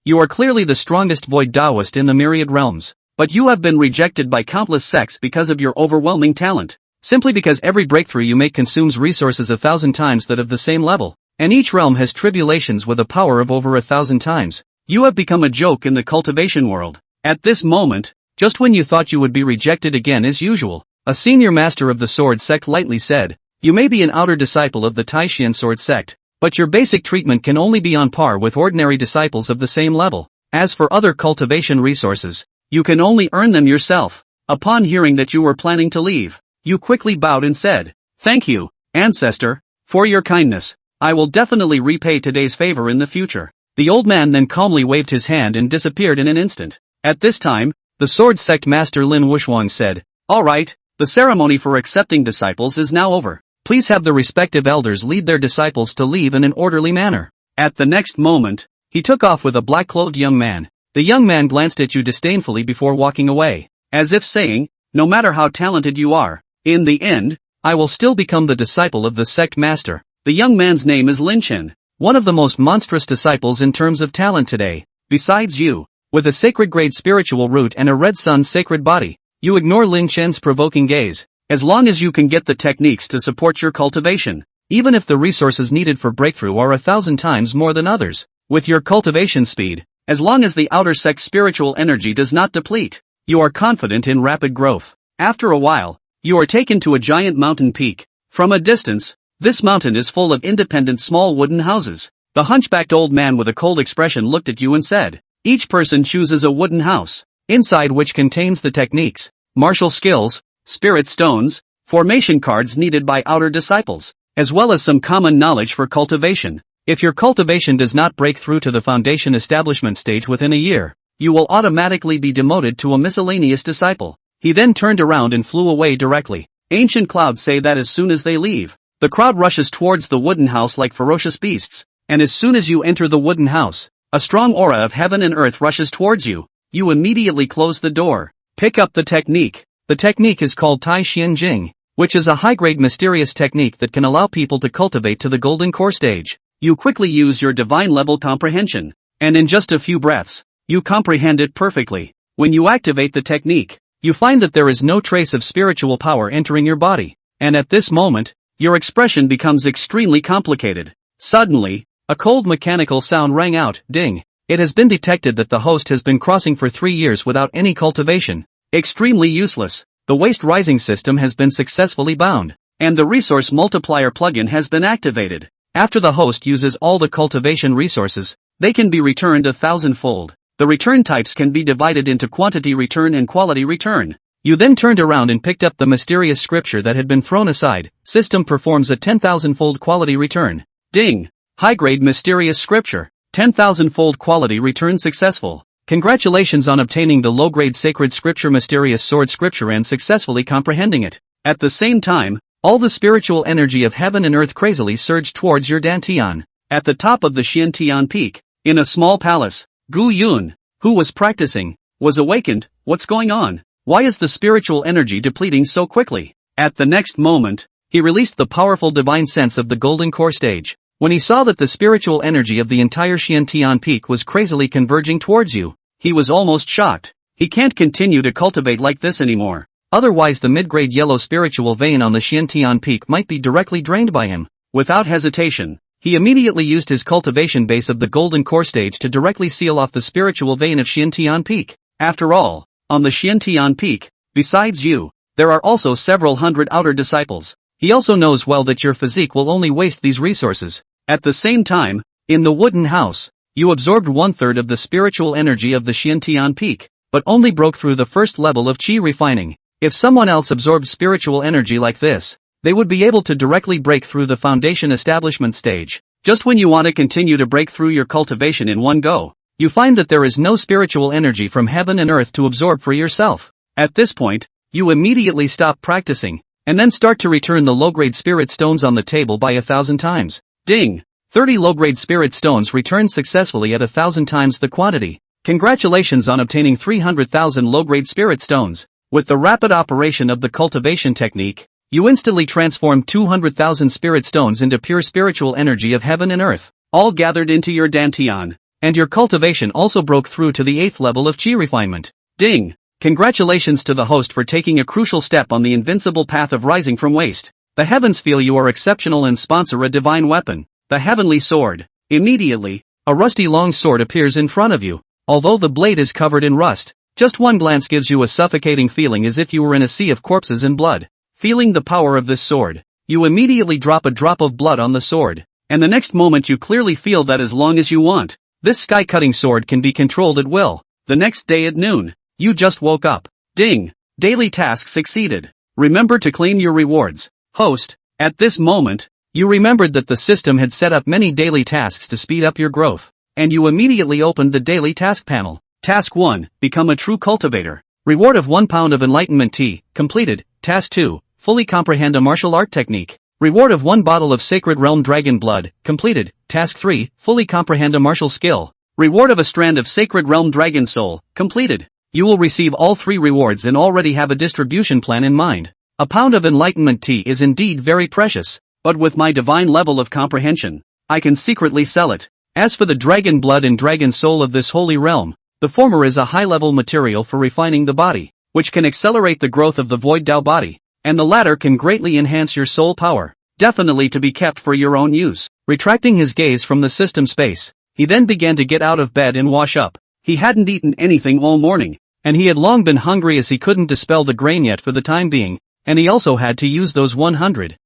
You are clearly the strongest void Taoist in the myriad realms. But you have been rejected by countless sects because of your overwhelming talent. Simply because every breakthrough you make consumes resources 1,000 times that of the same level. And each realm has tribulations with a power of over 1,000 times. You have become a joke in the cultivation world. At this moment, just when you thought you would be rejected again as usual, a senior master of the sword sect lightly said, "You may be an outer disciple of the Taishan sword sect, but your basic treatment can only be on par with ordinary disciples of the same level. As for other cultivation resources, you can only earn them yourself." Upon hearing that you were planning to leave, you quickly bowed and said, "Thank you, ancestor, for your kindness. I will definitely repay today's favor in the future." The old man then calmly waved his hand and disappeared in an instant. At this time, the sword sect master Lin Wushuang said, "Alright, the ceremony for accepting disciples is now over. Please have the respective elders lead their disciples to leave in an orderly manner." At the next moment, he took off with a black-clothed young man. The young man glanced at you disdainfully before walking away, as if saying, "No matter how talented you are, in the end, I will still become the disciple of the sect master." The young man's name is Lin Chen, one of the most monstrous disciples in terms of talent today. Besides you, with a sacred grade spiritual root and a red sun sacred body, you ignore Lin Chen's provoking gaze. As long as you can get the techniques to support your cultivation, even if the resources needed for breakthrough are 1,000 times more than others, with your cultivation speed, as long as the outer sect spiritual energy does not deplete, you are confident in rapid growth. After a while, you are taken to a giant mountain peak. From a distance, this mountain is full of independent small wooden houses. The hunchbacked old man with a cold expression looked at you and said, "Each person chooses a wooden house, inside which contains the techniques, martial skills, spirit stones, formation cards needed by outer disciples, as well as some common knowledge for cultivation. If your cultivation does not break through to the foundation establishment stage within a year, you will automatically be demoted to a miscellaneous disciple." He then turned around and flew away directly. Ancient clouds say that as soon as they leave, the crowd rushes towards the wooden house like ferocious beasts, and as soon as you enter the wooden house, a strong aura of heaven and earth rushes towards you. You immediately close the door. Pick up the technique. The technique is called Tai Xian Jing, which is a high-grade mysterious technique that can allow people to cultivate to the golden core stage. You quickly use your divine level comprehension, and in just a few breaths, you comprehend it perfectly. When you activate the technique, you find that there is no trace of spiritual power entering your body, and at this moment, your expression becomes extremely complicated. Suddenly, a cold mechanical sound rang out, "Ding." It has been detected that the host has been crossing for 3 years without any cultivation. Extremely useless. The waste rising system has been successfully bound, and the resource multiplier plugin has been activated. After the host uses all the cultivation resources, they can be returned 1,000-fold. The return types can be divided into quantity return and quality return. You then turned around and picked up the mysterious scripture that had been thrown aside. System performs a 10,000-fold quality return. Ding! High-grade mysterious scripture. 10,000-fold quality return successful. Congratulations on obtaining the low-grade sacred scripture mysterious sword scripture and successfully comprehending it. At the same time, all the spiritual energy of heaven and earth crazily surged towards your dantian. At the top of the Xiantian peak, in a small palace, Gu Yun, who was practicing, was awakened. What's going on? Why is the spiritual energy depleting so quickly? At the next moment, he released the powerful divine sense of the golden core stage. When he saw that the spiritual energy of the entire Xiantian peak was crazily converging towards you, he was almost shocked. He can't continue to cultivate like this anymore. Otherwise the mid-grade yellow spiritual vein on the Xiantian peak might be directly drained by him. Without hesitation, he immediately used his cultivation base of the golden core stage to directly seal off the spiritual vein of Xiantian peak. After all, on the Xiantian peak, besides you, there are also several hundred outer disciples. He also knows well that your physique will only waste these resources. At the same time, in the wooden house, you absorbed 1/3 of the spiritual energy of the Xiantian peak, but only broke through the first level of qi refining. If someone else absorbed spiritual energy like this, they would be able to directly break through the foundation establishment stage. Just when you want to continue to break through your cultivation in one go, you find that there is no spiritual energy from heaven and earth to absorb for yourself. At this point, you immediately stop practicing, and then start to return the low-grade spirit stones on the table by 1,000 times. Ding! 30 low-grade spirit stones returned successfully at 1,000 times the quantity. Congratulations on obtaining 300,000 low-grade spirit stones. With the rapid operation of the cultivation technique, you instantly transformed 200,000 spirit stones into pure spiritual energy of heaven and earth, all gathered into your dantian. And your cultivation also broke through to the 8th level of Qi refinement. Ding! Congratulations to the host for taking a crucial step on the invincible path of rising from waste. The heavens feel you are exceptional and sponsor a divine weapon, the heavenly sword. Immediately, a rusty long sword appears in front of you. Although the blade is covered in rust, just one glance gives you a suffocating feeling as if you were in a sea of corpses and blood. Feeling the power of this sword, you immediately drop a drop of blood on the sword, and the next moment you clearly feel that as long as you want, this sky-cutting sword can be controlled at will. The next day at noon, you just woke up. Ding! Daily task succeeded. Remember to claim your rewards. Host, at this moment, you remembered that the system had set up many daily tasks to speed up your growth, and you immediately opened the daily task panel. Task 1, become a true cultivator. Reward of 1 pound of enlightenment tea, completed. Task 2, fully comprehend a martial art technique. Reward of 1 bottle of sacred realm dragon blood, completed. Task 3, fully comprehend a martial skill. Reward of a strand of sacred realm dragon soul, completed. You will receive all 3 rewards and already have a distribution plan in mind. A pound of enlightenment tea is indeed very precious, but with my divine level of comprehension, I can secretly sell it. As for the dragon blood and dragon soul of this holy realm, the former is a high-level material for refining the body, which can accelerate the growth of the void Tao body, and the latter can greatly enhance your soul power, definitely to be kept for your own use. Retracting his gaze from the system space, he then began to get out of bed and wash up. He hadn't eaten anything all morning, and he had long been hungry as he couldn't dispel the grain yet for the time being, and he also had to use those 100,000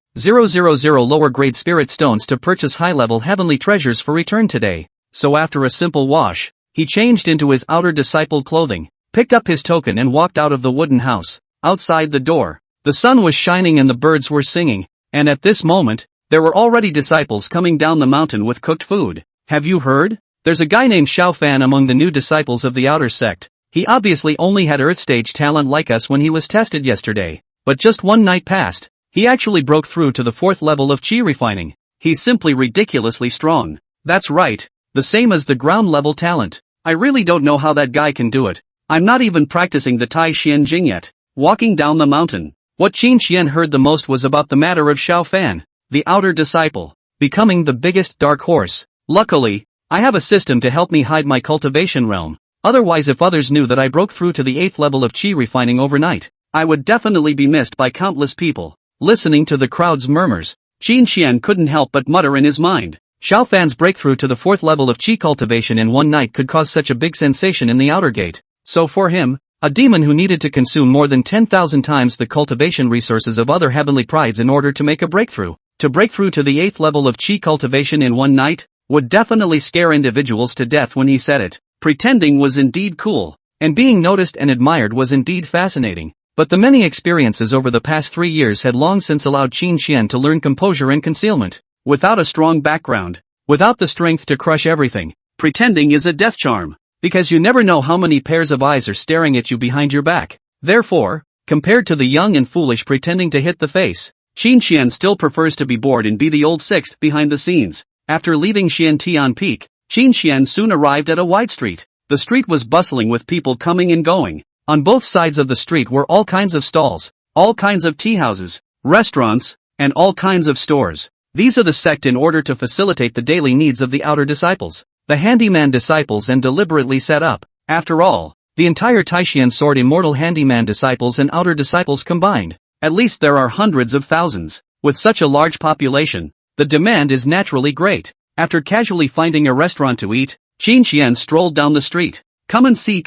lower-grade spirit stones to purchase high-level heavenly treasures for return today. So after a simple wash, he changed into his outer disciple clothing, picked up his token and walked out of the wooden house. Outside the door, the sun was shining and the birds were singing, and at this moment, there were already disciples coming down the mountain with cooked food. Have you heard? There's a guy named Xiao Fan among the new disciples of the outer sect. He obviously only had Earth stage talent like us when he was tested yesterday, but just one night passed, he actually broke through to the 4th level of Qi refining. He's simply ridiculously strong. That's right, the same as the ground level talent. I really don't know how that guy can do it. I'm not even practicing the Tai Xian Jing yet. Walking down the mountain, what Qin Xian heard the most was about the matter of Xiao Fan, the outer disciple, becoming the biggest dark horse. Luckily, I have a system to help me hide my cultivation realm. Otherwise, if others knew that I broke through to the 8th level of Qi refining overnight, I would definitely be missed by countless people. Listening to the crowd's murmurs, Qin Xian couldn't help but mutter in his mind. Xiao Fan's breakthrough to the 4th level of Qi cultivation in one night could cause such a big sensation in the outer gate. So for him, a demon who needed to consume more than 10,000 times the cultivation resources of other heavenly prides in order to make a breakthrough, to break through to the 8th level of Qi cultivation in one night, would definitely scare individuals to death when he said it. Pretending was indeed cool, and being noticed and admired was indeed fascinating. But the many experiences over the past 3 years had long since allowed Qin Xian to learn composure and concealment. Without a strong background, without the strength to crush everything, pretending is a death charm, because you never know how many pairs of eyes are staring at you behind your back. Therefore, compared to the young and foolish pretending to hit the face, Qin Xian still prefers to be bored and be the old sixth behind the scenes. After leaving Xian Tian Peak, Qin Xian soon arrived at a wide street. The street was bustling with people coming and going. On both sides of the street were all kinds of stalls, all kinds of tea houses, restaurants, and all kinds of stores. These are the sect in order to facilitate the daily needs of the outer disciples, the handyman disciples, and deliberately set up. After all, the entire Taishian sword immortal handyman disciples and outer disciples combined. At least there are hundreds of thousands. With such a large population, the demand is naturally great. After casually finding a restaurant to eat, Qin Xian strolled down the street. Come and see,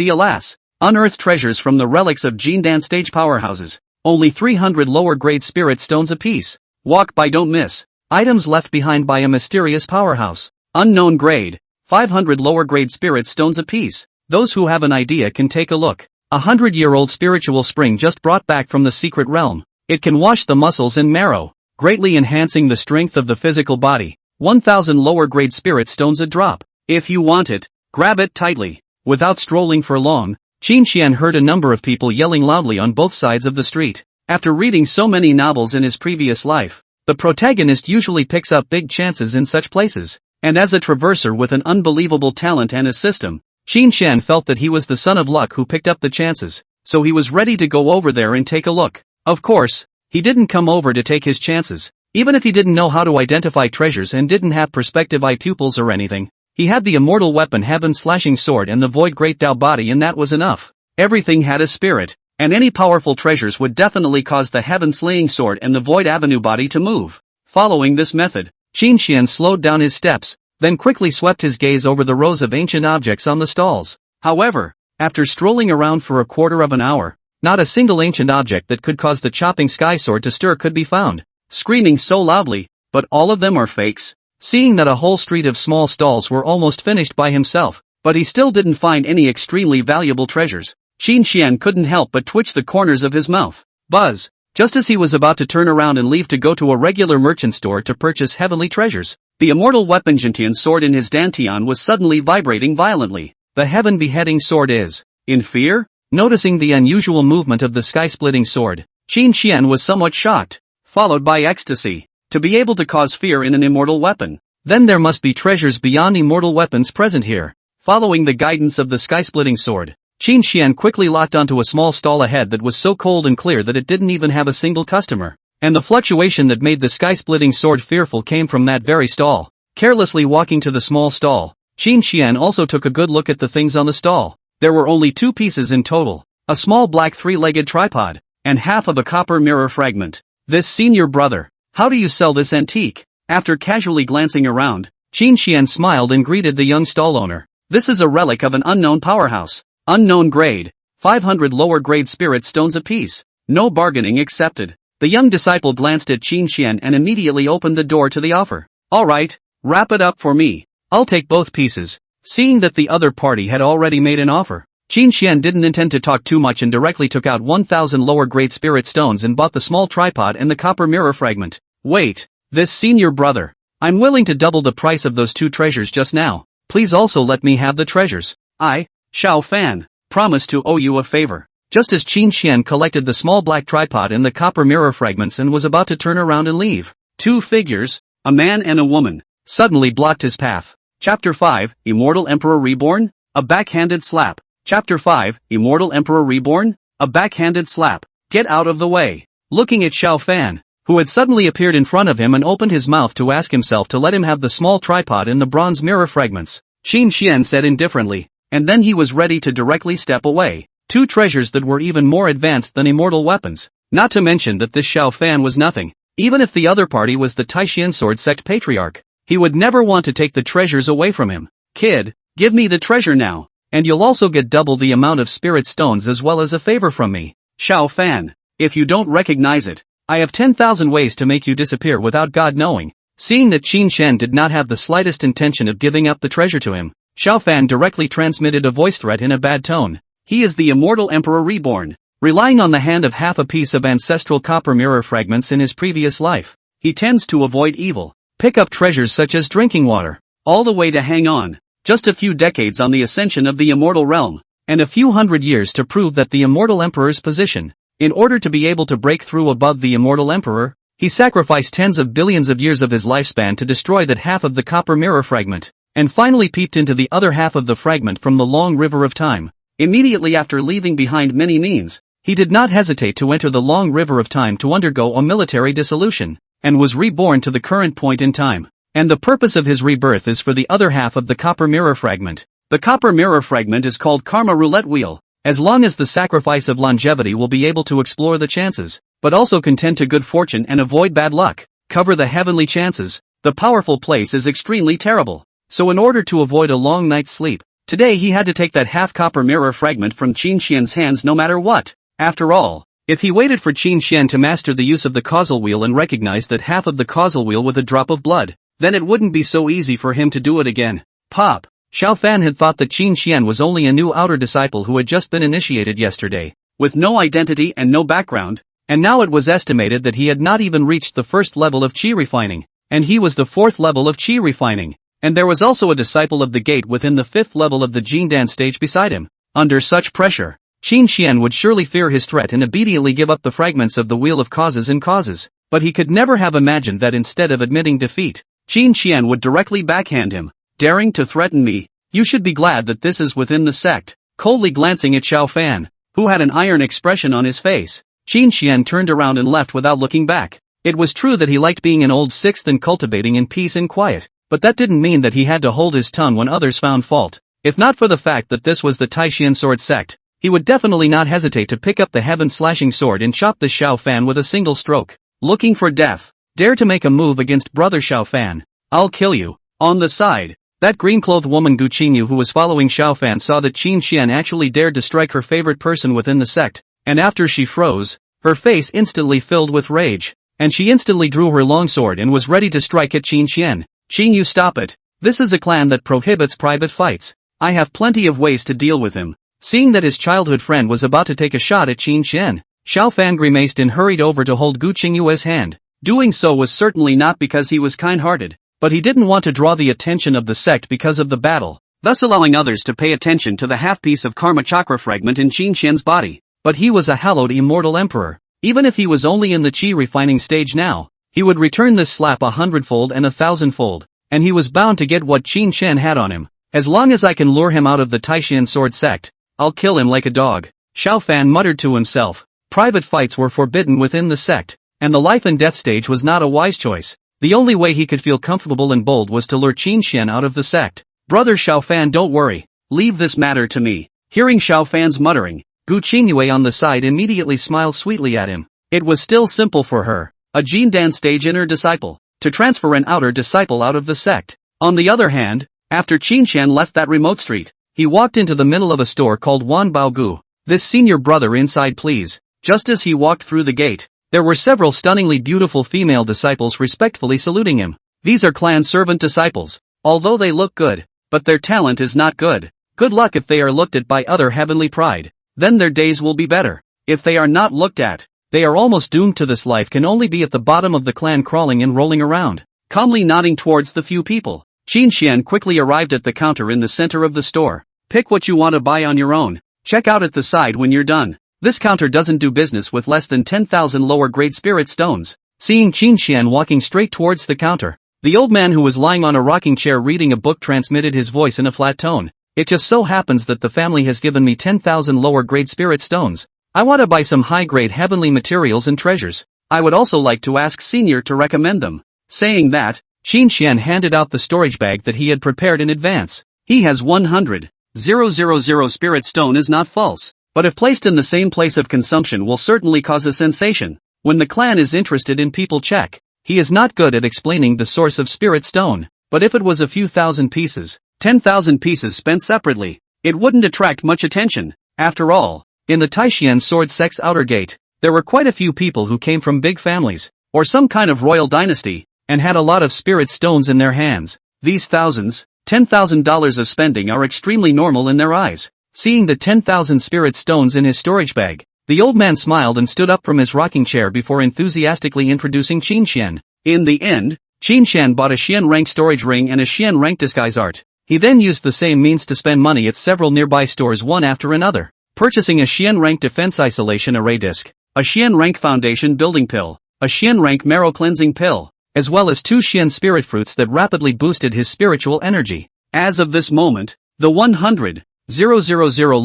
alas. Unearthed treasures from the relics of Jindan stage powerhouses. Only 300 lower grade spirit stones apiece. Walk by, don't miss. Items left behind by a mysterious powerhouse. Unknown grade. 500 lower grade spirit stones apiece. Those who have an idea can take a look. 100-year-old spiritual spring just brought back from the secret realm. It can wash the muscles and marrow, greatly enhancing the strength of the physical body. 1,000 lower grade spirit stones a drop. If you want it, grab it tightly. Without strolling for long, Qin Xian heard a number of people yelling loudly on both sides of the street. After reading so many novels in his previous life, the protagonist usually picks up big chances in such places. And as a traverser with an unbelievable talent and a system, Qin Xian felt that he was the son of luck who picked up the chances, so he was ready to go over there and take a look. Of course, he didn't come over to take his chances, even if he didn't know how to identify treasures and didn't have perspective eye pupils or anything. He had the immortal weapon Heaven Slashing Sword and the Void Great Tao body, and that was enough. Everything had a spirit, and any powerful treasures would definitely cause the Heaven Slaying Sword and the Void Avenue body to move. Following this method, Qin Xian slowed down his steps, then quickly swept his gaze over the rows of ancient objects on the stalls. However, after strolling around for a quarter of an hour, not a single ancient object that could cause the chopping sky sword to stir could be found. Screaming so loudly, but all of them are fakes. Seeing that a whole street of small stalls were almost finished by himself, but he still didn't find any extremely valuable treasures, Qin Xian couldn't help but twitch the corners of his mouth. Buzz! Just as he was about to turn around and leave to go to a regular merchant store to purchase heavenly treasures, the immortal weapon Jintian sword in his dantian was suddenly vibrating violently. The heaven beheading sword is in fear? Noticing the unusual movement of the sky-splitting sword, Qin Xian was somewhat shocked, followed by ecstasy. To be able to cause fear in an immortal weapon, then there must be treasures beyond immortal weapons present here. Following the guidance of the sky-splitting sword, Qin Xian quickly locked onto a small stall ahead that was so cold and clear that it didn't even have a single customer. And the fluctuation that made the sky-splitting sword fearful came from that very stall. Carelessly walking to the small stall, Qin Xian also took a good look at the things on the stall. There were only 2 pieces in total, a small black 3-legged tripod, and half of a copper mirror fragment. This senior brother, how do you sell this antique? After casually glancing around, Qin Xian smiled and greeted the young stall owner. This is a relic of an unknown powerhouse. Unknown grade, 500 lower grade spirit stones apiece. No bargaining accepted. The young disciple glanced at Qin Xian and immediately opened the door to the offer. Alright, wrap it up for me. I'll take both pieces. Seeing that the other party had already made an offer, Qin Xian didn't intend to talk too much and directly took out 1,000 lower grade spirit stones and bought the small tripod and the copper mirror fragment. Wait, this senior brother. I'm willing to double the price of those 2 treasures just now. Please also let me have the treasures. I, Xiao Fan, promise to owe you a favor. Just as Qin Xian collected the small black tripod and the copper mirror fragments and was about to turn around and leave, 2 figures, a man and a woman, suddenly blocked his path. Chapter 5, Immortal Emperor Reborn? A backhanded slap. Chapter 5, Immortal Emperor Reborn? A backhanded slap. Get out of the way. Looking at Xiao Fan, who had suddenly appeared in front of him and opened his mouth to ask himself to let him have the small tripod and the bronze mirror fragments, Qin Xian said indifferently, and then he was ready to directly step away. 2 treasures that were even more advanced than immortal weapons. Not to mention that this Xiao Fan was nothing. Even if the other party was the Taishan Sword Sect Patriarch, he would never want to take the treasures away from him. Kid, give me the treasure now, and you'll also get double the amount of spirit stones as well as a favor from me. Xiao Fan, if you don't recognize it, I have 10,000 ways to make you disappear without God knowing. Seeing that Qin Xian did not have the slightest intention of giving up the treasure to him, Xiao Fan directly transmitted a voice threat in a bad tone. He is the Immortal Emperor Reborn, relying on the hand of half a piece of ancestral copper mirror fragments in his previous life. He tends to avoid evil, pick up treasures such as drinking water, all the way to hang on. Just a few decades on the ascension of the immortal realm, and a few hundred years to prove that the immortal emperor's position. In order to be able to break through above the immortal emperor, he sacrificed tens of billions of years of his lifespan to destroy that half of the copper mirror fragment, and finally peeped into the other half of the fragment from the long river of time. Immediately after leaving behind many means, he did not hesitate to enter the long river of time to undergo a military dissolution, and was reborn to the current point in time. And the purpose of his rebirth is for the other half of the copper mirror fragment. The copper mirror fragment is called Karma Roulette Wheel. As long as the sacrifice of longevity will be able to explore the chances, but also contend to good fortune and avoid bad luck, cover the heavenly chances, the powerful place is extremely terrible. So in order to avoid a long night's sleep, today he had to take that half copper mirror fragment from Qin Xian's hands no matter what. After all, if he waited for Qin Xian to master the use of the causal wheel and recognize that half of the causal wheel with a drop of blood, then it wouldn't be so easy for him to do it again. Pop! Xiao Fan had thought that Qin Xian was only a new outer disciple who had just been initiated yesterday, with no identity and no background, and now it was estimated that he had not even reached the first level of Qi refining, and he was the 4th level of Qi refining, and there was also a disciple of the gate within the 5th level of the Jindan stage beside him. Under such pressure, Qin Xian would surely fear his threat and immediately give up the fragments of the Wheel of Causes and Causes, but he could never have imagined that instead of admitting defeat, Qin Xian would directly backhand him. Daring to threaten me? You should be glad that this is within the sect. Coldly glancing at Xiao Fan, who had an iron expression on his face, Qin Xian turned around and left without looking back. It was true that he liked being an old 6th and cultivating in peace and quiet, but that didn't mean that he had to hold his tongue when others found fault. If not for the fact that this was the Taishan sword sect, he would definitely not hesitate to pick up the heaven-slashing sword and chop the Xiao Fan with a single stroke. Looking for death? Dare to make a move against brother Xiao Fan? I'll kill you. On the side, that green-clothed woman Gu Qingyu who was following Xiao Fan saw that Qin Xian actually dared to strike her favorite person within the sect, and after she froze, her face instantly filled with rage, and she instantly drew her longsword and was ready to strike at Qin Xian. Qingyu, stop it. This is a clan that prohibits private fights. I have plenty of ways to deal with him. Seeing that his childhood friend was about to take a shot at Qin Xian, Xiao Fan grimaced and hurried over to hold Gu Qingyu's hand. Doing so was certainly not because he was kind-hearted, but he didn't want to draw the attention of the sect because of the battle, thus allowing others to pay attention to the half-piece of karma chakra fragment in Qin Xian's body. But he was a hallowed immortal emperor. Even if he was only in the chi refining stage now, he would return this slap 100-fold and 1,000-fold, and he was bound to get what Qin Xian had on him. As long as I can lure him out of the Taishan sword sect, I'll kill him like a dog. Xiao Fan muttered to himself. Private fights were forbidden within the sect, and the life and death stage was not a wise choice. The only way he could feel comfortable and bold was to lure Qin Xian out of the sect. Brother Xiao Fan, don't worry. Leave this matter to me. Hearing Xiao Fan's muttering, Gu Qingyue on the side immediately smiled sweetly at him. It was still simple for her, a Jindan stage inner disciple, to transfer an outer disciple out of the sect. On the other hand, after Qin Xian left that remote street, he walked into the middle of a store called Wan Bao Gu. This senior brother, inside please. Just as he walked through the gate, there were several stunningly beautiful female disciples respectfully saluting him. These are clan servant disciples. Although they look good, but their talent is not good. Good luck if they are looked at by other heavenly pride. Then their days will be better. If they are not looked at, they are almost doomed to this life can only be at the bottom of the clan crawling and rolling around. Calmly nodding towards the few people, Qin Xian quickly arrived at the counter in the center of the store. Pick what you want to buy on your own. Check out at the side when you're done. This counter doesn't do business with less than 10,000 lower grade spirit stones. Seeing Qin Xian walking straight towards the counter, the old man who was lying on a rocking chair reading a book transmitted his voice in a flat tone. It just so happens that the family has given me 10,000 lower grade spirit stones. I want to buy some high grade heavenly materials and treasures. I would also like to ask Senior to recommend them. Saying that, Qin Xian handed out the storage bag that he had prepared in advance. He has 100,000 spirit stone is not false, but if placed in the same place of consumption will certainly cause a sensation. When the clan is interested in people check, he is not good at explaining the source of spirit stone, but if it was a few thousand pieces, 10,000 pieces spent separately, it wouldn't attract much attention. After all, in the Taishan sword sect's outer gate, there were quite a few people who came from big families, or some kind of royal dynasty, and had a lot of spirit stones in their hands. These thousands, $10,000 of spending are extremely normal in their eyes. Seeing the 10,000 spirit stones in his storage bag, the old man smiled and stood up from his rocking chair before enthusiastically introducing Qin Xian. In the end, Qin Xian bought a Xian rank storage ring and a Xian rank disguise art. He then used the same means to spend money at several nearby stores one after another, purchasing a Xian rank defense isolation array disc, a Xian rank foundation building pill, a Xian rank marrow cleansing pill, as well as 2 Xian spirit fruits that rapidly boosted his spiritual energy. As of this moment, the 100,000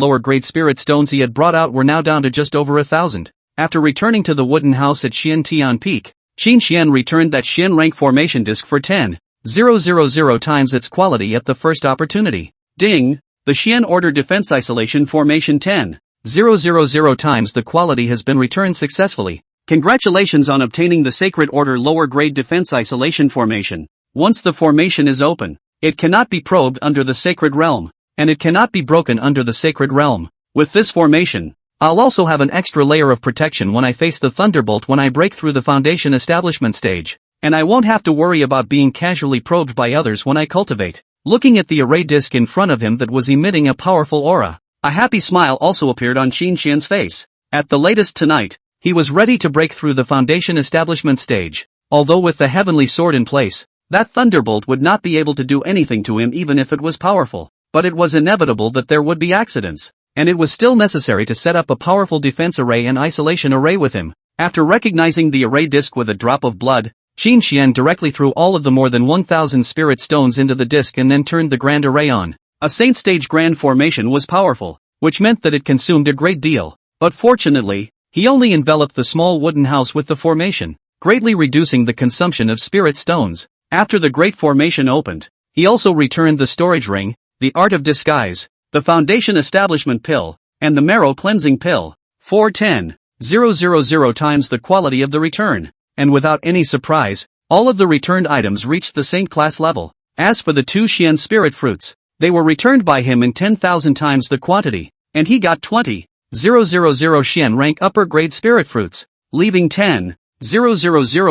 lower grade spirit stones he had brought out were now down to just over 1,000. After returning to the wooden house at Xian Tian Peak, Qin Xian returned that Xian rank formation disc for 10,000 times its quality at the first opportunity. Ding! The Xian order defense isolation formation 10,000 times the quality has been returned successfully. Congratulations on obtaining the Sacred Order lower grade defense isolation formation. Once the formation is open, it cannot be probed under the sacred realm, and it cannot be broken under the sacred realm. With this formation, I'll also have an extra layer of protection when I face the thunderbolt when I break through the foundation establishment stage, and I won't have to worry about being casually probed by others when I cultivate. Looking at the array disc in front of him that was emitting a powerful aura, a happy smile also appeared on Qin Xian's face. At the latest tonight, he was ready to break through the foundation establishment stage. Although with the heavenly sword in place, that thunderbolt would not be able to do anything to him even if it was powerful. But it was inevitable that there would be accidents, and it was still necessary to set up a powerful defense array and isolation array with him. After recognizing the array disc with a drop of blood, Qin Xian directly threw all of the more than 1,000 spirit stones into the disc and then turned the grand array on. A saint stage grand formation was powerful, which meant that it consumed a great deal, but fortunately, he only enveloped the small wooden house with the formation, greatly reducing the consumption of spirit stones. After the Great Formation opened, he also returned the Storage Ring, the Art of Disguise, the Foundation Establishment Pill, and the Marrow Cleansing Pill. 410,000 times the quality of the return. And without any surprise, all of the returned items reached the Saint class level. As for the 2 Xian spirit fruits, they were returned by him in 10,000 times the quantity, and he got 20,000 Xian rank upper grade spirit fruits, leaving 10,000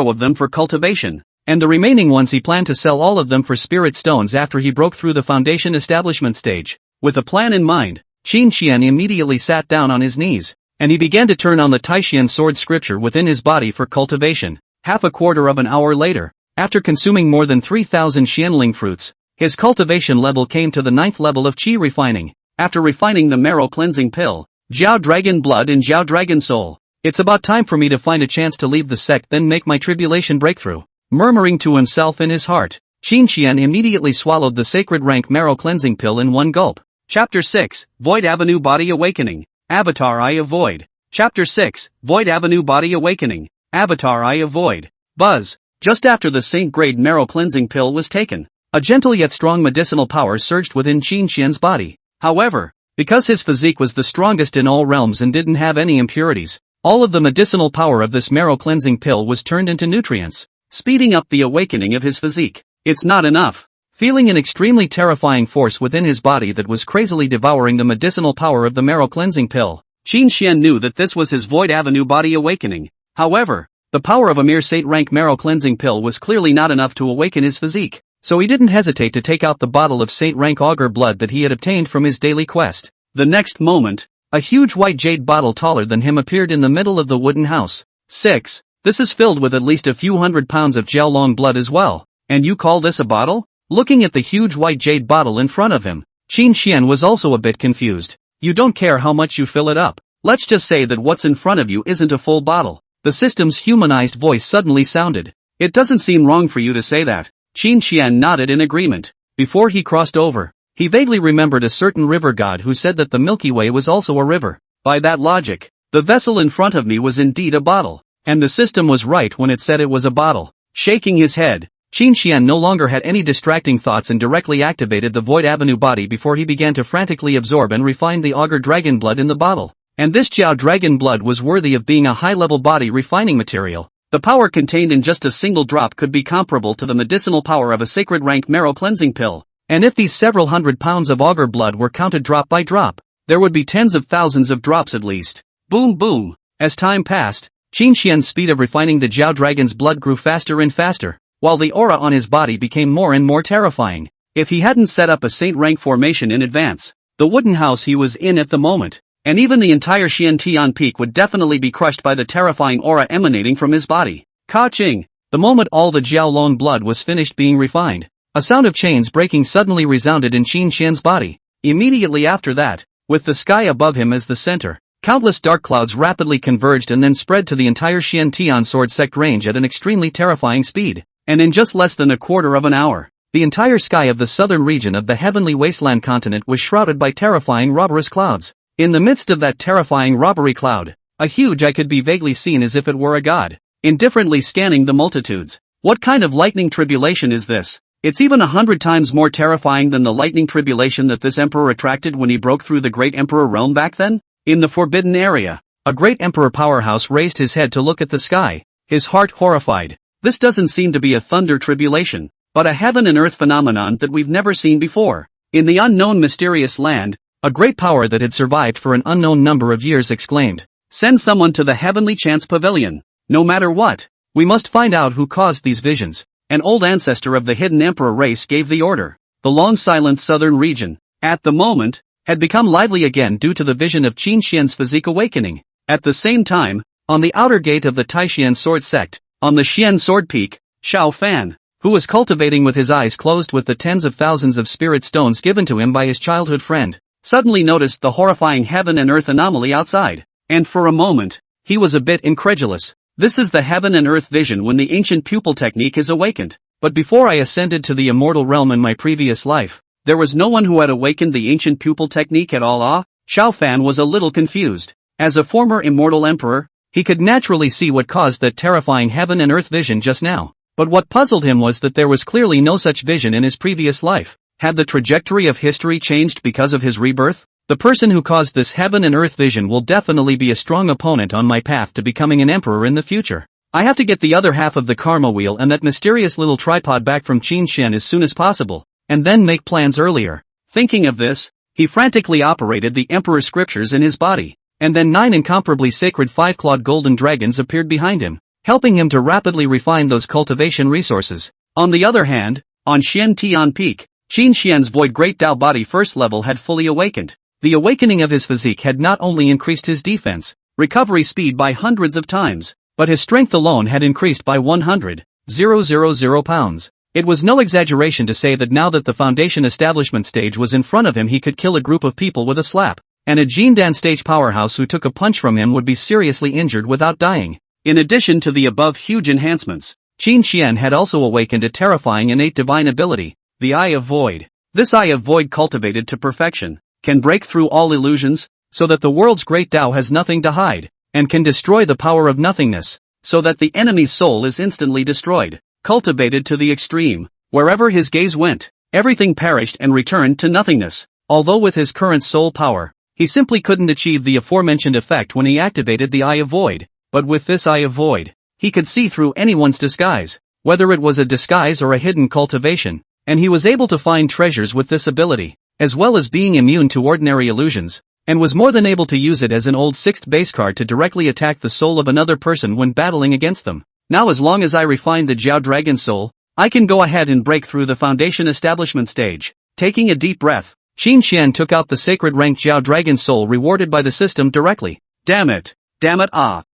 of them for cultivation, and the remaining ones he planned to sell all of them for spirit stones after he broke through the foundation establishment stage. With a plan in mind, Qin Xian immediately sat down on his knees, and he began to turn on the Taishian sword scripture within his body for cultivation. Half a quarter of an hour later, after consuming more than 3,000 Xianling fruits, his cultivation level came to the 9th level of Qi refining. After refining the Marrow Cleansing Pill, Jiao Dragon Blood and Jiao Dragon Soul, it's about time for me to find a chance to leave the sect then make my tribulation breakthrough. Murmuring to himself in his heart, Qin Xian immediately swallowed the sacred rank Marrow Cleansing Pill in one gulp. Chapter 6, Void Avenue Body Awakening, Avatar Eye of Void. Chapter 6, Void Avenue Body Awakening, Avatar Eye of Void. Buzz. Just after the Saint Grade Marrow Cleansing Pill was taken, a gentle yet strong medicinal power surged within Qin Xian's body. However, because his physique was the strongest in all realms and didn't have any impurities, all of the medicinal power of this Marrow Cleansing Pill was turned into nutrients, speeding up the awakening of his physique. It's not enough. Feeling an extremely terrifying force within his body that was crazily devouring the medicinal power of the Marrow Cleansing Pill, Qin Xian knew that this was his Void Avenue Body Awakening. However, the power of a mere Saint rank Marrow Cleansing Pill was clearly not enough to awaken his physique, so he didn't hesitate to take out the bottle of Saint rank augur blood that he had obtained from his daily quest. The next moment, a huge white jade bottle taller than him appeared in the middle of the wooden house. 6. This is filled with at least a few hundred pounds of Jiaolong blood as well. And you call this a bottle? Looking at the huge white jade bottle in front of him, Qin Xian was also a bit confused. You don't care how much you fill it up. Let's just say that what's in front of you isn't a full bottle. The system's humanized voice suddenly sounded. It doesn't seem wrong for you to say that. Qin Xian nodded in agreement. Before he crossed over, he vaguely remembered a certain river god who said that the Milky Way was also a river. By that logic, the vessel in front of me was indeed a bottle, and the system was right when it said it was a bottle. Shaking his head, Qin Xian no longer had any distracting thoughts and directly activated the Void Avenue body before he began to frantically absorb and refine the augur dragon blood in the bottle. And this Jiao dragon blood was worthy of being a high-level body refining material. The power contained in just a single drop could be comparable to the medicinal power of a sacred rank Marrow Cleansing Pill. And if these several hundred pounds of augur blood were counted drop by drop, there would be tens of thousands of drops at least. Boom boom. As time passed, Qin Xian's speed of refining the Jiao dragon's blood grew faster and faster, while the aura on his body became more and more terrifying. If he hadn't set up a saint rank formation in advance, the wooden house he was in at the moment, and even the entire Xiantian peak would definitely be crushed by the terrifying aura emanating from his body. Ka-ching! The moment all the Jiaolong blood was finished being refined, a sound of chains breaking suddenly resounded in Qin Xian's body. Immediately after that, with the sky above him as the center, countless dark clouds rapidly converged and then spread to the entire Xiantian sword sect range at an extremely terrifying speed. And in just less than a quarter of an hour, the entire sky of the southern region of the heavenly wasteland continent was shrouded by terrifying robberous clouds. In the midst of that terrifying robbery cloud, a huge eye could be vaguely seen as if it were a god, indifferently scanning the multitudes. What kind of lightning tribulation is this? It's even 100 times more terrifying than the lightning tribulation that this emperor attracted when he broke through the great emperor realm back then? In the forbidden area, a great emperor powerhouse raised his head to look at the sky, his heart horrified. This doesn't seem to be a thunder tribulation, but a heaven and earth phenomenon that we've never seen before. In the unknown mysterious land, a great power that had survived for an unknown number of years exclaimed, "Send someone to the heavenly chance pavilion. No matter what, we must find out who caused these visions." An old ancestor of the hidden emperor race gave the order. The long silent southern region, at the moment, had become lively again due to the vision of Qin Xian's physique awakening. At the same time, on the outer gate of the Taishian sword sect, on the Xian sword peak, Xiao Fan, who was cultivating with his eyes closed with the tens of thousands of spirit stones given to him by his childhood friend, suddenly noticed the horrifying heaven and earth anomaly outside. And for a moment, he was a bit incredulous. This is the heaven and earth vision when the ancient pupil technique is awakened. But before I ascended to the immortal realm in my previous life, there was no one who had awakened the ancient pupil technique at all. Xiao Fan was a little confused. As a former immortal emperor, he could naturally see what caused that terrifying heaven and earth vision just now. But what puzzled him was that there was clearly no such vision in his previous life. Had the trajectory of history changed because of his rebirth? The person who caused this heaven and earth vision will definitely be a strong opponent on my path to becoming an emperor in the future. I have to get the other half of the karma wheel and that mysterious little tripod back from Qin Xian as soon as possible, and then make plans earlier. Thinking of this, he frantically operated the emperor scriptures in his body, and then 9 incomparably sacred 5-clawed golden dragons appeared behind him, helping him to rapidly refine those cultivation resources. On the other hand, on Xian Tian Peak, Qin Xian's void great Tao body first level had fully awakened. The awakening of his physique had not only increased his defense, recovery speed by hundreds of times, but his strength alone had increased by 100,000 pounds. It was no exaggeration to say that now that the foundation establishment stage was in front of him, he could kill a group of people with a slap, and a Jindan stage powerhouse who took a punch from him would be seriously injured without dying. In addition to the above huge enhancements, Qin Xian had also awakened a terrifying innate divine ability, the Eye of Void. This Eye of Void, cultivated to perfection, can break through all illusions, so that the world's great Tao has nothing to hide, and can destroy the power of nothingness, so that the enemy's soul is instantly destroyed. Cultivated to the extreme, wherever his gaze went, everything perished and returned to nothingness. Although with his current soul power, he simply couldn't achieve the aforementioned effect when he activated the Eye of Void, but with this Eye of Void, he could see through anyone's disguise, whether it was a disguise or a hidden cultivation, and he was able to find treasures with this ability, as well as being immune to ordinary illusions, and was more than able to use it as an old 6th base card to directly attack the soul of another person when battling against them. Now as long as I refine the Jiao Dragon Soul, I can go ahead and break through the foundation establishment stage. Taking a deep breath, Qin Xian took out the sacred ranked Jiao Dragon Soul rewarded by the system directly. Damn it,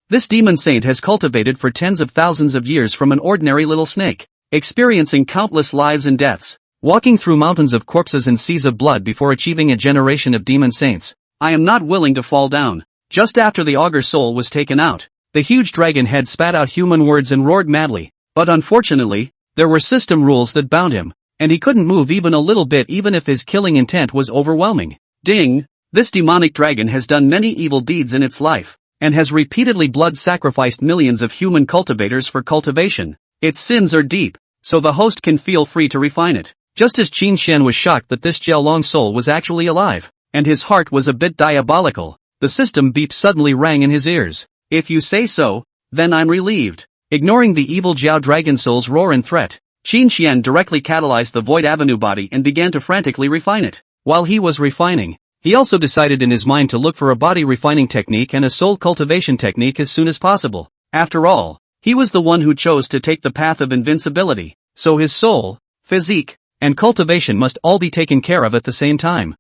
this demon saint has cultivated for tens of thousands of years from an ordinary little snake, experiencing countless lives and deaths, walking through mountains of corpses and seas of blood before achieving a generation of demon saints. I am not willing to fall down. Just after the augur soul was taken out, the huge dragon head spat out human words and roared madly, but unfortunately, there were system rules that bound him, and he couldn't move even a little bit even if his killing intent was overwhelming. Ding! This demonic dragon has done many evil deeds in its life, and has repeatedly blood-sacrificed millions of human cultivators for cultivation. Its sins are deep, so the host can feel free to refine it. Just as Qin Xian was shocked that this Jiaolong soul was actually alive, and his heart was a bit diabolical, the system beep suddenly rang in his ears. If you say so, then I'm relieved. Ignoring the evil Jiao Dragon Soul's roar and threat, Qin Xian directly catalyzed the Void Avenue body and began to frantically refine it. While he was refining, he also decided in his mind to look for a body refining technique and a soul cultivation technique as soon as possible. After all, he was the one who chose to take the path of invincibility, so his soul, physique, and cultivation must all be taken care of at the same time.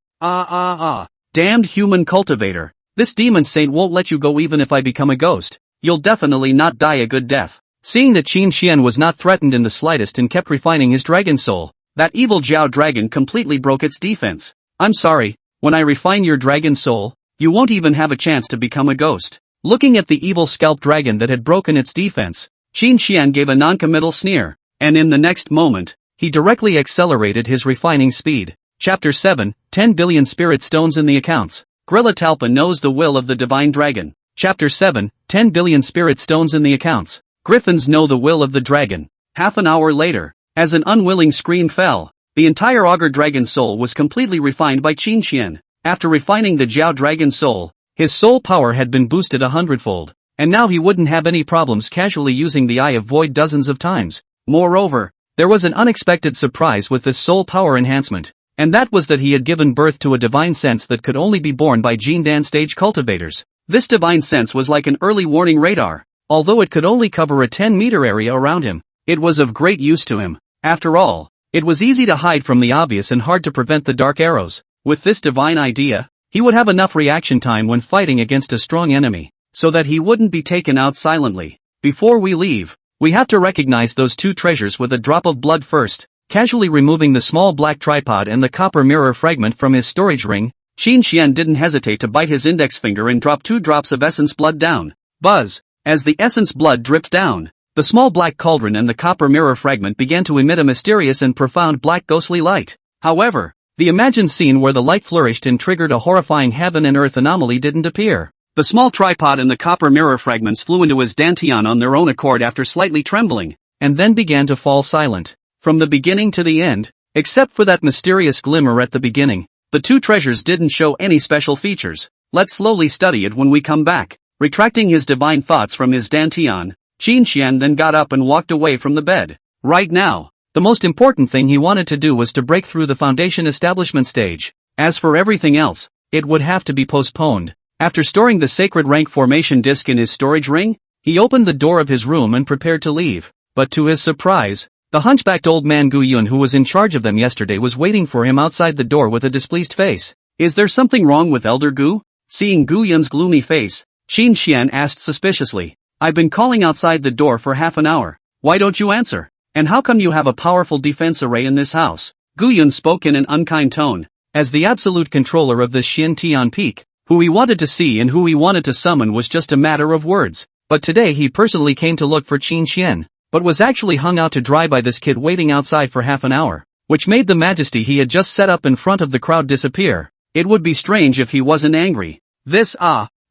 Damned human cultivator. This demon saint won't let you go even if I become a ghost. You'll definitely not die a good death. Seeing that Qin Xian was not threatened in the slightest and kept refining his dragon soul, that evil Jiao dragon completely broke its defense. I'm sorry, when I refine your dragon soul, you won't even have a chance to become a ghost. Looking at the evil scalp dragon that had broken its defense, Qin Xian gave a non-committal sneer, and in the next moment, he directly accelerated his refining speed. Chapter 7, 10 billion spirit stones in the accounts. Grilla Talpa knows the will of the divine dragon. Chapter 7, 10 billion spirit stones in the accounts. Griffins know the will of the dragon. Half an hour later, as an unwilling scream fell, the entire augur dragon soul was completely refined by Qin Xian. After refining the Jiao dragon soul, his soul power had been boosted 100-fold, and now he wouldn't have any problems casually using the Eye of Void dozens of times. Moreover, there was an unexpected surprise with this soul power enhancement, and that was that he had given birth to a divine sense that could only be born by Jindan stage cultivators. This divine sense was like an early warning radar. Although it could only cover a 10-meter area around him, it was of great use to him. After all, it was easy to hide from the obvious and hard to prevent the dark arrows. With this divine idea, he would have enough reaction time when fighting against a strong enemy, so that he wouldn't be taken out silently. Before we leave, we have to recognize those two treasures with a drop of blood first. Casually removing the small black tripod and the copper mirror fragment from his storage ring, Qin Xian didn't hesitate to bite his index finger and drop 2 drops of essence blood down. Buzz! As the essence blood dripped down, the small black cauldron and the copper mirror fragment began to emit a mysterious and profound black ghostly light. However, the imagined scene where the light flourished and triggered a horrifying heaven and earth anomaly didn't appear. The small tripod and the copper mirror fragments flew into his dantian on their own accord after slightly trembling. and then began to fall silent. From the beginning to the end, except for that mysterious glimmer at the beginning, the two treasures didn't show any special features. Let's slowly study it when we come back. Retracting his divine thoughts from his dantian, Qin Xian then got up and walked away from the bed. Right now, the most important thing he wanted to do was to break through the foundation establishment stage. As for everything else, it would have to be postponed. After storing the sacred rank formation disc in his storage ring, he opened the door of his room and prepared to leave. But to his surprise, the hunchbacked old man Gu Yun who was in charge of them yesterday was waiting for him outside the door with a displeased face. Is there something wrong with Elder Gu? Seeing Gu Yun's gloomy face, Qin Xian asked suspiciously. I've been calling outside the door for half an hour. Why don't you answer? And how come you have a powerful defense array in this house? Gu Yun spoke in an unkind tone. As the absolute controller of this Xin Tian Peak, who he wanted to see and who he wanted to summon was just a matter of words. But today he personally came to look for Qin Xian, but was actually hung out to dry by this kid waiting outside for half an hour, which made the majesty he had just set up in front of the crowd disappear. It would be strange if he wasn't angry.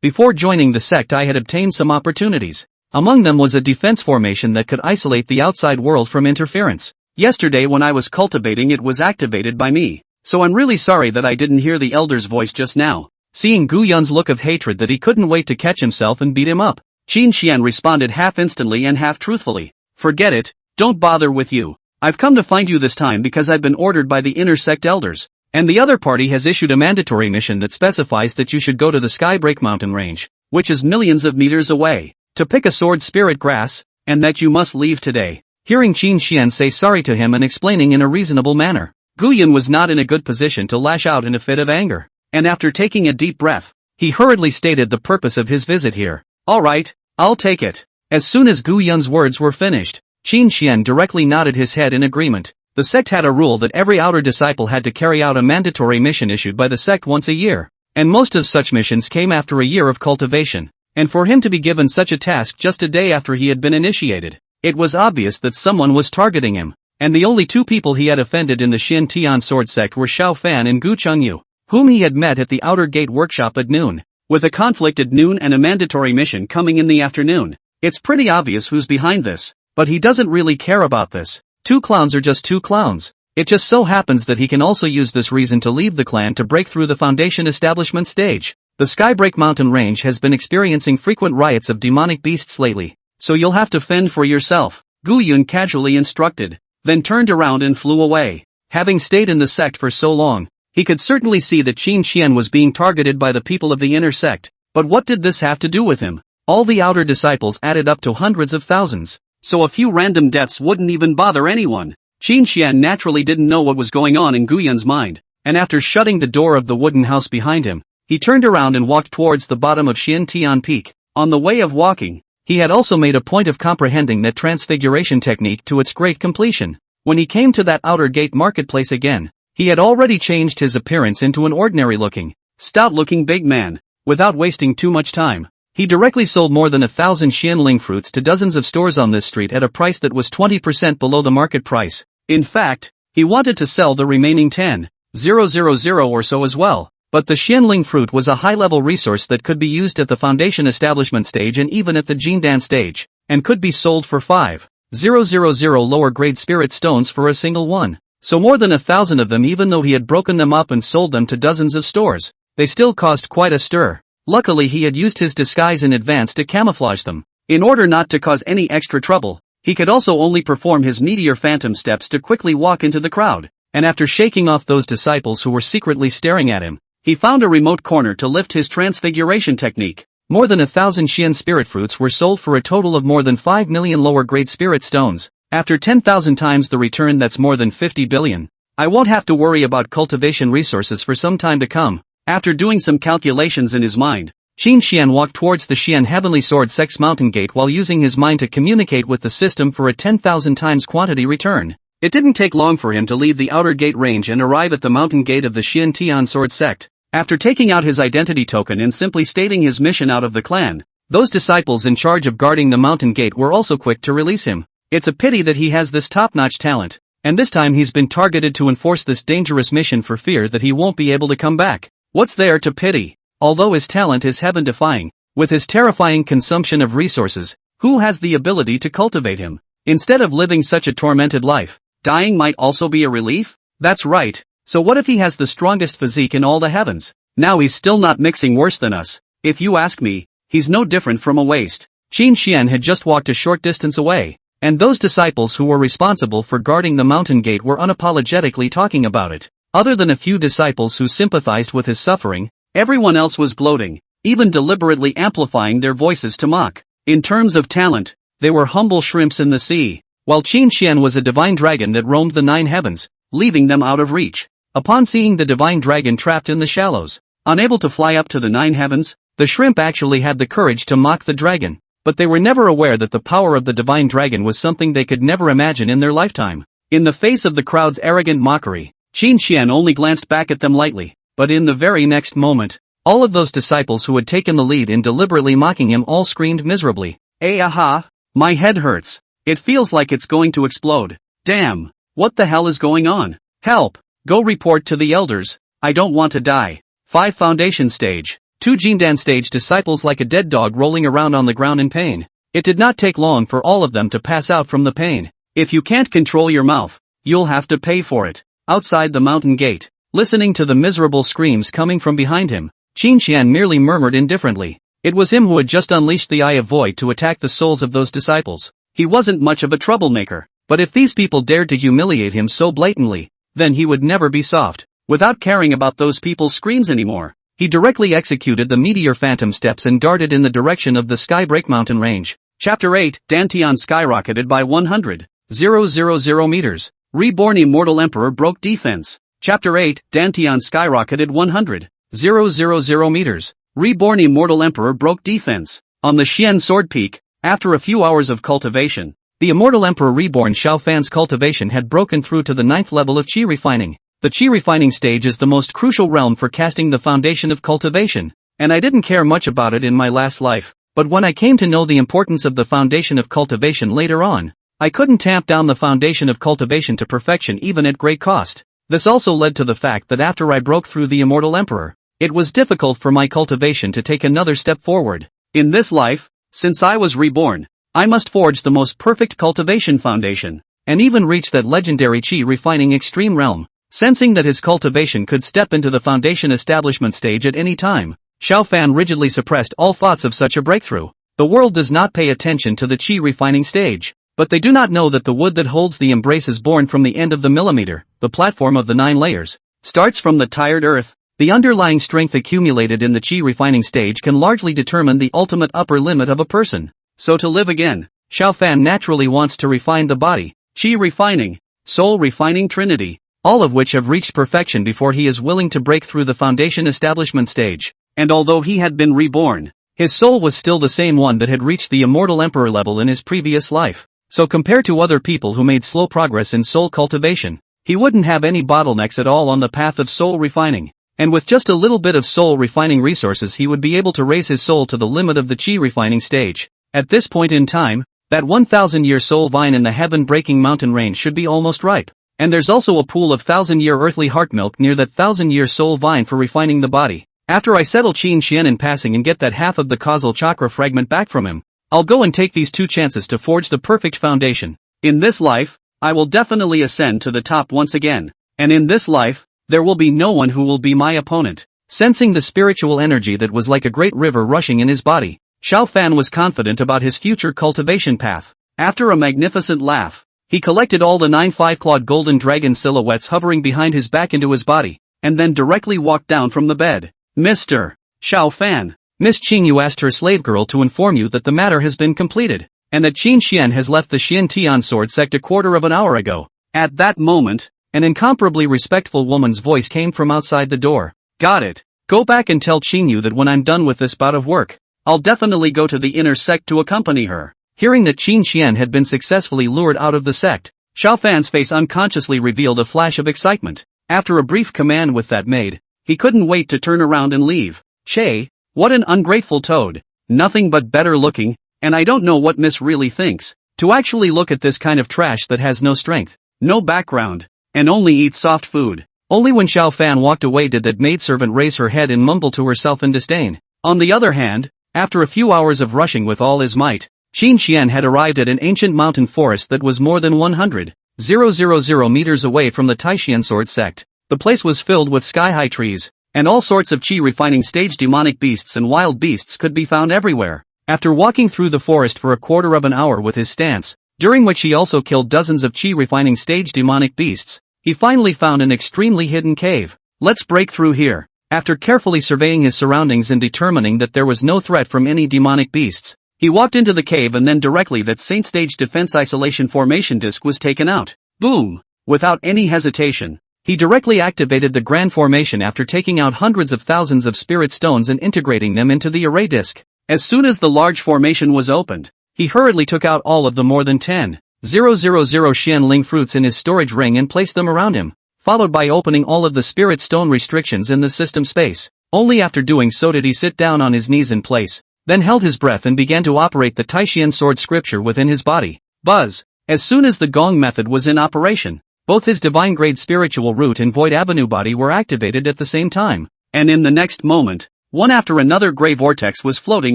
Before joining the sect I had obtained some opportunities. Among them was a defense formation that could isolate the outside world from interference. Yesterday when I was cultivating it was activated by me, so I'm really sorry that I didn't hear the elder's voice just now. Seeing Gu Yun's look of hatred that he couldn't wait to catch himself and beat him up, Qin Xian responded half instantly and half truthfully. Forget it, don't bother with you. I've come to find you this time because I've been ordered by the inner sect elders. And the other party has issued a mandatory mission that specifies that you should go to the Skybreak mountain range, which is millions of meters away, to pick a sword spirit grass, and that you must leave today. Hearing Qin Xian say sorry to him and explaining in a reasonable manner, Gu Yun was not in a good position to lash out in a fit of anger, and after taking a deep breath, he hurriedly stated the purpose of his visit here. Alright, I'll take it. As soon as Gu Yun's words were finished, Qin Xian directly nodded his head in agreement. The sect had a rule that every outer disciple had to carry out a mandatory mission issued by the sect once a year, and most of such missions came after a year of cultivation, and for him to be given such a task just a day after he had been initiated, it was obvious that someone was targeting him, and the only two people he had offended in the Xin Tian sword sect were Xiao Fan and Gu Chengyu, whom he had met at the outer gate workshop at noon. With a conflict at noon and a mandatory mission coming in the afternoon, it's pretty obvious who's behind this, but he doesn't really care about this. Two clowns are just two clowns. It just so happens that he can also use this reason to leave the clan to break through the foundation establishment stage. The Skybreak mountain range has been experiencing frequent riots of demonic beasts lately, so you'll have to fend for yourself, Gu Yun casually instructed, then turned around and flew away. Having stayed in the sect for so long, he could certainly see that Qin Xian was being targeted by the people of the inner sect, but what did this have to do with him? All the outer disciples added up to hundreds of thousands. So a few random deaths wouldn't even bother anyone. Qin Xian naturally didn't know what was going on in Gu Yun's mind, and after shutting the door of the wooden house behind him, he turned around and walked towards the bottom of Xin Tian Peak. On the way of walking, he had also made a point of comprehending that transfiguration technique to its great completion. When he came to that outer gate marketplace again, he had already changed his appearance into an ordinary-looking, stout-looking big man. Without wasting too much time, he directly sold more than 1,000 Xianling fruits to dozens of stores on this street at a price that was 20% below the market price. In fact, he wanted to sell the remaining 10,000 or so as well. But the Xianling fruit was a high-level resource that could be used at the foundation establishment stage and even at the Jindan stage, and could be sold for 5,000 lower-grade spirit stones for a single one. So more than 1,000 of them, even though he had broken them up and sold them to dozens of stores, they still caused quite a stir. Luckily he had used his disguise in advance to camouflage them. In order not to cause any extra trouble, he could also only perform his meteor phantom steps to quickly walk into the crowd, and after shaking off those disciples who were secretly staring at him, he found a remote corner to lift his transfiguration technique. More than 1,000 Xian spirit fruits were sold for a total of more than 5 million lower grade spirit stones. After 10,000 times the return, that's more than 50 billion. I won't have to worry about cultivation resources for some time to come. After doing some calculations in his mind, Qin Xian walked towards the Xian Heavenly Sword Sect's mountain gate while using his mind to communicate with the system for a 10,000 times quantity return. It didn't take long for him to leave the outer gate range and arrive at the mountain gate of the Xian Tian Sword Sect. After taking out his identity token and simply stating his mission out of the clan, those disciples in charge of guarding the mountain gate were also quick to release him. It's a pity that he has this top-notch talent, and this time he's been targeted to enforce this dangerous mission for fear that he won't be able to come back. What's there to pity? Although his talent is heaven-defying, with his terrifying consumption of resources, who has the ability to cultivate him? Instead of living such a tormented life, dying might also be a relief? That's right. So what if he has the strongest physique in all the heavens? Now he's still not mixing worse than us. If you ask me, he's no different from a waste. Qin Xian had just walked a short distance away, and those disciples who were responsible for guarding the mountain gate were unapologetically talking about it. Other than a few disciples who sympathized with his suffering, everyone else was gloating, even deliberately amplifying their voices to mock. In terms of talent, they were humble shrimps in the sea, while Qin Xian was a divine dragon that roamed the 9 heavens, leaving them out of reach. Upon seeing the divine dragon trapped in the shallows, unable to fly up to the 9 heavens, the shrimp actually had the courage to mock the dragon, but they were never aware that the power of the divine dragon was something they could never imagine in their lifetime. In the face of the crowd's arrogant mockery, Qin Xian only glanced back at them lightly, but in the very next moment, all of those disciples who had taken the lead in deliberately mocking him all screamed miserably. Aha! My head hurts. It feels like it's going to explode. Damn! What the hell is going on? Help! Go report to the elders. I don't want to die. 5 Foundation Stage. 2 Jindan Stage disciples like a dead dog rolling around on the ground in pain. It did not take long for all of them to pass out from the pain. If you can't control your mouth, you'll have to pay for it. Outside the mountain gate, listening to the miserable screams coming from behind him, Qin Xian merely murmured indifferently. It was him who had just unleashed the Eye of Void to attack the souls of those disciples. He wasn't much of a troublemaker, but if these people dared to humiliate him so blatantly, then he would never be soft. Without caring about those people's screams anymore, he directly executed the meteor phantom steps and darted in the direction of the Skybreak mountain range. Chapter 8, Dantian skyrocketed by 100,000 meters. Reborn Immortal Emperor broke defense. Chapter 8, Dantian skyrocketed 100,000 meters. Reborn Immortal Emperor broke defense. On the Xian Sword Peak, after a few hours of cultivation, the Immortal Emperor Reborn Xiao Fan's cultivation had broken through to the 9th level of Qi refining. The Qi refining stage is the most crucial realm for casting the foundation of cultivation, and I didn't care much about it in my last life, but when I came to know the importance of the foundation of cultivation later on, I couldn't tamp down the foundation of cultivation to perfection even at great cost. This also led to the fact that after I broke through the Immortal Emperor, it was difficult for my cultivation to take another step forward. In this life, since I was reborn, I must forge the most perfect cultivation foundation, and even reach that legendary Qi refining extreme realm. Sensing that his cultivation could step into the foundation establishment stage at any time, Xiao Fan rigidly suppressed all thoughts of such a breakthrough. The world does not pay attention to the Qi refining stage, but they do not know that the wood that holds the embrace is born from the end of the millimeter, the platform of the 9 layers, starts from the tired earth. The underlying strength accumulated in the Qi refining stage can largely determine the ultimate upper limit of a person. So to live again, Xiao Fan naturally wants to refine the body, Qi refining, soul refining trinity, all of which have reached perfection before he is willing to break through the foundation establishment stage. And although he had been reborn, his soul was still the same one that had reached the Immortal Emperor level in his previous life. So compared to other people who made slow progress in soul cultivation, he wouldn't have any bottlenecks at all on the path of soul refining. And with just a little bit of soul refining resources he would be able to raise his soul to the limit of the Qi refining stage. At this point in time, that 1,000-year soul vine in the heaven-breaking mountain range should be almost ripe. And there's also a pool of 1,000-year earthly heart milk near that 1,000-year soul vine for refining the body. After I settle Qin Xian in passing and get that half of the causal chakra fragment back from him, I'll go and take these 2 chances to forge the perfect foundation. In this life, I will definitely ascend to the top once again. And in this life, there will be no one who will be my opponent. Sensing the spiritual energy that was like a great river rushing in his body, Xiao Fan was confident about his future cultivation path. After a magnificent laugh, he collected all the 9 5-clawed golden dragon silhouettes hovering behind his back into his body, and then directly walked down from the bed. Mr. Xiao Fan, Miss Qingyu asked her slave girl to inform you that the matter has been completed, and that Qin Xian has left the Xian Tian sword sect a quarter of an hour ago. At that moment, an incomparably respectful woman's voice came from outside the door. Got it. Go back and tell Qingyu that when I'm done with this bout of work, I'll definitely go to the inner sect to accompany her. Hearing that Qin Xian had been successfully lured out of the sect, Xiao Fan's face unconsciously revealed a flash of excitement. After a brief command with that maid, he couldn't wait to turn around and leave. Che, what an ungrateful toad. Nothing but better looking, and I don't know what Miss really thinks. To actually look at this kind of trash that has no strength, no background, and only eats soft food. Only when Xiao Fan walked away did that maidservant raise her head and mumble to herself in disdain. On the other hand, after a few hours of rushing with all his might, Qin Xian had arrived at an ancient mountain forest that was more than 100,000 meters away from the Taishian sword sect. The place was filled with sky-high trees, and all sorts of qi refining stage demonic beasts and wild beasts could be found everywhere. After walking through the forest for a quarter of an hour with his stance, during which he also killed dozens of qi refining stage demonic beasts, he finally found an extremely hidden cave. Let's break through here. After carefully surveying his surroundings and determining that there was no threat from any demonic beasts, he walked into the cave, and then directly that Saint Stage Defense Isolation Formation disc was taken out. Boom! Without any hesitation, he directly activated the Grand Formation after taking out hundreds of thousands of spirit stones and integrating them into the array disc. As soon as the large formation was opened, he hurriedly took out all of the more than 10,000 Xianling fruits in his storage ring and placed them around him, followed by opening all of the spirit stone restrictions in the system space. Only after doing so did he sit down on his knees in place, then held his breath and began to operate the Taishian sword scripture within his body. Buzz! As soon as the gong method was in operation, both his divine grade spiritual root and void avenue body were activated at the same time, and in the next moment, one after another gray vortex was floating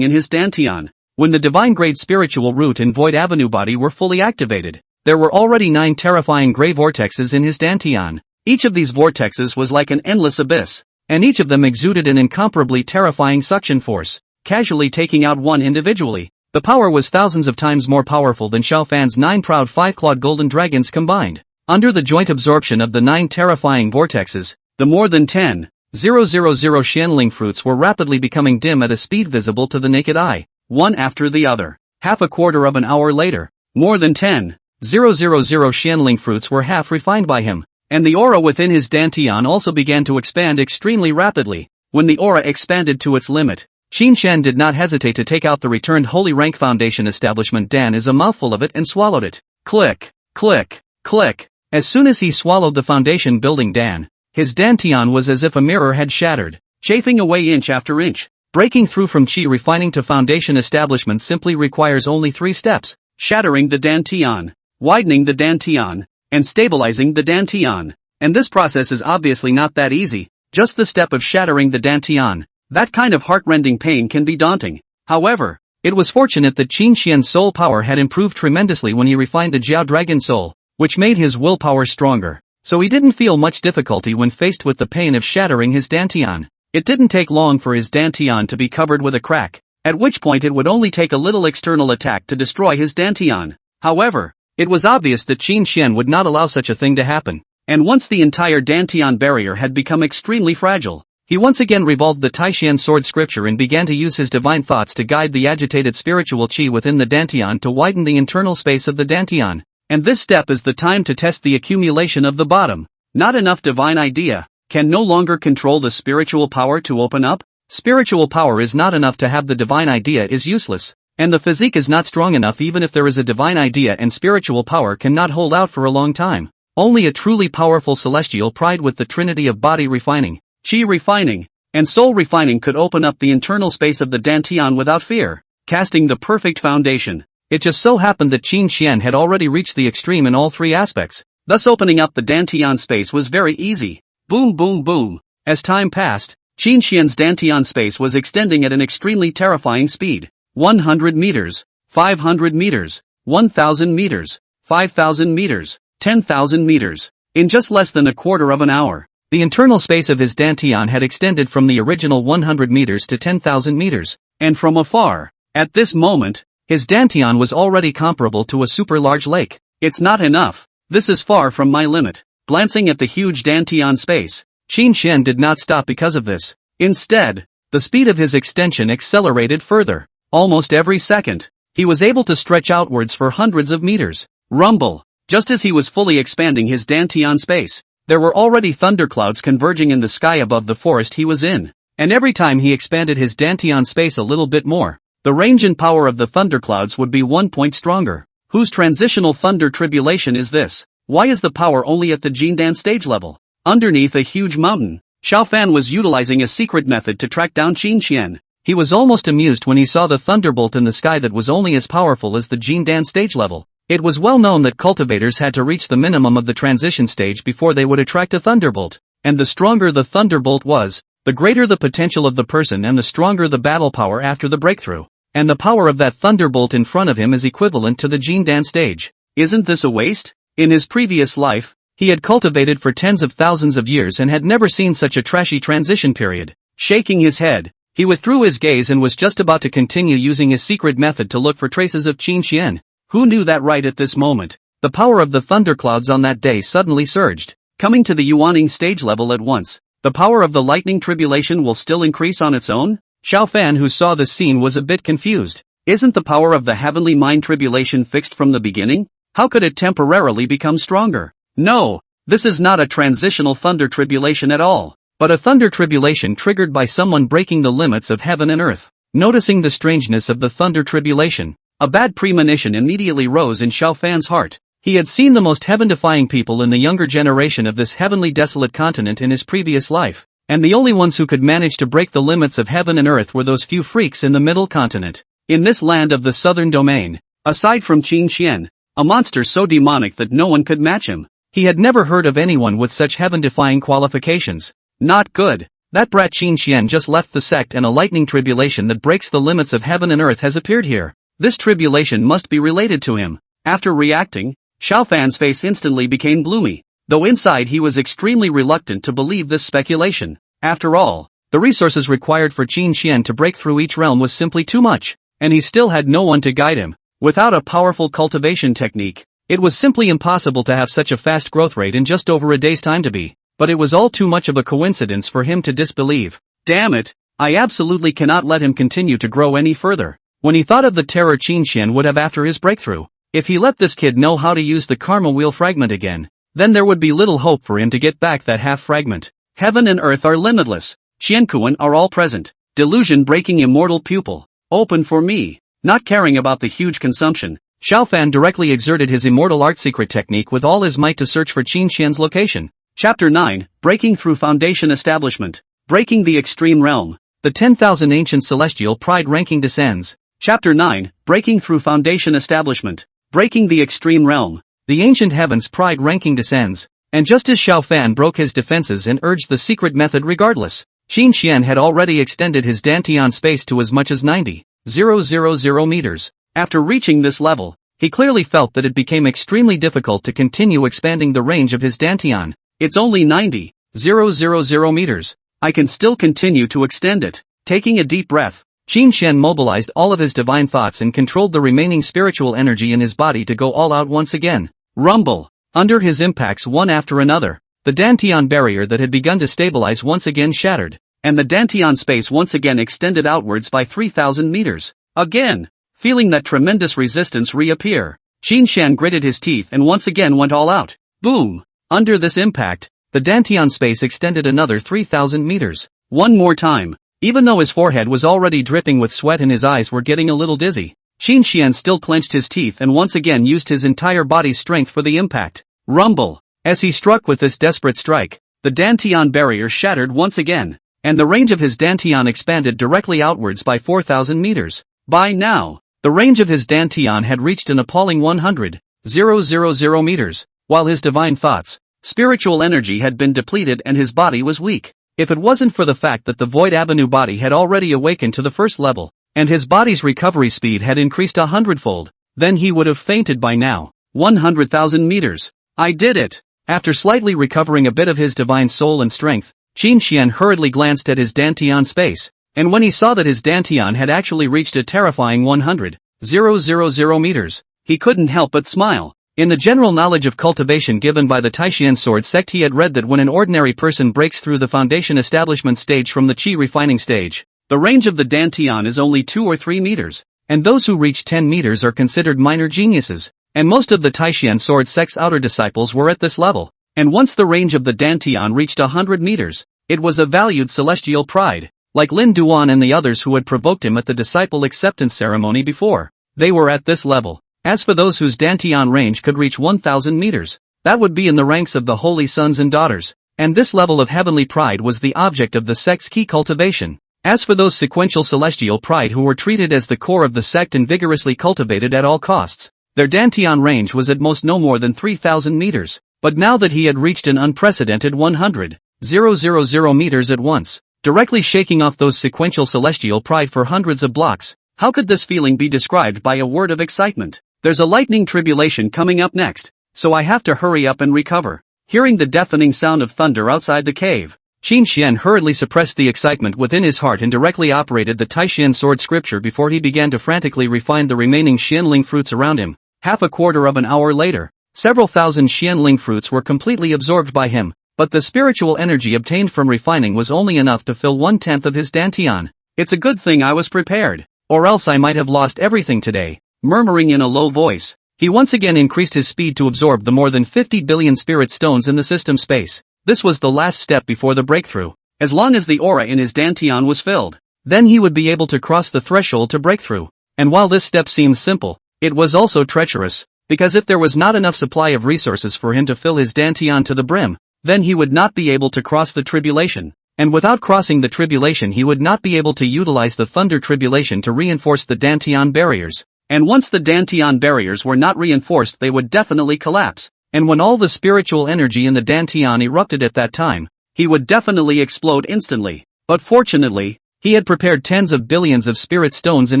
in his dantian. When the divine grade spiritual root and void avenue body were fully activated, there were already 9 terrifying gray vortexes in his dantian. Each of these vortexes was like an endless abyss, and each of them exuded an incomparably terrifying suction force, casually taking out one individually. The power was thousands of times more powerful than Xiao Fan's 9 proud 5-clawed golden dragons combined. Under the joint absorption of the 9 terrifying vortexes, the more than 10,000 Xianling fruits were rapidly becoming dim at a speed visible to the naked eye, one after the other. Half a quarter of an hour later, more than 10,000 Xianling fruits were half refined by him, and the aura within his dantian also began to expand extremely rapidly. When the aura expanded to its limit, Qin Shan did not hesitate to take out the returned Holy Rank Foundation Establishment Dan as a mouthful of it and swallowed it. Click, click, click. As soon as he swallowed the foundation building Dan, his dantian was as if a mirror had shattered, chafing away inch after inch. Breaking through from qi refining to foundation establishment simply requires only 3 steps: shattering the dantian, widening the dantian, and stabilizing the dantian. And this process is obviously not that easy. Just the step of shattering the dantian, that kind of heart-rending pain can be daunting. However, it was fortunate that Qin Xian's soul power had improved tremendously when he refined the Jiao Dragon Soul, which made his willpower stronger, so he didn't feel much difficulty when faced with the pain of shattering his dantian. It didn't take long for his dantian to be covered with a crack, at which point it would only take a little external attack to destroy his dantian. However, it was obvious that Qin Xian would not allow such a thing to happen, and once the entire dantian barrier had become extremely fragile, he once again revolved the Taishian sword scripture and began to use his divine thoughts to guide the agitated spiritual qi within the dantian to widen the internal space of the dantian. And this step is the time to test the accumulation of the bottom. Not enough divine idea can no longer control the spiritual power to open up. Spiritual power is not enough to have the divine idea is useless, and the physique is not strong enough even if there is a divine idea, and spiritual power cannot hold out for a long time. Only a truly powerful celestial pride with the trinity of body refining, qi refining, and soul refining could open up the internal space of the dantian without fear, casting the perfect foundation. It just so happened that Qin Xian had already reached the extreme in all 3 aspects, thus opening up the dantian space was very easy. Boom boom boom. As time passed, Qin Xian's dantian space was extending at an extremely terrifying speed. 100 meters, 500 meters, 1,000 meters, 5,000 meters, 10,000 meters. In just less than a quarter of an hour, the internal space of his dantian had extended from the original 100 meters to 10,000 meters, and from afar, at this moment, his dantian was already comparable to a super large lake. It's not enough. This is far from my limit. Glancing at the huge dantian space, Qin Xian did not stop because of this. Instead, the speed of his extension accelerated further. Almost every second, he was able to stretch outwards for hundreds of meters. Rumble. Just as he was fully expanding his dantian space, there were already thunderclouds converging in the sky above the forest he was in. And every time he expanded his dantian space a little bit more, the range and power of the thunderclouds would be 1 point stronger. Whose transitional thunder tribulation is this? Why is the power only at the Jindan stage level? Underneath a huge mountain, Xiao Fan was utilizing a secret method to track down Qin Xian. He was almost amused when he saw the thunderbolt in the sky that was only as powerful as the Jindan stage level. It was well known that cultivators had to reach the minimum of the transition stage before they would attract a thunderbolt. And the stronger the thunderbolt was, the greater the potential of the person and the stronger the battle power after the breakthrough. and the power of that thunderbolt in front of him is equivalent to the Jin Dan stage. Isn't this a waste? In his previous life, he had cultivated for tens of thousands of years and had never seen such a trashy transition period. Shaking his head, he withdrew his gaze and was just about to continue using his secret method to look for traces of Qin Xian. Who knew that right at this moment? The power of the thunderclouds on that day suddenly surged, coming to the Yuaning stage level at once. The power of the lightning tribulation will still increase on its own? Xiao Fan, who saw this scene, was a bit confused. Isn't the power of the heavenly mind tribulation fixed from the beginning? How could it temporarily become stronger? No, this is not a transitional thunder tribulation at all, but a thunder tribulation triggered by someone breaking the limits of heaven and earth. Noticing the strangeness of the thunder tribulation, a bad premonition immediately rose in Xiao Fan's heart. He had seen the most heaven-defying people in the younger generation of this heavenly desolate continent in his previous life, and the only ones who could manage to break the limits of heaven and earth were those few freaks in the middle continent. In this land of the southern domain, aside from Qin Xian, a monster so demonic that no one could match him, he had never heard of anyone with such heaven-defying qualifications. Not good. That brat Qin Xian just left the sect, and a lightning tribulation that breaks the limits of heaven and earth has appeared here. This tribulation must be related to him. After reacting, Xiao Fan's face instantly became gloomy, though inside he was extremely reluctant to believe this speculation. After all, the resources required for Qin Xian to break through each realm was simply too much, and he still had no one to guide him. Without a powerful cultivation technique, it was simply impossible to have such a fast growth rate in just over a day's time to be. But it was all too much of a coincidence for him to disbelieve. Damn it, I absolutely cannot let him continue to grow any further. When he thought of the terror Qin Xian would have after his breakthrough, if he let this kid know how to use the karma wheel fragment again, then there would be little hope for him to get back that half fragment. Heaven and earth are limitless. Qiankuan are all present. Delusion breaking immortal pupil. Open for me. Not caring about the huge consumption, Xiao Fan directly exerted his immortal art secret technique with all his might to search for Qin Xian's location. Chapter 9, Breaking Through Foundation Establishment. Breaking the Extreme Realm. The 10,000 Ancient Celestial Pride Ranking descends. Chapter 9, Breaking Through Foundation Establishment. Breaking the Extreme Realm. The Ancient Heaven's Pride Ranking descends. And just as Xiao Fan broke his defenses and urged the secret method regardless, Qin Xian had already extended his Dantian space to as much as 90,000 meters. After reaching this level, he clearly felt that it became extremely difficult to continue expanding the range of his Dantian. It's only 90,000 meters. I can still continue to extend it. Taking a deep breath, Qin Xian mobilized all of his divine thoughts and controlled the remaining spiritual energy in his body to go all out once again. Rumble. Under his impacts one after another, the Dantian barrier that had begun to stabilize once again shattered, and the Dantian space once again extended outwards by 3,000 meters. Again, feeling that tremendous resistance reappear, Qin Xian gritted his teeth and once again went all out. Boom! Under this impact, the Dantian space extended another 3,000 meters. One more time. Even though his forehead was already dripping with sweat and his eyes were getting a little dizzy, Qin Xian still clenched his teeth and once again used his entire body's strength for the impact. Rumble! As he struck with this desperate strike, the Dantian barrier shattered once again, and the range of his Dantian expanded directly outwards by 4,000 meters. By now, the range of his Dantian had reached an appalling 100,000 meters, while his divine thoughts, spiritual energy had been depleted and his body was weak. If it wasn't for the fact that the Void Avenue body had already awakened to the first level, and his body's recovery speed had increased 100-fold, then he would have fainted by now. 100,000 meters. I did it! After slightly recovering a bit of his divine soul and strength, Qin Xian hurriedly glanced at his Dantian space, and when he saw that his Dantian had actually reached a terrifying 100,000 meters, he couldn't help but smile. In the general knowledge of cultivation given by the Taishan Sword Sect, he had read that when an ordinary person breaks through the foundation establishment stage from the Qi refining stage, the range of the Dantian is only 2 or 3 meters, and those who reach 10 meters are considered minor geniuses, and most of the Taishan Sword Sect's outer disciples were at this level, and once the range of the Dantian reached 100 meters, it was a valued celestial pride, like Lin Duan and the others who had provoked him at the disciple acceptance ceremony before. They were at this level. As for those whose Dantian range could reach 1,000 meters, that would be in the ranks of the holy sons and daughters, and this level of heavenly pride was the object of the sect's key cultivation. As for those sequential celestial pride who were treated as the core of the sect and vigorously cultivated at all costs, their Dantian range was at most no more than 3,000 meters, but now that he had reached an unprecedented 100,000 meters at once, directly shaking off those sequential celestial pride for hundreds of blocks, How could this feeling be described by a word of excitement? There's a lightning tribulation coming up next, so I have to hurry up and recover. Hearing the deafening sound of thunder outside the cave, Qin Xian hurriedly suppressed the excitement within his heart and directly operated the Taishan sword scripture before he began to frantically refine the remaining Xianling fruits around him. Half a quarter of an hour later, several thousand Xianling fruits were completely absorbed by him, but the spiritual energy obtained from refining was only enough to fill 1/10 of his dantian. It's a good thing I was prepared, or else I might have lost everything today. Murmuring in a low voice, he once again increased his speed to absorb the more than 50 billion spirit stones in the system space. This was the last step before the breakthrough. As long as the aura in his dantian was filled, then he would be able to cross the threshold to breakthrough. And while this step seems simple, it was also treacherous, because if there was not enough supply of resources for him to fill his dantian to the brim, then he would not be able to cross the tribulation. And without crossing the tribulation he would not be able to utilize the thunder tribulation to reinforce the dantian barriers. And once the dantian barriers were not reinforced they would definitely collapse. And when all the spiritual energy in the dantian erupted at that time, he would definitely explode instantly. But fortunately, he had prepared tens of billions of spirit stones in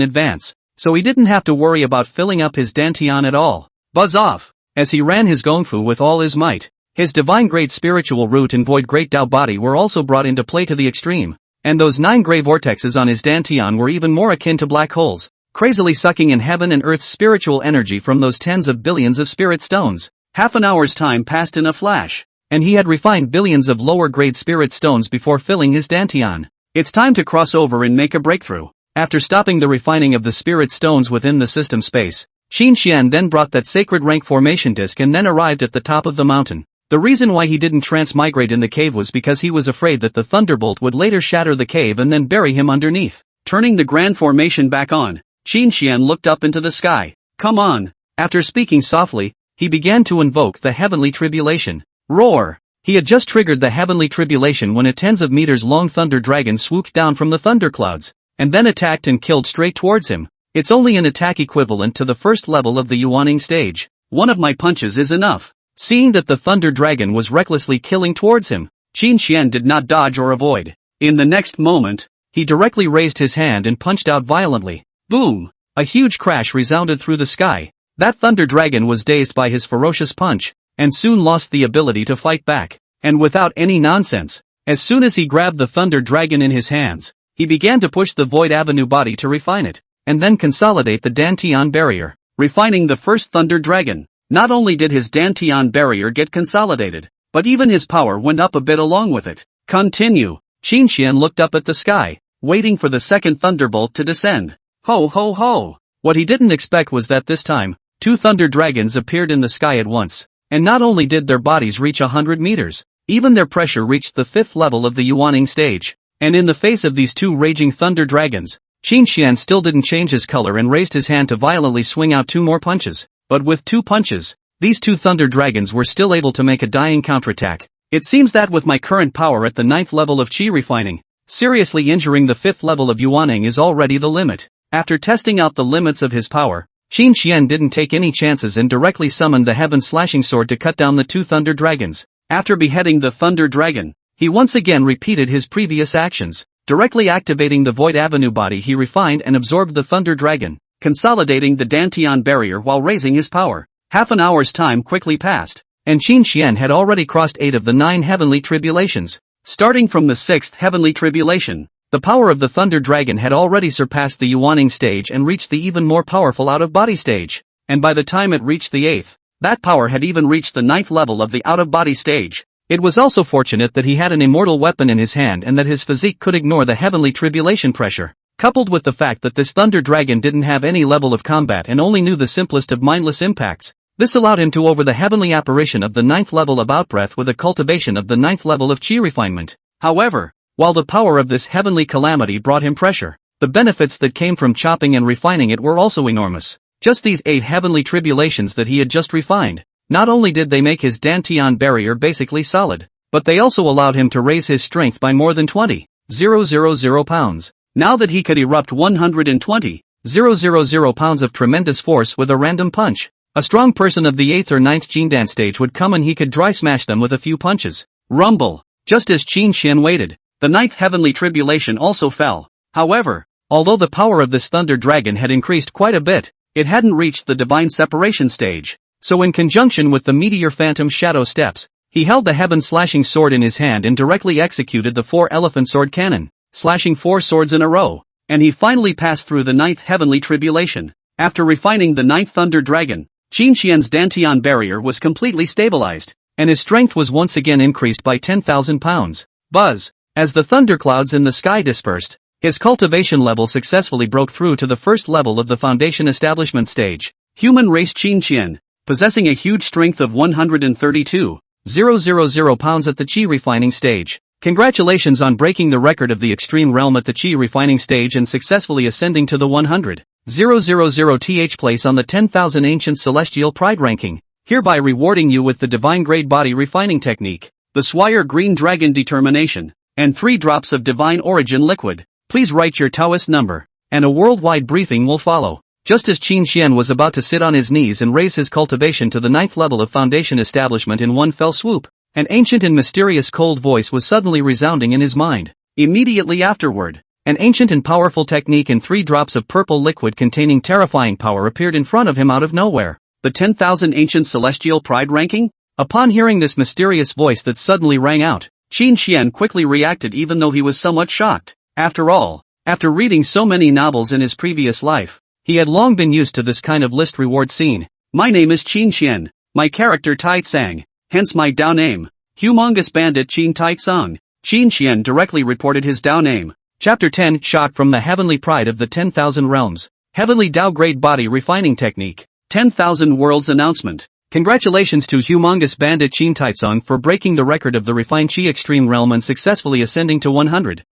advance, so he didn't have to worry about filling up his dantian at all. Buzz off! As he ran his gongfu with all his might, his divine grade spiritual root and void great Tao body were also brought into play to the extreme, and those 9 gray vortexes on his dantian were even more akin to black holes, crazily sucking in heaven and earth's spiritual energy from those tens of billions of spirit stones. Half an hour's time passed in a flash, and he had refined billions of lower-grade spirit stones before filling his dantian. It's time to cross over and make a breakthrough. After stopping the refining of the spirit stones within the system space, Qin Xian then brought that sacred rank formation disc and then arrived at the top of the mountain. The reason why he didn't transmigrate in the cave was because he was afraid that the thunderbolt would later shatter the cave and then bury him underneath. Turning the grand formation back on, Qin Xian looked up into the sky. Come on! After speaking softly, he began to invoke the heavenly tribulation. Roar! He had just triggered the heavenly tribulation when a tens of meters long thunder dragon swooped down from the thunderclouds, and then attacked and killed straight towards him. It's only an attack equivalent to the first level of the Yuaning stage. One of my punches is enough. Seeing that the thunder dragon was recklessly killing towards him, Qin Xian did not dodge or avoid. In the next moment, he directly raised his hand and punched out violently. Boom! A huge crash resounded through the sky. That thunder dragon was dazed by his ferocious punch, and soon lost the ability to fight back. And without any nonsense, as soon as he grabbed the thunder dragon in his hands, he began to push the void avenue body to refine it, and then consolidate the dantian barrier. Refining the first thunder dragon, not only did his dantian barrier get consolidated, but even his power went up a bit along with it. Continue. Qin Xian looked up at the sky, waiting for the second thunderbolt to descend. Ho ho ho! What he didn't expect was that this time, 2 thunder dragons appeared in the sky at once, and not only did their bodies reach 100 meters, even their pressure reached the 5th level of the Yuaning stage. And in the face of these 2 raging thunder dragons, Qin Xian still didn't change his color and raised his hand to violently swing out 2 more punches. But with 2 punches, these 2 thunder dragons were still able to make a dying counterattack. It seems that with my current power at the 9th level of Qi refining, seriously injuring the 5th level of Yuaning is already the limit. After testing out the limits of his power, Qin Xian didn't take any chances and directly summoned the heaven slashing sword to cut down the 2 thunder dragons. After beheading the thunder dragon, he once again repeated his previous actions. Directly activating the void avenue body he refined and absorbed the thunder dragon, consolidating the dantian barrier while raising his power. Half an hour's time quickly passed, and Qin Xian had already crossed 8 of the 9 heavenly tribulations. Starting from the 6th heavenly tribulation, the power of the thunder dragon had already surpassed the Yuaning stage and reached the even more powerful out-of-body stage. And by the time it reached the 8th, that power had even reached the 9th level of the out-of-body stage. It was also fortunate that he had an immortal weapon in his hand and that his physique could ignore the heavenly tribulation pressure. Coupled with the fact that this thunder dragon didn't have any level of combat and only knew the simplest of mindless impacts, this allowed him to over the heavenly apparition of the 9th level of outbreath with a cultivation of the 9th level of chi refinement. However, while the power of this heavenly calamity brought him pressure, the benefits that came from chopping and refining it were also enormous. Just these 8 heavenly tribulations that he had just refined, not only did they make his dantian barrier basically solid, but they also allowed him to raise his strength by more than 20,000 pounds. Now that he could erupt 120,000 pounds of tremendous force with a random punch, a strong person of the 8th or 9th Jindan stage would come and he could dry smash them with a few punches. Rumble! Just as Qin Xian waited, the 9th heavenly tribulation also fell. However, Although the power of this thunder dragon had increased quite a bit, it hadn't reached the divine separation stage. So in conjunction with the meteor phantom shadow steps, he held the heaven-slashing sword in his hand and directly executed the 4-elephant sword cannon, slashing 4 swords in a row, and he finally passed through the 9th heavenly tribulation. After refining the 9th thunder dragon, Qin Xian's Dantian barrier was completely stabilized, and his strength was once again increased by 10,000 pounds. Buzz! As the thunderclouds in the sky dispersed, his cultivation level successfully broke through to the first level of the foundation establishment stage. Human race Qin Xian, possessing a huge strength of 132,000 pounds at the Qi refining stage. Congratulations on breaking the record of the extreme realm at the Qi refining stage and successfully ascending to the 100,000 th place on the 10,000 ancient celestial pride ranking, hereby rewarding you with the divine grade body refining technique, the Swire green dragon determination, and 3 drops of divine origin liquid. Please write your Taoist number, and a worldwide briefing will follow. Just as Qin Xian was about to sit on his knees and raise his cultivation to the 9th level of foundation establishment in one fell swoop, an ancient and mysterious cold voice was suddenly resounding in his mind. Immediately afterward, an ancient and powerful technique and 3 drops of purple liquid containing terrifying power appeared in front of him out of nowhere. The 10,000 ancient celestial pride ranking? Upon hearing this mysterious voice that suddenly rang out, Qin Xian quickly reacted even though he was somewhat shocked. After all, after reading so many novels in his previous life, he had long been used to this kind of list reward scene. My name is Qin Xian, my character Tai Tsang, hence my Dao name, Humongous Bandit Qin Tai Tsang. Qin Xian directly reported his Dao name. Chapter 10 Shot from the Heavenly Pride of the 10,000 Realms. Heavenly Dao Grade Body Refining Technique. 10,000 Worlds Announcement. Congratulations to Humongous Bandit Qin Tai Tsang for breaking the record of the refined Qi Extreme Realm and successfully ascending to 100,000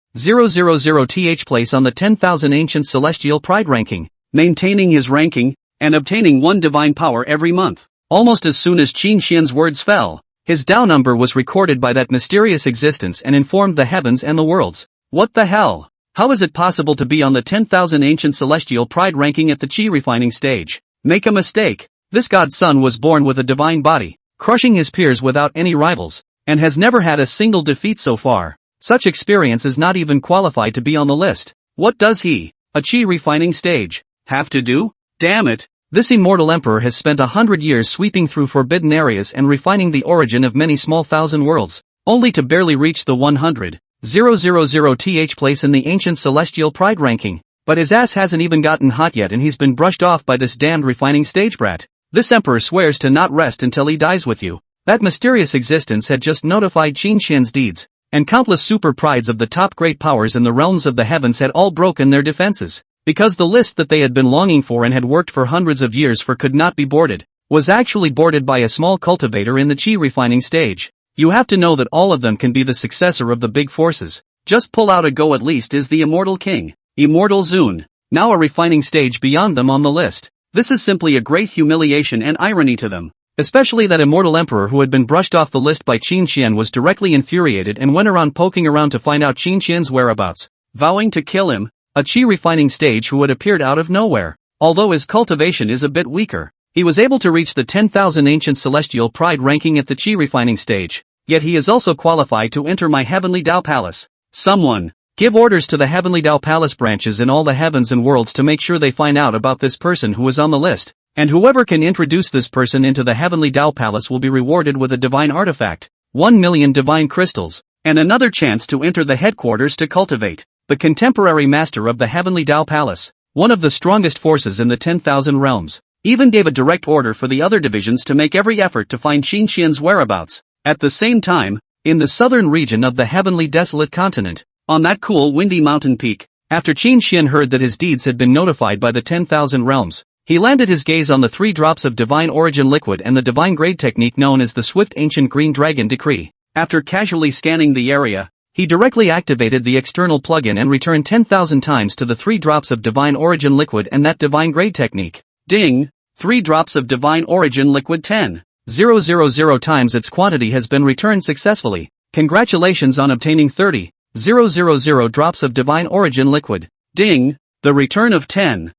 th place on the 10,000 Ancient Celestial Pride ranking, maintaining his ranking, and obtaining 1 divine power every month. Almost as soon as Qin Xian's words fell, his Dao number was recorded by that mysterious existence and informed the heavens and the worlds. What the hell? How is it possible to be on the 10,000 Ancient Celestial Pride ranking at the Qi refining stage? Make a mistake. This god's son was born with a divine body, crushing his peers without any rivals, and has never had a single defeat so far. Such experience is not even qualified to be on the list. What does he, a Qi refining stage, have to do? Damn it! This immortal emperor has spent 100 years sweeping through forbidden areas and refining the origin of many small thousand worlds, only to barely reach the 100,000 th place in the ancient celestial pride ranking. But his ass hasn't even gotten hot yet and he's been brushed off by this damned refining stage brat. This emperor swears to not rest until he dies with you. That mysterious existence had just notified Qin Xian's deeds, and countless super prides of the top great powers in the realms of the heavens had all broken their defenses, because the list that they had been longing for and had worked for hundreds of years for could not be boarded, was actually boarded by a small cultivator in the Qi refining stage. You have to know that all of them can be the successor of the big forces. Just pull out a go at least is the immortal king, Immortal Zun, now a refining stage beyond them on the list. This is simply a great humiliation and irony to them. Especially that immortal emperor who had been brushed off the list by Qin Xian was directly infuriated and went around poking around to find out Qin Xian's whereabouts, vowing to kill him, a Qi refining stage who had appeared out of nowhere. Although his cultivation is a bit weaker, he was able to reach the 10,000 ancient celestial pride ranking at the Qi refining stage, yet he is also qualified to enter my heavenly Dao palace. Someone, give orders to the heavenly Dao palace branches in all the heavens and worlds to make sure they find out about this person who is on the list. And whoever can introduce this person into the heavenly Dao palace will be rewarded with a divine artifact, 1 million divine crystals, and another chance to enter the headquarters to cultivate. The contemporary master of the heavenly Dao palace, one of the strongest forces in the 10,000 realms, even gave a direct order for the other divisions to make every effort to find Qin Xian's whereabouts. At the same time, in the southern region of the heavenly desolate continent, on that cool windy mountain peak, after Qin Xian heard that his deeds had been notified by the 10,000 realms, he landed his gaze on the 3 drops of divine origin liquid and the divine grade technique known as the Swift Ancient Green Dragon Decree. After casually scanning the area, he directly activated the external plugin and returned 10,000 times to the 3 drops of divine origin liquid and that divine grade technique. Ding! 3 drops of divine origin liquid 10,000 times its quantity has been returned successfully. Congratulations on obtaining 30,000 drops of divine origin liquid. Ding! The return of 10,000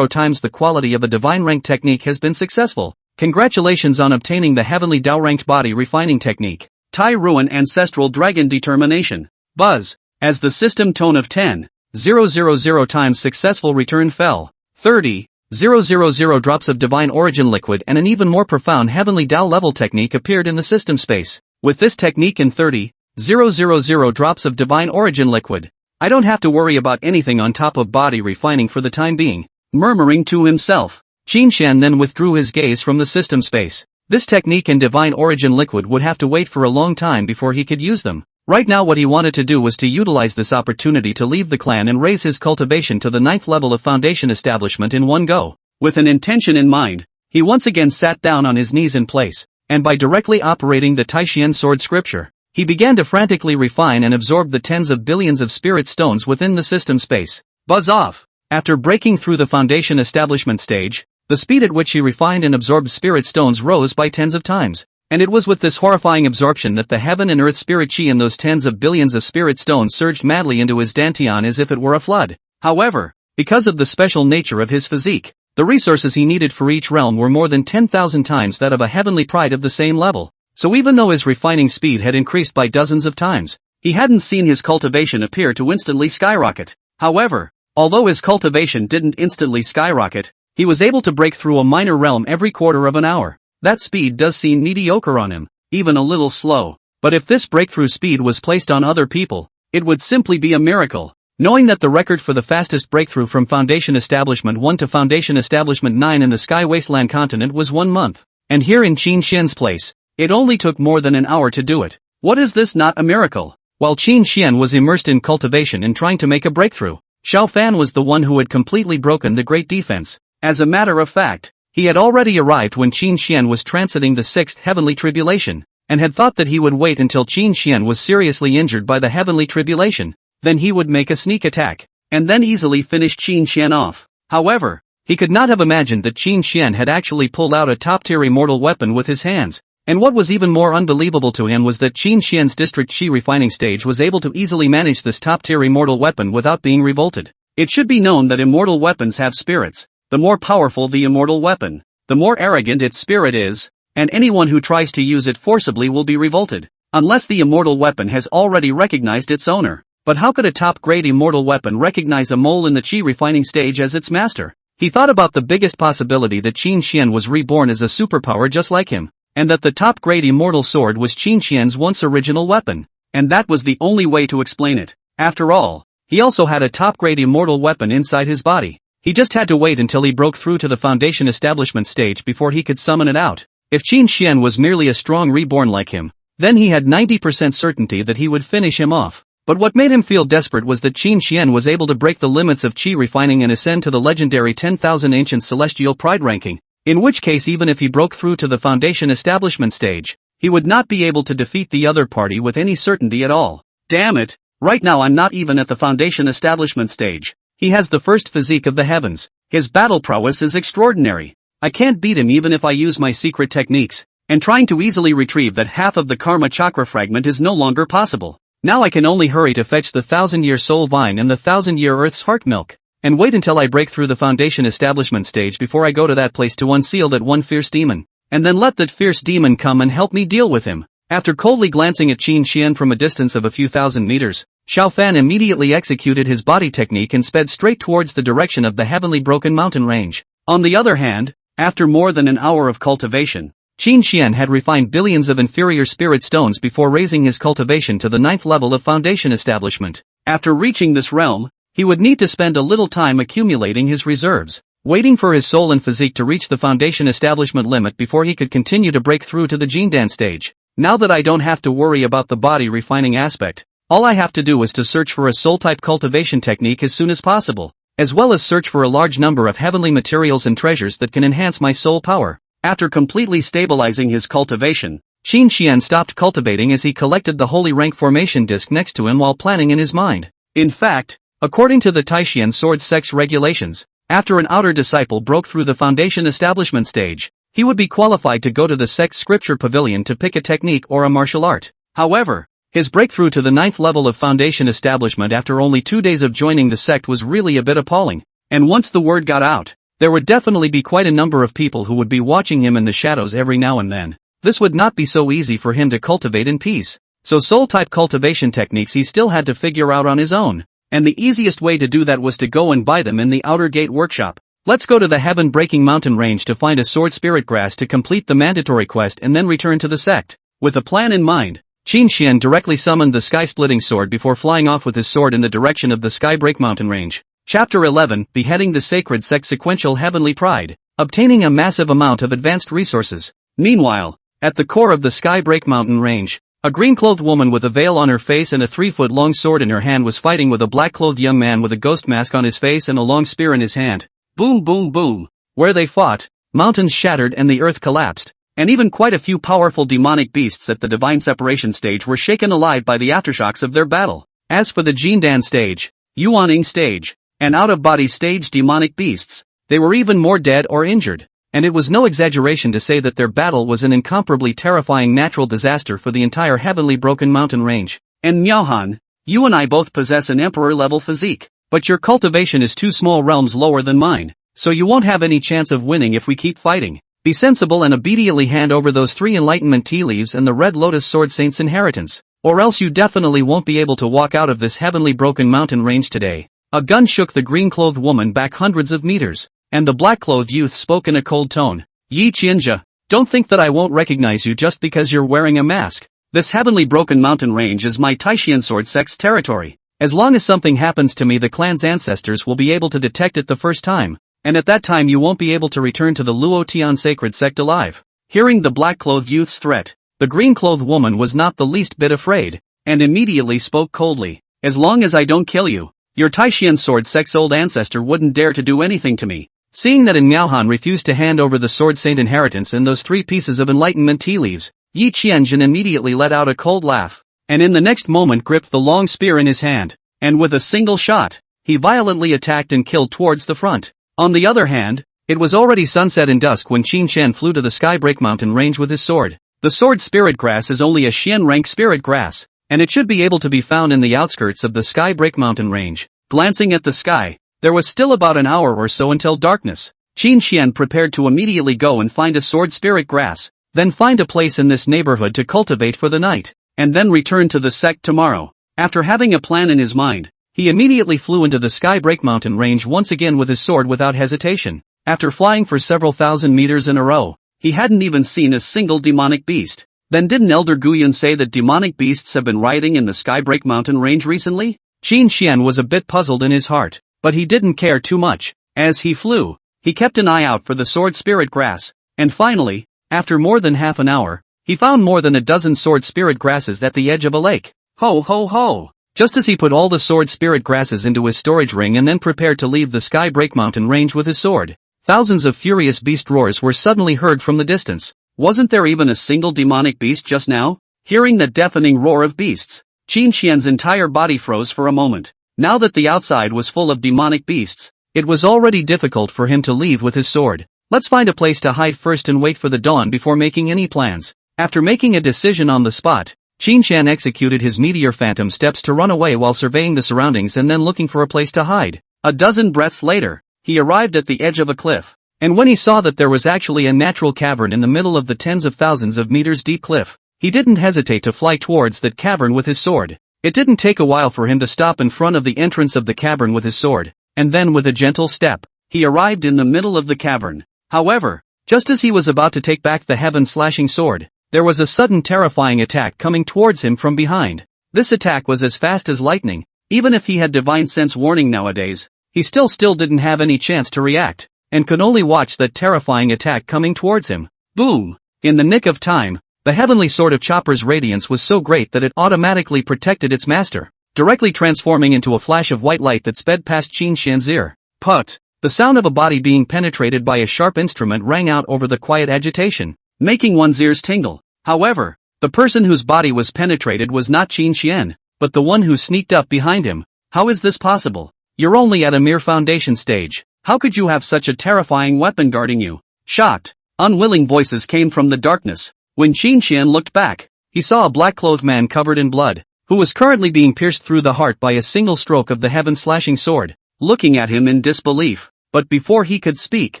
times the quality of a divine ranked technique has been successful. Congratulations on obtaining the heavenly Dao ranked body refining technique. Tai Ruin Ancestral Dragon Determination. Buzz. As the system tone of 10,000 000 times successful return fell. 30,000 drops of divine origin liquid and an even more profound heavenly Tao level technique appeared in the system space. With this technique in 30,000 drops of divine origin liquid, I don't have to worry about anything on top of body refining for the time being. Murmuring to himself, Qin Shan then withdrew his gaze from the system space. This technique and divine origin liquid would have to wait for a long time before he could use them. Right now what he wanted to do was to utilize this opportunity to leave the clan and raise his cultivation to the 9th level of foundation establishment in one go. With an intention in mind, he once again sat down on his knees in place, and by directly operating the Taishian sword scripture, he began to frantically refine and absorb the tens of billions of spirit stones within the system space. Buzz off! After breaking through the foundation establishment stage, the speed at which he refined and absorbed spirit stones rose by tens of times. And it was with this horrifying absorption that the heaven and earth spirit chi in those tens of billions of spirit stones surged madly into his dantian as if it were a flood. However, because of the special nature of his physique, the resources he needed for each realm were more than 10,000 times that of a heavenly pride of the same level. So even though his refining speed had increased by dozens of times, he hadn't seen his cultivation appear to instantly skyrocket. However, although his cultivation didn't instantly skyrocket, he was able to break through a minor realm every quarter of an hour. That speed does seem mediocre on him, even a little slow. But if this breakthrough speed was placed on other people, it would simply be a miracle. Knowing that the record for the fastest breakthrough from Foundation Establishment 1 to Foundation Establishment 9 in the Sky Wasteland continent was 1 month, and here in Qin Xian's place, it only took more than an hour to do it. What is this not a miracle? While Qin Xian was immersed in cultivation and trying to make a breakthrough, Xiao Fan was the one who had completely broken the great defense. As a matter of fact, he had already arrived when Qin Xian was transiting the 6th heavenly tribulation, and had thought that he would wait until Qin Xian was seriously injured by the heavenly tribulation, then he would make a sneak attack, and then easily finish Qin Xian off. However, he could not have imagined that Qin Xian had actually pulled out a top-tier immortal weapon with his hands, and what was even more unbelievable to him was that Qin Xian's district chi refining stage was able to easily manage this top-tier immortal weapon without being revolted. It should be known that immortal weapons have spirits. The more powerful the immortal weapon, the more arrogant its spirit is, and anyone who tries to use it forcibly will be revolted, unless the immortal weapon has already recognized its owner. But how could a top-grade immortal weapon recognize a mole in the chi refining stage as its master? He thought about the biggest possibility that Qin Xian was reborn as a superpower just like him, and that the top-grade immortal sword was Qin Xian's once original weapon, and that was the only way to explain it. After all, he also had a top-grade immortal weapon inside his body. He just had to wait until he broke through to the foundation establishment stage before he could summon it out. If Qin Xian was merely a strong reborn like him, then he had 90% certainty that he would finish him off. But what made him feel desperate was that Qin Xian was able to break the limits of chi refining and ascend to the legendary 10,000 ancient celestial pride ranking, in which case even if he broke through to the foundation establishment stage, he would not be able to defeat the other party with any certainty at all. Damn it, right now I'm not even at the foundation establishment stage. He has the first physique of the heavens. His battle prowess is extraordinary. I can't beat him even if I use my secret techniques, and trying to easily retrieve that half of the karma chakra fragment is no longer possible. Now I can only hurry to fetch the 1,000-year soul vine and the 1,000-year earth's heart milk, and wait until I break through the foundation establishment stage before I go to that place to unseal that one fierce demon, and then let that fierce demon come and help me deal with him. After coldly glancing at Qin Xian from a distance of a few thousand meters, Xiao Fan immediately executed his body technique and sped straight towards the direction of the heavenly broken mountain range. On the other hand, after more than an hour of cultivation, Qin Xian had refined billions of inferior spirit stones before raising his cultivation to the 9th level of foundation establishment. After reaching this realm, he would need to spend a little time accumulating his reserves, waiting for his soul and physique to reach the foundation establishment limit before he could continue to break through to the Jindan stage. Now that I don't have to worry about the body refining aspect, all I have to do is to search for a soul-type cultivation technique as soon as possible, as well as search for a large number of heavenly materials and treasures that can enhance my soul power. After completely stabilizing his cultivation, Qin Xian stopped cultivating as he collected the holy rank formation disc next to him while planning in his mind. In fact, according to the Taishian sword sect's regulations, after an outer disciple broke through the foundation establishment stage, he would be qualified to go to the Sect scripture pavilion to pick a technique or a martial art. However, his breakthrough to the 9th level of foundation establishment after only 2 days of joining the Sect was really a bit appalling, and once the word got out, there would definitely be quite a number of people who would be watching him in the shadows every now and then. This would not be so easy for him to cultivate in peace, so soul-type cultivation techniques he still had to figure out on his own. and the easiest way to do that was to go and buy them in the Outer Gate workshop. Let's go to the heaven-breaking mountain range to find a sword spirit grass to complete the mandatory quest and then return to the sect. With a plan in mind, Qin Xian directly summoned the sky-splitting sword before flying off with his sword in the direction of the Skybreak mountain range. Chapter 11, Beheading the Sacred Sect. Sequential Heavenly Pride, obtaining a massive amount of advanced resources. Meanwhile, at the core of the Skybreak mountain range, a green-clothed woman with a veil on her face and a 3-foot-long sword in her hand was fighting with a black-clothed young man with a ghost mask on his face and a long spear in his hand. Boom boom boom. Where they fought, mountains shattered and the earth collapsed, and even quite a few powerful demonic beasts at the Divine Separation stage were shaken alive by the aftershocks of their battle. As for the Jindan stage, Yuaning stage, and out-of-body stage demonic beasts, they were even more dead or injured, and it was no exaggeration to say that their battle was an incomparably terrifying natural disaster for the entire heavenly broken mountain range. And Miaohan, you and I both possess an emperor-level physique. But your cultivation is 2 small realms lower than mine, so you won't have any chance of winning if we keep fighting. Be sensible and obediently hand over those 3 enlightenment tea leaves and the Red Lotus Sword Saint's inheritance, or else you definitely won't be able to walk out of this heavenly broken mountain range today. A gun shook the green-clothed woman back hundreds of meters, and the black-clothed youth spoke in a cold tone. Yi Qianjia, don't think that I won't recognize you just because you're wearing a mask. This heavenly broken mountain range is my Taishian Sword Sect's territory. As long as something happens to me, the clan's ancestors will be able to detect it the first time, and at that time you won't be able to return to the Luotian sacred sect alive. Hearing the black-clothed youth's threat, the green-clothed woman was not the least bit afraid, and immediately spoke coldly. As long as I don't kill you, your Taishian Sword Sect's old ancestor wouldn't dare to do anything to me. Seeing that Miaohan refused to hand over the Sword Saint inheritance and those 3 pieces of enlightenment tea leaves, Yi Qianjin immediately let out a cold laugh, and in the next moment gripped the long spear in his hand, and with a single shot, he violently attacked and killed towards the front. On the other hand, it was already sunset and dusk when Qin Xian flew to the Skybreak mountain range with his sword. The sword spirit grass is only a Xian rank spirit grass, and it should be able to be found in the outskirts of the Skybreak mountain range. Glancing at the sky, there was still about an hour or so until darkness. Qin Xian prepared to immediately go and find a sword spirit grass, then find a place in this neighborhood to cultivate for the night, and then return to the sect tomorrow. After having a plan in his mind, he immediately flew into the Skybreak mountain range once again with his sword without hesitation. After flying for several thousand meters in a row, he hadn't even seen a single demonic beast. Then didn't Elder Guyun say that demonic beasts have been rioting in the Skybreak mountain range recently? Qin Xian was a bit puzzled in his heart, but he didn't care too much. As he flew, he kept an eye out for the sword spirit grass, and finally, after more than half an hour, he found more than a dozen sword spirit grasses at the edge of a lake. Ho ho ho! Just as he put all the sword spirit grasses into his storage ring and then prepared to leave the Skybreak mountain range with his sword, thousands of furious beast roars were suddenly heard from the distance. Wasn't there even a single demonic beast just now? Hearing the deafening roar of beasts, Qin Xian's entire body froze for a moment. Now that the outside was full of demonic beasts, it was already difficult for him to leave with his sword. Let's find a place to hide first and wait for the dawn before making any plans. After making a decision on the spot, Qin Xian executed his meteor phantom steps to run away while surveying the surroundings and then looking for a place to hide. A dozen breaths later, he arrived at the edge of a cliff, and when he saw that there was actually a natural cavern in the middle of the tens of thousands of meters deep cliff, he didn't hesitate to fly towards that cavern with his sword. It didn't take a while for him to stop in front of the entrance of the cavern with his sword, and then with a gentle step, he arrived in the middle of the cavern. However, just as he was about to take back the heaven-slashing sword, there was a sudden terrifying attack coming towards him from behind. This attack was as fast as lightning. Even if he had divine sense warning nowadays, he still didn't have any chance to react, and could only watch that terrifying attack coming towards him. Boom! In the nick of time, the heavenly sword of Chopper's radiance was so great that it automatically protected its master, directly transforming into a flash of white light that sped past Qin Xian's ear. Put! The sound of a body being penetrated by a sharp instrument rang out over the quiet agitation, making one's ears tingle. However, the person whose body was penetrated was not Qin Xian, but the one who sneaked up behind him. How is this possible? You're only at a mere foundation stage. How could you have such a terrifying weapon guarding you? Shocked, unwilling voices came from the darkness. When Qin Xian looked back, he saw a black-clothed man covered in blood, who was currently being pierced through the heart by a single stroke of the heaven-slashing sword, looking at him in disbelief. But before he could speak,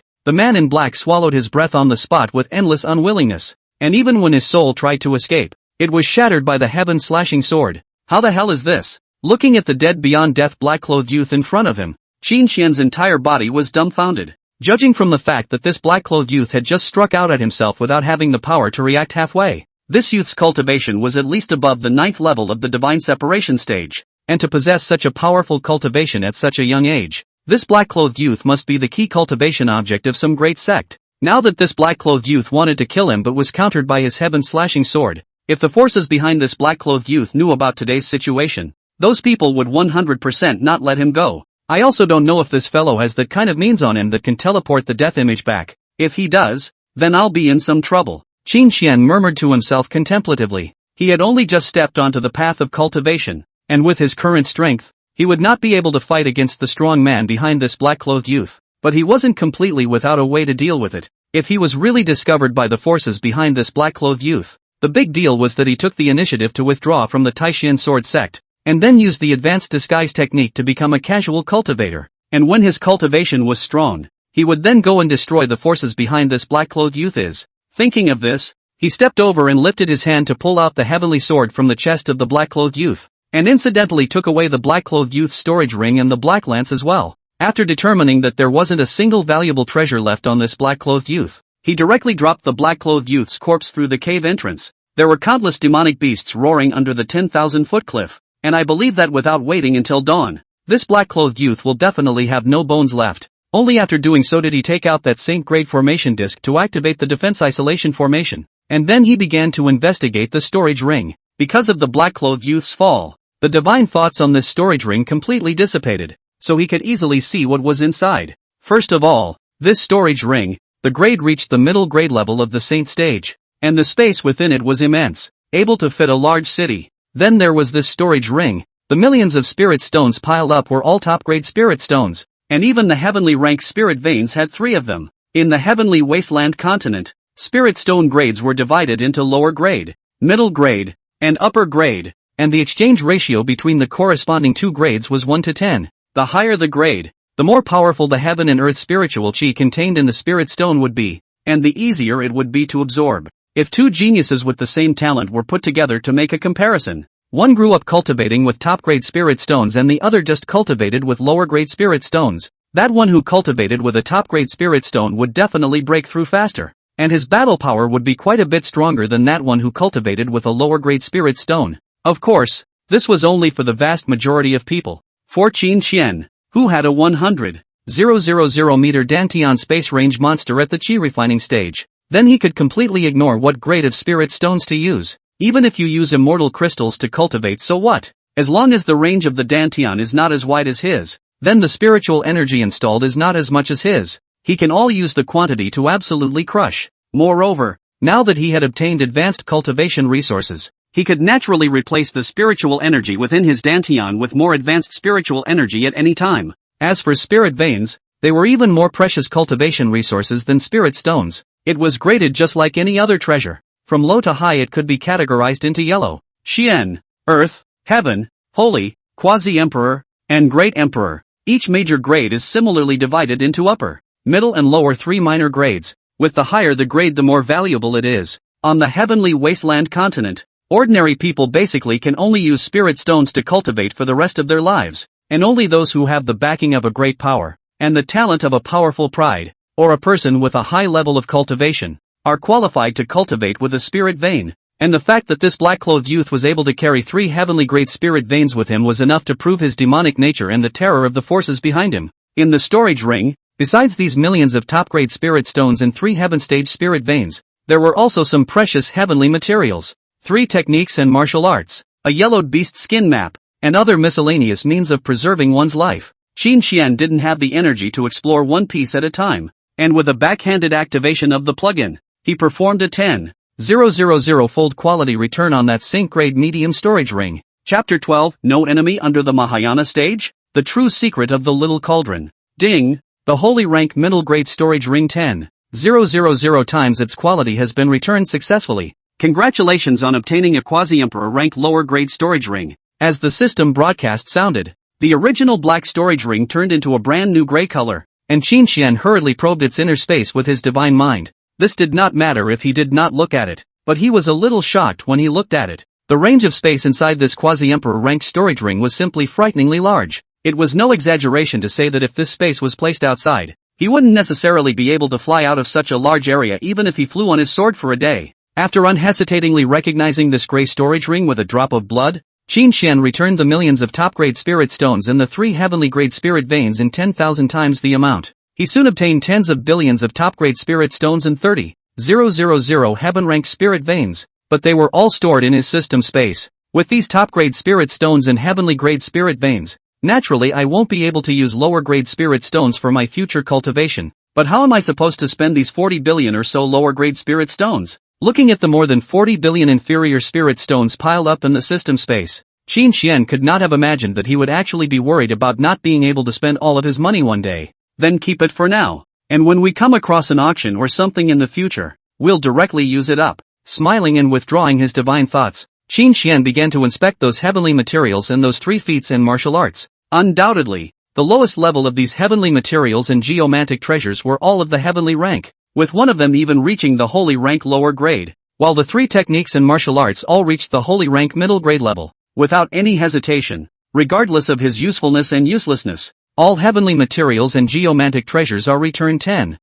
the man in black swallowed his breath on the spot with endless unwillingness, and even when his soul tried to escape, it was shattered by the heaven-slashing sword. How the hell is this? Looking at the dead beyond death black-clothed youth in front of him, Qin Xian's entire body was dumbfounded. Judging from the fact that this black-clothed youth had just struck out at himself without having the power to react halfway, this youth's cultivation was at least above the 9th level of the divine separation stage, and to possess such a powerful cultivation at such a young age, this black-clothed youth must be the key cultivation object of some great sect. Now that this black-clothed youth wanted to kill him but was countered by his heaven-slashing sword, if the forces behind this black-clothed youth knew about today's situation, those people would 100% not let him go. I also don't know if this fellow has that kind of means on him that can teleport the death image back. If he does, then I'll be in some trouble. Qin Xian murmured to himself contemplatively. He had only just stepped onto the path of cultivation, and with his current strength, he would not be able to fight against the strong man behind this black-clothed youth. But he wasn't completely without a way to deal with it. If he was really discovered by the forces behind this black-clothed youth, the big deal was that he took the initiative to withdraw from the Taishan sword sect, and then used the advanced disguise technique to become a casual cultivator. And when his cultivation was strong, he would then go and destroy the forces behind this black-clothed youth is. Thinking of this, he stepped over and lifted his hand to pull out the heavenly sword from the chest of the black-clothed youth, and incidentally took away the black-clothed youth's storage ring and the black lance as well. After determining that there wasn't a single valuable treasure left on this black-clothed youth, he directly dropped the black-clothed youth's corpse through the cave entrance. There were countless demonic beasts roaring under the 10,000-foot cliff, and I believe that without waiting until dawn, this black-clothed youth will definitely have no bones left. Only after doing so did he take out that Saint-grade formation disc to activate the defense isolation formation, and then he began to investigate the storage ring. Because of the black-clothed youth's fall, the divine thoughts on this storage ring completely dissipated, so he could easily see what was inside. First of all, this storage ring, the grade reached the middle grade level of the Saint stage, and the space within it was immense, able to fit a large city. Then there was this storage ring. The millions of spirit stones piled up were all top-grade spirit stones, and even the heavenly rank spirit veins had 3 of them. In the heavenly wasteland continent, spirit stone grades were divided into lower grade, middle grade, and upper grade, and the exchange ratio between the corresponding 2 grades was 1 to 10. The higher the grade, the more powerful the heaven and earth spiritual chi contained in the spirit stone would be, and the easier it would be to absorb. If 2 geniuses with the same talent were put together to make a comparison, one grew up cultivating with top-grade spirit stones and the other just cultivated with lower-grade spirit stones, that one who cultivated with a top-grade spirit stone would definitely break through faster, and his battle power would be quite a bit stronger than that one who cultivated with a lower-grade spirit stone. Of course, this was only for the vast majority of people. For Qin Xian, who had a 100,000 meter Dantian space range monster at the chi refining stage, then he could completely ignore what grade of spirit stones to use. Even if you use immortal crystals to cultivate, so what? As long as the range of the Dantian is not as wide as his, then the spiritual energy installed is not as much as his. He can all use the quantity to absolutely crush. Moreover, now that he had obtained advanced cultivation resources, he could naturally replace the spiritual energy within his Dantian with more advanced spiritual energy at any time. As for spirit veins, they were even more precious cultivation resources than spirit stones. It was graded just like any other treasure. From low to high it could be categorized into yellow, Xian, Earth, Heaven, Holy, Quasi-Emperor, and Great Emperor. Each major grade is similarly divided into upper, middle and lower 3 minor grades. With the higher the grade the more valuable it is. On the heavenly wasteland continent, ordinary people basically can only use spirit stones to cultivate for the rest of their lives, and only those who have the backing of a great power, and the talent of a powerful pride, or a person with a high level of cultivation, are qualified to cultivate with a spirit vein. And the fact that this black-clothed youth was able to carry 3 heavenly grade spirit veins with him was enough to prove his demonic nature and the terror of the forces behind him. In the storage ring, besides these millions of top-grade spirit stones and 3 heaven-stage spirit veins, there were also some precious heavenly materials, 3 techniques and martial arts, a yellowed beast skin map, and other miscellaneous means of preserving one's life. Qin Xian didn't have the energy to explore one piece at a time, and with a backhanded activation of the plugin, he performed a 10,000-fold quality return on that sync-grade medium storage ring. Chapter 12, No Enemy Under the Mahayana Stage? The True Secret of the Little Cauldron. Ding! The Holy Rank Middle Grade Storage Ring 10,000 times its quality has been returned successfully. Congratulations on obtaining a Quasi-Emperor rank lower grade storage ring. As the system broadcast sounded, the original black storage ring turned into a brand new gray color, and Qin Xian hurriedly probed its inner space with his divine mind. This did not matter if he did not look at it, but he was a little shocked when he looked at it. The range of space inside this quasi-emperor ranked storage ring was simply frighteningly large. It was no exaggeration to say that if this space was placed outside, he wouldn't necessarily be able to fly out of such a large area even if he flew on his sword for a day. After unhesitatingly recognizing this gray storage ring with a drop of blood, Qin Xian returned the millions of top-grade spirit stones and the 3 heavenly-grade spirit veins in 10,000 times the amount. He soon obtained tens of billions of top-grade spirit stones and 30,000 heaven-ranked spirit veins, but they were all stored in his system space. With these top-grade spirit stones and heavenly-grade spirit veins, naturally I won't be able to use lower-grade spirit stones for my future cultivation. But how am I supposed to spend these 40 billion or so lower-grade spirit stones? Looking at the more than 40 billion inferior spirit stones piled up in the system space, Qin Xian could not have imagined that he would actually be worried about not being able to spend all of his money one day. Then keep it for now. And when we come across an auction or something in the future, we'll directly use it up. Smiling and withdrawing his divine thoughts, Qin Xian began to inspect those heavenly materials and those 3 feats and martial arts. Undoubtedly, the lowest level of these heavenly materials and geomantic treasures were all of the heavenly rank, with one of them even reaching the holy rank lower grade, while the 3 techniques and martial arts all reached the holy rank middle grade level. Without any hesitation, regardless of his usefulness and uselessness, all heavenly materials and geomantic treasures are returned 10,000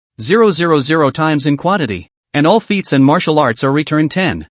times in quantity, and all feats and martial arts are returned 10,000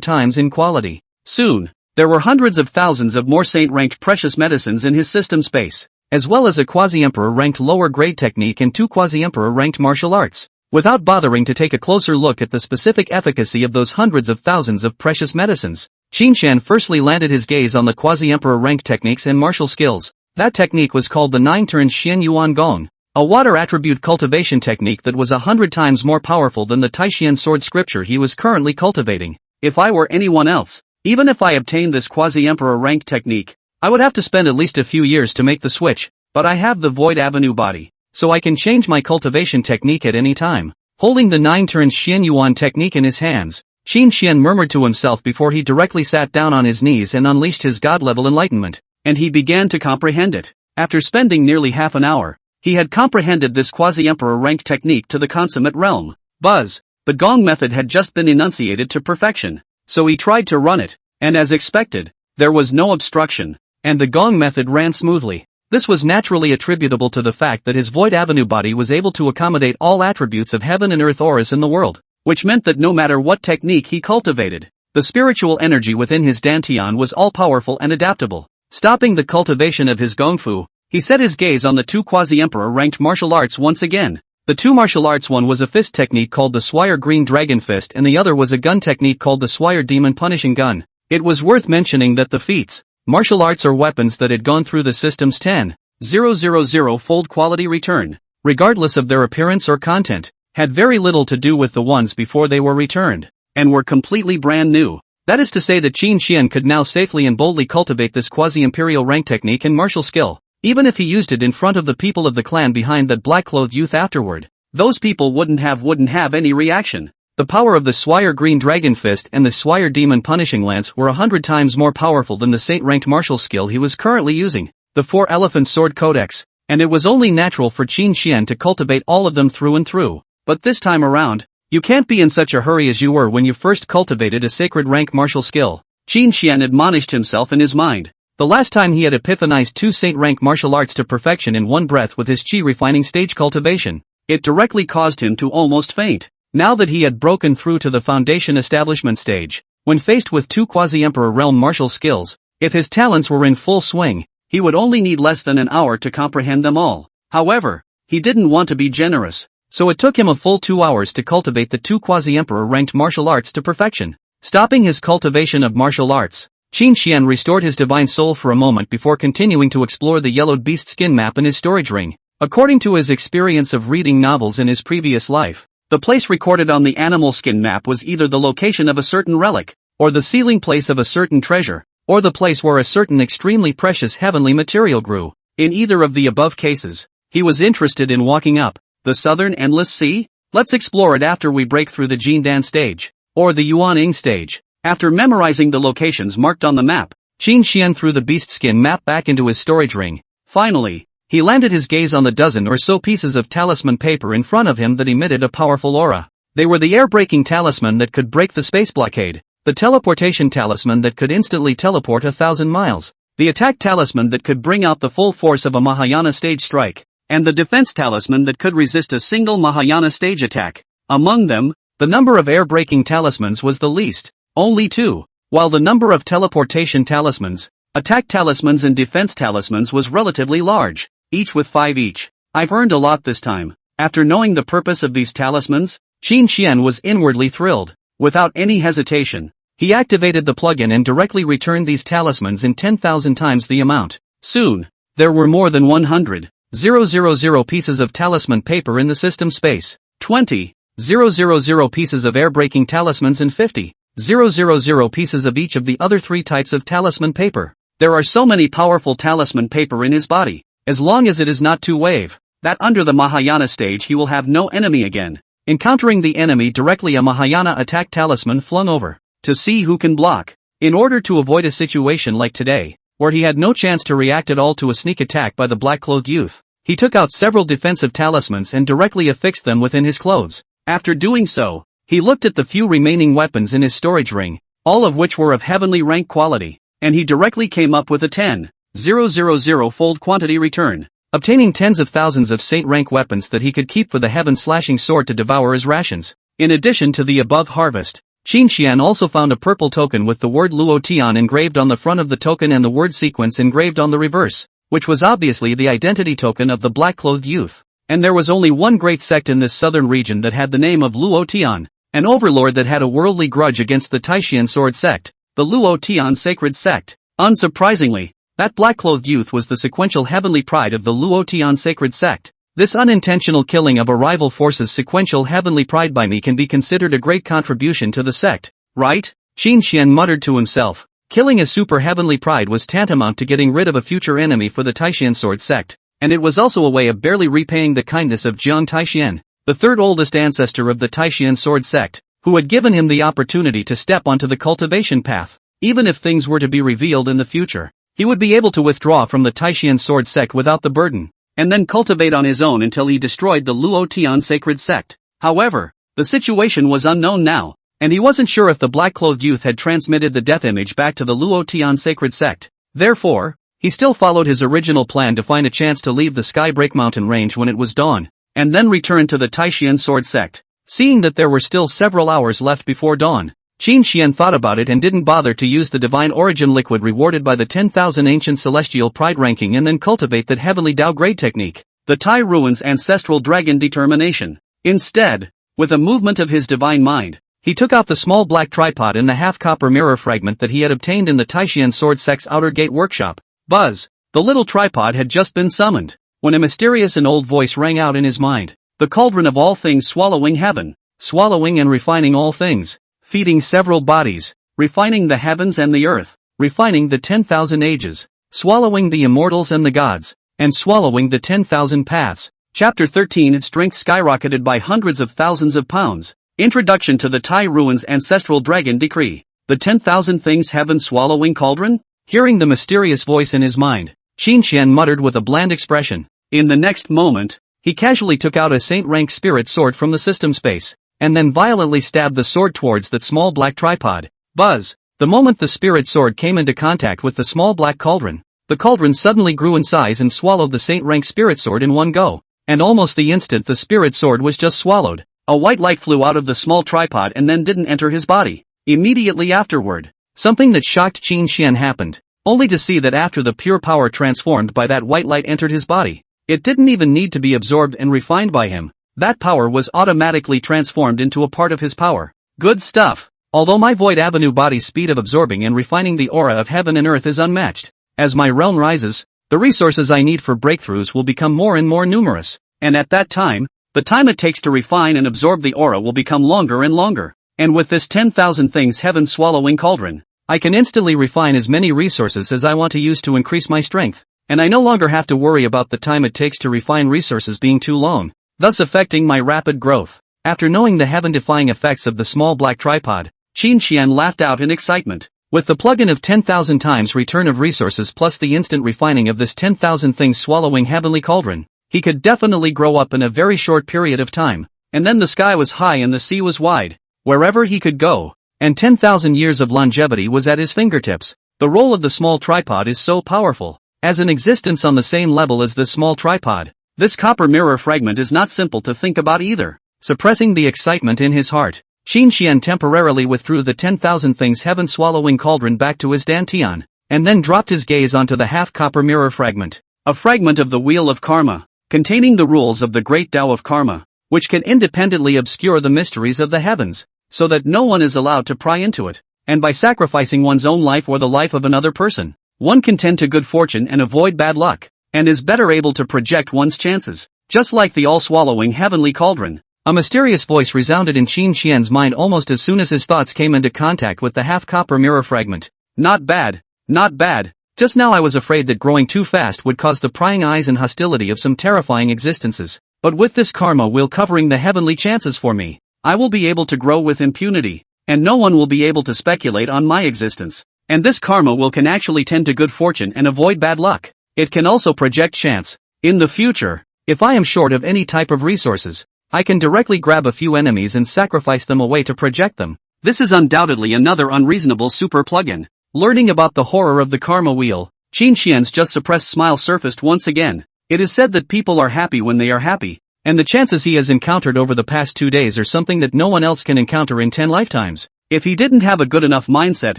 times in quality. Soon, there were hundreds of thousands of more saint-ranked precious medicines in his system space, as well as a quasi-emperor ranked lower grade technique and 2 quasi-emperor ranked martial arts. Without bothering to take a closer look at the specific efficacy of those hundreds of thousands of precious medicines, Qin Xian firstly landed his gaze on the quasi-emperor ranked techniques and martial skills. That technique was called the 9-turn Xian Yuan Gong, a water attribute cultivation technique that was 100 times more powerful than the Taixian sword scripture he was currently cultivating. If I were anyone else, even if I obtained this quasi-emperor ranked technique, I would have to spend at least a few years to make the switch, but I have the Void Avenue body, so I can change my cultivation technique at any time. Holding the 9-turn Xian Yuan technique in his hands, Qin Xian murmured to himself before he directly sat down on his knees and unleashed his god-level enlightenment, and he began to comprehend it. After spending nearly half an hour, he had comprehended this quasi-emperor ranked technique to the consummate realm. The Gong method had just been enunciated to perfection, so he tried to run it, and as expected, there was no obstruction, and the Gong method ran smoothly. This was naturally attributable to the fact that his Void Avenue body was able to accommodate all attributes of heaven and earth auras in the world, which meant that no matter what technique he cultivated, the spiritual energy within his dantian was all-powerful and adaptable. Stopping the cultivation of his gongfu, he set his gaze on the 2 quasi-emperor ranked martial arts once again. The 2 martial arts, one was a fist technique called the Swire Green Dragon Fist and the other was a gun technique called the Swire Demon Punishing Gun. It was worth mentioning that the feats, martial arts or weapons that had gone through the system's 10,000-fold quality return, regardless of their appearance or content, had very little to do with the ones before they were returned, and were completely brand new. That is to say that Qin Xian could now safely and boldly cultivate this quasi-imperial rank technique and martial skill, even if he used it in front of the people of the clan behind that black-clothed youth afterward. Those people wouldn't have any reaction. The power of the Swire Green Dragon Fist and the Swire Demon Punishing Lance were 100 times more powerful than the saint-ranked martial skill he was currently using, the 4 Elephant Sword Codex, and it was only natural for Qin Xian to cultivate all of them through and through. But this time around, you can't be in such a hurry as you were when you first cultivated a sacred rank martial skill, Qin Xian admonished himself in his mind. The last time he had epiphanized 2 saint-rank martial arts to perfection in one breath with his qi refining stage cultivation, it directly caused him to almost faint. Now that he had broken through to the foundation establishment stage, when faced with 2 quasi-emperor realm martial skills, if his talents were in full swing, he would only need less than an hour to comprehend them all. However, he didn't want to be generous, so it took him a full 2 hours to cultivate the 2 quasi-emperor ranked martial arts to perfection. Stopping his cultivation of martial arts, Qin Xian restored his divine soul for a moment before continuing to explore the yellowed beast skin map in his storage ring. According to his experience of reading novels in his previous life, the place recorded on the animal skin map was either the location of a certain relic, or the sealing place of a certain treasure, or the place where a certain extremely precious heavenly material grew. In either of the above cases, he was interested in walking up the southern endless sea. Let's explore it after we break through the Jindan stage, or the Yuan-ing stage. After memorizing the locations marked on the map, Qin Xian threw the beast skin map back into his storage ring. Finally, he landed his gaze on the dozen or so pieces of talisman paper in front of him that emitted a powerful aura. They were the air-breaking talisman that could break the space blockade. the teleportation talisman that could instantly teleport 1,000 miles, the attack talisman that could bring out the full force of a Mahayana stage strike, and the defense talisman that could resist a single Mahayana stage attack. Among them, the number of air-breaking talismans was the least, only 2, while the number of teleportation talismans, attack talismans and defense talismans was relatively large, each with 5 each. I've earned a lot this time. After knowing the purpose of these talismans, Qin Xian was inwardly thrilled. Without any hesitation, he activated the plugin and directly returned these talismans in 10,000 times the amount. Soon, there were more than 100,000 pieces of talisman paper in the system space, 20,000 pieces of air-breaking talismans and 50,000 pieces of each of the other 3 types of talisman paper. There are so many powerful talisman paper in his body, as long as it is not two-wave, that under the Mahayana stage he will have no enemy again. Encountering the enemy directly, a Mahayana attack talisman flung over, to see who can block. In order to avoid a situation like today, where he had no chance to react at all to a sneak attack by the black-clothed youth, he took out several defensive talismans and directly affixed them within his clothes. After doing so, he looked at the few remaining weapons in his storage ring, all of which were of heavenly rank quality, and he directly came up with a 10,000-fold quantity return, obtaining tens of thousands of saint rank weapons that he could keep for the heaven-slashing sword to devour as rations. In addition to the above harvest, Qin Xian also found a purple token with the word Luotian engraved on the front of the token and the word sequence engraved on the reverse, which was obviously the identity token of the black-clothed youth. And there was only one great sect in this southern region that had the name of Luotian, an overlord that had a worldly grudge against the Taishian sword sect, the Luotian sacred sect. Unsurprisingly, that black-clothed youth was the sequential heavenly pride of the Luotian sacred sect. This unintentional killing of a rival force's sequential heavenly pride by me can be considered a great contribution to the sect, right? Qin Xian muttered to himself. Killing a super heavenly pride was tantamount to getting rid of a future enemy for the Taishian sword sect, and it was also a way of barely repaying the kindness of Jiang Taishian, the third oldest ancestor of the Taishian sword sect, who had given him the opportunity to step onto the cultivation path. Even if things were to be revealed in the future, he would be able to withdraw from the Taishian sword sect without the burden, and then cultivate on his own until he destroyed the Luotian sacred sect. However, the situation was unknown now, and he wasn't sure if the black-clothed youth had transmitted the death image back to the Luotian sacred sect. Therefore, he still followed his original plan to find a chance to leave the Skybreak mountain range when it was dawn, and then return to the Taishian sword sect. Seeing that there were still several hours left before dawn, Qin Xian thought about it and didn't bother to use the divine origin liquid rewarded by the 10,000 ancient celestial pride ranking and then cultivate that heavenly Tao grade technique, the Tai Ruin's ancestral dragon determination. Instead, with a movement of his divine mind, he took out the small black tripod and the half-copper mirror fragment that he had obtained in the Taishian sword sect's outer gate workshop. Buzz! The little tripod had just been summoned, when a mysterious and old voice rang out in his mind. The cauldron of all things swallowing heaven, swallowing and refining all things, feeding several bodies, refining the heavens and the earth, refining the 10,000 ages, swallowing the immortals and the gods, and swallowing the 10,000 paths. Chapter 13. Its strength skyrocketed by hundreds of thousands of pounds. Introduction to the Tai Ruin's ancestral dragon decree. The 10,000 things heaven swallowing cauldron? Hearing the mysterious voice in his mind, Qin Xian muttered with a bland expression. In the next moment, he casually took out a saint-rank spirit sword from the system space, and then violently stabbed the sword towards that small black tripod. Buzz! The moment the spirit sword came into contact with the small black cauldron, the cauldron suddenly grew in size and swallowed the saint-rank spirit sword in one go, and almost the instant the spirit sword was just swallowed, a white light flew out of the small tripod and then didn't enter his body. Immediately afterward, something that shocked Qin Xian happened, only to see that after the pure power transformed by that white light entered his body, it didn't even need to be absorbed and refined by him. That power was automatically transformed into a part of his power. Good stuff. Although my Void Avenue body's speed of absorbing and refining the aura of heaven and earth is unmatched, as my realm rises, the resources I need for breakthroughs will become more and more numerous, and at that time, the time it takes to refine and absorb the aura will become longer and longer. And with this 10,000 things heaven swallowing cauldron, I can instantly refine as many resources as I want to use to increase my strength, and I no longer have to worry about the time it takes to refine resources being too long, thus affecting my rapid growth. After knowing the heaven-defying effects of the small black tripod, Qin Xian laughed out in excitement. With the plugin of 10,000 times return of resources plus the instant refining of this 10,000 things swallowing heavenly cauldron, he could definitely grow up in a very short period of time, and then the sky was high and the sea was wide. Wherever he could go, and 10,000 years of longevity was at his fingertips. The role of the small tripod is so powerful. As an existence on the same level as this small tripod, this copper mirror fragment is not simple to think about either. Suppressing the excitement in his heart, Qin Xian temporarily withdrew the 10,000 things heaven-swallowing cauldron back to his dantian, and then dropped his gaze onto the half-copper mirror fragment. A fragment of the Wheel of Karma, containing the rules of the great Tao of Karma, which can independently obscure the mysteries of the heavens, so that no one is allowed to pry into it, and by sacrificing one's own life or the life of another person, one can tend to good fortune and avoid bad luck, and is better able to project one's chances, just like the all-swallowing heavenly cauldron. A mysterious voice resounded in Qin Xian's mind almost as soon as his thoughts came into contact with the half-copper mirror fragment. Not bad, not bad. Just now I was afraid that growing too fast would cause the prying eyes and hostility of some terrifying existences, but with this karma wheel covering the heavenly chances for me, I will be able to grow with impunity, and no one will be able to speculate on my existence. And this karma wheel can actually tend to good fortune and avoid bad luck. It can also project chance. In the future, if I am short of any type of resources, I can directly grab a few enemies and sacrifice them away to project them. This is undoubtedly another unreasonable super plugin. Learning about the horror of the karma wheel, Qin Xian's just suppressed smile surfaced once again. It is said that people are happy when they are happy, and the chances he has encountered over the past 2 days are something that no one else can encounter in 10 lifetimes. If he didn't have a good enough mindset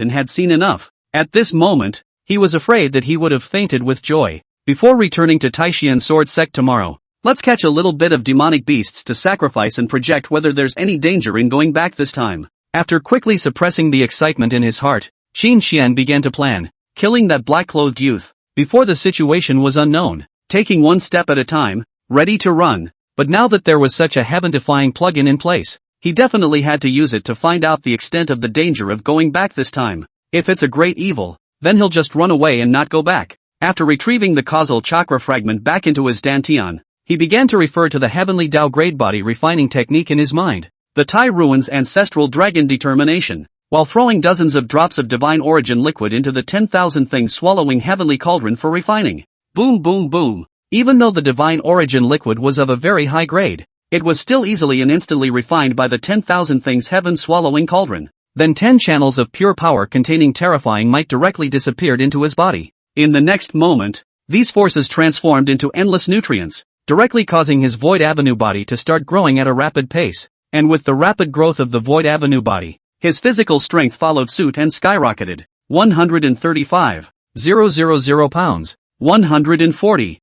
and had seen enough, at this moment, he was afraid that he would have fainted with joy. Before returning to Taishian Sword Sect tomorrow, let's catch a little bit of demonic beasts to sacrifice and project whether there's any danger in going back this time. After quickly suppressing the excitement in his heart, Qin Xian began to plan, killing that black-clothed youth, before the situation was unknown, taking one step at a time, ready to run. But now that there was such a heaven-defying plugin in place, he definitely had to use it to find out the extent of the danger of going back this time. If it's a great evil, then he'll just run away and not go back. After retrieving the causal chakra fragment back into his dantian, he began to refer to the heavenly Tao grade body refining technique in his mind, the Tai Ruin's ancestral dragon determination, while throwing dozens of drops of divine origin liquid into the 10,000 things swallowing heavenly cauldron for refining. Boom boom boom. Even though the divine origin liquid was of a very high grade, it was still easily and instantly refined by the 10,000 things heaven swallowing cauldron. Then 10 channels of pure power containing terrifying might directly disappeared into his body. In the next moment, these forces transformed into endless nutrients, directly causing his Void Avenue body to start growing at a rapid pace. And with the rapid growth of the Void Avenue body, his physical strength followed suit and skyrocketed. 135,000 pounds, 140,000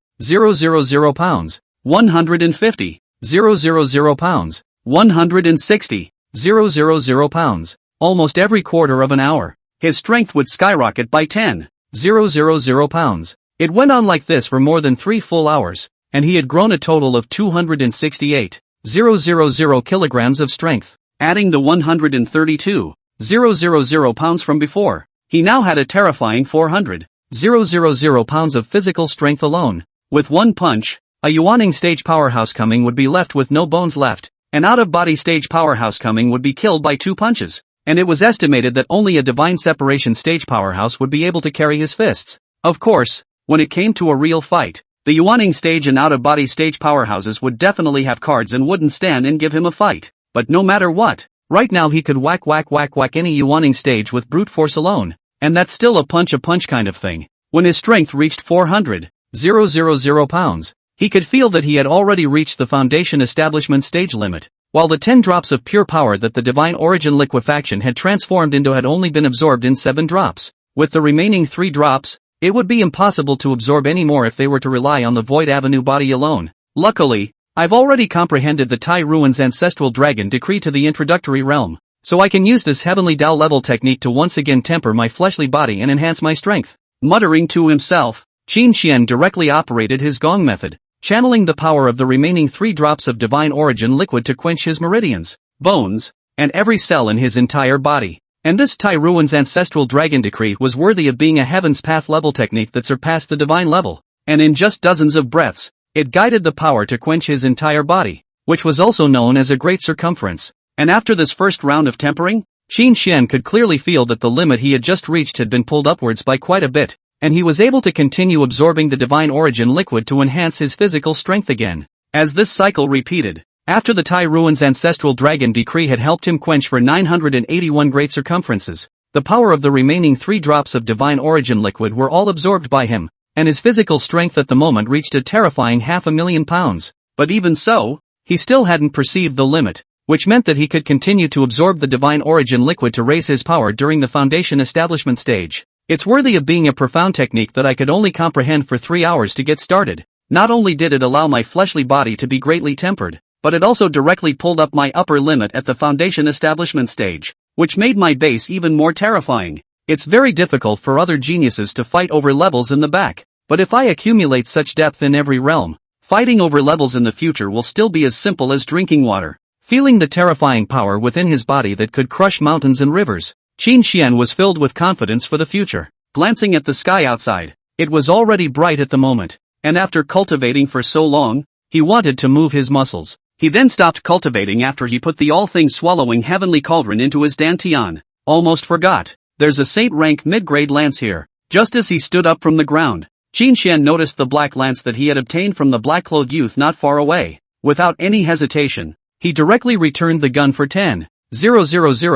pounds, 150,000 pounds, 160,000 pounds. Almost every quarter of an hour, his strength would skyrocket by 10,000 pounds. It went on like this for more than 3 full hours, and he had grown a total of 268,000 kilograms of strength. Adding the 132,000 pounds from before, he now had a terrifying 400,000 pounds of physical strength alone. With one punch, a Yuaning stage powerhouse coming would be left with no bones left. An out-of-body stage powerhouse coming would be killed by 2 punches. And it was estimated that only a divine separation stage powerhouse would be able to carry his fists. Of course, when it came to a real fight, the Yuaning stage and out-of-body stage powerhouses would definitely have cards and wouldn't stand and give him a fight. But no matter what, right now he could whack any Yuaning stage with brute force alone. And that's still a punch kind of thing. When his strength reached 400,000 pounds, he could feel that he had already reached the foundation establishment stage limit. While the 10 drops of pure power that the divine origin liquefaction had transformed into had only been absorbed in 7 drops. With the remaining 3 drops, it would be impossible to absorb any more if they were to rely on the Void Avenue body alone. Luckily, I've already comprehended the Tai Ruin's ancestral dragon decree to the introductory realm, so I can use this heavenly Tao level technique to once again temper my fleshly body and enhance my strength. Muttering to himself, Qin Xian directly operated his gong method, channeling the power of the remaining 3 drops of divine origin liquid to quench his meridians, bones, and every cell in his entire body. And this Tai Ruin's ancestral dragon decree was worthy of being a heaven's path level technique that surpassed the divine level, and in just dozens of breaths, it guided the power to quench his entire body, which was also known as a great circumference. And after this first round of tempering, Qin Xian could clearly feel that the limit he had just reached had been pulled upwards by quite a bit, and he was able to continue absorbing the divine origin liquid to enhance his physical strength again. As this cycle repeated, After the Tai Ruin's ancestral dragon decree had helped him quench for 981 great circumferences, the power of the remaining 3 drops of divine origin liquid were all absorbed by him, and his physical strength at the moment reached a terrifying 500,000 pounds. But even so, he still hadn't perceived the limit, which meant that he could continue to absorb the divine origin liquid to raise his power during the foundation establishment stage. It's worthy of being a profound technique that I could only comprehend for 3 hours to get started. Not only did it allow my fleshly body to be greatly tempered, but it also directly pulled up my upper limit at the foundation establishment stage, which made my base even more terrifying. It's very difficult for other geniuses to fight over levels in the back, but if I accumulate such depth in every realm, fighting over levels in the future will still be as simple as drinking water. Feeling the terrifying power within his body that could crush mountains and rivers, Qin Xian was filled with confidence for the future. Glancing at the sky outside, it was already bright at the moment, and after cultivating for so long, he wanted to move his muscles. He then stopped cultivating after he put the all-things-swallowing heavenly cauldron into his dantian. Almost forgot, there's a saint-rank mid-grade lance here. Just as he stood up from the ground, Qin Xian noticed the black lance that he had obtained from the black-clothed youth not far away. Without any hesitation, he directly returned the gun for 10,000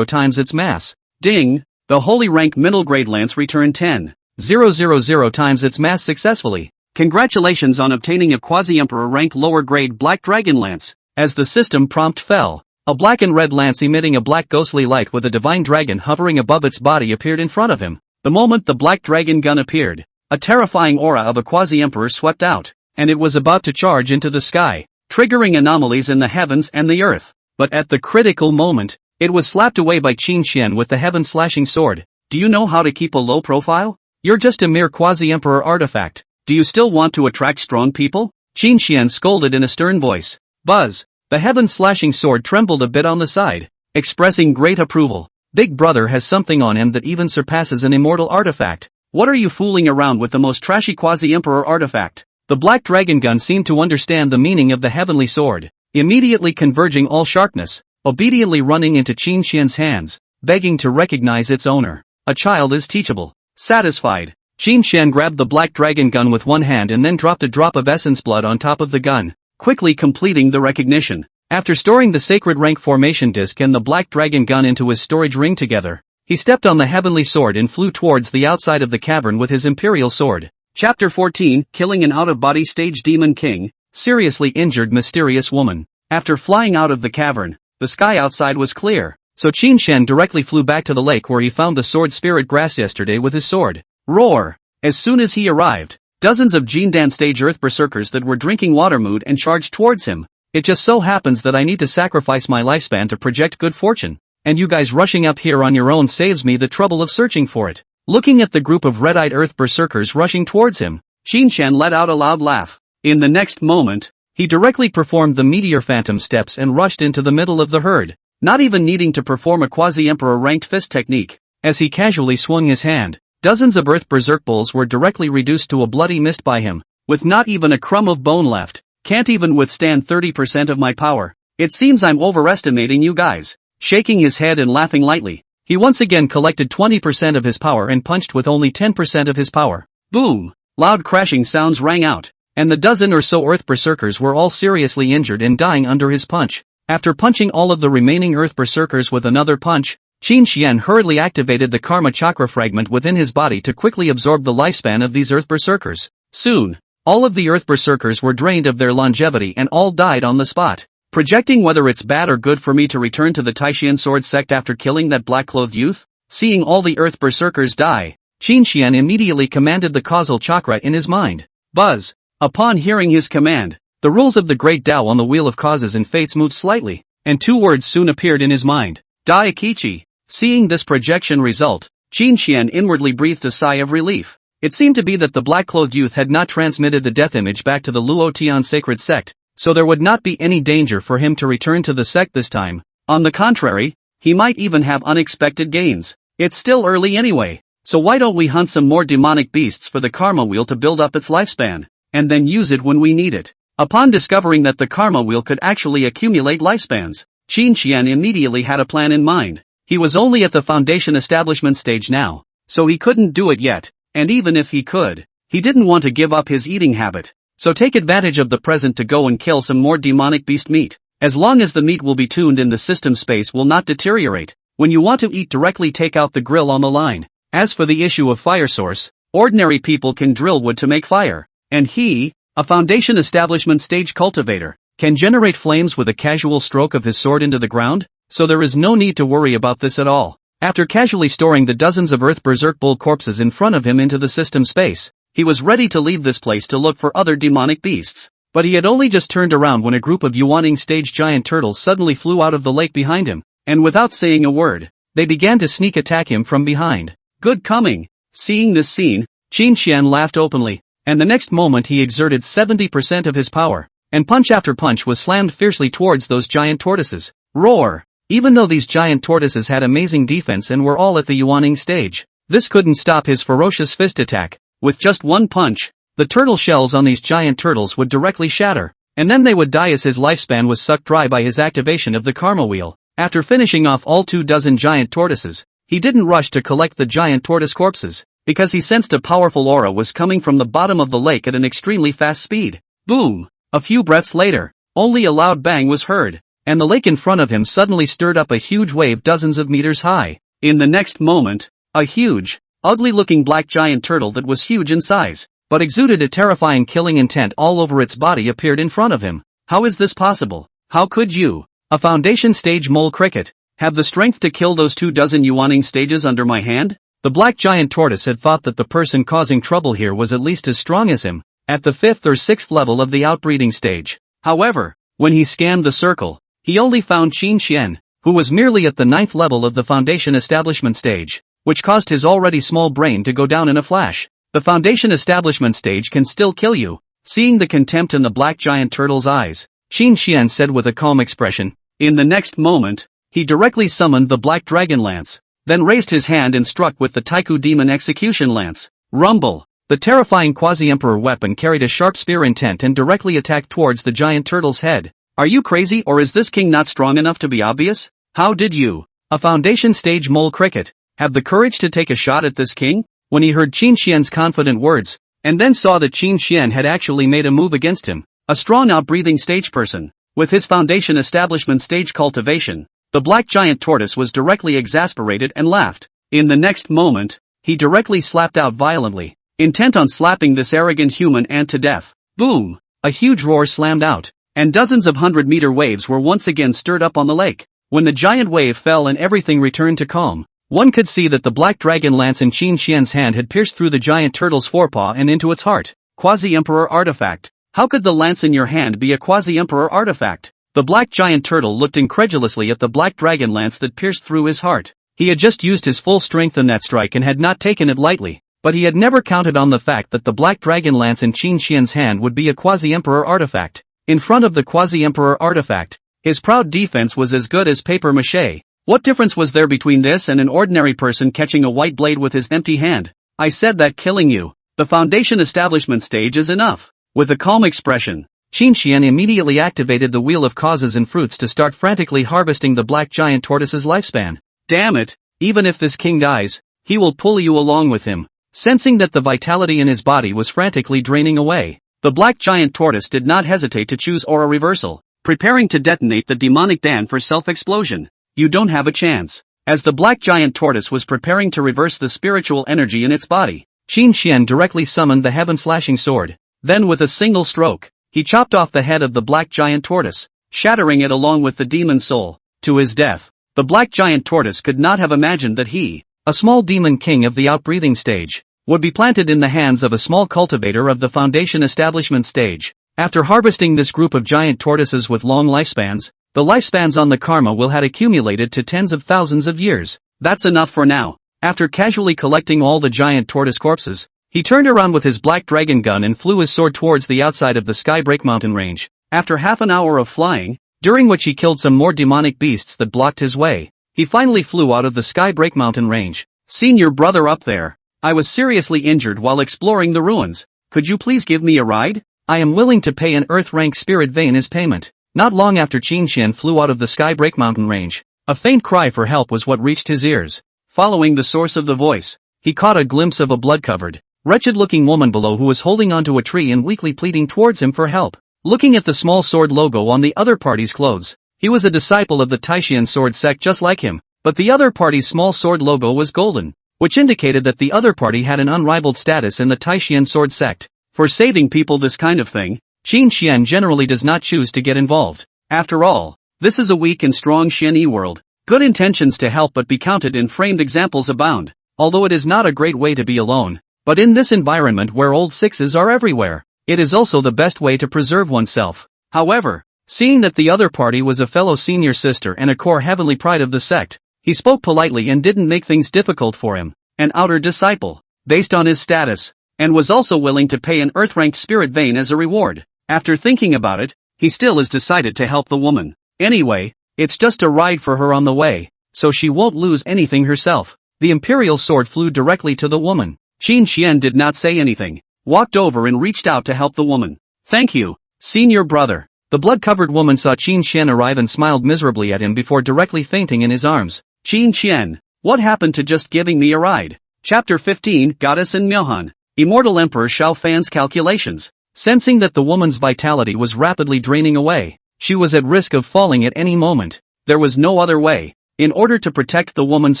times its mass. Ding! The holy rank middle-grade lance returned 10,000 times its mass successfully. Congratulations on obtaining a quasi-emperor rank lower-grade black dragon lance. As the system prompt fell, a black and red lance emitting a black ghostly light with a divine dragon hovering above its body appeared in front of him. The moment the black dragon gun appeared, a terrifying aura of a quasi-emperor swept out, and it was about to charge into the sky, triggering anomalies in the heavens and the earth. But at the critical moment, it was slapped away by Qin Xian with the heaven-slashing sword. Do you know how to keep a low profile? You're just a mere quasi-emperor artifact. Do you still want to attract strong people? Qin Xian scolded in a stern voice. Buzz! The heaven-slashing sword trembled a bit on the side, expressing great approval. Big brother has something on him that even surpasses an immortal artifact. What are you fooling around with the most trashy quasi-emperor artifact? The black dragon gun seemed to understand the meaning of the heavenly sword, immediately converging all sharpness, obediently running into Qin Xian's hands, begging to recognize its owner. A child is teachable. Satisfied, Qin Xian grabbed the black dragon gun with one hand and then dropped a drop of essence blood on top of the gun, quickly completing the recognition. After storing the sacred rank formation disc and the black dragon gun into his storage ring together, he stepped on the heavenly sword and flew towards the outside of the cavern with his imperial sword. Chapter 14, Killing an Out-of-Body Stage Demon King, Seriously Injured Mysterious Woman. After flying out of the cavern, the sky outside was clear, so Qin Xian directly flew back to the lake where he found the sword spirit grass yesterday with his sword. Roar! As soon as he arrived, dozens of Jindan stage earth berserkers that were drinking water mood and charged towards him. It just so happens that I need to sacrifice my lifespan to project good fortune, and you guys rushing up here on your own saves me the trouble of searching for it. Looking at the group of red-eyed earth berserkers rushing towards him, Qin Xian let out a loud laugh. In the next moment, he directly performed the meteor phantom steps and rushed into the middle of the herd, not even needing to perform a quasi-emperor ranked fist technique. As he casually swung his hand, dozens of earth berserk bulls were directly reduced to a bloody mist by him, with not even a crumb of bone left. Can't even withstand 30% of my power. It seems I'm overestimating you guys. Shaking his head and laughing lightly, he once again collected 20% of his power and punched with only 10% of his power. Boom! Loud crashing sounds rang out, and the dozen or so earth berserkers were all seriously injured and dying under his punch. After punching all of the remaining earth berserkers with another punch, Qin Xian hurriedly activated the karma chakra fragment within his body to quickly absorb the lifespan of these earth berserkers. Soon, all of the earth berserkers were drained of their longevity and all died on the spot. Projecting whether it's bad or good for me to return to the Taishan sword sect after killing that black-clothed youth? Seeing all the earth berserkers die, Qin Xian immediately commanded the causal chakra in his mind. Buzz! Upon hearing his command, the rules of the great Tao on the wheel of causes and fates moved slightly, and 2 words soon appeared in his mind. Daikichi. Seeing this projection result, Qin Xian inwardly breathed a sigh of relief. It seemed to be that the black-clothed youth had not transmitted the death image back to the Luotian sacred sect, so there would not be any danger for him to return to the sect this time. On the contrary, he might even have unexpected gains. It's still early anyway, so why don't we hunt some more demonic beasts for the karma wheel to build up its lifespan, and then use it when we need it. Upon discovering that the karma wheel could actually accumulate lifespans, Qin Xian immediately had a plan in mind. He was only at the foundation establishment stage now, so he couldn't do it yet. And even if he could, he didn't want to give up his eating habit, so take advantage of the present to go and kill some more demonic beast meat. As long as the meat will be tuned in the system, space will not deteriorate. When you want to eat directly, take out the grill on the line. As for the issue of fire source, ordinary people can drill wood to make fire. And he, a foundation establishment stage cultivator, can generate flames with a casual stroke of his sword into the ground, so there is no need to worry about this at all. After casually storing the dozens of Earth Berserk Bull corpses in front of him into the system space, he was ready to leave this place to look for other demonic beasts. But he had only just turned around when a group of Yuaning stage giant turtles suddenly flew out of the lake behind him, and without saying a word, they began to sneak attack him from behind. Good coming! Seeing this scene, Qin Xian laughed openly, and the next moment he exerted 70% of his power, and punch after punch was slammed fiercely towards those giant tortoises. Roar! Even though these giant tortoises had amazing defense and were all at the Yuaning stage, this couldn't stop his ferocious fist attack. With just one punch, the turtle shells on these giant turtles would directly shatter, and then they would die as his lifespan was sucked dry by his activation of the karma wheel. After finishing off all 24 giant tortoises, he didn't rush to collect the giant tortoise corpses, because he sensed a powerful aura was coming from the bottom of the lake at an extremely fast speed. Boom! A few breaths later, only a loud bang was heard, and the lake in front of him suddenly stirred up a huge wave dozens of meters high. In the next moment, a huge, ugly-looking black giant turtle that was huge in size, but exuded a terrifying killing intent all over its body appeared in front of him. How is this possible? How could you, a foundation stage mole cricket, have the strength to kill those 24 Yuaning stages under my hand? The black giant tortoise had thought that the person causing trouble here was at least as strong as him, at the 5th or 6th level of the outbreeding stage. However, when he scanned the circle, he only found Qin Xian, who was merely at the 9th level of the foundation establishment stage, which caused his already small brain to go down in a flash. The foundation establishment stage can still kill you. Seeing the contempt in the black giant turtle's eyes, Qin Xian said with a calm expression. In the next moment, he directly summoned the black dragon lance, then raised his hand and struck with the Taiku demon execution lance. Rumble! The terrifying quasi-emperor weapon carried a sharp spear intent and directly attacked towards the giant turtle's head. Are you crazy, or is this king not strong enough to be obvious? How did you, a foundation stage mole cricket, have the courage to take a shot at this king? When he heard Qin Xian's confident words, and then saw that Qin Xian had actually made a move against him, a strong outbreathing stage person, with his foundation establishment stage cultivation, the black giant tortoise was directly exasperated and laughed. In the next moment, he directly slapped out violently, intent on slapping this arrogant human ant to death. Boom! A huge roar slammed out, and dozens of 100-meter waves were once again stirred up on the lake. When the giant wave fell and everything returned to calm, one could see that the black dragon lance in Qin Xian's hand had pierced through the giant turtle's forepaw and into its heart. Quasi-emperor artifact. How could the lance in your hand be a quasi-emperor artifact? The black giant turtle looked incredulously at the black dragon lance that pierced through his heart. He had just used his full strength in that strike and had not taken it lightly, but he had never counted on the fact that the black dragon lance in Qin Xian's hand would be a quasi-emperor artifact. In front of the quasi-emperor artifact, his proud defense was as good as paper mache. What difference was there between this and an ordinary person catching a white blade with his empty hand? I said that killing you, the foundation establishment stage, is enough. With a calm expression, Qin Xian immediately activated the Wheel of Causes and Fruits to start frantically harvesting the black giant tortoise's lifespan. Damn it, even if this king dies, he will pull you along with him. Sensing that the vitality in his body was frantically draining away, the black giant tortoise did not hesitate to choose aura reversal, preparing to detonate the demonic Dan for self-explosion. You don't have a chance. As the black giant tortoise was preparing to reverse the spiritual energy in its body, Qin Xian directly summoned the heaven-slashing sword. Then with a single stroke, he chopped off the head of the black giant tortoise, shattering it along with the demon soul. To his death, the black giant tortoise could not have imagined that he, a small demon king of the outbreathing stage, would be planted in the hands of a small cultivator of the foundation establishment stage. After harvesting this group of giant tortoises with long lifespans, the lifespans on the karma wheel had accumulated to tens of thousands of years. That's enough for now. After casually collecting all the giant tortoise corpses, he turned around with his black dragon gun and flew his sword towards the outside of the Skybreak mountain range. After half an hour of flying, during which he killed some more demonic beasts that blocked his way, he finally flew out of the Skybreak mountain range. Seen your brother up there. I was seriously injured while exploring the ruins. Could you please give me a ride? I am willing to pay an earth-rank spirit vein as payment. Not long after Qin Xian flew out of the Skybreak mountain range, a faint cry for help was what reached his ears. Following the source of the voice, he caught a glimpse of a blood-covered, wretched-looking woman below who was holding onto a tree and weakly pleading towards him for help. looking at the small sword logo on the other party's clothes. He was a disciple of the Taishan sword sect just like him, but the other party's small sword logo was golden, which indicated that the other party had an unrivaled status in the Taishan sword sect. For saving people this kind of thing, Qin Xian generally does not choose to get involved. After all, this is a weak and strong Xianyi world. Good intentions to help but be counted in framed examples abound, although it is not a great way to be alone. But in this environment where old sixes are everywhere, it is also the best way to preserve oneself. However, seeing that the other party was a fellow senior sister and a core heavenly pride of the sect, he spoke politely and didn't make things difficult for him. An outer disciple, based on his status, and was also willing to pay an earth-ranked spirit vein as a reward. After thinking about it, he still has decided to help the woman. Anyway, it's just a ride for her on the way, so she won't lose anything herself. The imperial sword flew directly to the woman. Qin Xian did not say anything, walked over and reached out to help the woman. Thank you, senior brother. The blood-covered woman saw Qin Xian arrive and smiled miserably at him before directly fainting in his arms. Qin Xian, what happened to just giving me a ride? Chapter 15, Goddess and Myohan. Immortal Emperor Xiao Fan's calculations. Sensing that the woman's vitality was rapidly draining away, she was at risk of falling at any moment. There was no other way. In order to protect the woman's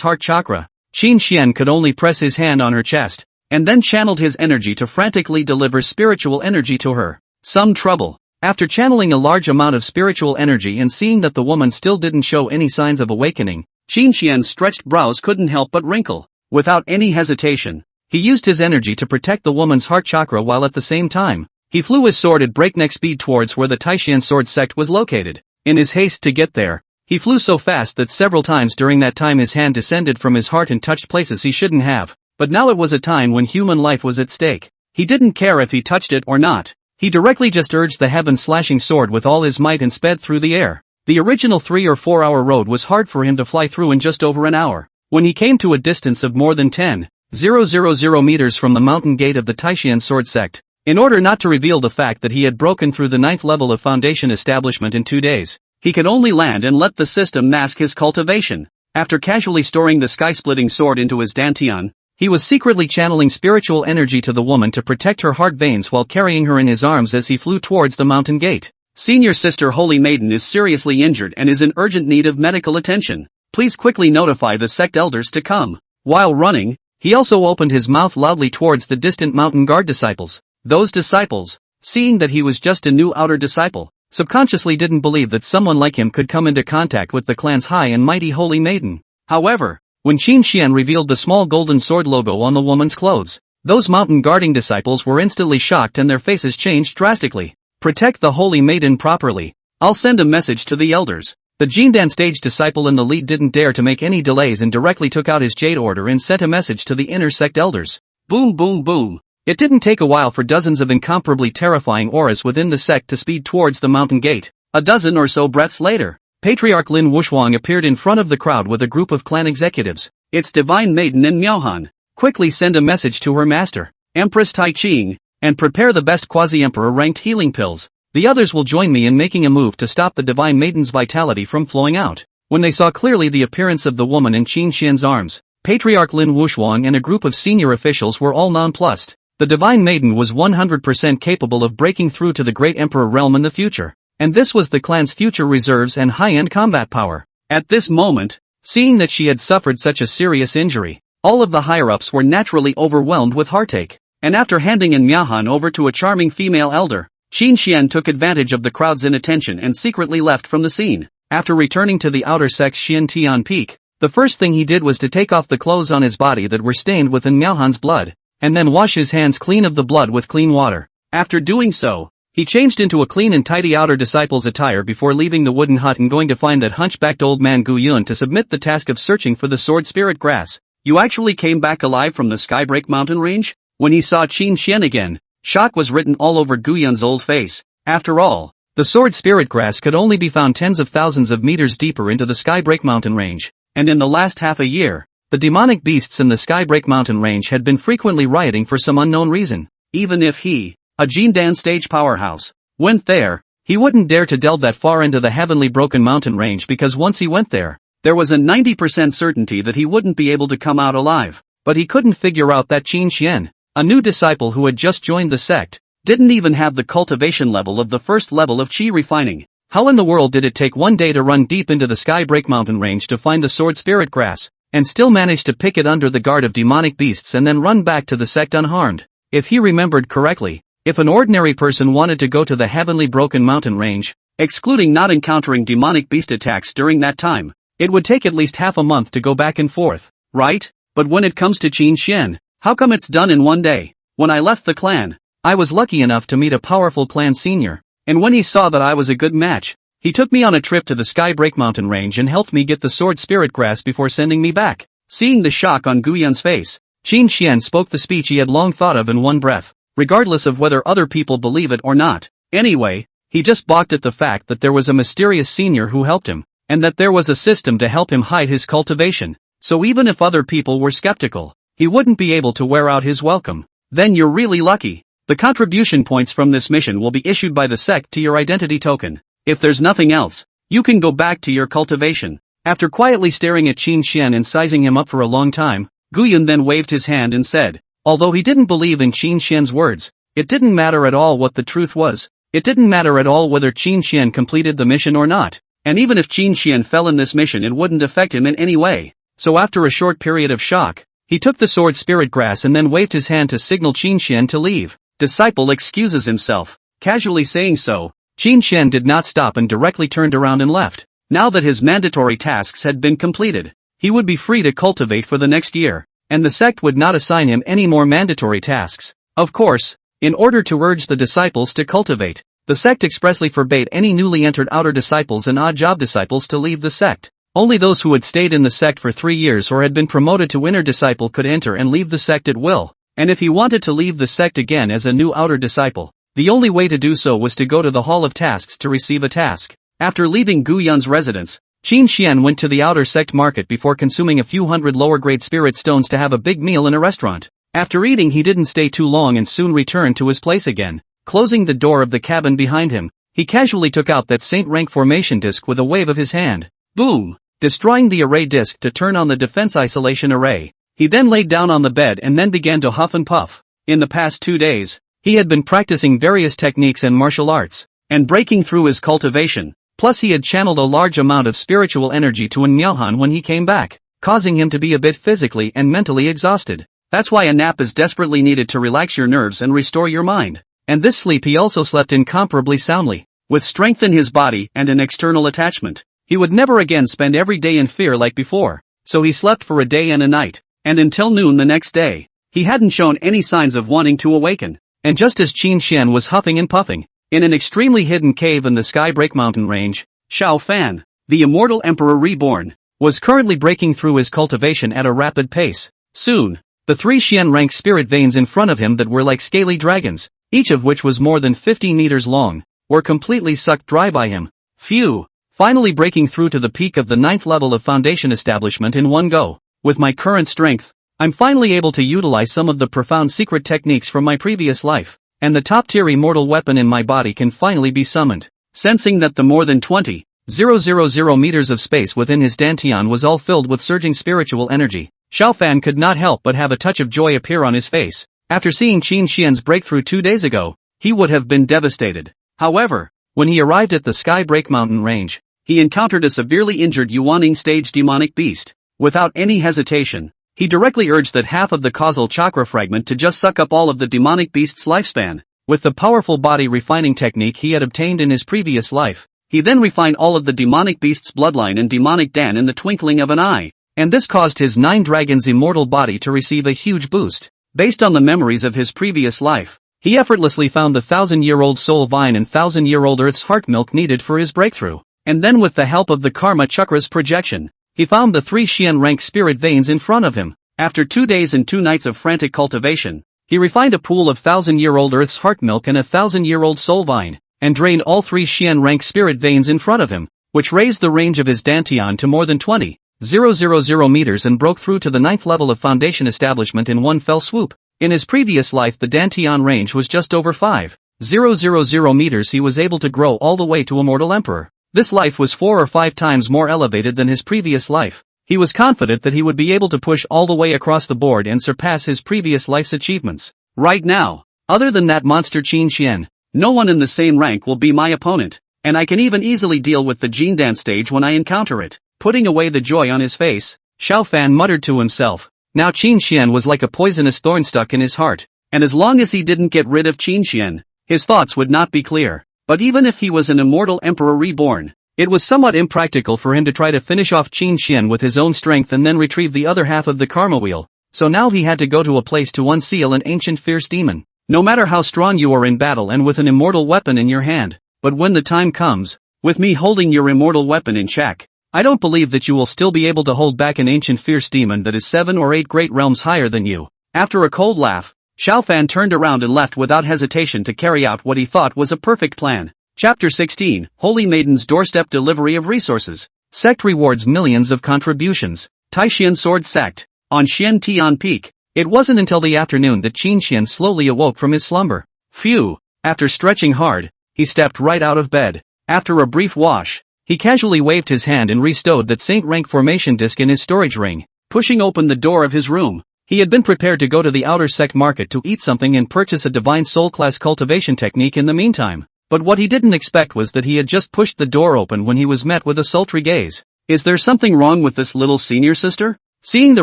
heart chakra, Qin Xian could only press his hand on her chest, and then channeled his energy to frantically deliver spiritual energy to her. Some trouble. After channeling a large amount of spiritual energy and seeing that the woman still didn't show any signs of awakening, Qin Xian's stretched brows couldn't help but wrinkle. Without any hesitation, he used his energy to protect the woman's heart chakra while at the same time, he flew his sword at breakneck speed towards where the Taishan sword sect was located. In his haste to get there, he flew so fast that several times during that time his hand descended from his heart and touched places he shouldn't have. But now it was a time when human life was at stake. He didn't care if he touched it or not. He directly just urged the heaven-slashing sword with all his might and sped through the air. The original 3 or 4 hour road was hard for him to fly through in just over an hour. When he came to a distance of more than 10,000 meters from the mountain gate of the Taishan sword sect, in order not to reveal the fact that he had broken through the 9th level of foundation establishment in 2 days, he could only land and let the system mask his cultivation. After casually storing the sky-splitting sword into his dantian, he was secretly channeling spiritual energy to the woman to protect her heart veins while carrying her in his arms as he flew towards the mountain gate. Senior Sister Holy Maiden is seriously injured and is in urgent need of medical attention. Please quickly notify the sect elders to come. While running, he also opened his mouth loudly towards the distant mountain guard disciples. Those disciples, seeing that he was just a new outer disciple, subconsciously didn't believe that someone like him could come into contact with the clan's high and mighty Holy Maiden. However, when Qin Xian revealed the small golden sword logo on the woman's clothes, those mountain guarding disciples were instantly shocked and their faces changed drastically. Protect the Holy Maiden properly. I'll send a message to the elders. The Jindan stage disciple in the lead didn't dare to make any delays and directly took out his jade order and sent a message to the inner sect elders. Boom boom boom. It didn't take a while for dozens of incomparably terrifying auras within the sect to speed towards the mountain gate. A dozen or so breaths later, Patriarch Lin Wushuang appeared in front of the crowd with a group of clan executives. It's Divine Maiden and Myohan. Quickly send a message to her master, Empress Tai Ching, and prepare the best quasi-emperor ranked healing pills. The others will join me in making a move to stop the Divine Maiden's vitality from flowing out. When they saw clearly the appearance of the woman in Qin Xian's arms, Patriarch Lin Wushuang and a group of senior officials were all nonplussed. The Divine Maiden was 100% capable of breaking through to the Great Emperor realm in the future, and this was the clan's future reserves and high-end combat power. At this moment, seeing that she had suffered such a serious injury, all of the higher-ups were naturally overwhelmed with heartache, and after handing in Myohan over to a charming female elder, Qin Xian took advantage of the crowd's inattention and secretly left from the scene. After returning to the outer sect's Xiantian Peak, the first thing he did was to take off the clothes on his body that were stained with Myohan's blood, and then wash his hands clean of the blood with clean water. After doing so, he changed into a clean and tidy outer disciple's attire before leaving the wooden hut and going to find that hunchbacked old man Gu Yun to submit the task of searching for the sword spirit grass. You actually came back alive from the Skybreak mountain range? When he saw Qin Xian again, shock was written all over Gu Yun's old face. After all, the sword spirit grass could only be found tens of thousands of meters deeper into the Skybreak mountain range, and in the last half a year, the demonic beasts in the Skybreak mountain range had been frequently rioting for some unknown reason. Even if he, a Jindan stage powerhouse, went there, he wouldn't dare to delve that far into the heavenly broken mountain range because once he went there was a 90% certainty that he wouldn't be able to come out alive. But he couldn't figure out that Qin Xian, a new disciple who had just joined the sect, didn't even have the cultivation level of the first level of chi refining. How in the world did it take one day to run deep into the Sky Break mountain range to find the sword spirit grass, and still manage to pick it under the guard of demonic beasts and then run back to the sect unharmed? If he remembered correctly, if an ordinary person wanted to go to the heavenly broken mountain range, excluding not encountering demonic beast attacks during that time, it would take at least half a month to go back and forth, right? But when it comes to Qin Xian, how come it's done in one day? When I left the clan, I was lucky enough to meet a powerful clan senior, and when he saw that I was a good match, he took me on a trip to the Sky Break mountain range and helped me get the sword spirit grass before sending me back. Seeing the shock on Gu Yun's face, Qin Xian spoke the speech he had long thought of in one breath, regardless of whether other people believe it or not. Anyway, he just balked at the fact that there was a mysterious senior who helped him, and that there was a system to help him hide his cultivation, so even if other people were skeptical, he wouldn't be able to wear out his welcome. Then you're really lucky. The contribution points from this mission will be issued by the sect to your identity token. If there's nothing else, you can go back to your cultivation. After quietly staring at Qin Xian and sizing him up for a long time, Gu Yun then waved his hand and said, although he didn't believe in Qin Xian's words, it didn't matter at all what the truth was. It didn't matter at all whether Qin Xian completed the mission or not. And even if Qin Xian fell in this mission, it wouldn't affect him in any way. So after a short period of shock, he took the sword spirit grass and then waved his hand to signal Qin Xian to leave. Disciple excuses himself, casually saying so. Qin Xian did not stop and directly turned around and left. Now that his mandatory tasks had been completed, he would be free to cultivate for the next year, and the sect would not assign him any more mandatory tasks. Of course, in order to urge the disciples to cultivate, the sect expressly forbade any newly entered outer disciples and odd job disciples to leave the sect. Only those who had stayed in the sect for 3 years or had been promoted to inner disciple could enter and leave the sect at will, and if he wanted to leave the sect again as a new outer disciple, the only way to do so was to go to the Hall of Tasks to receive a task. After leaving Gu Yun's residence, Qin Xian went to the outer sect market before consuming a few hundred lower-grade spirit stones to have a big meal in a restaurant. After eating, he didn't stay too long and soon returned to his place again. Closing the door of the cabin behind him, he casually took out that Saint rank formation disc with a wave of his hand. Boom! Destroying the array disc to turn on the defense isolation array. He then laid down on the bed and then began to huff and puff. In the past 2 days, he had been practicing various techniques and martial arts, and breaking through his cultivation. Plus he had channeled a large amount of spiritual energy to Miaohan when he came back, causing him to be a bit physically and mentally exhausted. That's why a nap is desperately needed to relax your nerves and restore your mind. And this sleep he also slept incomparably soundly, with strength in his body and an external attachment. He would never again spend every day in fear like before, so he slept for a day and a night, and until noon the next day, he hadn't shown any signs of wanting to awaken. And just as Qin Xian was huffing and puffing, in an extremely hidden cave in the Sky Break mountain range, Xiao Fan, the immortal emperor reborn, was currently breaking through his cultivation at a rapid pace. Soon, the 3 Xian rank spirit veins in front of him that were like scaly dragons, each of which was more than 50 meters long, were completely sucked dry by him. Phew! Finally breaking through to the peak of the 9th level of foundation establishment in one go. With my current strength, I'm finally able to utilize some of the profound secret techniques from my previous life, and the top-tier immortal weapon in my body can finally be summoned. Sensing that the more than 20,000 meters of space within his dantian was all filled with surging spiritual energy, Xiao Fan could not help but have a touch of joy appear on his face. After seeing Qin Xian's breakthrough 2 days ago, he would have been devastated. However, when he arrived at the Sky Break mountain range, he encountered a severely injured Yuaning stage demonic beast. Without any hesitation, he directly urged that half of the causal chakra fragment to just suck up all of the demonic beast's lifespan. With the powerful body refining technique he had obtained in his previous life, he then refined all of the demonic beast's bloodline and demonic dan in the twinkling of an eye, and this caused his 9 dragons immortal body to receive a huge boost. Based on the memories of his previous life, he effortlessly found the 1,000-year-old soul vine and 1,000-year-old earth's heart milk needed for his breakthrough, and then with the help of the karma chakra's projection, he found the 3 Xian rank spirit veins in front of him. After 2 days and 2 nights of frantic cultivation, he refined a pool of 1,000-year-old earth's heart milk and a 1,000-year-old soul vine, and drained all 3 Xian rank spirit veins in front of him, which raised the range of his dantian to more than 20,000 meters and broke through to the 9th level of foundation establishment in one fell swoop. In his previous life the dantian range was just over 5,000 meters. He was able to grow all the way to Immortal Emperor. This life was 4 or 5 times more elevated than his previous life. He was confident that he would be able to push all the way across the board and surpass his previous life's achievements. Right now, Other than that monster Qin Xian, no one in the same rank will be my opponent, and I can even easily deal with the Jin dance stage when I encounter it. Putting away the joy on his face, Xiao Fan muttered to himself. Now Qin Xian was like a poisonous thorn stuck in his heart, and as long as he didn't get rid of Qin Xian, his thoughts would not be clear. But even if he was an immortal emperor reborn, it was somewhat impractical for him to try to finish off Qin Xian with his own strength and then retrieve the other half of the karma wheel, so now he had to go to a place to unseal an ancient fierce demon. No matter how strong you are in battle and with an immortal weapon in your hand, but when the time comes, with me holding your immortal weapon in check, I don't believe that you will still be able to hold back an ancient fierce demon that is 7 or 8 great realms higher than you. After a cold laugh, Xiao Fan turned around and left without hesitation to carry out what he thought was a perfect plan. Chapter 16, Holy Maiden's Doorstep Delivery of Resources. Sect rewards millions of contributions. Taishian Sword Sect. On Xian Tian Peak. It wasn't until the afternoon that Qin Xian slowly awoke from his slumber. Phew. After stretching hard, he stepped right out of bed. After a brief wash, he casually waved his hand and restowed that Saint rank formation disc in his storage ring. Pushing open the door of his room, he had been prepared to go to the outer Sect market to eat something and purchase a divine soul class cultivation technique in the meantime. But what he didn't expect was that he had just pushed the door open when he was met with a sultry gaze. Is there something wrong with this little senior sister? Seeing the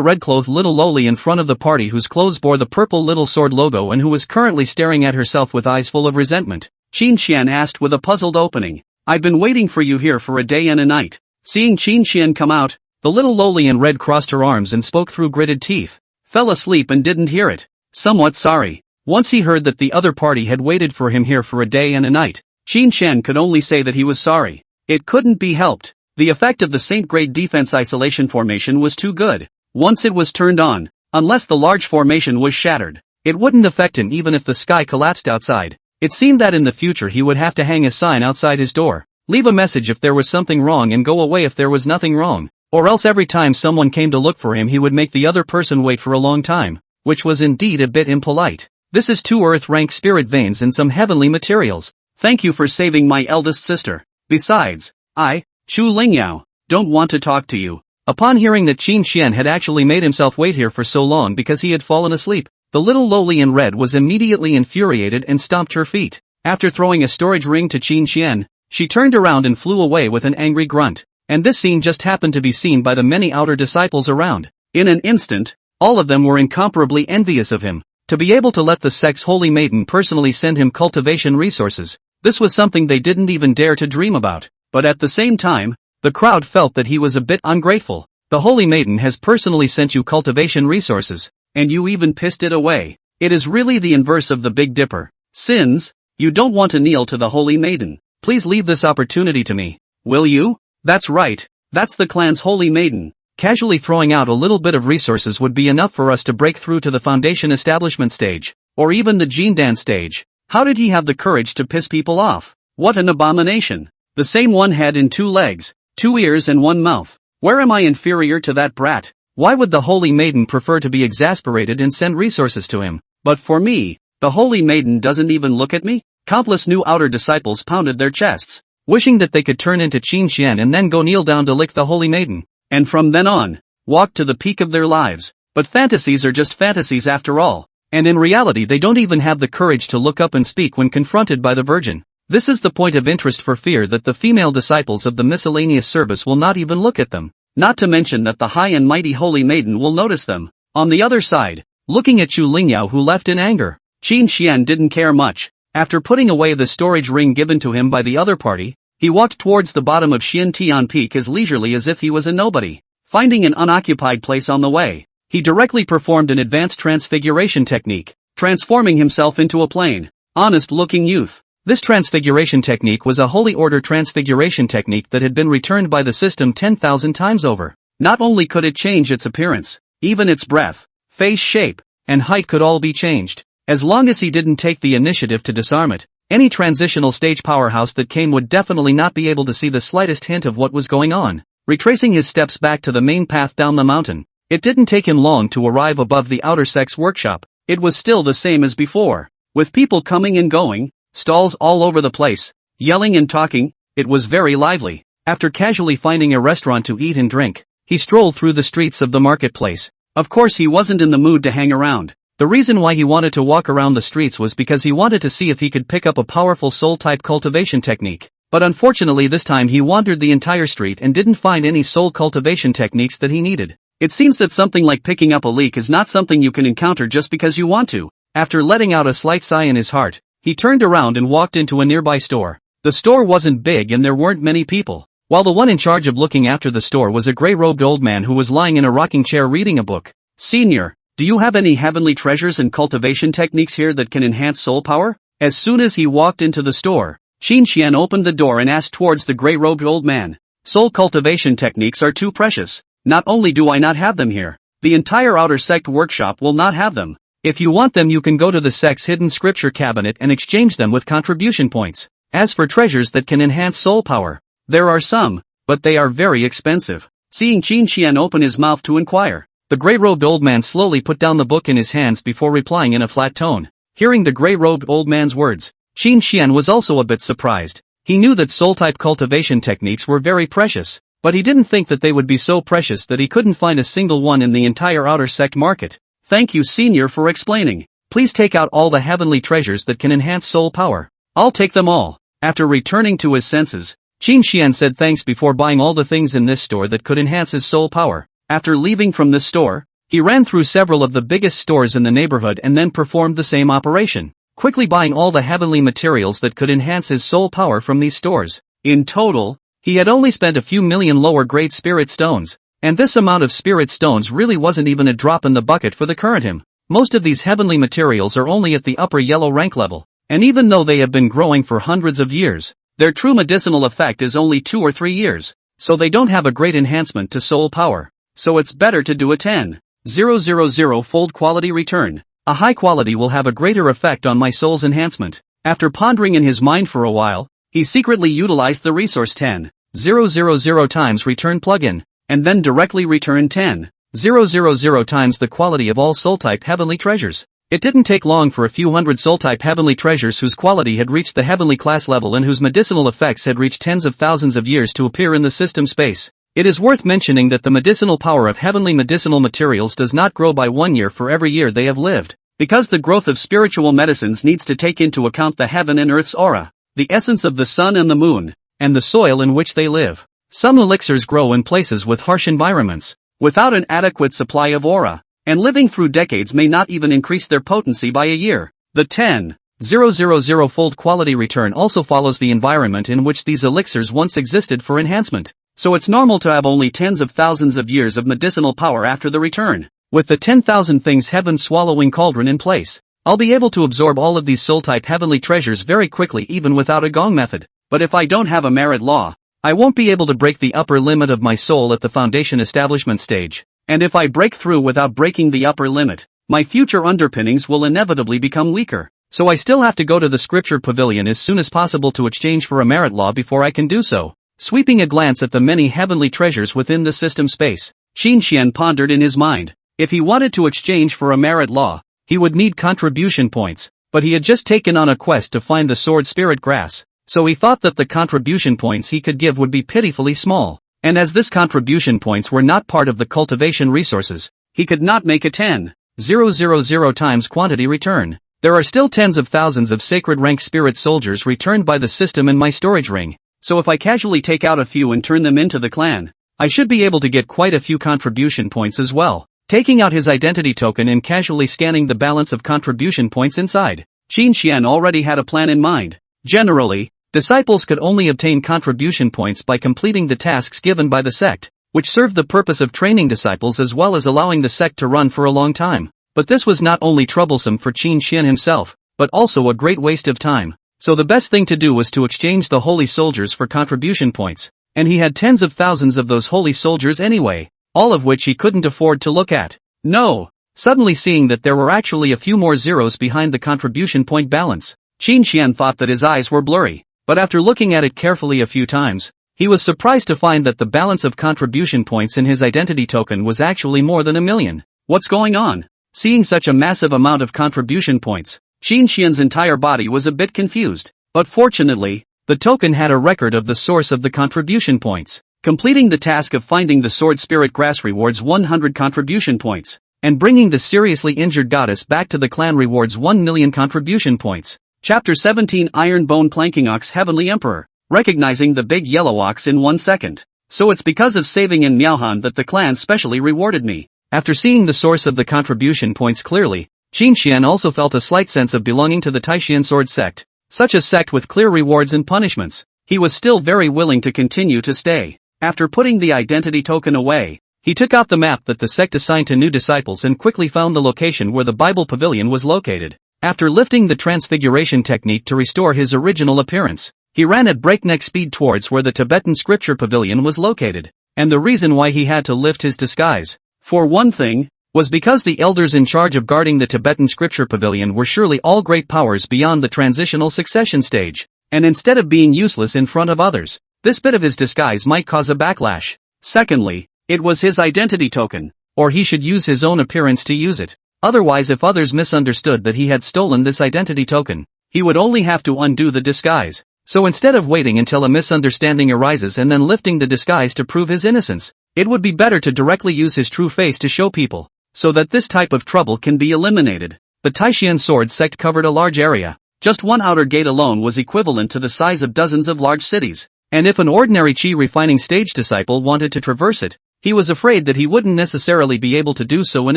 red-clothed little lowly in front of the party whose clothes bore the purple little sword logo and who was currently staring at herself with eyes full of resentment, Qin Xian asked with a puzzled opening. I've been waiting for you here for a day and a night. Seeing Qin Xian come out, the little lowly in red crossed her arms and spoke through gritted teeth. Fell asleep and didn't hear it. Somewhat sorry. Once he heard that the other party had waited for him here for a day and a night, Qin Xian could only say that he was sorry. It couldn't be helped. The effect of the Saint Grade Defense Isolation Formation was too good. Once it was turned on, unless the large formation was shattered, it wouldn't affect him even if the sky collapsed outside. It seemed that in the future he would have to hang a sign outside his door. Leave a message if there was something wrong and go away if there was nothing wrong. Or else every time someone came to look for him he would make the other person wait for a long time, which was indeed a bit impolite. This is 2 earth-rank spirit veins and some heavenly materials. Thank you for saving my eldest sister. Besides, I, Chu Lingyao, don't want to talk to you. Upon hearing that Qin Xian had actually made himself wait here for so long because he had fallen asleep, the little lowly in red was immediately infuriated and stomped her feet. After throwing a storage ring to Qin Xian, she turned around and flew away with an angry grunt. And this scene just happened to be seen by the many outer disciples around. In an instant, all of them were incomparably envious of him. To be able to let the Sect's Holy Maiden personally send him cultivation resources, this was something they didn't even dare to dream about. But at the same time, the crowd felt that he was a bit ungrateful. The Holy Maiden has personally sent you cultivation resources, and you even pissed it away. It is really the inverse of the Big Dipper. Sins, you don't want to kneel to the Holy Maiden. Please leave this opportunity to me. Will you? That's right, that's the clan's Holy Maiden. Casually throwing out a little bit of resources would be enough for us to break through to the Foundation establishment stage, or even the Jin dance stage. How did he have the courage to piss people off? What an abomination. The same one head and 2 legs, 2 ears and 1 mouth. Where am I inferior to that brat? Why would the Holy Maiden prefer to be exasperated and send resources to him? But for me, the Holy Maiden doesn't even look at me? Countless new outer disciples pounded their chests, wishing that they could turn into Qin Xian and then go kneel down to lick the Holy Maiden, and from then on, walk to the peak of their lives. But fantasies are just fantasies after all, and in reality they don't even have the courage to look up and speak when confronted by the Virgin. This is the point of interest for fear that the female disciples of the miscellaneous service will not even look at them, not to mention that the high and mighty Holy Maiden will notice them. On the other side, looking at Chu Lingyao who left in anger, Qin Xian didn't care much. After putting away the storage ring given to him by the other party, he walked towards the bottom of Xian Tian Peak as leisurely as if he was a nobody. Finding an unoccupied place on the way, he directly performed an advanced transfiguration technique, transforming himself into a plain, honest-looking youth. This transfiguration technique was a holy order transfiguration technique that had been returned by the system 10,000 times over. Not only could it change its appearance, even its breath, face shape, and height could all be changed. As long as he didn't take the initiative to disarm it, any transitional stage powerhouse that came would definitely not be able to see the slightest hint of what was going on. Retracing his steps back to the main path down the mountain, it didn't take him long to arrive above the outer Sect's workshop. It was still the same as before, with people coming and going, stalls all over the place, yelling and talking. It was very lively. After casually finding a restaurant to eat and drink, he strolled through the streets of the marketplace. Of course he wasn't in the mood to hang around. The reason why he wanted to walk around the streets was because he wanted to see if he could pick up a powerful soul-type cultivation technique. But unfortunately this time he wandered the entire street and didn't find any soul cultivation techniques that he needed. It seems that something like picking up a leek is not something you can encounter just because you want to. After letting out a slight sigh in his heart, he turned around and walked into a nearby store. The store wasn't big and there weren't many people. While the one in charge of looking after the store was a gray-robed old man who was lying in a rocking chair reading a book. "Senior, do you have any heavenly treasures and cultivation techniques here that can enhance soul power?" As soon as he walked into the store, Qin Xian opened the door and asked towards the gray-robed old man. "Soul cultivation techniques are too precious. Not only do I not have them here, the entire outer sect workshop will not have them. If you want them you can go to the sect's hidden scripture cabinet and exchange them with contribution points. As for treasures that can enhance soul power, there are some, but they are very expensive." Seeing Qin Xian open his mouth to inquire, the gray-robed old man slowly put down the book in his hands before replying in a flat tone. Hearing the gray-robed old man's words, Qin Xian was also a bit surprised. He knew that soul-type cultivation techniques were very precious, but he didn't think that they would be so precious that he couldn't find a single one in the entire outer sect market. "Thank you, senior, for explaining. Please take out all the heavenly treasures that can enhance soul power. I'll take them all." After returning to his senses, Qin Xian said thanks before buying all the things in this store that could enhance his soul power. After leaving from this store, he ran through several of the biggest stores in the neighborhood and then performed the same operation, quickly buying all the heavenly materials that could enhance his soul power from these stores. In total, he had only spent a few million lower-grade spirit stones, and this amount of spirit stones really wasn't even a drop in the bucket for the current him. Most of these heavenly materials are only at the upper yellow rank level, and even though they have been growing for hundreds of years, their true medicinal effect is only 2 or 3 years, so they don't have a great enhancement to soul power. So it's better to do a 10,000-fold quality return. A high quality will have a greater effect on my soul's enhancement. After pondering in his mind for a while, he secretly utilized the resource 10,000 times return plugin, and then directly returned 10,000 times the quality of all soul-type heavenly treasures. It didn't take long for a few hundred soul-type heavenly treasures whose quality had reached the heavenly class level and whose medicinal effects had reached tens of thousands of years to appear in the system space. It is worth mentioning that the medicinal power of heavenly medicinal materials does not grow by 1 year for every year they have lived, because the growth of spiritual medicines needs to take into account the heaven and earth's aura, the essence of the sun and the moon, and the soil in which they live. Some elixirs grow in places with harsh environments, without an adequate supply of aura, and living through decades may not even increase their potency by a year. The 10,000-fold quality return also follows the environment in which these elixirs once existed for enhancement, so it's normal to have only tens of thousands of years of medicinal power after the return. With the 10,000 things heaven swallowing cauldron in place, I'll be able to absorb all of these soul-type heavenly treasures very quickly even without a gong method. But if I don't have a merit law, I won't be able to break the upper limit of my soul at the foundation establishment stage. And if I break through without breaking the upper limit, my future underpinnings will inevitably become weaker. So I still have to go to the scripture pavilion as soon as possible to exchange for a merit law before I can do so. Sweeping a glance at the many heavenly treasures within the system space, Qin Xian pondered in his mind. If he wanted to exchange for a merit law, he would need contribution points, but he had just taken on a quest to find the sword spirit grass, so he thought that the contribution points he could give would be pitifully small. And as this contribution points were not part of the cultivation resources, he could not make a 10,000 times quantity return. There are still tens of thousands of sacred rank spirit soldiers returned by the system in my storage ring, so if I casually take out a few and turn them into the clan, I should be able to get quite a few contribution points as well. Taking out his identity token and casually scanning the balance of contribution points inside, Qin Xian already had a plan in mind. Generally, disciples could only obtain contribution points by completing the tasks given by the sect, which served the purpose of training disciples as well as allowing the sect to run for a long time. But this was not only troublesome for Qin Xian himself, but also a great waste of time. So the best thing to do was to exchange the holy soldiers for contribution points, and he had tens of thousands of those holy soldiers anyway, all of which he couldn't afford to look at. No! Suddenly seeing that there were actually a few more zeros behind the contribution point balance, Qin Xian thought that his eyes were blurry. But after looking at it carefully a few times, he was surprised to find that the balance of contribution points in his identity token was actually more than 1 million. What's going on? Seeing such a massive amount of contribution points, Qin Xian's entire body was a bit confused. But fortunately, the token had a record of the source of the contribution points. Completing the task of finding the sword spirit grass rewards 100 contribution points. and bringing the seriously injured goddess back to the clan rewards 1 million contribution points. Chapter 17 Iron Bone Planking Ox Heavenly Emperor. Recognizing the big yellow ox in 1 second. So it's because of saving in Miaohan that the clan specially rewarded me. After seeing the source of the contribution points clearly, Qin Xian also felt a slight sense of belonging to the Taishan sword sect. Such a sect with clear rewards and punishments. He was still very willing to continue to stay. After putting the identity token away, he took out the map that the sect assigned to new disciples and quickly found the location where the Bible Pavilion was located. After lifting the transfiguration technique to restore his original appearance, he ran at breakneck speed towards where the Tibetan Scripture Pavilion was located. And the reason why he had to lift his disguise, for one thing, was because the elders in charge of guarding the Tibetan Scripture Pavilion were surely all great powers beyond the transitional succession stage, and instead of being useless in front of others, this bit of his disguise might cause a backlash. Secondly, it was his identity token, or he should use his own appearance to use it. Otherwise, if others misunderstood that he had stolen this identity token, he would only have to undo the disguise. So instead of waiting until a misunderstanding arises and then lifting the disguise to prove his innocence, it would be better to directly use his true face to show people, so that this type of trouble can be eliminated. The Taishan sword sect covered a large area. Just one outer gate alone was equivalent to the size of dozens of large cities. And if an ordinary chi refining stage disciple wanted to traverse it, he was afraid that he wouldn't necessarily be able to do so in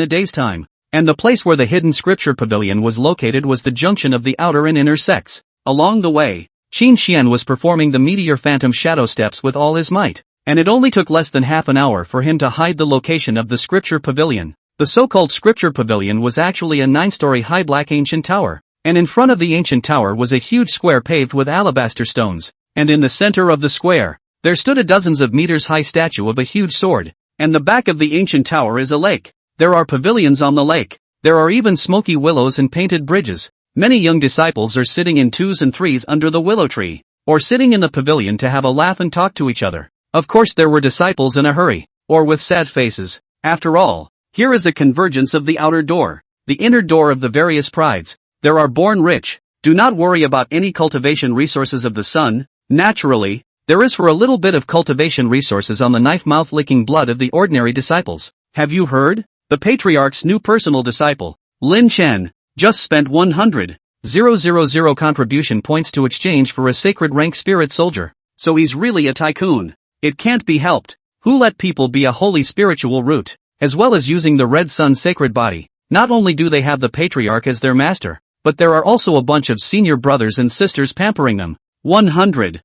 a day's time. And the place where the hidden scripture pavilion was located was the junction of the outer and inner sects. Along the way, Qin Xian was performing the meteor phantom shadow steps with all his might, and it only took less than half an hour for him to hide the location of the scripture pavilion. The so-called scripture pavilion was actually a 9-story high black ancient tower, and in front of the ancient tower was a huge square paved with alabaster stones, and in the center of the square, there stood a dozens of meters high statue of a huge sword, and the back of the ancient tower is a lake. There are pavilions on the lake, there are even smoky willows and painted bridges. Many young disciples are sitting in 2s and 3s under the willow tree, or sitting in the pavilion to have a laugh and talk to each other. Of course there were disciples in a hurry, or with sad faces. After all, here is a convergence of the outer door, the inner door of the various prides. There are born rich. Do not worry about any cultivation resources of the sun. Naturally, there is for a little bit of cultivation resources on the knife mouth licking blood of the ordinary disciples. Have you heard? The patriarch's new personal disciple, Lin Chen, just spent 100,000 contribution points to exchange for a sacred rank spirit soldier. So he's really a tycoon. It can't be helped. Who let people be a holy spiritual root, as well as using the red sun sacred body? Not only do they have the patriarch as their master, but there are also a bunch of senior brothers and sisters pampering them. 100,000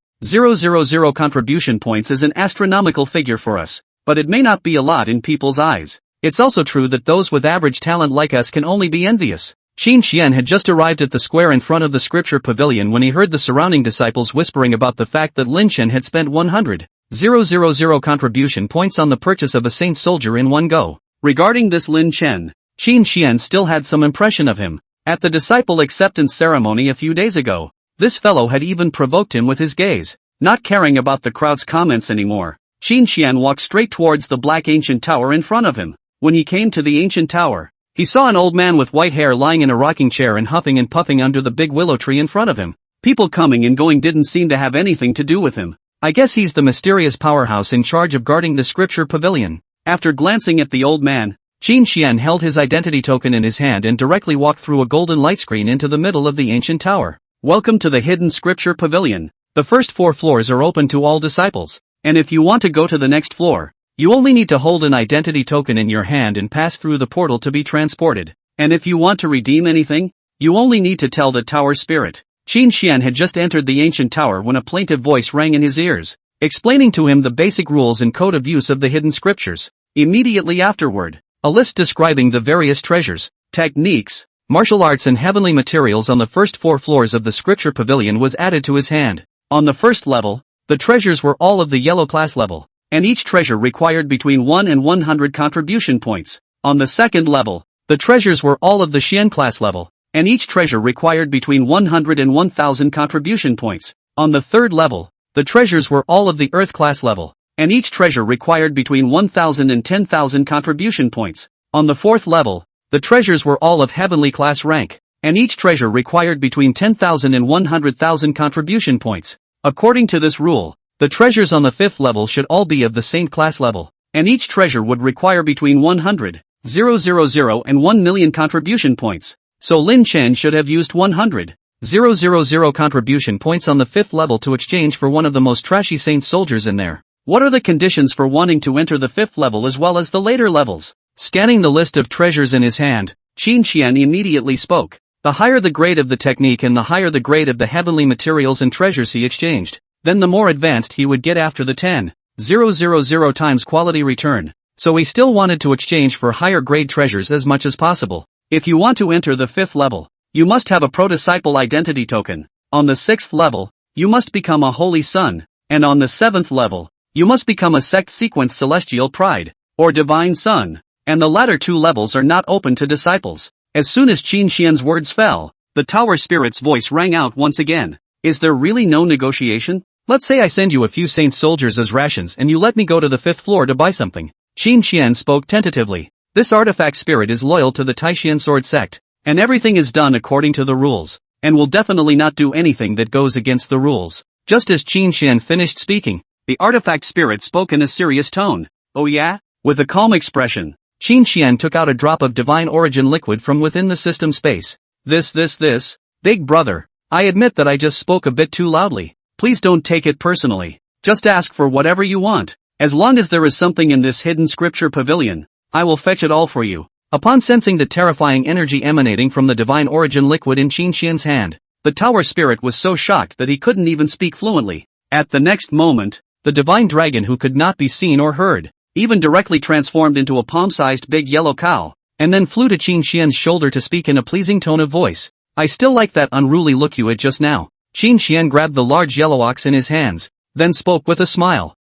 contribution points is an astronomical figure for us, but it may not be a lot in people's eyes. It's also true that those with average talent like us can only be envious. Qin Xian had just arrived at the square in front of the scripture pavilion when he heard the surrounding disciples whispering about the fact that Lin Chen had spent 100,000 contribution points on the purchase of a saint soldier in one go. Regarding this Lin Chen, Qin Xian still had some impression of him. At the disciple acceptance ceremony a few days ago, this fellow had even provoked him with his gaze. Not caring about the crowd's comments anymore, Qin Xian walked straight towards the black ancient tower in front of him. When he came to the ancient tower, he saw an old man with white hair lying in a rocking chair and huffing and puffing under the big willow tree in front of him. People coming and going didn't seem to have anything to do with him. I guess he's the mysterious powerhouse in charge of guarding the scripture pavilion. After glancing at the old man, Qin Xian held his identity token in his hand and directly walked through a golden light screen into the middle of the ancient tower. Welcome to the hidden scripture pavilion. The first 4 floors are open to all disciples, and if you want to go to the next floor, you only need to hold an identity token in your hand and pass through the portal to be transported. And if you want to redeem anything, you only need to tell the tower spirit. Qin Xian had just entered the ancient tower when a plaintive voice rang in his ears, explaining to him the basic rules and code of use of the hidden scriptures. Immediately afterward, a list describing the various treasures, techniques, martial arts and heavenly materials on the first 4 floors of the scripture pavilion was added to his hand. On the first level, the treasures were all of the yellow class level, and each treasure required between 1 and 100 contribution points. On the second level, the treasures were all of the Xian class level, and each treasure required between 100 and 1000 contribution points. On the third level, the treasures were all of the earth class level, and each treasure required between 1000 and 10,000 contribution points. On the fourth level, the treasures were all of heavenly class rank, and each treasure required between 10,000 and 100,000 contribution points. According to this rule, the treasures on the 5th level should all be of the saint class level, and each treasure would require between 100 000 and 1 million contribution points. So Lin Chen should have used 100,000 contribution points on the 5th level to exchange for one of the most trashy Saint soldiers in there. What are the conditions for wanting to enter the 5th level as well as the later levels? Scanning the list of treasures in his hand, Qin Qian immediately spoke. The higher the grade of the technique and the higher the grade of the heavenly materials and treasures he exchanged, then the more advanced he would get after the 10,000 times quality return. So he still wanted to exchange for higher grade treasures as much as possible. If you want to enter the 5th level, you must have a pro-disciple identity token. On the 6th level, you must become a holy son, and on the 7th level, you must become a sect sequence celestial pride, or divine son, and the latter 2 levels are not open to disciples. As soon as Qin Qian's words fell, the tower spirit's voice rang out once again. Is there really no negotiation? Let's say I send you a few saint soldiers as rations and you let me go to the 5th floor to buy something. Qin Qian spoke tentatively. This artifact spirit is loyal to the Taishan sword sect, and everything is done according to the rules, and will definitely not do anything that goes against the rules. Just as Qin Qian finished speaking, the artifact spirit spoke in a serious tone. Oh yeah? With a calm expression, Qin Qian took out a drop of divine origin liquid from within the system space. This, big brother, I admit that I just spoke a bit too loudly. Please don't take it personally. Just ask for whatever you want. As long as there is something in this hidden scripture pavilion, I will fetch it all for you. Upon sensing the terrifying energy emanating from the divine origin liquid in Qin Qian's hand, the tower spirit was so shocked that he couldn't even speak fluently. At the next moment, the divine dragon, who could not be seen or heard, even directly transformed into a palm-sized big yellow cow, and then flew to Qin Qian's shoulder to speak in a pleasing tone of voice. I still like that unruly look you had just now. Qin Qian grabbed the large yellow ox in his hands, then spoke with a smile.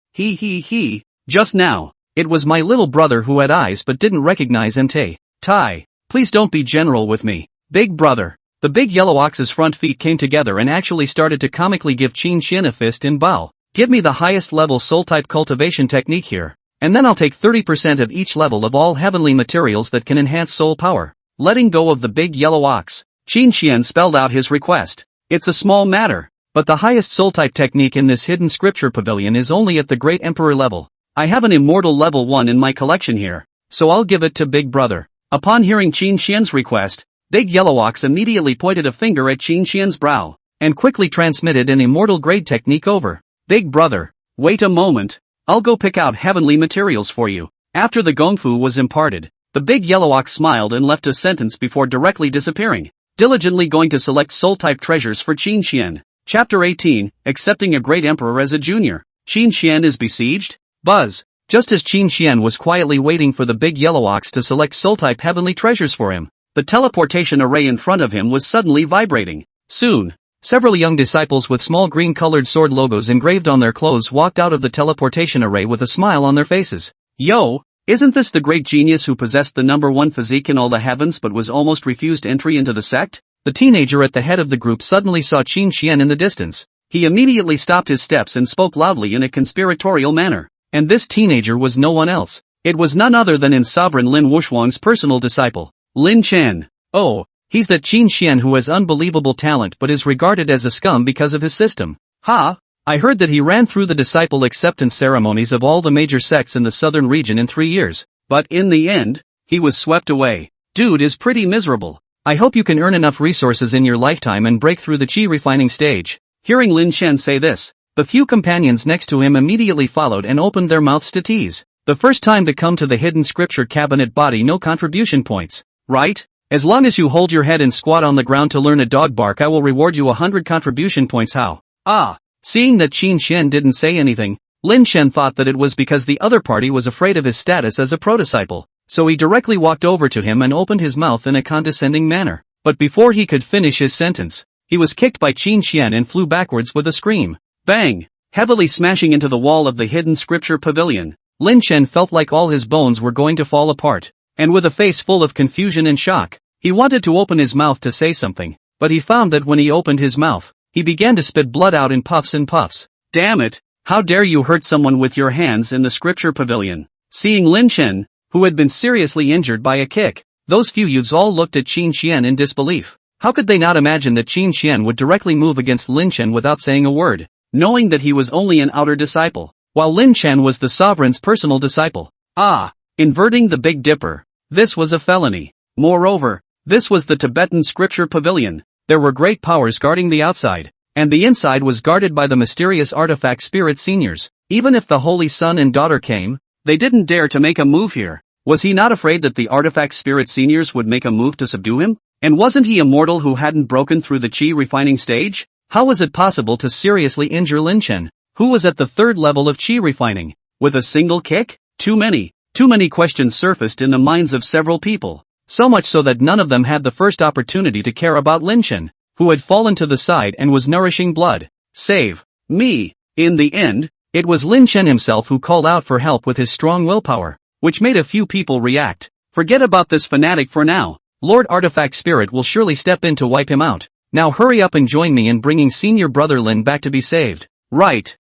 Just now, it was my little brother who had eyes but didn't recognize Entei. Tai, please don't be general with me. Big brother. The big yellow ox's front feet came together and actually started to comically give Qin Qian a fist in bow. Give me the highest level soul type cultivation technique here, and then I'll take 30% of each level of all heavenly materials that can enhance soul power. Letting go of the big yellow ox, Qin Qian spelled out his request. It's a small matter, but the highest soul type technique in this hidden scripture pavilion is only at the Great Emperor level. I have an immortal level 1 in my collection here, so I'll give it to big brother. Upon hearing Qin Qian's request, Big Yellow Ox immediately pointed a finger at Qin Qian's brow, and quickly transmitted an immortal grade technique over. Big brother, wait a moment, I'll go pick out heavenly materials for you. After the gongfu was imparted, the Big Yellow Ox smiled and left a sentence before directly disappearing. Diligently going to select soul-type treasures for Qin Qian. Chapter 18, Accepting a Great Emperor as a Junior. Qin Qian is besieged? Buzz. Just as Qin Qian was quietly waiting for the Big Yellow Ox to select soul-type heavenly treasures for him, the teleportation array in front of him was suddenly vibrating. Soon, several young disciples with small green-colored sword logos engraved on their clothes walked out of the teleportation array with a smile on their faces. Yo! Isn't this the great genius who possessed the #1 physique in all the heavens but was almost refused entry into the sect? The teenager at the head of the group suddenly saw Qin Qian in the distance. He immediately stopped his steps and spoke loudly in a conspiratorial manner. And this teenager was no one else. It was none other than Sovereign Lin Wushuang's personal disciple, Lin Chen. Oh, he's that Qin Qian who has unbelievable talent but is regarded as a scum because of his system. Ha! I heard that he ran through the disciple acceptance ceremonies of all the major sects in the southern region in 3 years, but in the end, he was swept away. Dude is pretty miserable. I hope you can earn enough resources in your lifetime and break through the chi refining stage. Hearing Lin Chen say this, the few companions next to him immediately followed and opened their mouths to tease. The first time to come to the hidden scripture cabinet body, no contribution points, right? As long as you hold your head and squat on the ground to learn a dog bark, I will reward you 100 contribution points. How? Ah. Seeing that Qin Qian didn't say anything, Lin Chen thought that it was because the other party was afraid of his status as a pro-disciple, so he directly walked over to him and opened his mouth in a condescending manner. But before he could finish his sentence, he was kicked by Qin Qian and flew backwards with a scream. Bang! Heavily smashing into the wall of the hidden scripture pavilion, Lin Chen felt like all his bones were going to fall apart, and with a face full of confusion and shock, he wanted to open his mouth to say something, but he found that when he opened his mouth, he began to spit blood out in puffs and puffs. Damn it, how dare you hurt someone with your hands in the scripture pavilion? Seeing Lin Chen, who had been seriously injured by a kick, those few youths all looked at Qin Qian in disbelief. How could they not imagine that Qin Qian would directly move against Lin Chen without saying a word, knowing that he was only an outer disciple, while Lin Chen was the sovereign's personal disciple? Ah! Inverting the Big Dipper. This was a felony. Moreover, this was the Tibetan scripture pavilion. There were great powers guarding the outside, and the inside was guarded by the mysterious artifact spirit seniors. Even if the holy son and daughter came, they didn't dare to make a move here. Was he not afraid that the artifact spirit seniors would make a move to subdue him? And wasn't he a mortal who hadn't broken through the chi refining stage? How was it possible to seriously injure Lin Chen, who was at the third level of chi refining, with a single kick? Too many questions surfaced in the minds of several people. So much so that none of them had the first opportunity to care about Lin Chen, who had fallen to the side and was nourishing blood. Save me. In the end, it was Lin Chen himself who called out for help with his strong willpower, which made a few people react. Forget about this fanatic for now. Lord Artifact Spirit will surely step in to wipe him out. Now hurry up and join me in bringing senior brother Lin back to be saved. Right.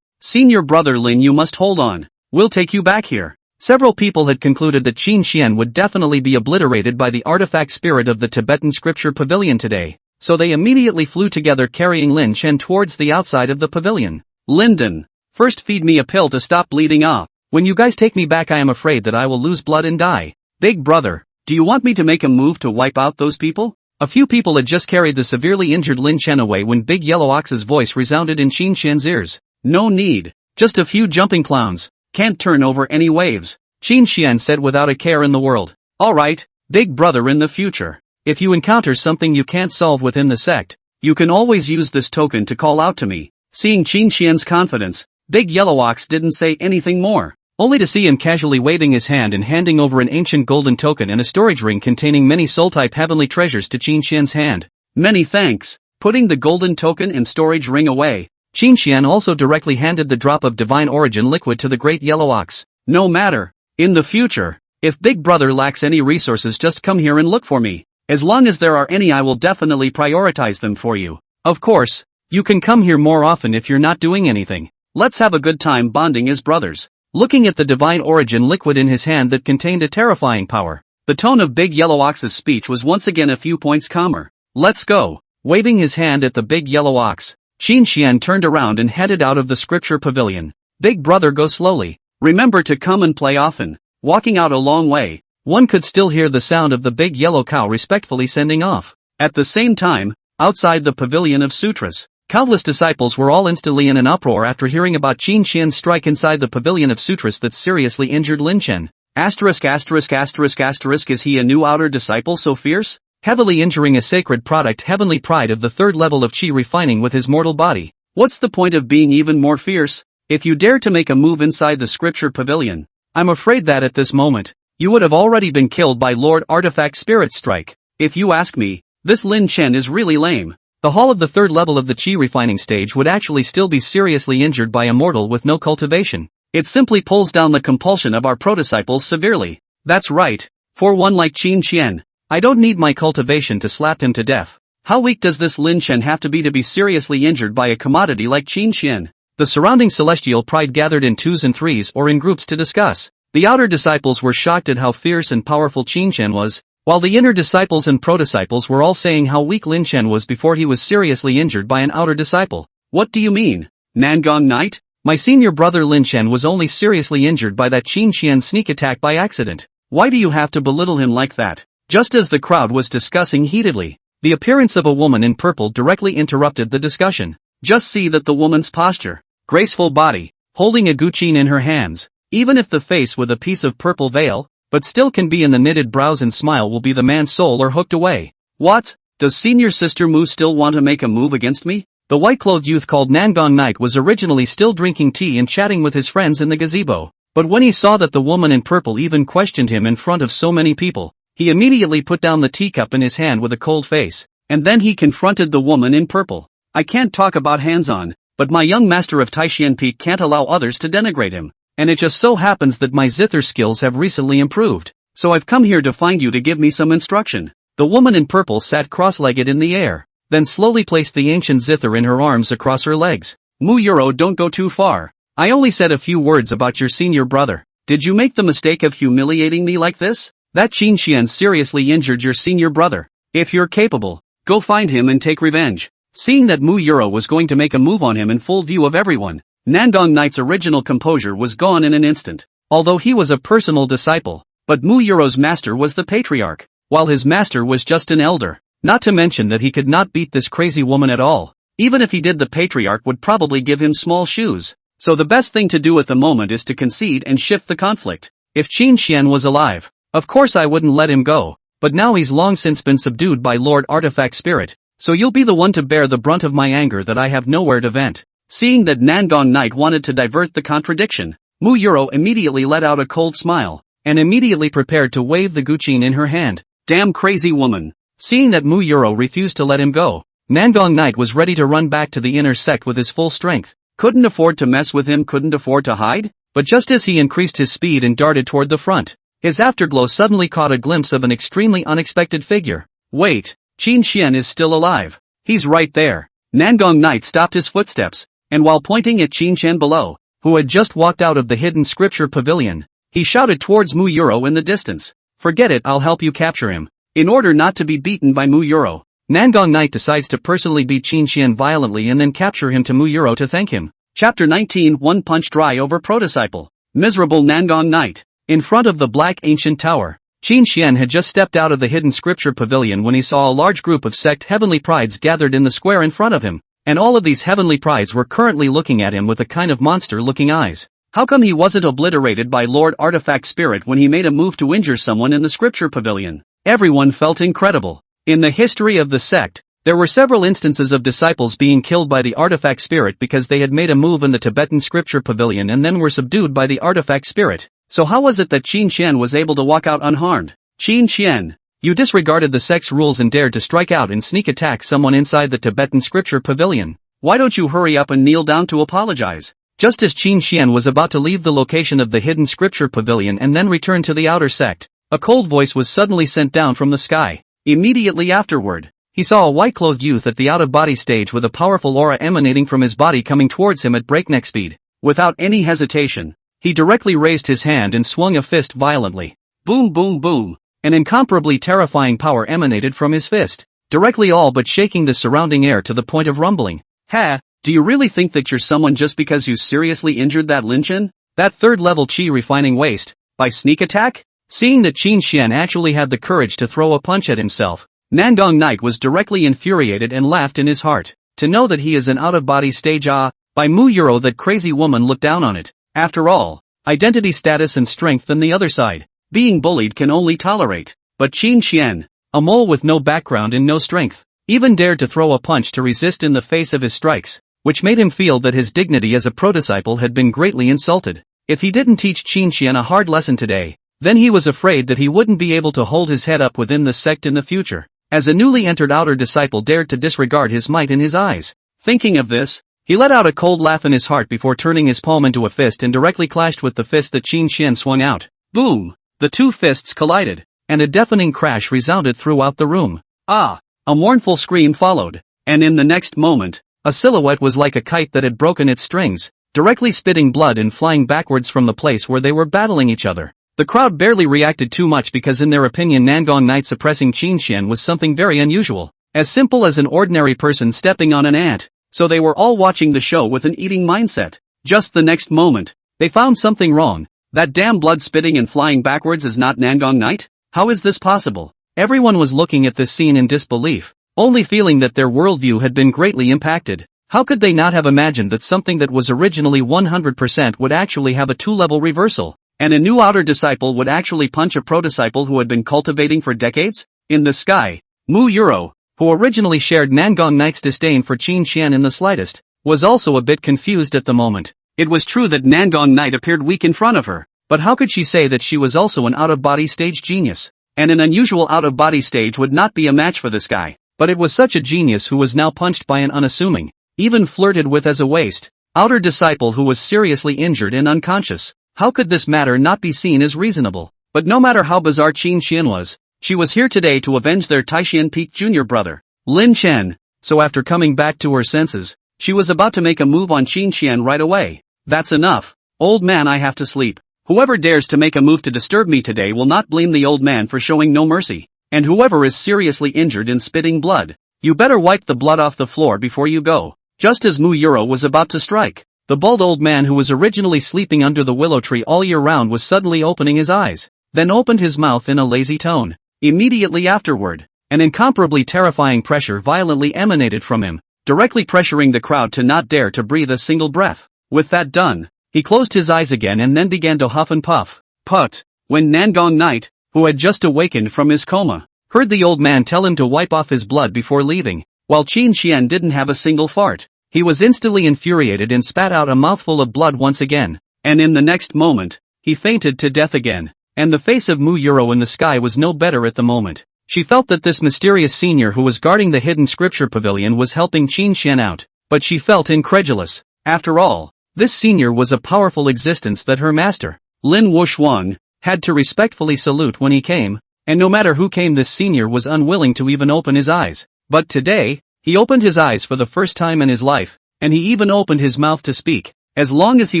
Senior brother Lin, you must hold on. We'll take you back here. Several people had concluded that Qin Xian would definitely be obliterated by the artifact spirit of the Tibetan scripture pavilion today, so they immediately flew together carrying Lin Chen towards the outside of the pavilion. Linden, first feed me a pill to stop bleeding off. When you guys take me back, I am afraid that I will lose blood and die. Big brother, do you want me to make a move to wipe out those people? A few people had just carried the severely injured Lin Chen away when Big Yellow Ox's voice resounded in Qin Xian's ears. No need. Just a few jumping clowns. Can't turn over any waves. Qin Xian said without a care in the world. Alright, big brother in the future. If you encounter something you can't solve within the sect, you can always use this token to call out to me. Seeing Qin Xian's confidence, Big Yellow Ox didn't say anything more, only to see him casually waving his hand and handing over an ancient golden token and a storage ring containing many soul-type heavenly treasures to Qin Xian's hand. Many thanks. Putting the golden token and storage ring away, Qin Xian also directly handed the drop of divine origin liquid to the great Yellow Ox. No matter. In the future, if Big Brother lacks any resources, just come here and look for me. As long as there are any, I will definitely prioritize them for you. Of course, you can come here more often if you're not doing anything. Let's have a good time bonding as brothers. Looking at the divine origin liquid in his hand that contained a terrifying power, the tone of Big Yellow Ox's speech was once again a few points calmer. Let's go. Waving his hand at the Big Yellow Ox, Qin Xian turned around and headed out of the scripture pavilion. Big brother, go slowly. Remember to come and play often. Walking out a long way, one could still hear the sound of the big yellow cow respectfully sending off. At the same time, outside the pavilion of sutras, countless disciples were all instantly in an uproar after hearing about Qin Xian's strike inside the pavilion of sutras that seriously injured Lin Chen. Is he a new outer disciple so fierce? Heavily injuring a sacred product, heavenly pride of the third level of chi refining with his mortal body. What's the point of being even more fierce? If you dare to make a move inside the scripture pavilion, I'm afraid that at this moment, you would have already been killed by Lord Artifact Spirit's strike. If you ask me, this Lin Chen is really lame. The hall of the third level of the chi refining stage would actually still be seriously injured by a mortal with no cultivation. It simply pulls down the compulsion of our pro-disciples severely. That's right. For one like Qin Xian, I don't need my cultivation to slap him to death. How weak does this Lin Chen have to be seriously injured by a commodity like Qin Xian? The surrounding celestial pride gathered in twos and threes or in groups to discuss. The outer disciples were shocked at how fierce and powerful Qin Xian was, while the inner disciples and pro-disciples were all saying how weak Lin Chen was before he was seriously injured by an outer disciple. What do you mean? Nangong Knight? My senior brother Lin Chen was only seriously injured by that Qin Xian sneak attack by accident. Why do you have to belittle him like that? Just as the crowd was discussing heatedly, the appearance of a woman in purple directly interrupted the discussion. Just see that the woman's posture, graceful body, holding a guqin in her hands, even if the face with a piece of purple veil, but still can be in the knitted brows and smile will be the man's soul or hooked away. What? Does senior sister Mu still want to make a move against me? The white-clothed youth called Nangong Knight was originally still drinking tea and chatting with his friends in the gazebo, but when he saw that the woman in purple even questioned him in front of so many people, he immediately put down the teacup in his hand with a cold face, and then he confronted the woman in purple. I can't talk about hands-on, but my young master of Taishian Peak can't allow others to denigrate him, and it just so happens that my zither skills have recently improved, so I've come here to find you to give me some instruction. The woman in purple sat cross-legged in the air, then slowly placed the ancient zither in her arms across her legs. Mu Euro, don't go too far. I only said a few words about your senior brother. Did you make the mistake of humiliating me like this? That Qin Xian seriously injured your senior brother. If you're capable, go find him and take revenge. Seeing that Mu Euro was going to make a move on him in full view of everyone, Nangong Knight's original composure was gone in an instant. Although he was a personal disciple, But Mu Yuro's master was the patriarch, while his master was just an elder. Not to mention that he could not beat this crazy woman at all. Even if he did, the patriarch would probably give him small shoes. So the best thing to do at the moment is to concede and shift the conflict. If Qin Xian was alive, of course I wouldn't let him go, but now he's long since been subdued by Lord Artifact Spirit, so you'll be the one to bear the brunt of my anger that I have nowhere to vent. Seeing that Nangong Knight wanted to divert the contradiction, Mu Yuro immediately let out a cold smile, and immediately prepared to wave the guqin in her hand. Damn crazy woman. Seeing that Mu Yuro refused to let him go, Nangong Knight was ready to run back to the inner sect with his full strength. Couldn't afford to mess with him, couldn't afford to hide? But just as he increased his speed and darted toward the front, his afterglow suddenly caught a glimpse of an extremely unexpected figure. Wait, Qin Xian is still alive. He's right there. Nangong Knight stopped his footsteps, and while pointing at Qin Xian below, who had just walked out of the hidden scripture pavilion, he shouted towards Mu Yuro in the distance. Forget it, I'll help you capture him. In order not to be beaten by Mu Yuro, Nangong Knight decides to personally beat Qin Xian violently and then capture him to Mu Yuro to thank him. Chapter 19 One Punch Dry Over Protodisciple. Miserable Nangong Knight. In front of the Black Ancient Tower, Qin Xian had just stepped out of the hidden scripture pavilion when he saw a large group of Sect heavenly prides gathered in the square in front of him, and all of these heavenly prides were currently looking at him with a kind of monster-looking eyes. How come he wasn't obliterated by Lord Artifact Spirit when he made a move to injure someone in the scripture pavilion? Everyone felt incredible. In the history of the sect, there were several instances of disciples being killed by the Artifact Spirit because they had made a move in the Tibetan scripture pavilion and then were subdued by the Artifact Spirit. So how was it that Qin Xian was able to walk out unharmed? Qin Xian, you disregarded the sect's rules and dared to strike out and sneak attack someone inside the Tibetan scripture pavilion. Why don't you hurry up and kneel down to apologize? Just as Qin Xian was about to leave the location of the hidden scripture pavilion and then return to the outer sect, a cold voice was suddenly sent down from the sky. Immediately afterward, he saw a white-clothed youth at the out-of-body stage with a powerful aura emanating from his body coming towards him at breakneck speed. Without any hesitation, he directly raised his hand and swung a fist violently. Boom boom boom. An incomparably terrifying power emanated from his fist, directly all but shaking the surrounding air to the point of rumbling. Ha, do you really think that you're someone just because you seriously injured that Linchin? That third-level chi refining waste? By sneak attack? Seeing that Qin Xian actually had the courage to throw a punch at himself, Nangong Knight was directly infuriated and laughed in his heart. To know that he is an out-of-body stage by Mu Yuro, that crazy woman looked down on it. After all, identity, status and strength than the other side. Being bullied can only tolerate. But Qin Xian, a mole with no background and no strength, even dared to throw a punch to resist in the face of his strikes, which made him feel that his dignity as a protodisciple had been greatly insulted. If he didn't teach Qin Xian a hard lesson today, then he was afraid that he wouldn't be able to hold his head up within the sect in the future, as a newly entered outer disciple dared to disregard his might in his eyes. Thinking of this, he let out a cold laugh in his heart before turning his palm into a fist and directly clashed with the fist that Qin Xian swung out. Boom! The two fists collided, and a deafening crash resounded throughout the room. Ah! A mournful scream followed, and in the next moment, a silhouette was like a kite that had broken its strings, directly spitting blood and flying backwards from the place where they were battling each other. The crowd barely reacted too much because in their opinion Nangong Knight suppressing Qin Xian was something very unusual, as simple as an ordinary person stepping on an ant, so they were all watching the show with an eating mindset. Just the next moment, they found something wrong. That damn blood spitting and flying backwards is not Nangong Knight? How is this possible? Everyone was looking at this scene in disbelief, only feeling that their worldview had been greatly impacted. How could they not have imagined that something that was originally 100% would actually have a two-level reversal? And a new outer disciple would actually punch a pro-disciple who had been cultivating for decades? In the sky, Mu Yuro, who originally shared Nangong Knight's disdain for Qin Xian in the slightest, was also a bit confused at the moment. It was true that Nangong Knight appeared weak in front of her, but how could she say that she was also an out-of-body stage genius? And an unusual out-of-body stage would not be a match for this guy, but it was such a genius who was now punched by an unassuming, even flirted with as a waste, outer disciple who was seriously injured and unconscious. How could this matter not be seen as reasonable? But no matter how bizarre Qin Xian was, she was here today to avenge their Taishan Peak junior brother, Lin Chen. So after coming back to her senses, she was about to make a move on Qin Xian right away. That's enough. Old man, I have to sleep. Whoever dares to make a move to disturb me today will not blame the old man for showing no mercy. And whoever is seriously injured and spitting blood, you better wipe the blood off the floor before you go. Just as Mu Yuro was about to strike, the bald old man who was originally sleeping under the willow tree all year round was suddenly opening his eyes. then opened his mouth in a lazy tone. Immediately afterward, an incomparably terrifying pressure violently emanated from him, directly pressuring the crowd to not dare to breathe a single breath. With that done, he closed his eyes again and then began to huff and puff. Put. When Nangong Knight, who had just awakened from his coma, heard the old man tell him to wipe off his blood before leaving, while Qin Xian didn't have a single fart, he was instantly infuriated and spat out a mouthful of blood once again, and in the next moment, he fainted to death again. And the face of Mu Yuro in the sky was no better at the moment. She felt that this mysterious senior who was guarding the hidden scripture pavilion was helping Qin Xian out, but she felt incredulous. After all, this senior was a powerful existence that her master, Lin Wushuang, had to respectfully salute when he came, and no matter who came, this senior was unwilling to even open his eyes. But today, he opened his eyes for the first time in his life, and he even opened his mouth to speak. As long as he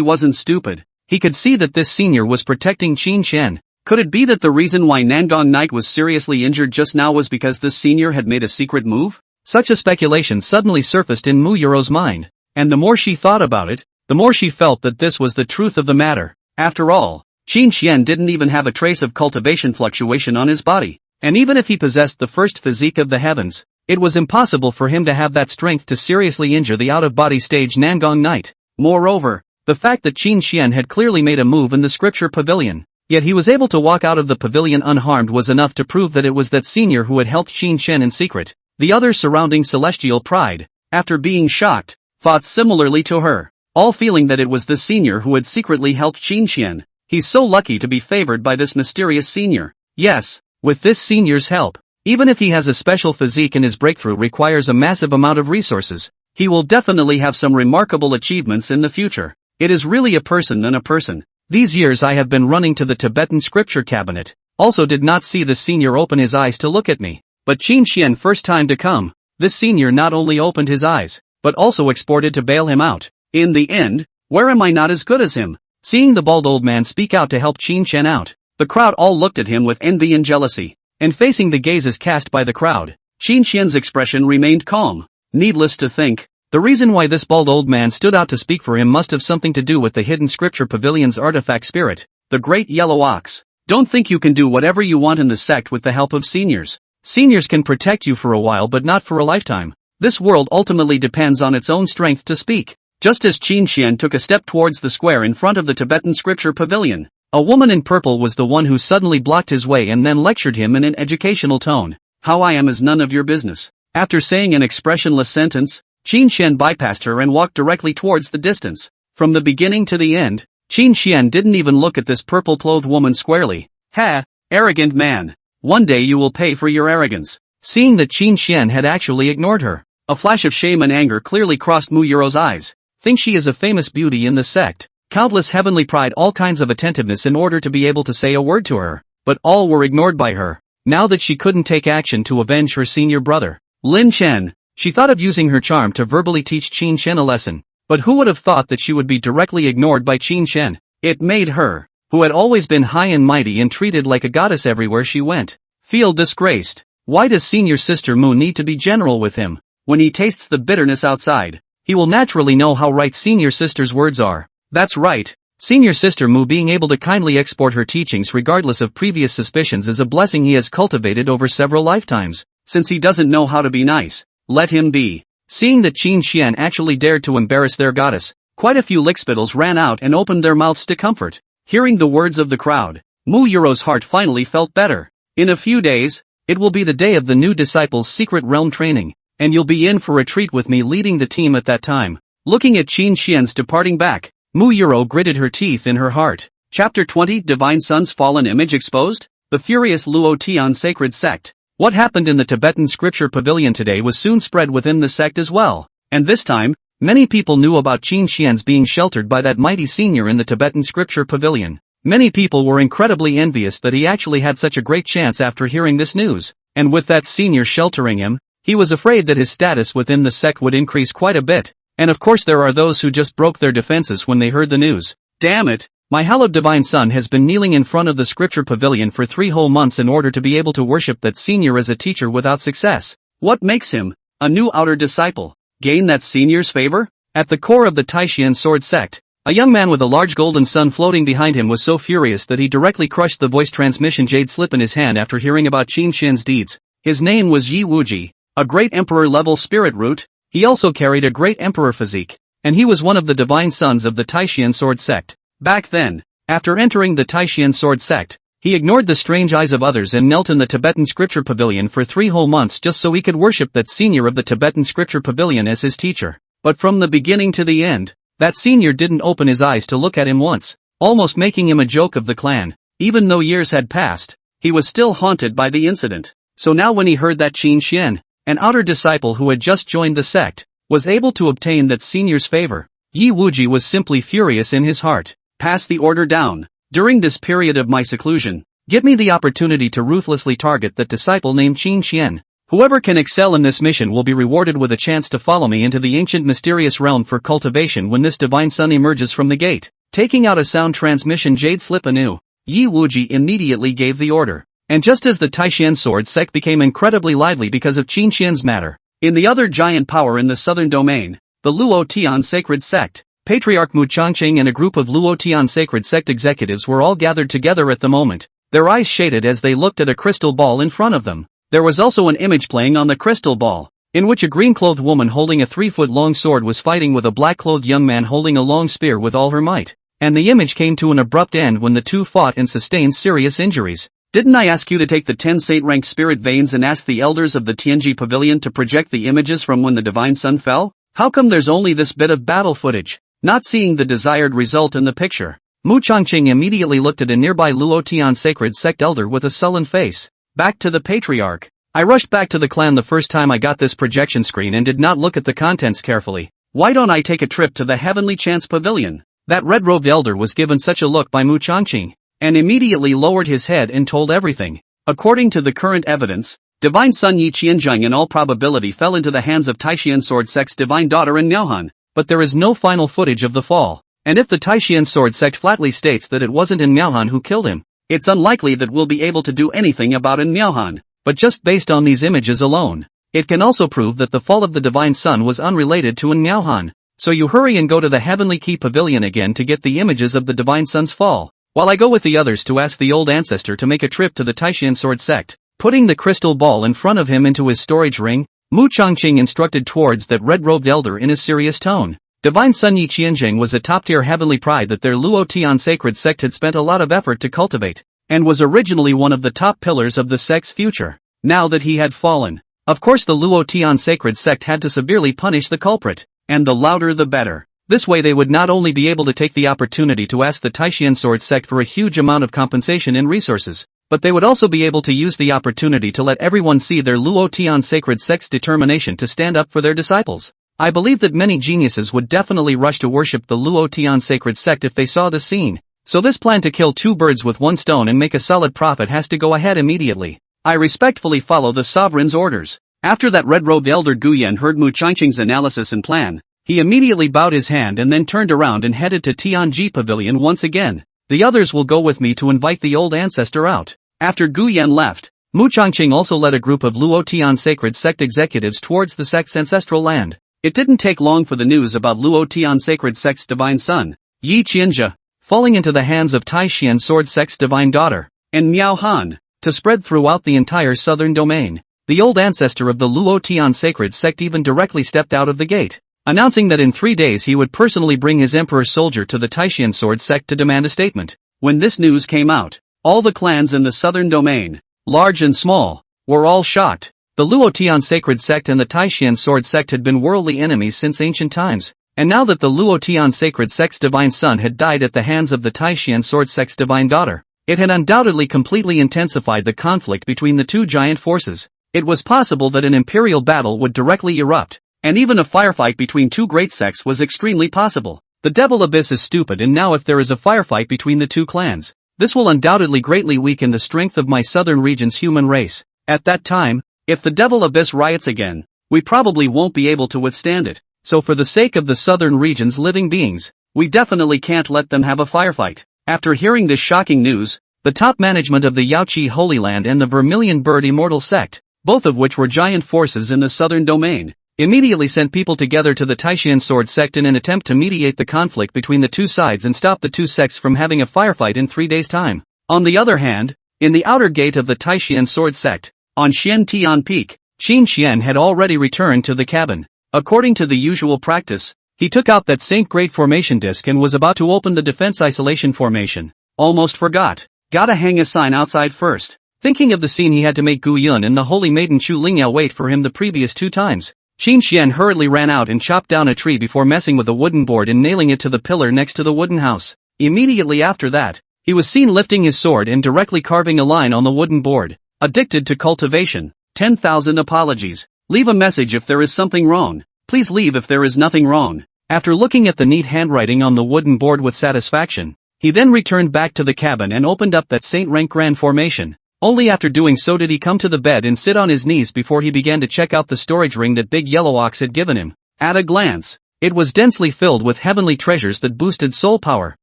wasn't stupid, he could see that this senior was protecting Qin Xian. Could it be that the reason why Nangong Knight was seriously injured just now was because this senior had made a secret move? Such a speculation suddenly surfaced in Mu Yuro's mind, and the more she thought about it, the more she felt that this was the truth of the matter. After all, Qin Xian didn't even have a trace of cultivation fluctuation on his body, and even if he possessed the first physique of the heavens, it was impossible for him to have that strength to seriously injure the out-of-body stage Nangong Knight. Moreover, the fact that Qin Xian had clearly made a move in the scripture pavilion, yet he was able to walk out of the pavilion unharmed, was enough to prove that it was that senior who had helped Qin Xian in secret. The others surrounding Celestial Pride, after being shocked, thought similarly to her, all feeling that it was the senior who had secretly helped Qin Xian. He's so lucky to be favored by this mysterious senior. Yes, with this senior's help, even if he has a special physique and his breakthrough requires a massive amount of resources, he will definitely have some remarkable achievements in the future. It is really a person than a person. These years I have been running to the Tibetan scripture cabinet, also did not see the senior open his eyes to look at me. But Qin Xian first time to come, this senior not only opened his eyes, but also exported to bail him out. In the end, where am I not as good as him? Seeing the bald old man speak out to help Qin Xian out, the crowd all looked at him with envy and jealousy, and facing the gazes cast by the crowd, Qin Xian's expression remained calm. Needless to think, the reason why this bald old man stood out to speak for him must have something to do with the hidden scripture pavilion's artifact spirit, the great yellow ox. Don't think you can do whatever you want in the sect with the help of seniors. Seniors can protect you for a while but not for a lifetime. This world ultimately depends on its own strength to speak. Just as Qin Xian took a step towards the square in front of the Tibetan scripture pavilion, a woman in purple was the one who suddenly blocked his way and then lectured him in an educational tone. How I am is none of your business. After saying an expressionless sentence, Qin Xian bypassed her and walked directly towards the distance. From the beginning to the end, Qin Xian didn't even look at this purple-clothed woman squarely. Ha! Arrogant man! One day you will pay for your arrogance. Seeing that Qin Xian had actually ignored her, a flash of shame and anger clearly crossed Mu Yuro's eyes. Think she is a famous beauty in the sect. Countless heavenly pride, all kinds of attentiveness in order to be able to say a word to her, but all were ignored by her. Now that she couldn't take action to avenge her senior brother, Lin Chen, she thought of using her charm to verbally teach Qin Xian a lesson. But who would have thought that she would be directly ignored by Qin Xian? It made her, who had always been high and mighty and treated like a goddess everywhere she went, feel disgraced. Why does senior sister Mu need to be general with him? When he tastes the bitterness outside, he will naturally know how right senior sister's words are. That's right. Senior sister Mu being able to kindly export her teachings regardless of previous suspicions is a blessing he has cultivated over several lifetimes. Since he doesn't know how to be nice, let him be. Seeing that Qin Xian actually dared to embarrass their goddess, quite a few lickspittles ran out and opened their mouths to comfort. Hearing the words of the crowd, Mu Yuro's heart finally felt better. In a few days, it will be the day of the new disciples' secret realm training, and you'll be in for a treat with me leading the team at that time. Looking at Qin Xian's departing back, Mu Yuro gritted her teeth in her heart. Chapter 20, Divine Sun's Fallen Image Exposed? The Furious Luotian Sacred Sect. What happened in the Tibetan scripture pavilion today was soon spread within the sect as well, and this time, many people knew about Qin Xian's being sheltered by that mighty senior in the Tibetan scripture pavilion. Many people were incredibly envious that he actually had such a great chance after hearing this news, and with that senior sheltering him, he was afraid that his status within the sect would increase quite a bit, and of course there are those who just broke their defenses when they heard the news. Damn it! My hallowed divine son has been kneeling in front of the scripture pavilion for 3 whole months in order to be able to worship that senior as a teacher without success. What makes him, a new outer disciple, gain that senior's favor? At the core of the Taishan sword sect, A young man with a large golden sun floating behind him was so furious that he directly crushed the voice transmission jade slip in his hand after hearing about Qin Xian's deeds. His name was Yi Wuji, a great emperor-level spirit root. He also carried a great emperor physique, and he was one of the divine sons of the Taishan sword sect. Back then, after entering the Taishan sword sect, he ignored the strange eyes of others and knelt in the Tibetan scripture pavilion for 3 whole months just so he could worship that senior of the Tibetan scripture pavilion as his teacher. But from the beginning to the end, that senior didn't open his eyes to look at him once, almost making him a joke of the clan. Even though years had passed, he was still haunted by the incident. So now when he heard that Qin Xian, an outer disciple who had just joined the sect, was able to obtain that senior's favor, Yi Wuji was simply furious in his heart. Pass the order down. During this period of my seclusion, give me the opportunity to ruthlessly target that disciple named Qin Xian. Whoever can excel in this mission will be rewarded with a chance to follow me into the ancient mysterious realm for cultivation when this divine sun emerges from the gate. Taking out a sound transmission jade slip anew, Yi Wuji immediately gave the order. And just as the Taishan sword sect became incredibly lively because of Qin Xian's matter, in the other giant power in the southern domain, the Luotian sacred sect, Patriarch Mu Changqing and a group of Luotian sacred sect executives were all gathered together at the moment. Their eyes shaded as they looked at a crystal ball in front of them. There was also an image playing on the crystal ball, in which a green-clothed woman holding a 3-foot-long sword was fighting with a black-clothed young man holding a long spear with all her might. And the image came to an abrupt end when the two fought and sustained serious injuries. Didn't I ask you to take the 10 saint-ranked spirit veins and ask the elders of the Tianji Pavilion to project the images from when the divine sun fell? How come there's only this bit of battle footage? Not seeing the desired result in the picture, Mu Changqing immediately looked at a nearby Luotian sacred sect elder with a sullen face. Back to the patriarch. I rushed back to the clan the first time I got this projection screen and did not look at the contents carefully. Why don't I take a trip to the Heavenly Chance Pavilion? That red-robed elder was given such a look by Mu Changqing, and immediately lowered his head and told everything. According to the current evidence, Divine Sun Yi Qianzhang in all probability fell into the hands of Taishan sword sect's divine daughter in Miaohan. But there is no final footage of the fall, and if the Taishan sword sect flatly states that it wasn't in Miaohan who killed him, it's unlikely that we'll be able to do anything about in Miaohan. But just based on these images alone, it can also prove that the fall of the divine sun was unrelated to in Miaohan. So you hurry and go to the Heavenly Key Pavilion again to get the images of the divine sun's fall, while I go with the others to ask the old ancestor to make a trip to the Taishan sword sect. Putting the crystal ball in front of him into his storage ring, Mu Changqing instructed towards that red-robed elder in a serious tone. Divine Sun Yi Qianzhang was a top-tier heavenly pride that their Luotian sacred sect had spent a lot of effort to cultivate, and was originally one of the top pillars of the sect's future. Now that he had fallen, of course the Luotian sacred sect had to severely punish the culprit, and the louder the better. This way they would not only be able to take the opportunity to ask the Taishan sword sect for a huge amount of compensation and resources, but they would also be able to use the opportunity to let everyone see their Luotian sacred sect's determination to stand up for their disciples. I believe that many geniuses would definitely rush to worship the Luotian sacred sect if they saw the scene. So this plan to kill 2 birds with 1 stone and make a solid profit has to go ahead immediately. I respectfully follow the sovereign's orders. After that red-robed elder Guyan heard Mu Changqing's analysis and plan, he immediately bowed his hand and then turned around and headed to Tianji Pavilion once again. The others will go with me to invite the old ancestor out. After Guyan left, Mu Changqing also led a group of Luotian sacred sect executives towards the sect's ancestral land. It didn't take long for the news about Luotian sacred sect's divine son, Yi Qianzhe, falling into the hands of Taishan sword sect's divine daughter, and Miao Han, to spread throughout the entire southern domain. The old ancestor of the Luotian sacred sect even directly stepped out of the gate, announcing that in 3 days he would personally bring his emperor soldier to the Taishan sword sect to demand a statement. When this news came out, all the clans in the southern domain, large and small, were all shocked. The Luotian sacred sect and the Taishan sword sect had been worldly enemies since ancient times, and now that the Luotian sacred sect's divine son had died at the hands of the Taishan sword sect's divine daughter, it had undoubtedly completely intensified the conflict between the two giant forces. It was possible that an imperial battle would directly erupt, and even a firefight between 2 great sects was extremely possible. The Devil Abyss is stupid, and now if there is a firefight between the 2 clans, this will undoubtedly greatly weaken the strength of my southern region's human race. At that time, if the Devil Abyss riots again, we probably won't be able to withstand it. So for the sake of the southern region's living beings, we definitely can't let them have a firefight. After hearing this shocking news, the top management of the Yaoqi Holy Land and the Vermilion Bird Immortal Sect, both of which were giant forces in the southern domain, immediately sent people together to the Taishan sword sect in an attempt to mediate the conflict between the two sides and stop the two sects from having a firefight in 3 days' time. On the other hand, in the outer gate of the Taishan sword sect, on Xian Tian Peak, Qin Xian had already returned to the cabin. According to the usual practice, he took out that Saint Great Formation disc and was about to open the defense isolation formation. Almost forgot. Gotta hang a sign outside first. Thinking of the scene he had to make Gu Yun and the holy maiden Chu Lingyao wait for him the previous 2 times, Qin Xian hurriedly ran out and chopped down a tree before messing with a wooden board and nailing it to the pillar next to the wooden house. Immediately after that, he was seen lifting his sword and directly carving a line on the wooden board. Addicted to cultivation. 10,000 apologies. Leave a message if there is something wrong. Please leave if there is nothing wrong. After looking at the neat handwriting on the wooden board with satisfaction, he then returned back to the cabin and opened up that Saint Rank Grand formation. Only after doing so did he come to the bed and sit on his knees before he began to check out the storage ring that Big Yellow Ox had given him. At a glance, it was densely filled with heavenly treasures that boosted soul power.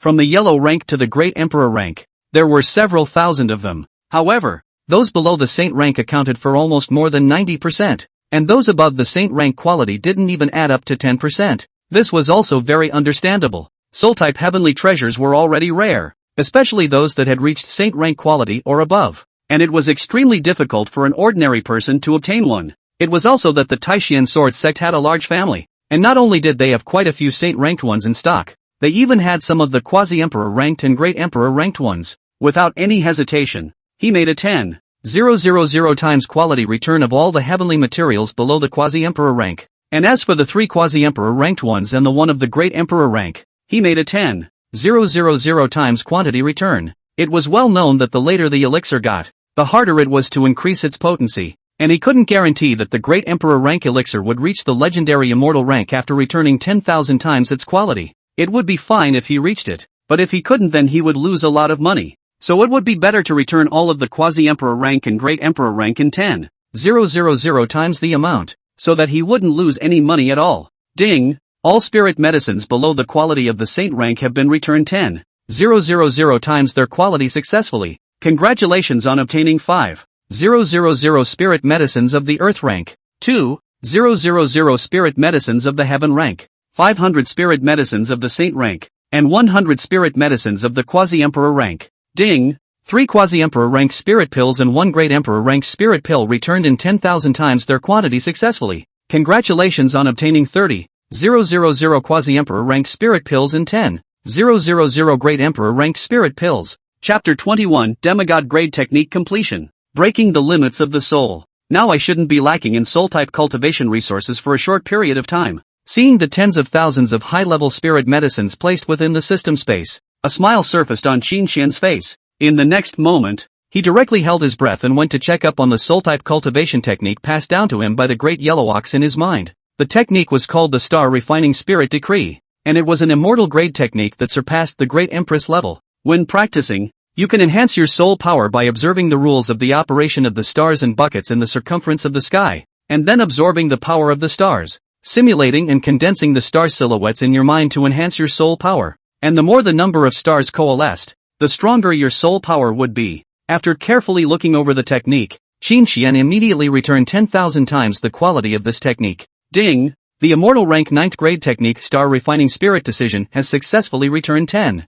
From the yellow rank to the Great Emperor rank, there were several thousand of them. However, those below the Saint rank accounted for almost more than 90%, and those above the Saint rank quality didn't even add up to 10%. This was also very understandable. Soul-type heavenly treasures were already rare, especially those that had reached Saint rank quality or above, and it was extremely difficult for an ordinary person to obtain one. It was also that the Taishan sword sect had a large family, and not only did they have quite a few Saint-ranked ones in stock, they even had some of the Quasi-Emperor ranked and Great Emperor ranked ones. Without any hesitation, he made a 10,000 times quality return of all the heavenly materials below the Quasi-Emperor rank. And as for the 3 Quasi-Emperor ranked ones and the one of the Great Emperor rank, he made a 10,000 times quantity return. It was well known that the later the elixir got, the harder it was to increase its potency, and he couldn't guarantee that the Great Emperor rank elixir would reach the legendary immortal rank after returning 10,000 times its quality. It would be fine if he reached it, but if he couldn't then he would lose a lot of money. So it would be better to return all of the Quasi-Emperor rank and Great Emperor rank in 10,000 times the amount, so that he wouldn't lose any money at all. Ding! All spirit medicines below the quality of the Saint rank have been returned 10,000 times their quality successfully. Congratulations on obtaining 5,000 spirit medicines of the Earth rank, 2,000 spirit medicines of the Heaven rank, 500 spirit medicines of the Saint rank, and 100 spirit medicines of the Quasi-Emperor rank. Ding! 3 Quasi-Emperor rank spirit pills and 1 Great Emperor rank spirit pill returned in 10,000 times their quantity successfully. Congratulations on obtaining 30,000 Quasi-Emperor rank spirit pills and 10,000 Great Emperor rank spirit pills. Chapter 21 Demigod Grade Technique Completion. Breaking the Limits of the Soul. Now I shouldn't be lacking in soul-type cultivation resources for a short period of time. Seeing the tens of thousands of high-level spirit medicines placed within the system space, a smile surfaced on Qin Xian's face. In the next moment, he directly held his breath and went to check up on the soul-type cultivation technique passed down to him by the Great Yellow Ox in his mind. The technique was called the Star Refining Spirit Decree, and it was an immortal grade technique that surpassed the Great Empress level. When practicing, you can enhance your soul power by observing the rules of the operation of the stars and buckets in the circumference of the sky, and then absorbing the power of the stars, simulating and condensing the star silhouettes in your mind to enhance your soul power. And the more the number of stars coalesced, the stronger your soul power would be. After carefully looking over the technique, Qin Xian immediately returned 10,000 times the quality of this technique. Ding! The immortal rank 9th grade technique Star Refining Spirit Decision has successfully returned 10,000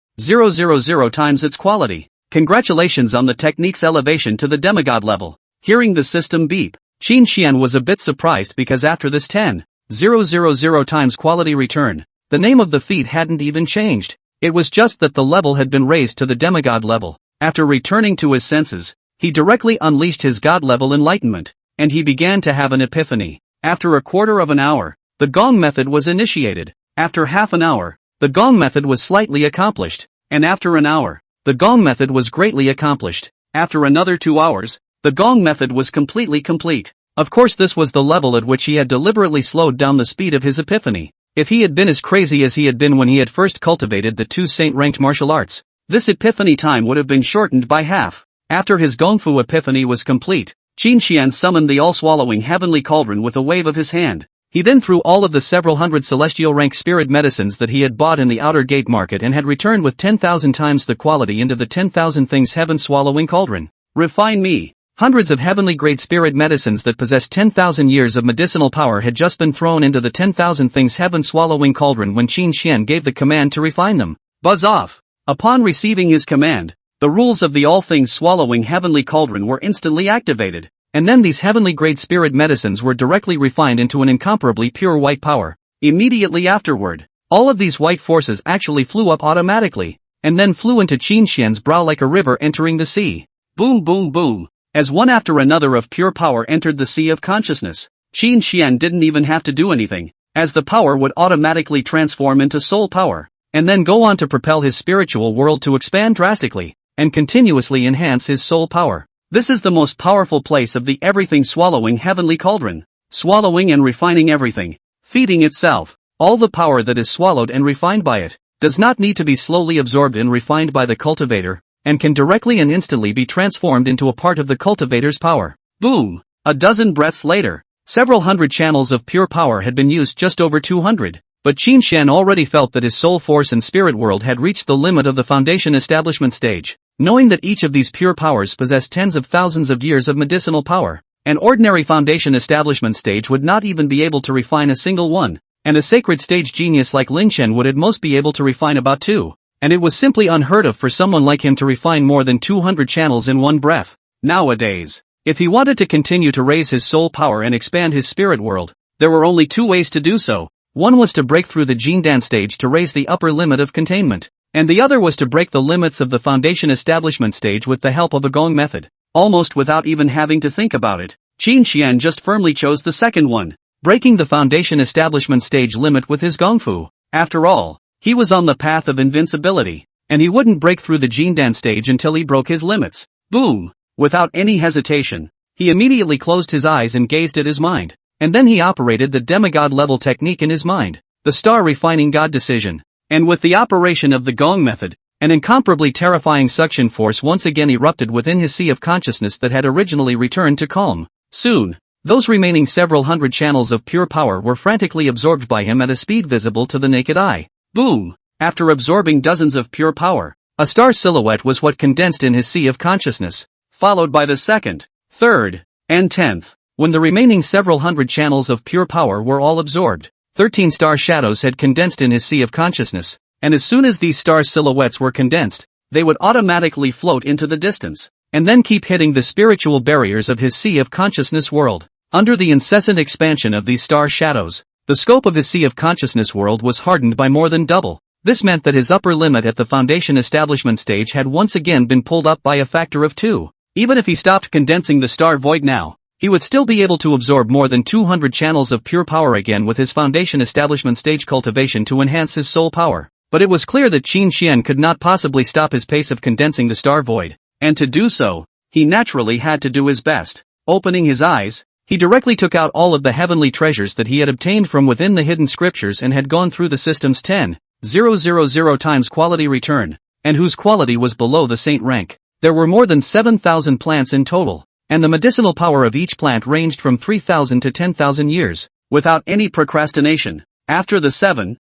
times its quality. Congratulations on the technique's elevation to the demigod level. Hearing the system beep, Qin Xian was a bit surprised because after this 10,000 times quality return, the name of the feat hadn't even changed. It was just that the level had been raised to the demigod level. After returning to his senses, he directly unleashed his god-level enlightenment, and he began to have an epiphany. After a quarter of an hour, the Gong method was initiated. After half an hour, the Gong method was slightly accomplished, and after an hour, the Gong method was greatly accomplished. After another 2 hours, the Gong method was completely complete. Of course this was the level at which he had deliberately slowed down the speed of his epiphany. If he had been as crazy as he had been when he had first cultivated the 2 saint-ranked martial arts, this epiphany time would have been shortened by half. After his Gongfu epiphany was complete, Qin Xian summoned the all-swallowing heavenly cauldron with a wave of his hand. He then threw all of the several hundred celestial rank spirit medicines that he had bought in the outer gate market and had returned with 10,000 times the quality into the 10,000 things heaven swallowing cauldron. Refine me. Hundreds of heavenly-grade spirit medicines that possess 10,000 years of medicinal power had just been thrown into the 10,000 things heaven-swallowing cauldron when Qin Xian gave the command to refine them. Buzz off! Upon receiving his command, the rules of the all-things-swallowing heavenly cauldron were instantly activated, and then these heavenly-grade spirit medicines were directly refined into an incomparably pure white power. Immediately afterward, all of these white forces actually flew up automatically, and then flew into Qin Xian's brow like a river entering the sea. Boom boom boom! As one after another of pure power entered the sea of consciousness, Qin Xian didn't even have to do anything, as the power would automatically transform into soul power, and then go on to propel his spiritual world to expand drastically, and continuously enhance his soul power. This is the most powerful place of the everything-swallowing heavenly cauldron, swallowing and refining everything, feeding itself. All the power that is swallowed and refined by it, does not need to be slowly absorbed and refined by the cultivator, and can directly and instantly be transformed into a part of the cultivator's power. Boom! A dozen breaths later, several hundred channels of pure power had been used, just over 200, but Qin Xian already felt that his soul force and spirit world had reached the limit of the foundation establishment stage. Knowing that each of these pure powers possessed tens of thousands of years of medicinal power, an ordinary foundation establishment stage would not even be able to refine a single one, and a sacred stage genius like Lin Chen would at most be able to refine about 2. And it was simply unheard of for someone like him to refine more than 200 channels in one breath. Nowadays, if he wanted to continue to raise his soul power and expand his spirit world, there were only 2 ways to do so. One was to break through the Jindan stage to raise the upper limit of containment, and the other was to break the limits of the foundation establishment stage with the help of a gong method. Almost without even having to think about it, Qin Xian just firmly chose the second one, breaking the foundation establishment stage limit with his gongfu. After all, he was on the path of invincibility, and he wouldn't break through the Jindan stage until he broke his limits. Boom! Without any hesitation, he immediately closed his eyes and gazed at his mind, and then he operated the demigod-level technique in his mind, the star-refining god decision, and with the operation of the gong method, an incomparably terrifying suction force once again erupted within his sea of consciousness that had originally returned to calm. Soon, those remaining several hundred channels of pure power were frantically absorbed by him at a speed visible to the naked eye. Boom! After absorbing dozens of pure power, a star silhouette was what condensed in his sea of consciousness, followed by the second, third, and 10th. When the remaining several hundred channels of pure power were all absorbed, 13 star shadows had condensed in his sea of consciousness, and as soon as these star silhouettes were condensed, they would automatically float into the distance, and then keep hitting the spiritual barriers of his sea of consciousness world. Under the incessant expansion of these star shadows, the scope of his sea of consciousness world was hardened by more than double. This meant that his upper limit at the foundation establishment stage had once again been pulled up by a factor of 2. Even if he stopped condensing the star void now, he would still be able to absorb more than 200 channels of pure power again with his foundation establishment stage cultivation to enhance his soul power. But it was clear that Qin Xian could not possibly stop his pace of condensing the star void, and to do so, he naturally had to do his best. Opening his eyes, he directly took out all of the heavenly treasures that he had obtained from within the hidden scriptures and had gone through the system's 10,000 times quality return, and whose quality was below the saint rank. There were more than 7,000 plants in total, and the medicinal power of each plant ranged from 3,000 to 10,000 years. Without any procrastination, after the 7,000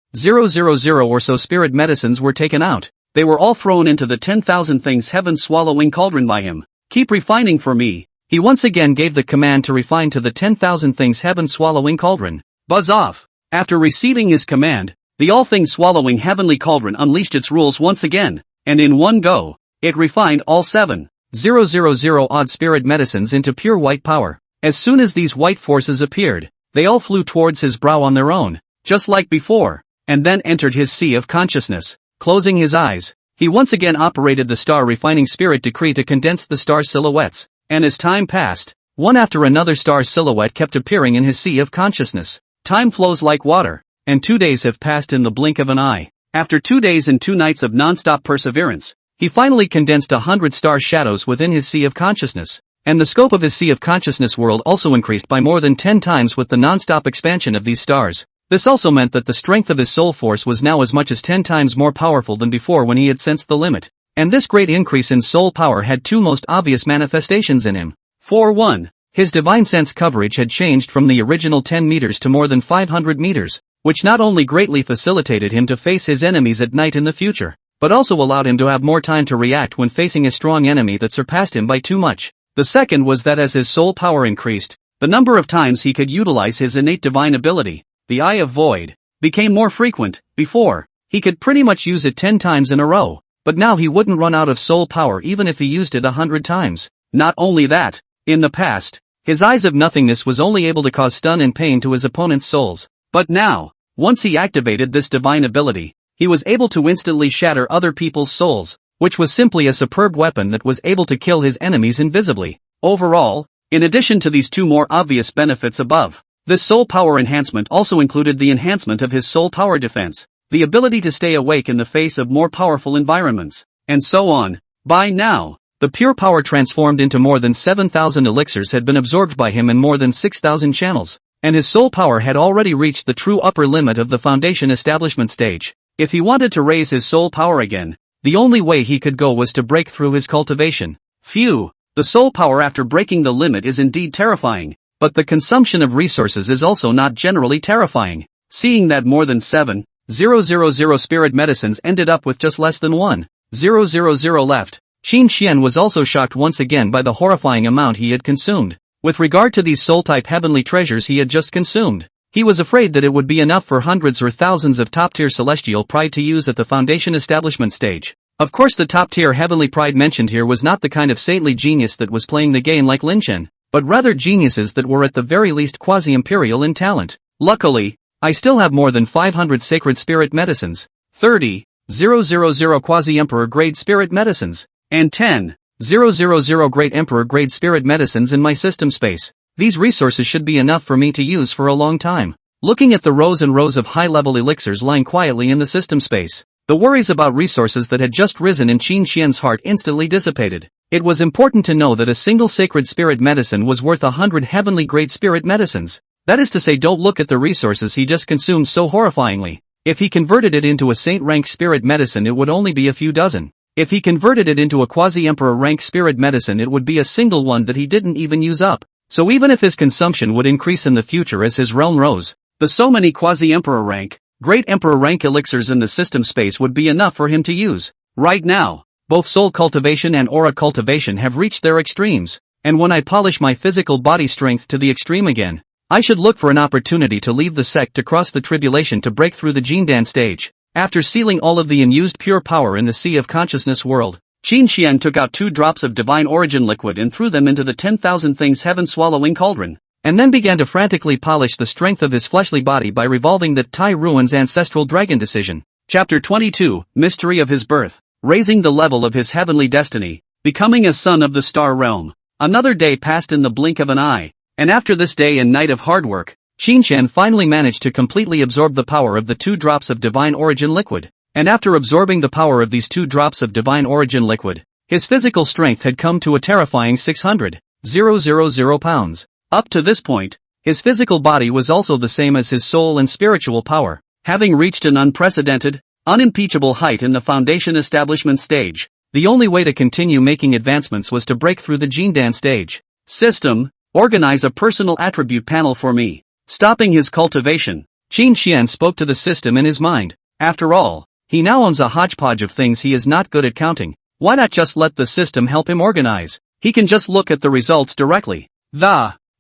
or so spirit medicines were taken out, they were all thrown into the 10,000 things heaven-swallowing cauldron by him. Keep refining for me. He once again gave the command to refine to the 10,000 things heaven-swallowing cauldron. Buzz off! After receiving his command, the all-things-swallowing heavenly cauldron unleashed its rules once again, and in one go, it refined all 7,000 odd spirit medicines into pure white power. As soon as these white forces appeared, they all flew towards his brow on their own, just like before, and then entered his sea of consciousness. Closing his eyes, he once again operated the star-refining spirit decree to condense the star silhouettes. And as time passed, one after another star silhouette kept appearing in his sea of consciousness. Time flows like water, and 2 days have passed in the blink of an eye. After 2 days and 2 nights of non-stop perseverance, he finally condensed 100 star shadows within his sea of consciousness, and the scope of his sea of consciousness world also increased by more than 10 times with the non-stop expansion of these stars. This also meant that the strength of his soul force was now as much as 10 times more powerful than before when he had sensed the limit. And this great increase in soul power had 2 most obvious manifestations in him. For 1, his divine sense coverage had changed from the original 10 meters to more than 500 meters, which not only greatly facilitated him to face his enemies at night in the future, but also allowed him to have more time to react when facing a strong enemy that surpassed him by too much. The second was that as his soul power increased, the number of times he could utilize his innate divine ability, the Eye of Void, became more frequent. Before, he could pretty much use it 10 times in a row, but now he wouldn't run out of soul power even if he used it 100 times. Not only that, in the past, his Eyes of Nothingness was only able to cause stun and pain to his opponent's souls. But now, once he activated this divine ability, he was able to instantly shatter other people's souls, which was simply a superb weapon that was able to kill his enemies invisibly. Overall, in addition to these two more obvious benefits above, this soul power enhancement also included the enhancement of his soul power defense, the ability to stay awake in the face of more powerful environments, and so on. By now, the pure power transformed into more than 7,000 elixirs had been absorbed by him in more than 6,000 channels, and his soul power had already reached the true upper limit of the foundation establishment stage. If he wanted to raise his soul power again, the only way he could go was to break through his cultivation. Phew, the soul power after breaking the limit is indeed terrifying, but the consumption of resources is also not generally terrifying. Seeing that more than 7,000 spirit medicines ended up with just less than 1,000 left, Qin Xian was also shocked once again by the horrifying amount he had consumed. With regard to these soul-type heavenly treasures he had just consumed, he was afraid that it would be enough for hundreds or thousands of top-tier celestial pride to use at the foundation establishment stage. Of course, the top-tier heavenly pride mentioned here was not the kind of saintly genius that was playing the game like Lin Chen, but rather geniuses that were at the very least quasi-imperial in talent. Luckily, I still have more than 500 sacred spirit medicines, 30,000 quasi-emperor grade spirit medicines, and 10,000 great emperor grade spirit medicines in my system space. These resources should be enough for me to use for a long time. Looking at the rows and rows of high-level elixirs lying quietly in the system space, the worries about resources that had just risen in Qin Xian's heart instantly dissipated. It was important to know that a single sacred spirit medicine was worth 100 heavenly grade spirit medicines. That is to say, don't look at the resources he just consumed so horrifyingly. If he converted it into a saint-rank spirit medicine, it would only be a few dozen. If he converted it into a quasi-emperor rank spirit medicine, it would be a single one that he didn't even use up. So even if his consumption would increase in the future as his realm rose, the so many quasi-emperor rank, great emperor rank elixirs in the system space would be enough for him to use. Right now, both soul cultivation and aura cultivation have reached their extremes, and when I polish my physical body strength to the extreme again, I should look for an opportunity to leave the sect to cross the tribulation to break through the Jindan stage. After sealing all of the unused pure power in the Sea of Consciousness world, Qin Xian took out 2 drops of divine origin liquid and threw them into the 10,000 things heaven-swallowing cauldron, and then began to frantically polish the strength of his fleshly body by revolving the Tai Ruin's ancestral dragon decision. Chapter 22, Mystery of His Birth, Raising the Level of His Heavenly Destiny, Becoming a Son of the Star Realm. Another day passed in the blink of an eye, and after this day and night of hard work, Qin Xian finally managed to completely absorb the power of the 2 drops of divine origin liquid, and after absorbing the power of these 2 drops of divine origin liquid, his physical strength had come to a terrifying 600,000 pounds. Up to this point, his physical body was also the same as his soul and spiritual power, having reached an unprecedented, unimpeachable height in the foundation establishment stage. The only way to continue making advancements was to break through the Jindan stage. System, organize a personal attribute panel for me. Stopping his cultivation, Qin Xian spoke to the system in his mind. After all, he now owns a hodgepodge of things he is not good at counting. Why not just let the system help him organize? He can just look at the results directly.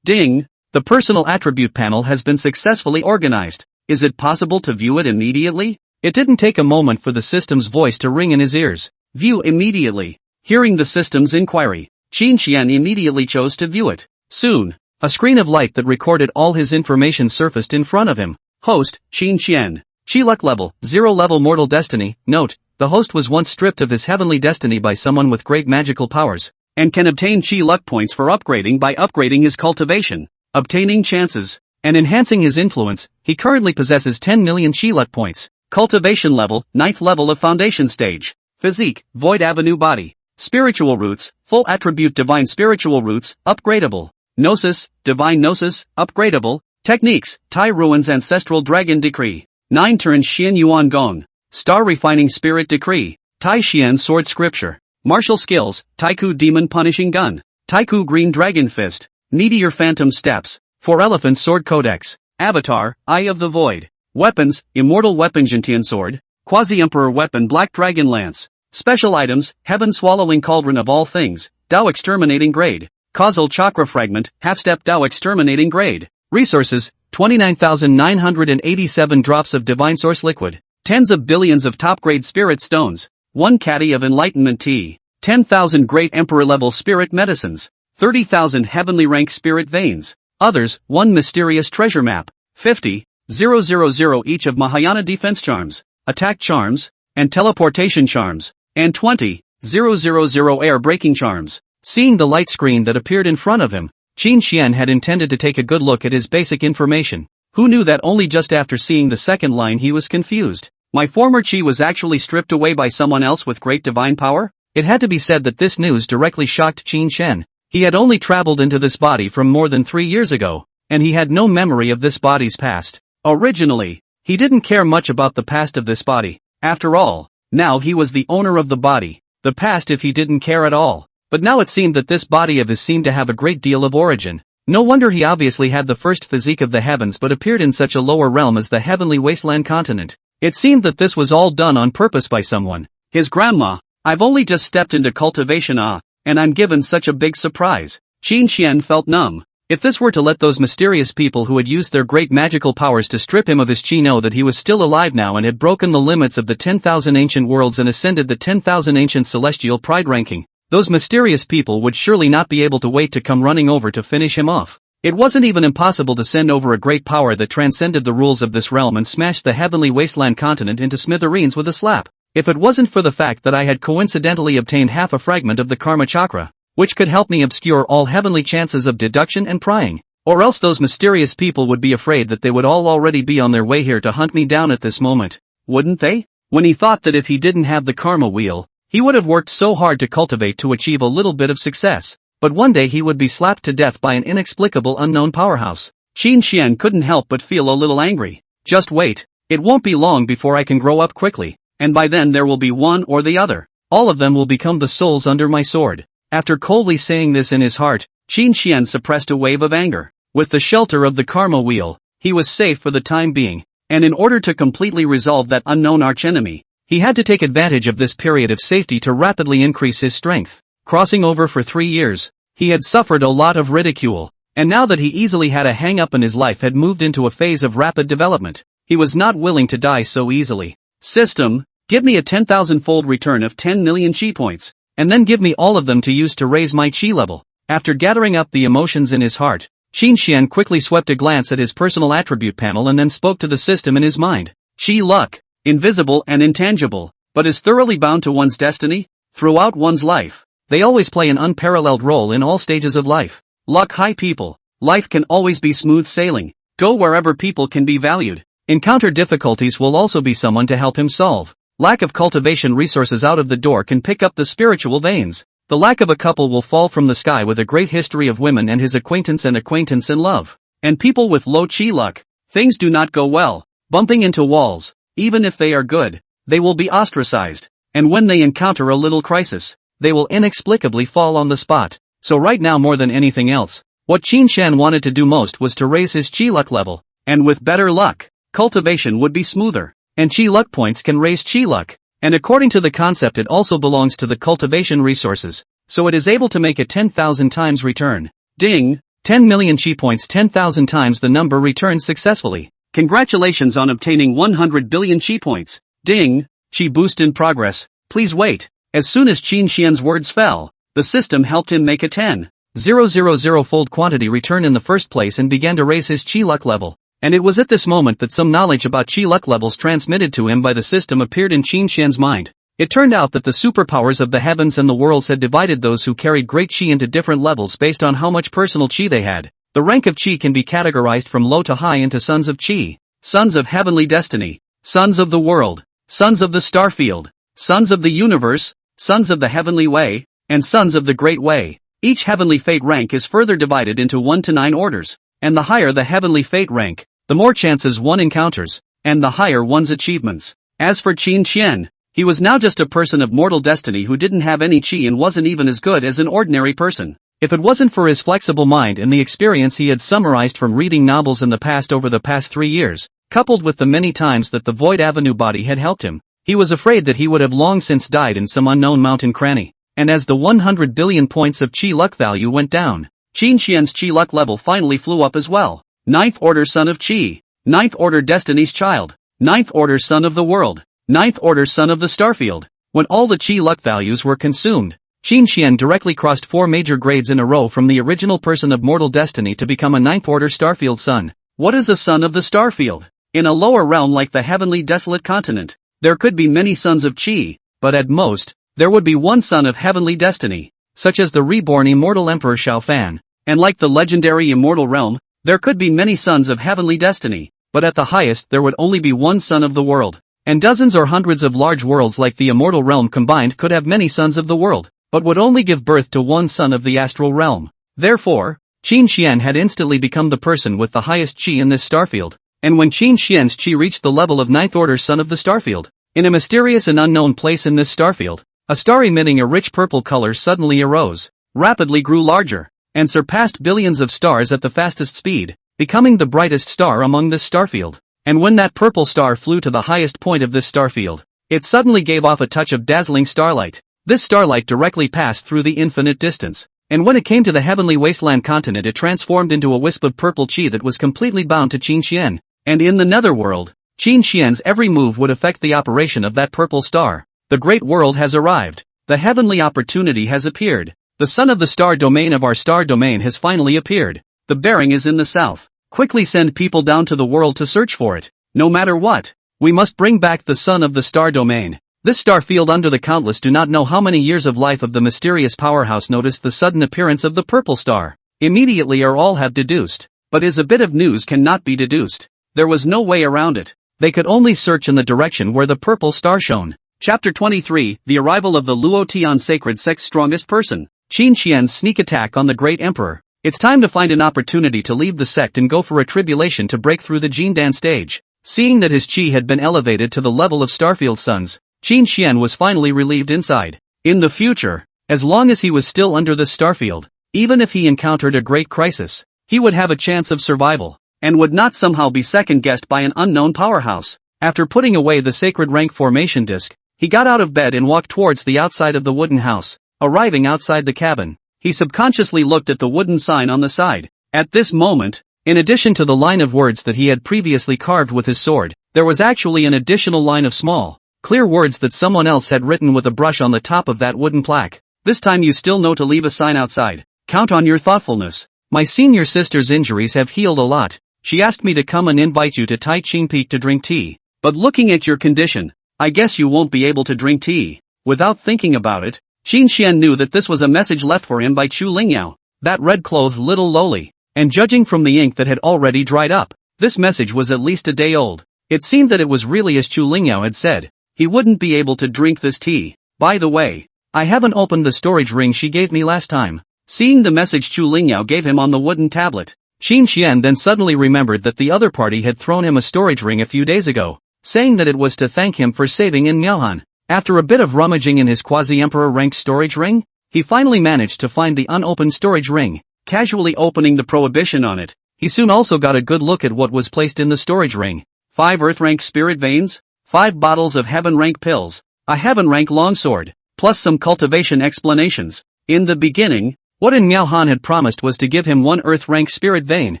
Ding! The personal attribute panel has been successfully organized. Is it possible to view it immediately? It didn't take a moment for the system's voice to ring in his ears. View immediately. Hearing the system's inquiry, Qin Xian immediately chose to view it. Soon, a screen of light that recorded all his information surfaced in front of him. Host, Qin Xian. Chi luck level, 0 level mortal destiny. Note, the host was once stripped of his heavenly destiny by someone with great magical powers, and can obtain chi luck points for upgrading by upgrading his cultivation, obtaining chances, and enhancing his influence. He currently possesses 10 million chi luck points. Cultivation level, 9th level of foundation stage. Physique, void avenue body. Spiritual roots, full attribute divine spiritual roots, upgradable. Gnosis, divine gnosis, upgradable. Techniques, Tai Ruin's ancestral dragon decree. 9 turn Xian Yuan Gong. Star refining spirit decree. Tai Xian sword scripture. Martial skills, Taiku demon punishing gun. Taiku green dragon fist. Meteor phantom steps. 4 elephant sword codex. Avatar, Eye of the Void. Weapons, immortal weapon Jintian sword. Quasi-emperor weapon black dragon lance. Special items, heaven swallowing cauldron of all things. Dao exterminating grade. Causal Chakra Fragment, Half-Step Dao Exterminating Grade. Resources, 29,987 drops of Divine Source Liquid. Tens of billions of top-grade Spirit Stones. 1 caddy of Enlightenment Tea. 10,000 Great Emperor-level Spirit Medicines. 30,000 Heavenly Rank Spirit Veins. Others, 1 Mysterious Treasure Map. 50,000 each of Mahayana Defense Charms, Attack Charms, and Teleportation Charms, and 20,000 Air Breaking Charms. Seeing the light screen that appeared in front of him, Qin Xian had intended to take a good look at his basic information. Who knew that only just after seeing the second line he was confused? My former Qi was actually stripped away by someone else with great divine power? It had to be said that this news directly shocked Qin Xian. He had only traveled into this body from more than 3 years ago, and he had no memory of this body's past. Originally, he didn't care much about the past of this body. After all, now he was the owner of the body. The past if he didn't care at all. But now it seemed that this body of his seemed to have a great deal of origin. No wonder he obviously had the first physique of the heavens but appeared in such a lower realm as the heavenly wasteland continent. It seemed that this was all done on purpose by someone. His grandma. I've only just stepped into cultivation and I'm given such a big surprise. Qin Xian felt numb. If this were to let those mysterious people who had used their great magical powers to strip him of his chi know that he was still alive now and had broken the limits of the 10,000 ancient worlds and ascended the 10,000 ancient celestial pride ranking, those mysterious people would surely not be able to wait to come running over to finish him off. It wasn't even impossible to send over a great power that transcended the rules of this realm and smash the heavenly wasteland continent into smithereens with a slap. If it wasn't for the fact that I had coincidentally obtained half a fragment of the karma chakra, which could help me obscure all heavenly chances of deduction and prying, or else those mysterious people would be afraid that they would all already be on their way here to hunt me down at this moment. Wouldn't they? When he thought that if he didn't have the karma wheel, he would have worked so hard to cultivate to achieve a little bit of success, but one day he would be slapped to death by an inexplicable unknown powerhouse. Qin Xian couldn't help but feel a little angry. Just wait. It won't be long before I can grow up quickly, and by then there will be one or the other. All of them will become the souls under my sword. After coldly saying this in his heart, Qin Xian suppressed a wave of anger. With the shelter of the karma wheel, he was safe for the time being, and in order to completely resolve that unknown archenemy, he had to take advantage of this period of safety to rapidly increase his strength. Crossing over for 3 years, he had suffered a lot of ridicule, and now that he easily had a hang-up in his life had moved into a phase of rapid development, he was not willing to die so easily. System, give me a 10,000-fold return of 10 million chi points, and then give me all of them to use to raise my chi level. After gathering up the emotions in his heart, Qin Xian quickly swept a glance at his personal attribute panel and then spoke to the system in his mind. Chi luck, invisible and intangible, but is thoroughly bound to one's destiny, throughout one's life. They always play an unparalleled role in all stages of life. Luck high people, life can always be smooth sailing. Go wherever people can be valued. Encounter difficulties will also be someone to help him solve. Lack of cultivation resources out of the door can pick up the spiritual veins. The lack of a couple will fall from the sky with a great history of women and his acquaintance in love. And people with low chi luck, things do not go well, bumping into walls. Even if they are good, they will be ostracized. And when they encounter a little crisis, they will inexplicably fall on the spot. So right now more than anything else, what Qin Xian wanted to do most was to raise his chi luck level. And with better luck, cultivation would be smoother. And chi luck points can raise chi luck. And according to the concept it also belongs to the cultivation resources. So it is able to make a 10,000 times return. Ding! 10 million chi points 10,000 times the number returned successfully. Congratulations on obtaining 100 billion chi points. Ding! Chi boost in progress. Please wait. As soon as Qin Xian's words fell, the system helped him make a 10,000-fold quantity return in the first place and began to raise his chi luck level. And it was at this moment that some knowledge about chi luck levels transmitted to him by the system appeared in Qin Xian's mind. It turned out that the superpowers of the heavens and the worlds had divided those who carried great chi into different levels based on how much personal chi they had. The rank of chi can be categorized from low to high into sons of chi, sons of heavenly destiny, sons of the world, sons of the star field, sons of the universe, sons of the heavenly way, and sons of the great way. Each heavenly fate rank is further divided into 1 to 9 orders, and the higher the heavenly fate rank, the more chances one encounters, and the higher one's achievements. As for Qin Xian, he was now just a person of mortal destiny who didn't have any chi and wasn't even as good as an ordinary person. If it wasn't for his flexible mind and the experience he had summarized from reading novels in the past over the past 3 years, coupled with the many times that the Void Avenue body had helped him, he was afraid that he would have long since died in some unknown mountain cranny. and as the 100 billion points of Qi luck value went down, Qin Xian's Qi luck level finally flew up as well. Ninth Order Son of Qi. Ninth Order Destiny's Child. Ninth Order Son of the World. Ninth Order Son of the Starfield. When all the Qi luck values were consumed, Qin Xian directly crossed 4 major grades in a row from the original person of mortal destiny to become a Ninth Order Starfield Son. What is a Son of the Starfield? In a lower realm like the heavenly desolate continent, there could be many sons of Qi, but at most, there would be one son of heavenly destiny, such as the reborn immortal Emperor Xiao Fan. And like the legendary immortal realm, there could be many sons of heavenly destiny, but at the highest there would only be one son of the world. And dozens or hundreds of large worlds like the immortal realm combined could have many sons of the world, but would only give birth to one son of the astral realm. Therefore, Qin Xian had instantly become the person with the highest Qi in this starfield. And when Qin Xian's Qi reached the level of Ninth Order Son of the Starfield, in a mysterious and unknown place in this starfield, a star emitting a rich purple color suddenly arose, rapidly grew larger, and surpassed billions of stars at the fastest speed, becoming the brightest star among this starfield. And when that purple star flew to the highest point of this starfield, it suddenly gave off a touch of dazzling starlight. This starlight directly passed through the infinite distance, and when it came to the heavenly wasteland continent it transformed into a wisp of purple Qi that was completely bound to Qin Xian. And in the netherworld, Qin Xian's every move would affect the operation of that purple star. The great world has arrived. The heavenly opportunity has appeared. The son of the star domain of our star domain has finally appeared. The bearing is in the south. Quickly send people down to the world to search for it. No matter what, we must bring back the son of the star domain. This star field under the countless do not know how many years of life of the mysterious powerhouse noticed the sudden appearance of the purple star. Immediately or all have deduced. But is a bit of news cannot be deduced. There was no way around it. They could only search in the direction where the purple star shone. Chapter 23, The Arrival of the Luotian Sacred Sect's Strongest Person. Qin Xian's Sneak Attack on the Great Emperor. It's time to find an opportunity to leave the sect and go for a tribulation to break through the Jindan stage. Seeing that his Qi had been elevated to the level of Starfield Sons, Qin Xian was finally relieved inside. In the future, as long as he was still under the Starfield, even if he encountered a great crisis, he would have a chance of survival, and would not somehow be second-guessed by an unknown powerhouse. After putting away the sacred rank formation disc, he got out of bed and walked towards the outside of the wooden house. Arriving outside the cabin, he subconsciously looked at the wooden sign on the side. At this moment, in addition to the line of words that he had previously carved with his sword, there was actually an additional line of small, clear words that someone else had written with a brush on the top of that wooden plaque. This time you still know to leave a sign outside. Count on your thoughtfulness. My senior sister's injuries have healed a lot. She asked me to come and invite you to Tai Ching Peak to drink tea. But looking at your condition, I guess you won't be able to drink tea. Without thinking about it, Qin Xian knew that this was a message left for him by Chu Lingyao, that red-clothed little lowly. And judging from the ink that had already dried up, this message was at least a day old. It seemed that it was really as Chu Lingyao had said. He wouldn't be able to drink this tea. By the way, I haven't opened the storage ring she gave me last time. Seeing the message Chu Lingyao gave him on the wooden tablet, Qin Xian then suddenly remembered that the other party had thrown him a storage ring a few days ago, saying that it was to thank him for saving in Miaohan. After a bit of rummaging in his quasi-emperor ranked storage ring, he finally managed to find the unopened storage ring. Casually opening the prohibition on it, he soon also got a good look at what was placed in the storage ring. 5 earth rank spirit veins, 5 bottles of heaven rank pills, a heaven rank longsword, plus some cultivation explanations. In the beginning, what In Miaohan had promised was to give him 1 earth rank spirit vein,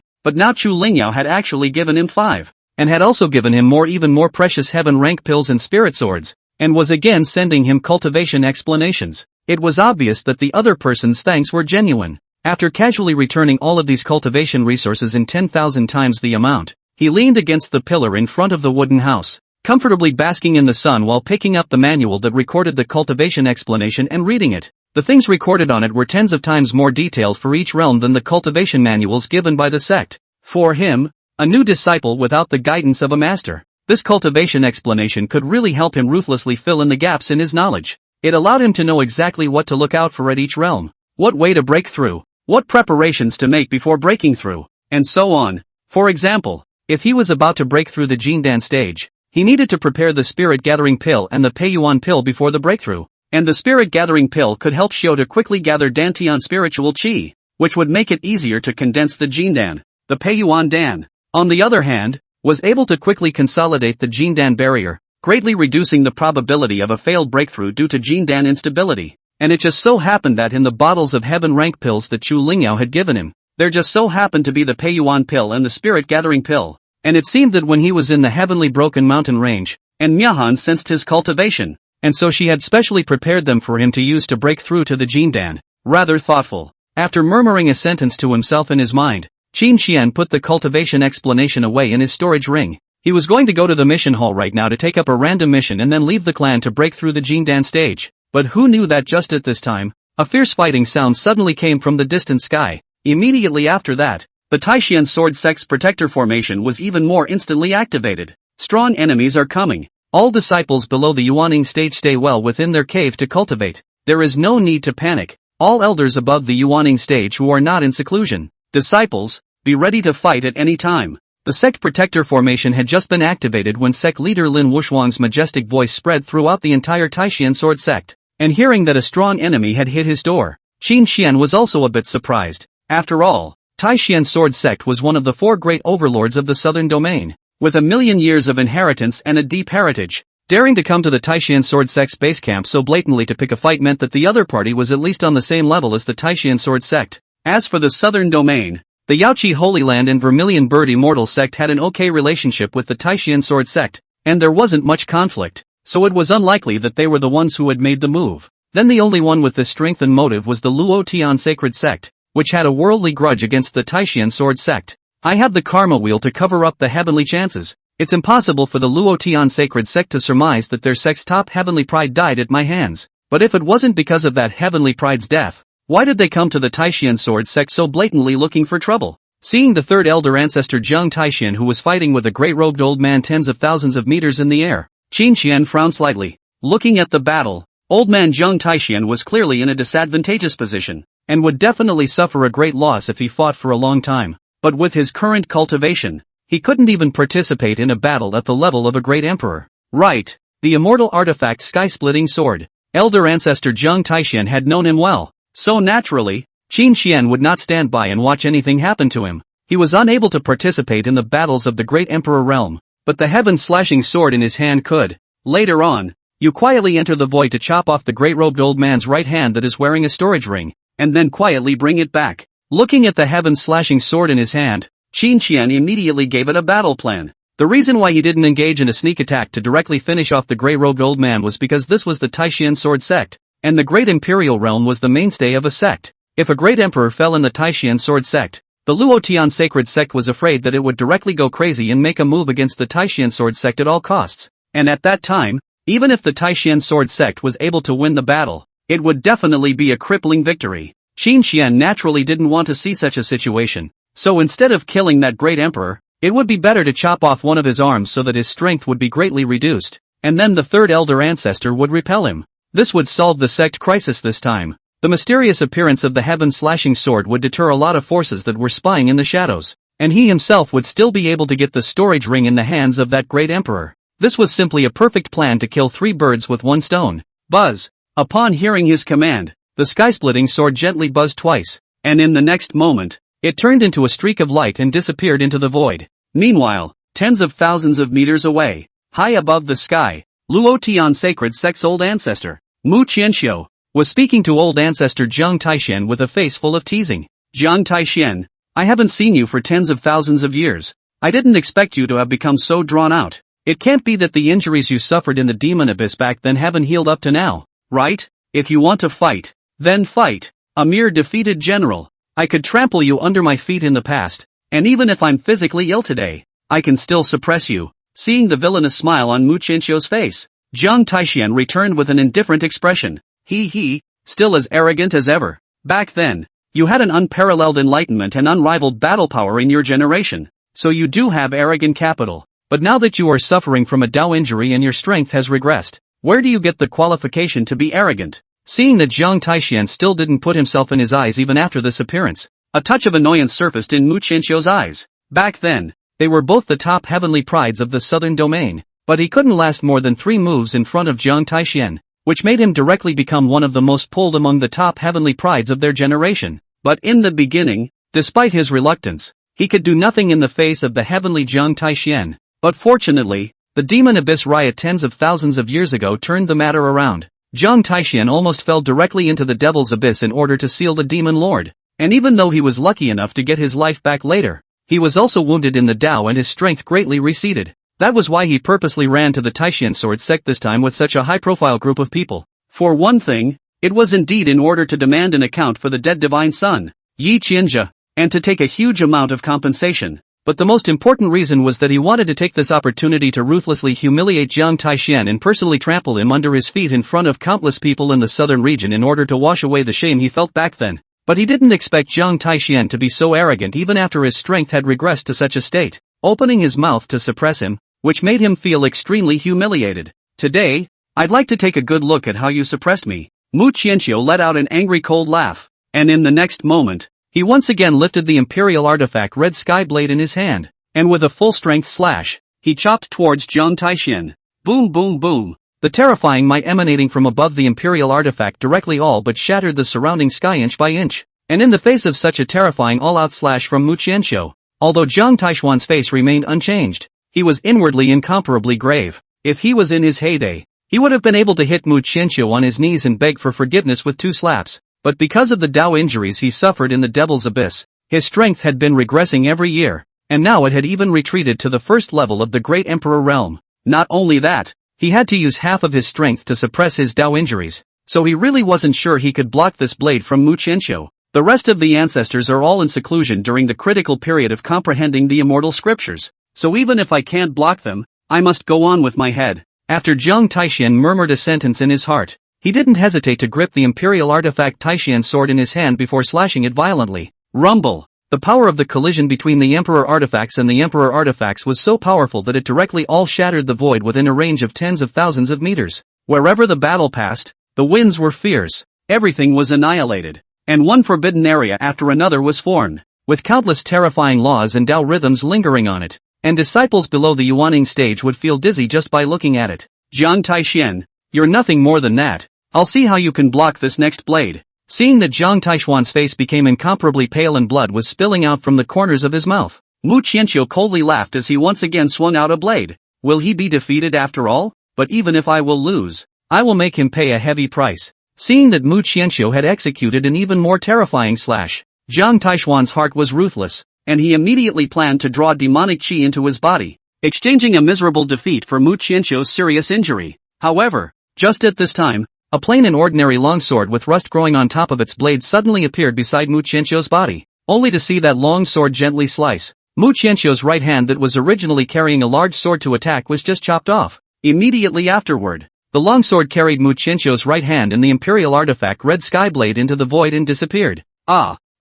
but now Chu Lingyao had actually given him 5, and had also given him even more precious heaven rank pills and spirit swords, and was again sending him cultivation explanations. It was obvious that the other person's thanks were genuine. After casually returning all of these cultivation resources in 10,000 times the amount, he leaned against the pillar in front of the wooden house, comfortably basking in the sun while picking up the manual that recorded the cultivation explanation and reading it. The things recorded on it were tens of times more detailed for each realm than the cultivation manuals given by the sect. For him, a new disciple without the guidance of a master, this cultivation explanation could really help him ruthlessly fill in the gaps in his knowledge. It allowed him to know exactly what to look out for at each realm, what way to break through, what preparations to make before breaking through, and so on. For example, if he was about to break through the Jindan stage, he needed to prepare the Spirit Gathering Pill and the Peiyuan Pill before the breakthrough, and the Spirit Gathering Pill could help Xiao to quickly gather Dantian spiritual qi, which would make it easier to condense the Jindan. The Peiyuan Dan, on the other hand, was able to quickly consolidate the Jindan barrier, greatly reducing the probability of a failed breakthrough due to Jindan instability. And it just so happened that in the bottles of heaven rank pills that Chu Lingyao had given him, there just so happened to be the Peiyuan pill and the spirit gathering pill. And it seemed that when he was in the heavenly broken mountain range, and Miahan sensed his cultivation, and so she had specially prepared them for him to use to break through to the Jindan. Rather thoughtful. After murmuring a sentence to himself in his mind, Qin Xian put the cultivation explanation away in his storage ring. He was going to go to the mission hall right now to take up a random mission and then leave the clan to break through the Jindan stage. But who knew that just at this time, a fierce fighting sound suddenly came from the distant sky. Immediately after that, the Taishian Sword Sect's protector formation was even more instantly activated. Strong enemies are coming. All disciples below the Yuaning stage stay well within their cave to cultivate. There is no need to panic. All elders above the Yuaning stage who are not in seclusion. Disciples, be ready to fight at any time. The Sect protector formation had just been activated when Sect leader Lin Wushuang's majestic voice spread throughout the entire Taishian Sword Sect. And hearing that a strong enemy had hit his door, Qin Xian was also a bit surprised. After all, Taishian Sword Sect was one of the 4 great overlords of the southern domain, with 1,000,000 years of inheritance and a deep heritage. Daring to come to the Taishian Sword Sect's base camp so blatantly to pick a fight meant that the other party was at least on the same level as the Taishian Sword Sect. As for the southern domain, the Yaoqi Holy Land and Vermilion Bird Immortal Sect had an okay relationship with the Taishian Sword Sect, and there wasn't much conflict, so it was unlikely that they were the ones who had made the move. Then the only one with this strength and motive was the Luotian Sacred Sect, which had a worldly grudge against the Taishian Sword Sect. I have the karma wheel to cover up the heavenly chances. It's impossible for the Luotian Sacred Sect to surmise that their sect's top heavenly pride died at my hands. But if it wasn't because of that heavenly pride's death, why did they come to the Taishian Sword Sect so blatantly looking for trouble? Seeing the third elder ancestor Zheng Taishian who was fighting with a great-robed old man tens of thousands of meters in the air, Qin Xian frowned slightly. Looking at the battle, old man Zheng Taishian was clearly in a disadvantageous position, and would definitely suffer a great loss if he fought for a long time. But with his current cultivation, he couldn't even participate in a battle at the level of a great emperor. Right, the immortal artifact sky-splitting sword. Elder ancestor Zheng Taishian had known him well, so naturally, Qin Xian would not stand by and watch anything happen to him. He was unable to participate in the battles of the great emperor realm, but the heaven-slashing sword in his hand could. Later on, you quietly enter the void to chop off the great-robed old man's right hand that is wearing a storage ring, and then quietly bring it back. Looking at the heaven-slashing sword in his hand, Qin Xian immediately gave it a battle plan. The reason why he didn't engage in a sneak attack to directly finish off the grey-robed old man was because this was the Taishian Sword Sect, and the great imperial realm was the mainstay of a sect. If a great emperor fell in the Taishian Sword Sect, the Luotian Sacred Sect was afraid that it would directly go crazy and make a move against the Taishian Sword Sect at all costs. And at that time, even if the Taishian Sword Sect was able to win the battle, it would definitely be a crippling victory. Qin Xian naturally didn't want to see such a situation, so instead of killing that great emperor, it would be better to chop off one of his arms so that his strength would be greatly reduced, and then the third elder ancestor would repel him. This would solve the sect crisis this time. The mysterious appearance of the heaven-slashing sword would deter a lot of forces that were spying in the shadows, and he himself would still be able to get the storage ring in the hands of that great emperor. This was simply a perfect plan to kill 3 birds with 1 stone. Buzz! Upon hearing his command, the sky-splitting sword gently buzzed twice, and in the next moment, it turned into a streak of light and disappeared into the void. Meanwhile, tens of thousands of meters away, high above the sky, Luotian Sacred Sect's old ancestor, Mu Qianxiu, was speaking to old ancestor Zheng Taishian with a face full of teasing. Zheng Taishian, I haven't seen you for tens of thousands of years. I didn't expect you to have become so drawn out. It can't be that the injuries you suffered in the demon abyss back then haven't healed up to now, right? If you want to fight, then fight. A mere defeated general. I could trample you under my feet in the past, and even if I'm physically ill today, I can still suppress you. Seeing the villainous smile on Mu Qianxiu's face, Zheng Taishian returned with an indifferent expression. He, still as arrogant as ever. Back then, you had an unparalleled enlightenment and unrivaled battle power in your generation, so you do have arrogant capital. But now that you are suffering from a Dao injury and your strength has regressed, where do you get the qualification to be arrogant? Seeing that Zheng Taishian still didn't put himself in his eyes even after this appearance, a touch of annoyance surfaced in Mu Qianxiu's eyes. Back then, they were both the top heavenly prides of the southern domain, but he couldn't last more than 3 moves in front of Zheng Taishian, which made him directly become one of the most pulled among the top heavenly prides of their generation. But in the beginning, despite his reluctance, he could do nothing in the face of the heavenly Zheng Taishian. But fortunately, the demon abyss riot tens of thousands of years ago turned the matter around. Jiang Taixian almost fell directly into the devil's abyss in order to seal the demon lord. And even though he was lucky enough to get his life back later, he was also wounded in the Tao and his strength greatly receded. That was why he purposely ran to the Taixian sword sect this time with such a high-profile group of people. For one thing, it was indeed in order to demand an account for the dead divine son, Yi Qianjia, and to take a huge amount of compensation. But the most important reason was that he wanted to take this opportunity to ruthlessly humiliate Jiang Taixian and personally trample him under his feet in front of countless people in the southern region in order to wash away the shame he felt back then. But he didn't expect Jiang Taixian to be so arrogant even after his strength had regressed to such a state, opening his mouth to suppress him, which made him feel extremely humiliated. Today, I'd like to take a good look at how you suppressed me. Mu Qianqiu let out an angry cold laugh, and in the next moment, he once again lifted the imperial artifact Red Sky Blade in his hand, and with a full-strength slash, he chopped towards Jiang Taixian. Boom boom boom. The terrifying might emanating from above the imperial artifact directly all but shattered the surrounding sky inch by inch. And in the face of such a terrifying all-out slash from Mu Qianqiu, although Jiang Taixian's face remained unchanged, he was inwardly incomparably grave. If he was in his heyday, he would have been able to hit Mu Qianqiu on his knees and beg for forgiveness with 2 slaps. But because of the Tao injuries he suffered in the Devil's Abyss, his strength had been regressing every year, and now it had even retreated to the first level of the Great Emperor realm. Not only that, he had to use half of his strength to suppress his Tao injuries, so he really wasn't sure he could block this blade from Mu Qianqiu. The rest of the ancestors are all in seclusion during the critical period of comprehending the immortal scriptures, so even if I can't block them, I must go on with my head. After Jiang Taixian murmured a sentence in his heart, he didn't hesitate to grip the imperial artifact Taixian sword in his hand before slashing it violently. Rumble! The power of the collision between the Emperor artifacts and the Emperor artifacts was so powerful that it directly all shattered the void within a range of tens of thousands of meters. Wherever the battle passed, the winds were fierce, everything was annihilated, and one forbidden area after another was formed, with countless terrifying laws and Tao rhythms lingering on it, and disciples below the Yuaning stage would feel dizzy just by looking at it. Jiang Taixian, you're nothing more than that. I'll see how you can block this next blade. Seeing that Jiang Taixian's face became incomparably pale and blood was spilling out from the corners of his mouth, Mu Qianqiu coldly laughed as he once again swung out a blade. Will he be defeated after all? But even if I will lose, I will make him pay a heavy price. Seeing that Mu Qianqiu had executed an even more terrifying slash, Jiang Taixian's heart was ruthless, and he immediately planned to draw demonic qi into his body, exchanging a miserable defeat for Mu Qianqiu's serious injury. However, just at this time, a plain and ordinary longsword with rust growing on top of its blade suddenly appeared beside Mu Qianqiu's body, only to see that long sword gently slice. Mu Qianqiu's right hand that was originally carrying a large sword to attack was just chopped off. Immediately afterward, the longsword carried Mu Qianqiu's right hand and the imperial artifact Red Sky Blade into the void and disappeared.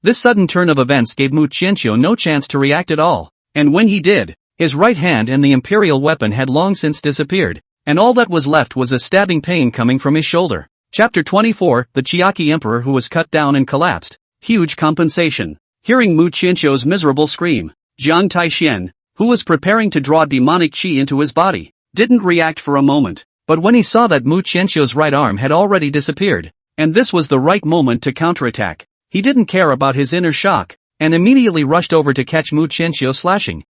This sudden turn of events gave Mu Qianqiu no chance to react at all, and when he did, his right hand and the imperial weapon had long since disappeared, and all that was left was a stabbing pain coming from his shoulder. Chapter 24, The Chiaki Emperor Who Was Cut Down and Collapsed. Huge compensation. Hearing Mu Qianqiu's miserable scream, Jiang Taixian, who was preparing to draw demonic qi into his body, didn't react for a moment, but when he saw that Mu Qianqiu's right arm had already disappeared, and this was the right moment to counterattack, he didn't care about his inner shock, and immediately rushed over to catch Mu Qianqiu slashing.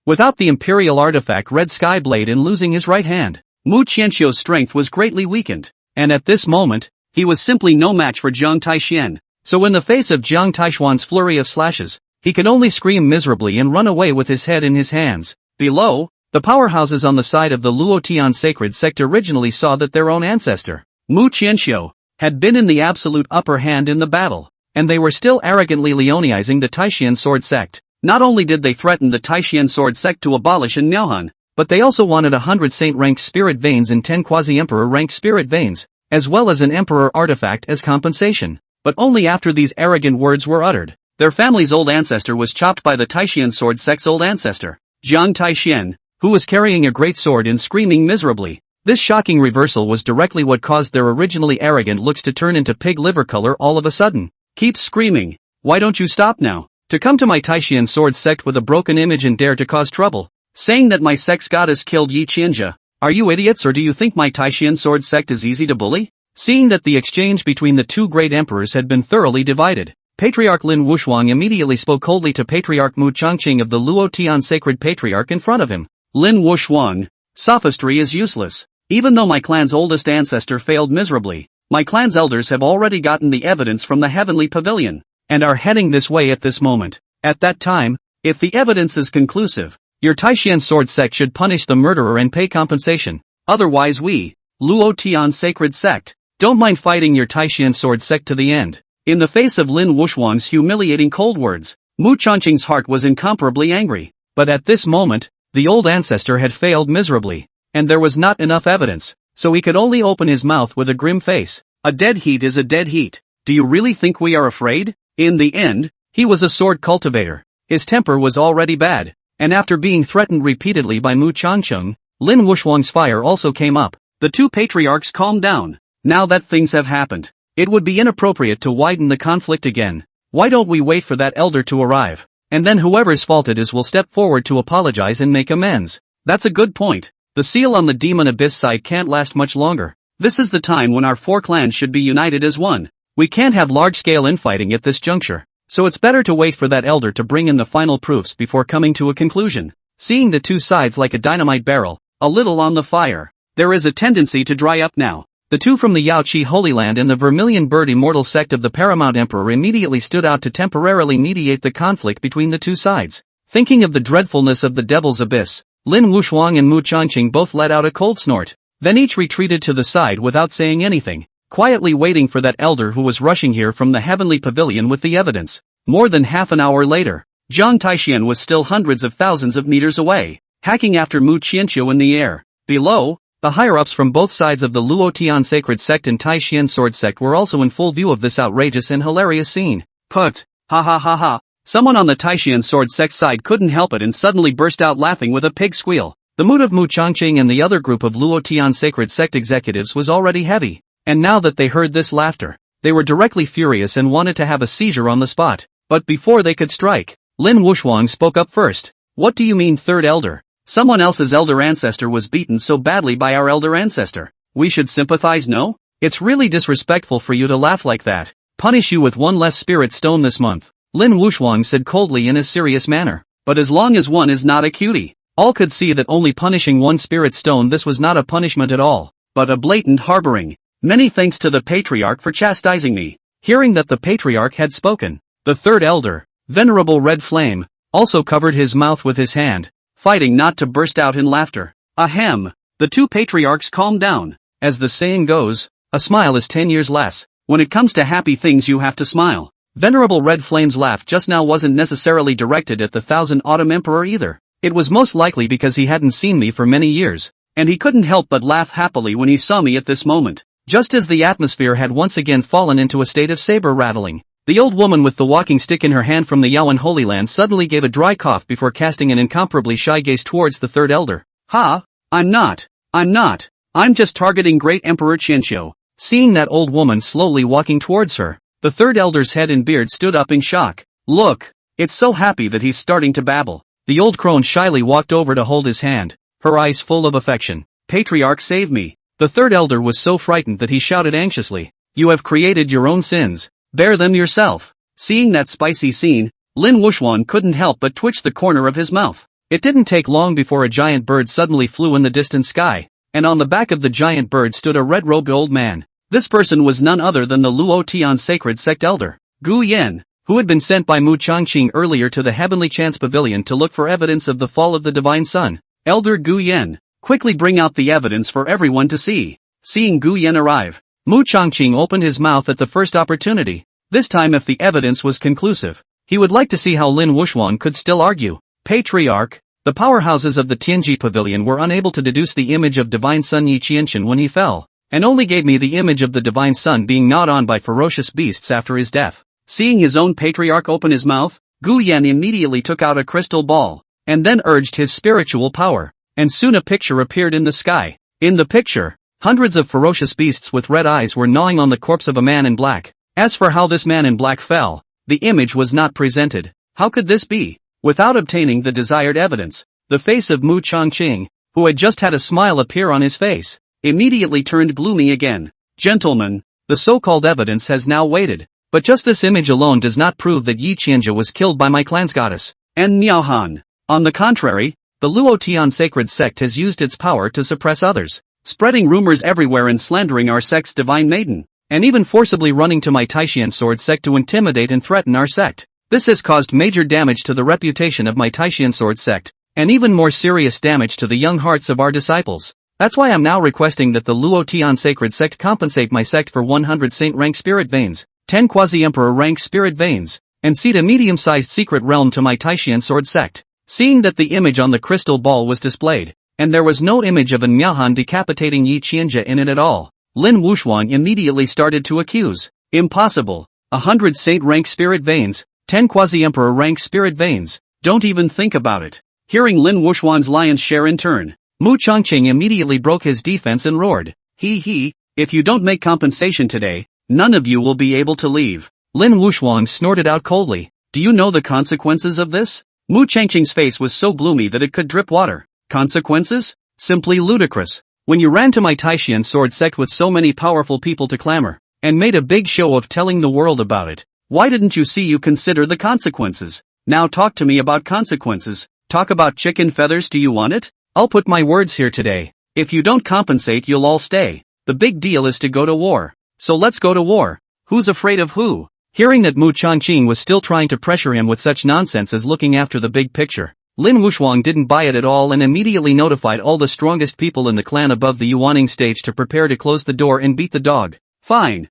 Without the imperial artifact Red Sky Blade and losing his right hand, Mu Qianqiu's strength was greatly weakened, and at this moment, he was simply no match for Jiang Taixian. So in the face of Jiang Taixian's flurry of slashes, he could only scream miserably and run away with his head in his hands. Below, the powerhouses on the side of the Luotian sacred sect originally saw that their own ancestor, Mu Qianqiu, had been in the absolute upper hand in the battle, and they were still arrogantly Leonizing the Taixian sword sect. Not only did they threaten the Taixian sword sect to abolish in Miaohan, but they also wanted 100 saint-rank spirit veins and 10 quasi-emperor-rank spirit veins, as well as an emperor artifact as compensation. But only after these arrogant words were uttered, their family's old ancestor was chopped by the Taixian sword sect's old ancestor, Jiang Taixian, who was carrying a great sword and screaming miserably. This shocking reversal was directly what caused their originally arrogant looks to turn into pig liver color all of a sudden. Keep screaming. Why don't you stop now? To come to my Taixian sword sect with a broken image and dare to cause trouble, saying that my sect's goddess killed Yi Qianjia. Are you idiots, or do you think my Taixian sword sect is easy to bully? Seeing that the exchange between the two great emperors had been thoroughly divided, Patriarch Lin Wushuang immediately spoke coldly to Patriarch Mu Changqing of the Luotian sacred patriarch in front of him. Lin Wushuang, sophistry is useless. Even though my clan's oldest ancestor failed miserably, my clan's elders have already gotten the evidence from the Heavenly Pavilion, and are heading this way at this moment. At that time, if the evidence is conclusive, your Taishan Sword Sect should punish the murderer and pay compensation. Otherwise we, Luotian Sacred Sect, don't mind fighting your Taishan Sword Sect to the end. In the face of Lin Wuxuang's humiliating cold words, Mu Changqing's heart was incomparably angry. But at this moment, the old ancestor had failed miserably, and there was not enough evidence, so he could only open his mouth with a grim face. A dead heat is a dead heat. Do you really think we are afraid? In the end, he was a sword cultivator. His temper was already bad, and after being threatened repeatedly by Mu Changqing, Lin Wuxuang's fire also came up. The two patriarchs calmed down. Now that things have happened, it would be inappropriate to widen the conflict again. Why don't we wait for that elder to arrive? And then whoever's fault it is will step forward to apologize and make amends. That's a good point. The seal on the demon abyss side can't last much longer. This is the time when our four clans should be united as one. We can't have large-scale infighting at this juncture, so it's better to wait for that elder to bring in the final proofs before coming to a conclusion. Seeing the two sides like a dynamite barrel, a little on the fire, there is a tendency to dry up now. The two from the Yaoqi Holy Land and the Vermilion Bird Immortal Sect of the Paramount Emperor immediately stood out to temporarily mediate the conflict between the two sides. Thinking of the dreadfulness of the Devil's Abyss, Lin Wuxuang and Mu Changqing both let out a cold snort. Then each retreated to the side without saying anything, quietly waiting for that elder who was rushing here from the Heavenly Pavilion with the evidence. More than half an hour later, Zhang Taixian was still hundreds of thousands of meters away, hacking after Mu Qianqiu in the air. Below, the higher-ups from both sides of the Luotian Sacred Sect and Taishan Sword Sect were also in full view of this outrageous and hilarious scene. Put! Ha ha ha ha! Someone on the Taishan Sword Sect side couldn't help it and suddenly burst out laughing with a pig squeal. The mood of Mu Changqing and the other group of Luotian Sacred Sect executives was already heavy, and now that they heard this laughter, they were directly furious and wanted to have a seizure on the spot. But before they could strike, Lin Wuxuang spoke up first. What do you mean third elder? Someone else's elder ancestor was beaten so badly by our elder ancestor. We should sympathize, no? It's really disrespectful for you to laugh like that. Punish you with one less spirit stone this month, Lin Wuxuang said coldly in a serious manner. But as long as one is not a cutie. All could see that only punishing one spirit stone, this was not a punishment at all, but a blatant harboring. Many thanks to the patriarch for chastising me. Hearing that the patriarch had spoken, the third elder, Venerable Red Flame, also covered his mouth with his hand, fighting not to burst out in laughter. Ahem! The two patriarchs calmed down. As the saying goes, a smile is 10 years less. When it comes to happy things you have to smile. Venerable Red Flame's laugh just now wasn't necessarily directed at the Thousand Autumn Emperor either. It was most likely because he hadn't seen me for many years, and he couldn't help but laugh happily when he saw me at this moment. Just as the atmosphere had once again fallen into a state of saber rattling, the old woman with the walking stick in her hand from the Yaoan Holy Land suddenly gave a dry cough before casting an incomparably shy gaze towards the third elder. Ha! I'm not. I'm just targeting Great Emperor Qianqiu. Seeing that old woman slowly walking towards her, the third elder's head and beard stood up in shock. Look! It's so happy that he's starting to babble. The old crone shyly walked over to hold his hand, her eyes full of affection. Patriarch, save me. The third elder was so frightened that he shouted anxiously. You have created your own sins. Bear them yourself. Seeing that spicy scene, Lin Wuxuang couldn't help but twitch the corner of his mouth. It didn't take long before a giant bird suddenly flew in the distant sky, and on the back of the giant bird stood a red-robed old man. This person was none other than the Luotian Sacred Sect elder, Gu Yan, who had been sent by Mu Changqing earlier to the Heavenly Chance Pavilion to look for evidence of the fall of the Divine Sun. Elder Gu Yan, quickly bring out the evidence for everyone to see. Seeing Gu Yan arrive, Mu Changqing opened his mouth at the first opportunity. This time if the evidence was conclusive, he would like to see how Lin Wuxuang could still argue. Patriarch, the powerhouses of the Tianji Pavilion were unable to deduce the image of Divine Sun Yi Qianqian when he fell, and only gave me the image of the Divine Sun being gnawed on by ferocious beasts after his death. Seeing his own patriarch open his mouth, Gu Yan immediately took out a crystal ball, and then urged his spiritual power, and soon a picture appeared in the sky. In the picture, hundreds of ferocious beasts with red eyes were gnawing on the corpse of a man in black. As for how this man in black fell, the image was not presented. How could this be? Without obtaining the desired evidence, the face of Mu Changqing, who had just had a smile appear on his face, immediately turned gloomy again. Gentlemen, the so-called evidence has now waited. But just this image alone does not prove that Yi Qianqiu was killed by my clan's goddess, and Miaohan. On the contrary, the Luotian Sacred Sect has used its power to suppress others. spreading rumors everywhere and slandering our sect's divine maiden, and even forcibly running to my Taishan sword sect to intimidate and threaten our sect. This has caused major damage to the reputation of my Taishan sword sect, and even more serious damage to the young hearts of our disciples. That's why I'm now requesting that the Luotian sacred sect compensate my sect for 100 saint rank spirit veins, 10 quasi-emperor rank spirit veins, and cede a medium-sized secret realm to my Taishan sword sect. Seeing that the image on the crystal ball was displayed, and there was no image of an Miaohan decapitating Yi Qianjia in it at all, Lin Wuxuan immediately started to accuse. Impossible. 100 saint rank spirit veins, 10 quasi-emperor rank spirit veins, don't even think about it. Hearing Lin Wuxuan's lion's share in turn, Mu Chongqing immediately broke his defense and roared, if you don't make compensation today, none of you will be able to leave. Lin Wuxuan snorted out coldly, do you know the consequences of this? Mu Chongqing's face was so gloomy that it could drip water. Consequences? Simply ludicrous. When you ran to my Taishan sword sect with so many powerful people to clamor, and made a big show of telling the world about it, why didn't you consider the consequences? Now talk to me about consequences. Talk about chicken feathers, do you want it? I'll put my words here today. If you don't compensate, you'll all stay. The big deal is to go to war. So let's go to war. Who's afraid of who? Hearing that Mu Chongqing was still trying to pressure him with such nonsense as looking after the big picture, Lin Wuxuan didn't buy it at all and immediately notified all the strongest people in the clan above the Yuaning stage to prepare to close the door and beat the dog. Fine.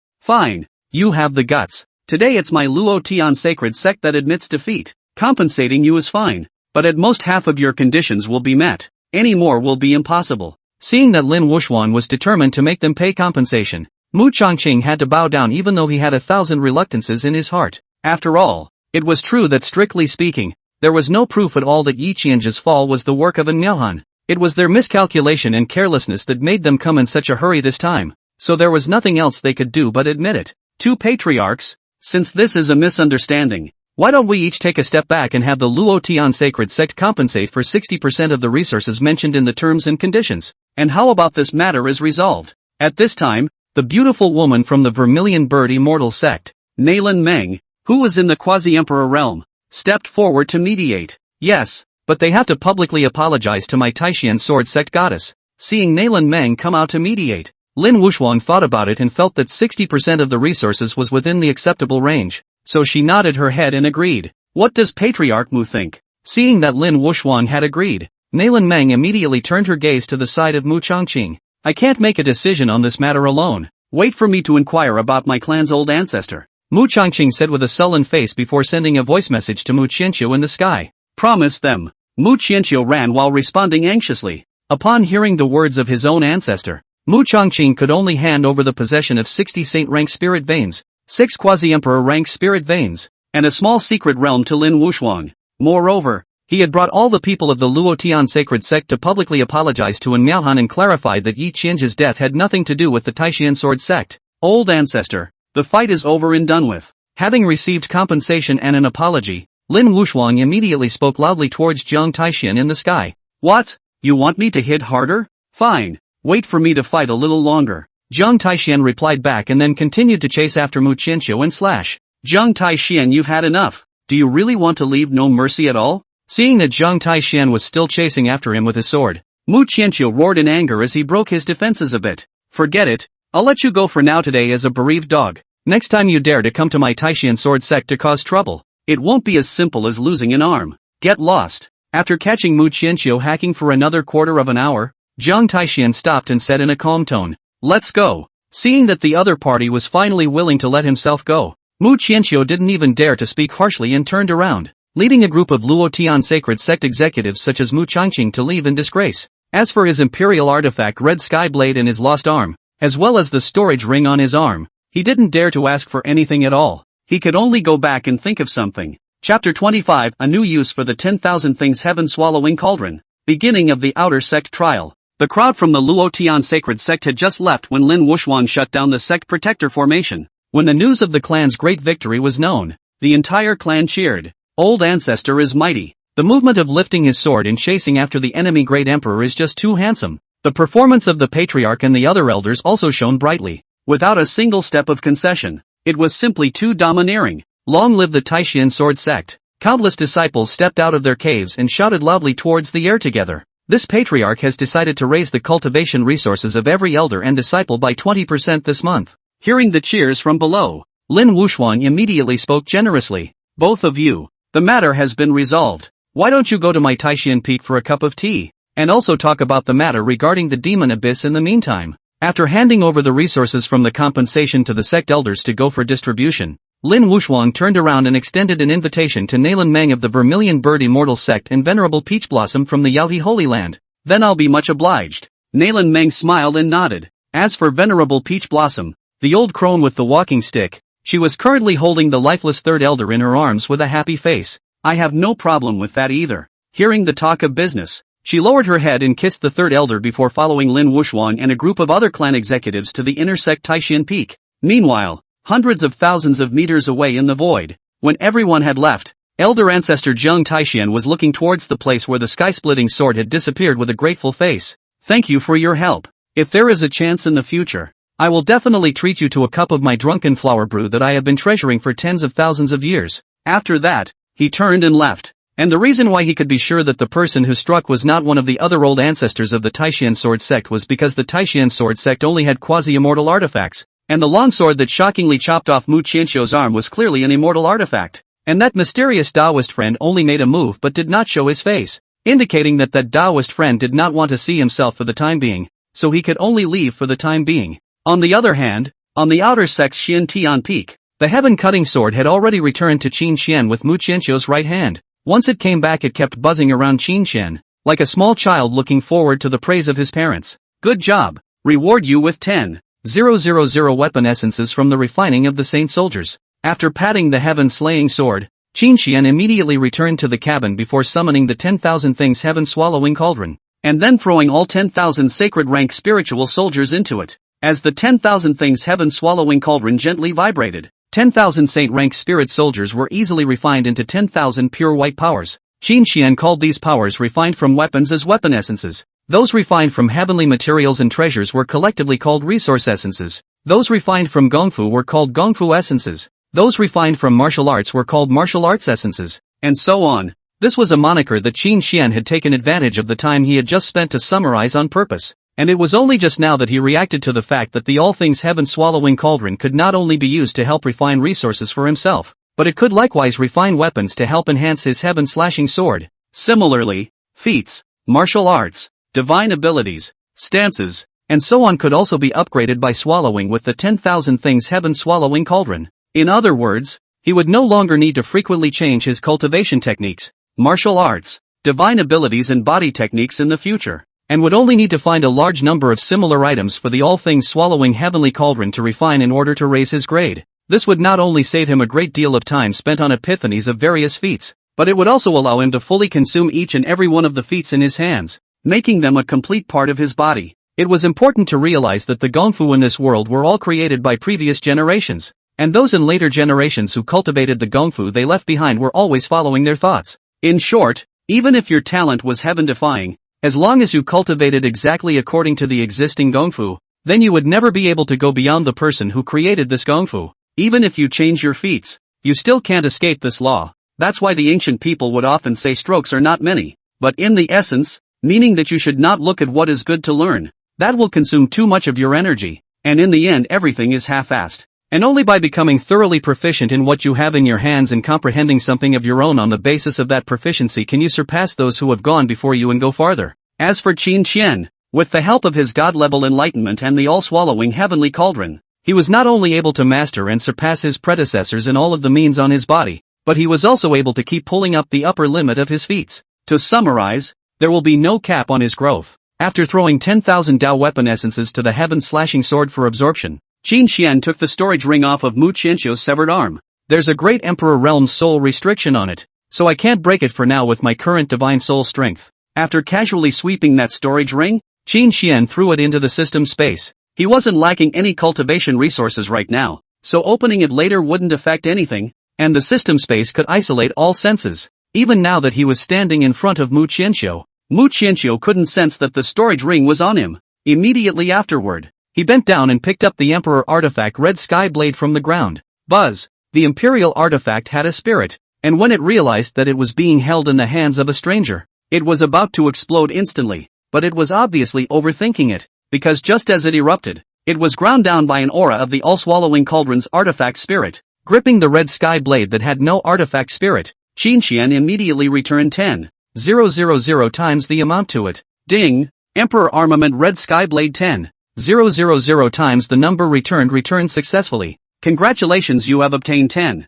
You have the guts. Today it's my Luotian sacred sect that admits defeat. Compensating you is fine, but at most half of your conditions will be met. Any more will be impossible. Seeing that Lin Wuxuan was determined to make them pay compensation, Mu Chongqing had to bow down even though he had 1,000 reluctances in his heart. After all, it was true that strictly speaking, there was no proof at all that Yi Qianjia's fall was the work of an Miaohan. It was their miscalculation and carelessness that made them come in such a hurry this time, so there was nothing else they could do but admit it. Two patriarchs? Since this is a misunderstanding, why don't we each take a step back and have the Luotian sacred sect compensate for 60% of the resources mentioned in the terms and conditions? And how about this matter is resolved? At this time, the beautiful woman from the Vermilion Bird Immortal sect, Nailin Meng, who was in the quasi-emperor realm, stepped forward to mediate. Yes, but they have to publicly apologize to my Taishan sword sect goddess. Seeing Nailin Meng come out to mediate, Lin Wuxuan thought about it and felt that 60% of the resources was within the acceptable range. So she nodded her head and agreed. What does Patriarch Mu think? Seeing that Lin Wuxuan had agreed, Nailin Meng immediately turned her gaze to the side of Mu Chongqing. I can't make a decision on this matter alone. Wait for me to inquire about my clan's old ancestor. Mu Chongqing said with a sullen face before sending a voice message to Mu Qianqiu in the sky. Promise them. Mu Qianqiu ran while responding anxiously. Upon hearing the words of his own ancestor, Mu Chongqing could only hand over the possession of 60 saint rank spirit veins, 6 quasi-emperor rank spirit veins, and a small secret realm to Lin Wuxuan. Moreover, he had brought all the people of the Luotian sacred sect to publicly apologize to An Miaohan and clarify that Yi Qianjia's death had nothing to do with the Taishan sword sect. Old ancestor, the fight is over and done with. Having received compensation and an apology, Lin Wuxuan immediately spoke loudly towards Jiang Taishan in the sky. What? You want me to hit harder? Fine. Wait for me to fight a little longer. Jiang Taishan replied back and then continued to chase after Mu Qianqiu and slash. Jiang Taishan, you've had enough. Do you really want to leave no mercy at all? Seeing that Jiang Taishan was still chasing after him with his sword, Mu Qianqiu roared in anger as he broke his defenses a bit. Forget it. I'll let you go for now today as a bereaved dog. Next time you dare to come to my Taishan sword sect to cause trouble, it won't be as simple as losing an arm. Get lost. After catching Mu Qianqiu hacking for another quarter of an hour, Jiang Taishan stopped and said in a calm tone, let's go. Seeing that the other party was finally willing to let himself go, Mu Qianqiu didn't even dare to speak harshly and turned around, leading a group of Luotian sacred sect executives such as Mu Chongqing to leave in disgrace. As for his imperial artifact Red Sky Blade and his lost arm, as well as the storage ring on his arm, he didn't dare to ask for anything at all. He could only go back and think of something. Chapter 25, A New Use for the 10,000 Things Heaven Swallowing Cauldron. Beginning of the Outer Sect Trial. The crowd from the Luotian sacred sect had just left when Lin Wuxuan shut down the sect protector formation. When the news of the clan's great victory was known, the entire clan cheered. Old ancestor is mighty. The movement of lifting his sword and chasing after the enemy great emperor is just too handsome. The performance of the patriarch and the other elders also shone brightly, without a single step of concession. It was simply too domineering. Long live the Taishan sword sect. Countless disciples stepped out of their caves and shouted loudly towards the air together. This patriarch has decided to raise the cultivation resources of every elder and disciple by 20% this month. Hearing the cheers from below, Lin Wuxuan immediately spoke generously. Both of you, the matter has been resolved. Why don't you go to my Taishan Peak for a cup of tea, and also talk about the matter regarding the demon abyss in the meantime? After handing over the resources from the compensation to the sect elders to go for distribution, Lin Wuxuan turned around and extended an invitation to Nalan Meng of the Vermilion Bird Immortal Sect and Venerable Peach Blossom from the Yaohe Holy Land. Then I'll be much obliged. Nalan Meng smiled and nodded. As for Venerable Peach Blossom, the old crone with the walking stick, she was currently holding the lifeless third elder in her arms with a happy face. I have no problem with that either. Hearing the talk of business, she lowered her head and kissed the third elder before following Lin Wuxuan and a group of other clan executives to the inner sect Taishan Peak. Meanwhile, hundreds of thousands of meters away in the void, when everyone had left, Elder Ancestor Zheng Taishan was looking towards the place where the sky-splitting sword had disappeared with a grateful face. Thank you for your help. If there is a chance in the future, I will definitely treat you to a cup of my drunken flower brew that I have been treasuring for tens of thousands of years. After that, he turned and left. And the reason why he could be sure that the person who struck was not one of the other old ancestors of the Taishan Sword Sect was because the Taishan Sword Sect only had quasi-immortal artifacts. And the longsword that shockingly chopped off Mu Qianqiu's arm was clearly an immortal artifact. And that mysterious Taoist friend only made a move but did not show his face, indicating that Taoist friend did not want to see himself for the time being, so he could only leave for the time being. On the other hand, on the outer sect's Xian Tian Peak, the heaven-cutting sword had already returned to Qin Xian with Mu Qianqiu's right hand. Once it came back it kept buzzing around Qin Xian, like a small child looking forward to the praise of his parents. Good job. Reward you with 10,000 weapon essences from the refining of the saint soldiers. After patting the heaven-slaying sword, Qin Xian immediately returned to the cabin before summoning the 10,000 things heaven-swallowing cauldron, and then throwing all 10,000 sacred rank spiritual soldiers into it. As the 10,000 things heaven-swallowing cauldron gently vibrated, 10,000 saint-rank spirit soldiers were easily refined into 10,000 pure white powers. Qin Xian called these powers refined from weapons as weapon essences. Those refined from heavenly materials and treasures were collectively called resource essences. Those refined from Gongfu were called Gongfu essences. Those refined from martial arts were called martial arts essences, and so on. This was a moniker that Qin Xian had taken advantage of the time he had just spent to summarize on purpose. And it was only just now that he reacted to the fact that the all things heaven-swallowing cauldron could not only be used to help refine resources for himself, but it could likewise refine weapons to help enhance his heaven-slashing sword. Similarly, feats, martial arts, divine abilities, stances, and so on could also be upgraded by swallowing with the 10,000 things heaven-swallowing cauldron. In other words, he would no longer need to frequently change his cultivation techniques, martial arts, divine abilities and body techniques in the future, and would only need to find a large number of similar items for the all things swallowing heavenly cauldron to refine in order to raise his grade. This would not only save him a great deal of time spent on epiphanies of various feats, but it would also allow him to fully consume each and every one of the feats in his hands, making them a complete part of his body. It was important to realize that the Gongfu in this world were all created by previous generations, and those in later generations who cultivated the Gongfu they left behind were always following their thoughts. In short, even if your talent was heaven-defying, as long as you cultivated exactly according to the existing Gongfu, then you would never be able to go beyond the person who created this Gongfu. Even if you change your feats, you still can't escape this law. That's why the ancient people would often say strokes are not many, but in the essence, meaning that you should not look at what is good to learn. That will consume too much of your energy, and in the end everything is half-assed. And only by becoming thoroughly proficient in what you have in your hands and comprehending something of your own on the basis of that proficiency can you surpass those who have gone before you and go farther. As for Qin Qian, with the help of his god-level enlightenment and the all-swallowing heavenly cauldron, he was not only able to master and surpass his predecessors in all of the means on his body, but he was also able to keep pulling up the upper limit of his feats. To summarize, there will be no cap on his growth. After throwing 10,000 Dao weapon essences to the heaven-slashing sword for absorption, Qin Xian took the storage ring off of Mu Qianqiu's severed arm. There's a great Emperor Realm soul restriction on it, so I can't break it for now with my current divine soul strength. After casually sweeping that storage ring, Qin Xian threw it into the system space. He wasn't lacking any cultivation resources right now, so opening it later wouldn't affect anything, and the system space could isolate all senses. Even now that he was standing in front of Mu Qianqiu couldn't sense that the storage ring was on him. Immediately afterward, he bent down and picked up the Emperor artifact Red Sky Blade from the ground. Buzz! The Imperial artifact had a spirit, and when it realized that it was being held in the hands of a stranger, It was about to explode instantly, but it was obviously overthinking it, because just as it erupted, it was ground down by an aura of the all-swallowing cauldron's artifact spirit. Gripping the red sky blade that had no artifact spirit, Qinxian immediately returned 10,000 times the amount to it. Ding! Emperor Armament Red Sky Blade 10,000 times the number returned successfully. Congratulations, you have obtained 10,000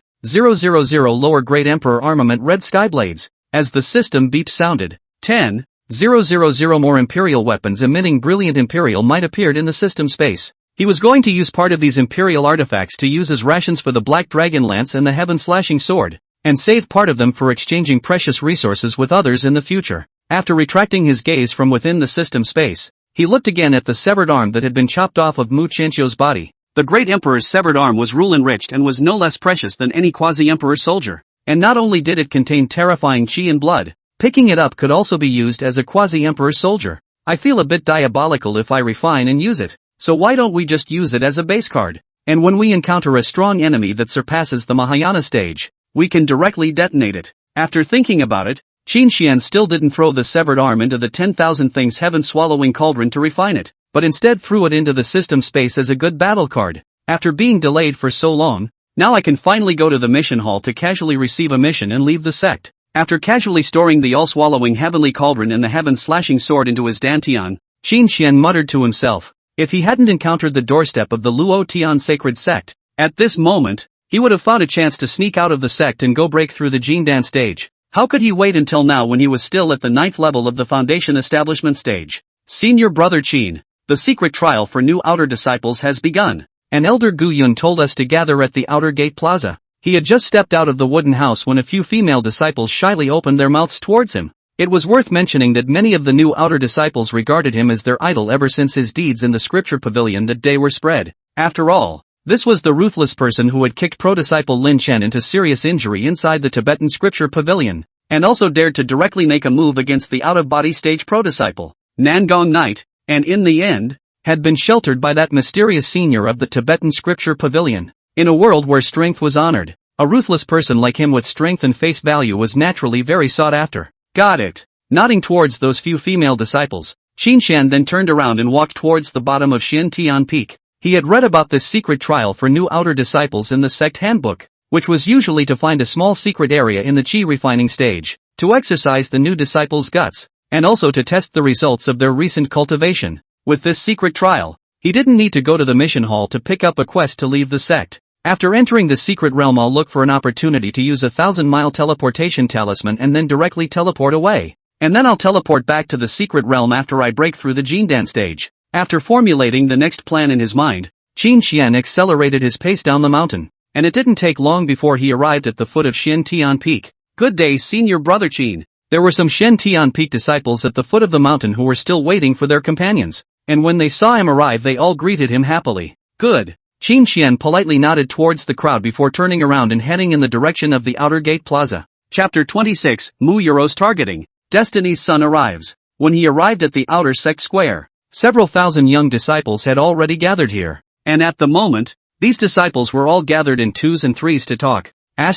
lower grade Emperor Armament Red Sky Blades. As the system beep sounded, 10,000 more Imperial weapons emitting brilliant Imperial might appeared in the system space. He was going to use part of these Imperial artifacts to use as rations for the Black Dragon Lance and the Heaven Slashing Sword, and save part of them for exchanging precious resources with others in the future. After retracting his gaze from within the system space, he looked again at the severed arm that had been chopped off of Mu Qianqiu's body. The Great Emperor's severed arm was rule-enriched and was no less precious than any quasi-emperor soldier. And not only did it contain terrifying qi and blood, picking it up could also be used as a quasi-emperor soldier. I feel a bit diabolical if I refine and use it. So why don't we just use it as a base card? And when we encounter a strong enemy that surpasses the Mahayana stage, we can directly detonate it. After thinking about it, Qinxian still didn't throw the severed arm into the 10,000 things heaven-swallowing cauldron to refine it, but instead threw it into the system space as a good battle card. After being delayed for so long, now I can finally go to the mission hall to casually receive a mission and leave the sect. After casually storing the all-swallowing heavenly cauldron and the heaven-slashing sword into his dantian, Qinxian muttered to himself. If he hadn't encountered the doorstep of the Luotian sacred sect, at this moment, he would have found a chance to sneak out of the sect and go break through the Jindan stage. How could he wait until now when he was still at the 9th level of the Foundation establishment stage? Senior Brother Qin, the secret trial for new outer disciples has begun. An elder Guyun told us to gather at the outer gate plaza. He had just stepped out of the wooden house when a few female disciples shyly opened their mouths towards him. It was worth mentioning that many of the new outer disciples regarded him as their idol ever since his deeds in the scripture pavilion that day were spread. After all, this was the ruthless person who had kicked pro-disciple Lin Chen into serious injury inside the Tibetan scripture pavilion, and also dared to directly make a move against the out-of-body stage pro-disciple, Nangong Knight, and in the end, had been sheltered by that mysterious senior of the Tibetan scripture pavilion. In a world where strength was honored, a ruthless person like him with strength and face value was naturally very sought after. Got it. Nodding towards those few female disciples, Qinxian then turned around and walked towards the bottom of Xiantian Peak. He had read about this secret trial for new outer disciples in the sect handbook, which was usually to find a small secret area in the qi refining stage, to exercise the new disciples' guts, and also to test the results of their recent cultivation. With this secret trial, he didn't need to go to the mission hall to pick up a quest to leave the sect. After entering the secret realm, I'll look for an opportunity to use a 1,000-mile teleportation talisman and then directly teleport away. And then I'll teleport back to the secret realm after I break through the Jindan stage. After formulating the next plan in his mind, Qinxian accelerated his pace down the mountain, and it didn't take long before he arrived at the foot of Xiantian Peak. Good day, Senior Brother Qin. There were some Xiantian Peak disciples at the foot of the mountain who were still waiting for their companions, and when they saw him arrive they all greeted him happily. Good. Qinxian politely nodded towards the crowd before turning around and heading in the direction of the outer gate plaza. Chapter 26, Mu Yuro's Targeting. Destiny's Son arrives. When he arrived at the outer sect square, several thousand young disciples had already gathered here, and at the moment, these disciples were all gathered in twos and threes to talk. Have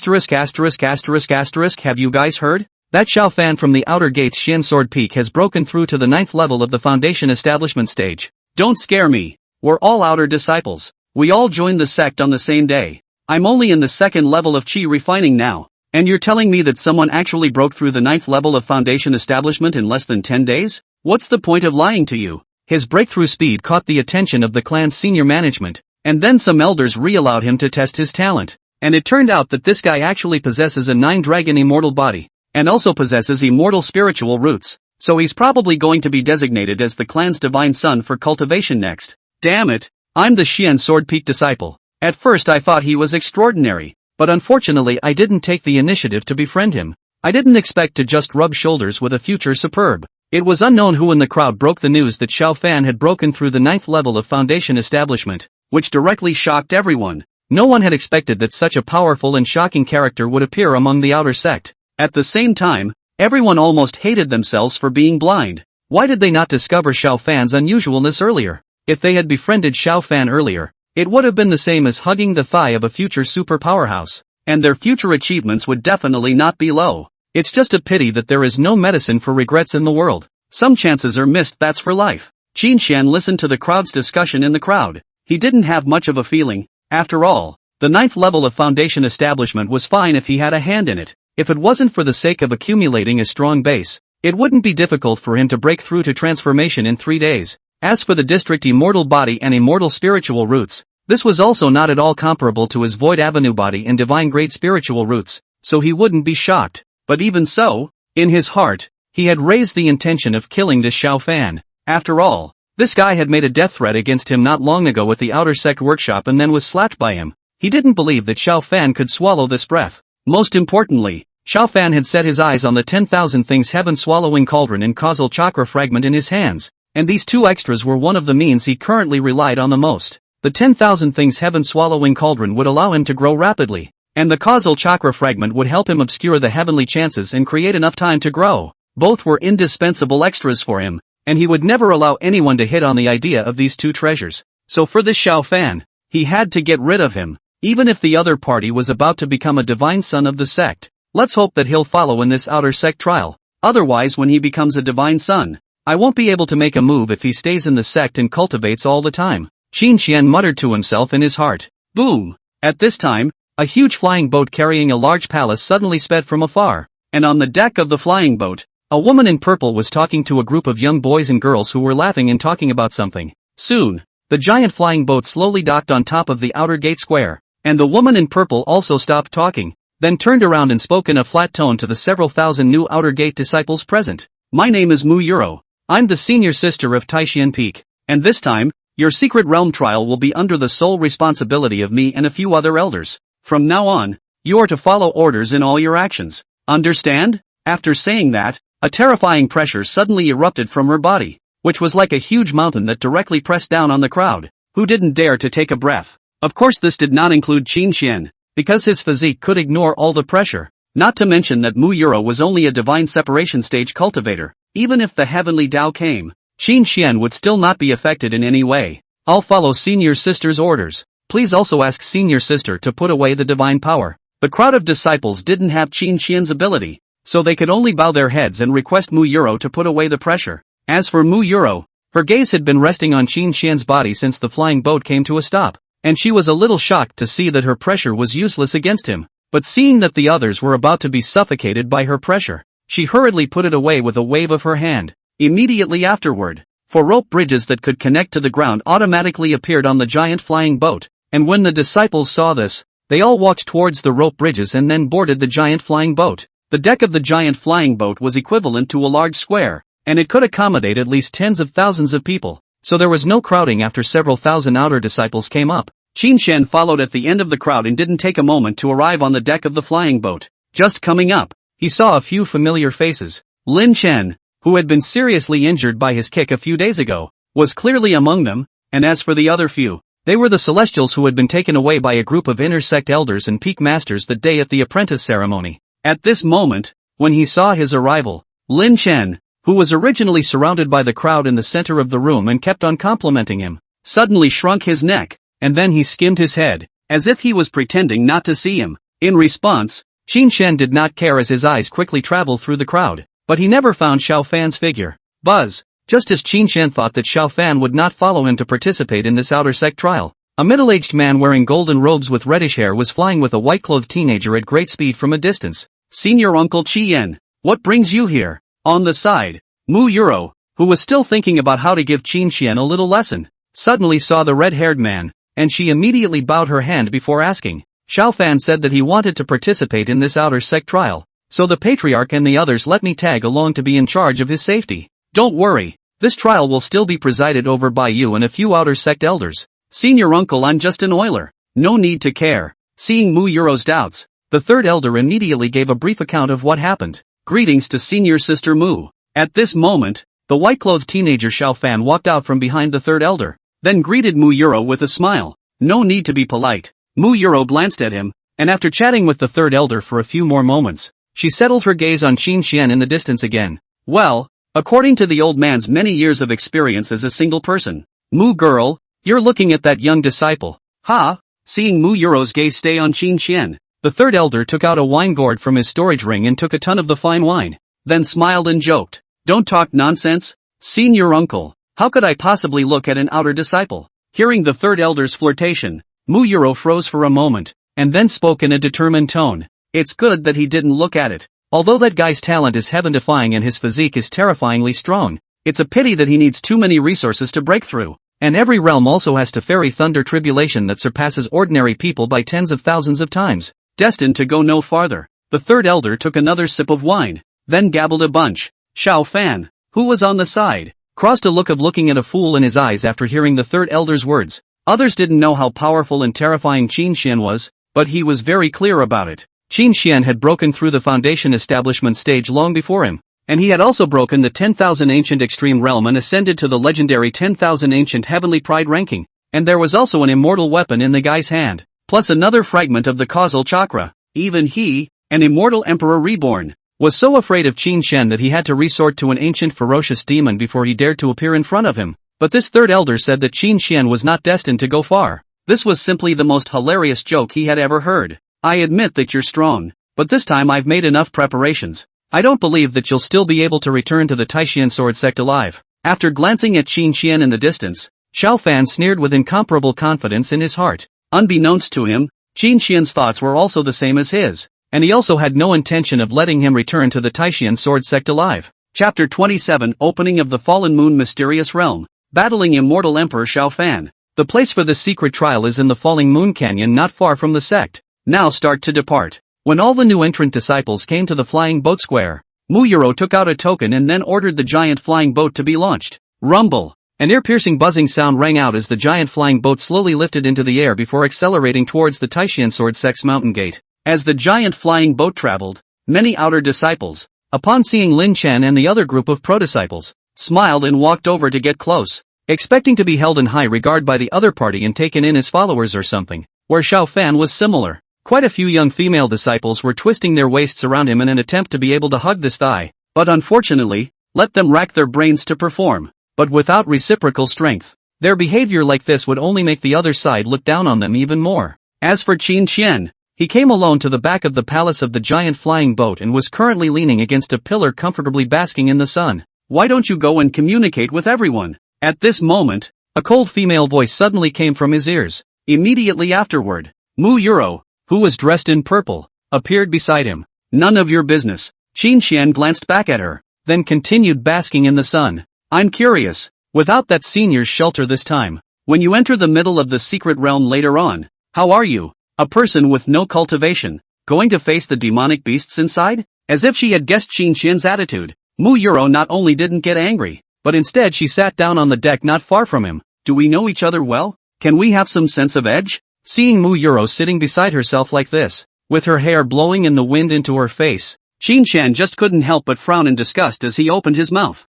you guys heard? That Xiao Fan from the outer gate's Xian Sword Peak has broken through to the 9th level of the Foundation establishment stage. Don't scare me. We're all outer disciples. We all joined the sect on the same day. I'm only in the 2nd level of Qi refining now, and you're telling me that someone actually broke through the 9th level of Foundation establishment in less than 10 days? What's the point of lying to you? His breakthrough speed caught the attention of the clan's senior management, and then some elders re-allowed him to test his talent, and it turned out that this guy actually possesses a 9-dragon immortal body, and also possesses immortal spiritual roots, so he's probably going to be designated as the clan's divine son for cultivation next. Damn it! I'm the Xian Sword Peak disciple. At first I thought he was extraordinary, but unfortunately I didn't take the initiative to befriend him. I didn't expect to just rub shoulders with a future superb. It was unknown who in the crowd broke the news that Xiao Fan had broken through the 9th level of Foundation establishment, which directly shocked everyone. No one had expected that such a powerful and shocking character would appear among the outer sect. At the same time, everyone almost hated themselves for being blind. Why did they not discover Xiao Fan's unusualness earlier? If they had befriended Xiao Fan earlier, it would have been the same as hugging the thigh of a future super powerhouse, and their future achievements would definitely not be low. It's just a pity that there is no medicine for regrets in the world. Some chances are missed, that's for life. Qin Xian listened to the crowd's discussion in the crowd. He didn't have much of a feeling. After all, the 9th level of foundation establishment was fine if he had a hand in it. If it wasn't for the sake of accumulating a strong base, it wouldn't be difficult for him to break through to transformation in 3 days. As for the district immortal body and immortal spiritual roots, this was also not at all comparable to his Void Avenue body and divine grade spiritual roots, so he wouldn't be shocked. But even so, in his heart, he had raised the intention of killing this Xiao Fan. After all, this guy had made a death threat against him not long ago at the Outer Sect workshop and then was slapped by him. He didn't believe that Xiao Fan could swallow this breath. Most importantly, Xiao Fan had set his eyes on the 10,000 things heaven-swallowing cauldron and causal chakra fragment in his hands, and these 2 extras were one of the means he currently relied on the most. The 10,000 things heaven-swallowing cauldron would allow him to grow rapidly, and the causal chakra fragment would help him obscure the heavenly chances and create enough time to grow. Both were indispensable extras for him, and he would never allow anyone to hit on the idea of these 2 treasures. So for this Xiao Fan, he had to get rid of him, even if the other party was about to become a divine son of the sect. Let's hope that he'll follow in this Outer Sect trial. Otherwise, when he becomes a divine son, I won't be able to make a move if he stays in the sect and cultivates all the time. Qin Xian muttered to himself in his heart. Boom! At this time, a huge flying boat carrying a large palace suddenly sped from afar, and on the deck of the flying boat, a woman in purple was talking to a group of young boys and girls who were laughing and talking about something. Soon, the giant flying boat slowly docked on top of the outer gate square, and the woman in purple also stopped talking, then turned around and spoke in a flat tone to the several thousand new outer gate disciples present. My name is Mu Yuro. I'm the senior sister of Taishian Peak, and this time, your secret realm trial will be under the sole responsibility of me and a few other elders. From now on, you are to follow orders in all your actions. Understand? After saying that, a terrifying pressure suddenly erupted from her body, which was like a huge mountain that directly pressed down on the crowd, who didn't dare to take a breath. Of course, this did not include Qin Xian, because his physique could ignore all the pressure. Not to mention that Mu Yuro was only a divine separation stage cultivator. Even if the heavenly Tao came, Qin Xian would still not be affected in any way. I'll follow senior sister's orders. Please also ask senior sister to put away the divine power. The crowd of disciples didn't have Qin Xian's ability, so they could only bow their heads and request Mu Yuro to put away the pressure. As for Mu Yuro, her gaze had been resting on Qin Xian's body since the flying boat came to a stop, and she was a little shocked to see that her pressure was useless against him. But seeing that the others were about to be suffocated by her pressure, she hurriedly put it away with a wave of her hand. Immediately afterward, 4 rope bridges that could connect to the ground automatically appeared on the giant flying boat, and when the disciples saw this, they all walked towards the rope bridges and then boarded the giant flying boat. The deck of the giant flying boat was equivalent to a large square, and it could accommodate at least tens of thousands of people, so there was no crowding after several thousand outer disciples came up. Qin Xian followed at the end of the crowd and didn't take a moment to arrive on the deck of the flying boat. Just coming up, he saw a few familiar faces. Lin Chen, who had been seriously injured by his kick a few days ago, was clearly among them, and as for the other few, they were the Celestials who had been taken away by a group of inner sect elders and peak masters that day at the apprentice ceremony. At this moment, when he saw his arrival, Lin Chen, who was originally surrounded by the crowd in the center of the room and kept on complimenting him, suddenly shrunk his neck, and then he skimmed his head, as if he was pretending not to see him. In response, Qin Xian did not care as his eyes quickly traveled through the crowd, but he never found Xiao Fan's figure. Buzz! Just as Qin Xian thought that Xiao Fan would not follow him to participate in this outer sect trial, a middle-aged man wearing golden robes with reddish hair was flying with a white-clothed teenager at great speed from a distance. Senior Uncle Qian, what brings you here? On the side, Mu Yuro, who was still thinking about how to give Qin Xian a little lesson, suddenly saw the red-haired man, and she immediately bowed her hand before asking. Xiao Fan said that he wanted to participate in this outer sect trial, so the patriarch and the others let me tag along to be in charge of his safety. Don't worry, this trial will still be presided over by you and a few outer sect elders. Senior Uncle, I'm just an oiler. No need to care. Seeing Mu Yuro's doubts, the third elder immediately gave a brief account of what happened. Greetings to Senior Sister Mu. At this moment, the white-clothed teenager Xiao Fan walked out from behind the third elder, then greeted Mu Yuro with a smile. No need to be polite. Mu Yuro glanced at him, and after chatting with the third elder for a few more moments, she settled her gaze on Qin Xian in the distance again. Well, according to the old man's many years of experience as a single person, Mu girl, you're looking at that young disciple. Ha! Seeing Mu Yuro's gaze stay on Qin Xian, The third elder took out a wine gourd from his storage ring and took a ton of the fine wine, then smiled and joked. Don't talk nonsense, senior uncle. How could I possibly look at an outer disciple? Hearing the third elder's flirtation, Muyuro froze for a moment, and then spoke in a determined tone. It's good that he didn't look at it. Although that guy's talent is heaven-defying and his physique is terrifyingly strong, it's a pity that he needs too many resources to break through. And every realm also has to ferry thunder tribulation that surpasses ordinary people by tens of thousands of times. Destined to go no farther, the third elder took another sip of wine, then gabbled a bunch. Xiao Fan, who was on the side, crossed a look of looking at a fool in his eyes after hearing the third elder's words. Others didn't know how powerful and terrifying Qin Xian was, but he was very clear about it. Qin Xian had broken through the foundation establishment stage long before him, and he had also broken the 10,000 Ancient Extreme Realm and ascended to the legendary 10,000 Ancient Heavenly Pride ranking, and there was also an immortal weapon in the guy's hand, plus another fragment of the causal chakra. Even he, an immortal emperor reborn, was so afraid of Qin Xian that he had to resort to an ancient ferocious demon before he dared to appear in front of him. But this third elder said that Qin Xian was not destined to go far. This was simply the most hilarious joke he had ever heard. I admit that you're strong, but this time I've made enough preparations. I don't believe that you'll still be able to return to the Taishan Sword Sect alive. After glancing at Qin Xian in the distance, Xiao Fan sneered with incomparable confidence in his heart. Unbeknownst to him, Qin Xian's thoughts were also the same as his, and he also had no intention of letting him return to the Taishan Sword Sect alive. Chapter 27 Opening of the Fallen Moon Mysterious Realm. Battling Immortal Emperor Xiao Fan. The place for the secret trial is in the Falling Moon Canyon not far from the sect. Now start to depart. When all the new entrant disciples came to the flying boat square, Muyuro took out a token and then ordered the giant flying boat to be launched. Rumble! An ear-piercing buzzing sound rang out as the giant flying boat slowly lifted into the air before accelerating towards the Taishan Sword Sect's mountain gate. As the giant flying boat traveled, many outer disciples, upon seeing Lin Chen and the other group of pro-disciples, smiled and walked over to get close, expecting to be held in high regard by the other party and taken in as followers or something. Where Xiao Fan was similar. Quite a few young female disciples were twisting their waists around him in an attempt to be able to hug this thigh, but unfortunately, let them rack their brains to perform, but without reciprocal strength. Their behavior like this would only make the other side look down on them even more. As for Qin Xian, he came alone to the back of the palace of the giant flying boat and was currently leaning against a pillar comfortably basking in the sun. Why don't you go and communicate with everyone? At this moment, a cold female voice suddenly came from his ears. Immediately afterward, Muyuro, who was dressed in purple, appeared beside him. None of your business. Qin Xian glanced back at her, then continued basking in the sun. I'm curious, without that senior's shelter this time, when you enter the middle of the secret realm later on, how are you? A person with no cultivation, going to face the demonic beasts inside? As if she had guessed Qin Xian's attitude, Muyuro not only didn't get angry, but instead she sat down on the deck not far from him. Do we know each other well? Can we have some sense of edge? Seeing Muyuro sitting beside herself like this, with her hair blowing in the wind into her face, Qin Xian just couldn't help but frown in disgust as he opened his mouth.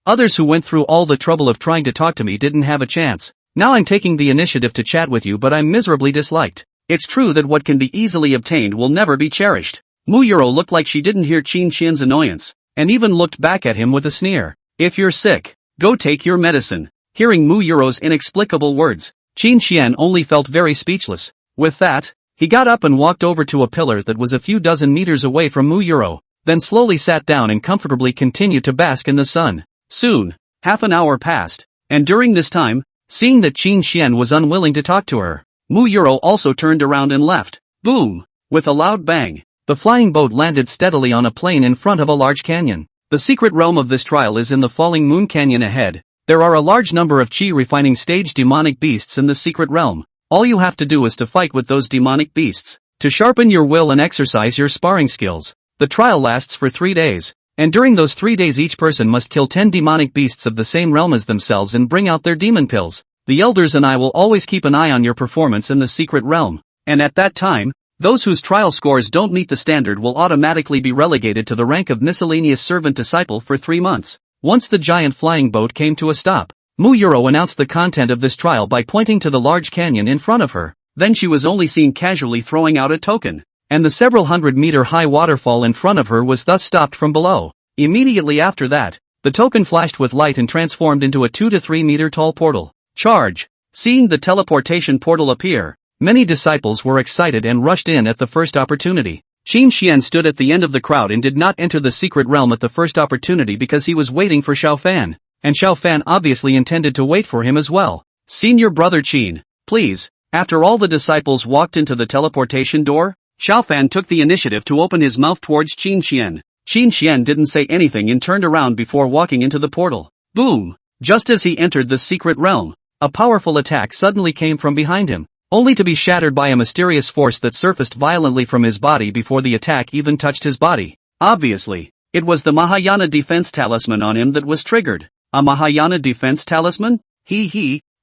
Others who went through all the trouble of trying to talk to me didn't have a chance. Now I'm taking the initiative to chat with you, but I'm miserably disliked. It's true that what can be easily obtained will never be cherished. Muyuro looked like she didn't hear Qin Xian's annoyance, and even looked back at him with a sneer. If you're sick, go take your medicine. Hearing Muyuro's inexplicable words, Qin Xian only felt very speechless. With that, he got up and walked over to a pillar that was a few dozen meters away from Muyuro, then slowly sat down and comfortably continued to bask in the sun. Soon, half an hour passed, and during this time, seeing that Qin Xian was unwilling to talk to her, Muyuro also turned around and left. Boom! With a loud bang, the flying boat landed steadily on a plain in front of a large canyon. The secret realm of this trial is in the Falling Moon Canyon ahead. There are a large number of chi refining stage demonic beasts in the secret realm. All you have to do is to fight with those demonic beasts, to sharpen your will and exercise your sparring skills. The trial lasts for 3 days, and during those 3 days each person must kill 10 demonic beasts of the same realm as themselves and bring out their demon pills. The elders and I will always keep an eye on your performance in the secret realm, and at that time, those whose trial scores don't meet the standard will automatically be relegated to the rank of miscellaneous servant disciple for 3 months. Once the giant flying boat came to a stop, Muyuro announced the content of this trial by pointing to the large canyon in front of her. Then she was only seen casually throwing out a token, and the several hundred-meter high waterfall in front of her was thus stopped from below. Immediately after that, the token flashed with light and transformed into a 2 to 3 meter tall portal. Charge! Seeing the teleportation portal appear, Many disciples were excited and rushed in at the first opportunity. Qin Xian stood at the end of the crowd and did not enter the secret realm at the first opportunity because he was waiting for Xiao Fan, and Xiao Fan obviously intended to wait for him as well. Senior brother Qin, please. After all the disciples walked into the teleportation door, Xiao Fan took the initiative to open his mouth towards Qin Xian. Qin Xian didn't say anything and turned around before walking into the portal. Boom! Just as he entered the secret realm, a powerful attack suddenly came from behind him, only to be shattered by a mysterious force that surfaced violently from his body before the attack even touched his body. Obviously, it was the Mahayana defense talisman on him that was triggered. A Mahayana defense talisman?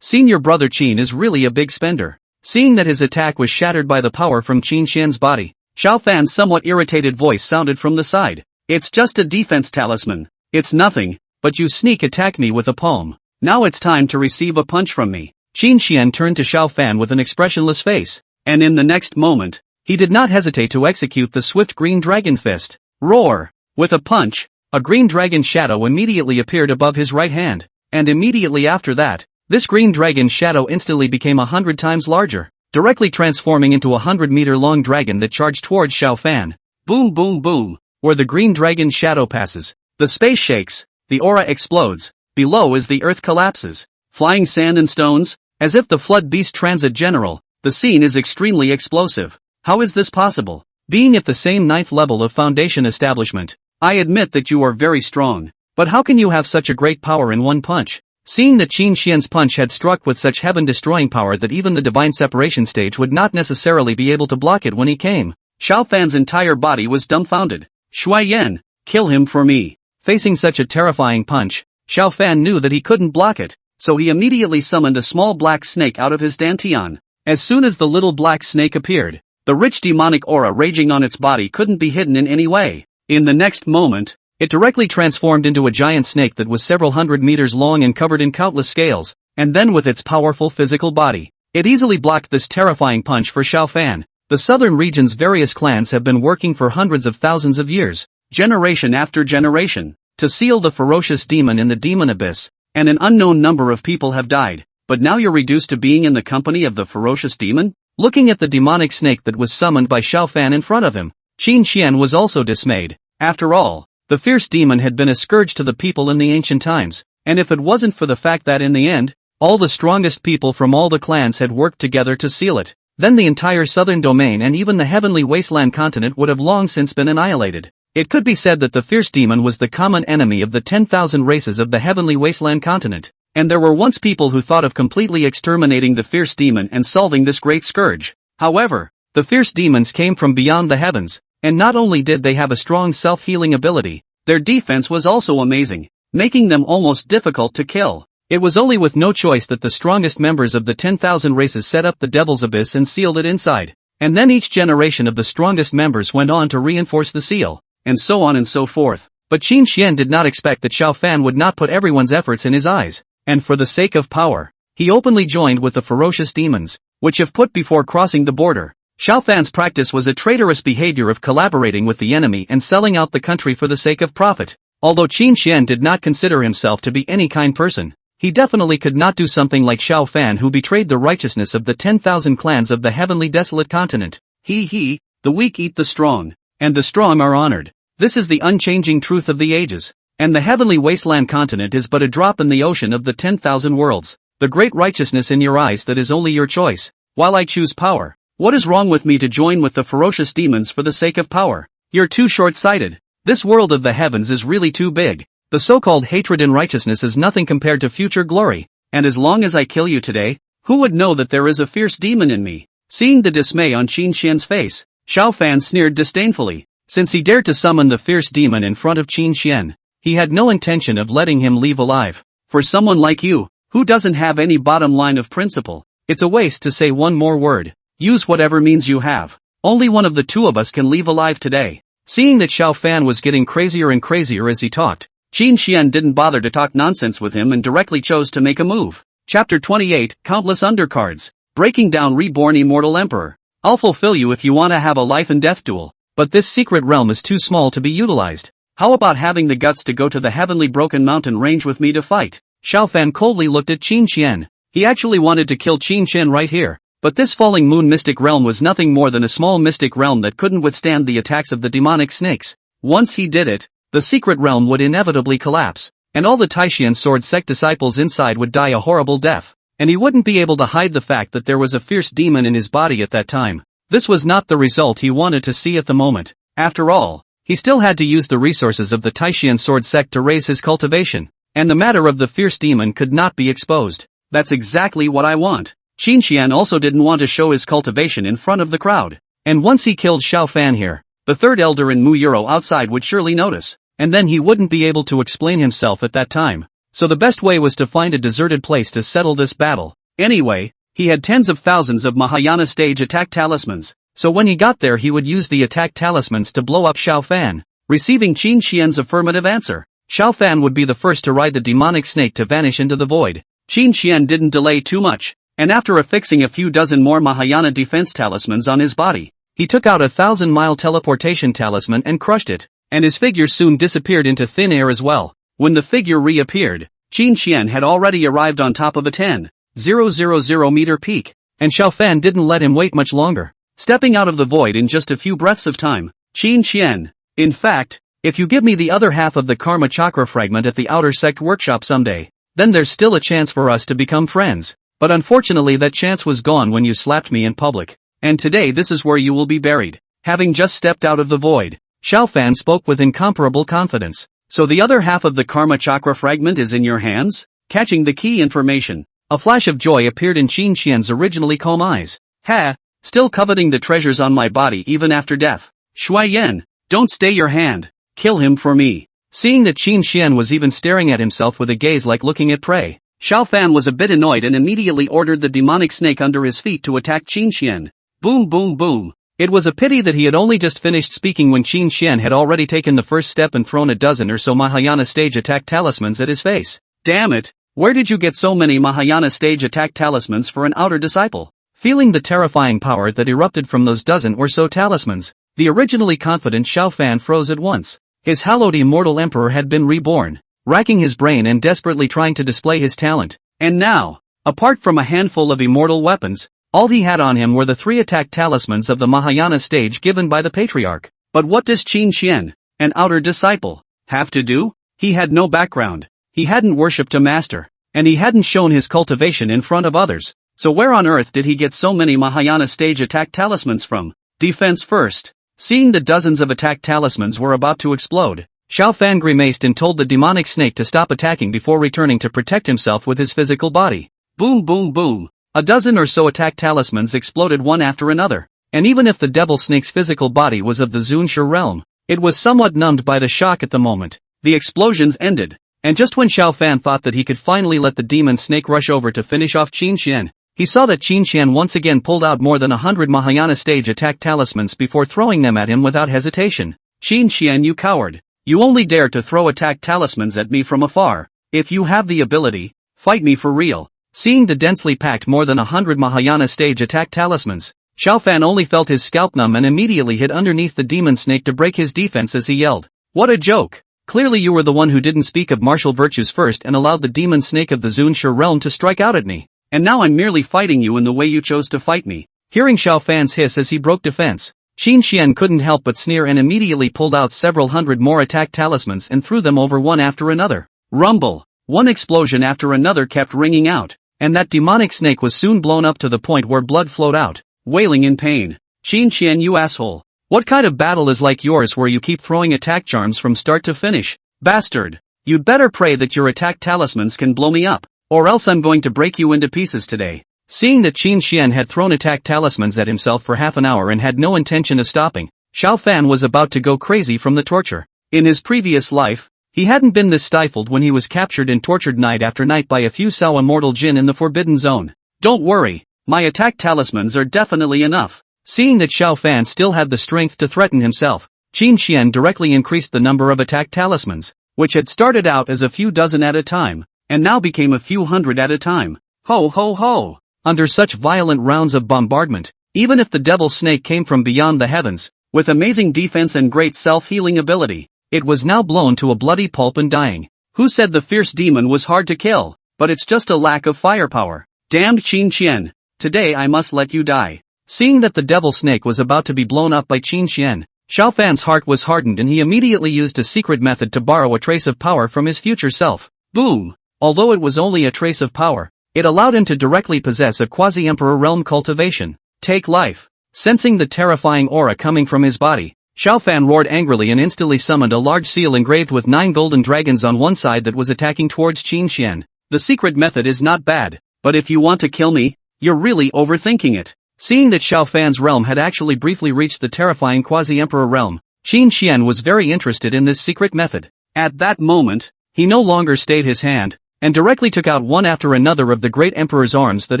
Senior brother Qin is really a big spender. Seeing that his attack was shattered by the power from Qin Xian's body, Xiao Fan's somewhat irritated voice sounded from the side. It's just a defense talisman. It's nothing, but you sneak attack me with a palm. Now it's time to receive a punch from me. Qin Xian turned to Xiao Fan with an expressionless face, and in the next moment, he did not hesitate to execute the swift green dragon fist. Roar! With a punch, a green dragon shadow immediately appeared above his right hand, and immediately after that, this green dragon shadow instantly became 100 times larger, directly transforming into a 100-meter-long dragon that charged towards Xiao Fan. Boom boom boom! Where the green dragon shadow passes, the space shakes, the aura explodes, below as the earth collapses. Flying sand and stones, as if the flood beast transit general, the scene is extremely explosive. How is this possible? Being at the same 9th level of foundation establishment, I admit that you are very strong, but how can you have such a great power in one punch? Seeing that Qin Xian's punch had struck with such heaven-destroying power that even the divine separation stage would not necessarily be able to block it when he came, Xiao Fan's entire body was dumbfounded. Shui Yan, kill him for me. Facing such a terrifying punch, Xiao Fan knew that he couldn't block it, so he immediately summoned a small black snake out of his dantian. As soon as the little black snake appeared, the rich demonic aura raging on its body couldn't be hidden in any way. In the next moment, it directly transformed into a giant snake that was several hundred meters long and covered in countless scales, and then with its powerful physical body, it easily blocked this terrifying punch for Xiao Fan. The southern region's various clans have been working for hundreds of thousands of years, generation after generation, to seal the ferocious demon in the demon abyss, and an unknown number of people have died, but now you're reduced to being in the company of the ferocious demon? Looking at the demonic snake that was summoned by Xiao Fan in front of him, Qin Xian was also dismayed. After all, the fierce demon had been a scourge to the people in the ancient times, and if it wasn't for the fact that in the end, all the strongest people from all the clans had worked together to seal it, then the entire southern domain and even the heavenly wasteland continent would have long since been annihilated. It could be said that the fierce demon was the common enemy of the 10,000 races of the heavenly wasteland continent, and there were once people who thought of completely exterminating the fierce demon and solving this great scourge. However, the fierce demons came from beyond the heavens, and not only did they have a strong self-healing ability, their defense was also amazing, making them almost difficult to kill. It was only with no choice that the strongest members of the 10,000 races set up the Devil's Abyss and sealed it inside, and then each generation of the strongest members went on to reinforce the seal, and so on and so forth. But Qin Xian did not expect that Xiao Fan would not put everyone's efforts in his eyes, and for the sake of power, he openly joined with the ferocious demons, which if put before crossing the border, Xiao Fan's practice was a traitorous behavior of collaborating with the enemy and selling out the country for the sake of profit. Although Qin Xian did not consider himself to be any kind person, he definitely could not do something like Xiao Fan, who betrayed the righteousness of the 10,000 clans of the heavenly desolate continent. The weak eat the strong, and the strong are honored. This is the unchanging truth of the ages, and the heavenly wasteland continent is but a drop in the ocean of the 10,000 worlds. The great righteousness in your eyes that is only your choice. While I choose power, what is wrong with me to join with the ferocious demons for the sake of power? You're too short-sighted. This world of the heavens is really too big. The so-called hatred and righteousness is nothing compared to future glory, and as long as I kill you today, who would know that there is a fierce demon in me? Seeing the dismay on Qin Xian's face, Xiao Fan sneered disdainfully. Since he dared to summon the fierce demon in front of Qin Xian, he had no intention of letting him leave alive. For someone like you, who doesn't have any bottom line of principle, it's a waste to say one more word. Use whatever means you have. Only one of the two of us can leave alive today. Seeing that Xiao Fan was getting crazier and crazier as he talked, Qin Xian didn't bother to talk nonsense with him and directly chose to make a move. Chapter 28, Countless Undercards. Breaking down Reborn Immortal Emperor. I'll fulfill you if you want to have a life and death duel, but this secret realm is too small to be utilized. How about having the guts to go to the heavenly Broken Mountain range with me to fight? Xiao Fan coldly looked at Qin Xian. He actually wanted to kill Qin Xian right here, But this falling moon mystic realm was nothing more than a small mystic realm that couldn't withstand the attacks of the demonic snakes. Once he did it, the secret realm would inevitably collapse, and all the Taishian sword sect disciples inside would die a horrible death, and he wouldn't be able to hide the fact that there was a fierce demon in his body at that time. This was not the result he wanted to see at the moment. After all, he still had to use the resources of the Taishian sword sect to raise his cultivation, and the matter of the fierce demon could not be exposed. That's exactly what I want. Qinxian also didn't want to show his cultivation in front of the crowd. And once he killed Xiao Fan here, the third elder in Mu Euro outside would surely notice, and then he wouldn't be able to explain himself at that time. So the best way was to find a deserted place to settle this battle. Anyway, he had tens of thousands of Mahayana stage attack talismans, so when he got there he would use the attack talismans to blow up Xiao Fan. Receiving Qinxian's affirmative answer, Xiao Fan would be the first to ride the demonic snake to vanish into the void. Qinxian didn't delay too much, and after affixing a few dozen more Mahayana defense talismans on his body, he took out a 1,000-mile teleportation talisman and crushed it, and his figure soon disappeared into thin air as well. When the figure reappeared, Qinxian had already arrived on top of a 10,000 meter peak, and Xiao Fan didn't let him wait much longer, stepping out of the void in just a few breaths of time. Qinxian, in fact, if you give me the other half of the Karma Chakra fragment at the Outer Sect workshop someday, then there's still a chance for us to become friends. But unfortunately that chance was gone when you slapped me in public. And today this is where you will be buried. Having just stepped out of the void, Xiao Fan spoke with incomparable confidence. So the other half of the Karma Chakra fragment is in your hands? Catching the key information, a flash of joy appeared in Qinxian's originally calm eyes. Ha! Still coveting the treasures on my body even after death. Shui Yan, don't stay your hand. Kill him for me. Seeing that Qinxian was even staring at himself with a gaze like looking at prey, Xiao Fan was a bit annoyed and immediately ordered the demonic snake under his feet to attack Qinxian. Boom boom boom. It was a pity that he had only just finished speaking when Qinxian had already taken the first step and thrown a dozen or so Mahayana stage attack talismans at his face. Damn it, where did you get so many Mahayana stage attack talismans for an outer disciple? Feeling the terrifying power that erupted from those dozen or so talismans, the originally confident Xiao Fan froze at once. His hallowed immortal emperor had been reborn, racking his brain and desperately trying to display his talent. And now, apart from a handful of immortal weapons, all he had on him were the 3 attack talismans of the Mahayana stage given by the patriarch. But what does Qinxian, an outer disciple, have to do? He had no background, he hadn't worshipped a master, and he hadn't shown his cultivation in front of others. So where on earth did he get so many Mahayana stage attack talismans from? Defense first. Seeing the dozens of attack talismans were about to explode, Xiao Fan grimaced and told the demonic snake to stop attacking before returning to protect himself with his physical body. Boom boom boom. A dozen or so attack talismans exploded one after another, and even if the devil snake's physical body was of the Zunsha realm, it was somewhat numbed by the shock at the moment. The explosions ended, and just when Xiao Fan thought that he could finally let the demon snake rush over to finish off Qinxian, he saw that Qinxian once again pulled out more than 100 Mahayana stage attack talismans before throwing them at him without hesitation. Qinxian, you coward. You only dare to throw attack talismans at me from afar. If you have the ability, fight me for real. Seeing the densely packed more than 100 Mahayana stage attack talismans, Xiao Fan only felt his scalp numb and immediately hid underneath the demon snake to break his defense as he yelled. What a joke! Clearly you were the one who didn't speak of martial virtues first and allowed the demon snake of the Zunsha realm to strike out at me. And now I'm merely fighting you in the way you chose to fight me. Hearing Xiao Fan's hiss as he broke defense, Qinxian couldn't help but sneer and immediately pulled out several hundred more attack talismans and threw them over one after another. Rumble! One explosion after another kept ringing out, and that demonic snake was soon blown up to the point where blood flowed out, wailing in pain. Qinxian, you asshole! What kind of battle is like yours where you keep throwing attack charms from start to finish? Bastard! You'd better pray that your attack talismans can blow me up, or else I'm going to break you into pieces today. Seeing that Qinxian had thrown attack talismans at himself for half an hour and had no intention of stopping, Xiao Fan was about to go crazy from the torture. In his previous life, he hadn't been this stifled when he was captured and tortured night after night by a few Sao immortal jinn in the Forbidden Zone. Don't worry, my attack talismans are definitely enough. Seeing that Xiao Fan still had the strength to threaten himself, Qinxian directly increased the number of attack talismans, which had started out as a few dozen at a time, and now became a few hundred at a time. Ho ho ho! Under such violent rounds of bombardment, even if the devil snake came from beyond the heavens, with amazing defense and great self-healing ability, it was now blown to a bloody pulp and dying. Who said the fierce demon was hard to kill? But it's just a lack of firepower. Damned Qinxian! Today I must let you die. Seeing that the devil snake was about to be blown up by Qin Xian, Xiao Fan's heart was hardened and he immediately used a secret method to borrow a trace of power from his future self. Boom! Although it was only a trace of power, it allowed him to directly possess a quasi-emperor realm cultivation. Take life. Sensing the terrifying aura coming from his body, Xiao Fan roared angrily and instantly summoned a large seal engraved with 9 golden dragons on one side that was attacking towards Qin Xian. The secret method is not bad, but if you want to kill me, you're really overthinking it. Seeing that Xiao Fan's realm had actually briefly reached the terrifying quasi-emperor realm, Qin Xian was very interested in this secret method. At that moment, he no longer stayed his hand, and directly took out one after another of the great emperor's arms that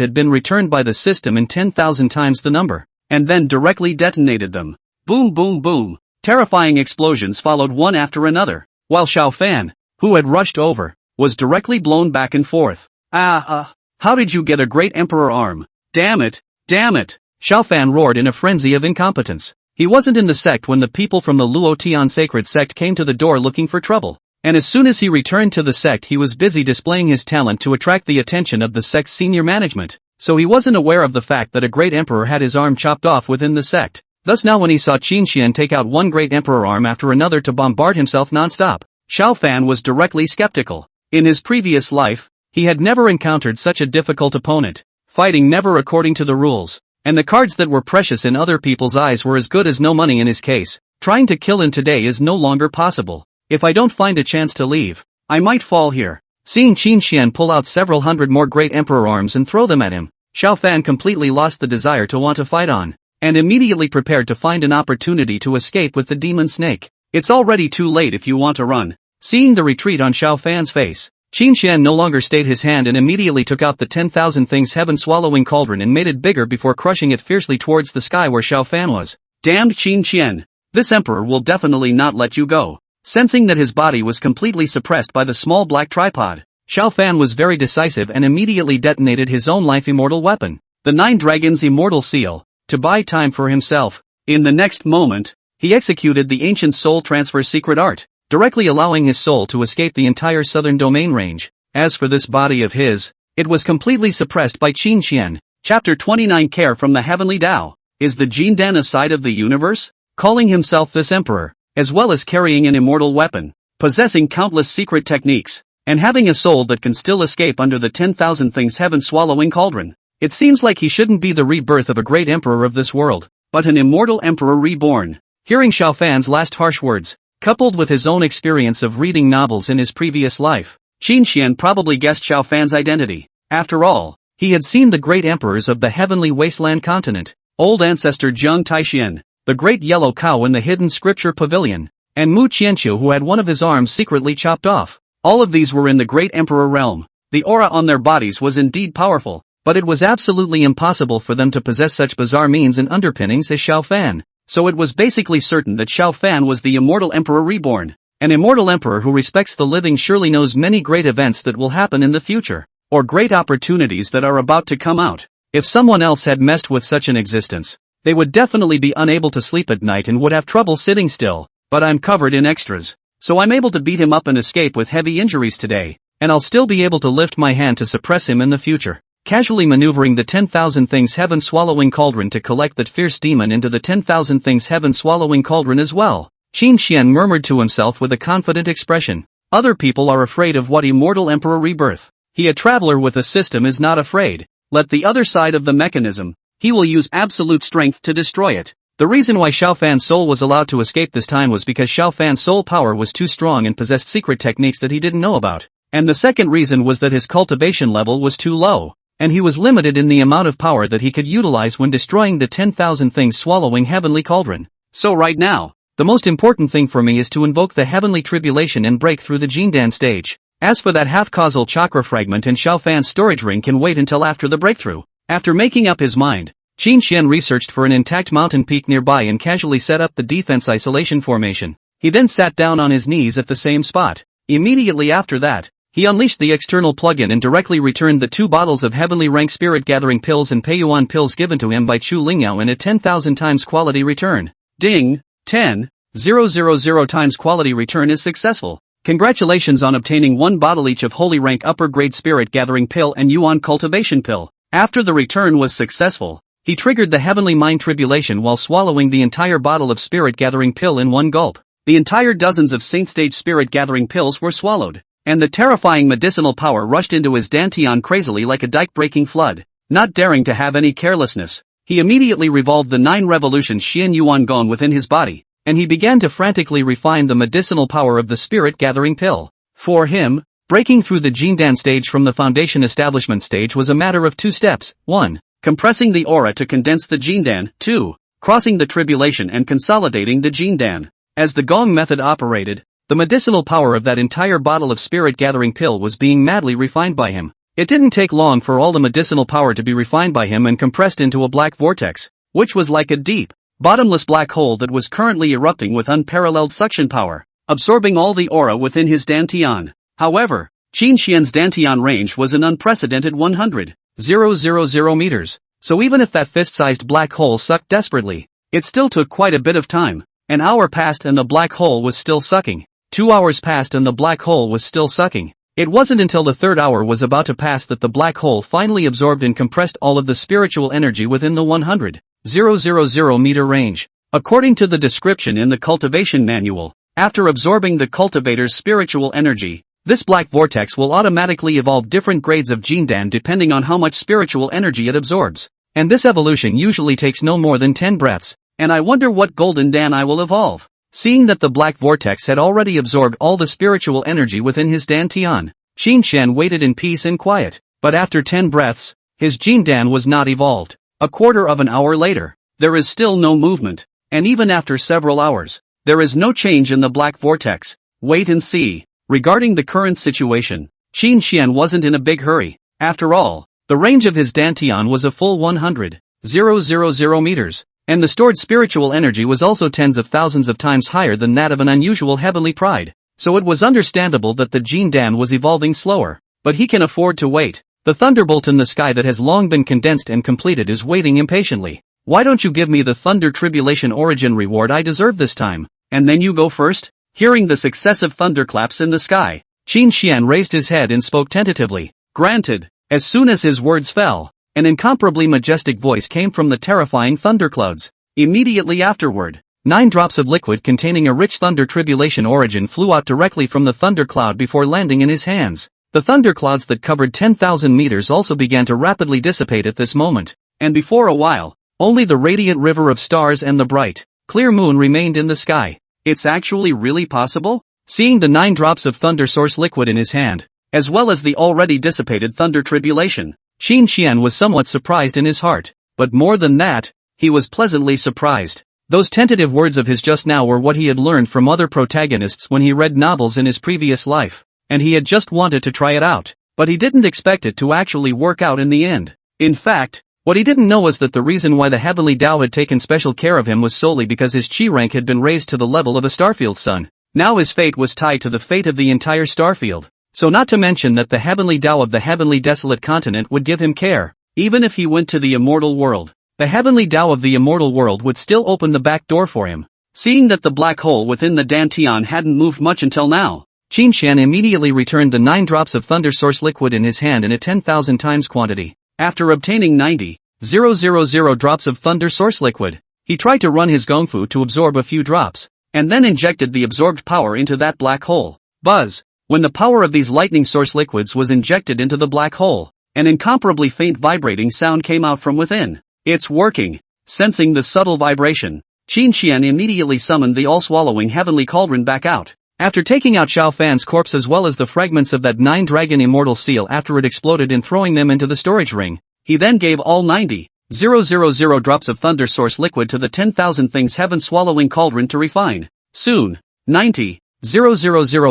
had been returned by the system in 10,000 times the number, and then directly detonated them. Boom boom boom. Terrifying explosions followed one after another, while Xiao Fan, who had rushed over, was directly blown back and forth. How did you get a great emperor arm? Damn it! Damn it! Xiao Fan roared in a frenzy of incompetence. He wasn't in the sect when the people from the Luotian sacred sect came to the door looking for trouble, and as soon as he returned to the sect he was busy displaying his talent to attract the attention of the sect's senior management, so he wasn't aware of the fact that a great emperor had his arm chopped off within the sect. Thus now when he saw Qin Xian take out one great emperor arm after another to bombard himself non-stop, Xiao Fan was directly skeptical. In his previous life, he had never encountered such a difficult opponent, fighting never according to the rules, and the cards that were precious in other people's eyes were as good as no money in his case. Trying to kill him today is no longer possible. If I don't find a chance to leave, I might fall here. Seeing Qin Xian pull out several hundred more great emperor arms and throw them at him, Xiao Fan completely lost the desire to want to fight on, and immediately prepared to find an opportunity to escape with the demon snake. It's already too late if you want to run. Seeing the retreat on Xiao Fan's face, Qin Xian no longer stayed his hand and immediately took out the 10,000 things heaven-swallowing cauldron and made it bigger before crushing it fiercely towards the sky where Xiao Fan was. Damned Qin Xian! This emperor will definitely not let you go. Sensing that his body was completely suppressed by the small black tripod, Xiao Fan was very decisive and immediately detonated his own life-immortal weapon, the 9 Dragons Immortal Seal, to buy time for himself. In the next moment, he executed the ancient soul transfer secret art, directly allowing his soul to escape the entire southern domain range. As for this body of his, it was completely suppressed by Qin Xian. Chapter 29 Care from the Heavenly Tao. Is the Jindan a side of the universe? Calling himself this emperor, as well as carrying an immortal weapon, possessing countless secret techniques, and having a soul that can still escape under the 10,000 things heaven-swallowing cauldron. It seems like he shouldn't be the rebirth of a great emperor of this world, but an immortal emperor reborn. Hearing Xiao Fan's last harsh words, coupled with his own experience of reading novels in his previous life, Qin Xian probably guessed Xiao Fan's identity. After all, he had seen the great emperors of the heavenly wasteland continent, old ancestor Zheng Taixian, the great yellow cow in the hidden scripture pavilion, and Mu Qianqiu who had one of his arms secretly chopped off. All of these were in the great emperor realm. The aura on their bodies was indeed powerful, but it was absolutely impossible for them to possess such bizarre means and underpinnings as Xiao Fan. So it was basically certain that Xiao Fan was the immortal emperor reborn. An immortal emperor who respects the living surely knows many great events that will happen in the future, or great opportunities that are about to come out. If someone else had messed with such an existence, they would definitely be unable to sleep at night and would have trouble sitting still. But I'm covered in extras, so I'm able to beat him up and escape with heavy injuries today, and I'll still be able to lift my hand to suppress him in the future. Casually maneuvering the 10,000 things heaven-swallowing cauldron to collect that fierce demon into the 10,000 things heaven-swallowing cauldron as well, Qin Xian murmured to himself with a confident expression. Other people are afraid of what immortal emperor rebirth. He, a traveler with a system, is not afraid. Let the other side of the mechanism. He will use absolute strength to destroy it. The reason why Xiao Fan's soul was allowed to escape this time was because Xiao Fan's soul power was too strong and possessed secret techniques that he didn't know about. And the second reason was that his cultivation level was too low, and he was limited in the amount of power that he could utilize when destroying the 10,000 things swallowing heavenly cauldron. So right now, the most important thing for me is to invoke the heavenly tribulation and break through the Jindan stage. As for that half-causal chakra fragment and Xiao Fan's storage ring can wait until after the breakthrough. After making up his mind, Qin Xian researched for an intact mountain peak nearby and casually set up the defense isolation formation. He then sat down on his knees at the same spot. Immediately after that, he unleashed the external plugin and directly returned the 2 bottles of heavenly rank spirit gathering pills and Peiyuan pills given to him by Chu Lingyao in a 10,000 times quality return. Ding! 10,000 times quality return is successful. Congratulations on obtaining 1 bottle each of holy rank upper grade spirit gathering pill and Yuan cultivation pill. After the return was successful, he triggered the heavenly mind tribulation while swallowing the entire bottle of spirit gathering pill in one gulp. The entire dozens of saint stage spirit gathering pills were swallowed, and the terrifying medicinal power rushed into his dantian crazily like a dike-breaking flood. Not daring to have any carelessness, he immediately revolved the 9 revolutions Xian Yuan Gong within his body, and he began to frantically refine the medicinal power of the spirit gathering pill. For him, breaking through the Jindan stage from the foundation establishment stage was a matter of 2 steps. 1. Compressing the aura to condense the Jindan. 2. Crossing the tribulation and consolidating the Jindan. As the Gong method operated, the medicinal power of that entire bottle of spirit gathering pill was being madly refined by him. It didn't take long for all the medicinal power to be refined by him and compressed into a black vortex, which was like a deep, bottomless black hole that was currently erupting with unparalleled suction power, absorbing all the aura within his dantian. However, Qin Xian's dantian range was an unprecedented 100,000 meters, so even if that fist-sized black hole sucked desperately, it still took quite a bit of time. An hour passed and the black hole was still sucking. 2 hours passed and the black hole was still sucking. It wasn't until the 3rd hour was about to pass that the black hole finally absorbed and compressed all of the spiritual energy within the 100,000 meter range. According to the description in the Cultivation manual, after absorbing the cultivator's spiritual energy, this black vortex will automatically evolve different grades of Jindan depending on how much spiritual energy it absorbs. And this evolution usually takes no more than 10 breaths. And I wonder what golden Dan I will evolve. Seeing that the black vortex had already absorbed all the spiritual energy within his dantian, Qin Xian waited in peace and quiet. But after 10 breaths, his Jindan was not evolved. A quarter of an hour later, there is still no movement. And even after several hours, there is no change in the black vortex. Wait and see. Regarding the current situation, Qin Xian wasn't in a big hurry. After all, the range of his dantian was a full 100,000 meters. And the stored spiritual energy was also tens of thousands of times higher than that of an unusual heavenly pride. So it was understandable that the Jindan was evolving slower. But he can afford to wait. The thunderbolt in the sky that has long been condensed and completed is waiting impatiently. Why don't you give me the thunder tribulation origin reward I deserve this time? And then you go first? Hearing the successive thunderclaps in the sky, Qin Xian raised his head and spoke tentatively. Granted. As soon as his words fell, an incomparably majestic voice came from the terrifying thunderclouds. Immediately afterward, 9 drops of liquid containing a rich thunder tribulation origin flew out directly from the thundercloud before landing in his hands. The thunderclouds that covered 10,000 meters also began to rapidly dissipate at this moment, and before a while, only the radiant river of stars and the bright, clear moon remained in the sky. It's actually really possible? Seeing the 9 drops of thunder source liquid in his hand, as well as the already dissipated thunder tribulation, Qin Xian was somewhat surprised in his heart, but more than that, he was pleasantly surprised. Those tentative words of his just now were what he had learned from other protagonists when he read novels in his previous life, and he had just wanted to try it out, but he didn't expect it to actually work out in the end. In fact, what he didn't know was that the reason why the heavenly Tao had taken special care of him was solely because his chi rank had been raised to the level of a starfield son. Now his fate was tied to the fate of the entire starfield. So not to mention that the heavenly Tao of the heavenly desolate continent would give him care. Even if he went to the immortal world, the heavenly Tao of the immortal world would still open the back door for him. Seeing that the black hole within the dantian hadn't moved much until now, Qin Xian immediately returned the 9 drops of thunder source liquid in his hand in a 10,000 times quantity. After obtaining 90,000 drops of thunder source liquid, he tried to run his gongfu to absorb a few drops, and then injected the absorbed power into that black hole. Buzz! When the power of these lightning source liquids was injected into the black hole, an incomparably faint vibrating sound came out from within. It's working. Sensing the subtle vibration, Qin Xian immediately summoned the all-swallowing heavenly cauldron back out. After taking out Xiao Fan's corpse as well as the fragments of that 9-dragon immortal seal after it exploded and throwing them into the storage ring, he then gave all 90,000 drops of thunder source liquid to the 10,000 things heaven-swallowing cauldron to refine. Soon, 90,000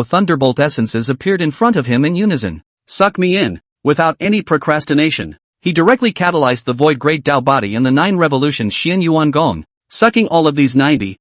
thunderbolt essences appeared in front of him in unison. Suck me in. Without any procrastination, he directly catalyzed the void great Tao body and the 9 revolutions Xian Yuan Gong, sucking all of these 90,000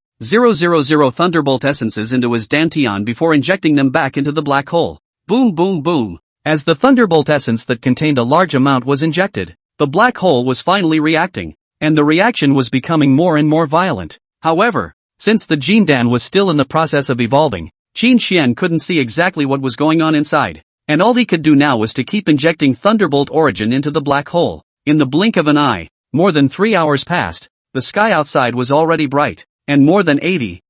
thunderbolt essences into his dantian before injecting them back into the black hole. Boom boom boom. As the thunderbolt essence that contained a large amount was injected, the black hole was finally reacting, and the reaction was becoming more and more violent. However, since the Jindan was still in the process of evolving, Qin Xian couldn't see exactly what was going on inside, and all he could do now was to keep injecting thunderbolt origin into the black hole. In the blink of an eye, more than 3 hours passed. The sky outside was already bright, and more than 80,000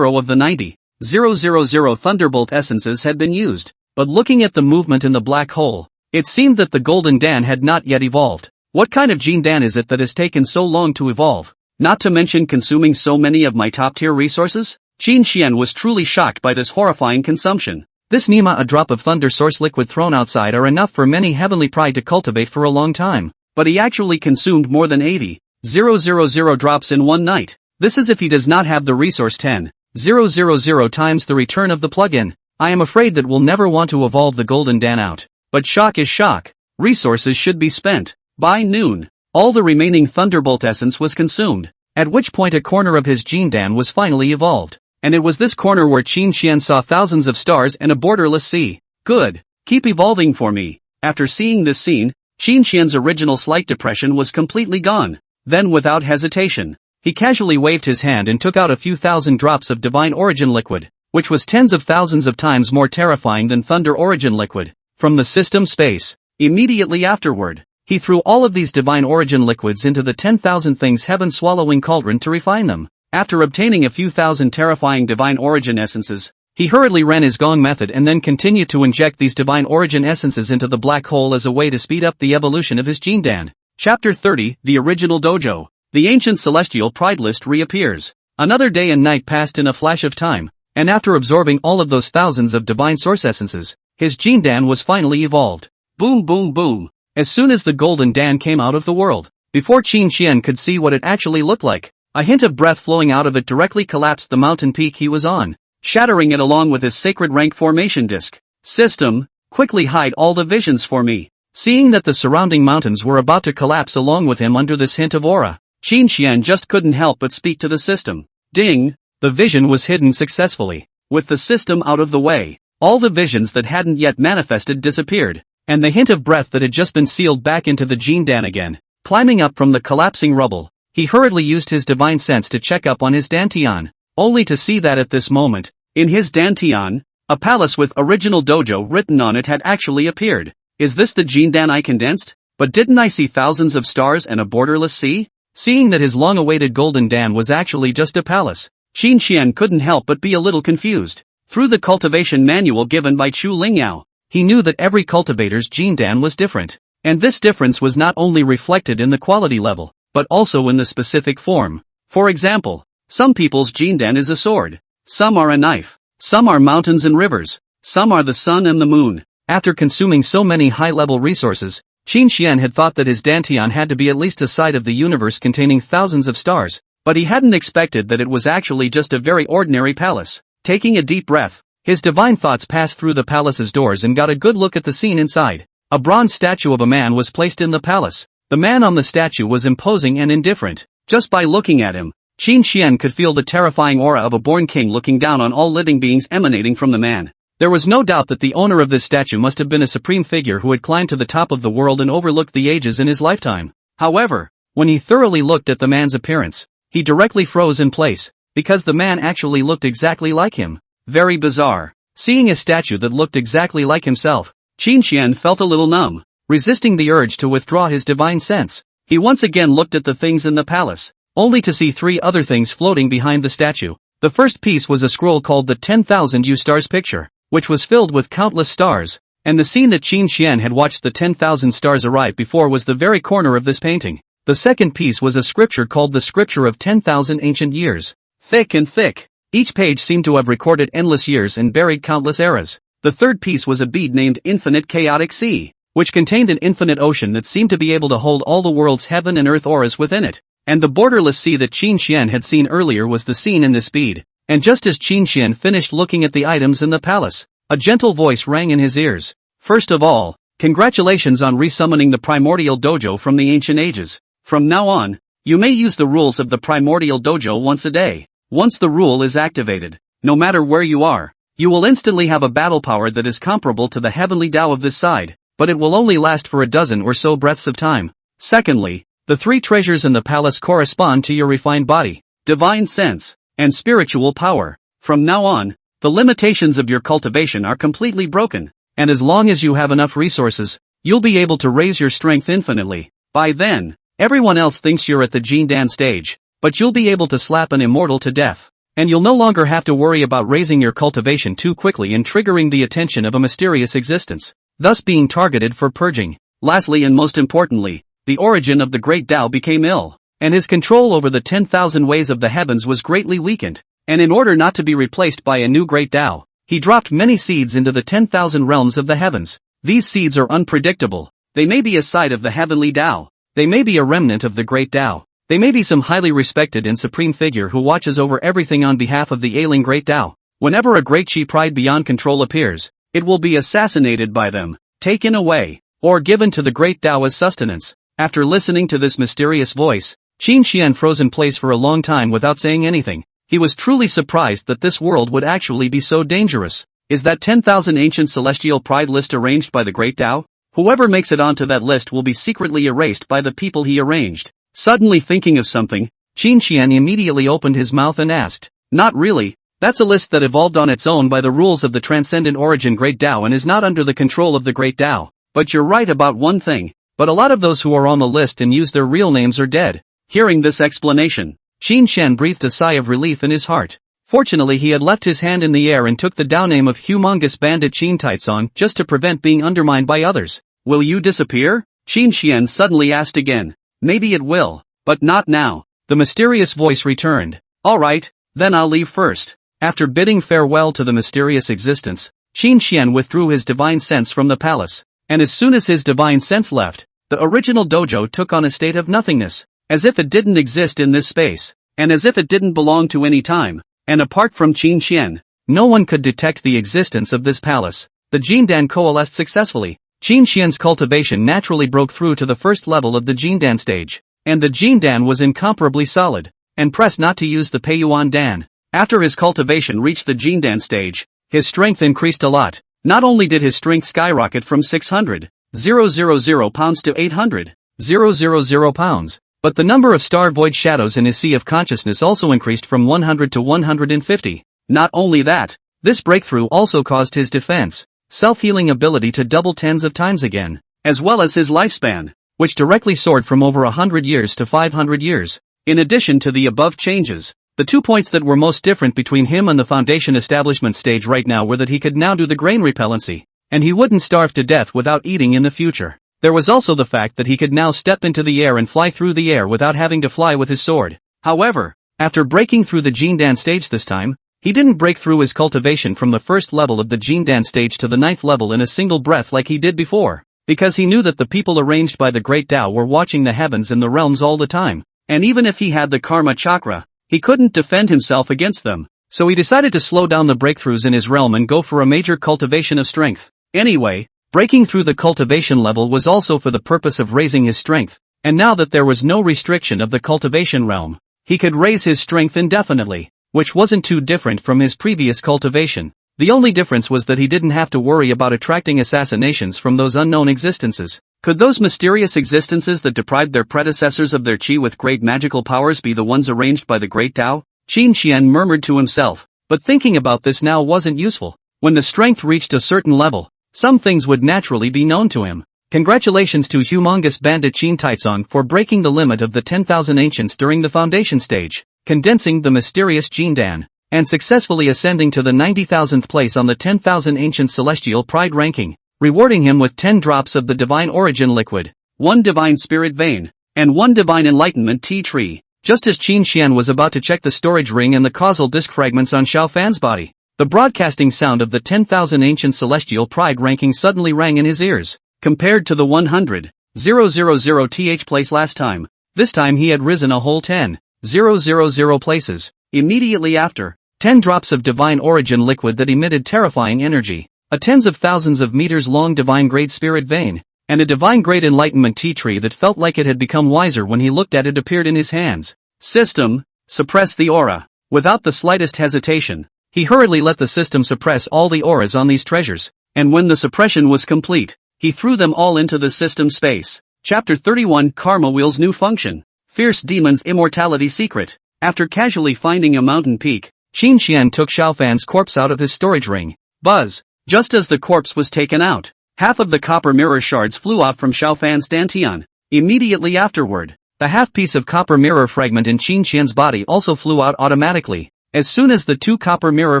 of the 90,000 Thunderbolt essences had been used. But looking at the movement in the black hole, it seemed that the Golden Dan had not yet evolved. What kind of gene Dan is it that has taken so long to evolve? Not to mention consuming so many of my top-tier resources? Qin Xian was truly shocked by this horrifying consumption. This Nima, a drop of thunder source liquid thrown outside, are enough for many heavenly pride to cultivate for a long time. But he actually consumed more than 80,000 drops in one night. This is if he does not have the resource 10,000 times the return of the plugin. I am afraid that we'll never want to evolve the Golden Dan out. But shock is shock. Resources should be spent. By noon, all the remaining Thunderbolt essence was consumed, at which point a corner of his Gene Dan was finally evolved. And it was this corner where Qin Xian saw thousands of stars and a borderless sea. Good. Keep evolving for me. After seeing this scene, Qin Xian's original slight depression was completely gone. Then without hesitation, he casually waved his hand and took out a few thousand drops of Divine Origin liquid, which was tens of thousands of times more terrifying than Thunder Origin liquid, from the system space. Immediately afterward, he threw all of these Divine Origin liquids into the 10,000 things heaven-swallowing cauldron to refine them. After obtaining a few thousand terrifying Divine Origin essences, he hurriedly ran his Gong method and then continued to inject these Divine Origin essences into the black hole as a way to speed up the evolution of his Gene Dan. Chapter 30, The Original Dojo. The ancient celestial pride list reappears. Another day and night passed in a flash of time, and after absorbing all of those thousands of divine source essences, his Gene Dan was finally evolved. Boom boom boom. As soon as the Golden Dan came out of the world, before Qin Xian could see what it actually looked like, a hint of breath flowing out of it directly collapsed the mountain peak he was on, shattering it along with his sacred rank formation disc. System, quickly hide all the visions for me. Seeing that the surrounding mountains were about to collapse along with him under this hint of aura, Qin Xian just couldn't help but speak to the system. Ding! The vision was hidden successfully. With the system out of the way, all the visions that hadn't yet manifested disappeared, and the hint of breath that had just been sealed back into the Gene Dan again. Climbing up from the collapsing rubble, he hurriedly used his divine sense to check up on his Dantian, only to see that at this moment, in his Dantian, a palace with Original Dojo written on it had actually appeared. Is this the Gene Dan I condensed? But didn't I see thousands of stars and a borderless sea? Seeing that his long-awaited Golden Dan was actually just a palace, Qin Xian couldn't help but be a little confused. Through the cultivation manual given by Chu Lingyao, he knew that every cultivator's Gene Dan was different. And this difference was not only reflected in the quality level, but also in the specific form. For example, some people's Gene Dan is a sword, some are a knife, some are mountains and rivers, some are the sun and the moon. After consuming so many high-level resources, Qin Xian had thought that his Dantian had to be at least a side of the universe containing thousands of stars, but he hadn't expected that it was actually just a very ordinary palace. Taking a deep breath, his divine thoughts passed through the palace's doors and got a good look at the scene inside. A bronze statue of a man was placed in the palace. The man on the statue was imposing and indifferent. Just by looking at him, Qin Xian could feel the terrifying aura of a born king looking down on all living beings emanating from the man. There was no doubt that the owner of this statue must have been a supreme figure who had climbed to the top of the world and overlooked the ages in his lifetime. However, when he thoroughly looked at the man's appearance, he directly froze in place, because the man actually looked exactly like him. Very bizarre. Seeing a statue that looked exactly like himself, Qin Xian felt a little numb, resisting the urge to withdraw his divine sense. He once again looked at the things in the palace, only to see 3 other things floating behind the statue. The first piece was a scroll called the 10,000 stars picture, which was filled with countless stars, and the scene that Qin Xian had watched the 10,000 stars arrive before was the very corner of this painting. The second piece was a scripture called the Scripture of 10,000 Ancient Years. Thick and thick. Each page seemed to have recorded endless years and buried countless eras. The third piece was a bead named Infinite Chaotic Sea, which contained an infinite ocean that seemed to be able to hold all the world's heaven and earth auras within it. And the borderless sea that Qin Xian had seen earlier was the scene in this bead. And just as Qin Xian finished looking at the items in the palace, a gentle voice rang in his ears. First of all, congratulations on resummoning the Primordial Dojo from the ancient ages. From now on, you may use the rules of the Primordial Dojo once a day. Once the rule is activated, no matter where you are, you will instantly have a battle power that is comparable to the heavenly Tao of this side, but it will only last for a dozen or so breaths of time. Secondly, the 3 treasures in the palace correspond to your refined body, divine sense, and spiritual power. From now on, the limitations of your cultivation are completely broken, and as long as you have enough resources, you'll be able to raise your strength infinitely. By then, everyone else thinks you're at the Jindan stage, but you'll be able to slap an immortal to death. And you'll no longer have to worry about raising your cultivation too quickly and triggering the attention of a mysterious existence, thus being targeted for purging. Lastly and most importantly, the origin of the Great Tao became ill, and his control over the 10,000 ways of the heavens was greatly weakened, and in order not to be replaced by a new Great Tao, he dropped many seeds into the 10,000 realms of the heavens. These seeds are unpredictable. They may be a side of the heavenly Tao. They may be a remnant of the Great Tao. They may be some highly respected and supreme figure who watches over everything on behalf of the ailing Great Tao. Whenever a great chi pride beyond control appears, it will be assassinated by them, taken away, or given to the Great Tao as sustenance. After listening to this mysterious voice, Qin Xian froze in place for a long time without saying anything. He was truly surprised that this world would actually be so dangerous. Is that 10,000 ancient celestial pride list arranged by the Great Tao? Whoever makes it onto that list will be secretly erased by the people he arranged. Suddenly thinking of something, Qin Xian immediately opened his mouth and asked, "Not really, that's a list that evolved on its own by the rules of the transcendent origin Great Tao and is not under the control of the Great Tao. But you're right about one thing, but a lot of those who are on the list and use their real names are dead." Hearing this explanation, Qin Xian breathed a sigh of relief in his heart. Fortunately he had left his hand in the air and took the Tao name of humongous bandit Qin Taizong just to prevent being undermined by others. "Will you disappear?" Qin Xian suddenly asked again. "Maybe it will, but not now," the mysterious voice returned. "Alright, then I'll leave first." After bidding farewell to the mysterious existence, Qin Xian withdrew his divine sense from the palace, and as soon as his divine sense left, the original dojo took on a state of nothingness, as if it didn't exist in this space, and as if it didn't belong to any time. And apart from Qin Xian, no one could detect the existence of this palace. The Jindan coalesced successfully. Qin Xian's cultivation naturally broke through to the first level of the Jindan stage, and the Jindan was incomparably solid, and pressed not to use the Peiyuan Dan. After his cultivation reached the Jindan stage, his strength increased a lot. Not only did his strength skyrocket from 600,000 pounds to 800,000 pounds, but the number of star void shadows in his sea of consciousness also increased from 100 to 150. Not only that, this breakthrough also caused his defense, self-healing ability to double tens of times again, as well as his lifespan, which directly soared from over 100 years to 500 years. In addition to the above changes, the 2 points that were most different between him and the foundation establishment stage right now were that he could now do the grain repellency, and he wouldn't starve to death without eating in the future. There was also the fact that he could now step into the air and fly through the air without having to fly with his sword. However, after breaking through the Jindan stage this time, he didn't break through his cultivation from the first level of the Jindan stage to the 9th level in a single breath like he did before, because he knew that the people arranged by the Great Tao were watching the heavens and the realms all the time, and even if he had the Karma Chakra, he couldn't defend himself against them, so he decided to slow down the breakthroughs in his realm and go for a major cultivation of strength. Anyway, breaking through the cultivation level was also for the purpose of raising his strength, and now that there was no restriction of the cultivation realm, he could raise his strength indefinitely, which wasn't too different from his previous cultivation. The only difference was that he didn't have to worry about attracting assassinations from those unknown existences. Could those mysterious existences that deprived their predecessors of their chi with great magical powers be the ones arranged by the Great Tao? Qin Xian murmured to himself, but thinking about this now wasn't useful. When the strength reached a certain level, some things would naturally be known to him. Congratulations to humongous bandit Qin Taizong for breaking the limit of the 10,000 ancients during the foundation stage, condensing the mysterious Jindan, and successfully ascending to the 90,000th place on the 10,000 ancient celestial pride ranking, rewarding him with 10 drops of the divine origin liquid, 1 divine spirit vein, and 1 divine enlightenment tea tree. Just as Qin Xian was about to check the storage ring and the causal disk fragments on Xiao Fan's body, the broadcasting sound of the 10,000 ancient celestial pride ranking suddenly rang in his ears. Compared to the 100,000 th place last time, this time he had risen a whole 10,000 places. Immediately after, 10 drops of divine origin liquid that emitted terrifying energy, a tens of thousands of meters long divine grade spirit vein, and a divine grade enlightenment tea tree that felt like it had become wiser when he looked at it appeared in his hands. System, suppress the aura. Without the slightest hesitation, he hurriedly let the system suppress all the auras on these treasures, and when the suppression was complete, he threw them all into the system space. Chapter 31 Karma Wheel's New Function. Fierce Demon's Immortality Secret. After casually finding a mountain peak, Qin Xian took Xiao Fan's corpse out of his storage ring. Buzz! Just as the corpse was taken out, half of the copper mirror shards flew off from Xiao Fan's dantian. Immediately afterward, the half-piece of copper mirror fragment in Qin Xian's body also flew out automatically. As soon as the two copper mirror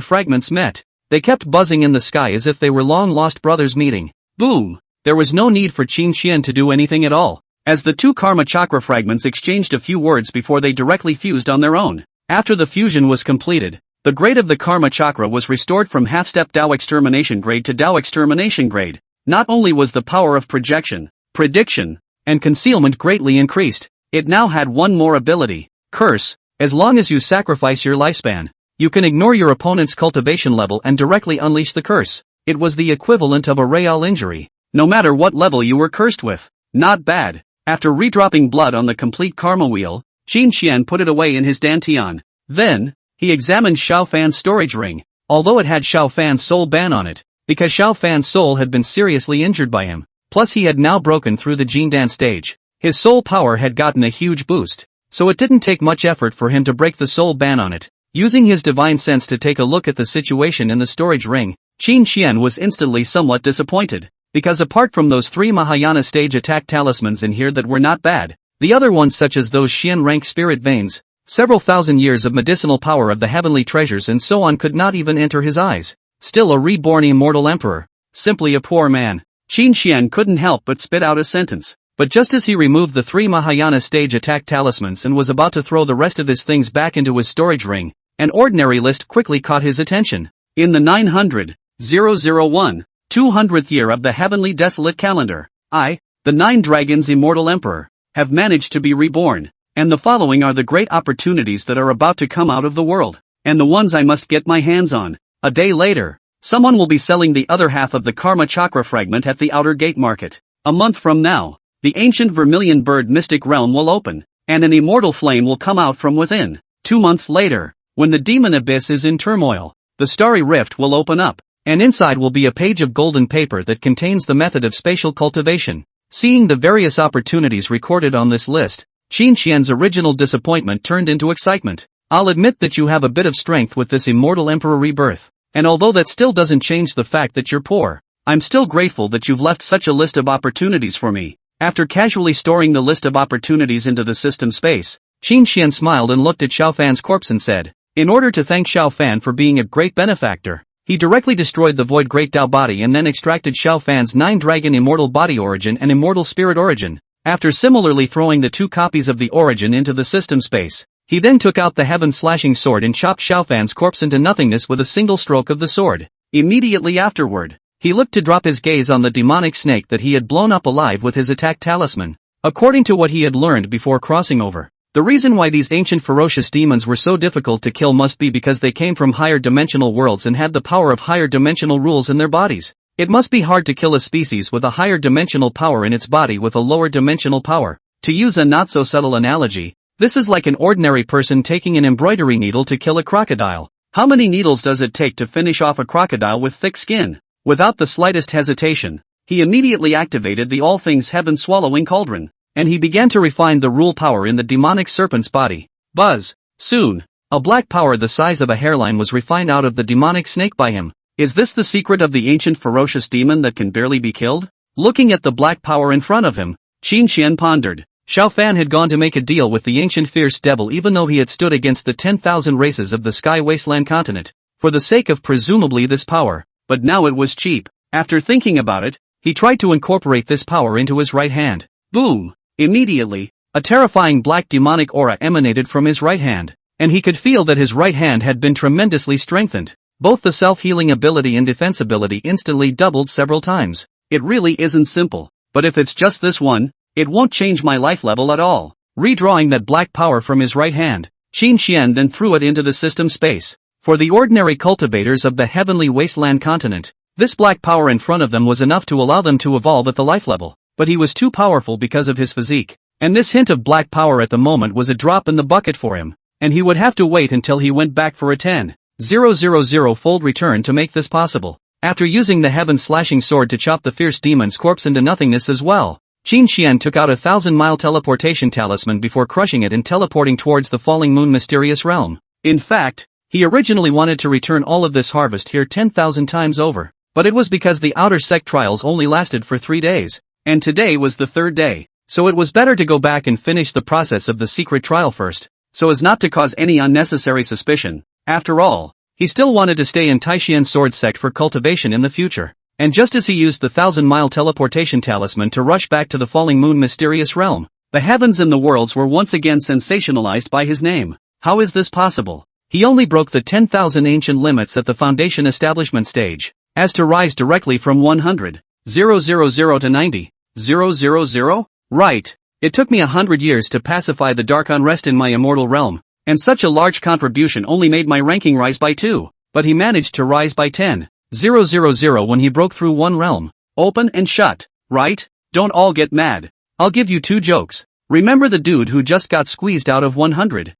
fragments met, they kept buzzing in the sky as if they were long-lost brothers meeting. Boom! There was no need for Qin Xian to do anything at all, as the two karma chakra fragments exchanged a few words before they directly fused on their own. After the fusion was completed, the grade of the karma chakra was restored from half-step Dao extermination grade to Dao extermination grade. Not only was the power of projection, prediction, and concealment greatly increased, it now had one more ability, curse. As long as you sacrifice your lifespan, you can ignore your opponent's cultivation level and directly unleash the curse. It was the equivalent of a real injury, no matter what level you were cursed with. Not bad. After redropping blood on the complete karma wheel, Qin Xian put it away in his dantian. Then, he examined Xiao Fan's storage ring, although it had Xiao Fan's soul ban on it, because Xiao Fan's soul had been seriously injured by him. Plus he had now broken through the Jindan stage. His soul power had gotten a huge boost, so it didn't take much effort for him to break the soul ban on it. Using his divine sense to take a look at the situation in the storage ring, Qin Xian was instantly somewhat disappointed, because apart from those 3 Mahayana stage attack talismans in here that were not bad, the other ones such as those Xian rank spirit veins, several thousand years of medicinal power of the heavenly treasures and so on could not even enter his eyes. Still a reborn immortal emperor. Simply a poor man. Qin Xian couldn't help but spit out a sentence. But just as he removed the 3 Mahayana stage attack talismans and was about to throw the rest of his things back into his storage ring, an ordinary list quickly caught his attention. In the 900,001, 200th year of the heavenly desolate calendar, I, the 9 dragons immortal emperor, have managed to be reborn, and the following are the great opportunities that are about to come out of the world, and the ones I must get my hands on. A day later, someone will be selling the other half of the karma chakra fragment at the outer gate market. A month from now, the ancient vermilion bird mystic realm will open, and an immortal flame will come out from within. 2 months later, when the demon abyss is in turmoil, the starry rift will open up, and inside will be a page of golden paper that contains the method of spatial cultivation. Seeing the various opportunities recorded on this list, Qin Xian's original disappointment turned into excitement. I'll admit that you have a bit of strength with this immortal emperor rebirth, and although that still doesn't change the fact that you're poor, I'm still grateful that you've left such a list of opportunities for me. After casually storing the list of opportunities into the system space, Qin Xian smiled and looked at Xiao Fan's corpse and said, in order to thank Xiao Fan for being a great benefactor, he directly destroyed the void great Dao body and then extracted Xiao Fan's 9 dragon immortal body origin and immortal spirit origin. After similarly throwing the 2 copies of the origin into the system space, he then took out the heaven-slashing sword and chopped Xiao Fan's corpse into nothingness with a single stroke of the sword. Immediately afterward, he looked to drop his gaze on the demonic snake that he had blown up alive with his attack talisman. According to what he had learned before crossing over, the reason why these ancient ferocious demons were so difficult to kill must be because they came from higher dimensional worlds and had the power of higher dimensional rules in their bodies. It must be hard to kill a species with a higher dimensional power in its body with a lower dimensional power. To use a not-so-subtle analogy, this is like an ordinary person taking an embroidery needle to kill a crocodile. How many needles does it take to finish off a crocodile with thick skin? Without the slightest hesitation, he immediately activated the all things heaven-swallowing cauldron, and he began to refine the rule power in the demonic serpent's body. Buzz! Soon, a black power the size of a hairline was refined out of the demonic snake by him. Is this the secret of the ancient ferocious demon that can barely be killed? Looking at the black power in front of him, Qin Xian pondered. Xiao Fan had gone to make a deal with the ancient fierce devil even though he had stood against the 10,000 races of the sky wasteland continent, for the sake of presumably this power, but now it was cheap. After thinking about it, he tried to incorporate this power into his right hand. Boom! Immediately, a terrifying black demonic aura emanated from his right hand, and he could feel that his right hand had been tremendously strengthened. Both the self-healing ability and defense ability instantly doubled several times. It really isn't simple, but if it's just this one, it won't change my life level at all. Redrawing that black power from his right hand, Qin Xian then threw it into the system space. For the ordinary cultivators of the heavenly wasteland continent, this black power in front of them was enough to allow them to evolve at the life level, but he was too powerful because of his physique, and this hint of black power at the moment was a drop in the bucket for him, and he would have to wait until he went back for a 10,000-fold return to make this possible. After using the heaven-slashing sword to chop the fierce demon's corpse into nothingness as well, Qin Xian took out a 1,000-mile teleportation talisman before crushing it and teleporting towards the falling moon mysterious realm. In fact, he originally wanted to return all of this harvest here 10,000 times over, but it was because the outer sect trials only lasted for 3 days, and today was the 3rd day, so it was better to go back and finish the process of the secret trial first, so as not to cause any unnecessary suspicion. After all, he still wanted to stay in Taishian Sword Sect for cultivation in the future. And just as he used the 1,000-mile teleportation talisman to rush back to the Falling Moon mysterious realm, the heavens and the worlds were once again sensationalized by his name. How is this possible? He only broke the 10,000 ancient limits at the foundation establishment stage, as to rise directly from 100,000 to 90,000. Right. It took me 100 years to pacify the dark unrest in my immortal realm, and such a large contribution only made my ranking rise by 2, but he managed to rise by 10,000 when he broke through one realm. Open and shut, right? Don't all get mad. I'll give you 2 jokes. Remember the dude who just got squeezed out of 100,000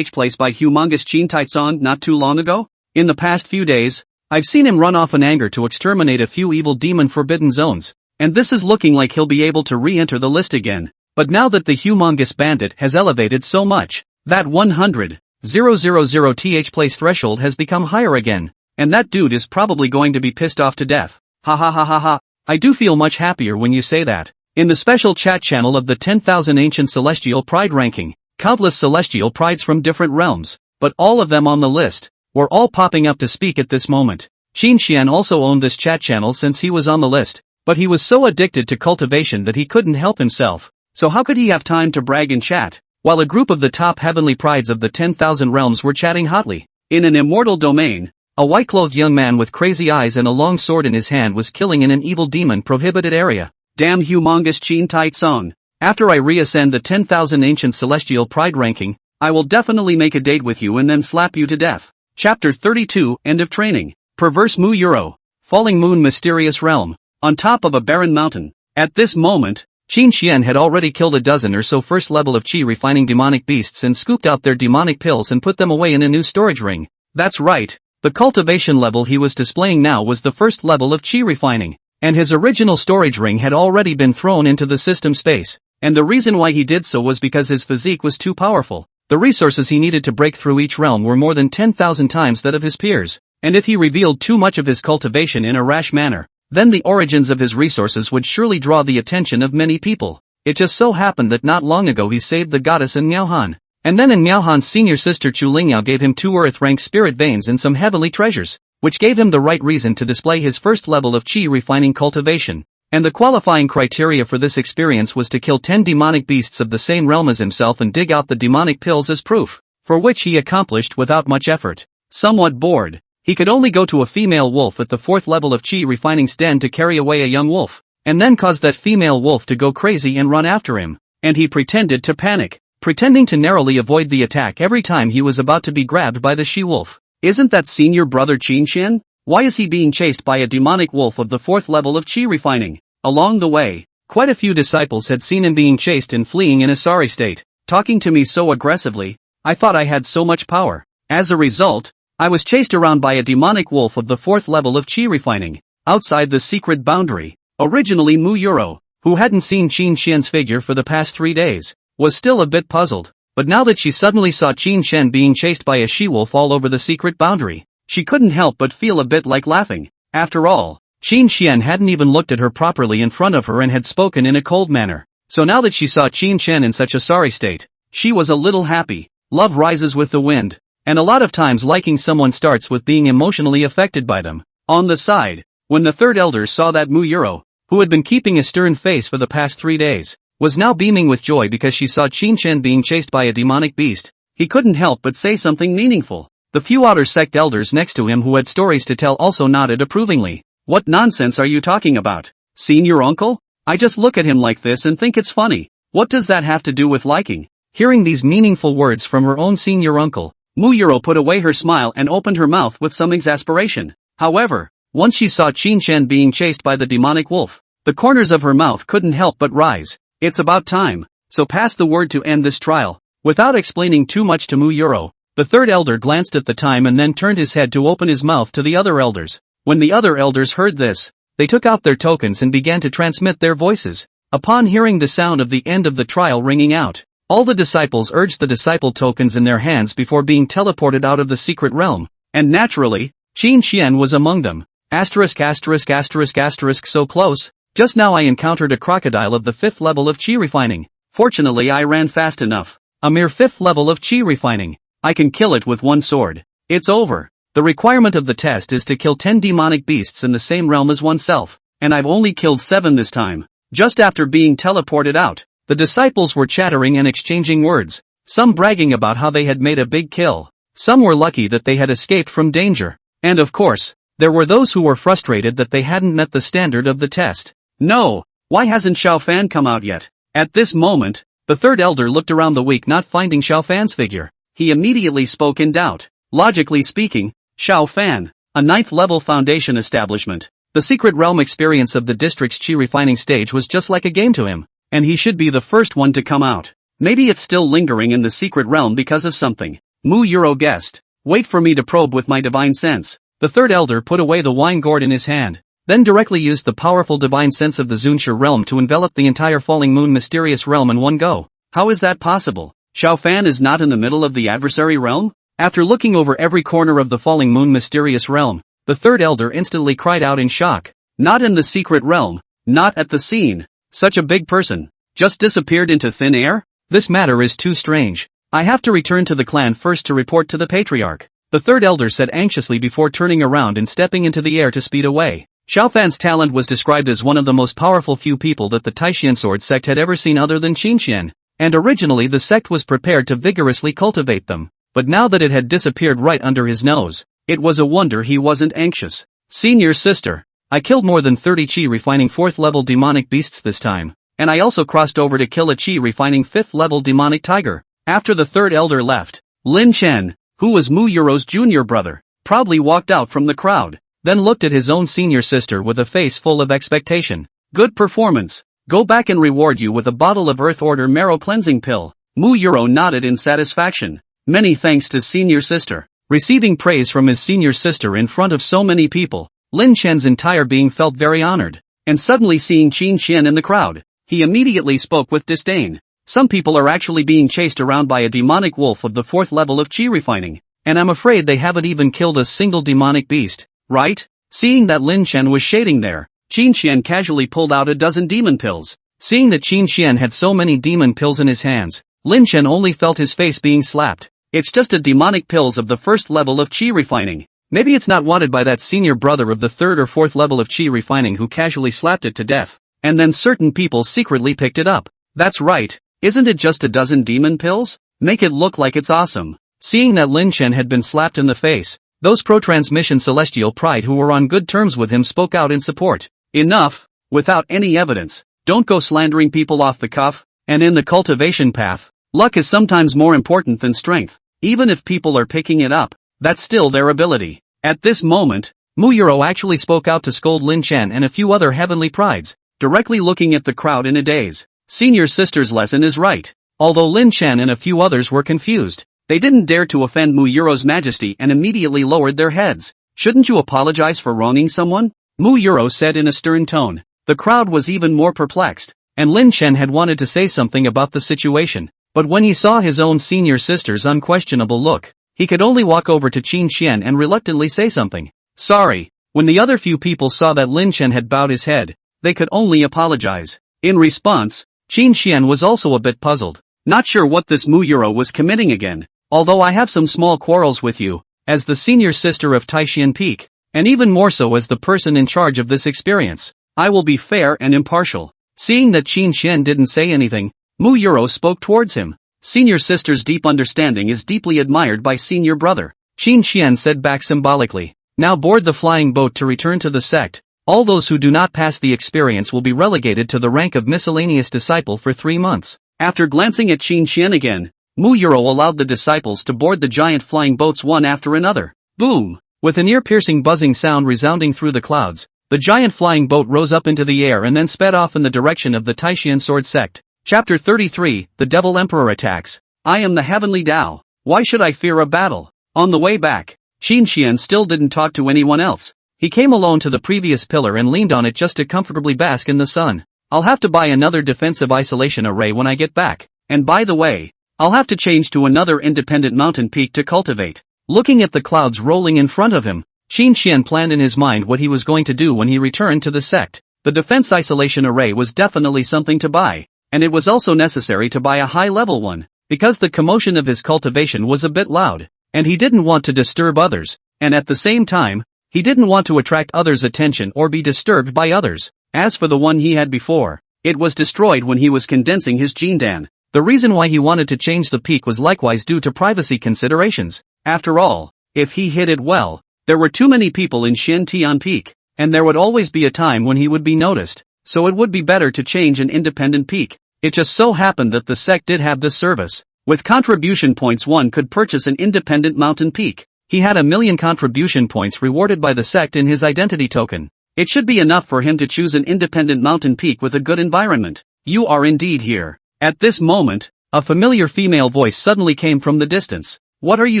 place by humongous Chin Taitsong not too long ago? In the past few days, I've seen him run off in anger to exterminate a few evil demon forbidden zones, and this is looking like he'll be able to re-enter the list again. But now that the humongous bandit has elevated so much, that 100,000 place threshold has become higher again, and that dude is probably going to be pissed off to death. Ha ha ha ha ha. I do feel much happier when you say that. In the special chat channel of the 10,000 Ancient Celestial Pride ranking, countless celestial prides from different realms, but all of them on the list, were all popping up to speak at this moment. Qin Xian also owned this chat channel since he was on the list, but he was so addicted to cultivation that he couldn't help himself, so how could he have time to brag and chat, while a group of the top heavenly prides of the 10,000 realms were chatting hotly? In an immortal domain, a white-clothed young man with crazy eyes and a long sword in his hand was killing in an evil demon prohibited area. Damn humongous Chin Taitsong. After I reascend the 10,000 Ancient Celestial Pride ranking, I will definitely make a date with you and then slap you to death. Chapter 32, End of Training. Perverse Mu Euro. Falling Moon Mysterious Realm. On top of a barren mountain. At this moment, Qin Xian had already killed a dozen or so first level of Qi refining demonic beasts and scooped out their demonic pills and put them away in a new storage ring. That's right, the cultivation level he was displaying now was the first level of Qi refining, and his original storage ring had already been thrown into the system space, and the reason why he did so was because his physique was too powerful. The resources he needed to break through each realm were more than 10,000 times that of his peers, and if he revealed too much of his cultivation in a rash manner, then the origins of his resources would surely draw the attention of many people. It just so happened that not long ago he saved the goddess in Miaohan, and then in Miaohan's senior sister Chu Lingyao gave him 2 earth-ranked spirit veins and some heavenly treasures, which gave him the right reason to display his first level of Qi refining cultivation, and the qualifying criteria for this experience was to kill 10 demonic beasts of the same realm as himself and dig out the demonic pills as proof, for which he accomplished without much effort. Somewhat bored, he could only go to a female wolf at the 4th level of Qi refining's den to carry away a young wolf, and then cause that female wolf to go crazy and run after him, and he pretended to panic, pretending to narrowly avoid the attack every time he was about to be grabbed by the she-wolf. Isn't that senior brother Qin Xian? Why is he being chased by a demonic wolf of the 4th level of Qi refining? Along the way, quite a few disciples had seen him being chased and fleeing in a sorry state, talking to me so aggressively, I thought I had so much power. As a result, I was chased around by a demonic wolf of the 4th level of Qi refining, outside the secret boundary. Originally Mu Euro, who hadn't seen Qin Xian's figure for the past 3 days, was still a bit puzzled, but now that she suddenly saw Qin Xian being chased by a she-wolf all over the secret boundary, she couldn't help but feel a bit like laughing. After all, Qin Xian hadn't even looked at her properly in front of her and had spoken in a cold manner, so now that she saw Qin Xian in such a sorry state, she was a little happy. Love rises with the wind, and a lot of times liking someone starts with being emotionally affected by them. On the side, when the 3rd elder saw that Mu Euro, who had been keeping a stern face for the past 3 days, was now beaming with joy because she saw Qin Xian being chased by a demonic beast, he couldn't help but say something meaningful. The few outer sect elders next to him who had stories to tell also nodded approvingly. What nonsense are you talking about? Seen your uncle? I just look at him like this and think it's funny. What does that have to do with liking? Hearing these meaningful words from her own senior uncle, Mu Euro put away her smile and opened her mouth with some exasperation. However, once she saw Qin Xian being chased by the demonic wolf, the corners of her mouth couldn't help but rise. It's about time, so pass the word to end this trial. Without explaining too much to Mu Euro, the 3rd elder glanced at the time and then turned his head to open his mouth to the other elders. When the other elders heard this, they took out their tokens and began to transmit their voices. Upon hearing the sound of the end of the trial ringing out, all the disciples urged the disciple tokens in their hands before being teleported out of the secret realm, and naturally, Qin Xian was among them. Asterisk asterisk asterisk asterisk so close. Just now I encountered a crocodile of the 5th level of chi refining. Fortunately I ran fast enough. A mere 5th level of chi refining. I can kill it with one sword. It's over. The requirement of the test is to kill 10 demonic beasts in the same realm as oneself, and I've only killed 7 this time. Just after being teleported out, the disciples were chattering and exchanging words, some bragging about how they had made a big kill. Some were lucky that they had escaped from danger. And of course, there were those who were frustrated that they hadn't met the standard of the test. No, why hasn't Xiao Fan come out yet? At this moment, the third elder looked around the week not finding Xiao Fan's figure. He immediately spoke in doubt. Logically speaking, Xiao Fan, a 9th level foundation establishment. The secret realm experience of the district's chi refining stage was just like a game to him, and he should be the first one to come out. Maybe it's still lingering in the secret realm because of something. Mu Euro guessed. Wait for me to probe with my divine sense. The third elder put away the wine gourd in his hand, then directly used the powerful divine sense of the Zunshi realm to envelop the entire falling moon mysterious realm in one go. How is that possible? Xiao Fan is not in the middle of the adversary realm? After looking over every corner of the falling moon mysterious realm, the third elder instantly cried out in shock. Not in the secret realm, not at the scene. Such a big person, just disappeared into thin air? This matter is too strange. I have to return to the clan first to report to the patriarch, the third elder said anxiously before turning around and stepping into the air to speed away. Xiao Fan's talent was described as one of the most powerful few people that the Taishan sword sect had ever seen other than Qinxian, and originally the sect was prepared to vigorously cultivate them. But now that it had disappeared right under his nose, it was a wonder he wasn't anxious. Senior sister, I killed more than 30 chi refining 4th level demonic beasts this time, and I also crossed over to kill a chi refining 5th level demonic tiger. After the third elder left, Lin Chen, who was Mu Yuro's junior brother, proudly walked out from the crowd, then looked at his own senior sister with a face full of expectation. Good performance. Go back and reward you with a bottle of Earth Order marrow cleansing pill. Mu Yuro nodded in satisfaction. Many thanks to senior sister. Receiving praise from his senior sister in front of so many people, Lin Chen's entire being felt very honored. And suddenly seeing Qin Xian in the crowd, he immediately spoke with disdain. Some people are actually being chased around by a demonic wolf of the 4th level of chi refining, and I'm afraid they haven't even killed a single demonic beast, right? Seeing that Lin Chen was shading there, Qin Xian casually pulled out a dozen demon pills. Seeing that Qin Xian had so many demon pills in his hands, Lin Chen only felt his face being slapped. It's just a demonic pills of the 1st level of chi refining. Maybe it's not wanted by that senior brother of the 3rd or 4th level of chi refining who casually slapped it to death, and then certain people secretly picked it up. That's right, isn't it just a dozen demon pills? Make it look like it's awesome. Seeing that Lin Chen had been slapped in the face, those pro-transmission celestial pride who were on good terms with him spoke out in support. Enough, without any evidence. Don't go slandering people off the cuff, and in the cultivation path, luck is sometimes more important than strength. Even if people are picking it up, that's still their ability. At this moment, Muyuro actually spoke out to scold Lin Chen and a few other heavenly prides, directly looking at the crowd in a daze. Senior sister's lesson is right. Although Lin Chen and a few others were confused, they didn't dare to offend Muyuro's majesty and immediately lowered their heads. Shouldn't you apologize for wronging someone? Muyuro said in a stern tone. The crowd was even more perplexed, and Lin Chen had wanted to say something about the situation, but when he saw his own senior sister's unquestionable look, he could only walk over to Qin Xian and reluctantly say something. Sorry. When the other few people saw that Lin Chen had bowed his head, they could only apologize. In response, Qin Xian was also a bit puzzled, not sure what this Muyuro was committing again. Although I have some small quarrels with you, as the senior sister of Taishan Peak, and even more so as the person in charge of this experience, I will be fair and impartial. Seeing that Qin Xian didn't say anything, Muyuro spoke towards him. Senior sister's deep understanding is deeply admired by senior brother. Qin Xian said back symbolically, now board the flying boat to return to the sect. All those who do not pass the experience will be relegated to the rank of miscellaneous disciple for 3 months. After glancing at Qin Xian again, Muyuro allowed the disciples to board the giant flying boats one after another. Boom! With an ear-piercing buzzing sound resounding through the clouds, the giant flying boat rose up into the air and then sped off in the direction of the Taishan Sword Sect. Chapter 33, The Devil Emperor Attacks. I am the Heavenly Tao. Why should I fear a battle? On the way back, Qin Xian still didn't talk to anyone else. He came alone to the previous pillar and leaned on it just to comfortably bask in the sun. I'll have to buy another defensive isolation array when I get back. And by the way, I'll have to change to another independent mountain peak to cultivate. Looking at the clouds rolling in front of him, Qin Xian planned in his mind what he was going to do when he returned to the sect. The defense isolation array was definitely something to buy, and it was also necessary to buy a high-level one, because the commotion of his cultivation was a bit loud, and he didn't want to disturb others, and at the same time, he didn't want to attract others' attention or be disturbed by others. As for the one he had before, it was destroyed when he was condensing his Jindan. The reason why he wanted to change the peak was likewise due to privacy considerations. After all, if he hid it well, there were too many people in Shen Peak, and there would always be a time when he would be noticed, so it would be better to change an independent peak. It just so happened that the sect did have this service. With contribution points one could purchase an independent mountain peak. He had 1,000,000 contribution points rewarded by the sect in his identity token. It should be enough for him to choose an independent mountain peak with a good environment. You are indeed here. At this moment, a familiar female voice suddenly came from the distance. What are you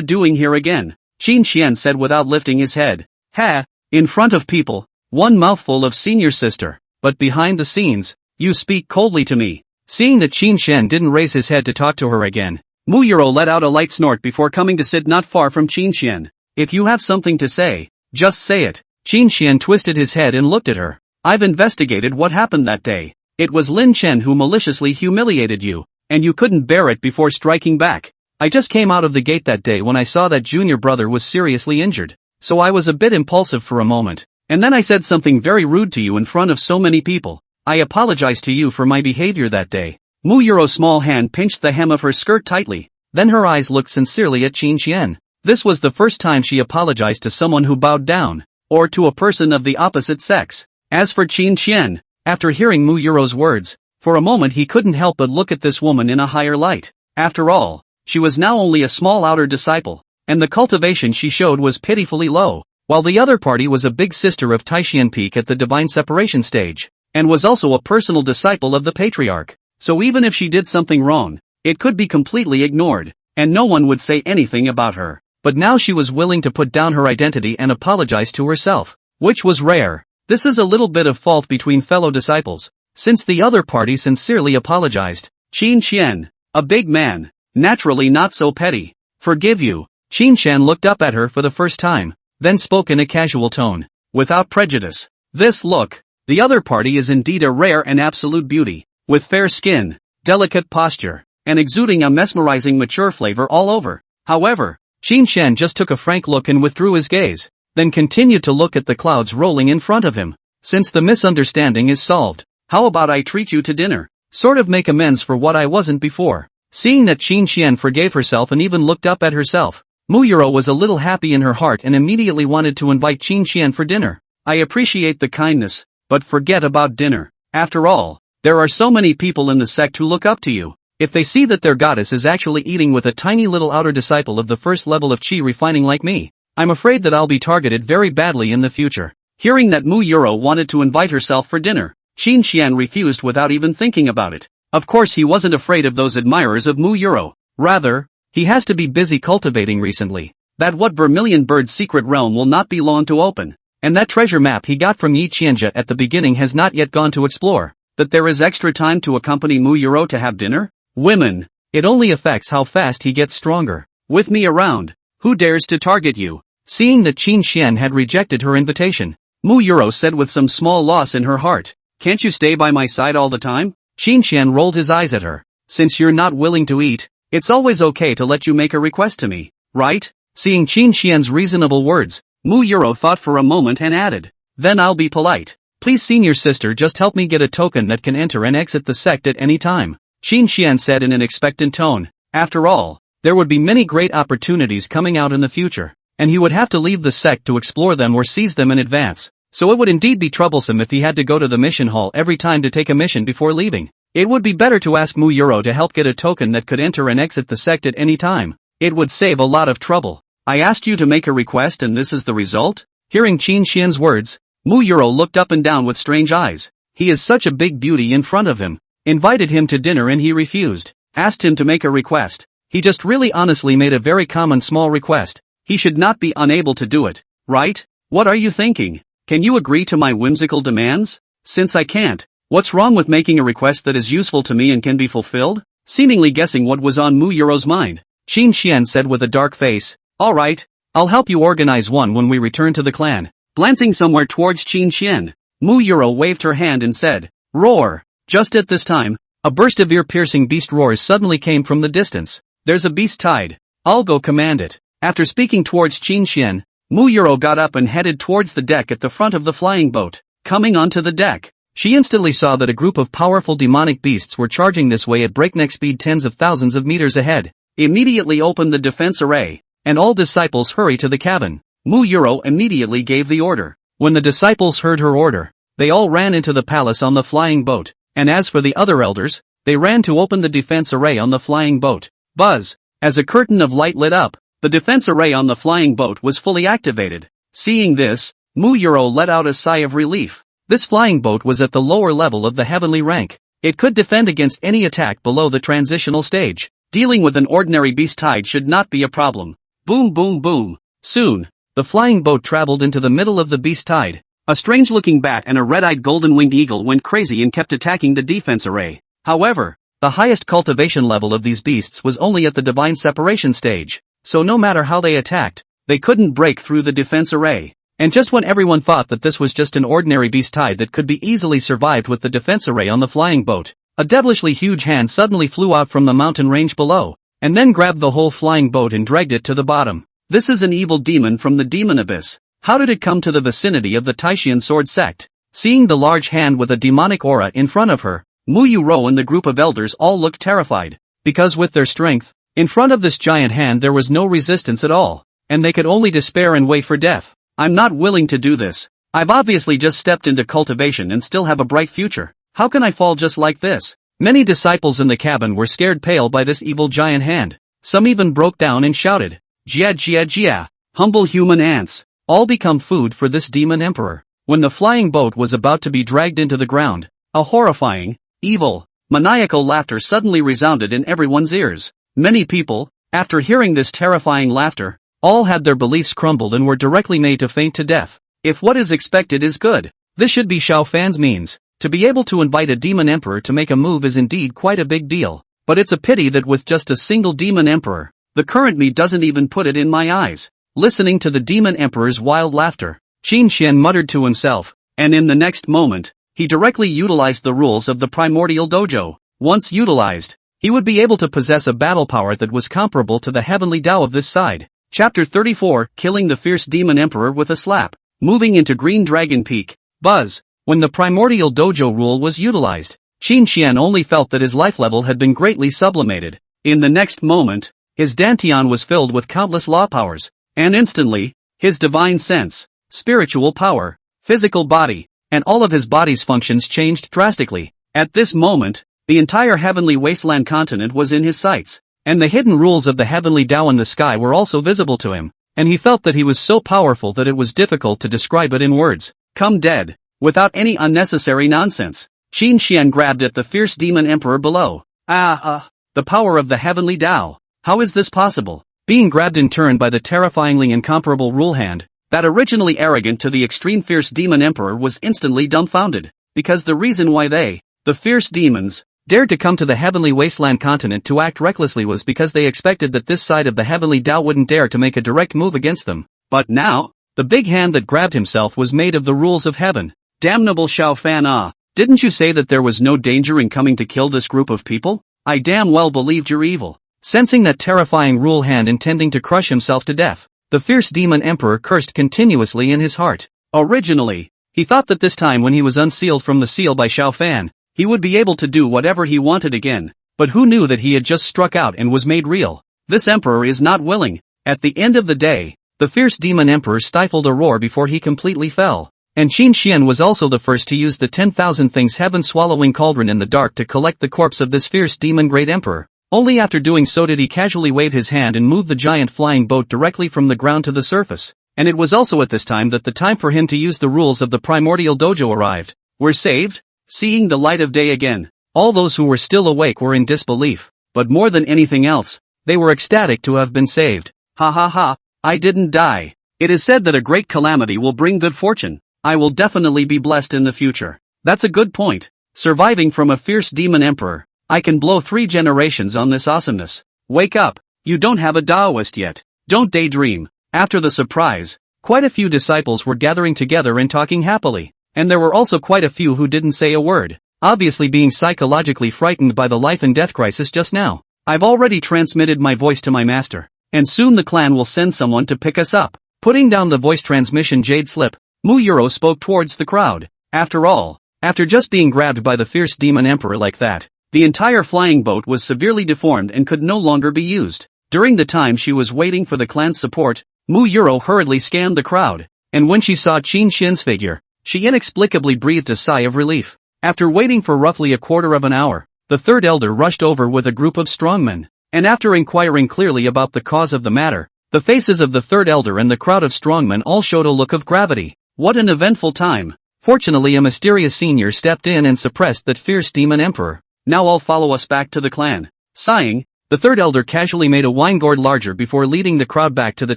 doing here again? Qin Xian said without lifting his head. Ha! In front of people, one mouthful of senior sister, but behind the scenes, you speak coldly to me. Seeing that Qin Xian didn't raise his head to talk to her again, Muyuro let out a light snort before coming to sit not far from Qin Xian. If you have something to say, just say it. Qin Xian twisted his head and looked at her. I've investigated what happened that day. It was Lin Chen who maliciously humiliated you, and you couldn't bear it before striking back. I just came out of the gate that day when I saw that junior brother was seriously injured, so I was a bit impulsive for a moment, and then I said something very rude to you in front of so many people. I apologize to you for my behavior that day. Muyuro's small hand pinched the hem of her skirt tightly, then her eyes looked sincerely at Qin Xian. This was the first time she apologized to someone who bowed down, or to a person of the opposite sex. As for Qin Xian, after hearing Muyuro's words, for a moment he couldn't help but look at this woman in a higher light. After all, she was now only a small outer disciple, and the cultivation she showed was pitifully low, while the other party was a big sister of Taishian Peak at the divine separation stage, and was also a personal disciple of the patriarch. So even if she did something wrong, it could be completely ignored, and no one would say anything about her. But now she was willing to put down her identity and apologize to herself, which was rare. This is a little bit of fault between fellow disciples, since the other party sincerely apologized. Qin Xian, a big man, naturally not so petty. Forgive you. Qin Xian looked up at her for the first time, then spoke in a casual tone, without prejudice. This look, the other party is indeed a rare and absolute beauty, with fair skin, delicate posture, and exuding a mesmerizing mature flavor all over. However, Qin Xian just took a frank look and withdrew his gaze, then continued to look at the clouds rolling in front of him. Since the misunderstanding is solved, how about I treat you to dinner? Sort of make amends for what I wasn't before. Seeing that Qin Xian forgave herself and even looked up at herself, Muyuro was a little happy in her heart and immediately wanted to invite Qin Xian for dinner. I appreciate the kindness, but forget about dinner. After all, there are so many people in the sect who look up to you. If they see that their goddess is actually eating with a tiny little outer disciple of the first level of chi refining like me, I'm afraid that I'll be targeted very badly in the future. Hearing that Muyuro wanted to invite herself for dinner, Qin Xian refused without even thinking about it. Of course he wasn't afraid of those admirers of Muyuro. Rather, he has to be busy cultivating recently. That what Vermilion Bird's secret realm will not be long to open. And that treasure map he got from Yi Qianjia at the beginning has not yet gone to explore. That there is extra time to accompany Muyuro to have dinner? Women. It only affects how fast he gets stronger. With me around, who dares to target you? Seeing that Qin Xian had rejected her invitation, Muyuro said with some small loss in her heart, can't you stay by my side all the time? Qin Xian rolled his eyes at her. Since you're not willing to eat, it's always okay to let you make a request to me, right? Seeing Qin Xian's reasonable words, Muyuro thought for a moment and added, then I'll be polite. Please senior sister just help me get a token that can enter and exit the sect at any time. Qin Xian said in an expectant tone. After all, there would be many great opportunities coming out in the future, and he would have to leave the sect to explore them or seize them in advance, so it would indeed be troublesome if he had to go to the mission hall every time to take a mission before leaving. It would be better to ask Muyuro to help get a token that could enter and exit the sect at any time. It would save a lot of trouble. I asked you to make a request and this is the result? Hearing Qin Xian's words, Muyuro looked up and down with strange eyes. He is such a big beauty in front of him. Invited him to dinner and he refused. Asked him to make a request. He just really honestly made a very common small request. He should not be unable to do it, right? What are you thinking? Can you agree to my whimsical demands? Since I can't, what's wrong with making a request that is useful to me and can be fulfilled? Seemingly guessing what was on Muyuro's mind, Qin Xian said with a dark face, alright, I'll help you organize one when we return to the clan. Glancing somewhere towards Qin Xian, Mu Yuro waved her hand and said, "Roar!" Just at this time, a burst of ear-piercing beast roars suddenly came from the distance. "There's a beast tide. I'll go command it." After speaking towards Qin Xian, Mu Yuro got up and headed towards the deck at the front of the flying boat. Coming onto the deck, she instantly saw that a group of powerful demonic beasts were charging this way at breakneck speed tens of thousands of meters ahead. Immediately open the defense array, and all disciples hurry to the cabin. Mu Yuro immediately gave the order. When the disciples heard her order, they all ran into the palace on the flying boat, and as for the other elders, they ran to open the defense array on the flying boat. Buzz! As a curtain of light lit up, the defense array on the flying boat was fully activated. Seeing this, Mu Yuro let out a sigh of relief. This flying boat was at the lower level of the heavenly rank. It could defend against any attack below the transitional stage. Dealing with an ordinary beast tide should not be a problem. Boom boom boom. Soon, the flying boat traveled into the middle of the beast tide. A strange-looking bat and a red-eyed golden-winged eagle went crazy and kept attacking the defense array. However, the highest cultivation level of these beasts was only at the divine separation stage, so no matter how they attacked, they couldn't break through the defense array. And just when everyone thought that this was just an ordinary beast tide that could be easily survived with the defense array on the flying boat, a devilishly huge hand suddenly flew out from the mountain range below, and then grabbed the whole flying boat and dragged it to the bottom. This is an evil demon from the demon abyss. How did it come to the vicinity of the Taishian sword sect? Seeing the large hand with a demonic aura in front of her, Mu Yuro and the group of elders all looked terrified, because with their strength, in front of this giant hand there was no resistance at all, and they could only despair and wait for death. I'm not willing to do this. I've obviously just stepped into cultivation and still have a bright future. How can I fall just like this? Many disciples in the cabin were scared pale by this evil giant hand. Some even broke down and shouted, "Jia Jia Jia, humble human ants, all become food for this demon emperor." When the flying boat was about to be dragged into the ground, a horrifying, evil, maniacal laughter suddenly resounded in everyone's ears. Many people, after hearing this terrifying laughter, all had their beliefs crumbled and were directly made to faint to death. If what is expected is good, this should be Xiao Fan's means. To be able to invite a demon emperor to make a move is indeed quite a big deal. But it's a pity that with just a single demon emperor, the current me doesn't even put it in my eyes. Listening to the demon emperor's wild laughter, Qin Xian muttered to himself, and in the next moment, he directly utilized the rules of the primordial dojo. Once utilized, he would be able to possess a battle power that was comparable to the heavenly Tao of this side. Chapter 34, Killing the Fierce Demon Emperor with a Slap. Moving into Green Dragon Peak. Buzz. When the primordial dojo rule was utilized, Qin Xian only felt that his life level had been greatly sublimated. In the next moment, his dantian was filled with countless law powers, and instantly, his divine sense, spiritual power, physical body, and all of his body's functions changed drastically. At this moment, the entire heavenly wasteland continent was in his sights, and the hidden rules of the heavenly Tao in the sky were also visible to him, and he felt that he was so powerful that it was difficult to describe it in words. Come dead, without any unnecessary nonsense. Qin Xian grabbed at the fierce demon emperor below. The power of the heavenly Tao. How is this possible? Being grabbed in turn by the terrifyingly incomparable rule hand, that originally arrogant to the extreme fierce demon emperor was instantly dumbfounded, because the reason why they, the fierce demons, dared to come to the heavenly wasteland continent to act recklessly was because they expected that this side of the heavenly Tao wouldn't dare to make a direct move against them. But now, the big hand that grabbed himself was made of the rules of heaven. Damnable Xiao Fan, didn't you say that there was no danger in coming to kill this group of people? I damn well believed you're evil. Sensing that terrifying rule hand intending to crush himself to death, the fierce demon emperor cursed continuously in his heart. Originally, he thought that this time when he was unsealed from the seal by Xiao Fan, he would be able to do whatever he wanted again, but who knew that he had just struck out and was made real? This emperor is not willing. At the end of the day, the fierce demon emperor stifled a roar before he completely fell, and Qin Xian was also the first to use the 10,000 things heaven-swallowing cauldron in the dark to collect the corpse of this fierce demon great emperor. Only after doing so did he casually wave his hand and move the giant flying boat directly from the ground to the surface, and it was also at this time that the time for him to use the rules of the primordial dojo arrived. We're saved? Seeing the light of day again, all those who were still awake were in disbelief, but more than anything else, they were ecstatic to have been saved. Ha ha ha, I didn't die. It is said that a great calamity will bring good fortune. I will definitely be blessed in the future. That's a good point. Surviving from a fierce demon emperor, I can blow 3 generations on this awesomeness. Wake up, you don't have a Taoist yet. Don't daydream. After the surprise, quite a few disciples were gathering together and talking happily. And there were also quite a few who didn't say a word, obviously being psychologically frightened by the life and death crisis just now. I've already transmitted my voice to my master, and soon the clan will send someone to pick us up. Putting down the voice transmission jade slip, Muyuro spoke towards the crowd. After all, after just being grabbed by the fierce demon emperor like that, the entire flying boat was severely deformed and could no longer be used. During the time she was waiting for the clan's support, Muyuro hurriedly scanned the crowd, and when she saw Qin Xian's figure, she inexplicably breathed a sigh of relief. After waiting for roughly a quarter of an hour, the third elder rushed over with a group of strongmen, and after inquiring clearly about the cause of the matter, the faces of the third elder and the crowd of strongmen all showed a look of gravity. What an eventful time! Fortunately, a mysterious senior stepped in and suppressed that fierce demon emperor. Now all follow us back to the clan. Sighing, the third elder casually made a wine gourd larger before leading the crowd back to the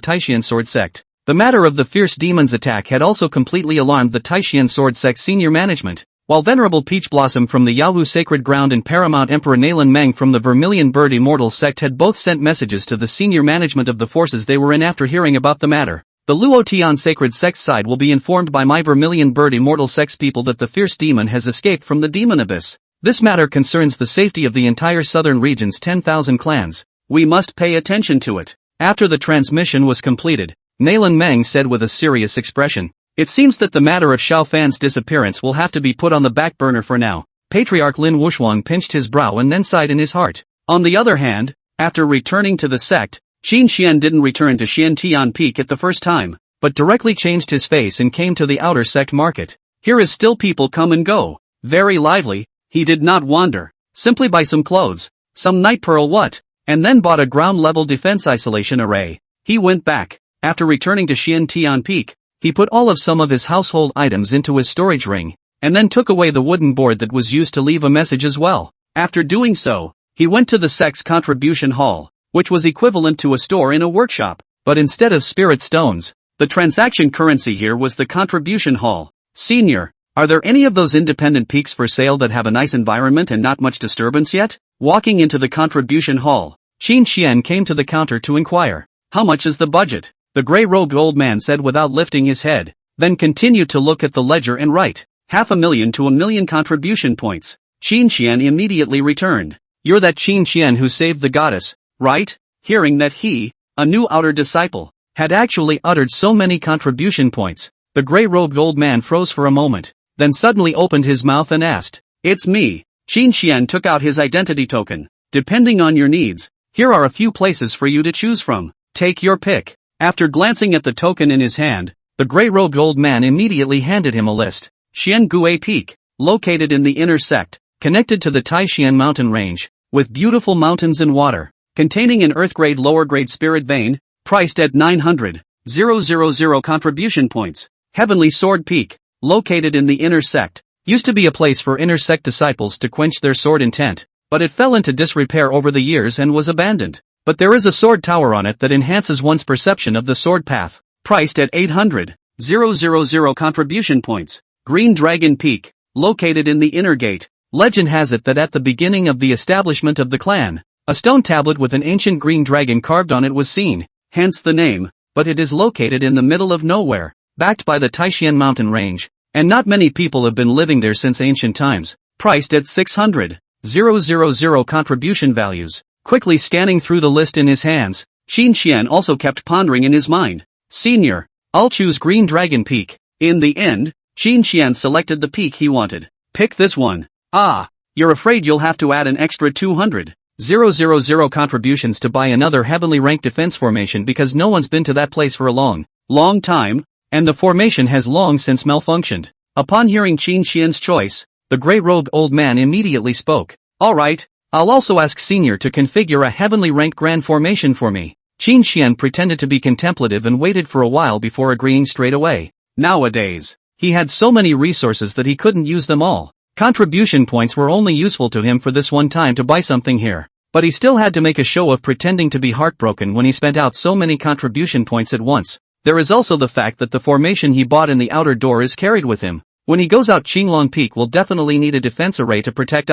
Taishian sword sect. The matter of the fierce demon's attack had also completely alarmed the Taishian sword sect senior management. While Venerable Peach Blossom from the Yawu Sacred Ground and Paramount Emperor Nalan Meng from the Vermilion Bird Immortal sect had both sent messages to the senior management of the forces they were in after hearing about the matter. The Luotian Sacred Sect side will be informed by my Vermilion Bird Immortal Sect's people that the fierce demon has escaped from the demon abyss. This matter concerns the safety of the entire southern region's 10,000 clans. We must pay attention to it. After the transmission was completed, Nalan Meng said with a serious expression, "It seems that the matter of Xiao Fan's disappearance will have to be put on the back burner for now." Patriarch Lin Wushuang pinched his brow and then sighed in his heart. On the other hand, after returning to the sect, Qin Xian didn't return to Xiantian Peak at the first time, but directly changed his face and came to the outer sect market. Here is still people come and go. Very lively. He did not wander. Simply buy some clothes, some night pearl what, and then bought a ground-level defense isolation array. He went back. After returning to Xiantian Peak, he put all of some of his household items into his storage ring, and then took away the wooden board that was used to leave a message as well. After doing so, he went to the sect's contribution hall, which was equivalent to a store in a workshop, but instead of spirit stones, the transaction currency here was the contribution hall. Senior, are there any of those independent peaks for sale that have a nice environment and not much disturbance yet? Walking into the contribution hall, Qin Xian came to the counter to inquire, "How much is the budget?" The gray-robed old man said without lifting his head, then continued to look at the ledger and write, 500,000 to 1,000,000 contribution points. Qin Xian immediately returned. "You're that Qin Xian who saved the goddess, right?" Hearing that he, a new outer disciple, had actually uttered so many contribution points, the gray-robed old man froze for a moment, then suddenly opened his mouth and asked, "It's me." Qin Xian took out his identity token. "Depending on your needs, here are a few places for you to choose from. Take your pick." After glancing at the token in his hand, the gray-robed old man immediately handed him a list. Xiangui Peak, located in the inner sect, connected to the Taishian mountain range, with beautiful mountains and water, containing an earth-grade lower-grade spirit vein, priced at 900,000 contribution points. Heavenly Sword Peak, located in the inner sect, used to be a place for inner sect disciples to quench their sword intent, but it fell into disrepair over the years and was abandoned. But there is a sword tower on it that enhances one's perception of the sword path, priced at 800,000 contribution points. Green Dragon Peak, located in the inner gate. Legend has it that at the beginning of the establishment of the clan, a stone tablet with an ancient green dragon carved on it was seen, hence the name, but it is located in the middle of nowhere, backed by the Taishian mountain range, and not many people have been living there since ancient times, priced at 600,000 contribution values. Quickly scanning through the list in his hands, Qin Xian also kept pondering in his mind. "Senior, I'll choose Green Dragon Peak." In the end, Qin Xian selected the peak he wanted. "Pick this one." "Ah, you're afraid you'll have to add an extra 200,000 contributions to buy another heavily ranked defense formation because no one's been to that place for a long time, and the formation has long since malfunctioned." Upon hearing Qin Xian's choice, the gray-robed old man immediately spoke. "Alright, I'll also ask Senior to configure a heavenly ranked grand formation for me." Qin Xian pretended to be contemplative and waited for a while before agreeing straight away. Nowadays, he had so many resources that he couldn't use them all. Contribution points were only useful to him for this one time to buy something here. But he still had to make a show of pretending to be heartbroken when he spent out so many contribution points at once. There is also the fact that the formation he bought in the outer door is carried with him. When he goes out, Qinglong Peak will definitely need a defense array to protect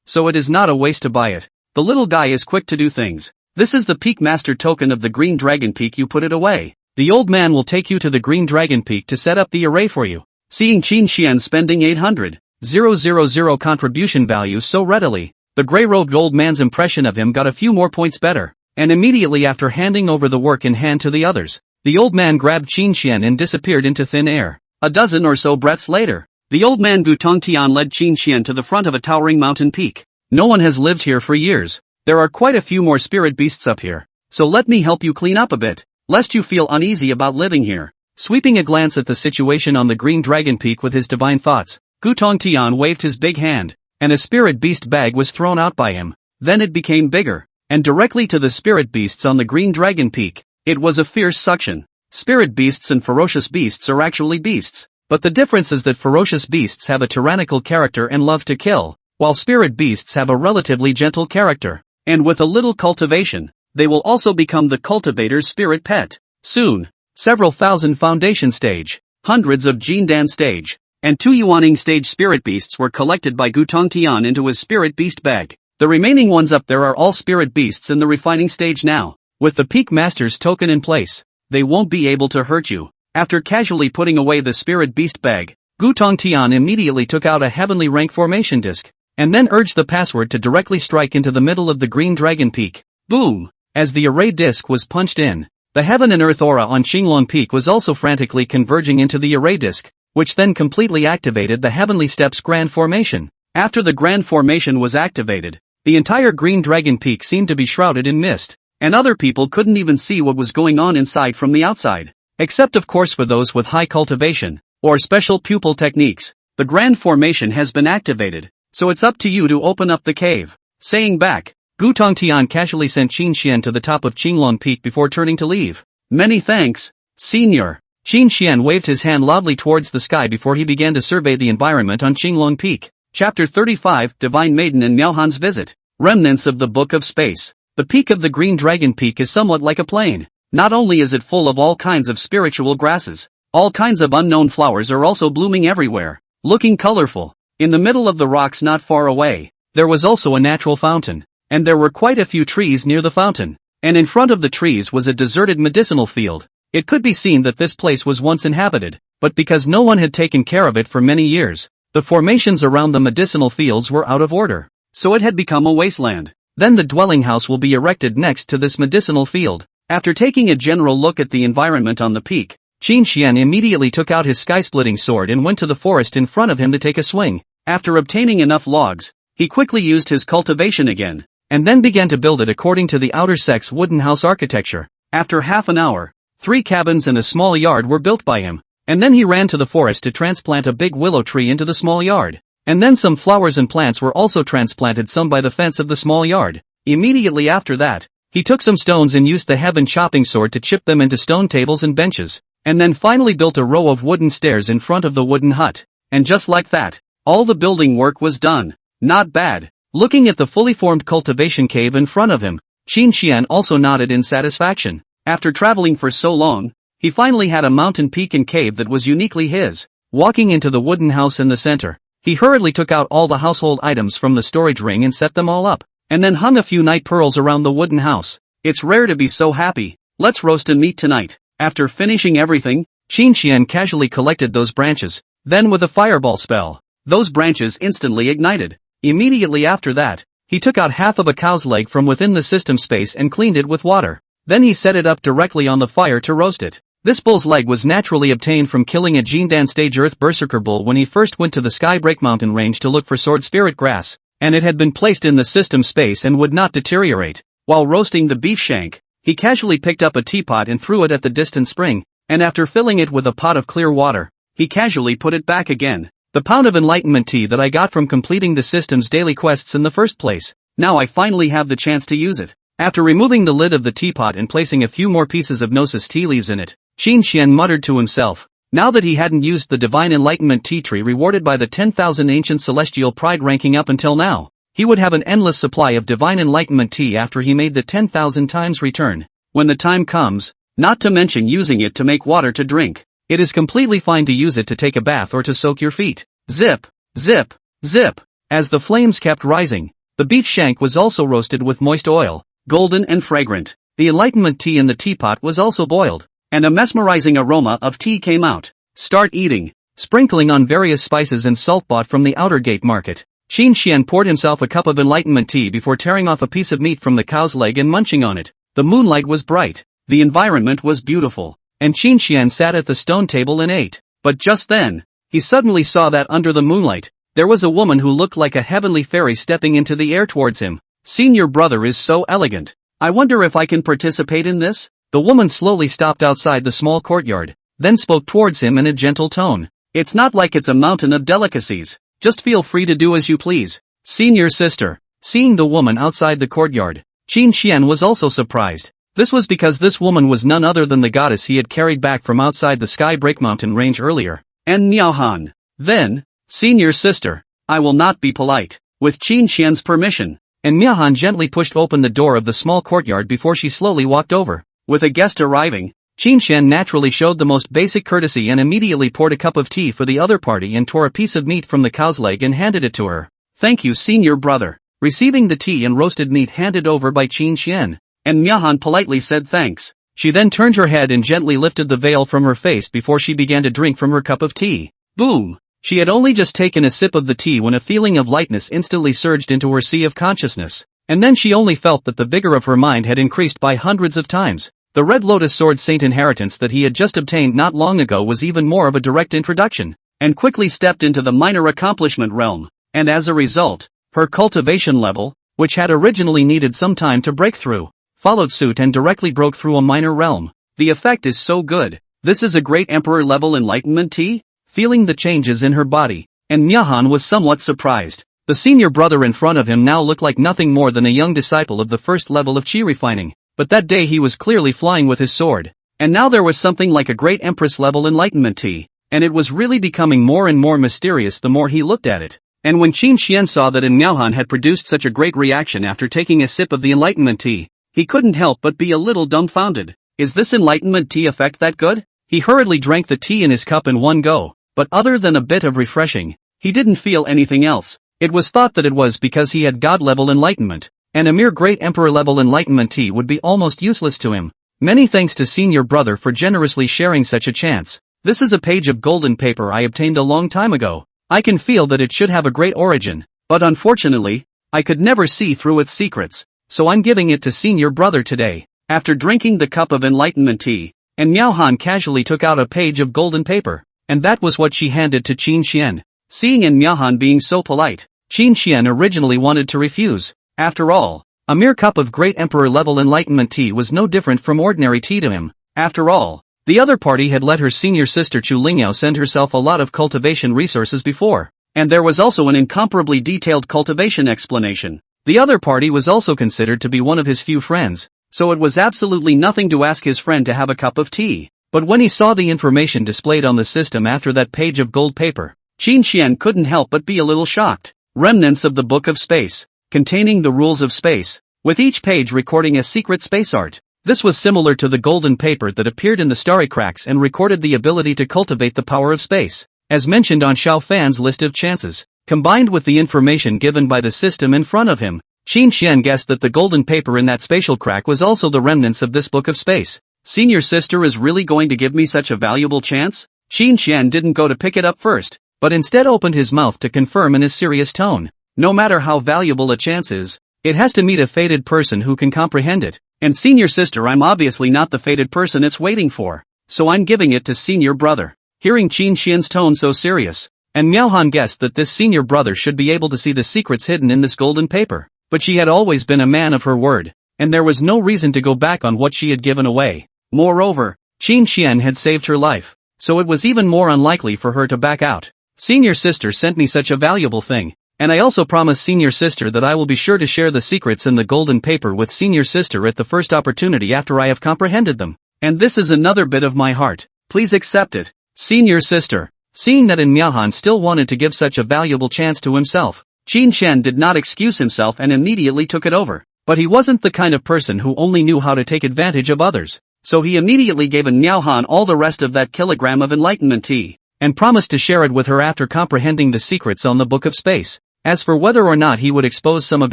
so it is not a waste to buy it. The little guy is quick to do things. "This is the Peak Master token of the Green Dragon Peak, you put it away." The old man will take you to the Green Dragon Peak to set up the array for you. Seeing Qin Xian spending 800,000 contribution value so readily, the grey-robed old man's impression of him got a few more points better, and immediately after handing over the work in hand to the others, the old man grabbed Qin Xian and disappeared into thin air. A dozen or so breaths later, the old man Gutong Tian led Qin Xian to the front of a towering mountain peak. No one has lived here for years. There are quite a few more spirit beasts up here, so let me help you clean up a bit, lest you feel uneasy about living here. Sweeping a glance at the situation on the Green Dragon Peak with his divine thoughts, Gutong Tian waved his big hand, and a spirit beast bag was thrown out by him. Then it became bigger, and directly to the spirit beasts on the Green Dragon Peak. It was a fierce suction. Spirit beasts and ferocious beasts are actually beasts, but the difference is that ferocious beasts have a tyrannical character and love to kill, while spirit beasts have a relatively gentle character. And with a little cultivation, they will also become the cultivator's spirit pet. Soon, several thousand foundation stage, hundreds of Jindan stage, and 2 Yuaning stage spirit beasts were collected by Gutong Tian into his spirit beast bag. The remaining ones up there are all spirit beasts in the refining stage now. With the Peak Master's token in place, they won't be able to hurt you. After casually putting away the spirit beast bag, Gutong Tian immediately took out a heavenly rank formation disc, and then urged the password to directly strike into the middle of the Green Dragon Peak. Boom! As the array disc was punched in, the heaven and earth aura on Qinglong Peak was also frantically converging into the array disc, which then completely activated the Heavenly Steps Grand Formation. After the Grand Formation was activated, the entire Green Dragon Peak seemed to be shrouded in mist, and other people couldn't even see what was going on inside from the outside. Except of course for those with high cultivation, or special pupil techniques. The Grand Formation has been activated, so it's up to you to open up the cave. Saying back, Gutong Tian casually sent Qin Xian to the top of Qinglong Peak before turning to leave. Many thanks, Senior. Qin Xian waved his hand loudly towards the sky before he began to survey the environment on Qinglong Peak. Chapter 35, Divine Maiden and Miaohan's Visit. Remnants of the Book of Space. The peak of the Green Dragon Peak is somewhat like a plain. Not only is it full of all kinds of spiritual grasses, all kinds of unknown flowers are also blooming everywhere, looking colorful. In the middle of the rocks not far away, there was also a natural fountain, and there were quite a few trees near the fountain, and in front of the trees was a deserted medicinal field. It could be seen that this place was once inhabited, but because no one had taken care of it for many years, the formations around the medicinal fields were out of order, so it had become a wasteland. Then the dwelling house will be erected next to this medicinal field. After taking a general look at the environment on the peak, Qin Xian immediately took out his sky-splitting sword and went to the forest in front of him to take a swing. After obtaining enough logs, he quickly used his cultivation again, and then began to build it according to the outer sect's wooden house architecture. After half an hour, 3 cabins and a small yard were built by him, and then he ran to the forest to transplant a big willow tree into the small yard. And then some flowers and plants were also transplanted, some by the fence of the small yard. Immediately after that, he took some stones and used the heaven chopping sword to chip them into stone tables and benches, and then finally built a row of wooden stairs in front of the wooden hut. And just like that, all the building work was done. Not bad. Looking at the fully formed cultivation cave in front of him, Qin Xian also nodded in satisfaction. After traveling for so long, he finally had a mountain peak and cave that was uniquely his. Walking into the wooden house in the center, he hurriedly took out all the household items from the storage ring and set them all up, and then hung a few night pearls around the wooden house. It's rare to be so happy. Let's roast and meat tonight. After finishing everything, Qin Xian casually collected those branches, then with a fireball spell, those branches instantly ignited. Immediately after that, he took out half of a cow's leg from within the system space and cleaned it with water. Then he set it up directly on the fire to roast it. This bull's leg was naturally obtained from killing a Jindan stage Earth Berserker bull when he first went to the Skybreak Mountain range to look for sword spirit grass, and it had been placed in the system space and would not deteriorate. While roasting the beef shank, he casually picked up a teapot and threw it at the distant spring, and after filling it with a pot of clear water, he casually put it back again. The pound of enlightenment tea that I got from completing the system's daily quests in the first place. Now I finally have the chance to use it. After removing the lid of the teapot and placing a few more pieces of Gnosis tea leaves in it, Qin Xian muttered to himself. Now that he hadn't used the divine enlightenment tea tree rewarded by the 10,000 ancient celestial pride ranking up until now, he would have an endless supply of divine enlightenment tea after he made the 10,000 times return. When the time comes, not to mention using it to make water to drink, it is completely fine to use it to take a bath or to soak your feet. Zip, zip, zip. As the flames kept rising, the beef shank was also roasted with moist oil, golden and fragrant. The enlightenment tea in the teapot was also boiled. and a mesmerizing aroma of tea came out. Start eating. Sprinkling on various spices and salt bought from the outer gate market, Qin Xian poured himself a cup of enlightenment tea before tearing off a piece of meat from the cow's leg and munching on it. The moonlight was bright, the environment was beautiful, and Qin Xian sat at the stone table and ate. But just then, he suddenly saw that under the moonlight, there was a woman who looked like a heavenly fairy stepping into the air towards him. Senior brother is so elegant. I wonder if I can participate in this? The woman slowly stopped outside the small courtyard, then spoke towards him in a gentle tone. It's not like it's a mountain of delicacies. Just feel free to do as you please. Senior sister. Seeing the woman outside the courtyard, Qin Xian was also surprised. This was because this woman was none other than the goddess he had carried back from outside the Sky Break Mountain range earlier. And Miaohan. Then, senior sister, I will not be polite. With Qin Xian's permission. And Miaohan gently pushed open the door of the small courtyard before she slowly walked over. With a guest arriving, Qin Xian naturally showed the most basic courtesy and immediately poured a cup of tea for the other party and tore a piece of meat from the cow's leg and handed it to her. Thank you, senior brother. Receiving the tea and roasted meat handed over by Qin Xian, and Miaohan politely said thanks. She then turned her head and gently lifted the veil from her face before she began to drink from her cup of tea. Boom! She had only just taken a sip of the tea when a feeling of lightness instantly surged into her sea of consciousness, and then she only felt that the vigor of her mind had increased by hundreds of times. The Red Lotus Sword Saint inheritance that he had just obtained not long ago was even more of a direct introduction, and quickly stepped into the minor accomplishment realm, and as a result, her cultivation level, which had originally needed some time to break through, followed suit and directly broke through a minor realm. The effect is so good. This is a great emperor level enlightenment tea? Feeling the changes in her body, and Miaohan was somewhat surprised. The senior brother in front of him now looked like nothing more than a young disciple of the first level of chi refining, but that day he was clearly flying with his sword. And now there was something like a great empress level enlightenment tea, and it was really becoming more and more mysterious the more he looked at it. And when Qin Xian saw that Miaohan had produced such a great reaction after taking a sip of the enlightenment tea, he couldn't help but be a little dumbfounded. Is this enlightenment tea effect that good? He hurriedly drank the tea in his cup in one go. But other than a bit of refreshing, he didn't feel anything else. It was thought that it was because he had God-level enlightenment, and a mere great emperor-level enlightenment tea would be almost useless to him. Many thanks to senior brother for generously sharing such a chance. This is a page of golden paper I obtained a long time ago. I can feel that it should have a great origin, but unfortunately, I could never see through its secrets, so I'm giving it to senior brother today. After drinking the cup of enlightenment tea, and Miaohan casually took out a page of golden paper. And that was what she handed to Qin Xian. Seeing Miaohan being so polite, Qin Xian originally wanted to refuse. After all, a mere cup of great emperor-level enlightenment tea was no different from ordinary tea to him. After all, the other party had let her senior sister Chu Lingyao send herself a lot of cultivation resources before, and there was also an incomparably detailed cultivation explanation. The other party was also considered to be one of his few friends, so it was absolutely nothing to ask his friend to have a cup of tea. But when he saw the information displayed on the system after that page of gold paper, Qin Xian couldn't help but be a little shocked. Remnants of the Book of Space, containing the rules of space, with each page recording a secret space art. This was similar to the golden paper that appeared in the starry cracks and recorded the ability to cultivate the power of space, as mentioned on Xiao Fan's list of chances. Combined with the information given by the system in front of him, Qin Xian guessed that the golden paper in that spatial crack was also the remnants of this Book of Space. Senior sister is really going to give me such a valuable chance? Qin Xian didn't go to pick it up first, but instead opened his mouth to confirm in his serious tone. No matter how valuable a chance is, it has to meet a fated person who can comprehend it. And senior sister, I'm obviously not the fated person it's waiting for, so I'm giving it to senior brother. Hearing Qin Xian's tone so serious, and Miaohan guessed that this senior brother should be able to see the secrets hidden in this golden paper. But she had always been a man of her word, and there was no reason to go back on what she had given away. Moreover, Qin Xian had saved her life, so it was even more unlikely for her to back out. Senior sister sent me such a valuable thing, and I also promise senior sister that I will be sure to share the secrets in the golden paper with senior sister at the first opportunity after I have comprehended them. And this is another bit of my heart. Please accept it, senior sister. Seeing that Miaohan still wanted to give such a valuable chance to himself, Qin Xian did not excuse himself and immediately took it over. But he wasn't the kind of person who only knew how to take advantage of others. So he immediately gave Miaohan all the rest of that kilogram of enlightenment tea, and promised to share it with her after comprehending the secrets on the Book of Space. As for whether or not he would expose some of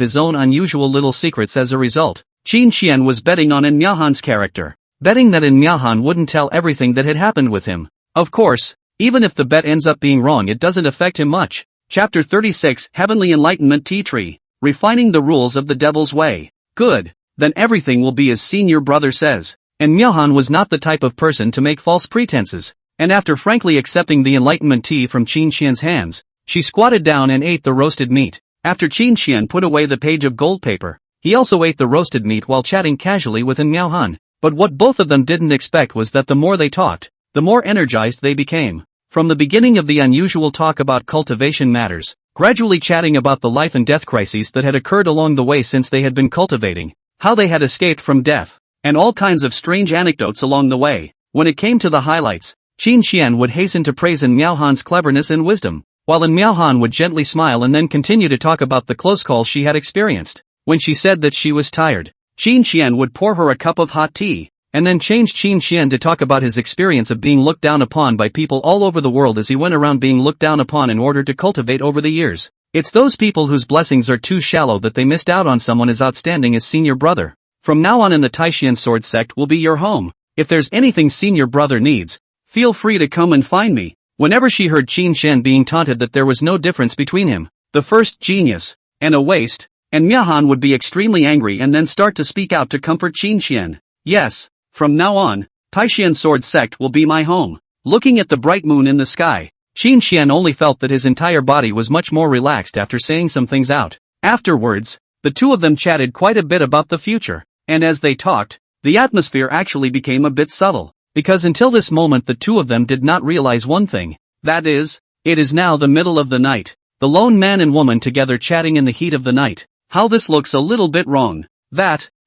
his own unusual little secrets as a result, Qin Xian was betting on Miaohan's character. betting that Miaohan wouldn't tell everything that had happened with him. Of course, even if the bet ends up being wrong, it doesn't affect him much. Chapter 36, Heavenly Enlightenment Tea Tree, Refining the Rules of the Devil's Way. Good, then everything will be as senior brother says. And Miaohan was not the type of person to make false pretenses, and after frankly accepting the enlightenment tea from Qin Xian's hands, she squatted down and ate the roasted meat. After Qin Xian put away the page of gold paper, he also ate the roasted meat while chatting casually with Miaohan. But what both of them didn't expect was that the more they talked, the more energized they became. From the beginning of the unusual talk about cultivation matters, gradually chatting about the life and death crises that had occurred along the way since they had been cultivating, how they had escaped from death, and all kinds of strange anecdotes along the way. When it came to the highlights, Qin Xian would hasten to praise Miaohan's cleverness and wisdom, while Miaohan would gently smile and then continue to talk about the close call she had experienced. When she said that she was tired, Qin Xian would pour her a cup of hot tea, and then change Qin Xian to talk about his experience of being looked down upon by people all over the world as he went around being looked down upon in order to cultivate over the years. It's those people whose blessings are too shallow that they missed out on someone as outstanding as senior brother. From now on in the Taishan Sword Sect will be your home. If there's anything senior brother needs, feel free to come and find me. Whenever she heard Qin Xian being taunted that there was no difference between him, the first genius, and a waste, and Miaohan would be extremely angry and then start to speak out to comfort Qin Xian. Yes, from now on, Taishan Sword Sect will be my home. Looking at the bright moon in the sky, Qin Xian only felt that his entire body was much more relaxed after saying some things out. Afterwards, the two of them chatted quite a bit about the future, and as they talked, the atmosphere actually became a bit subtle, because until this moment the two of them did not realize one thing, that is, it is now the middle of the night, the lone man and woman together chatting in the heat of the night. How this looks a little bit wrong.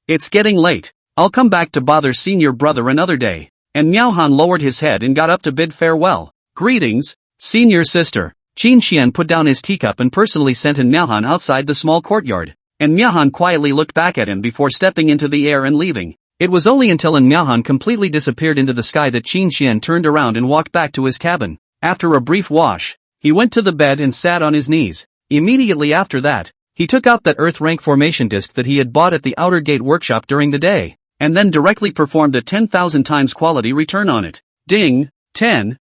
It's getting late. I'll come back to bother senior brother another day. And Miaohan lowered his head and got up to bid farewell. Greetings, senior sister. Qin Xian put down his teacup and personally sent Miaohan outside the small courtyard, and Miaohan quietly looked back at him before stepping into the air and leaving. It was only until Miaohan completely disappeared into the sky that Qin Xian turned around and walked back to his cabin. After a brief wash, he went to the bed and sat on his knees. Immediately after that, he took out that Earth rank formation disc that he had bought at the Outer Gate workshop during the day, and then directly performed a 10,000 times quality return on it. Ding! 10,000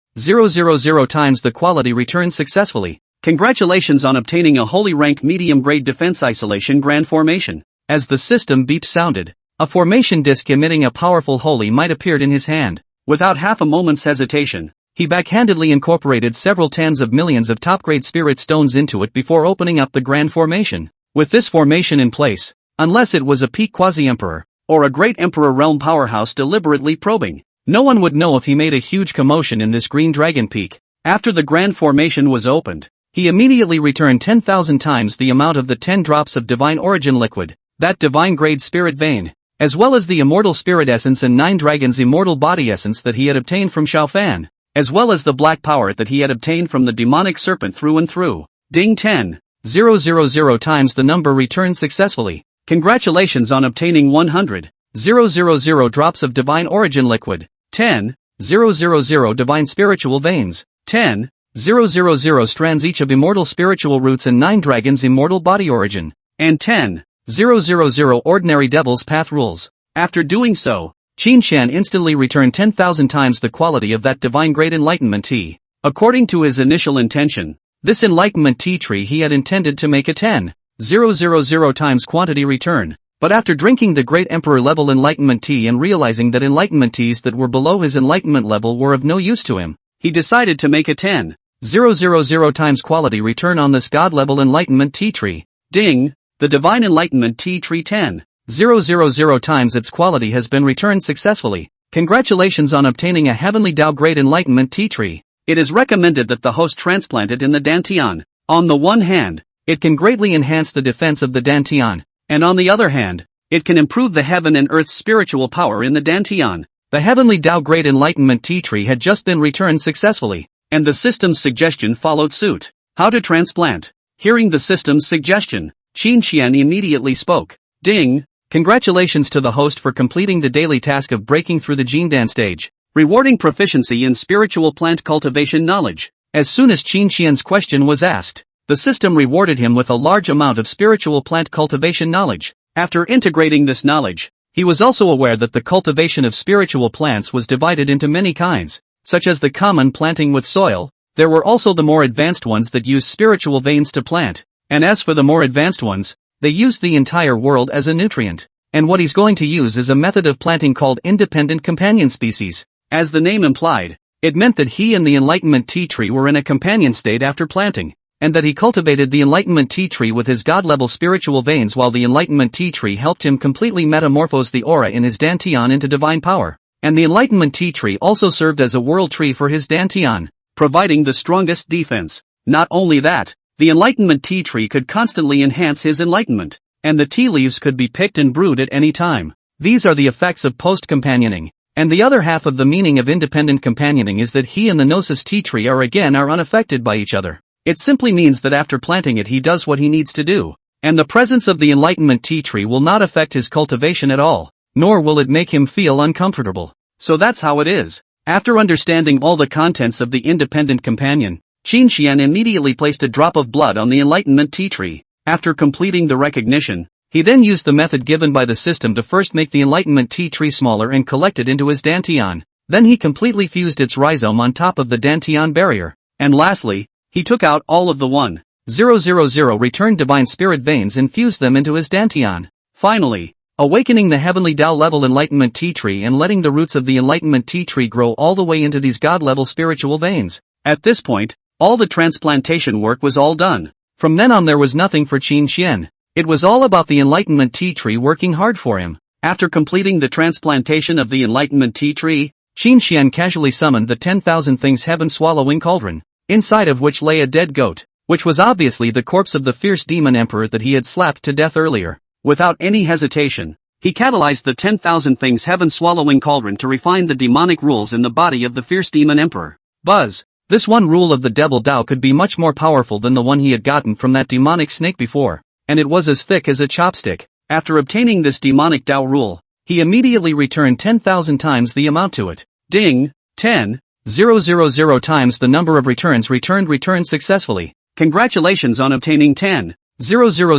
times the quality return successfully. Congratulations on obtaining a holy rank medium grade defense isolation grand formation. As the system beep sounded, a formation disc emitting a powerful holy might appeared in his hand. Without half a moment's hesitation, he backhandedly incorporated several tens of millions of top-grade spirit stones into it before opening up the grand formation. With this formation in place, unless it was a peak quasi-emperor, or a great emperor realm powerhouse deliberately probing, no one would know if he made a huge commotion in this green dragon peak. After the grand formation was opened, he immediately returned 10,000 times the amount of the 10 drops of divine origin liquid, that divine grade spirit vein, as well as the immortal spirit essence and 9 dragons immortal body essence that he had obtained from Xiao Fan, as well as the black power that he had obtained from the demonic serpent through and through. Ding 10,000 times the number returned successfully. Congratulations on obtaining 100,000 drops of divine origin liquid, 10,000 divine spiritual veins, 10,000 strands each of immortal spiritual roots and 9 dragons immortal body origin, and 10,000 ordinary devil's path rules. After doing so, Qin Xian instantly returned 10,000 times the quality of that divine grade enlightenment tea. According to his initial intention, this enlightenment tea tree he had intended to make a 10,000 times quantity return, but after drinking the great emperor level enlightenment tea and realizing that enlightenment teas that were below his enlightenment level were of no use to him, he decided to make a 10,000 times quality return on this god level enlightenment tea tree. Ding! The divine enlightenment tea tree 10,000 times its quality has been returned successfully. Congratulations on obtaining a heavenly Tao grade enlightenment tea tree. It is recommended that the host transplant it in the Dantian. On the one hand, it can greatly enhance the defense of the Dantian, and on the other hand, it can improve the heaven and earth's spiritual power in the Dantian. The heavenly Tao grade enlightenment tea tree had just been returned successfully, and the system's suggestion followed suit. How to transplant? Hearing the system's suggestion, Qin Xian immediately spoke. Ding! Congratulations to the host for completing the daily task of breaking through the Jindan stage, rewarding proficiency in spiritual plant cultivation knowledge. As soon as Qin Xian's question was asked, the system rewarded him with a large amount of spiritual plant cultivation knowledge. After integrating this knowledge, He was also aware that the cultivation of spiritual plants was divided into many kinds, such as the common planting with soil. There were also the more advanced ones that used spiritual veins to plant, and as for the more advanced ones, they used the entire world as a nutrient. And what he's going to use is a method of planting called independent companion species. As the name implied, it meant that he and the Enlightenment tea tree were in a companion state after planting, and that he cultivated the Enlightenment tea tree with his god-level spiritual veins while the Enlightenment tea tree helped him completely metamorphose the aura in his dantian into divine power. And the Enlightenment tea tree also served as a world tree for his dantian, providing the strongest defense. Not only that, the Enlightenment tea tree could constantly enhance his enlightenment, and the tea leaves could be picked and brewed at any time. These are the effects of post-companioning. And the other half of the meaning of independent companioning is that he and the Gnosis tea tree are unaffected by each other. It simply means that after planting it he does what he needs to do, and the presence of the Enlightenment tea tree will not affect his cultivation at all, nor will it make him feel uncomfortable. So that's how it is. After understanding all the contents of the independent companion, Qin Xian immediately placed a drop of blood on the Enlightenment tea tree. After completing the recognition, he then used the method given by the system to first make the Enlightenment tea tree smaller and collect it into his dantian. Then he completely fused its rhizome on top of the dantian barrier. And lastly, he took out all of the 1,000 returned divine spirit veins and fused them into his dantian. Finally, awakening the heavenly Tao level Enlightenment tea tree and letting the roots of the Enlightenment tea tree grow all the way into these god level spiritual veins. At this point, all the transplantation work was all done. From then on there was nothing for Qin Xian. It was all about the Enlightenment tea tree working hard for him. After completing the transplantation of the Enlightenment tea tree, Qin Xian casually summoned the 10,000 things heaven-swallowing cauldron, inside of which lay a dead goat, which was obviously the corpse of the fierce demon emperor that he had slapped to death earlier. Without any hesitation, he catalyzed the 10,000 things heaven-swallowing cauldron to refine the demonic rules in the body of the fierce demon emperor. Buzz! This one rule of the devil Tao could be much more powerful than the one he had gotten from that demonic snake before, and it was as thick as a chopstick. After obtaining this demonic Tao rule, he immediately returned 10,000 times the amount to it. Ding! 10,000 times the number of returns returned successfully. Congratulations on obtaining 10,000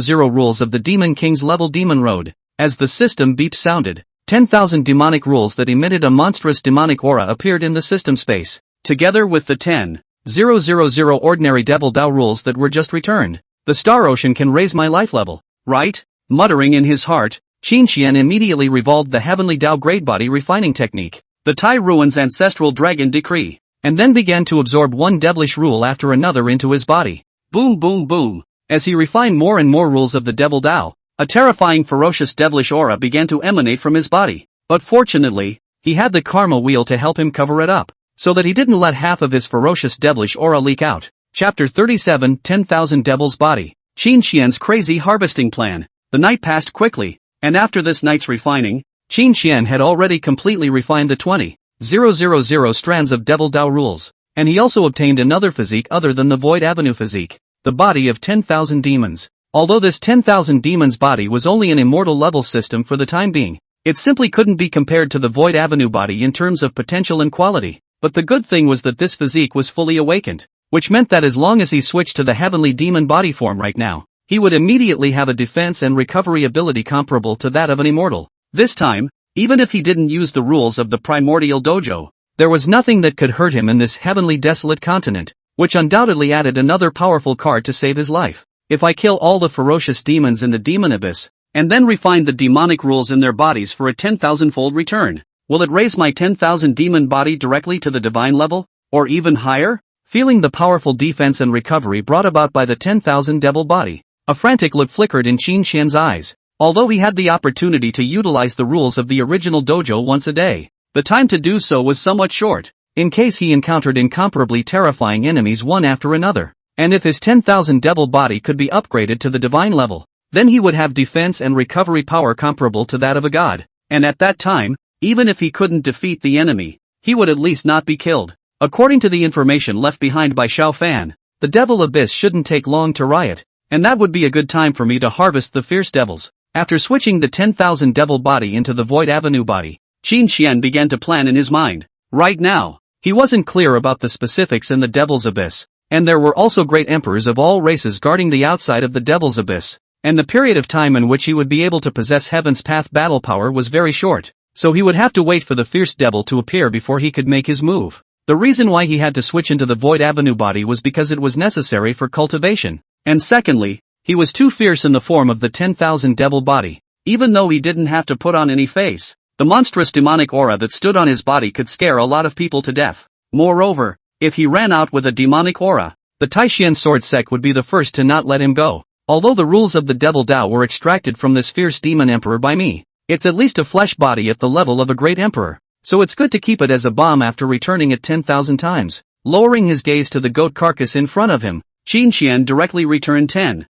rules of the Demon King's level Demon Road. As the system beep sounded, 10,000 demonic rules that emitted a monstrous demonic aura appeared in the system space. Together with the 10,000 ordinary devil Tao rules that were just returned, the Star Ocean can raise my life level, right? Muttering in his heart, Qin Xian immediately revolved the heavenly Tao grade body refining technique, the Tai Ruin's ancestral dragon decree, and then began to absorb one devilish rule after another into his body. Boom boom boom. As he refined more and more rules of the devil Tao, a terrifying ferocious devilish aura began to emanate from his body. But fortunately, he had the karma wheel to help him cover it up, so that he didn't let half of his ferocious devilish aura leak out. Chapter 37 10,000 Devil's Body. Qin Xian's crazy harvesting plan. The night passed quickly, and after this night's refining, Qin Xian had already completely refined the 20,000 strands of devil Tao rules, and he also obtained another physique other than the Void Avenue physique, the body of 10,000 demons. Although this 10,000 demons body was only an immortal level system for the time being, it simply couldn't be compared to the Void Avenue body in terms of potential and quality. But the good thing was that this physique was fully awakened, which meant that as long as he switched to the heavenly demon body form right now, he would immediately have a defense and recovery ability comparable to that of an immortal. This time, even if he didn't use the rules of the primordial dojo, there was nothing that could hurt him in this heavenly desolate continent, which undoubtedly added another powerful card to save his life. If I kill all the ferocious demons in the demon abyss, and then refine the demonic rules in their bodies for a 10,000-fold return, will it raise my 10,000 demon body directly to the divine level, or even higher? Feeling the powerful defense and recovery brought about by the 10,000 devil body, a frantic look flickered in Qin Xian's eyes. Although he had the opportunity to utilize the rules of the original dojo once a day, the time to do so was somewhat short, in case he encountered incomparably terrifying enemies one after another. And if his 10,000 devil body could be upgraded to the divine level, then he would have defense and recovery power comparable to that of a god. And at that time, even if he couldn't defeat the enemy, he would at least not be killed. According to the information left behind by Xiao Fan, the devil abyss shouldn't take long to riot, and that would be a good time for me to harvest the fierce devils. After switching the 10,000 devil body into the Void Avenue body, Qin Xian began to plan in his mind. Right now, he wasn't clear about the specifics in the devil's abyss, and there were also great emperors of all races guarding the outside of the devil's abyss, and the period of time in which he would be able to possess Heaven's Path battle power was very short, so he would have to wait for the fierce devil to appear before he could make his move. The reason why he had to switch into the Void Avenue body was because it was necessary for cultivation, and secondly, he was too fierce in the form of the 10,000 devil body. Even though he didn't have to put on any face, the monstrous demonic aura that stood on his body could scare a lot of people to death. Moreover, if he ran out with a demonic aura, the Taishian Sword Sect would be the first to not let him go. Although the rules of the Devil Dao were extracted from this fierce demon emperor by me, it's at least a flesh body at the level of a great emperor, so it's good to keep it as a bomb after returning it 10,000 times. Lowering his gaze to the goat carcass in front of him, Qin Xian directly returned 10,000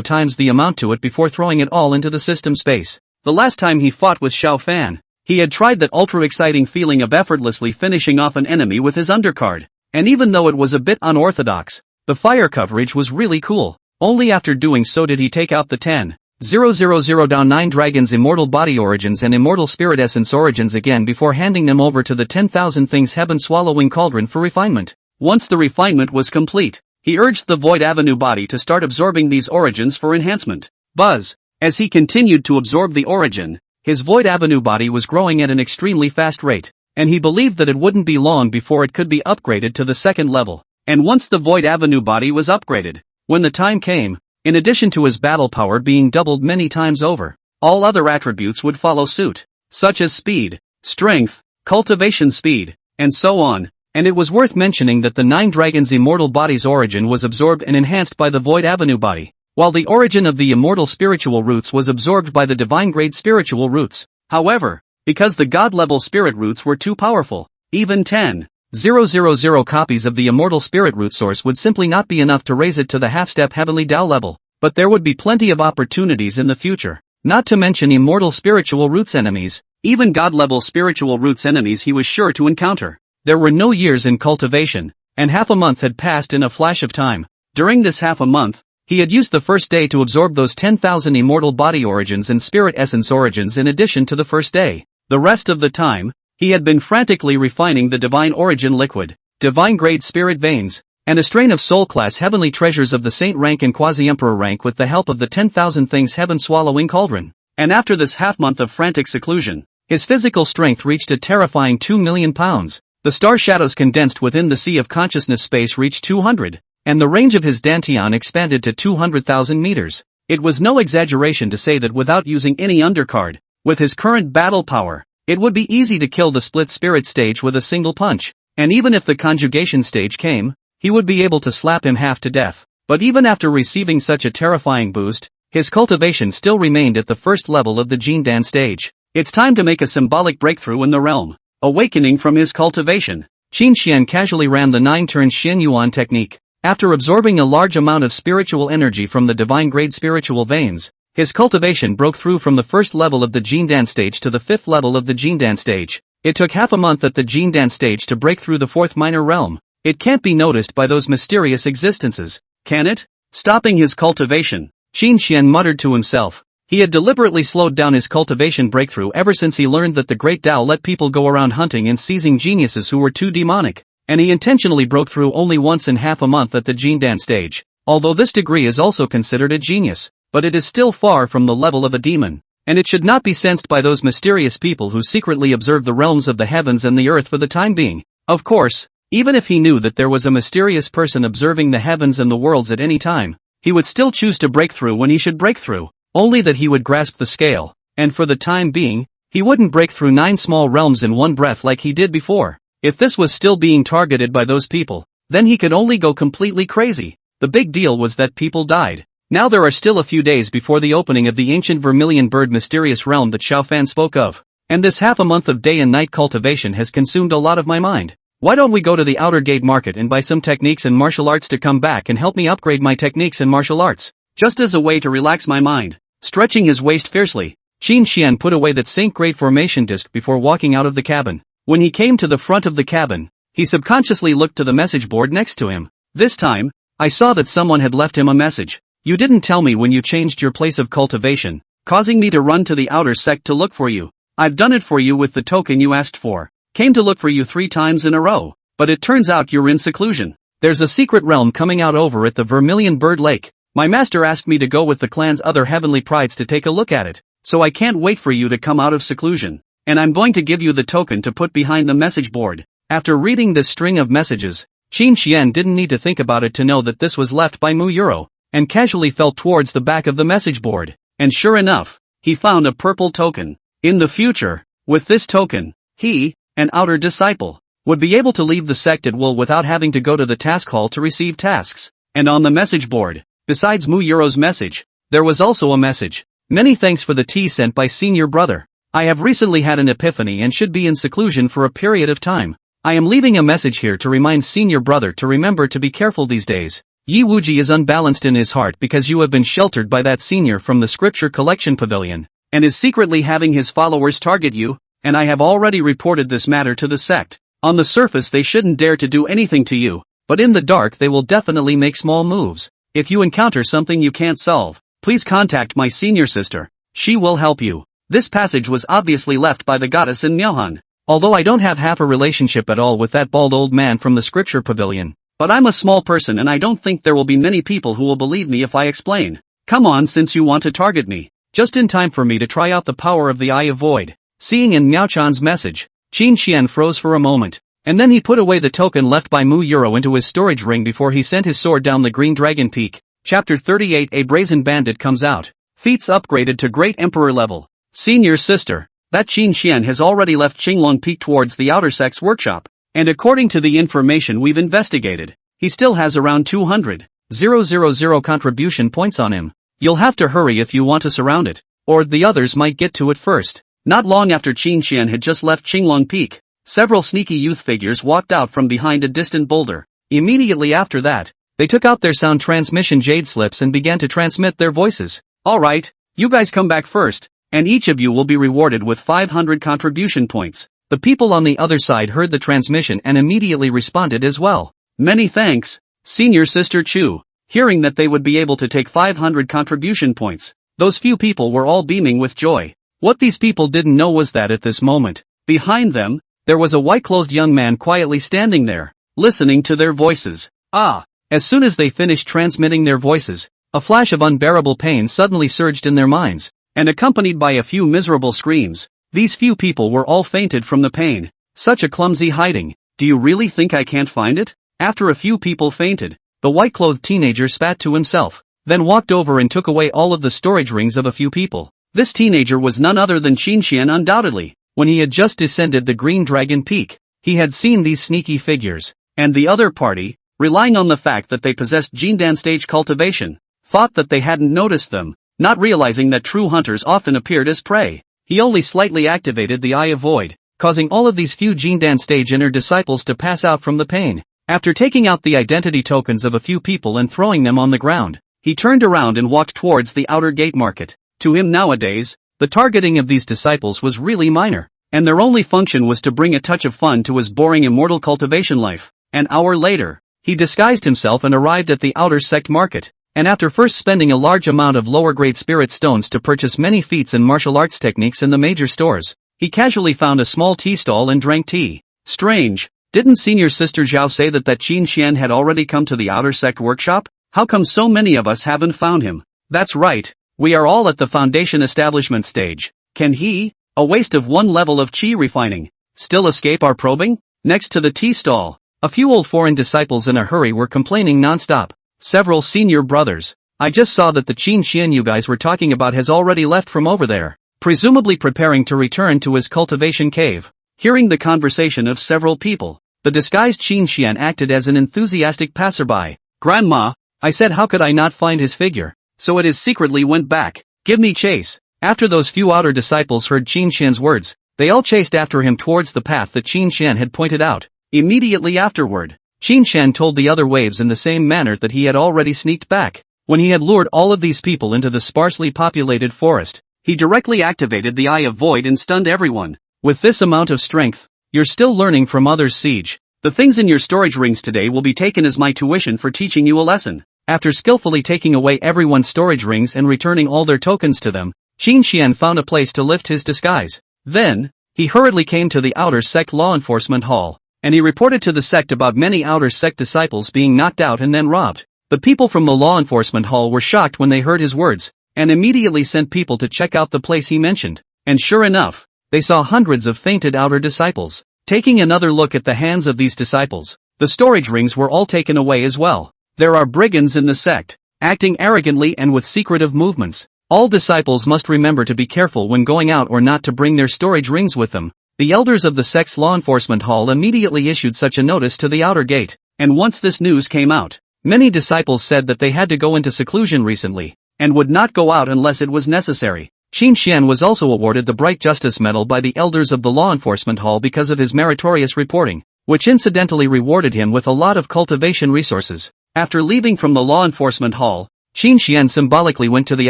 times the amount to it before throwing it all into the system space. The last time he fought with Xiao Fan, he had tried that ultra-exciting feeling of effortlessly finishing off an enemy with his undercard, and even though it was a bit unorthodox, the fire coverage was really cool. Only after doing so did he take out the 10,000 down 9 dragons immortal body origins and immortal spirit essence origins again before handing them over to the 10,000 things heaven swallowing cauldron for refinement. Once the refinement was complete, he urged the Void Avenue body to start absorbing these origins for enhancement. Buzz. As he continued to absorb the origin, his Void Avenue body was growing at an extremely fast rate, and he believed that it wouldn't be long before it could be upgraded to the second level. And once the Void Avenue body was upgraded, when the time came, in addition to his battle power being doubled many times over, all other attributes would follow suit, such as speed, strength, cultivation speed, and so on. And it was worth mentioning that the 9 dragons immortal body's origin was absorbed and enhanced by the Void Avenue body, while the origin of the immortal spiritual roots was absorbed by the divine grade spiritual roots. However, because the god-level spirit roots were too powerful, even 10,000 copies of the immortal spirit root source would simply not be enough to raise it to the half-step heavenly Tao level, but there would be plenty of opportunities in the future, not to mention immortal spiritual roots enemies, even god-level spiritual roots enemies he was sure to encounter. There were no years in cultivation, and half a month had passed in a flash of time. During this half a month, he had used the first day to absorb those 10,000 immortal body origins and spirit essence origins in addition to the first day. The rest of the time, he had been frantically refining the divine origin liquid, divine grade spirit veins, and a strain of soul class heavenly treasures of the saint rank and quasi-emperor rank with the help of the 10,000 things heaven swallowing cauldron. And after this half month of frantic seclusion, his physical strength reached a terrifying 2 million pounds. The star shadows condensed within the sea of consciousness space reached 200, and the range of his dantian expanded to 200,000 meters. It was no exaggeration to say that without using any undercard, with his current battle power, it would be easy to kill the split spirit stage with a single punch, and even if the conjugation stage came, he would be able to slap him half to death. But even after receiving such a terrifying boost, his cultivation still remained at the first level of the Jindan stage. It's time to make a symbolic breakthrough in the realm. Awakening from his cultivation, Qin Xian casually ran the 9-turn Xin Yuan technique. After absorbing a large amount of spiritual energy from the divine grade spiritual veins, his cultivation broke through from the first level of the Jindan stage to the 5th level of the Jindan stage. It took half a month at the Jindan stage to break through the 4th minor realm. It can't be noticed by those mysterious existences, can it? Stopping his cultivation, Qin Xian muttered to himself. He had deliberately slowed down his cultivation breakthrough ever since he learned that the Great Tao let people go around hunting and seizing geniuses who were too demonic, and he intentionally broke through only once in half a month at the Jindan stage. Although this degree is also considered a genius, but it is still far from the level of a demon, and it should not be sensed by those mysterious people who secretly observe the realms of the heavens and the earth for the time being. Of course, even if he knew that there was a mysterious person observing the heavens and the worlds at any time, he would still choose to break through when he should break through. Only that he would grasp the scale, and for the time being, he wouldn't break through 9 small realms in one breath like he did before. If this was still being targeted by those people, then he could only go completely crazy. The big deal was that people died. Now there are still a few days before the opening of the ancient vermilion bird mysterious realm that Xiao Fan spoke of, and this half a month of day and night cultivation has consumed a lot of my mind. Why don't we go to the outer gate market and buy some techniques and martial arts to come back and help me upgrade my techniques and martial arts, just as a way to relax my mind? Stretching his waist fiercely, Qin Xian put away that saint-grade formation disc before walking out of the cabin. When he came to the front of the cabin, he subconsciously looked to the message board next to him. This time, I saw that someone had left him a message. You didn't tell me when you changed your place of cultivation, causing me to run to the outer sect to look for you. I've done it for you with the token you asked for. Came to look for you 3 times in a row, but it turns out you're in seclusion. There's a secret realm coming out over at the Vermilion Bird Lake. My master asked me to go with the clan's other heavenly prides to take a look at it, so I can't wait for you to come out of seclusion. And I'm going to give you the token to put behind the message board. After reading this string of messages, Qin Xian didn't need to think about it to know that this was left by Mu Yuro, and casually felt towards the back of the message board. And sure enough, he found a purple token. In the future, with this token, he, an outer disciple, would be able to leave the sect at will without having to go to the task hall to receive tasks. And on the message board, besides Mu Yuro's message, there was also a message. Many thanks for the tea sent by senior brother. I have recently had an epiphany and should be in seclusion for a period of time. I am leaving a message here to remind senior brother to remember to be careful these days. Yi Wuji is unbalanced in his heart because you have been sheltered by that senior from the scripture collection pavilion, and is secretly having his followers target you, and I have already reported this matter to the sect. On the surface they shouldn't dare to do anything to you, but in the dark they will definitely make small moves. If you encounter something you can't solve, please contact my senior sister. She will help you. This passage was obviously left by the goddess in Myohan. Although I don't have half a relationship at all with that bald old man from the scripture pavilion. But I'm a small person and I don't think there will be many people who will believe me if I explain. Come on, since you want to target me. Just in time for me to try out the power of the Eye of Void. Seeing in Miao-chan's message, Qin Xian froze for a moment, and then he put away the token left by Mu Yuro into his storage ring before he sent his sword down the Green Dragon Peak. Chapter 38. A Brazen Bandit comes out. Feats upgraded to Great Emperor level. Senior sister, that Qin Xian has already left Qinglong Peak towards the Outer Sect's workshop, and according to the information we've investigated, he still has around 200,000 contribution points on him. You'll have to hurry if you want to surround it, or the others might get to it first. Not long after Qin Xian had just left Qinglong Peak, several sneaky youth figures walked out from behind a distant boulder. Immediately after that, they took out their sound transmission jade slips and began to transmit their voices. Alright, you guys come back first, and each of you will be rewarded with 500 contribution points. The people on the other side heard the transmission and immediately responded as well. Many thanks, Senior Sister Chu. Hearing that they would be able to take 500 contribution points, those few people were all beaming with joy. What these people didn't know was that at this moment, behind them, there was a white-clothed young man quietly standing there, listening to their voices. As soon as they finished transmitting their voices, a flash of unbearable pain suddenly surged in their minds, and accompanied by a few miserable screams, these few people were all fainted from the pain. Such a clumsy hiding. Do you really think I can't find it? After a few people fainted, the white-clothed teenager spat to himself, then walked over and took away all of the storage rings of a few people. This teenager was none other than Qin Xian undoubtedly. When he had just descended the Green Dragon Peak, he had seen these sneaky figures, and the other party, relying on the fact that they possessed Jindan stage cultivation, thought that they hadn't noticed them, not realizing that true hunters often appeared as prey. He only slightly activated the Eye of Void, causing all of these few Jindan stage inner disciples to pass out from the pain. After taking out the identity tokens of a few people and throwing them on the ground, he turned around and walked towards the outer gate market. To him nowadays, the targeting of these disciples was really minor, and their only function was to bring a touch of fun to his boring immortal cultivation life. An hour later, he disguised himself and arrived at the outer sect market, and after first spending a large amount of lower-grade spirit stones to purchase many feats and martial arts techniques in the major stores, he casually found a small tea stall and drank tea. Strange, didn't Senior Sister Zhao say that Qin Xian had already come to the outer sect workshop? How come so many of us haven't found him? That's right, we are all at the foundation establishment stage. Can he, a waste of one level of chi refining, still escape our probing? Next to the tea stall, a few old foreign disciples in a hurry were complaining non-stop. Several senior brothers, I just saw that the Qin Xian you guys were talking about has already left from over there, presumably preparing to return to his cultivation cave. Hearing the conversation of several people, the disguised Qin Xian acted as an enthusiastic passerby. Grandma, I said how could I not find his figure, so it is secretly went back. Give me chase. After those few outer disciples heard Qin Xian's words, they all chased after him towards the path that Qin Xian had pointed out. Immediately afterward, Qin Xian told the other waves in the same manner that he had already sneaked back. When he had lured all of these people into the sparsely populated forest, he directly activated the Eye of Void and stunned everyone. With this amount of strength, you're still learning from others' siege. The things in your storage rings today will be taken as my tuition for teaching you a lesson. After skillfully taking away everyone's storage rings and returning all their tokens to them, Qin Xian found a place to lift his disguise. Then, he hurriedly came to the outer sect law enforcement hall, and he reported to the sect about many outer sect disciples being knocked out and then robbed. The people from the law enforcement hall were shocked when they heard his words, and immediately sent people to check out the place he mentioned. And sure enough, they saw hundreds of fainted outer disciples. Taking another look at the hands of these disciples, the storage rings were all taken away as well. There are brigands in the sect, acting arrogantly and with secretive movements. All disciples must remember to be careful when going out or not to bring their storage rings with them. The elders of the sect's law enforcement hall immediately issued such a notice to the outer gate, and once this news came out, many disciples said that they had to go into seclusion recently, and would not go out unless it was necessary. Qin Xian was also awarded the Bright Justice Medal by the elders of the law enforcement hall because of his meritorious reporting, which incidentally rewarded him with a lot of cultivation resources. After leaving from the law enforcement hall, Qin Xian symbolically went to the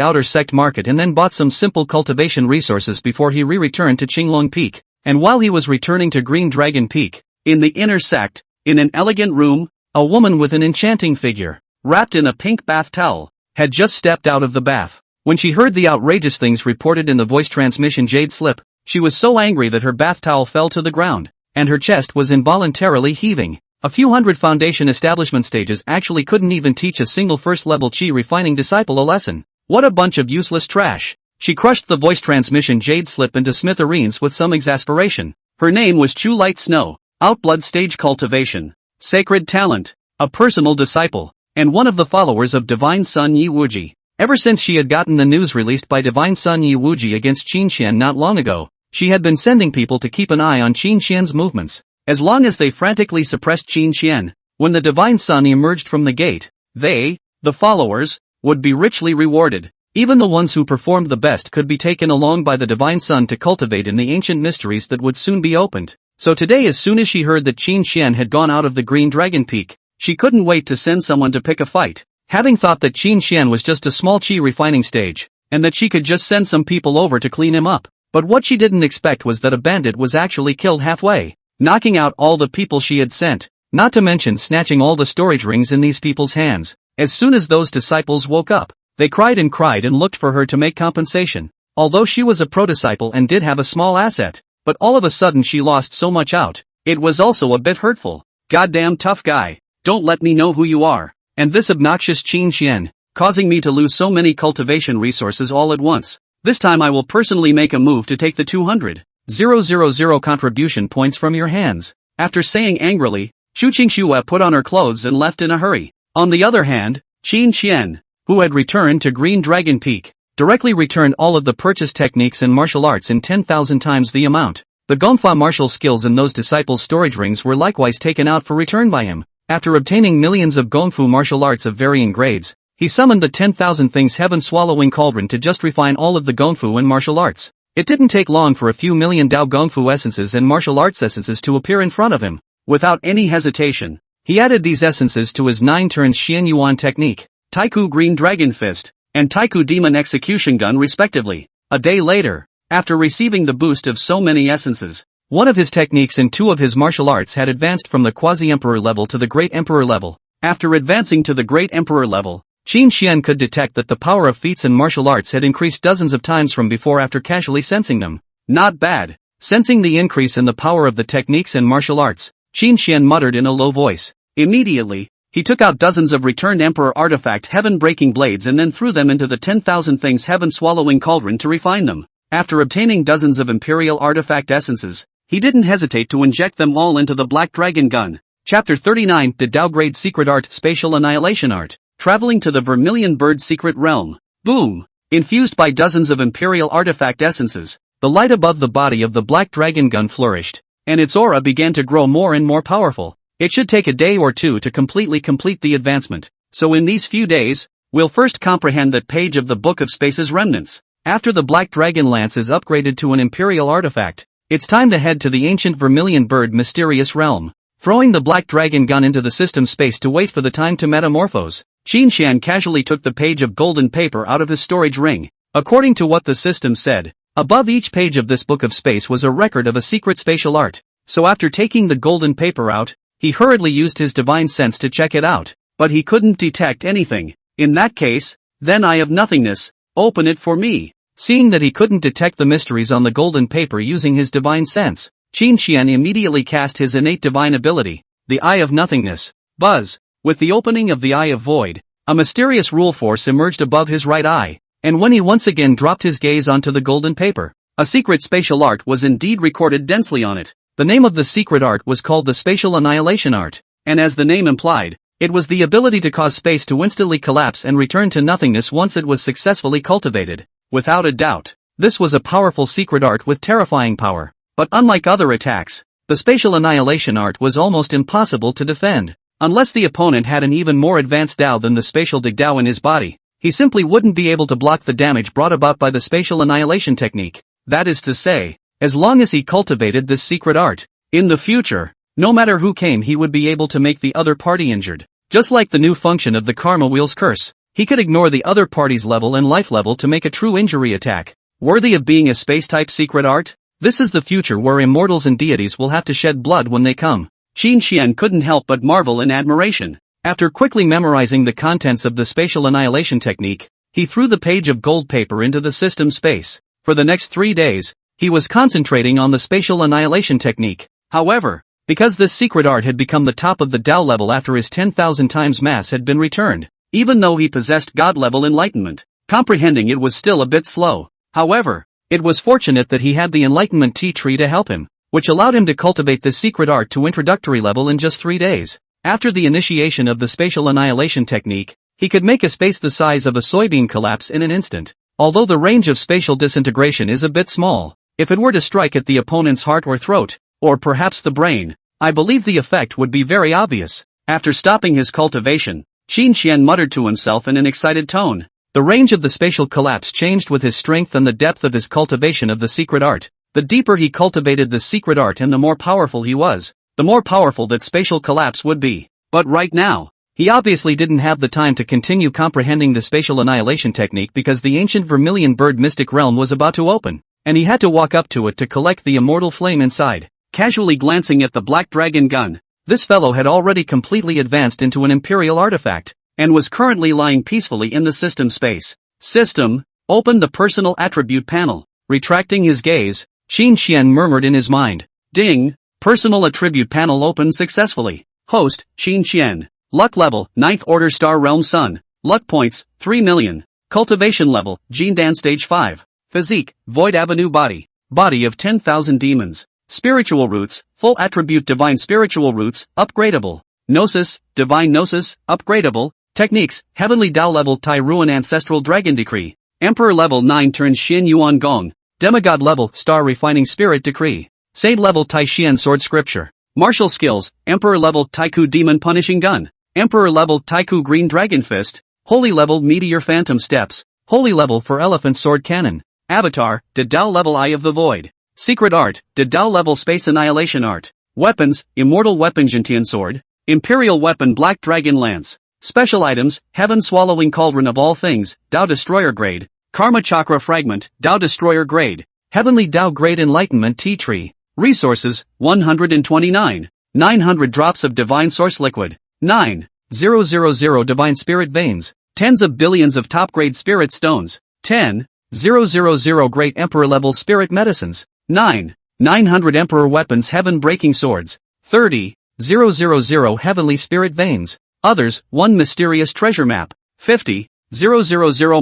outer sect market and then bought some simple cultivation resources before he returned to Qinglong Peak. And while he was returning to Green Dragon Peak, in the inner sect, in an elegant room, a woman with an enchanting figure, wrapped in a pink bath towel, had just stepped out of the bath. When she heard the outrageous things reported in the voice transmission jade slip, she was so angry that her bath towel fell to the ground, and her chest was involuntarily heaving. A few hundred foundation establishment stages actually couldn't even teach a single first-level chi refining disciple a lesson. What a bunch of useless trash. She crushed the voice transmission jade slip into smithereens with some exasperation. Her name was Chu Light Snow, Outblood Stage Cultivation, Sacred Talent, a personal disciple, and one of the followers of Divine Sun Yi Wuji. Ever since she had gotten the news released by Divine Sun Yi Wuji against Qin Xian not long ago, she had been sending people to keep an eye on Qin Xian's movements. As long as they frantically suppressed Qin Xian, when the Divine Sun emerged from the gate, they, the followers, would be richly rewarded. Even the ones who performed the best could be taken along by the Divine Sun to cultivate in the ancient mysteries that would soon be opened. So today, as soon as she heard that Qin Xian had gone out of the Green Dragon Peak, she couldn't wait to send someone to pick a fight. Having thought that Qin Xian was just a small chi refining stage, and that she could just send some people over to clean him up. But what she didn't expect was that a bandit was actually killed halfway, knocking out all the people she had sent, not to mention snatching all the storage rings in these people's hands. As soon as those disciples woke up, they cried and looked for her to make compensation. Although she was a pro-disciple and did have a small asset, but all of a sudden she lost so much out, it was also a bit hurtful. Goddamn tough guy, don't let me know who you are. And this obnoxious Qin Xian, causing me to lose so many cultivation resources all at once. This time I will personally make a move to take the 200,000 contribution points from your hands. After saying angrily, Xu Qingxue put on her clothes and left in a hurry. On the other hand, Qin Xian, who had returned to Green Dragon Peak, directly returned all of the purchased techniques and martial arts in 10,000 times the amount. The Gonfa martial skills in those disciples' storage rings were likewise taken out for return by him. After obtaining millions of Gongfu martial arts of varying grades, he summoned the 10,000 Things Heaven-swallowing cauldron to just refine all of the Gongfu and martial arts. It didn't take long for a few million Dao Gongfu essences and martial arts essences to appear in front of him. Without any hesitation, he added these essences to his 9 turns Xian Yuan technique, Taiku Green Dragon Fist, and Taiku Demon Execution Gun respectively. A day later, after receiving the boost of so many essences, one of his techniques and 2 of his martial arts had advanced from the Quasi-Emperor level to the Great Emperor level. After advancing to the Great Emperor level, Qin Xian could detect that the power of feats and martial arts had increased dozens of times from before after casually sensing them. Not bad. Sensing the increase in the power of the techniques and martial arts, Qin Xian muttered in a low voice. Immediately, he took out dozens of returned Emperor artifact heaven-breaking blades and then threw them into the 10,000 Things Heaven-swallowing cauldron to refine them. After obtaining dozens of Imperial artifact essences, he didn't hesitate to inject them all into the Black Dragon Gun. Chapter 39 The Downgrade Secret Art Spatial Annihilation Art. Traveling to the Vermilion Bird Secret Realm. Boom! Infused by dozens of Imperial artifact essences, the light above the body of the Black Dragon Gun flourished, and its aura began to grow more and more powerful. It should take a day or two to completely complete the advancement, so in these few days, we'll first comprehend that page of the Book of Space's remnants. After the Black Dragon Lance is upgraded to an Imperial artifact, it's time to head to the ancient Vermilion Bird Mysterious Realm. Throwing the Black Dragon Gun into the system space to wait for the time to metamorphose, Qin Xian casually took the page of golden paper out of his storage ring. According to what the system said, above each page of this Book of Space was a record of a secret spatial art. So after taking the golden paper out, he hurriedly used his divine sense to check it out, but he couldn't detect anything. In that case, then Eye of Nothingness, open it for me. Seeing that he couldn't detect the mysteries on the golden paper using his divine sense, Qin Xian immediately cast his innate divine ability, the Eye of Nothingness. Buzz! With the opening of the Eye of Void, a mysterious rule force emerged above his right eye, and when he once again dropped his gaze onto the golden paper, a secret spatial art was indeed recorded densely on it. The name of the secret art was called the Spatial Annihilation Art, and as the name implied, it was the ability to cause space to instantly collapse and return to nothingness once it was successfully cultivated. Without a doubt, this was a powerful secret art with terrifying power. But unlike other attacks, the Spatial Annihilation Art was almost impossible to defend. Unless the opponent had an even more advanced Dao than the Spatial Digdao in his body, he simply wouldn't be able to block the damage brought about by the Spatial Annihilation technique. That is to say, as long as he cultivated this secret art, in the future, no matter who came he would be able to make the other party injured. Just like the new function of the Karma Wheel's curse, he could ignore the other party's level and life level to make a true injury attack. Worthy of being a space-type secret art? This is the future where immortals and deities will have to shed blood when they come. Qin Xian couldn't help but marvel in admiration. After quickly memorizing the contents of the Spatial Annihilation technique, he threw the page of gold paper into the system space. For the next 3 days, he was concentrating on the Spatial Annihilation technique. However, because this secret art had become the top of the Dao level after his 10,000 times mass had been returned, even though he possessed God-level enlightenment, comprehending it was still a bit slow. However, it was fortunate that he had the Enlightenment Tea Tree to help him, which allowed him to cultivate this secret art to introductory level in just 3 days. After the initiation of the Spatial Annihilation technique, he could make a space the size of a soybean collapse in an instant. Although the range of spatial disintegration is a bit small, if it were to strike at the opponent's heart or throat, or perhaps the brain, I believe the effect would be very obvious. After stopping his cultivation, Qin Xian muttered to himself in an excited tone. The range of the spatial collapse changed with his strength and the depth of his cultivation of the secret art. The deeper he cultivated the secret art and the more powerful he was, the more powerful that spatial collapse would be. But right now, he obviously didn't have the time to continue comprehending the Spatial Annihilation technique because the ancient vermilion bird mystic realm was about to open, and he had to walk up to it to collect the immortal flame inside. Casually glancing at the black dragon gun, this fellow had already completely advanced into an imperial artifact, and was currently lying peacefully in the system space. System, open the personal attribute panel. Retracting his gaze, Qin Xian murmured in his mind. Ding, personal attribute panel opened successfully. Host, Qin Xian. Luck level, 9th order star realm sun. Luck points, 3 million. Cultivation level, Jindan stage 5. Physique, void avenue body. Body of 10,000 demons. Spiritual roots, full attribute divine spiritual roots, upgradable. Gnosis, divine gnosis, upgradable. Techniques, heavenly Dao level Tai Ruan ancestral dragon decree. Emperor level 9 turn Xin Yuan Gong. Demigod level star refining spirit decree. Saint level Tai Xian sword scripture. Martial skills, Emperor level Taiku demon punishing gun. Emperor level Taiku green dragon fist. Holy level meteor phantom steps. Holy level for elephant sword cannon. Avatar, Dao level Eye of the Void. Secret art, Dao level space annihilation art. Weapons, immortal weapon Jintian sword. Imperial weapon black dragon lance. Special items, heaven swallowing cauldron of all things, Dao destroyer grade. Karma chakra fragment, Dao destroyer grade. Heavenly Dao grade enlightenment tea tree. Resources, 129. 900 drops of divine source liquid. 9,000 divine spirit veins. Tens of billions of top grade spirit stones. 10,000 great emperor level spirit medicines. 900 emperor weapons heaven breaking swords. 30,000 heavenly spirit veins. Others, 1 mysterious treasure map. 50,000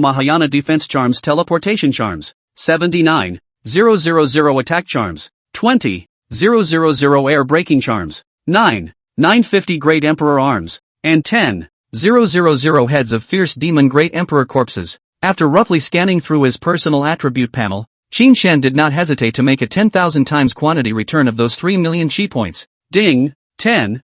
Mahayana defense charms teleportation charms. 79,000 attack charms. 20,000 air breaking charms. 950 great emperor arms. And 10,000 heads of fierce demon great emperor corpses. After roughly scanning through his personal attribute panel, Qin Xian did not hesitate to make a 10,000 times quantity return of those 3 million chi points. Ding, 10,000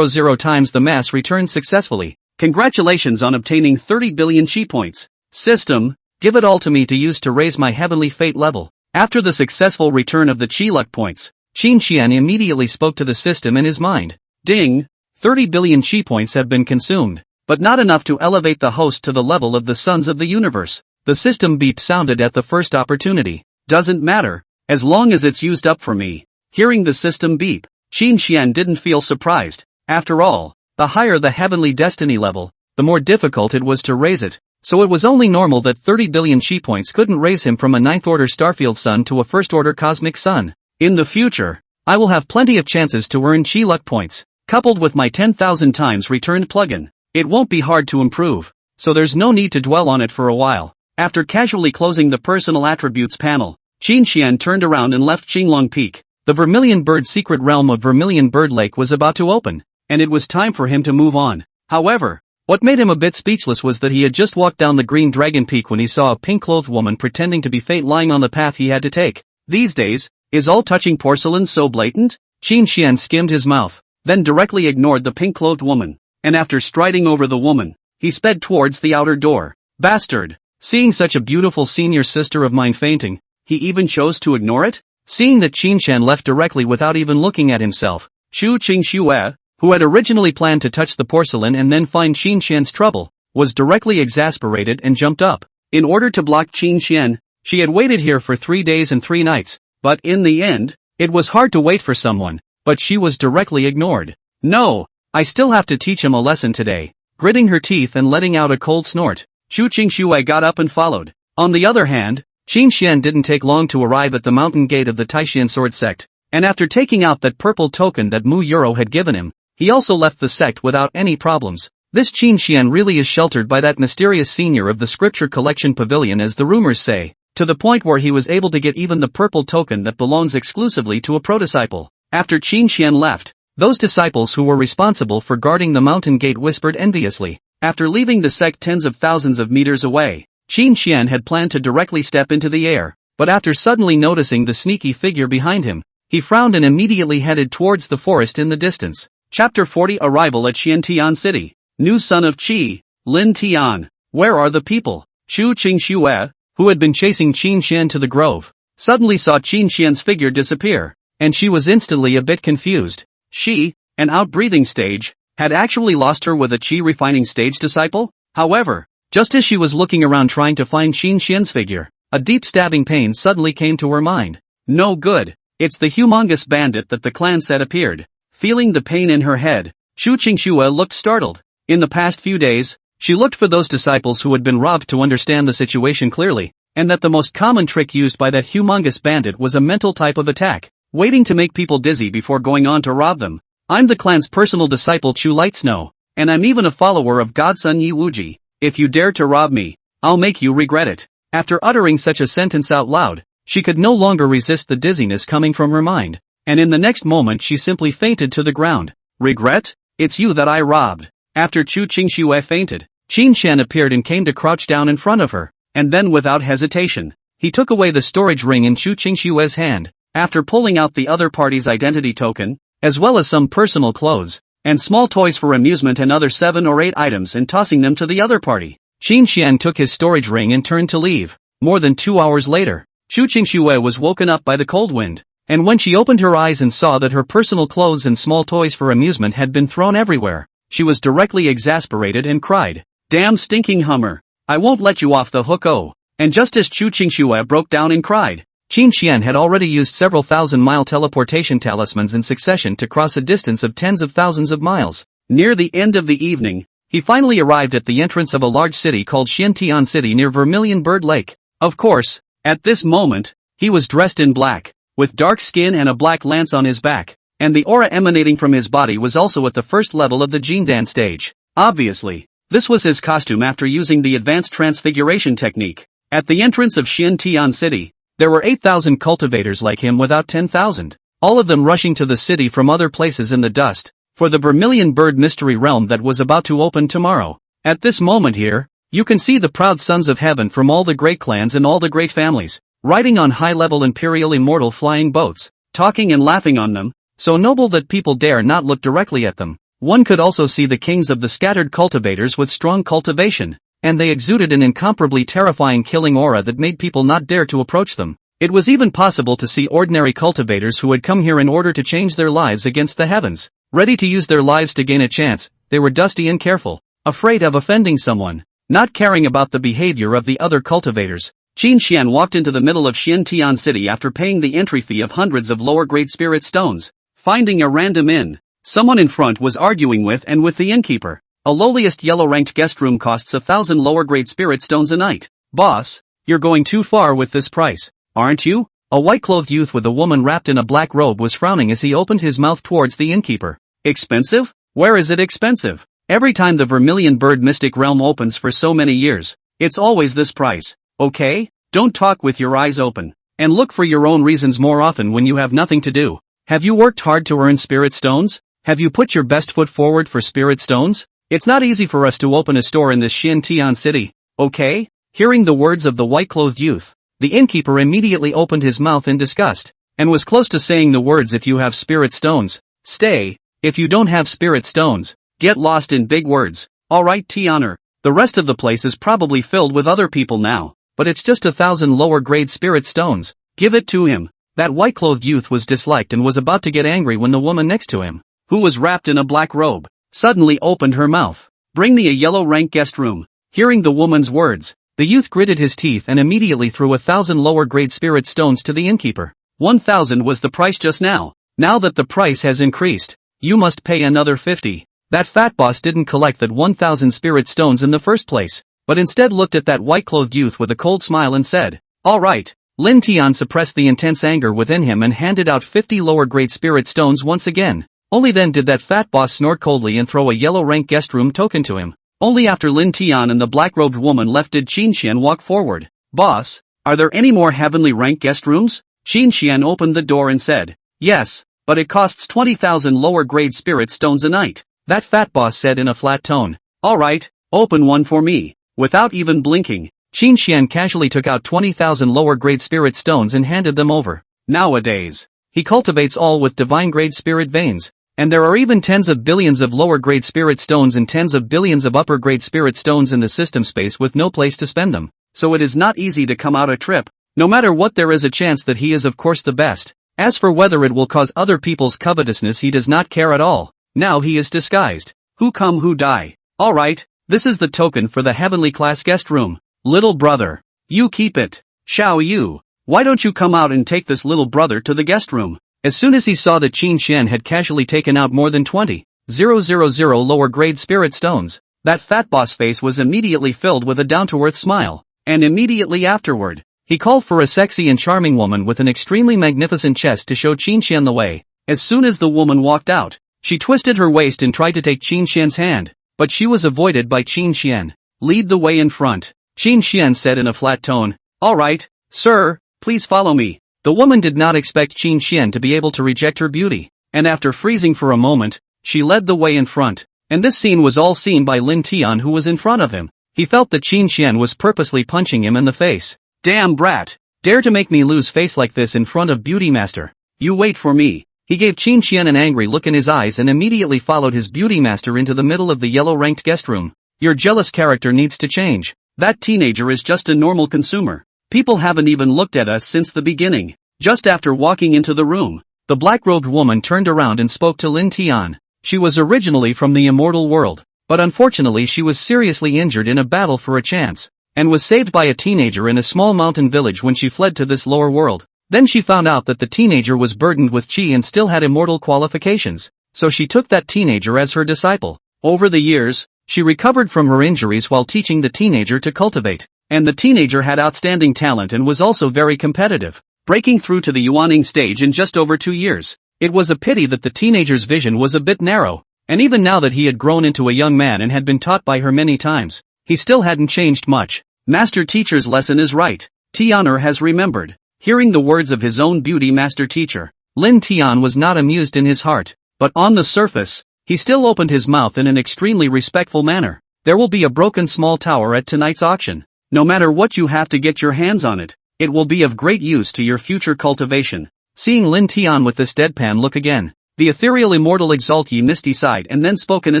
times the mass returned successfully. Congratulations on obtaining 30 billion chi points. System, give it all to me to use to raise my heavenly fate level. After the successful return of the chi luck points, Qin Xian immediately spoke to the system in his mind. Ding, 30 billion chi points have been consumed, but not enough to elevate the host to the level of the sons of the universe. The system beep sounded at the first opportunity. Doesn't matter, as long as it's used up for me. Hearing the system beep, Qin Xian didn't feel surprised. After all, the higher the heavenly destiny level, the more difficult it was to raise it, so it was only normal that 30 billion chi points couldn't raise him from a 9th order starfield sun to a 1st order cosmic sun. In the future, I will have plenty of chances to earn chi luck points. coupled with my 10,000 times returned plugin. It won't be hard to improve, so there's no need to dwell on it for a while. After casually closing the personal attributes panel, Qin Xian turned around and left Qinglong Peak. The Vermilion Bird secret realm of Vermilion Bird Lake was about to open, and it was time for him to move on. However, what made him a bit speechless was that he had just walked down the Green Dragon Peak when he saw a pink-clothed woman pretending to be Fate lying on the path he had to take. These days, is all touching porcelain so blatant? Qin Xian skimmed his mouth, then directly ignored the pink-clothed woman, and after striding over the woman, he sped towards the outer door. Bastard! Seeing such a beautiful senior sister of mine fainting, he even chose to ignore it? Seeing that Qin Xian left directly without even looking at himself, Shu Qingxue, who had originally planned to touch the porcelain and then find Qin Xian's trouble, was directly exasperated and jumped up. In order to block Qin Xian, she had waited here for 3 days and 3 nights, but in the end, it was hard to wait for someone, but she was directly ignored. No, I still have to teach him a lesson today. Gritting her teeth and letting out a cold snort, Shu Qingxue got up and followed. On the other hand, Qin Xian didn't take long to arrive at the mountain gate of the Taishan Sword Sect, and after taking out that purple token that Mu Euro had given him, he also left the sect without any problems. This Qin Xian really is sheltered by that mysterious senior of the scripture collection pavilion, as the rumors say, to the point where he was able to get even the purple token that belongs exclusively to a prodisciple. After Qin Xian left, those disciples who were responsible for guarding the mountain gate whispered enviously. After leaving the sect tens of thousands of meters away, Qin Xian had planned to directly step into the air, but after suddenly noticing the sneaky figure behind him, he frowned and immediately headed towards the forest in the distance. Chapter 40 Arrival at Xiantian City. New son of Qi, Lin Tian. Where are the people? Shu Qingxue, who had been chasing Qin Xian to the grove, suddenly saw Qin Xian's figure disappear, and she was instantly a bit confused. She, an outbreathing stage, had actually lost her with a Qi refining stage disciple? However, just as she was looking around trying to find Qin Xian's figure, a deep stabbing pain suddenly came to her mind. No good, it's the humongous bandit that the clan said appeared. Feeling the pain in her head, Shu Qingxue looked startled. In the past few days, she looked for those disciples who had been robbed to understand the situation clearly, and that the most common trick used by that humongous bandit was a mental type of attack, waiting to make people dizzy before going on to rob them. I'm the clan's personal disciple Chu Lightsnow, and I'm even a follower of Godson Yi Wuji. If you dare to rob me, I'll make you regret it. After uttering such a sentence out loud, she could no longer resist the dizziness coming from her mind, and in the next moment she simply fainted to the ground. Regret? It's you that I robbed. After Chu Qingxue fainted, Qin Xian appeared and came to crouch down in front of her, and then without hesitation, he took away the storage ring in Chu Qingxue's hand. After pulling out the other party's identity token, as well as some personal clothes, and small toys for amusement and other 7 or 8 items, and tossing them to the other party, Qin Xian took his storage ring and turned to leave. More than 2 hours later, Chu Qingxue was woken up by the cold wind, and when she opened her eyes and saw that her personal clothes and small toys for amusement had been thrown everywhere, she was directly exasperated and cried, "Damn stinking Hummer! I won't let you off the hook, oh!" And just as Chu Qingxue broke down and cried, Qin Xian had already used several thousand-mile teleportation talismans in succession to cross a distance of tens of thousands of miles. Near the end of the evening, he finally arrived at the entrance of a large city called Xiantian City near Vermilion Bird Lake. Of course, at this moment, he was dressed in black, with dark skin and a black lance on his back, and the aura emanating from his body was also at the first level of the Jindan stage. Obviously, this was his costume after using the advanced transfiguration technique. At the entrance of Xiantian City, there were 8,000 cultivators like him without 10,000, all of them rushing to the city from other places in the dust, for the Vermilion Bird mystery realm that was about to open tomorrow. At this moment here, you can see the proud sons of heaven from all the great clans and all the great families, riding on high-level imperial immortal flying boats, talking and laughing on them, so noble that people dare not look directly at them. One could also see the kings of the scattered cultivators with strong cultivation, and they exuded an incomparably terrifying killing aura that made people not dare to approach them. It was even possible to see ordinary cultivators who had come here in order to change their lives against the heavens, ready to use their lives to gain a chance. They were dusty and careful, afraid of offending someone, not caring about the behavior of the other cultivators. Qin Xian walked into the middle of Xiantian City after paying the entry fee of hundreds of lower-grade spirit stones. Finding a random inn, someone in front was arguing with the innkeeper. A lowliest yellow-ranked guest room costs 1,000 lower-grade spirit stones a night. Boss, you're going too far with this price, aren't you? A white-clothed youth with a woman wrapped in a black robe was frowning as he opened his mouth towards the innkeeper. Expensive? Where is it expensive? Every time the Vermilion Bird Mystic Realm opens for so many years, it's always this price, okay? Don't talk with your eyes open. And look for your own reasons more often when you have nothing to do. Have you worked hard to earn spirit stones? Have you put your best foot forward for spirit stones? It's not easy for us to open a store in this Xintian city, okay? Hearing the words of the white-clothed youth, the innkeeper immediately opened his mouth in disgust, and was close to saying the words, if you have spirit stones, stay. If you don't have spirit stones, get lost, in big words. Alright Tianer, the rest of the place is probably filled with other people now, but it's just 1,000 lower grade spirit stones. Give it to him. That white-clothed youth was disliked and was about to get angry when the woman next to him, who was wrapped in a black robe, suddenly opened her mouth. Bring me a yellow rank guest room. Hearing the woman's words, the youth gritted his teeth and immediately threw 1,000 lower grade spirit stones to the innkeeper. 1,000 was the price just now. Now that the price has increased, you must pay another 50. That fat boss didn't collect that 1,000 spirit stones in the first place, but instead looked at that white-clothed youth with a cold smile and said, alright. Lin Tian suppressed the intense anger within him and handed out 50 lower grade spirit stones once again. Only then did that fat boss snort coldly and throw a yellow rank guest room token to him. Only after Lin Tian and the black-robed woman left did Qin Xian walk forward. Boss, are there any more heavenly rank guest rooms? Qin Xian opened the door and said, yes, but it costs 20,000 lower grade spirit stones a night. That fat boss said in a flat tone. Alright, open one for me. Without even blinking, Qin Xian casually took out 20,000 lower grade spirit stones and handed them over. Nowadays, he cultivates all with divine grade spirit veins, and there are even tens of billions of lower grade spirit stones and tens of billions of upper grade spirit stones in the system space with no place to spend them, so it is not easy to come out a trip. No matter what, there is a chance that he is of course the best. As for whether it will cause other people's covetousness, he does not care at all. Now he is disguised. Who come who die. Alright, this is the token for the heavenly class guest room. Little brother, you keep it. Xiao Yu, why don't you come out and take this little brother to the guest room? As soon as he saw that Qin Xian had casually taken out more than 20,000 lower grade spirit stones, that fat boss face was immediately filled with a down-to-earth smile, and immediately afterward, he called for a sexy and charming woman with an extremely magnificent chest to show Qin Xian the way. As soon as the woman walked out, she twisted her waist and tried to take Qin Xian's hand, but she was avoided by Qin Xian. Lead the way in front. Qin Xian said in a flat tone. Alright, sir, please follow me. The woman did not expect Qin Xian to be able to reject her beauty, and after freezing for a moment, she led the way in front, and this scene was all seen by Lin Tian, who was in front of him. He felt that Qin Xian was purposely punching him in the face. Damn brat! Dare to make me lose face like this in front of Beauty Master. You wait for me. He gave Qin Xian an angry look in his eyes and immediately followed his Beauty Master into the middle of the yellow-ranked guest room. Your jealous character needs to change. That teenager is just a normal consumer. People haven't even looked at us since the beginning. Just after walking into the room, the black-robed woman turned around and spoke to Lin Tian. She was originally from the immortal world, but unfortunately she was seriously injured in a battle for a chance, and was saved by a teenager in a small mountain village when she fled to this lower world. Then she found out that the teenager was burdened with qi and still had immortal qualifications, so she took that teenager as her disciple. Over the years, she recovered from her injuries while teaching the teenager to cultivate, and the teenager had outstanding talent and was also very competitive, breaking through to the Yuaning stage in just over 2 years. It was a pity that the teenager's vision was a bit narrow, and even now that he had grown into a young man and had been taught by her many times, he still hadn't changed much. Master teacher's lesson is right. Tianer has remembered. Hearing the words of his own beauty master teacher, Lin Tian was not amused in his heart, but on the surface, he still opened his mouth in an extremely respectful manner. There will be a broken small tower at tonight's auction. No matter what you have to get your hands on it, it will be of great use to your future cultivation. Seeing Lin Tian with this deadpan look again, the ethereal immortal exalt Ye Misty sighed and then spoke in a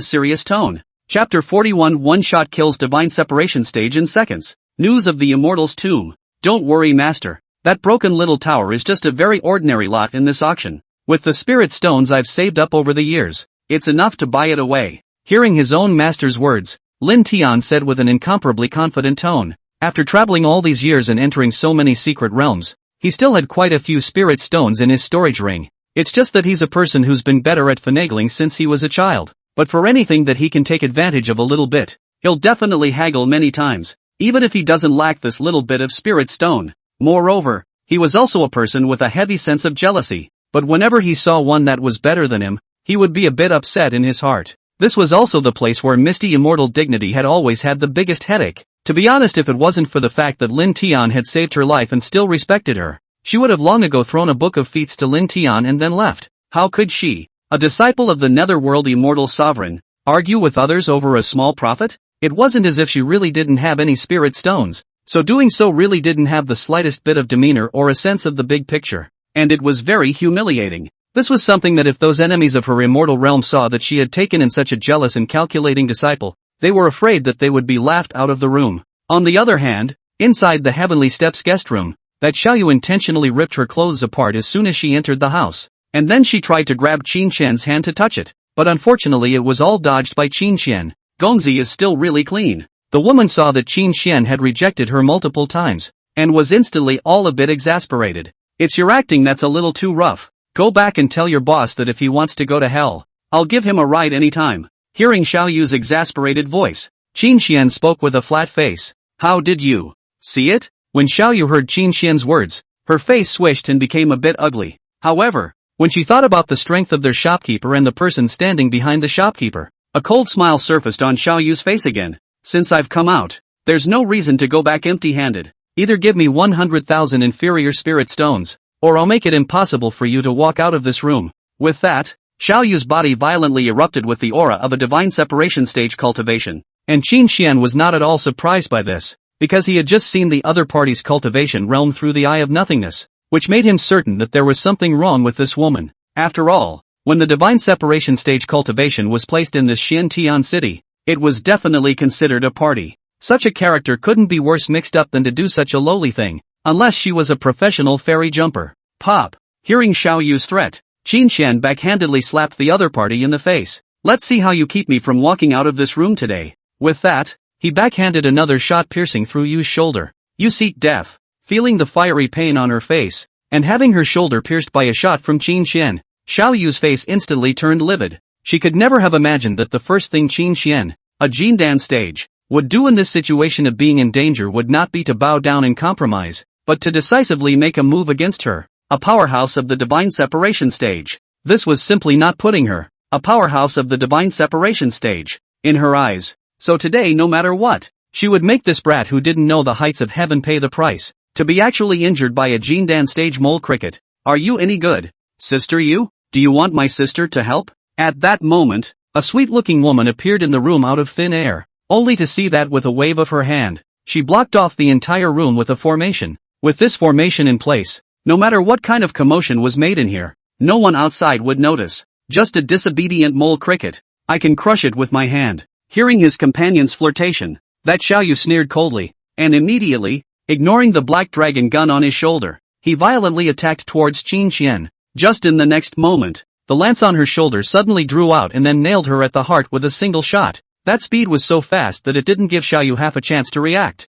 serious tone. Chapter 41 One-shot kills divine separation stage in seconds. News of the immortal's tomb. Don't worry master, that broken little tower is just a very ordinary lot in this auction. With the spirit stones I've saved up over the years, it's enough to buy it away. Hearing his own master's words, Lin Tian said with an incomparably confident tone. After traveling all these years and entering so many secret realms, he still had quite a few spirit stones in his storage ring. It's just that he's a person who's been better at finagling since he was a child. But for anything that he can take advantage of a little bit, he'll definitely haggle many times, even if he doesn't lack this little bit of spirit stone. Moreover, he was also a person with a heavy sense of jealousy, but whenever he saw one that was better than him, he would be a bit upset in his heart. This was also the place where Misty immortal dignity had always had the biggest headache. To be honest, if it wasn't for the fact that Lin Tian had saved her life and still respected her, she would have long ago thrown a book of feats to Lin Tian and then left. How could she, a disciple of the netherworld immortal sovereign, argue with others over a small profit? It wasn't as if she really didn't have any spirit stones, so doing so really didn't have the slightest bit of demeanor or a sense of the big picture. And it was very humiliating. This was something that if those enemies of her immortal realm saw that she had taken in such a jealous and calculating disciple, they were afraid that they would be laughed out of the room. On the other hand, inside the Heavenly Steps guest room, that Xiaoyu intentionally ripped her clothes apart as soon as she entered the house, and then she tried to grab Qin Xian's hand to touch it, but unfortunately it was all dodged by Qin Xian. Gongzi is still really clean. The woman saw that Qin Xian had rejected her multiple times, and was instantly all a bit exasperated. It's your acting that's a little too rough. Go back and tell your boss that if he wants to go to hell, I'll give him a ride anytime. Hearing Xiaoyu's exasperated voice, Qin Xian spoke with a flat face. How did you see it? When Xiaoyu heard Qin Xian's words, her face swished and became a bit ugly. However, when she thought about the strength of their shopkeeper and the person standing behind the shopkeeper, a cold smile surfaced on Xiaoyu's face again. Since I've come out, there's no reason to go back empty-handed. Either give me 100,000 inferior spirit stones, or I'll make it impossible for you to walk out of this room. With that, Xiaoyu's body violently erupted with the aura of a divine separation stage cultivation, and Qin Xian was not at all surprised by this, because he had just seen the other party's cultivation realm through the eye of nothingness, which made him certain that there was something wrong with this woman. After all, when the divine separation stage cultivation was placed in this Xiantian city, it was definitely considered a party. Such a character couldn't be worse mixed up than to do such a lowly thing, unless she was a professional fairy jumper. Pop! Hearing Xiaoyu's threat, Qin Xian backhandedly slapped the other party in the face. Let's see how you keep me from walking out of this room today. With that, he backhanded another shot piercing through Yu's shoulder. You seek death. Feeling the fiery pain on her face, and having her shoulder pierced by a shot from Qin Xian, Xiaoyu's face instantly turned livid. She could never have imagined that the first thing Qin Xian, a Jindan stage, would do in this situation of being in danger would not be to bow down and compromise, but to decisively make a move against her, a powerhouse of the divine separation stage. This was simply not putting her, a powerhouse of the divine separation stage, in her eyes. So today, no matter what, she would make this brat who didn't know the heights of heaven pay the price, to be actually injured by a Jindan stage mole cricket. Are you any good, sister? You? Do you want my sister to help? At that moment, a sweet-looking woman appeared in the room out of thin air, only to see that with a wave of her hand, she blocked off the entire room with a formation. With this formation in place, no matter what kind of commotion was made in here, no one outside would notice. Just a disobedient mole cricket. I can crush it with my hand. Hearing his companion's flirtation, that Xiaoyu sneered coldly, and immediately, ignoring the black dragon gun on his shoulder, he violently attacked towards Qin Xian. Just in the next moment, the lance on her shoulder suddenly drew out and then nailed her at the heart with a single shot. That speed was so fast that it didn't give Xiaoyu half a chance to react.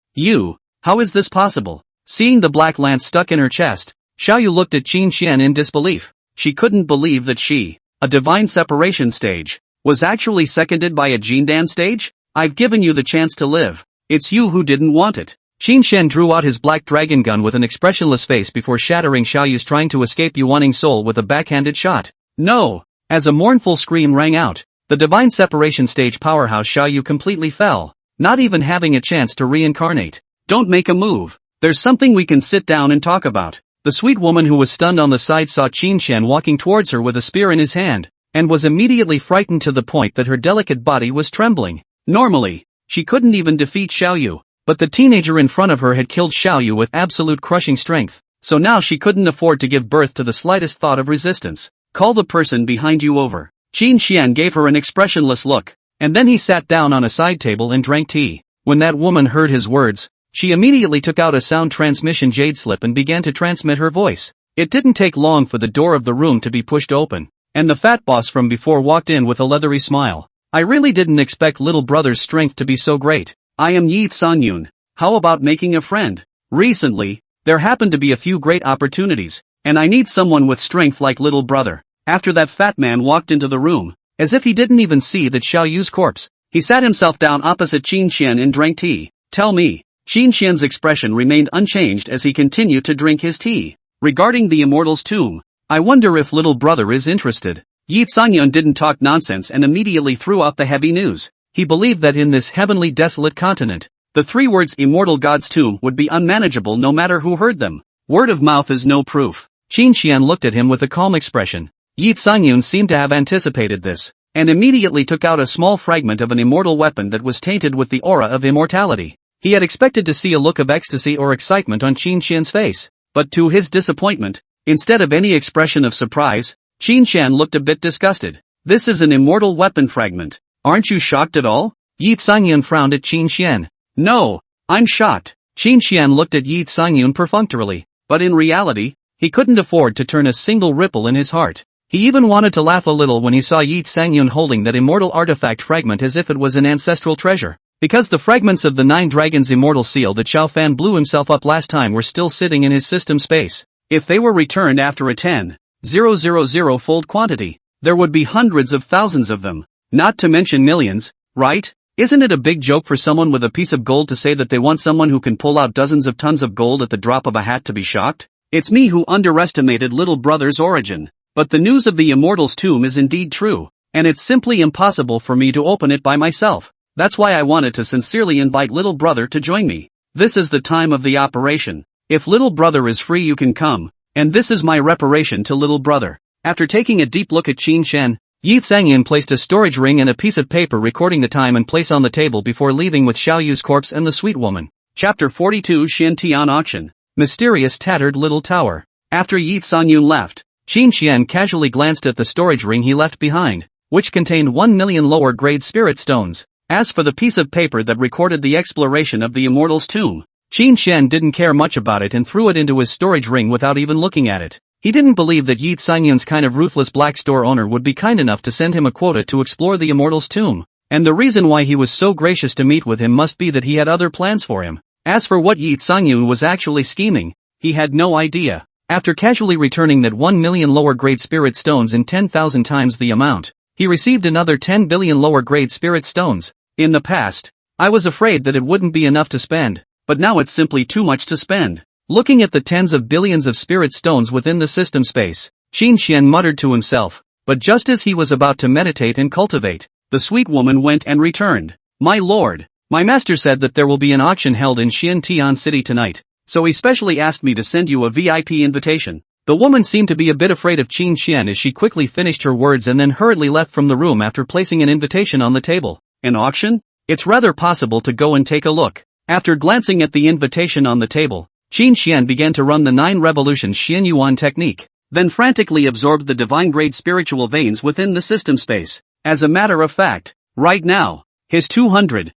How is this possible? Seeing the black lance stuck in her chest, Xiaoyu looked at Qin Xian in disbelief. She couldn't believe that she, a divine separation stage, was actually seconded by a Jindan stage? I've given you the chance to live. It's you who didn't want it. Qin Xian drew out his black dragon gun with an expressionless face before shattering Xiaoyu's trying to escape Yuaning soul with a backhanded shot. No! As a mournful scream rang out, the divine separation stage powerhouse Xiaoyu completely fell, not even having a chance to reincarnate. Don't make a move. There's something we can sit down and talk about. The sweet woman who was stunned on the side saw Qin Xian walking towards her with a spear in his hand, and was immediately frightened to the point that her delicate body was trembling. Normally, she couldn't even defeat Xiaoyu, but the teenager in front of her had killed Xiaoyu with absolute crushing strength, so now she couldn't afford to give birth to the slightest thought of resistance. Call the person behind you over. Qin Xian gave her an expressionless look, and then he sat down on a side table and drank tea. When that woman heard his words, she immediately took out a sound transmission jade slip and began to transmit her voice. It didn't take long for the door of the room to be pushed open, and the fat boss from before walked in with a leathery smile. I really didn't expect little brother's strength to be so great. I am Yi Sanyun. How about making a friend? Recently, there happened to be a few great opportunities, and I need someone with strength like little brother. After that fat man walked into the room, as if he didn't even see that Xiaoyu's corpse, he sat himself down opposite Qin Xian and drank tea. Tell me. Qin Xian's expression remained unchanged as he continued to drink his tea. Regarding the immortal's tomb, I wonder if little brother is interested. Ye Sangyun didn't talk nonsense and immediately threw out the heavy news. He believed that in this heavenly desolate continent, the three words immortal God's tomb would be unmanageable no matter who heard them. Word of mouth is no proof. Qin Xian looked at him with a calm expression. Ye Sangyun seemed to have anticipated this, and immediately took out a small fragment of an immortal weapon that was tainted with the aura of immortality. He had expected to see a look of ecstasy or excitement on Qin Xian's face, but to his disappointment, instead of any expression of surprise, Qin Xian looked a bit disgusted. This is an immortal weapon fragment. Aren't you shocked at all? Ye Sangyun frowned at Qin Xian. No, I'm shocked. Qin Xian looked at Ye Sangyun perfunctorily, but in reality, he couldn't afford to turn a single ripple in his heart. He even wanted to laugh a little when he saw Ye Sangyun holding that immortal artifact fragment as if it was an ancestral treasure. Because the fragments of the 9 dragons immortal seal that Xiao Fan blew himself up last time were still sitting in his system space. If they were returned after a 10,000-fold quantity, there would be hundreds of thousands of them. Not to mention millions, right? Isn't it a big joke for someone with a piece of gold to say that they want someone who can pull out dozens of tons of gold at the drop of a hat to be shocked? It's me who underestimated little brother's origin. But the news of the immortal's tomb is indeed true, and it's simply impossible for me to open it by myself. That's why I wanted to sincerely invite little brother to join me. This is the time of the operation. If little brother is free you can come, and this is my reparation to little brother. After taking a deep look at Qin Xian, Ye Sangyun placed a storage ring and a piece of paper recording the time and place on the table before leaving with Xiao Yu's corpse and the sweet woman. Chapter 42 Xian Tian Auction. Mysterious tattered little tower. After Ye Sangyun left, Qin Xian casually glanced at the storage ring he left behind, which contained 1 million lower-grade spirit stones. As for the piece of paper that recorded the exploration of the immortal's tomb, Qin Xian didn't care much about it and threw it into his storage ring without even looking at it. He didn't believe that Ye Sangyun's kind of ruthless black store owner would be kind enough to send him a quota to explore the immortal's tomb, and the reason why he was so gracious to meet with him must be that he had other plans for him. As for what Ye Sangyun was actually scheming, he had no idea. After casually returning that 1 million lower-grade spirit stones in 10,000 times the amount, he received another 10 billion lower-grade spirit stones. In the past, I was afraid that it wouldn't be enough to spend, but now it's simply too much to spend. Looking at the tens of billions of spirit stones within the system space, Qin Xian muttered to himself, but just as he was about to meditate and cultivate, the sweet woman went and returned. My lord, my master said that there will be an auction held in Xiantian City tonight. So he specially asked me to send you a VIP invitation. The woman seemed to be a bit afraid of Qin Xian as she quickly finished her words and then hurriedly left from the room after placing an invitation on the table. An auction? It's rather possible to go and take a look. After glancing at the invitation on the table, Qin Xian began to run the 9 revolutions Xian Yuan technique, then frantically absorbed the divine grade spiritual veins within the system space. As a matter of fact, right now, his 200,000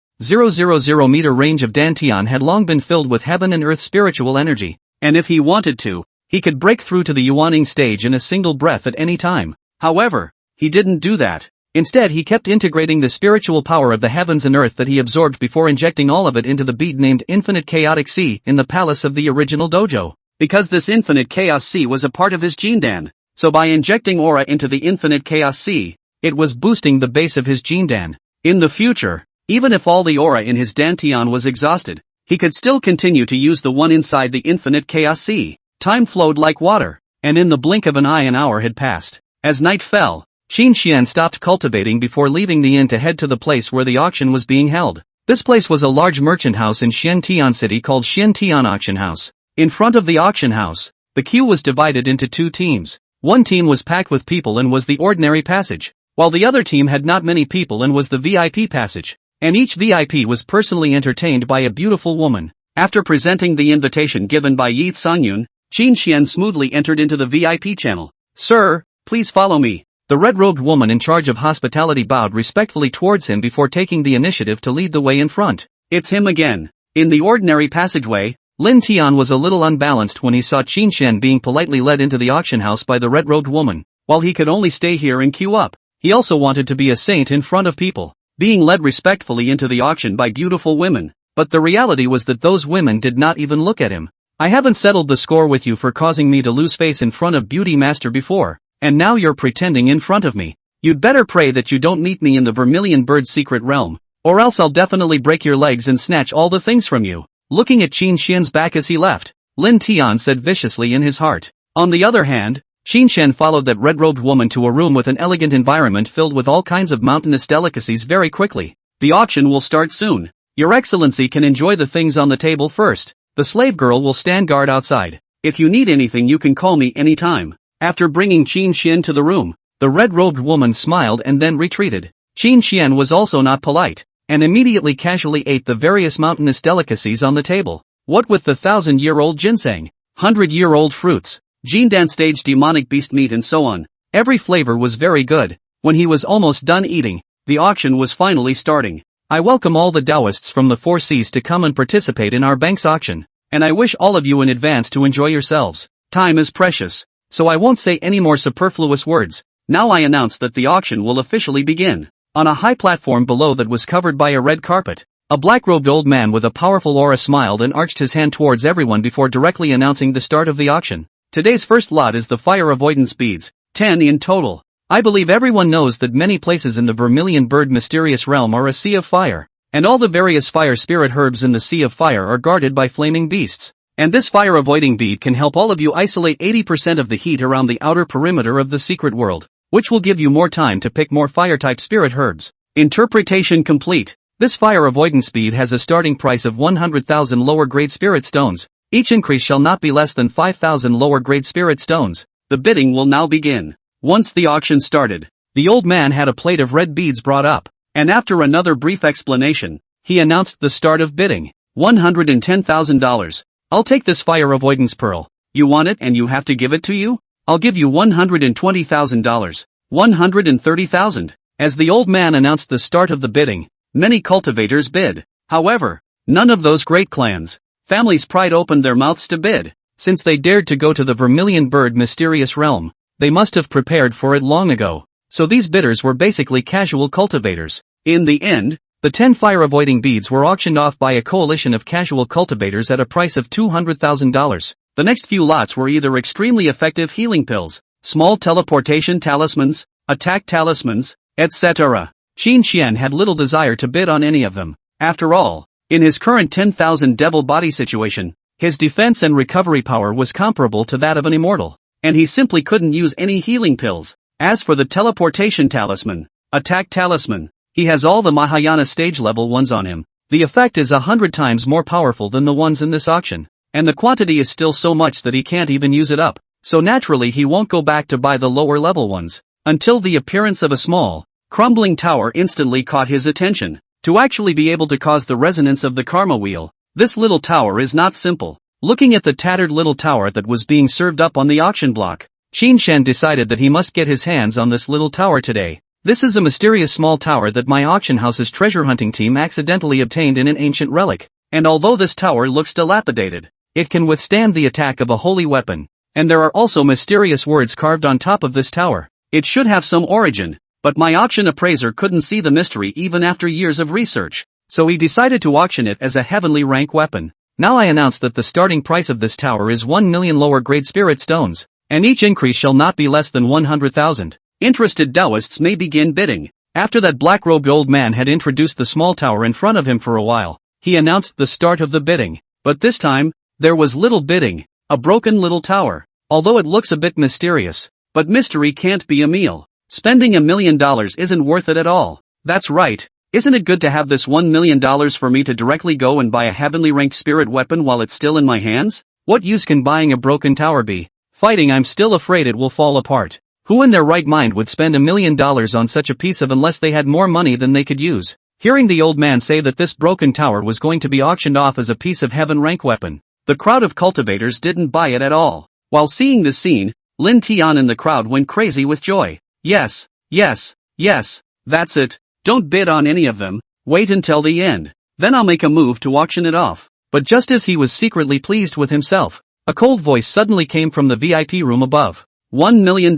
meter range of Dantian had long been filled with heaven and earth spiritual energy, and if he wanted to, he could break through to the Yuaning stage in a single breath at any time. However, he didn't do that. Instead he kept integrating the spiritual power of the heavens and earth that he absorbed before injecting all of it into the bead named Infinite Chaotic Sea in the palace of the original dojo. Because this Infinite Chaos Sea was a part of his Jindan, so by injecting aura into the Infinite Chaos Sea, it was boosting the base of his Jindan. In the future, even if all the aura in his Dantian was exhausted, he could still continue to use the one inside the Infinite Chaos Sea. Time flowed like water, and in the blink of an eye an hour had passed. As night fell, Qin Xian stopped cultivating before leaving the inn to head to the place where the auction was being held. This place was a large merchant house in Xiantian City called Xiantian Auction House. In front of the auction house, the queue was divided into 2 teams. One team was packed with people and was the ordinary passage, while the other team had not many people and was the VIP passage. And each VIP was personally entertained by a beautiful woman. After presenting the invitation given by Ye Sangyun, Qin Xian smoothly entered into the VIP channel. Sir, please follow me. The red-robed woman in charge of hospitality bowed respectfully towards him before taking the initiative to lead the way in front. It's him again. In the ordinary passageway, Lin Tian was a little unbalanced when he saw Qin Xian being politely led into the auction house by the red-robed woman. While he could only stay here and queue up, he also wanted to be a saint in front of people, being led respectfully into the auction by beautiful women. But the reality was that those women did not even look at him. I haven't settled the score with you for causing me to lose face in front of Beauty Master before, and now you're pretending in front of me. You'd better pray that you don't meet me in the Vermilion Bird's secret realm, or else I'll definitely break your legs and snatch all the things from you. Looking at Qin Xian's back as he left, Lin Tian said viciously in his heart. On the other hand, Xin Shen followed that red-robed woman to a room with an elegant environment filled with all kinds of mountainous delicacies very quickly. The auction will start soon. Your Excellency can enjoy the things on the table first. The slave girl will stand guard outside. If you need anything you can call me anytime. After bringing Qin Xian to the room, the red-robed woman smiled and then retreated. Qin Xian was also not polite, and immediately casually ate the various mountainous delicacies on the table. What with the 1,000-year-old ginseng, 100-year-old fruits, Jindan stage demonic beast meat and so on, every flavor was very good. When he was almost done eating, the auction was finally starting. I welcome all the Taoists from the 4 seas to come and participate in our bank's auction, and I wish all of you in advance to enjoy yourselves. Time is precious, so I won't say any more superfluous words. Now I announce that the auction will officially begin. On a high platform below that was covered by a red carpet, a black-robed old man with a powerful aura smiled and arched his hand towards everyone before directly announcing the start of the auction. Today's first lot is the fire avoidance beads, 10 in total. I believe everyone knows that many places in the Vermilion Bird mysterious realm are a sea of fire, and all the various fire spirit herbs in the sea of fire are guarded by flaming beasts. And this fire avoiding bead can help all of you isolate 80% of the heat around the outer perimeter of the secret world, which will give you more time to pick more fire-type spirit herbs. Interpretation complete. This fire avoidance bead has a starting price of 100,000 lower-grade spirit stones. Each increase shall not be less than 5,000 lower-grade spirit stones. The bidding will now begin. Once the auction started, the old man had a plate of red beads brought up, and after another brief explanation, he announced the start of bidding. $110,000. I'll take this fire avoidance pearl. You want it and you have to give it to you? I'll give you $120,000. $130,000. As the old man announced the start of the bidding, many cultivators bid. However, none of those great clans, families' pride opened their mouths to bid. Since they dared to go to the Vermilion Bird mysterious realm, they must have prepared for it long ago. So these bidders were basically casual cultivators. In the end, the 10 fire-avoiding beads were auctioned off by a coalition of casual cultivators at a price of $200,000. The next few lots were either extremely effective healing pills, small teleportation talismans, attack talismans, etc. Qin Xian had little desire to bid on any of them. After all, in his current 10,000 devil body situation, his defense and recovery power was comparable to that of an immortal, and he simply couldn't use any healing pills. As for the teleportation talisman, attack talisman, he has all the Mahayana stage level ones on him. The effect is 100 times more powerful than the ones in this auction, and the quantity is still so much that he can't even use it up. So naturally he won't go back to buy the lower level ones, until the appearance of a small, crumbling tower instantly caught his attention. To actually be able to cause the resonance of the karma wheel, this little tower is not simple. Looking at the tattered little tower that was being served up on the auction block, Qin Shen decided that he must get his hands on this little tower today. This is a mysterious small tower that my auction house's treasure hunting team accidentally obtained in an ancient relic, and although this tower looks dilapidated, it can withstand the attack of a holy weapon, and there are also mysterious words carved on top of this tower. It should have some origin, but my auction appraiser couldn't see the mystery even after years of research, so he decided to auction it as a heavenly rank weapon. Now I announce that the starting price of this tower is 1 million lower grade spirit stones, and each increase shall not be less than 100,000. Interested Taoists may begin bidding. After that black-robed old man had introduced the small tower in front of him for a while, he announced the start of the bidding. But this time, there was little bidding. A broken little tower. Although it looks a bit mysterious, but mystery can't be a meal. Spending $1 million isn't worth it at all. That's right. Isn't it good to have this $1 million for me to directly go and buy a heavenly ranked spirit weapon while it's still in my hands? What use can buying a broken tower be? Fighting, I'm still afraid it will fall apart. Who in their right mind would spend $1 million on such a piece of unless they had more money than they could use? Hearing the old man say that this broken tower was going to be auctioned off as a piece of heaven rank weapon, the crowd of cultivators didn't buy it at all. While seeing this scene, Lin Tian in the crowd went crazy with joy. Yes, yes, yes, that's it. Don't bid on any of them, wait until the end. Then I'll make a move to auction it off. But just as he was secretly pleased with himself, a cold voice suddenly came from the VIP room above. $1 million,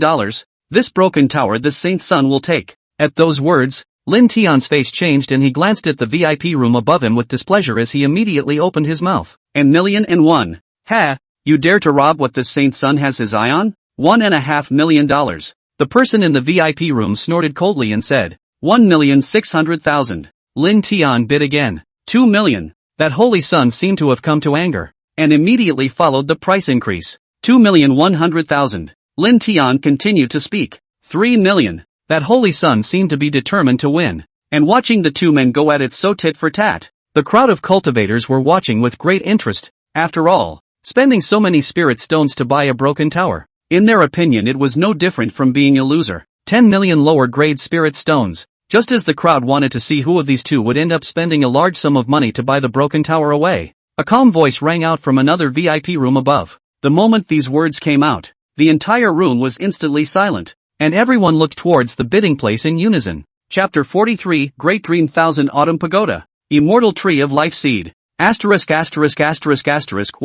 this broken tower this saint's son will take. At those words, Lin Tian's face changed and he glanced at the VIP room above him with displeasure as he immediately opened his mouth. And $1,000,001. Ha, you dare to rob what this saint's son has his eye on? $1.5 million. The person in the VIP room snorted coldly and said, 1,600,000. Lin Tian bid again. 2 million. That holy son seemed to have come to anger, and immediately followed the price increase. 2,100,000. Lin Tian continued to speak. 3 million. That holy sun seemed to be determined to win. And watching the two men go at it so tit for tat, the crowd of cultivators were watching with great interest. After all, spending so many spirit stones to buy a broken tower, in their opinion it was no different from being a loser. 10 million lower grade spirit stones. Just as the crowd wanted to see who of these two would end up spending a large sum of money to buy the broken tower away, a calm voice rang out from another VIP room above. The moment these words came out, the entire room was instantly silent, and everyone looked towards the bidding place in unison. Chapter 43, Great Dream Thousand Autumn Pagoda. Immortal Tree of Life Seed. What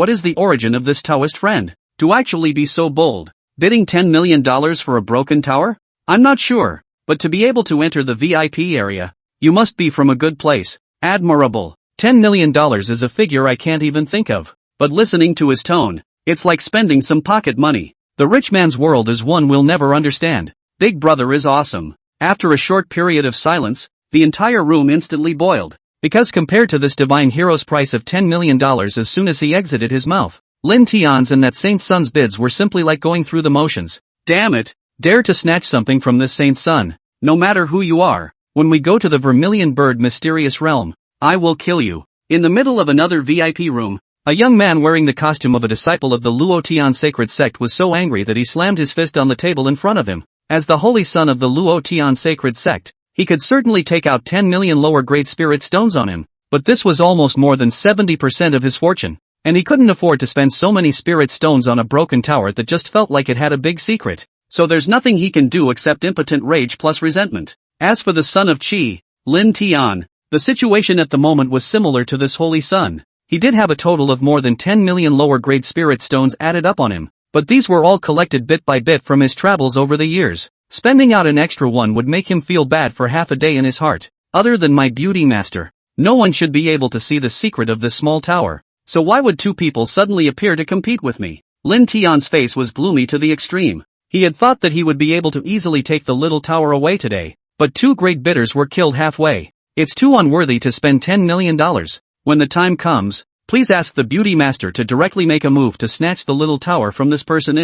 is the origin of this Taoist friend? To actually be so bold, bidding $10 million for a broken tower? I'm not sure, but to be able to enter the VIP area, you must be from a good place. Admirable. $10 million is a figure I can't even think of. But listening to his tone, it's like spending some pocket money. The rich man's world is one we'll never understand. Big brother is awesome. After a short period of silence, the entire room instantly boiled. Because compared to this divine hero's price of $10 million as soon as he exited his mouth, Lin Tian's and that saint's son's bids were simply like going through the motions. Damn it! Dare to snatch something from this saint's son. No matter who you are, when we go to the Vermilion Bird mysterious realm, I will kill you. In the middle of another VIP room, a young man wearing the costume of a disciple of the Luotian sacred sect was so angry that he slammed his fist on the table in front of him. As the holy son of the Luotian sacred sect, he could certainly take out 10 million lower grade spirit stones on him, but this was almost more than 70% of his fortune, and he couldn't afford to spend so many spirit stones on a broken tower that just felt like it had a big secret. So there's nothing he can do except impotent rage plus resentment. As for the son of Qi, Lin Tian, the situation at the moment was similar to this holy son. He did have a total of more than 10 million lower grade spirit stones added up on him, but these were all collected bit by bit from his travels over the years. Spending out an extra one would make him feel bad for half a day in his heart. Other than my beauty master, no one should be able to see the secret of this small tower. So why would two people suddenly appear to compete with me? Lin Tian's face was gloomy to the extreme. He had thought that he would be able to easily take the little tower away today, but two great bidders were killed halfway. It's too unworthy to spend $10 million. When the time comes, please ask the beauty master to directly make a move to snatch the little tower from this person.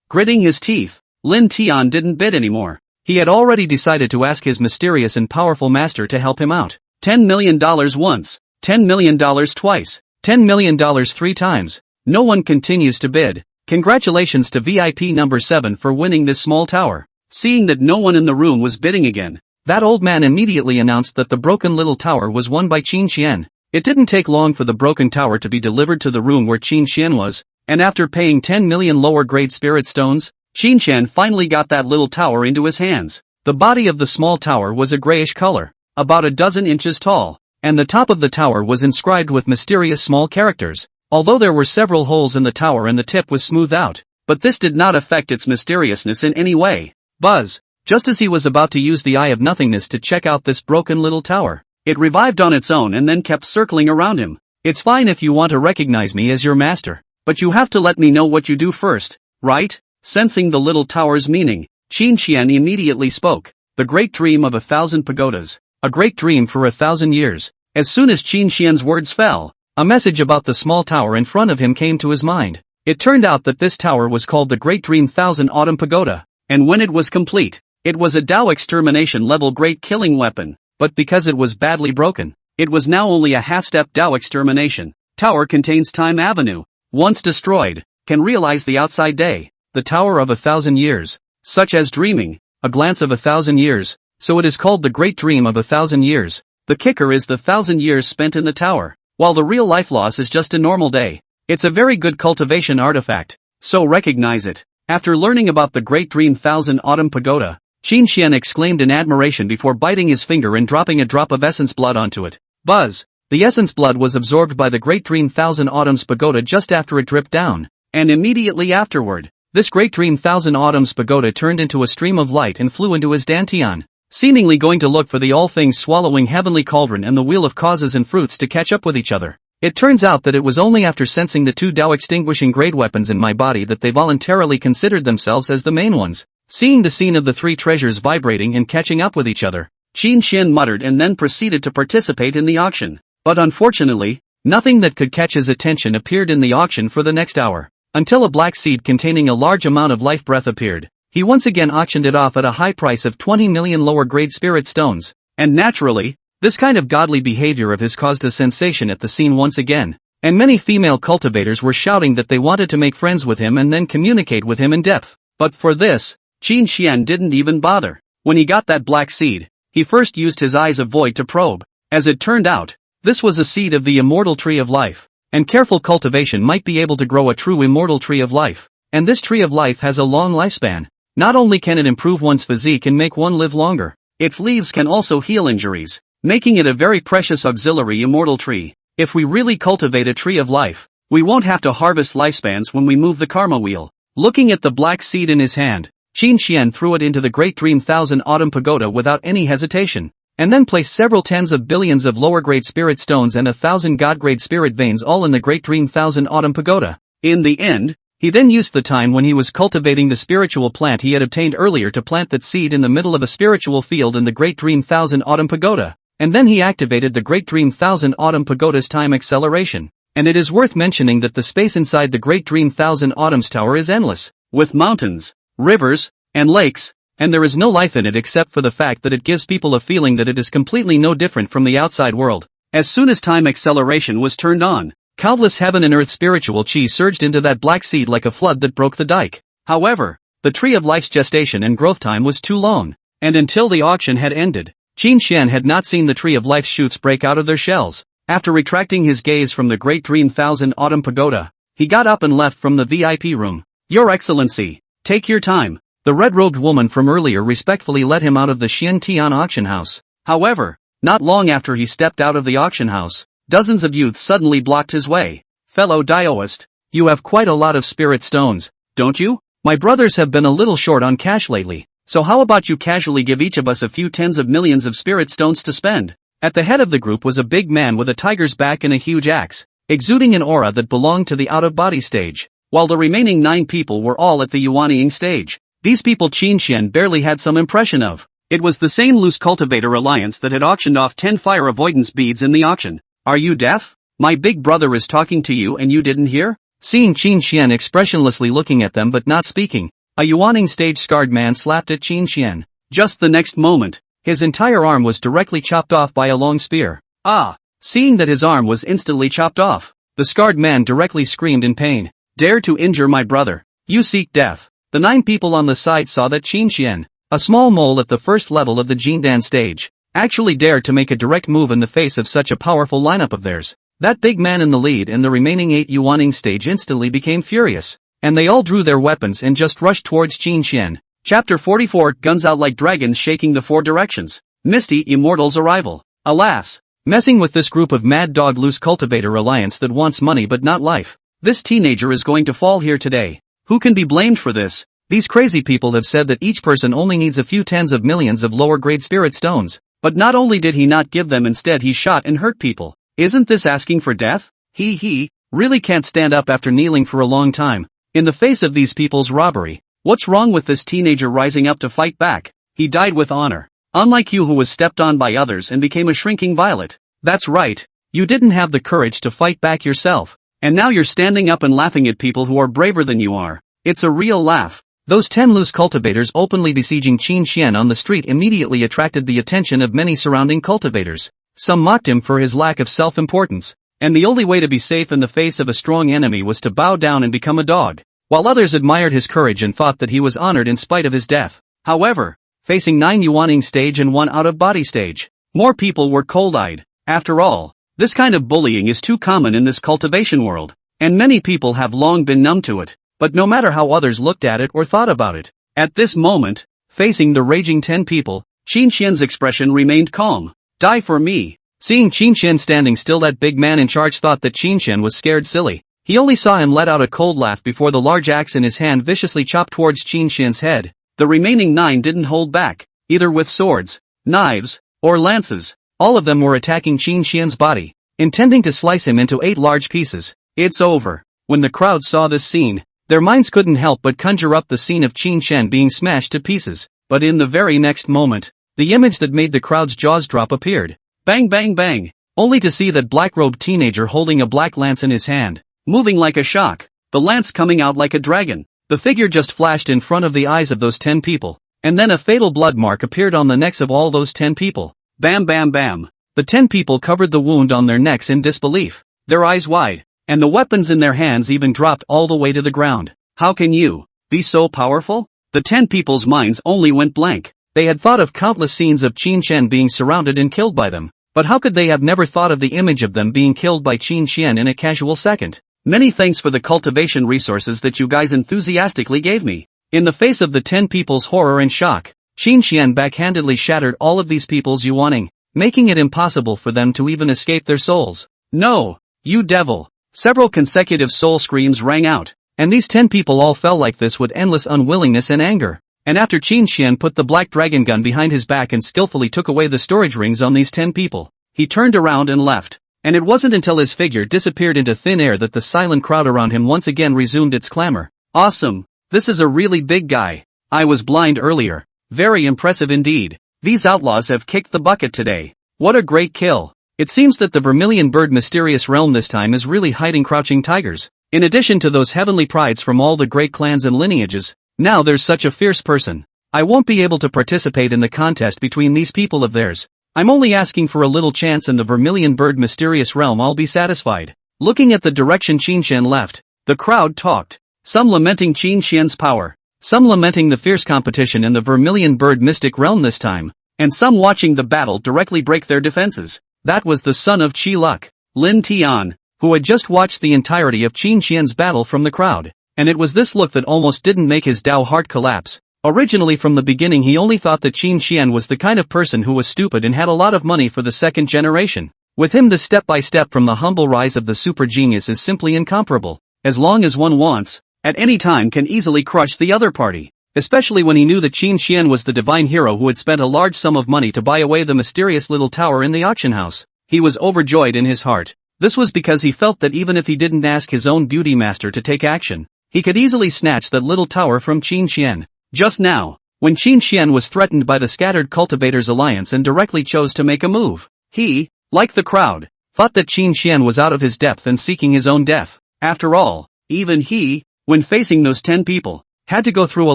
Gritting his teeth, Lin Tian didn't bid anymore. He had already decided to ask his mysterious and powerful master to help him out. $10 million once, $10 million twice, $10 million 3 times. No one continues to bid. Congratulations to VIP number 7 for winning this small tower. Seeing that no one in the room was bidding again, that old man immediately announced that the broken little tower was won by Qin Xian. It didn't take long for the broken tower to be delivered to the room where Qin Xian was, and after paying 10 million lower grade spirit stones, Qin Xian finally got that little tower into his hands. The body of the small tower was a grayish color, about a dozen inches tall, and the top of the tower was inscribed with mysterious small characters. Although there were several holes in the tower and the tip was smoothed out, but this did not affect its mysteriousness in any way. Buzz! Just as he was about to use the Eye of Nothingness to check out this broken little tower, it revived on its own and then kept circling around him. It's fine if you want to recognize me as your master, but you have to let me know what you do first, right? Sensing the little tower's meaning, Qin Xian immediately spoke. The great dream of 1,000 pagodas. A great dream for 1,000 years. As soon as Qin Xian's words fell, a message about the small tower in front of him came to his mind. It turned out that this tower was called the Great Dream 1000 Autumn Pagoda, and when it was complete, it was a Dao extermination level great killing weapon, but because it was badly broken, it was now only a half-step Dao extermination. Tower contains Time Avenue. Once destroyed, can realize the outside day. The Tower of 1,000 years, such as dreaming, a glance of 1,000 years, so it is called the Great Dream of 1,000 years. The kicker is the 1,000 years spent in the tower, while the real life loss is just a normal day. It's a very good cultivation artifact, so recognize it. After learning about the Great Dream 1000 Autumn Pagoda, Qin Xian exclaimed in admiration before biting his finger and dropping a drop of essence blood onto it. Buzz! The essence blood was absorbed by the Great Dream 1000 Autumn's Pagoda just after it dripped down, and immediately afterward, this Great Dream 1000 Autumn's Pagoda turned into a stream of light and flew into his dantian, seemingly going to look for the all-things swallowing heavenly cauldron and the wheel of causes and fruits to catch up with each other. It turns out that it was only after sensing the 2 Dao extinguishing grade weapons in my body that they voluntarily considered themselves as the main ones. Seeing the scene of the 3 treasures vibrating and catching up with each other, Qin Xian muttered and then proceeded to participate in the auction. But unfortunately, nothing that could catch his attention appeared in the auction for the next hour. until a black seed containing a large amount of life breath appeared. He once again auctioned it off at a high price of 20 million lower grade spirit stones. And naturally, this kind of godly behavior of his caused a sensation at the scene once again. And many female cultivators were shouting that they wanted to make friends with him and then communicate with him in depth. But for this, Qin Xian didn't even bother. When he got that black seed, he first used his eyes of void to probe. As it turned out, this was a seed of the immortal tree of life. And careful cultivation might be able to grow a true immortal tree of life. And this tree of life has a long lifespan. Not only can it improve one's physique and make one live longer, its leaves can also heal injuries, making it a very precious auxiliary immortal tree. If we really cultivate a tree of life, we won't have to harvest lifespans when we move the karma wheel. Looking at the black seed in his hand, Qin Xian threw it into the Great Dream Thousand Autumn Pagoda without any hesitation, and then placed several tens of billions of lower-grade spirit stones and 1,000 god-grade spirit veins all in the Great Dream Thousand Autumn Pagoda. In the end, he then used the time when he was cultivating the spiritual plant he had obtained earlier to plant that seed in the middle of a spiritual field in the Great Dream Thousand Autumn Pagoda, and then he activated the Great Dream Thousand Autumn Pagoda's time acceleration. And it is worth mentioning that the space inside the Great Dream Thousand Autumns Tower is endless, with mountains, rivers, and lakes, and there is no life in it except for the fact that it gives people a feeling that it is completely no different from the outside world. As soon as time acceleration was turned on, countless heaven and earth spiritual chi surged into that black seed like a flood that broke the dike. However, the tree of life's gestation and growth time was too long, and until the auction had ended, Qin Xian had not seen the tree of life's shoots break out of their shells. After retracting his gaze from the Great Dream Thousand Autumn Pagoda, he got up and left from the VIP room. Your Excellency, take your time. The red-robed woman from earlier respectfully let him out of the Xian Tian auction house. However, not long after he stepped out of the auction house, dozens of youths suddenly blocked his way. Fellow Daoist, you have quite a lot of spirit stones, don't you? My brothers have been a little short on cash lately, so how about you casually give each of us a few tens of millions of spirit stones to spend? At the head of the group was a big man with a tiger's back and a huge axe, exuding an aura that belonged to the out-of-body stage, while the remaining 9 people were all at the yuanying stage. These people Qin Xian barely had some impression of. It was the same loose cultivator alliance that had auctioned off 10 fire avoidance beads in the auction. Are you deaf? My big brother is talking to you and you didn't hear? Seeing Qin Xian expressionlessly looking at them but not speaking, a yuanying stage scarred man slapped at Qin Xian. Just the next moment, his entire arm was directly chopped off by a long spear. Ah! Seeing that his arm was instantly chopped off, the scarred man directly screamed in pain. Dare to injure my brother. You seek death. The 9 people on the side saw that Qin Xian, a small mole at the first level of the Jindan stage, actually dared to make a direct move in the face of such a powerful lineup of theirs. That big man in the lead and the remaining 8 yuanying stage instantly became furious, and they all drew their weapons and just rushed towards Qin Xian. Chapter 44 Guns out like dragons shaking the 4 directions. Misty Immortal's arrival. Alas! Messing with this group of mad dog loose cultivator alliance that wants money but not life. This teenager is going to fall here today. Who can be blamed for this? These crazy people have said that each person only needs a few tens of millions of lower grade spirit stones. But not only did he not give them, instead he shot and hurt people. Isn't this asking for death? He really can't stand up after kneeling for a long time, in the face of these people's robbery. What's wrong with this teenager rising up to fight back? He died with honor. Unlike you who was stepped on by others and became a shrinking violet. That's right, you didn't have the courage to fight back yourself. And now you're standing up and laughing at people who are braver than you are. It's a real laugh. Those 10 loose cultivators openly besieging Qin Xian on the street immediately attracted the attention of many surrounding cultivators. Some mocked him for his lack of self-importance, and the only way to be safe in the face of a strong enemy was to bow down and become a dog, while others admired his courage and thought that he was honored in spite of his death. However, facing 9 yuanying stage and 1 out-of-body stage, more people were cold-eyed. After all, this kind of bullying is too common in this cultivation world, and many people have long been numb to it. But no matter how others looked at it or thought about it, at this moment, facing the raging 10 people, Qin Xian's expression remained calm. Die for me. Seeing Qin Xian standing still, that big man in charge thought that Qin Xian was scared silly. He only saw him let out a cold laugh before the large axe in his hand viciously chopped towards Qin Xian's head. The remaining 9 didn't hold back, either with swords, knives, or lances. All of them were attacking Qin Xian's body, intending to slice him into 8 large pieces. It's over. When the crowd saw this scene, their minds couldn't help but conjure up the scene of Qin Xian being smashed to pieces. But in the very next moment, the image that made the crowd's jaws drop appeared. Bang bang bang, only to see that black-robed teenager holding a black lance in his hand, moving like a shock. the lance coming out like a dragon. The figure just flashed in front of the eyes of those 10 people, and then a fatal blood mark appeared on the necks of all those 10 people. Bam bam bam. The 10 people covered the wound on their necks in disbelief, their eyes wide, and the weapons in their hands even dropped all the way to the ground. How can you be so powerful? The 10 people's minds only went blank. They had thought of countless scenes of Qin Shen being surrounded and killed by them, but how could they have never thought of the image of them being killed by Qin Shen in a casual second? Many thanks for the cultivation resources that you guys enthusiastically gave me. In the face of the 10 people's horror and shock, Qin Shen backhandedly shattered all of these people's yuaning, making it impossible for them to even escape their souls. No! You devil! Several consecutive soul screams rang out, and these 10 people all fell like this with endless unwillingness and anger. And after Qin Shen put the black dragon gun behind his back and skillfully took away the storage rings on these 10 people, he turned around and left. And it wasn't until his figure disappeared into thin air that the silent crowd around him once again resumed its clamor. Awesome! This is a really big guy. I was blind earlier. Very impressive indeed. These outlaws have kicked the bucket today. What a great kill. It seems that the Vermilion Bird mysterious realm this time is really hiding crouching tigers. In addition to those heavenly prides from all the great clans and lineages, now there's such a fierce person. I won't be able to participate in the contest between these people of theirs. I'm only asking for a little chance in the Vermilion Bird mysterious realm. I'll be satisfied. Looking at the direction Qin Shen left, the crowd talked, some lamenting Qin Shen's power, some lamenting the fierce competition in the Vermilion Bird mystic realm this time, and some watching the battle directly break their defenses. That was the son of Qi Luck, Lin Tian, who had just watched the entirety of Qin Shen's battle from the crowd, and it was this look that almost didn't make his Dao heart collapse. Originally from the beginning he only thought that Qin Shen was the kind of person who was stupid and had a lot of money for the second generation. With him the step-by-step from the humble rise of the super genius is simply incomparable. As long as one wants, at any time can easily crush the other party. Especially when he knew that Qin Shen was the divine hero who had spent a large sum of money to buy away the mysterious little tower in the auction house. He was overjoyed in his heart. This was because he felt that even if he didn't ask his own beauty master to take action, he could easily snatch that little tower from Qin Shen. Just now, when Qin Shen was threatened by the scattered cultivators alliance and directly chose to make a move, he, like the crowd, thought that Qin Shen was out of his depth and seeking his own death. After all, even he, when facing those 10 people, had to go through a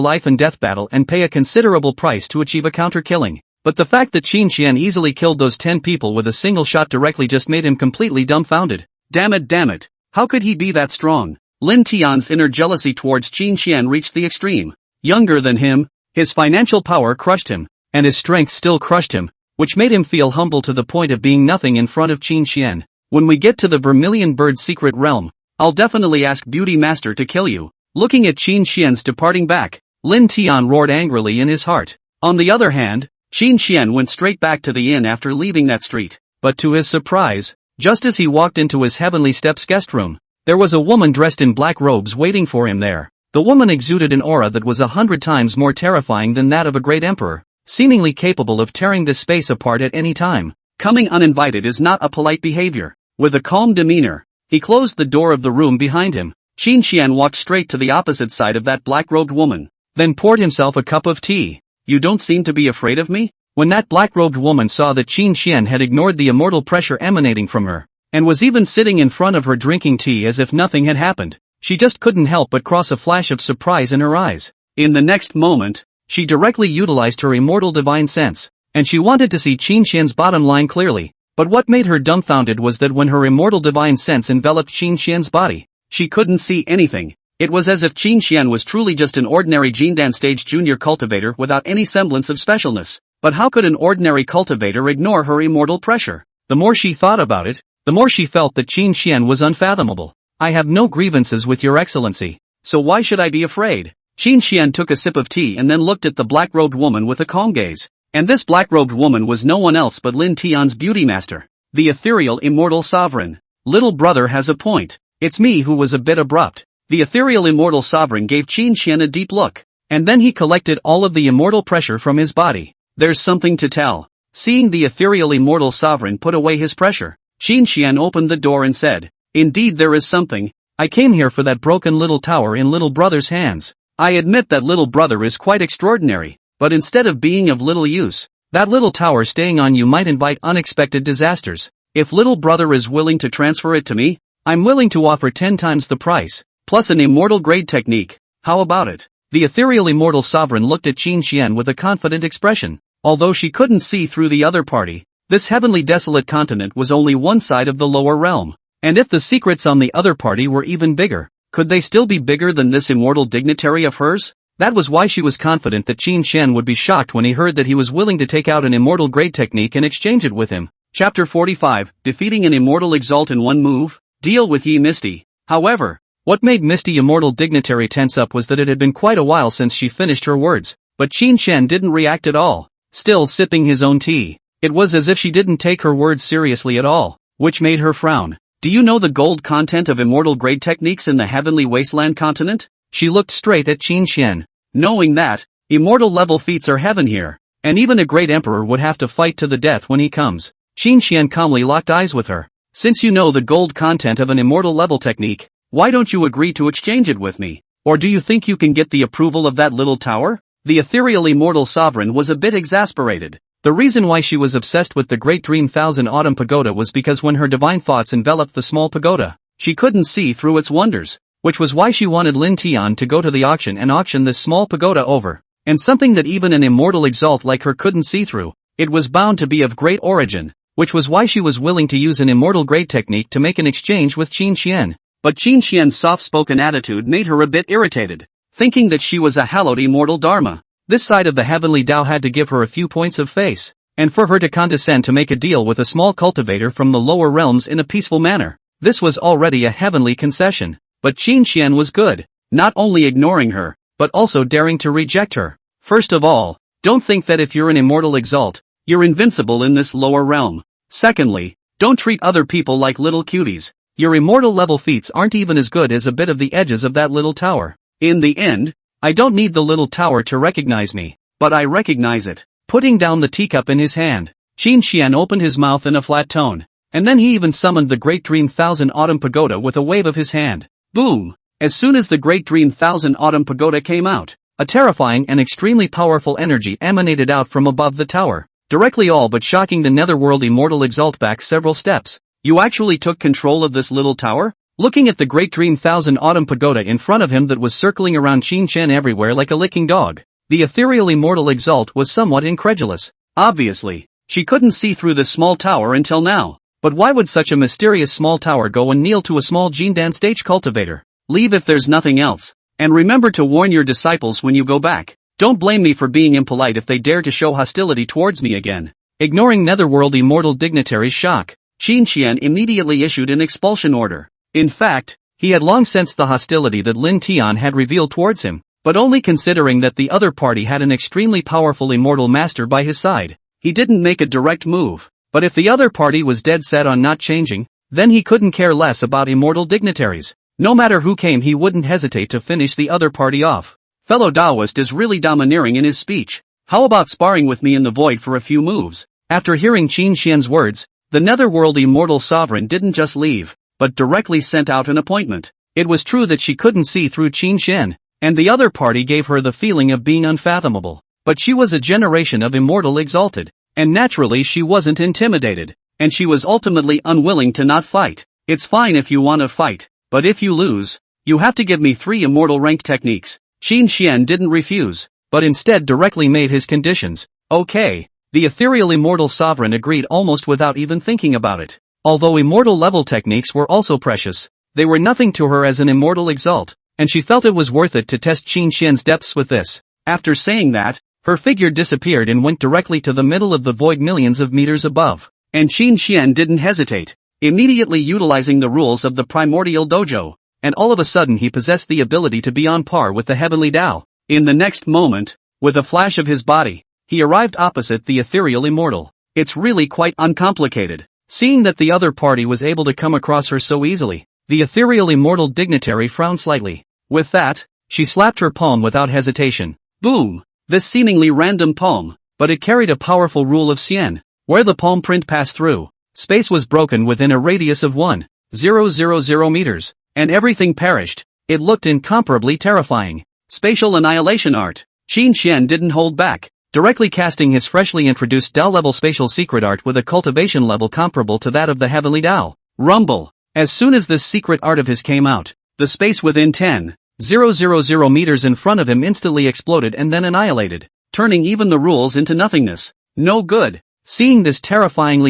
life and death battle and pay a considerable price to achieve a counter-killing. But the fact that Qin Shen easily killed those 10 people with a single shot directly just made him completely dumbfounded. Damn it, how could he be that strong? Lin Tian's inner jealousy towards Qin Shen reached the extreme. Younger than him, his financial power crushed him, and his strength still crushed him, which made him feel humble to the point of being nothing in front of Qin Shen. When we get to the Vermilion Bird's secret realm, I'll definitely ask Beauty Master to kill you. Looking at Qin Shen's departing back, Lin Tian roared angrily in his heart. On the other hand, Qin Shen went straight back to the inn after leaving that street, but to his surprise, just as he walked into his Heavenly Steps guest room, there was a woman dressed in black robes waiting for him there. The woman exuded an aura that was 100 times more terrifying than that of a great emperor, seemingly capable of tearing this space apart at any time. Coming uninvited is not a polite behavior. With a calm demeanor, he closed the door of the room behind him. Qin Shen walked straight to the opposite side of that black-robed woman, then poured himself a cup of tea. You don't seem to be afraid of me? When that black-robed woman saw that Qin Shen had ignored the immortal pressure emanating from her, and was even sitting in front of her drinking tea as if nothing had happened, she just couldn't help but cross a flash of surprise in her eyes. In the next moment, she directly utilized her immortal divine sense, and she wanted to see Qin Shen's bottom line clearly. But what made her dumbfounded was that when her immortal divine sense enveloped Qin Shen's body, she couldn't see anything. It was as if Qin Shen was truly just an ordinary Jindan stage junior cultivator without any semblance of specialness. But how could an ordinary cultivator ignore her immortal pressure? The more she thought about it, the more she felt that Qin Shen was unfathomable. I have no grievances with your excellency, so why should I be afraid? Qin Shen took a sip of tea and then looked at the black-robed woman with a calm gaze. And this black-robed woman was no one else but Lin Tian's beauty master, the ethereal immortal sovereign. Little brother has a point. It's me who was a bit abrupt. The ethereal immortal sovereign gave Qin Shen a deep look, and then he collected all of the immortal pressure from his body. There's something to tell. Seeing the ethereal immortal sovereign put away his pressure, Qin Shen opened the door and said, Indeed there is something. I came here for that broken little tower in little brother's hands. I admit that little brother is quite extraordinary, but instead of being of little use, that little tower staying on you might invite unexpected disasters. If little brother is willing to transfer it to me, I'm willing to offer 10 times the price. plus an immortal grade technique. How about it? The ethereal immortal sovereign looked at Qin Xian with a confident expression. Although she couldn't see through the other party, this heavenly desolate continent was only one side of the lower realm. And if the secrets on the other party were even bigger, could they still be bigger than this immortal dignitary of hers? That was why she was confident that Qin Xian would be shocked when he heard that he was willing to take out an immortal grade technique and exchange it with him. Chapter 45, Defeating an Immortal Exalt in One Move, Deal with Ye Misty. However, what made Misty immortal dignitary tense up was that it had been quite a while since she finished her words, but Qin Xian didn't react at all, still sipping his own tea. It was as if she didn't take her words seriously at all, which made her frown. Do you know the gold content of immortal grade techniques in the heavenly wasteland continent? She looked straight at Qin Xian. Knowing that, immortal level feats are heaven here, and even a great emperor would have to fight to the death when he comes. Qin Xian calmly locked eyes with her. Since you know the gold content of an immortal level technique, why don't you agree to exchange it with me? Or do you think you can get the approval of that little tower? The ethereal immortal sovereign was a bit exasperated. The reason why she was obsessed with the Great Dream Thousand Autumn Pagoda was because when her divine thoughts enveloped the small pagoda, she couldn't see through its wonders, which was why she wanted Lin Tian to go to the auction and auction this small pagoda over, and something that even an immortal exalt like her couldn't see through. It was bound to be of great origin, which was why she was willing to use an immortal grade technique to make an exchange with Qin Xian. But Qin Xian's soft-spoken attitude made her a bit irritated, thinking that she was a hallowed immortal dharma. This side of the heavenly Tao had to give her a few points of face, and for her to condescend to make a deal with a small cultivator from the lower realms in a peaceful manner. This was already a heavenly concession, but Qin Xian was good, not only ignoring her, but also daring to reject her. First of all, don't think that if you're an immortal exalt, you're invincible in this lower realm. Secondly, don't treat other people like little cuties. Your immortal level feats aren't even as good as a bit of the edges of that little tower. In the end, I don't need the little tower to recognize me, but I recognize it. Putting down the teacup in his hand, Qin Xian opened his mouth in a flat tone, and then he even summoned the Great Dream Thousand Autumn Pagoda with a wave of his hand. Boom! As soon as the Great Dream Thousand Autumn Pagoda came out, a terrifying and extremely powerful energy emanated out from above the tower, directly all but shocking the netherworld immortal exalt back several steps. You actually took control of this little tower? Looking at the Great Dream Thousand Autumn Pagoda in front of him that was circling around Qin Xian everywhere like a licking dog, the ethereal immortal exalt was somewhat incredulous. Obviously, she couldn't see through this small tower until now. But why would such a mysterious small tower go and kneel to a small Jindan stage cultivator? Leave if there's nothing else. And remember to warn your disciples when you go back. Don't blame me for being impolite if they dare to show hostility towards me again. Ignoring netherworld immortal dignitary's shock, Qin Xian immediately issued an expulsion order. In fact, he had long sensed the hostility that Lin Tian had revealed towards him, but only considering that the other party had an extremely powerful immortal master by his side, he didn't make a direct move. But if the other party was dead set on not changing, then he couldn't care less about immortal dignitaries. No matter who came, he wouldn't hesitate to finish the other party off. Fellow Taoist is really domineering in his speech. How about sparring with me in the void for a few moves? After hearing Qin Xian's words, the netherworld immortal sovereign didn't just leave, but directly sent out an appointment. It was true that she couldn't see through Qin Xian, and the other party gave her the feeling of being unfathomable. But she was a generation of immortal exalted, and naturally she wasn't intimidated, and she was ultimately unwilling to not fight. It's fine if you want to fight, but if you lose, you have to give me 3 immortal rank techniques. Qin Xian didn't refuse, but instead directly made his conditions. Okay. The ethereal immortal sovereign agreed almost without even thinking about it. Although immortal level techniques were also precious, they were nothing to her as an immortal exalt, and she felt it was worth it to test Qin Xian's depths with this. After saying that, her figure disappeared and went directly to the middle of the void millions of meters above. And Qin Xian didn't hesitate, immediately utilizing the rules of the primordial dojo, and all of a sudden he possessed the ability to be on par with the heavenly Tao. In the next moment, with a flash of his body, he arrived opposite the ethereal immortal. It's really quite uncomplicated. Seeing that the other party was able to come across her so easily, the ethereal immortal dignitary frowned slightly. With that, she slapped her palm without hesitation. Boom! This seemingly random palm, but it carried a powerful rule of Xian. Where the palm print passed through, space was broken within a radius of 1,000 meters, and everything perished. It looked incomparably terrifying. Spatial annihilation art. Qin Xian didn't hold back, directly casting his freshly introduced Tao-level spatial secret art with a cultivation level comparable to that of the heavenly Tao. Rumble! As soon as this secret art of his came out, The space within 10,000 meters in front of him instantly exploded and then annihilated, turning even the rules into nothingness. No good. Seeing this terrifying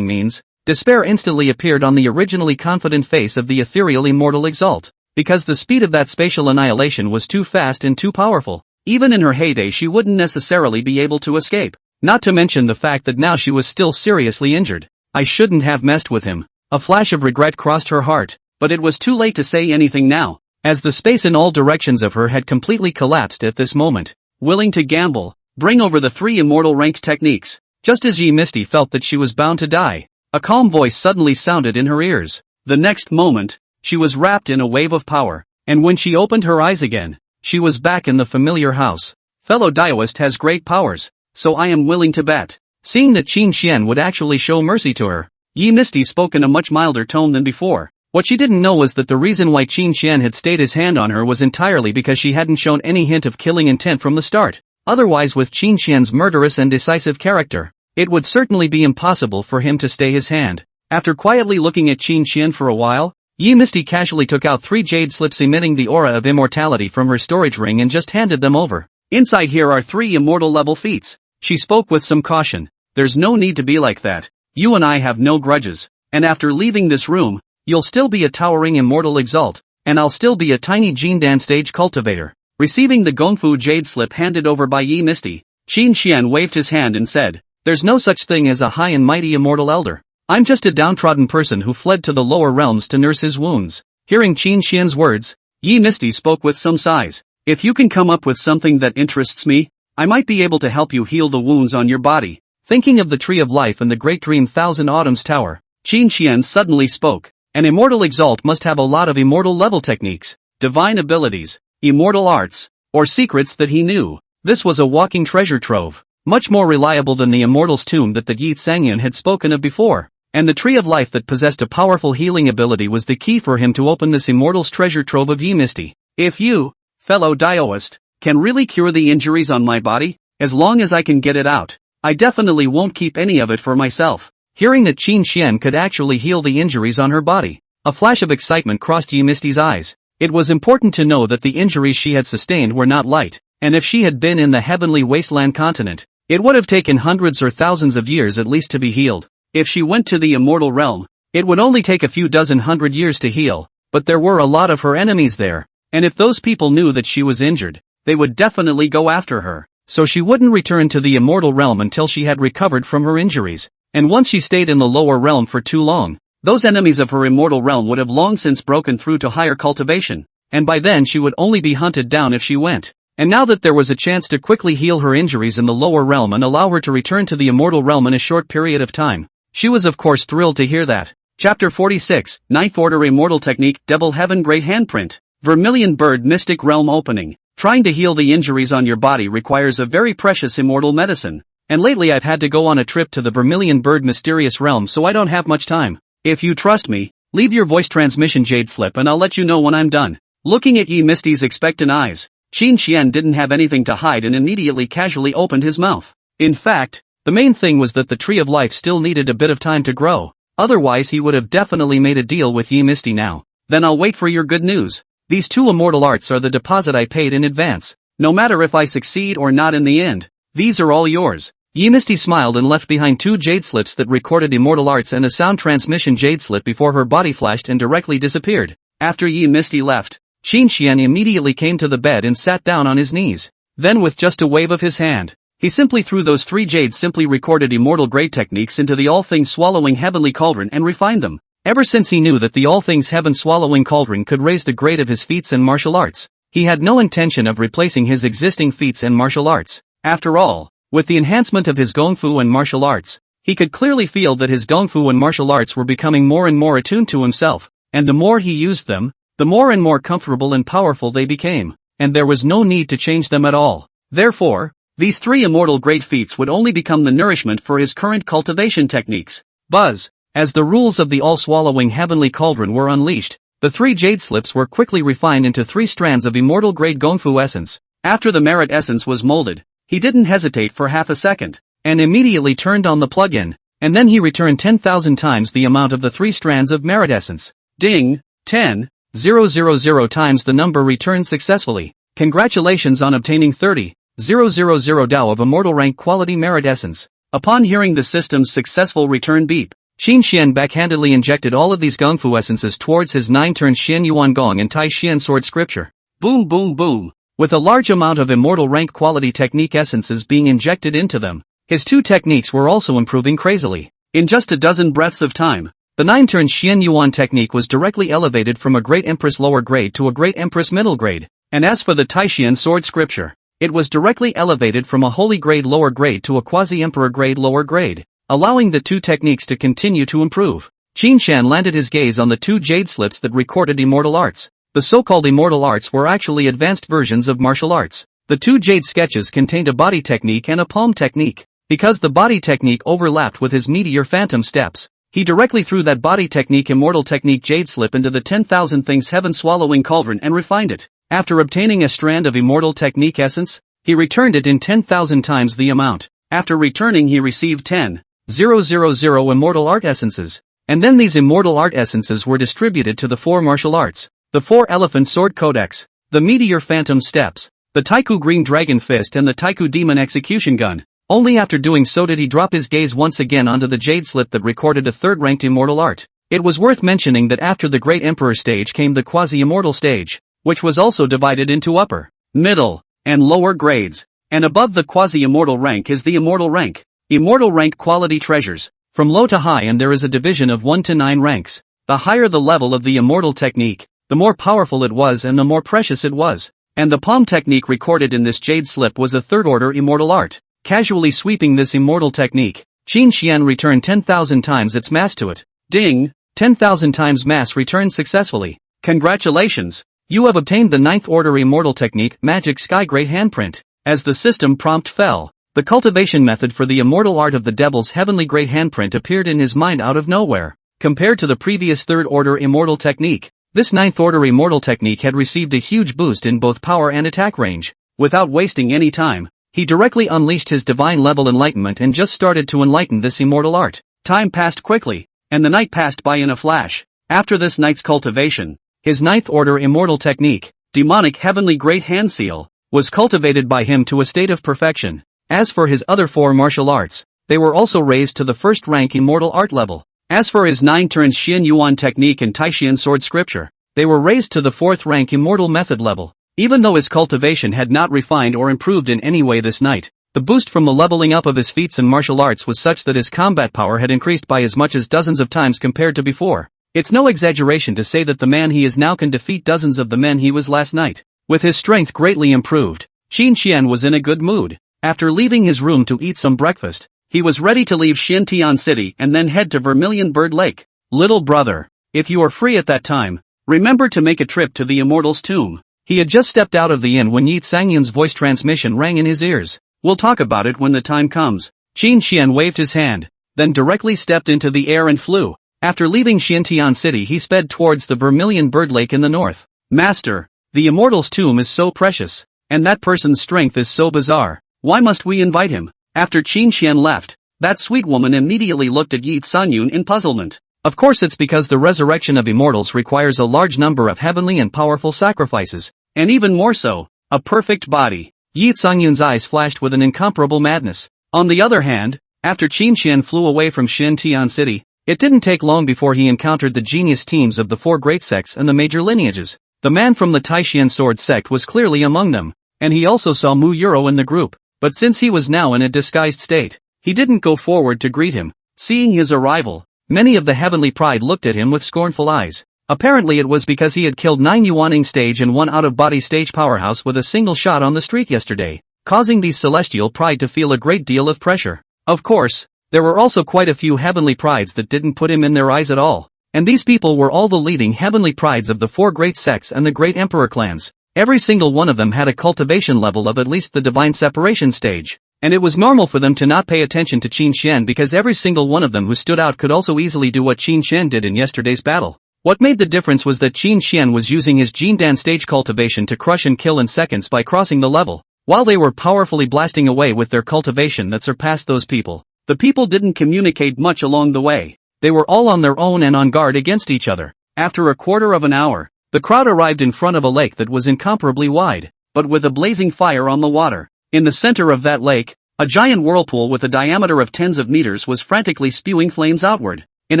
means, despair instantly appeared on the originally confident face of the ethereal immortal Exalt. Because the speed of that spatial annihilation was too fast and too powerful, even in her heyday she wouldn't necessarily be able to escape. Not to mention the fact that now she was still seriously injured. I shouldn't have messed with him. A flash of regret crossed her heart, but it was too late to say anything now, as the space in all directions of her had completely collapsed at this moment. Willing to gamble, bring over the 3 immortal rank techniques. Just as Ye Misty felt that she was bound to die, a calm voice suddenly sounded in her ears. The next moment, she was wrapped in a wave of power, and when she opened her eyes again, she was back in the familiar house. Fellow Daoist has great powers, so I am willing to bet. Seeing that Qin Xian would actually show mercy to her, Ye Misty spoke in a much milder tone than before. What she didn't know was that the reason why Qin Xian had stayed his hand on her was entirely because she hadn't shown any hint of killing intent from the start. Otherwise, with Qin Xian's murderous and decisive character, it would certainly be impossible for him to stay his hand. After quietly looking at Qin Xian for a while, Ye Misty casually took out 3 jade slips emitting the aura of immortality from her storage ring and just handed them over. Inside here are 3 immortal level feats. She spoke with some caution. There's no need to be like that. You and I have no grudges, and after leaving this room, you'll still be a towering immortal Exalt, and I'll still be a tiny Jindan stage cultivator. Receiving the Gongfu jade slip handed over by Ye Misty, Qin Xian waved his hand and said, "There's no such thing as a high and mighty immortal elder. I'm just a downtrodden person who fled to the lower realms to nurse his wounds." Hearing Qin Xian's words, Ye Misty spoke with some sighs. "If you can come up with something that interests me, I might be able to help you heal the wounds on your body." Thinking of the Tree of Life and the Great Dream Thousand Autumns Tower, Qin Xian suddenly spoke. An immortal Exalt must have a lot of immortal level techniques, divine abilities, immortal arts, or secrets that he knew. This was a walking treasure trove, much more reliable than the immortal's tomb that the Yi Sangyun had spoken of before. And the Tree of Life that possessed a powerful healing ability was the key for him to open this immortal's treasure trove of Ye Misty. "If you, fellow Daoist, can really cure the injuries on my body, as long as I can get it out, I definitely won't keep any of it for myself." Hearing that Qin Xian could actually heal the injuries on her body, a flash of excitement crossed Ye Misty's eyes. It was important to know that the injuries she had sustained were not light, and if she had been in the heavenly wasteland continent, it would have taken hundreds or thousands of years at least to be healed. If she went to the immortal realm, it would only take a few dozen hundred years to heal, but there were a lot of her enemies there, and if those people knew that she was injured, they would definitely go after her, so she wouldn't return to the immortal realm until she had recovered from her injuries. And once she stayed in the lower realm for too long, those enemies of her immortal realm would have long since broken through to higher cultivation, and by then she would only be hunted down if she went. And now that there was a chance to quickly heal her injuries in the lower realm and allow her to return to the immortal realm in a short period of time, she was of course thrilled to hear that. Chapter 46, Ninth Order Immortal Technique, Devil Heaven Great Handprint. Vermilion Bird Mystic Realm Opening. Trying to heal the injuries on your body requires a very precious immortal medicine. And lately I've had to go on a trip to the Vermilion Bird Mysterious Realm, so I don't have much time. If you trust me, leave your voice transmission jade slip and I'll let you know when I'm done. Looking at Ye Misty's expectant eyes, Qin Xian didn't have anything to hide and immediately casually opened his mouth. In fact, the main thing was that the Tree of Life still needed a bit of time to grow, otherwise he would have definitely made a deal with Ye Misty now. Then I'll wait for your good news. These 2 immortal arts are the deposit I paid in advance. No matter if I succeed or not in the end, these are all yours. Ye Misty smiled and left behind 2 jade slips that recorded immortal arts and a sound transmission jade slip before her body flashed and directly disappeared. After Ye Misty left, Qin Xian immediately came to the bed and sat down on his knees. Then with just a wave of his hand, he simply threw those 3 jade simply recorded immortal grade techniques into the all things swallowing heavenly cauldron and refined them. Ever since he knew that the all things heaven swallowing cauldron could raise the grade of his feats and martial arts, he had no intention of replacing his existing feats and martial arts. After all, with the enhancement of his Gongfu and martial arts, he could clearly feel that his Gongfu and martial arts were becoming more and more attuned to himself, and the more he used them, the more and more comfortable and powerful they became, and there was no need to change them at all. Therefore, these 3 immortal great feats would only become the nourishment for his current cultivation techniques. Buzz! As the rules of the all-swallowing heavenly cauldron were unleashed, the 3 jade slips were quickly refined into 3 strands of immortal grade Gongfu essence. After the merit essence was molded, he didn't hesitate for half a second, and immediately turned on the plug-in, and then he returned 10,000 times the amount of the 3 strands of merit essence. Ding! 10, 30,000 times the number returned successfully. Congratulations on obtaining 30,000 Dao of immortal rank quality merit essence. Upon hearing the system's successful return beep, Qin Xian backhandedly injected all of these Gongfu essences towards his 9-turn Xian Yuan Gong and Tai Xian sword scripture. Boom boom boom. With a large amount of immortal rank quality technique essences being injected into them, his 2 techniques were also improving crazily. In just a dozen breaths of time, the 9-turn Xian Yuan technique was directly elevated from a Great Empress lower grade to a Great Empress middle grade, and as for the Tai Xian sword scripture, it was directly elevated from a Holy Grade lower grade to a Quasi-Emperor grade lower grade, allowing the 2 techniques to continue to improve. Qin Xian landed his gaze on the 2 jade slips that recorded immortal arts. The so-called immortal arts were actually advanced versions of martial arts. The 2 jade sketches contained a body technique and a palm technique. Because the body technique overlapped with his meteor phantom steps, he directly threw that body technique immortal technique jade slip into the 10,000 things heaven swallowing cauldron and refined it. After obtaining a strand of immortal technique essence, he returned it in 10,000 times the amount. After returning he received 10,000 immortal art essences, and then these immortal art essences were distributed to the 4 martial arts, the 4 elephant sword codex, the meteor phantom steps, the Taiku green dragon fist and the Taiku demon execution gun. Only after doing so did he drop his gaze once again onto the jade slip that recorded a 3rd-ranked immortal art. It was worth mentioning that after the Great Emperor stage came the quasi-immortal stage, which was also divided into upper, middle, and lower grades, and above the quasi-immortal rank is the immortal rank. Immortal rank quality treasures, from low to high, and there is a division of 1 to 9 ranks. The higher the level of the immortal technique, the more powerful it was and the more precious it was. And the palm technique recorded in this jade slip was a 3rd-order immortal art. Casually sweeping this immortal technique, Qin Xian returned 10,000 times its mass to it. Ding! 10,000 times mass returned successfully. Congratulations! You have obtained the 9th-order immortal technique, Magic Sky Great Handprint. As the system prompt fell, the cultivation method for the immortal art of the Devil's Heavenly Great Handprint appeared in his mind out of nowhere. Compared to the previous 3rd-order immortal technique, this 9th-order immortal technique had received a huge boost in both power and attack range. Without wasting any time, he directly unleashed his divine level enlightenment and just started to enlighten this immortal art. Time passed quickly, and the night passed by in a flash. After this night's cultivation, his 9th-order immortal technique, Demonic Heavenly Great Hand Seal, was cultivated by him to a state of perfection. As for his other 4 martial arts, they were also raised to the 1st-rank immortal art level. As for his 9-turn Xian Yuan technique and Taixian sword scripture, they were raised to the 4th-rank immortal method level. Even though his cultivation had not refined or improved in any way this night, the boost from the leveling up of his feats and martial arts was such that his combat power had increased by as much as dozens of times compared to before. It's no exaggeration to say that the man he is now can defeat dozens of the men he was last night. With his strength greatly improved, Qin Xian was in a good mood. After leaving his room to eat some breakfast, he was ready to leave Xintian City and then head to Vermilion Bird Lake. Little brother, if you are free at that time, remember to make a trip to the Immortal's tomb. He had just stepped out of the inn when Ye Sangyun's voice transmission rang in his ears. We'll talk about it when the time comes. Qin Xian waved his hand, then directly stepped into the air and flew. After leaving Xintian City he sped towards the Vermilion Bird Lake in the north. Master, the Immortal's tomb is so precious, and that person's strength is so bizarre. Why must we invite him? After Qin Xian left, that sweet woman immediately looked at Ye Sangyun in puzzlement. Of course it's because the resurrection of immortals requires a large number of heavenly and powerful sacrifices, and even more so, a perfect body. Ye Sangyun's eyes flashed with an incomparable madness. On the other hand, after Qin Xian flew away from Xintian City, it didn't take long before he encountered the genius teams of the 4 great sects and the major lineages. The man from the Taixian sword sect was clearly among them, and he also saw Mu Yuro in the group, but since he was now in a disguised state, he didn't go forward to greet him. Seeing his arrival, many of the heavenly pride looked at him with scornful eyes. Apparently it was because he had killed 9 Yuaning stage and 1 out-of-body stage powerhouse with a single shot on the street yesterday, causing these celestial pride to feel a great deal of pressure. Of course, there were also quite a few heavenly prides that didn't put him in their eyes at all, and these people were all the leading heavenly prides of the 4 great sects and the great emperor clans. Every single one of them had a cultivation level of at least the divine separation stage, and it was normal for them to not pay attention to Qin Xian because every single one of them who stood out could also easily do what Qin Xian did in yesterday's battle. What made the difference was that Qin Xian was using his Jindan stage cultivation to crush and kill in seconds by crossing the level, while they were powerfully blasting away with their cultivation that surpassed those people. The people didn't communicate much along the way. They were all on their own and on guard against each other. After a quarter of an hour, The crowd arrived in front of a lake that was incomparably wide, but with a blazing fire on the water. In the center of that lake, a giant whirlpool with a diameter of tens of meters was frantically spewing flames outward. In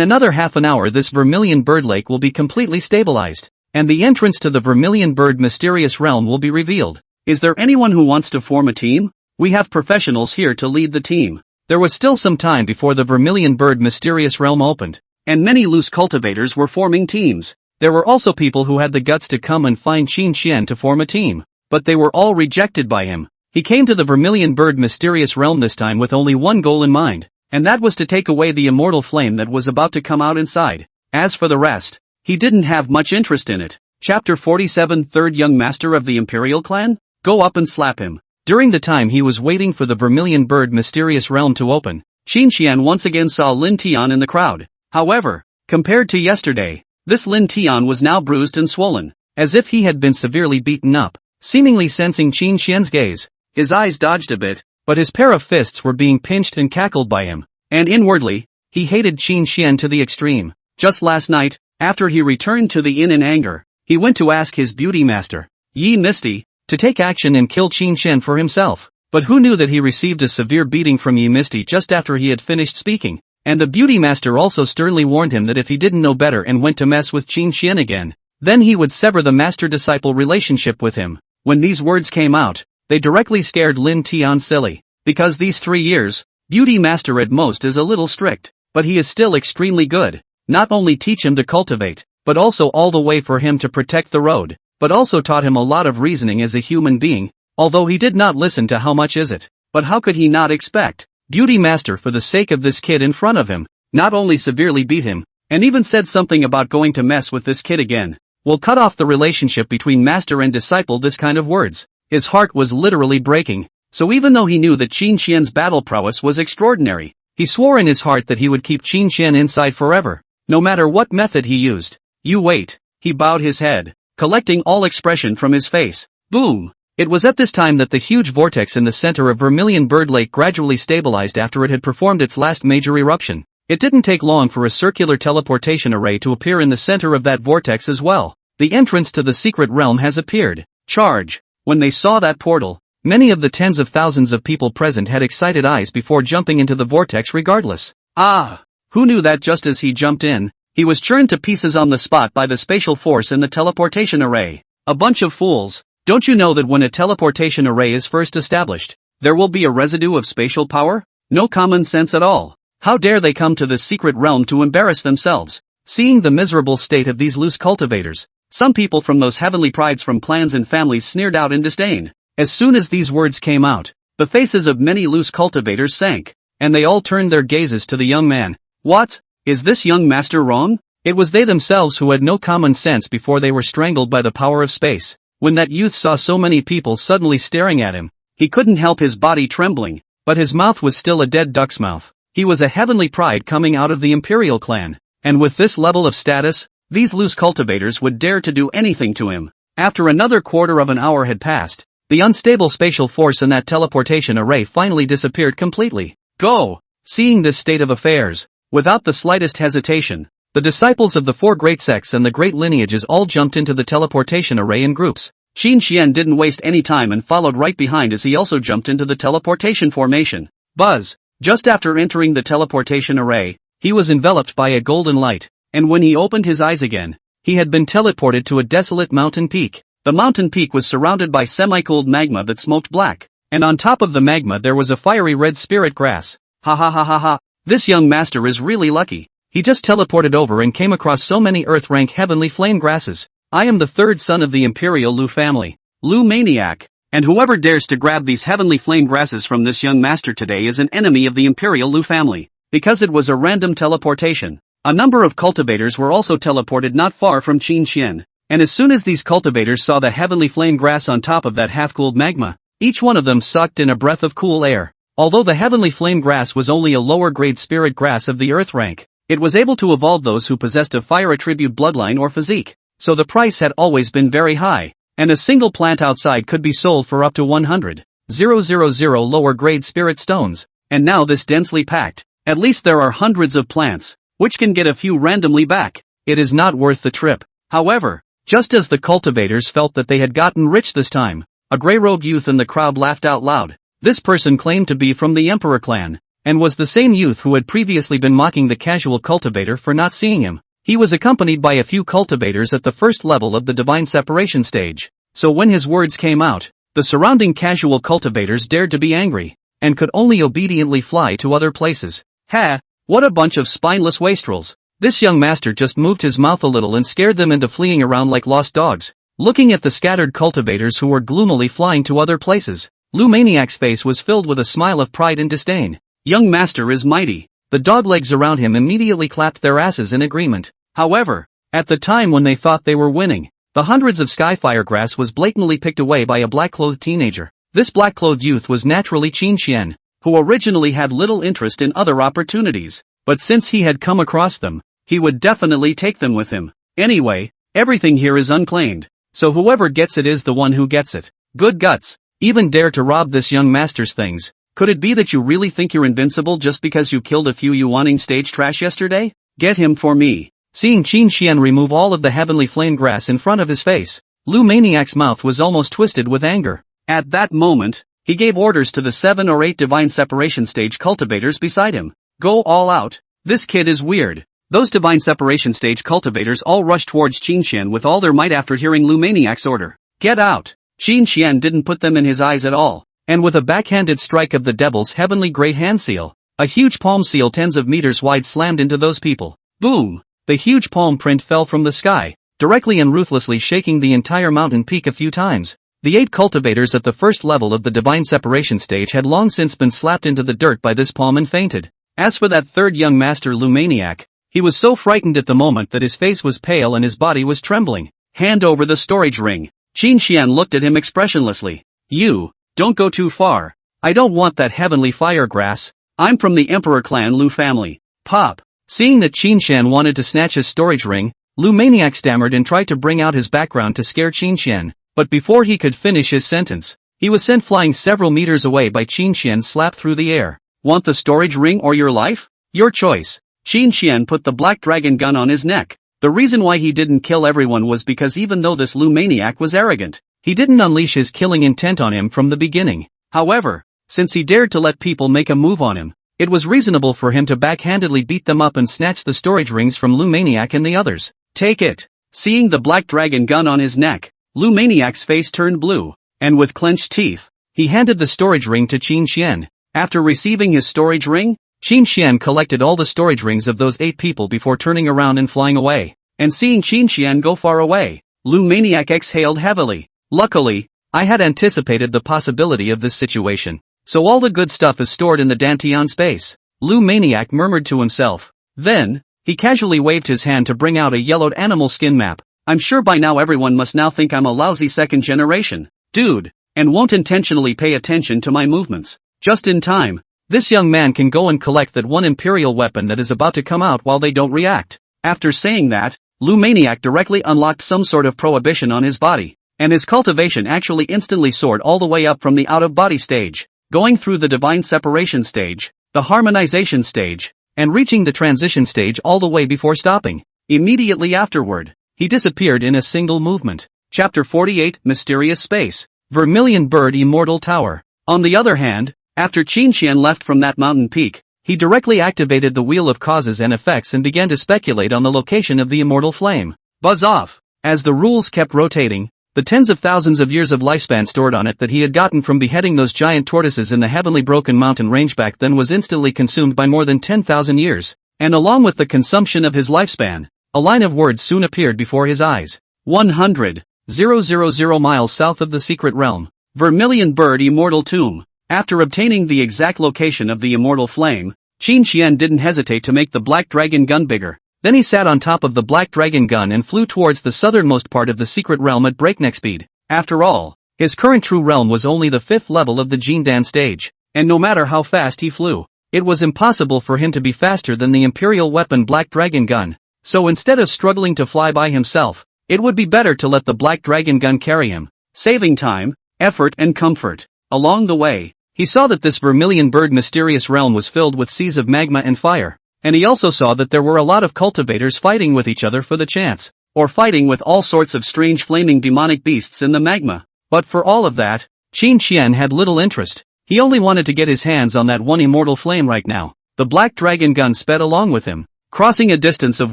another half an hour this vermilion bird lake will be completely stabilized, and the entrance to the vermilion bird mysterious realm will be revealed. Is there anyone who wants to form a team? We have professionals here to lead the team. There was still some time before the vermilion bird mysterious realm opened, and many loose cultivators were forming teams. There were also people who had the guts to come and find Qin Xian to form a team, but they were all rejected by him. He came to the vermilion bird mysterious realm this time with only one goal in mind, and that was to take away the immortal flame that was about to come out inside. As for the rest, he didn't have much interest in it. Chapter 47 Third Young Master of the Imperial Clan? Go up and slap him. During the time he was waiting for the vermilion bird mysterious realm to open, Qin Xian once again saw Lin Tian in the crowd. However, compared to yesterday, this Lin Tian was now bruised and swollen, as if he had been severely beaten up. Seemingly sensing Qin Xian's gaze, his eyes dodged a bit, but his pair of fists were being pinched and cackled by him, and inwardly, he hated Qin Xian to the extreme. Just last night, after he returned to the inn in anger, he went to ask his beauty master, Ye Misty, to take action and kill Qin Xian for himself. But who knew that he received a severe beating from Ye Misty just after he had finished speaking? And the beauty master also sternly warned him that if he didn't know better and went to mess with Qin Xian again, then he would sever the master-disciple relationship with him. When these words came out, they directly scared Lin Tian silly. Because these 3 years, beauty master at most is a little strict, but he is still extremely good. Not only teach him to cultivate, but also all the way for him to protect the road, but also taught him a lot of reasoning as a human being, although he did not listen to how much is it. But how could he not expect? Beauty master, for the sake of this kid in front of him, not only severely beat him, and even said something about going to mess with this kid again. Will cut off the relationship between master and disciple. This kind of words. His heart was literally breaking, so even though he knew that Qin Xian's battle prowess was extraordinary, he swore in his heart that he would keep Qin Xian inside forever, no matter what method he used. You wait. He bowed his head, collecting all expression from his face. Boom! It was at this time that the huge vortex in the center of Vermilion Bird Lake gradually stabilized after it had performed its last major eruption. It didn't take long for a circular teleportation array to appear in the center of that vortex as well. The entrance to the secret realm has appeared. Charge! When they saw that portal, many of the tens of thousands of people present had excited eyes before jumping into the vortex regardless. Ah! Who knew that just as he jumped in, he was churned to pieces on the spot by the spatial force in the teleportation array. A bunch of fools. Don't you know that when a teleportation array is first established, there will be a residue of spatial power? No common sense at all. How dare they come to this secret realm to embarrass themselves? Seeing the miserable state of these loose cultivators, some people from those heavenly prides from clans and families sneered out in disdain. As soon as these words came out, the faces of many loose cultivators sank, and they all turned their gazes to the young man. What? Is this young master wrong? It was they themselves who had no common sense before they were strangled by the power of space. When that youth saw so many people suddenly staring at him, he couldn't help his body trembling, but his mouth was still a dead duck's mouth. He was a heavenly pride coming out of the Imperial clan, and with this level of status, these loose cultivators would dare to do anything to him. After another quarter of an hour had passed, the unstable spatial force in that teleportation array finally disappeared completely. Go! Seeing this state of affairs, without the slightest hesitation, the disciples of the 4 great sects and the great lineages all jumped into the teleportation array in groups. Qin Xian didn't waste any time and followed right behind as he also jumped into the teleportation formation. Buzz! Just after entering the teleportation array, he was enveloped by a golden light, and when he opened his eyes again, he had been teleported to a desolate mountain peak. The mountain peak was surrounded by semi-cooled magma that smoked black, and on top of the magma there was a fiery red spirit grass. Ha ha ha ha ha! This young master is really lucky. He just teleported over and came across so many earth-rank heavenly flame grasses. I am the 3rd son of the Imperial Lu family, Lu Maniac, and whoever dares to grab these heavenly flame grasses from this young master today is an enemy of the Imperial Lu family. Because it was a random teleportation, a number of cultivators were also teleported not far from Qin Xian, and as soon as these cultivators saw the heavenly flame grass on top of that half-cooled magma, each one of them sucked in a breath of cool air. Although the heavenly flame grass was only a lower-grade spirit grass of the earth rank, it was able to evolve those who possessed a fire attribute bloodline or physique, so the price had always been very high, and a single plant outside could be sold for up to 100,000 lower-grade spirit stones, and now this densely packed, at least there are hundreds of plants, which can get a few randomly back. It is not worth the trip. However, Just as the cultivators felt that they had gotten rich this time, a grey-robed youth in the crowd laughed out loud. This person claimed to be from the Emperor clan, and was the same youth who had previously been mocking the casual cultivator for not seeing him. He was accompanied by a few cultivators at the first level of the divine separation stage, so when his words came out, the surrounding casual cultivators dared to be angry, and could only obediently fly to other places. Ha! What a bunch of spineless wastrels! This young master just moved his mouth a little and scared them into fleeing around like lost dogs. Looking at the scattered cultivators who were gloomily flying to other places, Luomaniac's face was filled with a smile of pride and disdain. Young master is mighty. The doglegs around him immediately clapped their asses in agreement. However, at the time when they thought they were winning, the hundreds of skyfire grass was blatantly picked away by a black-clothed teenager. This black-clothed youth was naturally Qin Xian, who originally had little interest in other opportunities, but since he had come across them, he would definitely take them with him. Anyway, everything here is unclaimed, so whoever gets it is the one who gets it. Good guts. Even dare to rob this young master's things. Could it be that you really think you're invincible just because you killed a few Yuaning stage trash yesterday? Get him for me. Seeing Qin Xian remove all of the heavenly flame grass in front of his face, Luomaniac's mouth was almost twisted with anger. At that moment, he gave orders to the 7 or 8 divine separation stage cultivators beside him. Go all out. This kid is weird. Those divine separation stage cultivators all rushed towards Qin Xian with all their might after hearing Luomaniac's order. Get out. Qin Xian didn't put them in his eyes at all, and with a backhanded strike of the devil's heavenly great hand seal, a huge palm seal tens of meters wide slammed into those people. Boom! The huge palm print fell from the sky, directly and ruthlessly shaking the entire mountain peak a few times. The 8 cultivators at the first level of the divine separation stage had long since been slapped into the dirt by this palm and fainted. As for that third young master Luomaniac, he was so frightened at the moment that his face was pale and his body was trembling. Hand over the storage ring. Qin Xian looked at him expressionlessly. You, don't go too far. I don't want that heavenly fire grass. I'm from the Emperor clan Lu family. Pop. Seeing that Qin Xian wanted to snatch his storage ring, Luomaniac stammered and tried to bring out his background to scare Qin Xian, but before he could finish his sentence, he was sent flying several meters away by Qin Xian's slap through the air. Want the storage ring or your life? Your choice. Qin Xian put the black dragon gun on his neck. The reason why he didn't kill everyone was because even though this Luomaniac was arrogant, he didn't unleash his killing intent on him from the beginning. However, since he dared to let people make a move on him, it was reasonable for him to backhandedly beat them up and snatch the storage rings from Luomaniac and the others. Take it. Seeing the black dragon gun on his neck, Luomaniac's face turned blue, and with clenched teeth, he handed the storage ring to Qin Xian. After receiving his storage ring, Qin Xian collected all the storage rings of those 8 people before turning around and flying away. And seeing Qin Xian go far away, Luomaniac exhaled heavily. Luckily, I had anticipated the possibility of this situation. So all the good stuff is stored in the Dantian space. Luomaniac murmured to himself. Then, he casually waved his hand to bring out a yellowed animal skin map. I'm sure by now everyone must now think I'm a lousy second generation dude, and won't intentionally pay attention to my movements. Just in time, this young man can go and collect that one imperial weapon that is about to come out while they don't react. After saying that, Luomaniac directly unlocked some sort of prohibition on his body, and his cultivation actually instantly soared all the way up from the out-of-body stage, going through the divine separation stage, the harmonization stage, and reaching the transition stage all the way before stopping. Immediately afterward, he disappeared in a single movement. Chapter 48, Mysterious Space. Vermilion Bird Immortal Tower. On the other hand, after Qin Xian left from that mountain peak, he directly activated the Wheel of Causes and Effects and began to speculate on the location of the immortal flame. Buzz off! As the rules kept rotating, the tens of thousands of years of lifespan stored on it that he had gotten from beheading those giant tortoises in the heavenly broken mountain range back then was instantly consumed by more than 10,000 years, and along with the consumption of his lifespan, a line of words soon appeared before his eyes. 100,000 miles south of the secret realm. Vermilion Bird Immortal Tomb. After obtaining the exact location of the immortal flame, Qin Xian didn't hesitate to make the black dragon gun bigger. Then he sat on top of the black dragon gun and flew towards the southernmost part of the secret realm at breakneck speed. After all, his current true realm was only the 5th level of the Jindan stage, and no matter how fast he flew, it was impossible for him to be faster than the imperial weapon black dragon gun. So instead of struggling to fly by himself, it would be better to let the black dragon gun carry him, saving time, effort and comfort. Along the way, he saw that this vermilion bird mysterious realm was filled with seas of magma and fire. And he also saw that there were a lot of cultivators fighting with each other for the chance. or fighting with all sorts of strange flaming demonic beasts in the magma. But for all of that, Qin Qian had little interest. He only wanted to get his hands on that one immortal flame right now. The black dragon gun sped along with him, crossing a distance of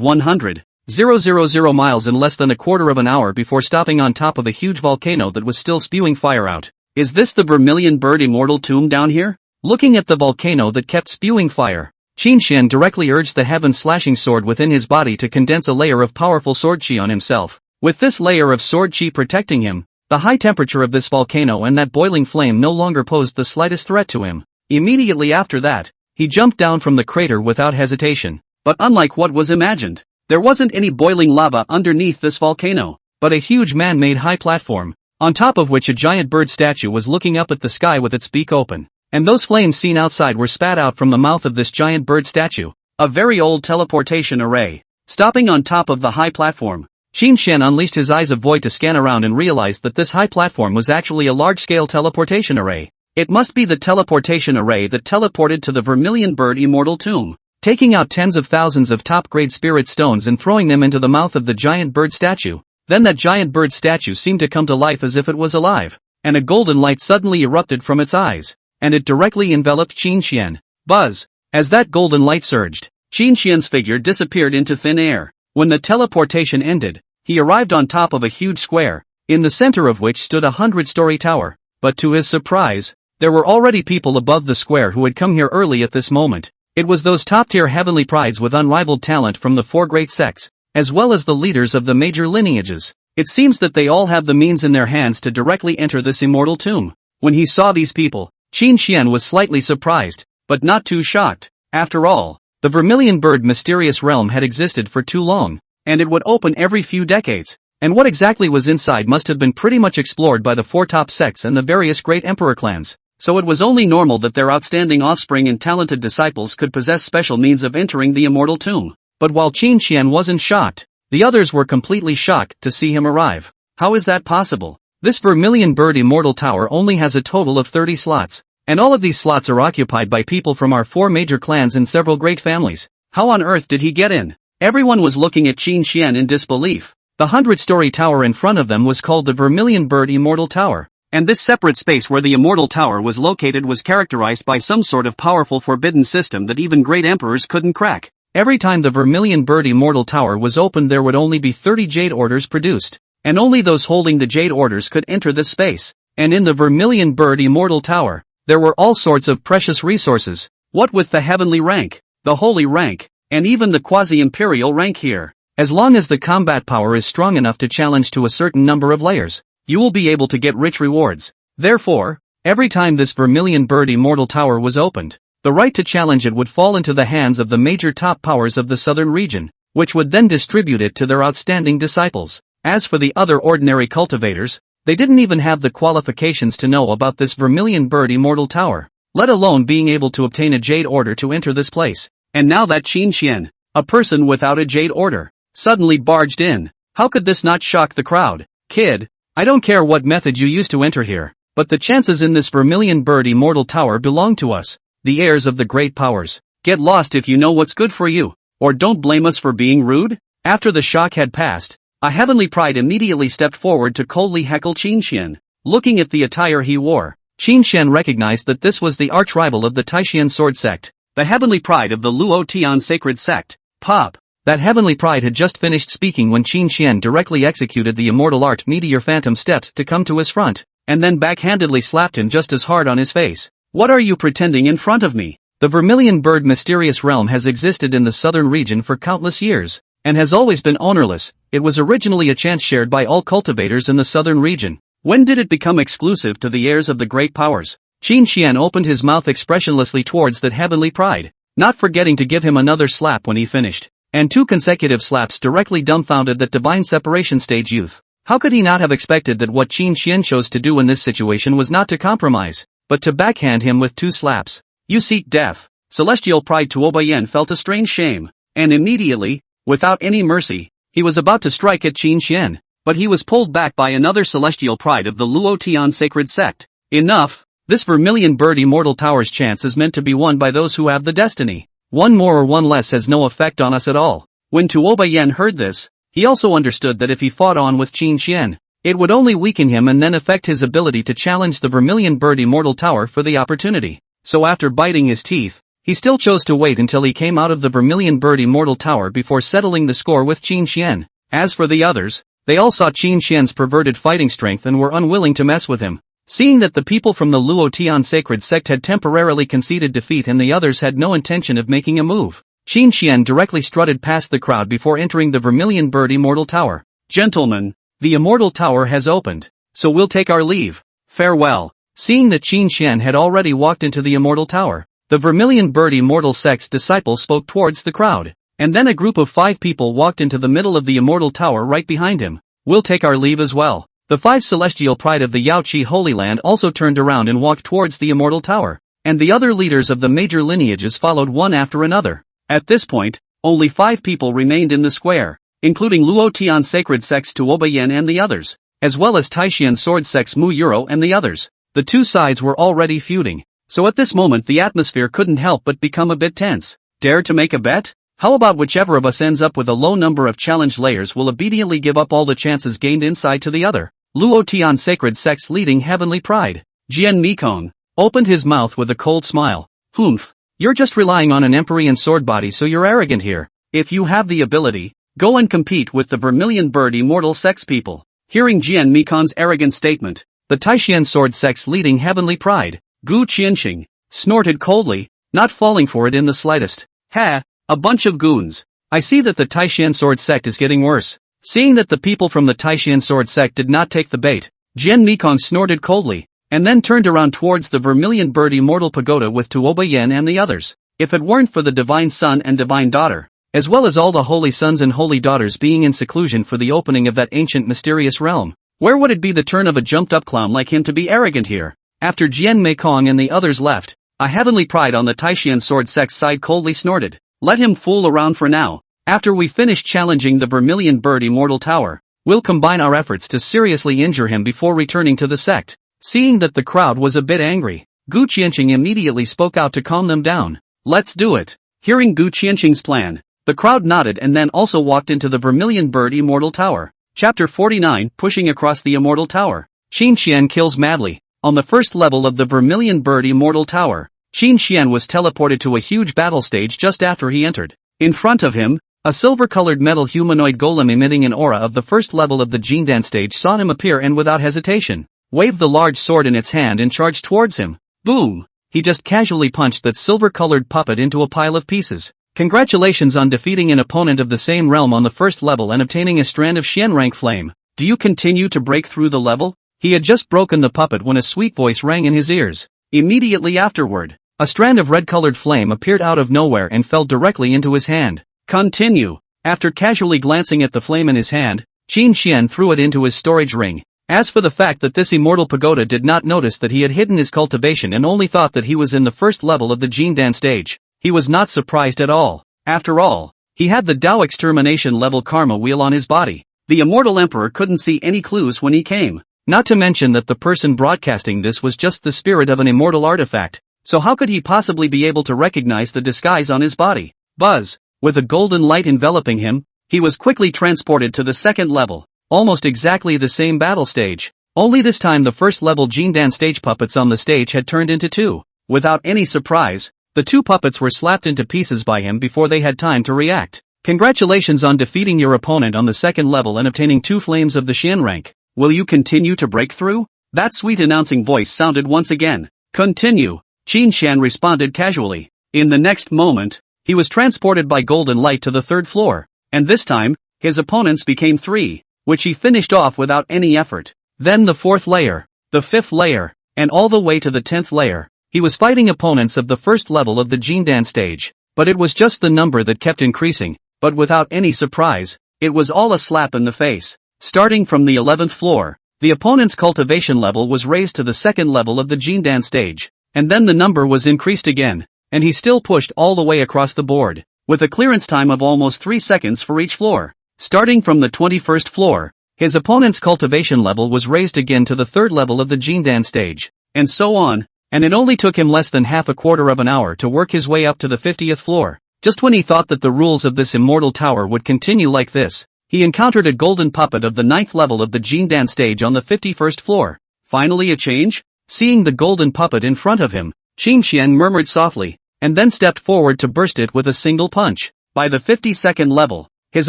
100,000 miles in less than a quarter of an hour before stopping on top of a huge volcano that was still spewing fire out. Is this the Vermilion Bird Immortal Tomb down here? Looking at the volcano that kept spewing fire, Qin Qian directly urged the heaven-slashing sword within his body to condense a layer of powerful sword chi on himself. With this layer of sword chi protecting him, the high temperature of this volcano and that boiling flame no longer posed the slightest threat to him. Immediately after that, he jumped down from the crater without hesitation. But unlike what was imagined, there wasn't any boiling lava underneath this volcano, but a huge man-made high platform, on top of which a giant bird statue was looking up at the sky with its beak open. And those flames seen outside were spat out from the mouth of this giant bird statue, a very old teleportation array. Stopping on top of the high platform, Qin Qian unleashed his eyes of void to scan around and realized that this high platform was actually a large-scale teleportation array. It must be the teleportation array that teleported to the Vermilion Bird Immortal Tomb, taking out tens of thousands of top-grade spirit stones and throwing them into the mouth of the giant bird statue. Then that giant bird statue seemed to come to life as if it was alive, and a golden light suddenly erupted from its eyes, and it directly enveloped Qin Qian. Buzz! As that golden light surged, Qin Qian's figure disappeared into thin air. When the teleportation ended, he arrived on top of a huge square, in the center of which stood a 100-story tower. But to his surprise, there were already people above the square who had come here early at this moment. It was those top-tier heavenly prides with unrivaled talent from the 4 great sects, as well as the leaders of the major lineages. It seems that they all have the means in their hands to directly enter this immortal tomb. When he saw these people, Qin Qian was slightly surprised, but not too shocked. After all, the Vermilion Bird mysterious realm had existed for too long, and it would open every few decades, and what exactly was inside must have been pretty much explored by the 4 top sects and the various great emperor clans, so it was only normal that their outstanding offspring and talented disciples could possess special means of entering the immortal tomb. But while Qin Qian wasn't shocked, the others were completely shocked to see him arrive. How is that possible? This Vermilion Bird Immortal Tower only has a total of 30 slots, and all of these slots are occupied by people from our 4 major clans and several great families. How on earth did he get in? Everyone was looking at Qin Qian in disbelief. The 100-story tower in front of them was called the Vermilion Bird Immortal Tower, and this separate space where the Immortal Tower was located was characterized by some sort of powerful forbidden system that even great emperors couldn't crack. Every time the Vermilion Bird Immortal Tower was opened, there would only be 30 jade orders produced, and only those holding the jade orders could enter this space. And in the Vermilion Bird Immortal Tower, there were all sorts of precious resources, what with the heavenly rank, the holy rank, and even the quasi-imperial rank here. As long as the combat power is strong enough to challenge to a certain number of layers, you will be able to get rich rewards. Therefore, every time this Vermilion Bird Immortal Tower was opened, the right to challenge it would fall into the hands of the major top powers of the southern region, which would then distribute it to their outstanding disciples. As for the other ordinary cultivators, they didn't even have the qualifications to know about this Vermilion Bird Immortal Tower, let alone being able to obtain a jade order to enter this place. And now that Qin Qian, a person without a jade order, suddenly barged in. How could this not shock the crowd? Kid, I don't care what method you use to enter here, but the chances in this Vermilion Bird Immortal Tower belong to us, the heirs of the great powers. Get lost if you know what's good for you, or don't blame us for being rude. After the shock had passed, a heavenly pride immediately stepped forward to coldly heckle Qin Qian. Looking at the attire he wore, Qin Qian recognized that this was the arch-rival of the Taishan Sword Sect, the heavenly pride of the Luotian Sacred Sect. Pop! That heavenly pride had just finished speaking when Qin Qian directly executed the immortal art Meteor Phantom Steps to come to his front, and then backhandedly slapped him just as hard on his face. What are you pretending in front of me? The Vermilion Bird mysterious realm has existed in the southern region for countless years, and has always been ownerless. It was originally a chance shared by all cultivators in the southern region. When did it become exclusive to the heirs of the great powers? Qin Qian opened his mouth expressionlessly towards that heavenly pride, not forgetting to give him another slap when he finished. And 2 consecutive slaps directly dumbfounded that divine separation stage youth. How could he not have expected that what Qin Qian chose to do in this situation was not to compromise, but to backhand him with 2 slaps? You seek death. Celestial pride Tuobayan felt a strange shame, and immediately, without any mercy, he was about to strike at Qin Qian, but he was pulled back by another celestial pride of the Luotian Sacred Sect. Enough! This Vermilion Bird Immortal Tower's chance is meant to be won by those who have the destiny. One more or one less has no effect on us at all. When Tuobayan heard this, he also understood that if he fought on with Qin Xian, it would only weaken him and then affect his ability to challenge the Vermilion Bird Immortal Tower for the opportunity. So after biting his teeth, he still chose to wait until he came out of the Vermilion Bird Immortal Tower before settling the score with Qin Xian. As for the others, they all saw Qin Xian's perverted fighting strength and were unwilling to mess with him. Seeing that the people from the Luotian sacred sect had temporarily conceded defeat and the others had no intention of making a move, Qin Xian directly strutted past the crowd before entering the Vermilion Bird Immortal Tower. "Gentlemen, the Immortal Tower has opened, so we'll take our leave. Farewell." Seeing that Qin Xian had already walked into the Immortal Tower, the Vermilion Bird Immortal Sect's disciple spoke towards the crowd, and then a group of 5 people walked into the middle of the Immortal Tower right behind him. "We'll take our leave as well." The 5 celestial pride of the Yaoqi Holy Land also turned around and walked towards the Immortal Tower, and the other leaders of the major lineages followed one after another. At this point, only 5 people remained in the square, including Luotian sacred sects Tuobayan and the others, as well as Taishian sword sects Mu Yuro and the others. The two sides were already feuding, so at this moment the atmosphere couldn't help but become a bit tense. "Dare to make a bet? How about whichever of us ends up with a low number of challenge layers will obediently give up all the chances gained inside to the other?" Luotian sacred sect's leading heavenly pride, Jian Mikong, opened his mouth with a cold smile. "Humph. You're just relying on an Empyrean sword body, so you're arrogant here. If you have the ability, go and compete with the Vermilion Bird Immortal Sect's people." Hearing Jian Mikong's arrogant statement, the Taishian sword sect's leading heavenly pride, Gu Qianxing, snorted coldly, not falling for it in the slightest. "Ha, a bunch of goons. I see that the Taishian sword sect is getting worse." Seeing that the people from the Taishian sword sect did not take the bait, Jian Mikong snorted coldly, and then turned around towards the Vermilion Bird Immortal Pagoda with Tuobayan and the others. If it weren't for the Divine Son and Divine Daughter, as well as all the Holy Sons and Holy Daughters being in seclusion for the opening of that ancient mysterious realm, where would it be the turn of a jumped-up clown like him to be arrogant here? After Jian Meikong and the others left, a heavenly pride on the Taishian sword sect's side coldly snorted. "Let him fool around for now. After we finish challenging the Vermilion Bird Immortal Tower, we'll combine our efforts to seriously injure him before returning to the sect." Seeing that the crowd was a bit angry, Gu Qianxing immediately spoke out to calm them down. "Let's do it." Hearing Gu Qianxing's plan, the crowd nodded and then also walked into the Vermilion Bird Immortal Tower. Chapter 49, Pushing Across the Immortal Tower. Qin Xian kills madly. On the first level of the Vermilion Bird Immortal Tower, Qin Xian was teleported to a huge battle stage just after he entered. In front of him, a silver-colored metal humanoid golem emitting an aura of the first level of the Jindan stage saw him appear and without hesitation, waved the large sword in its hand and charged towards him. Boom! He just casually punched that silver-colored puppet into a pile of pieces. Congratulations on defeating an opponent of the same realm on the first level and obtaining a strand of Xian rank flame. Do you continue to break through the level? He had just broken the puppet when a sweet voice rang in his ears. Immediately afterward, a strand of red-colored flame appeared out of nowhere and fell directly into his hand. Continue. After casually glancing at the flame in his hand, Qin Xian threw it into his storage ring. As for the fact that this immortal pagoda did not notice that he had hidden his cultivation and only thought that he was in the first level of the Jindan stage, he was not surprised at all. After all, he had the Dao extermination level karma wheel on his body. The immortal emperor couldn't see any clues when he came. Not to mention that the person broadcasting this was just the spirit of an immortal artifact, so how could he possibly be able to recognize the disguise on his body? Buzz! With a golden light enveloping him, he was quickly transported to the second level. Almost exactly the same battle stage. Only this time the first level Jindan stage puppets on the stage had turned into 2. Without any surprise, the 2 puppets were slapped into pieces by him before they had time to react. Congratulations on defeating your opponent on the second level and obtaining 2 flames of the Xian rank. Will you continue to break through? That sweet announcing voice sounded once again. Continue. Qin Xian responded casually. In the next moment, he was transported by golden light to the 3rd floor. And this time, his opponents became 3. Which he finished off without any effort. Then the 4th layer, the 5th layer, and all the way to the 10th layer. He was fighting opponents of the first level of the Jindan stage, but it was just the number that kept increasing, but without any surprise, it was all a slap in the face. Starting from the 11th floor, the opponent's cultivation level was raised to the 2nd level of the Jindan stage, and then the number was increased again, and he still pushed all the way across the board, with a clearance time of almost 3 seconds for each floor. Starting from the 21st floor, his opponent's cultivation level was raised again to the 3rd level of the Jindan stage, and so on, and it only took him less than half a quarter of an hour to work his way up to the 50th floor. Just when he thought that the rules of this immortal tower would continue like this, he encountered a golden puppet of the 9th level of the Jindan stage on the 51st floor. Finally a change? Seeing the golden puppet in front of him, Qin Xian murmured softly, and then stepped forward to burst it with a single punch. By the 52nd level, his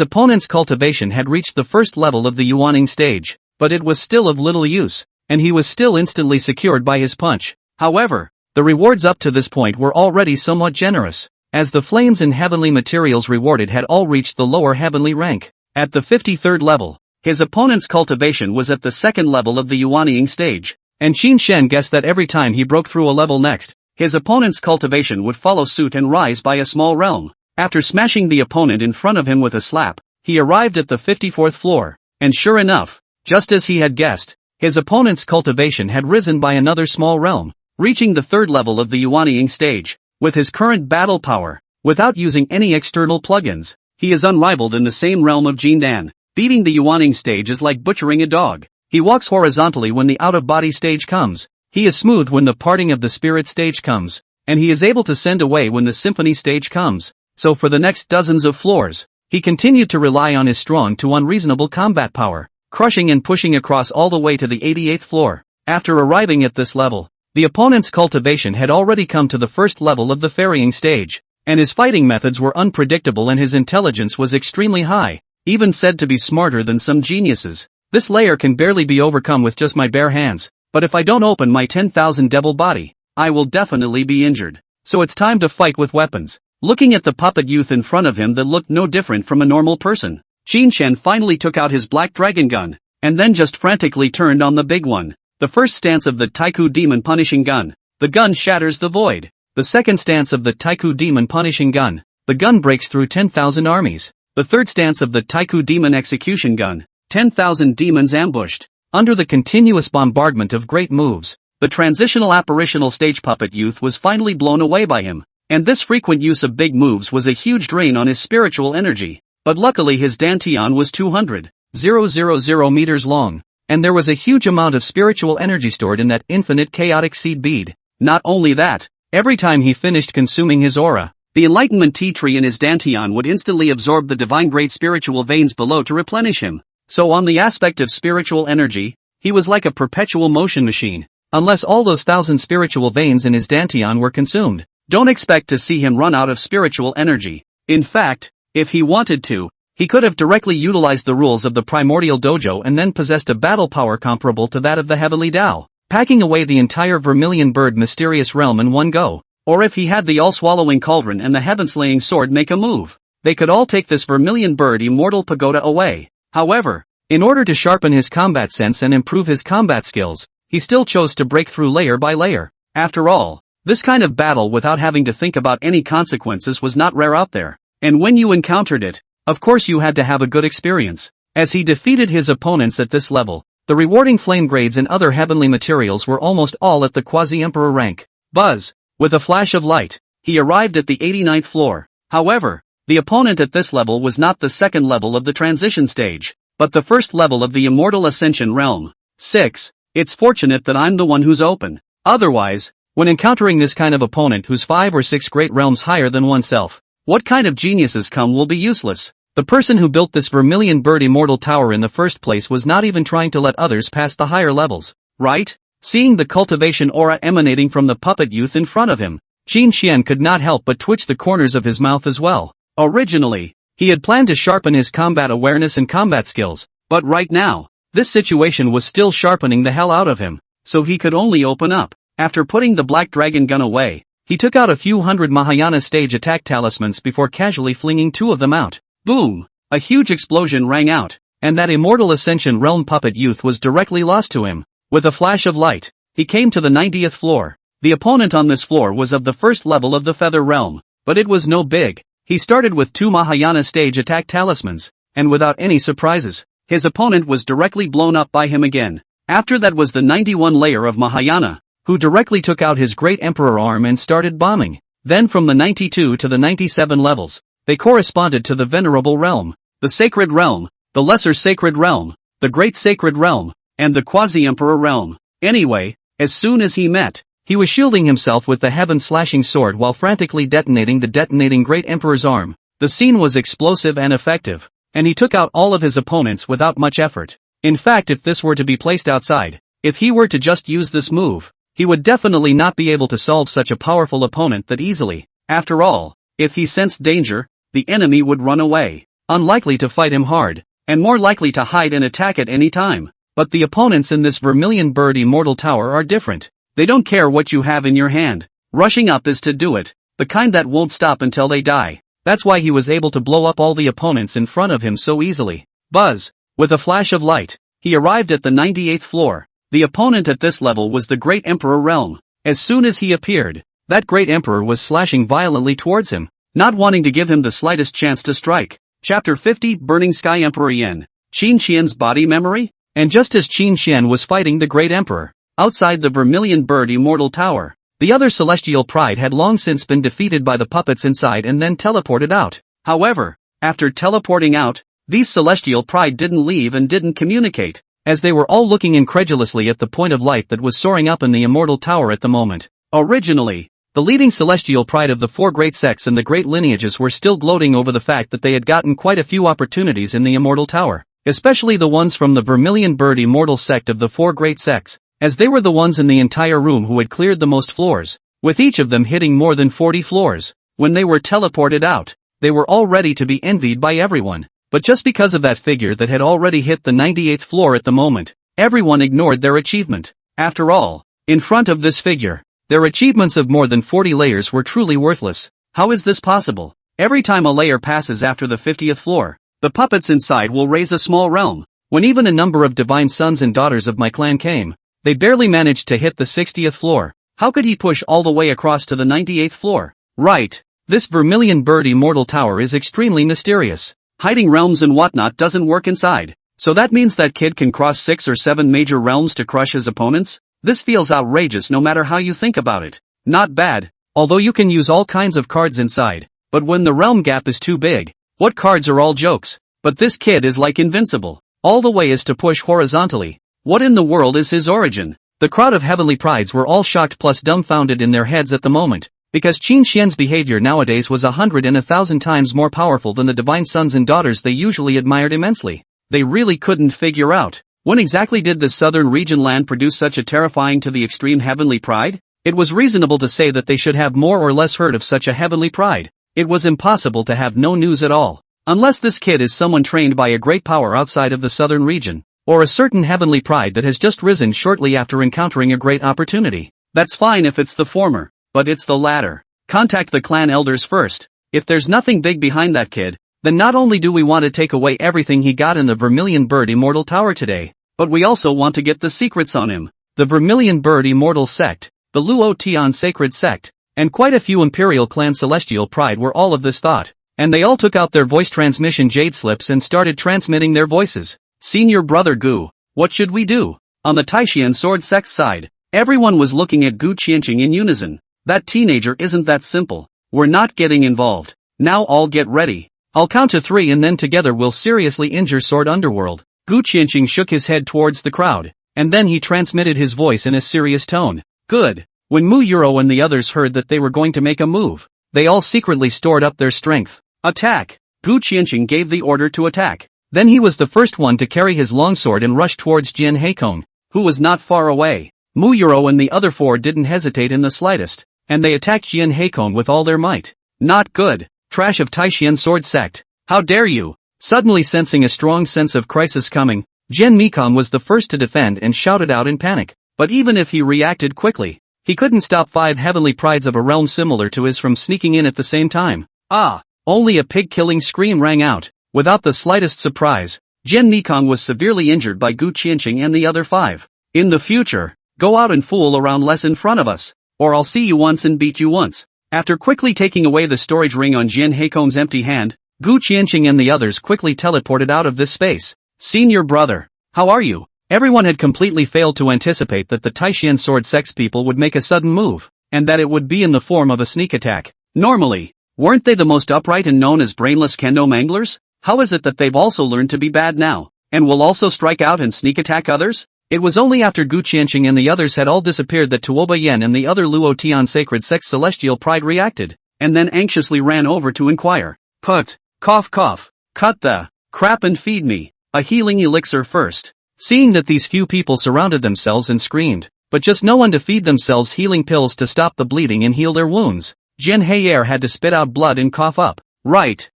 opponent's cultivation had reached the 1st level of the Yuaning stage, but it was still of little use, and he was still instantly secured by his punch. However, the rewards up to this point were already somewhat generous, as the flames and heavenly materials rewarded had all reached the lower heavenly rank. At the 53rd level, his opponent's cultivation was at the 2nd level of the Yuaning stage, and Qin Shen guessed that every time he broke through a level next, his opponent's cultivation would follow suit and rise by a small realm. After smashing the opponent in front of him with a slap, he arrived at the 54th floor, and sure enough, just as he had guessed, his opponent's cultivation had risen by another small realm, reaching the 3rd level of the Yuaning stage. With his current battle power, without using any external plugins, he is unrivaled in the same realm of Jindan. Beating the Yuaning stage is like butchering a dog. He walks horizontally when the out-of-body stage comes, he is smooth when the parting of the spirit stage comes, and he is able to send away when the symphony stage comes. So for the next dozens of floors, he continued to rely on his strong to unreasonable combat power, crushing and pushing across all the way to the 88th floor. After arriving at this level, the opponent's cultivation had already come to the 1st level of the ferrying stage, and his fighting methods were unpredictable and his intelligence was extremely high, even said to be smarter than some geniuses. This layer can barely be overcome with just my bare hands, but if I don't open my 10,000 devil body, I will definitely be injured. So it's time to fight with weapons. Looking at the puppet youth in front of him that looked no different from a normal person, Qin Shen finally took out his black dragon gun, and then just frantically turned on the big one. The first stance of the Taiku Demon Punishing Gun. The gun shatters the void. The second stance of the Taiku Demon Punishing Gun. The gun breaks through 10,000 armies. The third stance of the Taiku Demon Execution Gun. 10,000 demons ambushed. Under the continuous bombardment of great moves, the transitional apparitional stage puppet youth was finally blown away by him. And this frequent use of big moves was a huge drain on his spiritual energy. But luckily his dantian was 200,000 meters long, and there was a huge amount of spiritual energy stored in that infinite chaotic seed bead. Not only that, every time he finished consuming his aura, the enlightenment tea tree in his dantian would instantly absorb the divine grade spiritual veins below to replenish him. So on the aspect of spiritual energy, he was like a perpetual motion machine, unless all those 1,000 spiritual veins in his dantian were consumed. Don't expect to see him run out of spiritual energy. In fact, if he wanted to, he could have directly utilized the rules of the primordial dojo and then possessed a battle power comparable to that of the heavenly Tao, packing away the entire vermilion bird mysterious realm in one go. Or if he had the all-swallowing cauldron and the heaven-slaying sword make a move, they could all take this vermilion bird immortal pagoda away. However, in order to sharpen his combat sense and improve his combat skills, he still chose to break through layer by layer. After all, this kind of battle without having to think about any consequences was not rare out there, and when you encountered it, of course you had to have a good experience. As he defeated his opponents at this level, the rewarding flame grades and other heavenly materials were almost all at the quasi-emperor rank. Buzz! With a flash of light, he arrived at the 89th floor. However, the opponent at this level was not the 2nd level of the transition stage, but the 1st level of the immortal ascension realm. 6. It's fortunate that I'm the one who's open. Otherwise, when encountering this kind of opponent who's 5 or 6 great realms higher than oneself, what kind of geniuses come will be useless. The person who built this vermilion bird immortal tower in the first place was not even trying to let others pass the higher levels, right? Seeing the cultivation aura emanating from the puppet youth in front of him, Qin Xian could not help but twitch the corners of his mouth as well. Originally, he had planned to sharpen his combat awareness and combat skills, but right now, this situation was still sharpening the hell out of him, so he could only open up. After putting the black dragon gun away, he took out a few hundred Mahayana stage attack talismans before casually flinging 2 of them out. Boom! A huge explosion rang out, and that immortal ascension realm puppet youth was directly lost to him. With a flash of light, he came to the 90th floor. The opponent on this floor was of the 1st level of the feather realm, but it was no big. He started with 2 Mahayana stage attack talismans, and without any surprises, his opponent was directly blown up by him again. After that was the 91 layer of Mahayana, who directly took out his great emperor arm and started bombing. Then from the 92 to the 97 levels, they corresponded to the venerable realm, the sacred realm, the lesser sacred realm, the great sacred realm, and the quasi-emperor realm. Anyway, as soon as he met, he was shielding himself with the heaven-slashing sword while frantically detonating the detonating great emperor's arm. The scene was explosive and effective. and he took out all of his opponents without much effort. In fact, if this were to be placed outside, if he were to just use this move, he would definitely not be able to solve such a powerful opponent that easily. After all, if he sensed danger, the enemy would run away, unlikely to fight him hard, and more likely to hide and attack at any time. But the opponents in this Vermilion Bird Immortal Tower are different. They don't care what you have in your hand. Rushing up is to do it, the kind that won't stop until they die. That's why he was able to blow up all the opponents in front of him so easily. Buzz! With a flash of light, he arrived at the 98th floor. The opponent at this level was the Great Emperor Realm. As soon as he appeared, that Great Emperor was slashing violently towards him, not wanting to give him the slightest chance to strike. Chapter 50 Burning Sky Emperor Yen. Qin Qian's body memory? And just as Qin Qian was fighting the Great Emperor, outside the Vermilion Bird Immortal Tower, the other Celestial Pride had long since been defeated by the puppets inside and then teleported out. However, after teleporting out, these Celestial Pride didn't leave and didn't communicate, as they were all looking incredulously at the point of light that was soaring up in the Immortal Tower at the moment. Originally, the leading Celestial Pride of the four great sects and the great lineages were still gloating over the fact that they had gotten quite a few opportunities in the Immortal Tower, especially the ones from the Vermilion Bird Immortal Sect of the four great sects, as they were the ones in the entire room who had cleared the most floors, with each of them hitting more than 40 floors. When they were teleported out, they were all ready to be envied by everyone, but just because of that figure that had already hit the 98th floor at the moment, everyone ignored their achievement. After all, in front of this figure, their achievements of more than 40 layers were truly worthless. How is this possible? Every time a layer passes after the 50th floor, the puppets inside will raise a small realm. When even a number of divine sons and daughters of my clan came, they barely managed to hit the 60th floor. How could he push all the way across to the 98th floor? Right. This Vermilion Bird Immortal Tower is extremely mysterious. Hiding realms and whatnot doesn't work inside. So that means that kid can cross 6 or 7 major realms to crush his opponents? This feels outrageous no matter how you think about it. Not bad, although you can use all kinds of cards inside. But when the realm gap is too big, what cards are all jokes? But this kid is like invincible. All the way is to push horizontally. What in the world is his origin? The crowd of heavenly prides were all shocked plus dumbfounded in their heads at the moment, because Qin Qian's behavior nowadays was 100 and 1,000 times more powerful than the divine sons and daughters they usually admired immensely. They really couldn't figure out, when exactly did this southern region land produce such a terrifying to the extreme heavenly pride? It was reasonable to say that they should have more or less heard of such a heavenly pride. It was impossible to have no news at all, unless this kid is someone trained by a great power outside of the southern region, or a certain heavenly pride that has just risen shortly after encountering a great opportunity. That's fine if it's the former, but it's the latter. Contact the clan elders first. If there's nothing big behind that kid, then not only do we want to take away everything he got in the Vermilion Bird Immortal Tower today, but we also want to get the secrets on him. The Vermilion Bird Immortal Sect, the Luotian Sacred Sect, and quite a few Imperial Clan Celestial Pride were all of this thought, and they all took out their voice transmission jade slips and started transmitting their voices. Senior Brother Gu, what should we do? On the Taishian Sword Sect's side, everyone was looking at Gu Qianqing in unison. That teenager isn't that simple. We're not getting involved. Now all get ready. I'll count to 3 and then together we'll seriously injure Sword Underworld. Gu Qianqing shook his head towards the crowd, and then he transmitted his voice in a serious tone. Good. When Mu Yuro and the others heard that they were going to make a move, they all secretly stored up their strength. Attack! Gu Qianqing gave the order to attack. Then he was the first one to carry his longsword and rush towards Jian Heikong, who was not far away. Mu Yuro and the other 4 didn't hesitate in the slightest, and they attacked Jian Heikong with all their might. Not good. Trash of Taishian Sword Sect. How dare you! Suddenly sensing a strong sense of crisis coming, Jian Mikong was the first to defend and shouted out in panic. But even if he reacted quickly, he couldn't stop 5 heavenly prides of a realm similar to his from sneaking in at the same time. Ah! Only a pig-killing scream rang out. Without the slightest surprise, Jian Mikong was severely injured by Gu Qianqing and the other 5. In the future, go out and fool around less in front of us, or I'll see you once and beat you once. After quickly taking away the storage ring on Jian Heikong's empty hand, Gu Qianqing and the others quickly teleported out of this space. Senior brother, how are you? Everyone had completely failed to anticipate that the Taishian Sword Sect's people would make a sudden move, and that it would be in the form of a sneak attack. Normally, weren't they the most upright and known as brainless kendo manglers? How is it that they've also learned to be bad now, and will also strike out and sneak attack others? It was only after Gu Qianqing and the others had all disappeared that Tuoba Yen and the other Luotian Sacred Sect Celestial Pride reacted, and then anxiously ran over to inquire. Put, cough cough, cut the, Crap and feed me a healing elixir first. Seeing that these few people surrounded themselves and screamed, but just no one to feed themselves healing pills to stop the bleeding and heal their wounds, Jian Heier had to spit out blood and cough up. Right.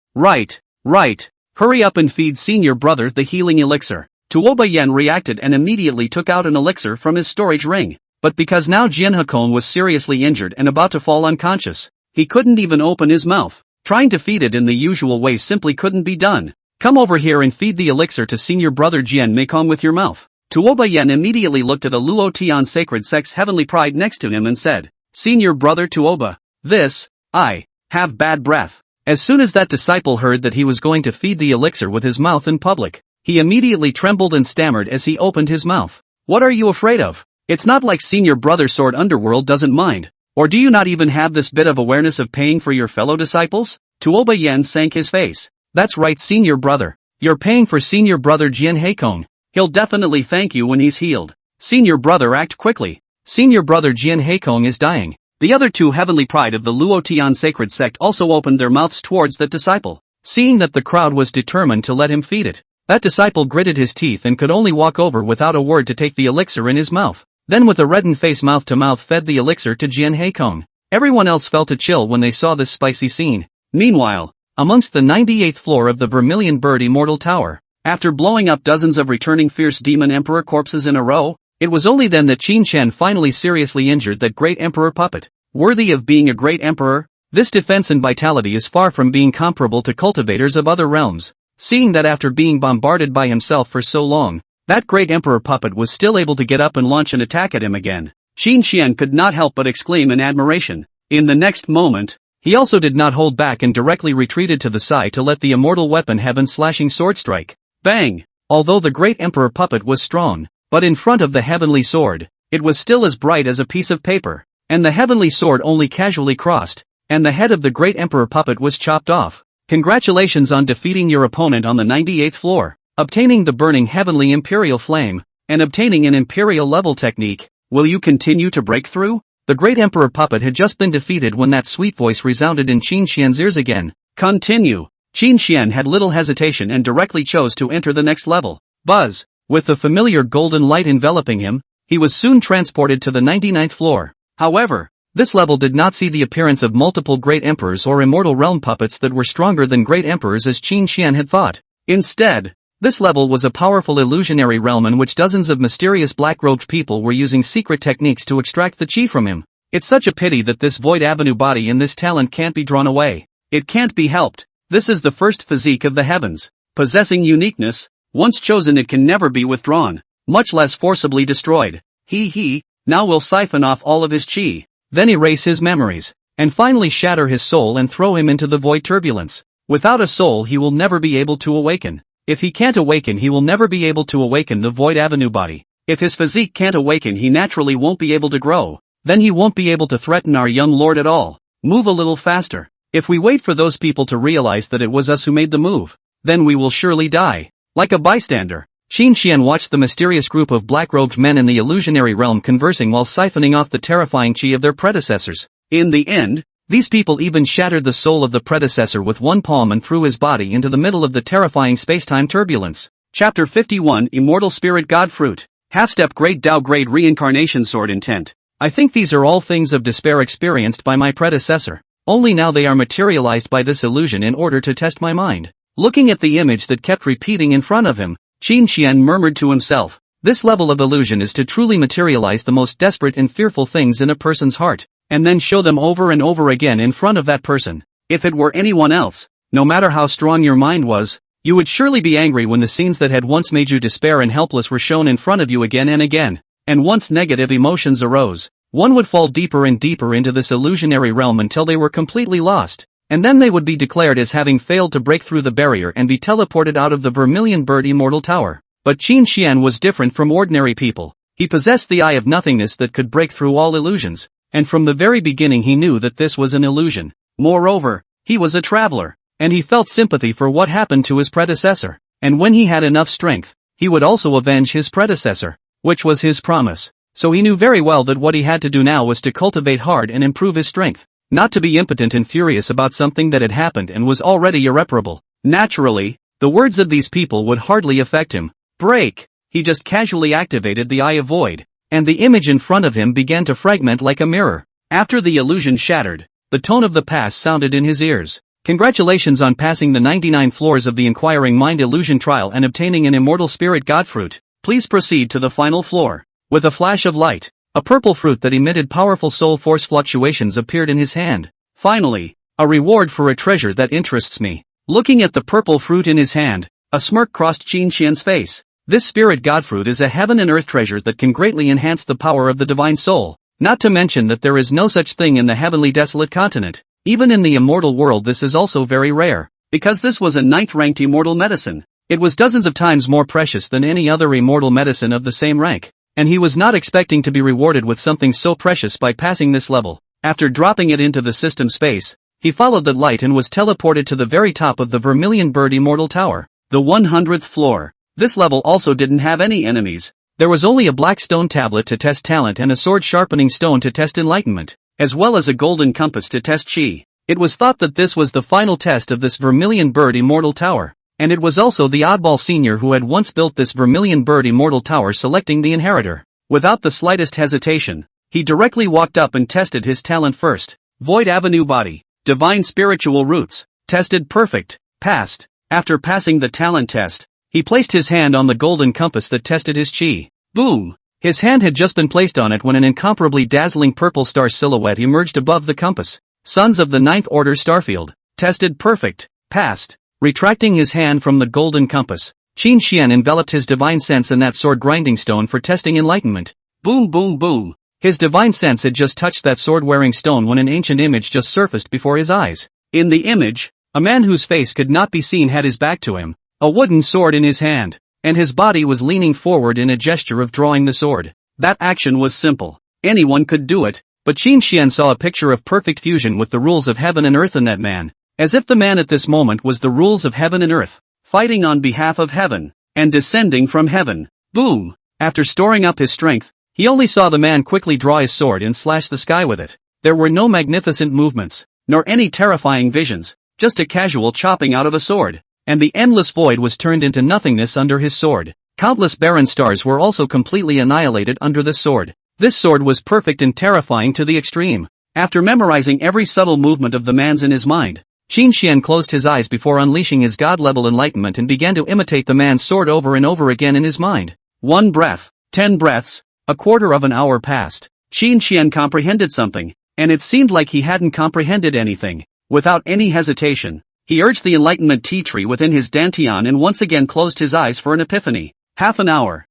Hurry up and feed senior brother the healing elixir. Tuoba Yen reacted and immediately took out an elixir from his storage ring. But because now Jian Hakon was seriously injured and about to fall unconscious, he couldn't even open his mouth. Trying to feed it in the usual way simply couldn't be done. Come over here and feed the elixir to senior brother Jian Mekong with your mouth. Tuoba Yen immediately looked at a Luotian sacred sect's heavenly pride next to him and said, Senior brother Tuoba, I have bad breath. As soon as that disciple heard that he was going to feed the elixir with his mouth in public, he immediately trembled and stammered as he opened his mouth. What are you afraid of? It's not like senior brother Sword Underworld doesn't mind. Or do you not even have this bit of awareness of paying for your fellow disciples? Tuoba Yen sank his face. That's right, senior brother. You're paying for senior brother Jian Heikong. He'll definitely thank you when he's healed. Senior brother, act quickly. Senior brother Jian Heikong is dying. The other two heavenly pride of the Luotian sacred sect also opened their mouths towards that disciple. Seeing that the crowd was determined to let him feed it, that disciple gritted his teeth and could only walk over without a word to take the elixir in his mouth. Then with a reddened face mouth to mouth fed the elixir to Jian Heikong. Everyone else felt a chill when they saw this spicy scene. Meanwhile, amongst the 98th floor of the Vermilion Bird Immortal Tower, after blowing up dozens of returning fierce demon emperor corpses in a row, it was only then that Qin Shen finally seriously injured that great emperor puppet. Worthy of being a great emperor, this defense and vitality is far from being comparable to cultivators of other realms. Seeing that after being bombarded by himself for so long, that great emperor puppet was still able to get up and launch an attack at him again, Qin Shen could not help but exclaim in admiration. In the next moment, he also did not hold back and directly retreated to the side to let the immortal weapon heaven-slashing sword strike. Bang! Although the great emperor puppet was strong, but in front of the heavenly sword, it was still as bright as a piece of paper, and the heavenly sword only casually crossed, and the head of the great emperor puppet was chopped off. Congratulations on defeating your opponent on the 98th floor, obtaining the burning heavenly imperial flame, and obtaining an imperial level technique. Will you continue to break through? The great emperor puppet had just been defeated when that sweet voice resounded in Qin Shen's ears again. Continue. Qin Shen had little hesitation and directly chose to enter the next level. Buzz! With the familiar golden light enveloping him, he was soon transported to the 99th floor. However, this level did not see the appearance of multiple great emperors or immortal realm puppets that were stronger than great emperors as Qin Shen had thought. Instead, this level was a powerful illusionary realm in which dozens of mysterious black-robed people were using secret techniques to extract the chi from him. It's such a pity that this Void Avenue body and this talent can't be drawn away. It can't be helped. This is the first physique of the heavens. Possessing uniqueness, once chosen it can never be withdrawn, much less forcibly destroyed. Now we'll siphon off all of his chi, then erase his memories, and finally shatter his soul and throw him into the void turbulence. Without a soul he will never be able to awaken. If he can't awaken he will never be able to awaken the Void Avenue body. If his physique can't awaken he naturally won't be able to grow. Then he won't be able to threaten our young lord at all. Move a little faster. If we wait for those people to realize that it was us who made the move, then we will surely die. Like a bystander, Qin Shen watched the mysterious group of black-robed men in the illusionary realm conversing while siphoning off the terrifying chi of their predecessors. In the end, these people even shattered the soul of the predecessor with one palm and threw his body into the middle of the terrifying space-time turbulence. Chapter 51 Immortal Spirit God Fruit. Half-step Great Tao Grade Reincarnation Sword Intent. I think these are all things of despair experienced by my predecessor. Only now they are materialized by this illusion in order to test my mind. Looking at the image that kept repeating in front of him, Qin Shen murmured to himself, this level of illusion is to truly materialize the most desperate and fearful things in a person's heart, and then show them over and over again in front of that person. If it were anyone else, no matter how strong your mind was, you would surely be angry when the scenes that had once made you despair and helpless were shown in front of you again and again. And once negative emotions arose, one would fall deeper and deeper into this illusionary realm until they were completely lost, and then they would be declared as having failed to break through the barrier and be teleported out of the Vermilion Bird Immortal Tower. But Qin Shen was different from ordinary people. He possessed the eye of nothingness that could break through all illusions, and from the very beginning he knew that this was an illusion. Moreover, he was a traveler, and he felt sympathy for what happened to his predecessor, and when he had enough strength, he would also avenge his predecessor, which was his promise. So he knew very well that what he had to do now was to cultivate hard and improve his strength, not to be impotent and furious about something that had happened and was already irreparable. Naturally, The words of these people would hardly affect him. Break! He just casually activated the Eye of Void, and the image in front of him began to fragment like a mirror. After the illusion shattered, the tone of the past sounded in his ears. Congratulations on passing the 99 floors of the Inquiring Mind Illusion Trial and obtaining an immortal spirit god fruit. Please proceed to the final floor. With a flash of light, a purple fruit that emitted powerful soul force fluctuations appeared in his hand. Finally, a reward for a treasure that interests me. Looking at the purple fruit in his hand, a smirk crossed Qin Xian's face. This spirit god fruit is a heaven and earth treasure that can greatly enhance the power of the divine soul. Not to mention that there is no such thing in the heavenly desolate continent. Even in the immortal world this is also very rare. Because this was a 9th-ranked immortal medicine, it was dozens of times more precious than any other immortal medicine of the same rank. And he was not expecting to be rewarded with something so precious by passing this level. After dropping it into the system space, he followed the light and was teleported to the very top of the Vermilion Bird Immortal Tower. The 100th floor. This level also didn't have any enemies. There was only a black stone tablet to test talent and a sword sharpening stone to test enlightenment, as well as a golden compass to test chi. It was thought that this was the final test of this Vermilion Bird Immortal Tower, and it was also the oddball senior who had once built this Vermilion Bird Immortal Tower selecting the inheritor. Without the slightest hesitation, he directly walked up and tested his talent first. Void Avenue Body, Divine Spiritual Roots, tested perfect, passed. After passing the talent test, he placed his hand on the golden compass that tested his chi. Boom! His hand had just been placed on it when an incomparably dazzling purple star silhouette emerged above the compass. Sons of the 9th Order Starfield, tested perfect, passed. Retracting his hand from the golden compass, Qin Xian enveloped his divine sense in that sword grinding stone for testing enlightenment. Boom boom boom! His divine sense had just touched that sword-wearing stone when an ancient image just surfaced before his eyes. In the image, a man whose face could not be seen had his back to him, a wooden sword in his hand, and his body was leaning forward in a gesture of drawing the sword. That action was simple. Anyone could do it, but Qin Xian saw a picture of perfect fusion with the rules of heaven and earth in that man, as if the man at this moment was the rules of heaven and earth, fighting on behalf of heaven, and descending from heaven. Boom! After storing up his strength, he only saw the man quickly draw his sword and slash the sky with it. There were no magnificent movements, nor any terrifying visions, just a casual chopping out of a sword, and the endless void was turned into nothingness under his sword. Countless barren stars were also completely annihilated under this sword. This sword was perfect and terrifying to the extreme. After memorizing every subtle movement of the man's in his mind, Qin Xian closed his eyes before unleashing his god-level enlightenment and began to imitate the man's sword over and over again in his mind. 1 breath, 10 breaths, a quarter of an hour passed. Qin Xian comprehended something, and it seemed like he hadn't comprehended anything. Without any hesitation, he urged the enlightenment tea tree within his dantian and once again closed his eyes for an epiphany. Half an hour,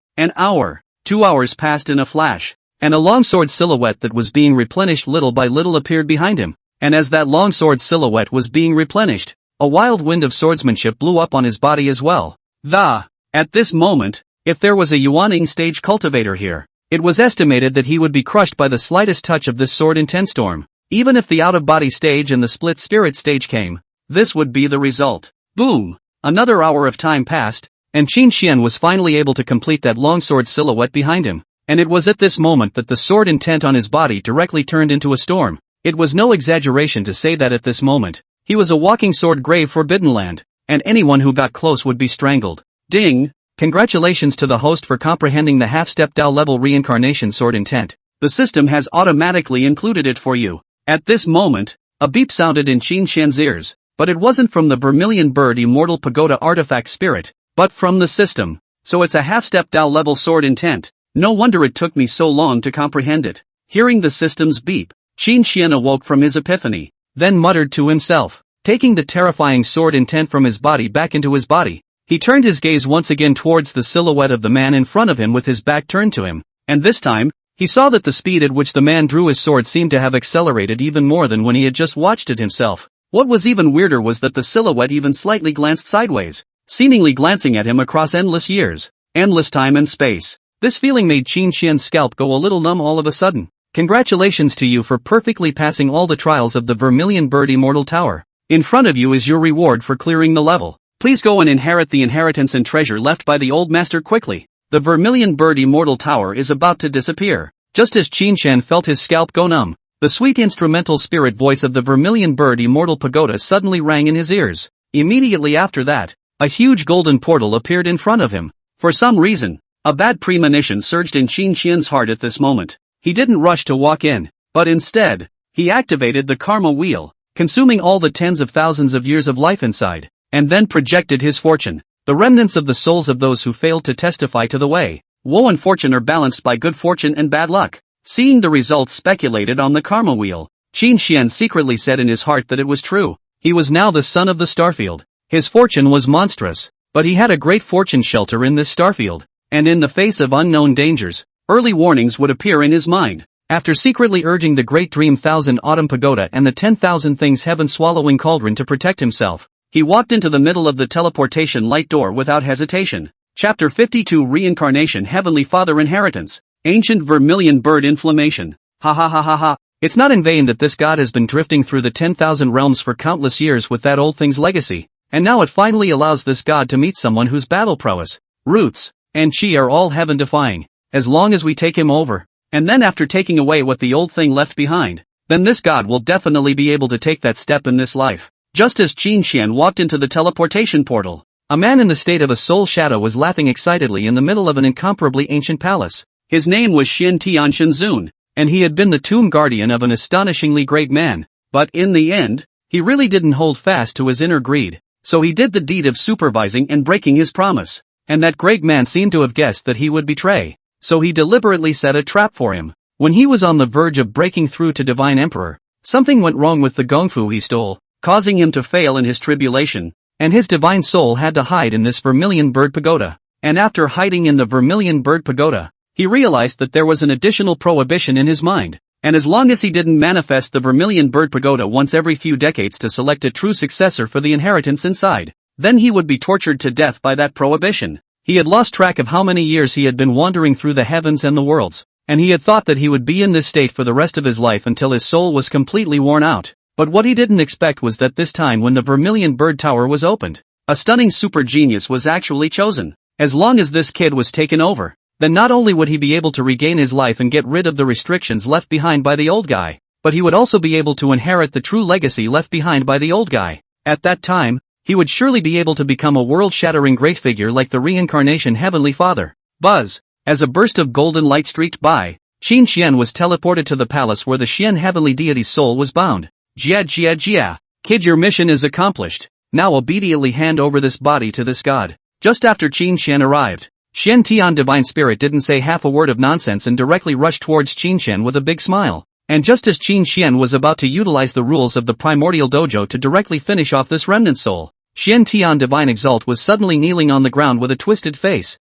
2 hours passed in a flash, and a longsword silhouette that was being replenished little by little appeared behind him. And as that longsword silhouette was being replenished, a wild wind of swordsmanship blew up on his body as well. At this moment, if there was a Yuaning stage cultivator here, it was estimated that he would be crushed by the slightest touch of this sword intense storm. Even if the out-of-body stage and the split spirit stage came, this would be the result. Boom! Another hour of time passed, and Qin Xian was finally able to complete that longsword silhouette behind him. And it was at this moment that the sword intent on his body directly turned into a storm. It was no exaggeration to say that at this moment, he was a walking sword grave forbidden land, and anyone who got close would be strangled. Ding! Congratulations to the host for comprehending the half-step Dao level reincarnation sword intent. The system has automatically included it for you. At this moment, a beep sounded in Qin Xian's ears, but it wasn't from the Vermilion Bird Immortal Pagoda artifact spirit, but from the system. So it's a half-step Dao level sword intent. No wonder it took me so long to comprehend it. Hearing the system's beep, Qin Xian awoke from his epiphany, then muttered to himself. Taking the terrifying sword intent from his body back into his body, he turned his gaze once again towards the silhouette of the man in front of him with his back turned to him, and this time, he saw that the speed at which the man drew his sword seemed to have accelerated even more than when he had just watched it himself. What was even weirder was that the silhouette even slightly glanced sideways, seemingly glancing at him across endless years, endless time and space. This feeling made Qin Xian's scalp go a little numb all of a sudden. Congratulations to you for perfectly passing all the trials of the Vermilion Bird Immortal Tower. In front of you is your reward for clearing the level. Please go and inherit the inheritance and treasure left by the old master quickly. The Vermilion Bird Immortal Tower is about to disappear. Just as Qin Xian felt his scalp go numb, the sweet instrumental spirit voice of the Vermilion Bird Immortal Pagoda suddenly rang in his ears. Immediately after that, a huge golden portal appeared in front of him. For some reason, a bad premonition surged in Qin Xian's heart at this moment. He didn't rush to walk in, but instead, he activated the karma wheel, consuming all the tens of thousands of years of life inside, and then projected his fortune, the remnants of the souls of those who failed to testify to the way. Woe and fortune are balanced by good fortune and bad luck. Seeing the results speculated on the karma wheel, Qin Xian secretly said in his heart that it was true. He was now the son of the starfield. His fortune was monstrous, but he had a great fortune shelter in this starfield, and in the face of unknown dangers, early warnings would appear in his mind. After secretly urging the Great Dream Thousand Autumn Pagoda and the 10,000 Things Heaven Swallowing Cauldron to protect himself, he walked into the middle of the teleportation light door without hesitation. Chapter 52 Reincarnation Heavenly Father Inheritance. Ancient Vermilion Bird Inflammation. Ha ha ha ha ha. It's not in vain that this god has been drifting through the 10,000 realms for countless years with that old thing's legacy, and now it finally allows this god to meet someone whose battle prowess, roots, and chi are all heaven-defying, as long as we take him over. And then after taking away what the old thing left behind, then this god will definitely be able to take that step in this life. Just as Qin Xian walked into the teleportation portal, a man in the state of a soul shadow was laughing excitedly in the middle of an incomparably ancient palace. His name was Xin Tian Shenzun, and he had been the tomb guardian of an astonishingly great man, but in the end, he really didn't hold fast to his inner greed, so he did the deed of supervising and breaking his promise, and that great man seemed to have guessed that he would betray. So he deliberately set a trap for him. When he was on the verge of breaking through to Divine Emperor, something went wrong with the gongfu he stole, causing him to fail in his tribulation, and his divine soul had to hide in this Vermilion Bird Pagoda. And after hiding in the Vermilion Bird Pagoda, he realized that there was an additional prohibition in his mind, and as long as he didn't manifest the Vermilion Bird Pagoda once every few decades to select a true successor for the inheritance inside, then he would be tortured to death by that prohibition. He had lost track of how many years he had been wandering through the heavens and the worlds, and he had thought that he would be in this state for the rest of his life until his soul was completely worn out. But what he didn't expect was that this time when the Vermilion Bird Tower was opened, a stunning super genius was actually chosen. As long as this kid was taken over, then not only would he be able to regain his life and get rid of the restrictions left behind by the old guy, but he would also be able to inherit the true legacy left behind by the old guy. At that time, he would surely be able to become a world-shattering great figure like the reincarnation Heavenly Father. Buzz! As a burst of golden light streaked by, Qin Xian was teleported to the palace where the Xian heavenly deity's soul was bound. Jia, kid, your mission is accomplished. Now obediently hand over this body to this god. Just after Qin Xian arrived, Xian Tian Divine Spirit didn't say half a word of nonsense and directly rushed towards Qin Xian with a big smile. And just as Qin Xian was about to utilize the rules of the primordial dojo to directly finish off this remnant soul, Xian Tian Divine Exalt was suddenly kneeling on the ground with a twisted face.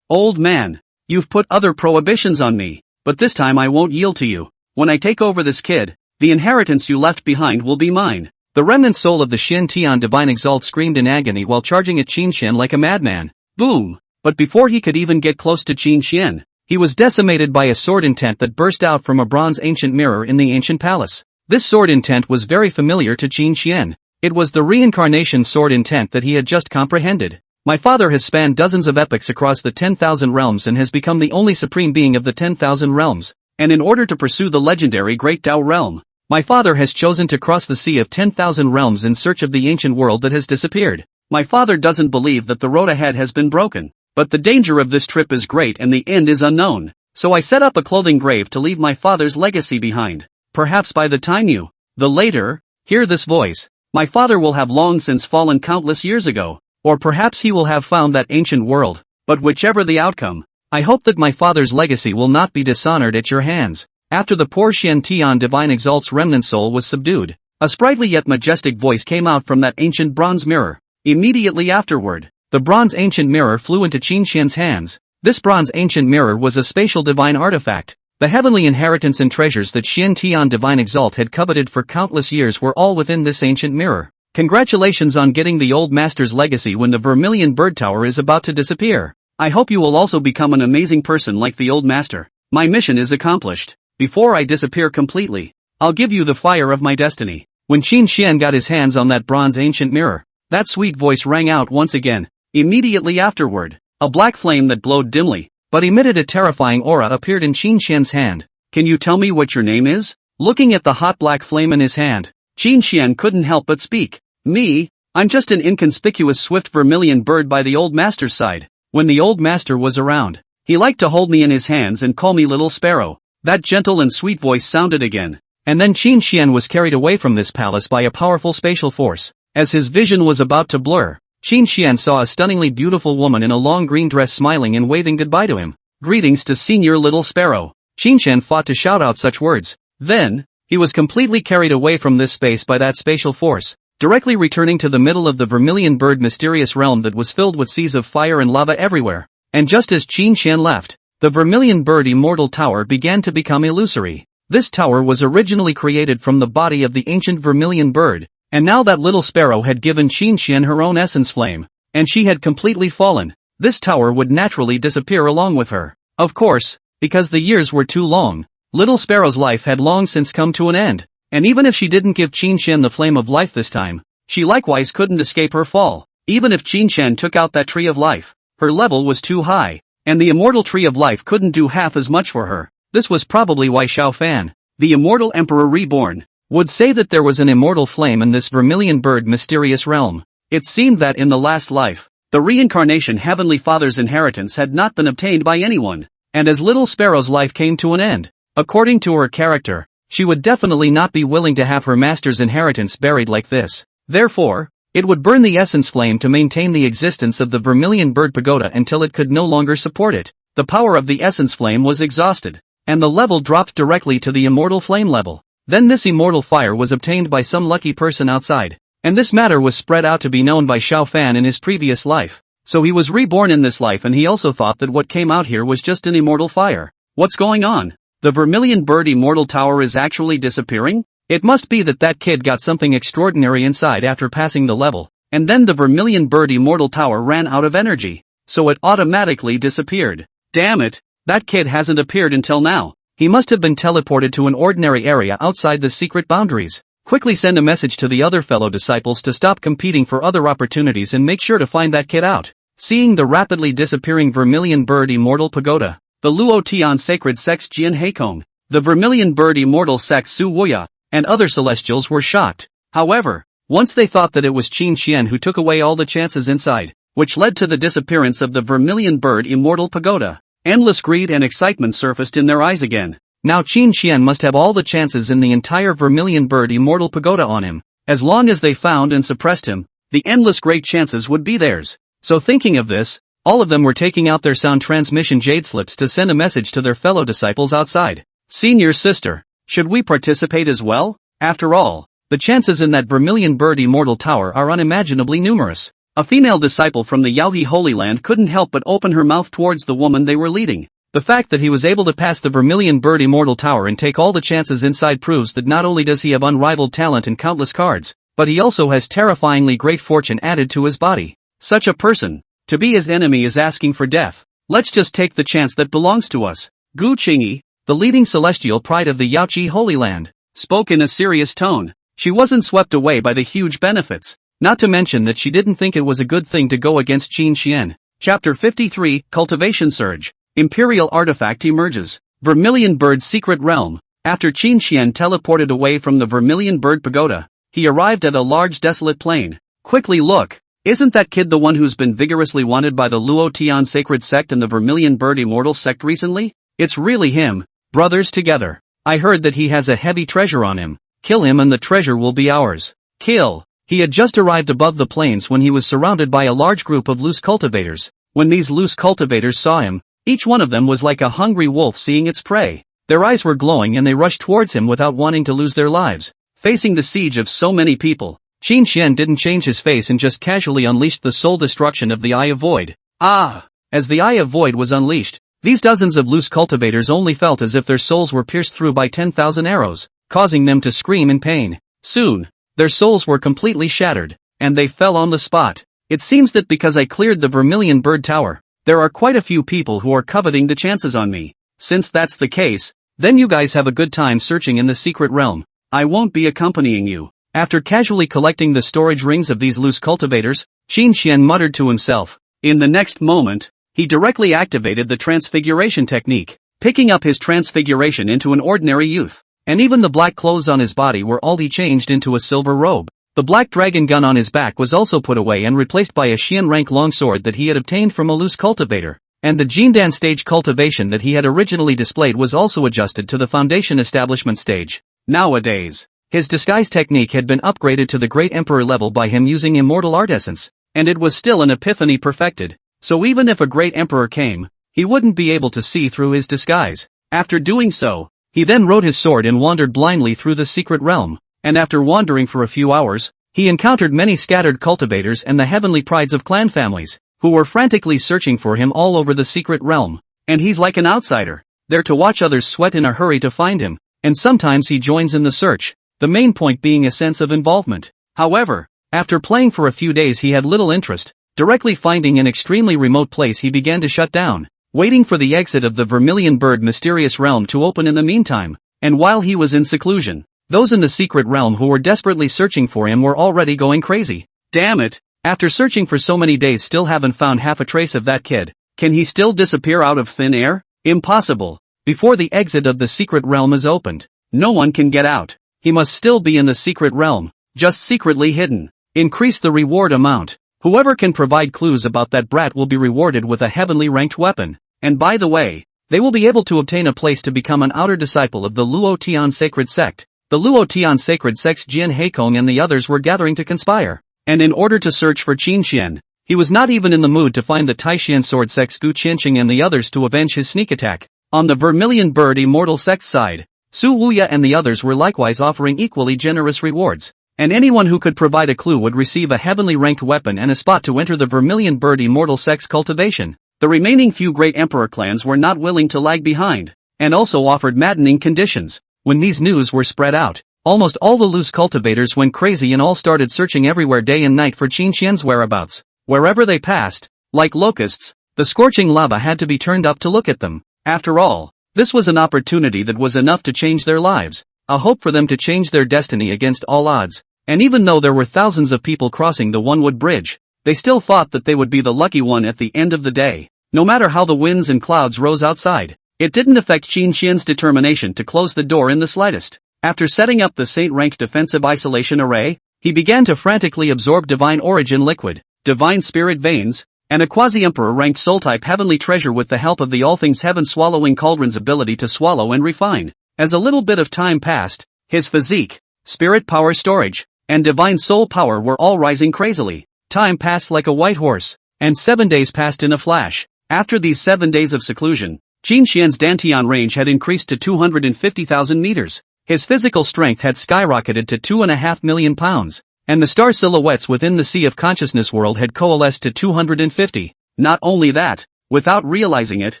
Old man, you've put other prohibitions on me, but this time I won't yield to you. When I take over this kid, the inheritance you left behind will be mine. The remnant soul of the Xian Tian Divine Exalt screamed in agony while charging at Qin Xian like a madman. Boom! But before he could even get close to Qin Xian, he was decimated by a sword intent that burst out from a bronze ancient mirror in the ancient palace. This sword intent was very familiar to Qin Xian. It was the reincarnation sword intent that he had just comprehended. My father has spanned dozens of epochs across the 10,000 realms and has become the only supreme being of the 10,000 realms, and in order to pursue the legendary Great Tao realm, my father has chosen to cross the sea of 10,000 realms in search of the ancient world that has disappeared. My father doesn't believe that the road ahead has been broken, but the danger of this trip is great and the end is unknown, so I set up a clothing grave to leave my father's legacy behind. Perhaps by the time you, the later, hear this voice, my father will have long since fallen countless years ago, or perhaps he will have found that ancient world, but whichever the outcome, I hope that my father's legacy will not be dishonored at your hands. After the poor Xian Tian Divine Exalt's remnant soul was subdued, a sprightly yet majestic voice came out from that ancient bronze mirror. Immediately afterward, the bronze ancient mirror flew into Qin Xian's hands. This bronze ancient mirror was a spatial divine artifact. The heavenly inheritance and treasures that Xian Tian Divine Exalt had coveted for countless years were all within this ancient mirror. Congratulations on getting the old master's legacy when the Vermilion Bird Tower is about to disappear. I hope you will also become an amazing person like the old master. My mission is accomplished. Before I disappear completely, I'll give you the fire of my destiny. When Qin Xian got his hands on that bronze ancient mirror, that sweet voice rang out once again. Immediately afterward, a black flame that glowed dimly, but emitted a terrifying aura appeared in Qin Xian's hand. Can you tell me what your name is? Looking at the hot black flame in his hand, Qin Xian couldn't help but speak. Me, I'm just an inconspicuous swift vermilion bird by the old master's side. When the old master was around, he liked to hold me in his hands and call me little sparrow. That gentle and sweet voice sounded again. And then Qin Xian was carried away from this palace by a powerful spatial force. As his vision was about to blur, Qin Xian saw a stunningly beautiful woman in a long green dress smiling and waving goodbye to him. Greetings to Senior Little Sparrow. Qin Xian fought to shout out such words. Then, he was completely carried away from this space by that spatial force, directly returning to the middle of the vermilion bird mysterious realm that was filled with seas of fire and lava everywhere. And just as Qin Xian left, the vermilion bird immortal tower began to become illusory. This tower was originally created from the body of the ancient vermilion bird, and now that little sparrow had given Qin Xian her own essence flame, and she had completely fallen, this tower would naturally disappear along with her. Of course, because the years were too long, little sparrow's life had long since come to an end, and even if she didn't give Qin Xian the flame of life this time, she likewise couldn't escape her fall. Even if Qin Xian took out that tree of life, her level was too high, and the immortal tree of life couldn't do half as much for her. This was probably why Xiao Fan, the immortal emperor reborn, would say that there was an immortal flame in this vermilion bird mysterious realm. It seemed that in the last life, the reincarnation Heavenly Father's inheritance had not been obtained by anyone, and as little sparrow's life came to an end, according to her character, she would definitely not be willing to have her master's inheritance buried like this. Therefore, it would burn the essence flame to maintain the existence of the vermilion bird pagoda until it could no longer support it. The power of the essence flame was exhausted, and the level dropped directly to the immortal flame level. Then this immortal fire was obtained by some lucky person outside, and this matter was spread out to be known by Xiao Fan in his previous life. So he was reborn in this life, and he also thought that what came out here was just an immortal fire. What's going on? The vermilion bird immortal tower is actually disappearing? It must be that kid got something extraordinary inside after passing the level, and then the vermilion bird immortal tower ran out of energy, so it automatically disappeared. Damn it, that kid hasn't appeared until now. He must have been teleported to an ordinary area outside the secret boundaries. Quickly send a message to the other fellow disciples to stop competing for other opportunities and make sure to find that kid out. Seeing the rapidly disappearing vermilion bird immortal pagoda, the Luotian sacred sects Jian Heikong, the vermilion bird immortal sect Su Wuya, and other celestials were shocked. However, once they thought that it was Qin Xian who took away all the chances inside, which led to the disappearance of the vermilion bird immortal pagoda, endless greed and excitement surfaced in their eyes again. Now Qin Xian must have all the chances in the entire vermilion bird immortal pagoda on him. As long as they found and suppressed him, the endless great chances would be theirs. So thinking of this, all of them were taking out their sound transmission jade slips to send a message to their fellow disciples outside. Senior sister, should we participate as well? After all, the chances in that vermilion bird immortal tower are unimaginably numerous. A female disciple from the Yaohe Holy Land couldn't help but open her mouth towards the woman they were leading. The fact that he was able to pass the vermilion bird immortal tower and take all the chances inside proves that not only does he have unrivaled talent and countless cards, but he also has terrifyingly great fortune added to his body. Such a person, to be his enemy is asking for death. Let's just take the chance that belongs to us. Gu Qingyi, the leading celestial pride of the Yaohe Holy Land, spoke in a serious tone. She wasn't swept away by the huge benefits, not to mention that she didn't think it was a good thing to go against Qin Xian. Chapter 53, Cultivation Surge. Imperial Artifact emerges. Vermilion Bird Secret Realm. After Qin Xian teleported away from the Vermilion Bird Pagoda, he arrived at a large desolate plain. Quickly look, isn't that kid the one who's been vigorously wanted by the Luotian Sacred Sect and the Vermilion Bird Immortal Sect recently? It's really him. Brothers together. I heard that he has a heavy treasure on him. Kill him and the treasure will be ours. Kill. He had just arrived above the plains when he was surrounded by a large group of loose cultivators. When these loose cultivators saw him, each one of them was like a hungry wolf seeing its prey. Their eyes were glowing and they rushed towards him without wanting to lose their lives. Facing the siege of so many people, Qin Xian didn't change his face and just casually unleashed the soul destruction of the Eye of Void. Ah! As the Eye of Void was unleashed, these dozens of loose cultivators only felt as if their souls were pierced through by 10,000 arrows, causing them to scream in pain. Soon, their souls were completely shattered, and they fell on the spot. It seems that because I cleared the Vermilion Bird Tower, there are quite a few people who are coveting the chances on me. Since that's the case, then you guys have a good time searching in the secret realm. I won't be accompanying you. After casually collecting the storage rings of these loose cultivators, Qin Xian muttered to himself. In the next moment, he directly activated the transfiguration technique, picking up his transfiguration into an ordinary youth, and even the black clothes on his body were already changed into a silver robe. The black dragon gun on his back was also put away and replaced by a Xian rank longsword that he had obtained from a loose cultivator, and the Jindan stage cultivation that he had originally displayed was also adjusted to the foundation establishment stage. Nowadays, his disguise technique had been upgraded to the Great Emperor level by him using immortal art essence, and it was still an epiphany perfected, so even if a Great Emperor came, he wouldn't be able to see through his disguise. After doing so, he then rode his sword and wandered blindly through the secret realm, and after wandering for a few hours, he encountered many scattered cultivators and the heavenly prides of clan families, who were frantically searching for him all over the secret realm, and he's like an outsider, there to watch others sweat in a hurry to find him, and sometimes he joins in the search, the main point being a sense of involvement. However, after playing for a few days he had little interest, directly finding an extremely remote place he began to shut down, waiting for the exit of the Vermilion Bird mysterious realm to open in the meantime, and while he was in seclusion, those in the secret realm who were desperately searching for him were already going crazy. Damn it, after searching for so many days still haven't found half a trace of that kid, can he still disappear out of thin air? Impossible. Before the exit of the secret realm is opened, no one can get out. He must still be in the secret realm, just secretly hidden. Increase the reward amount. Whoever can provide clues about that brat will be rewarded with a heavenly ranked weapon. And by the way, they will be able to obtain a place to become an outer disciple of the Luotian sacred sect. The Luotian sacred sect's Jian Heikong and the others were gathering to conspire. And in order to search for Qin Xian, he was not even in the mood to find the Taishian sword sect's Gu Qianqing and the others to avenge his sneak attack. On the Vermilion Bird immortal sect side, Su Wuya and the others were likewise offering equally generous rewards. And anyone who could provide a clue would receive a heavenly ranked weapon and a spot to enter the Vermilion Bird immortal sect's cultivation. The remaining few Great Emperor clans were not willing to lag behind, and also offered maddening conditions. When these news were spread out, almost all the loose cultivators went crazy and all started searching everywhere day and night for Qin Xian's whereabouts. Wherever they passed, like locusts, the scorching lava had to be turned up to look at them. After all, this was an opportunity that was enough to change their lives, a hope for them to change their destiny against all odds, and even though there were thousands of people crossing the One-Wood Bridge, they still thought that they would be the lucky one at the end of the day. No matter how the winds and clouds rose outside, it didn't affect Qin Xian's determination to close the door in the slightest. After setting up the saint-ranked defensive isolation array, he began to frantically absorb divine origin liquid, divine spirit veins, and a quasi-emperor ranked soul-type heavenly treasure with the help of the all things heaven swallowing cauldron's ability to swallow and refine. As a little bit of time passed, his physique, spirit power storage, and divine soul power were all rising crazily. Time passed like a white horse, and 7 days passed in a flash. After these 7 days of seclusion, Qin Xian's Dantian range had increased to 250,000 meters. His physical strength had skyrocketed to 2.5 million pounds, and the star silhouettes within the Sea of Consciousness world had coalesced to 250. Not only that, without realizing it,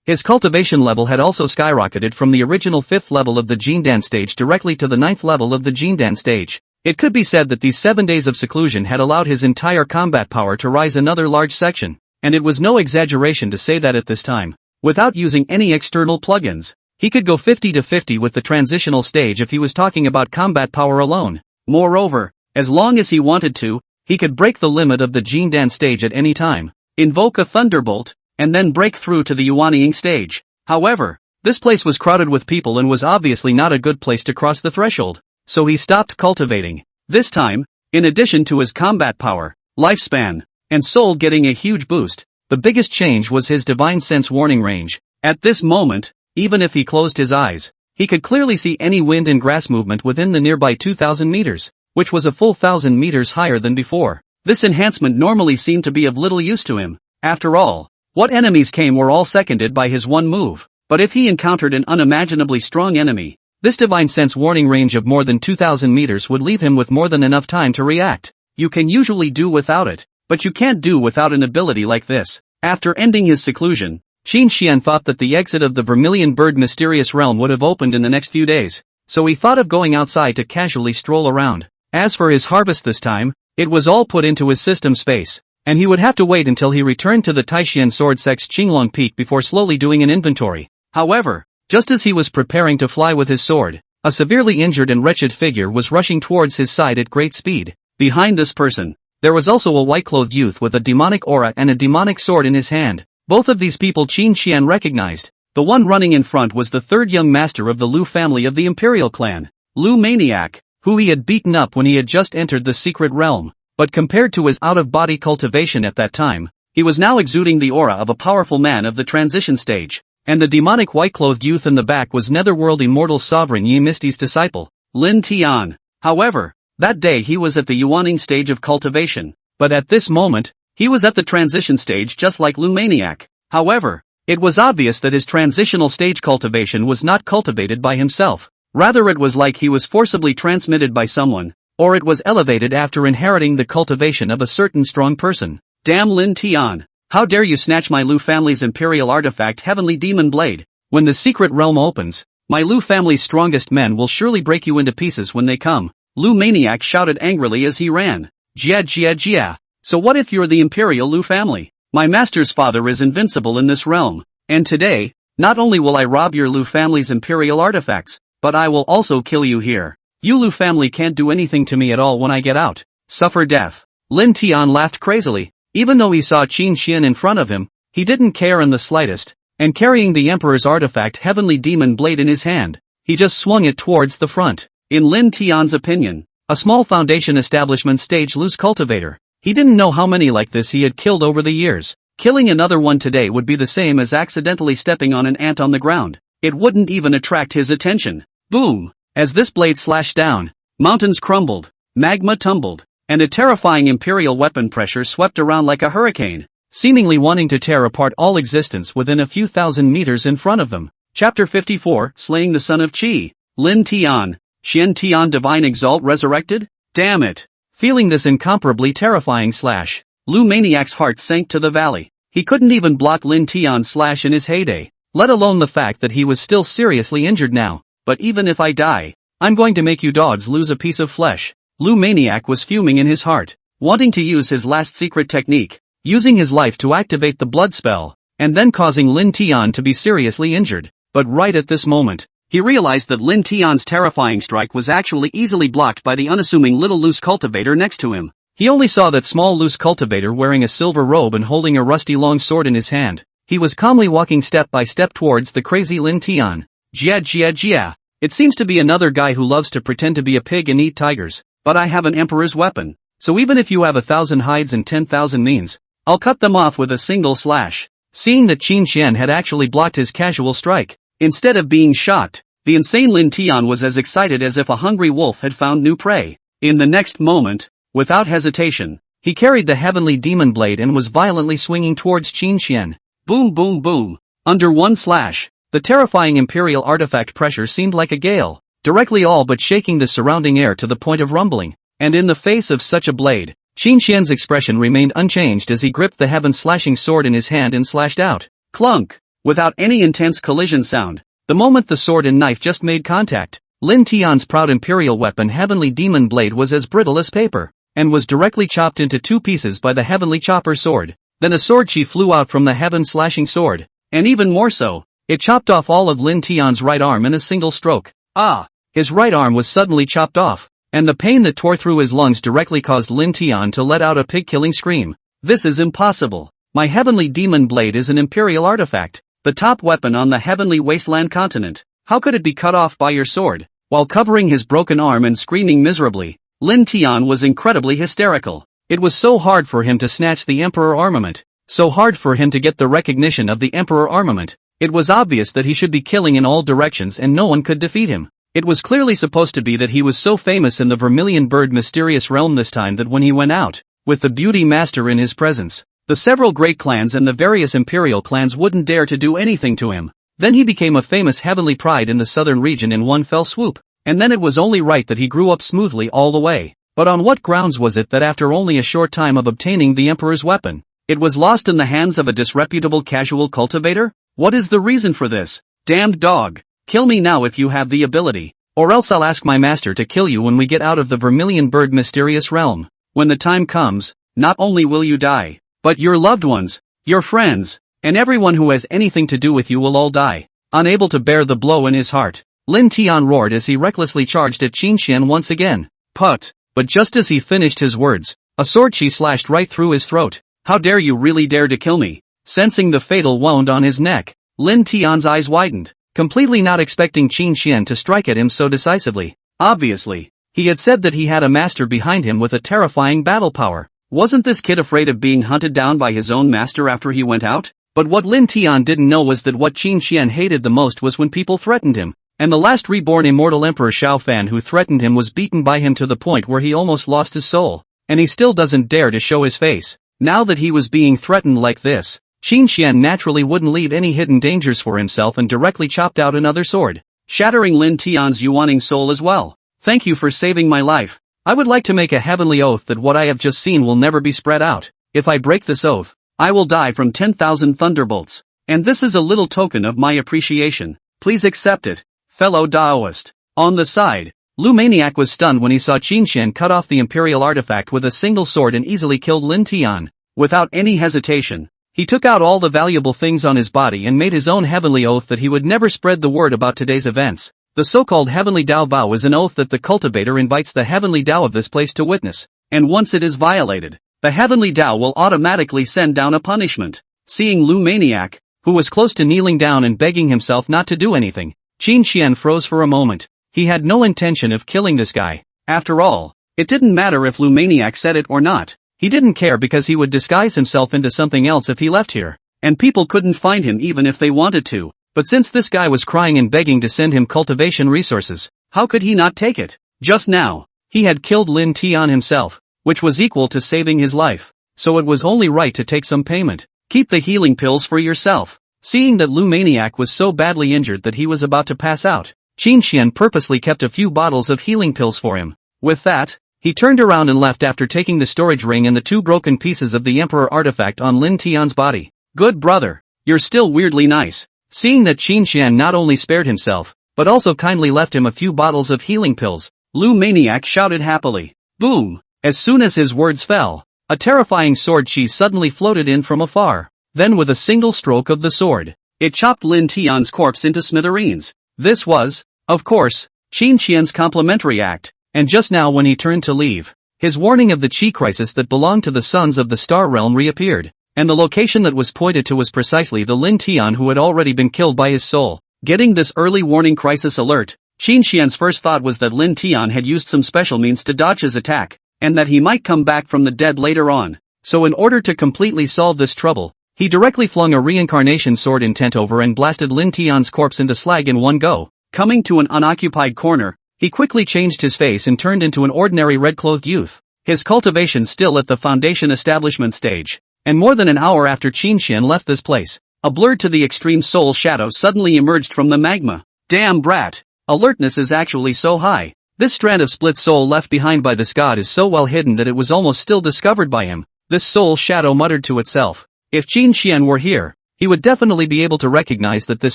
his cultivation level had also skyrocketed from the original 5th level of the Jindan stage directly to the 9th level of the Jindan stage. It could be said that these 7 days of seclusion had allowed his entire combat power to rise another large section, and it was no exaggeration to say that at this time, without using any external plugins, he could go 50-50 with the transitional stage if he was talking about combat power alone. Moreover, as long as he wanted to, he could break the limit of the Jindan stage at any time, invoke a thunderbolt, and then break through to the Yuanying stage. However, this place was crowded with people and was obviously not a good place to cross the threshold, so he stopped cultivating. This time, in addition to his combat power, lifespan, and soul getting a huge boost, the biggest change was his divine sense warning range. At this moment, even if he closed his eyes, he could clearly see any wind and grass movement within the nearby 2,000 meters, which was a full 1,000 meters higher than before. This enhancement normally seemed to be of little use to him. After all, what enemies came were all seconded by his one move, but if he encountered an unimaginably strong enemy, this divine sense warning range of more than 2,000 meters would leave him with more than enough time to react. You can usually do without it, but you can't do without an ability like this. After ending his seclusion, Qin Xian thought that the exit of the Vermilion Bird mysterious realm would have opened in the next few days, so he thought of going outside to casually stroll around. As for his harvest this time, it was all put into his system space, and he would have to wait until he returned to the Taishian sword sect's Qinglong Peak before slowly doing an inventory. However, just as he was preparing to fly with his sword, a severely injured and wretched figure was rushing towards his side at great speed. Behind this person, there was also a white-clothed youth with a demonic aura and a demonic sword in his hand. Both of these people Qin Xian recognized. The one running in front was the third young master of the Lu family of the Imperial clan, Lu Maniac, who he had beaten up when he had just entered the secret realm. But compared to his out-of-body cultivation at that time, he was now exuding the aura of a powerful man of the transition stage. And the demonic white-clothed youth in the back was netherworld immortal sovereign Ye Misty's disciple, Lin Tian. However, that day he was at the yuaning stage of cultivation. But at this moment, he was at the transition stage just like Luoon. However, it was obvious that his transitional stage cultivation was not cultivated by himself. Rather it was like he was forcibly transmitted by someone, or it was elevated after inheriting the cultivation of a certain strong person. Damn Lin Tian! How dare you snatch my Lu family's imperial artifact Heavenly Demon Blade! When the secret realm opens, my Lu family's strongest men will surely break you into pieces when they come. Luoon shouted angrily as he ran. Jia. So what if you're the imperial Lu family? My master's father is invincible in this realm. And today, not only will I rob your Lu family's imperial artifacts, but I will also kill you here. You Lu family can't do anything to me at all when I get out. Suffer death. Lin Tian laughed crazily. Even though he saw Qin Xian in front of him, he didn't care in the slightest, and carrying the Emperor's artifact Heavenly Demon Blade in his hand, he just swung it towards the front. In Lin Tian's opinion, a small foundation establishment stage loose cultivator. He didn't know how many like this he had killed over the years. Killing another one today would be the same as accidentally stepping on an ant on the ground. It wouldn't even attract his attention. Boom! As this blade slashed down, mountains crumbled, magma tumbled, and a terrifying imperial weapon pressure swept around like a hurricane, seemingly wanting to tear apart all existence within a few thousand meters in front of them. Chapter 54, Slaying the Son of Qi. Lin Tian. Xian Tian Divine Exalt Resurrected? Damn it! Feeling this incomparably terrifying slash, Luoon's heart sank to the valley. He couldn't even block Lin Tian's slash in his heyday, let alone the fact that he was still seriously injured now. But even if I die, I'm going to make you dogs lose a piece of flesh. Luoon was fuming in his heart, wanting to use his last secret technique, using his life to activate the blood spell, and then causing Lin Tian to be seriously injured. But right at this moment, he realized that Lin Tian's terrifying strike was actually easily blocked by the unassuming little loose cultivator next to him. He only saw that small loose cultivator wearing a silver robe and holding a rusty long sword in his hand. He was calmly walking step by step towards the crazy Lin Tian. Jia. It seems to be another guy who loves to pretend to be a pig and eat tigers. But I have an emperor's weapon, so even if you have 1,000 hides and 10,000 means, I'll cut them off with a single slash. Seeing that Qin Xian had actually blocked his casual strike, instead of being shocked, the insane Lin Tian was as excited as if a hungry wolf had found new prey. In the next moment, without hesitation, he carried the Heavenly Demon Blade and was violently swinging towards Qin Xian. Boom boom boom. Under one slash, the terrifying imperial artifact pressure seemed like a gale, directly all but shaking the surrounding air to the point of rumbling. And in the face of such a blade, Qin Xian's expression remained unchanged as he gripped the heaven-slashing sword in his hand and slashed out. Clunk! Without any intense collision sound, the moment the sword and knife just made contact, Lin Tian's proud imperial weapon Heavenly Demon Blade was as brittle as paper, and was directly chopped into two pieces by the Heavenly Chopper sword. Then a sword chi flew out from the heaven-slashing sword, and even more so, it chopped off all of Lin Tian's right arm in a single stroke. Ah! His right arm was suddenly chopped off, and the pain that tore through his lungs directly caused Lin Tian to let out a pig-killing scream. This is impossible. My Heavenly Demon Blade is an imperial artifact, the top weapon on the Heavenly Wasteland continent. How could it be cut off by your sword? While covering his broken arm and screaming miserably, Lin Tian was incredibly hysterical. It was so hard for him to snatch the Emperor armament, so hard for him to get the recognition of the Emperor armament. It was obvious that he should be killing in all directions and no one could defeat him. It was clearly supposed to be that he was so famous in the Vermilion Bird mysterious realm this time that when he went out, with the Beauty Master in his presence, the several great clans and the various imperial clans wouldn't dare to do anything to him. Then he became a famous heavenly pride in the southern region in one fell swoop, and then it was only right that he grew up smoothly all the way. But on what grounds was it that after only a short time of obtaining the Emperor's weapon, it was lost in the hands of a disreputable casual cultivator? What is the reason for this? Damned dog! Kill me now if you have the ability, or else I'll ask my master to kill you when we get out of the Vermilion Bird mysterious realm. When the time comes, not only will you die, but your loved ones, your friends, and everyone who has anything to do with you will all die. Unable to bear the blow in his heart, Lin Tian roared as he recklessly charged at Qin Xian once again. Put! But just as he finished his words, a sword chi slashed right through his throat. How dare you really dare to kill me? Sensing the fatal wound on his neck, Lin Tian's eyes widened, completely not expecting Qin Xian to strike at him so decisively. Obviously, He had said that he had a master behind him with a terrifying battle power. Wasn't this kid afraid of being hunted down by his own master after he went out? But what Lin Tian didn't know was that what Qin Xian hated the most was when people threatened him. And the last reborn immortal emperor Xiao Fan who threatened him was beaten by him to the point where he almost lost his soul. And he still doesn't dare to show his face. Now that he was being threatened like this, Qin Xian naturally wouldn't leave any hidden dangers for himself and directly chopped out another sword, shattering Lin Tian's yuaning soul as well. Thank you for saving my life. I would like to make a heavenly oath that what I have just seen will never be spread out. If I break this oath, I will die from 10,000 thunderbolts. And this is a little token of my appreciation. Please accept it, fellow Daoist. On the side, Lu Maniac was stunned when he saw Qin Xian cut off the imperial artifact with a single sword and easily killed Lin Tian. Without any hesitation, he took out all the valuable things on his body and made his own heavenly oath that he would never spread the word about today's events. The so-called Heavenly Dao vow is an oath that the cultivator invites the Heavenly Dao of this place to witness, and once it is violated, the Heavenly Dao will automatically send down a punishment. Seeing Lu Maniac, who was close to kneeling down and begging himself not to do anything, Qin Xian froze for a moment. He had no intention of killing this guy. After all, it didn't matter if Lu Maniac said it or not. He didn't care because he would disguise himself into something else if he left here, and people couldn't find him even if they wanted to. But since this guy was crying and begging to send him cultivation resources, how could he not take it? Just now, he had killed Lin Tian himself, which was equal to saving his life, so it was only right to take some payment. Keep the healing pills for yourself. Seeing that Lu Maniac was so badly injured that he was about to pass out, Qin Xian purposely kept a few bottles of healing pills for him. With that, he turned around and left after taking the storage ring and the 2 broken pieces of the Emperor artifact on Lin Tian's body. Good brother, you're still weirdly nice. Seeing that Qin Xian not only spared himself, but also kindly left him a few bottles of healing pills, Lu Maniac shouted happily. Boom! As soon as his words fell, a terrifying sword chi suddenly floated in from afar. Then with a single stroke of the sword, it chopped Lin Tian's corpse into smithereens. This was, of course, Qin Xian's complimentary act, and just now when he turned to leave, his warning of the chi crisis that belonged to the sons of the star realm reappeared, and the location that was pointed to was precisely the Lin Tian who had already been killed by his soul. Getting this early warning crisis alert, Qin Xian's first thought was that Lin Tian had used some special means to dodge his attack, and that he might come back from the dead later on. So in order to completely solve this trouble, he directly flung a reincarnation sword intent over and blasted Lin Tian's corpse into slag in one go. Coming to an unoccupied corner, he quickly changed his face and turned into an ordinary red-clothed youth, his cultivation still at the foundation establishment stage. And more than an hour after Qin Xian left this place, a blurred to the extreme soul shadow suddenly emerged from the magma. Damn brat! Alertness is actually so high. This strand of split soul left behind by this god is so well hidden that it was almost still discovered by him. This soul shadow muttered to itself. If Qin Xian were here, he would definitely be able to recognize that this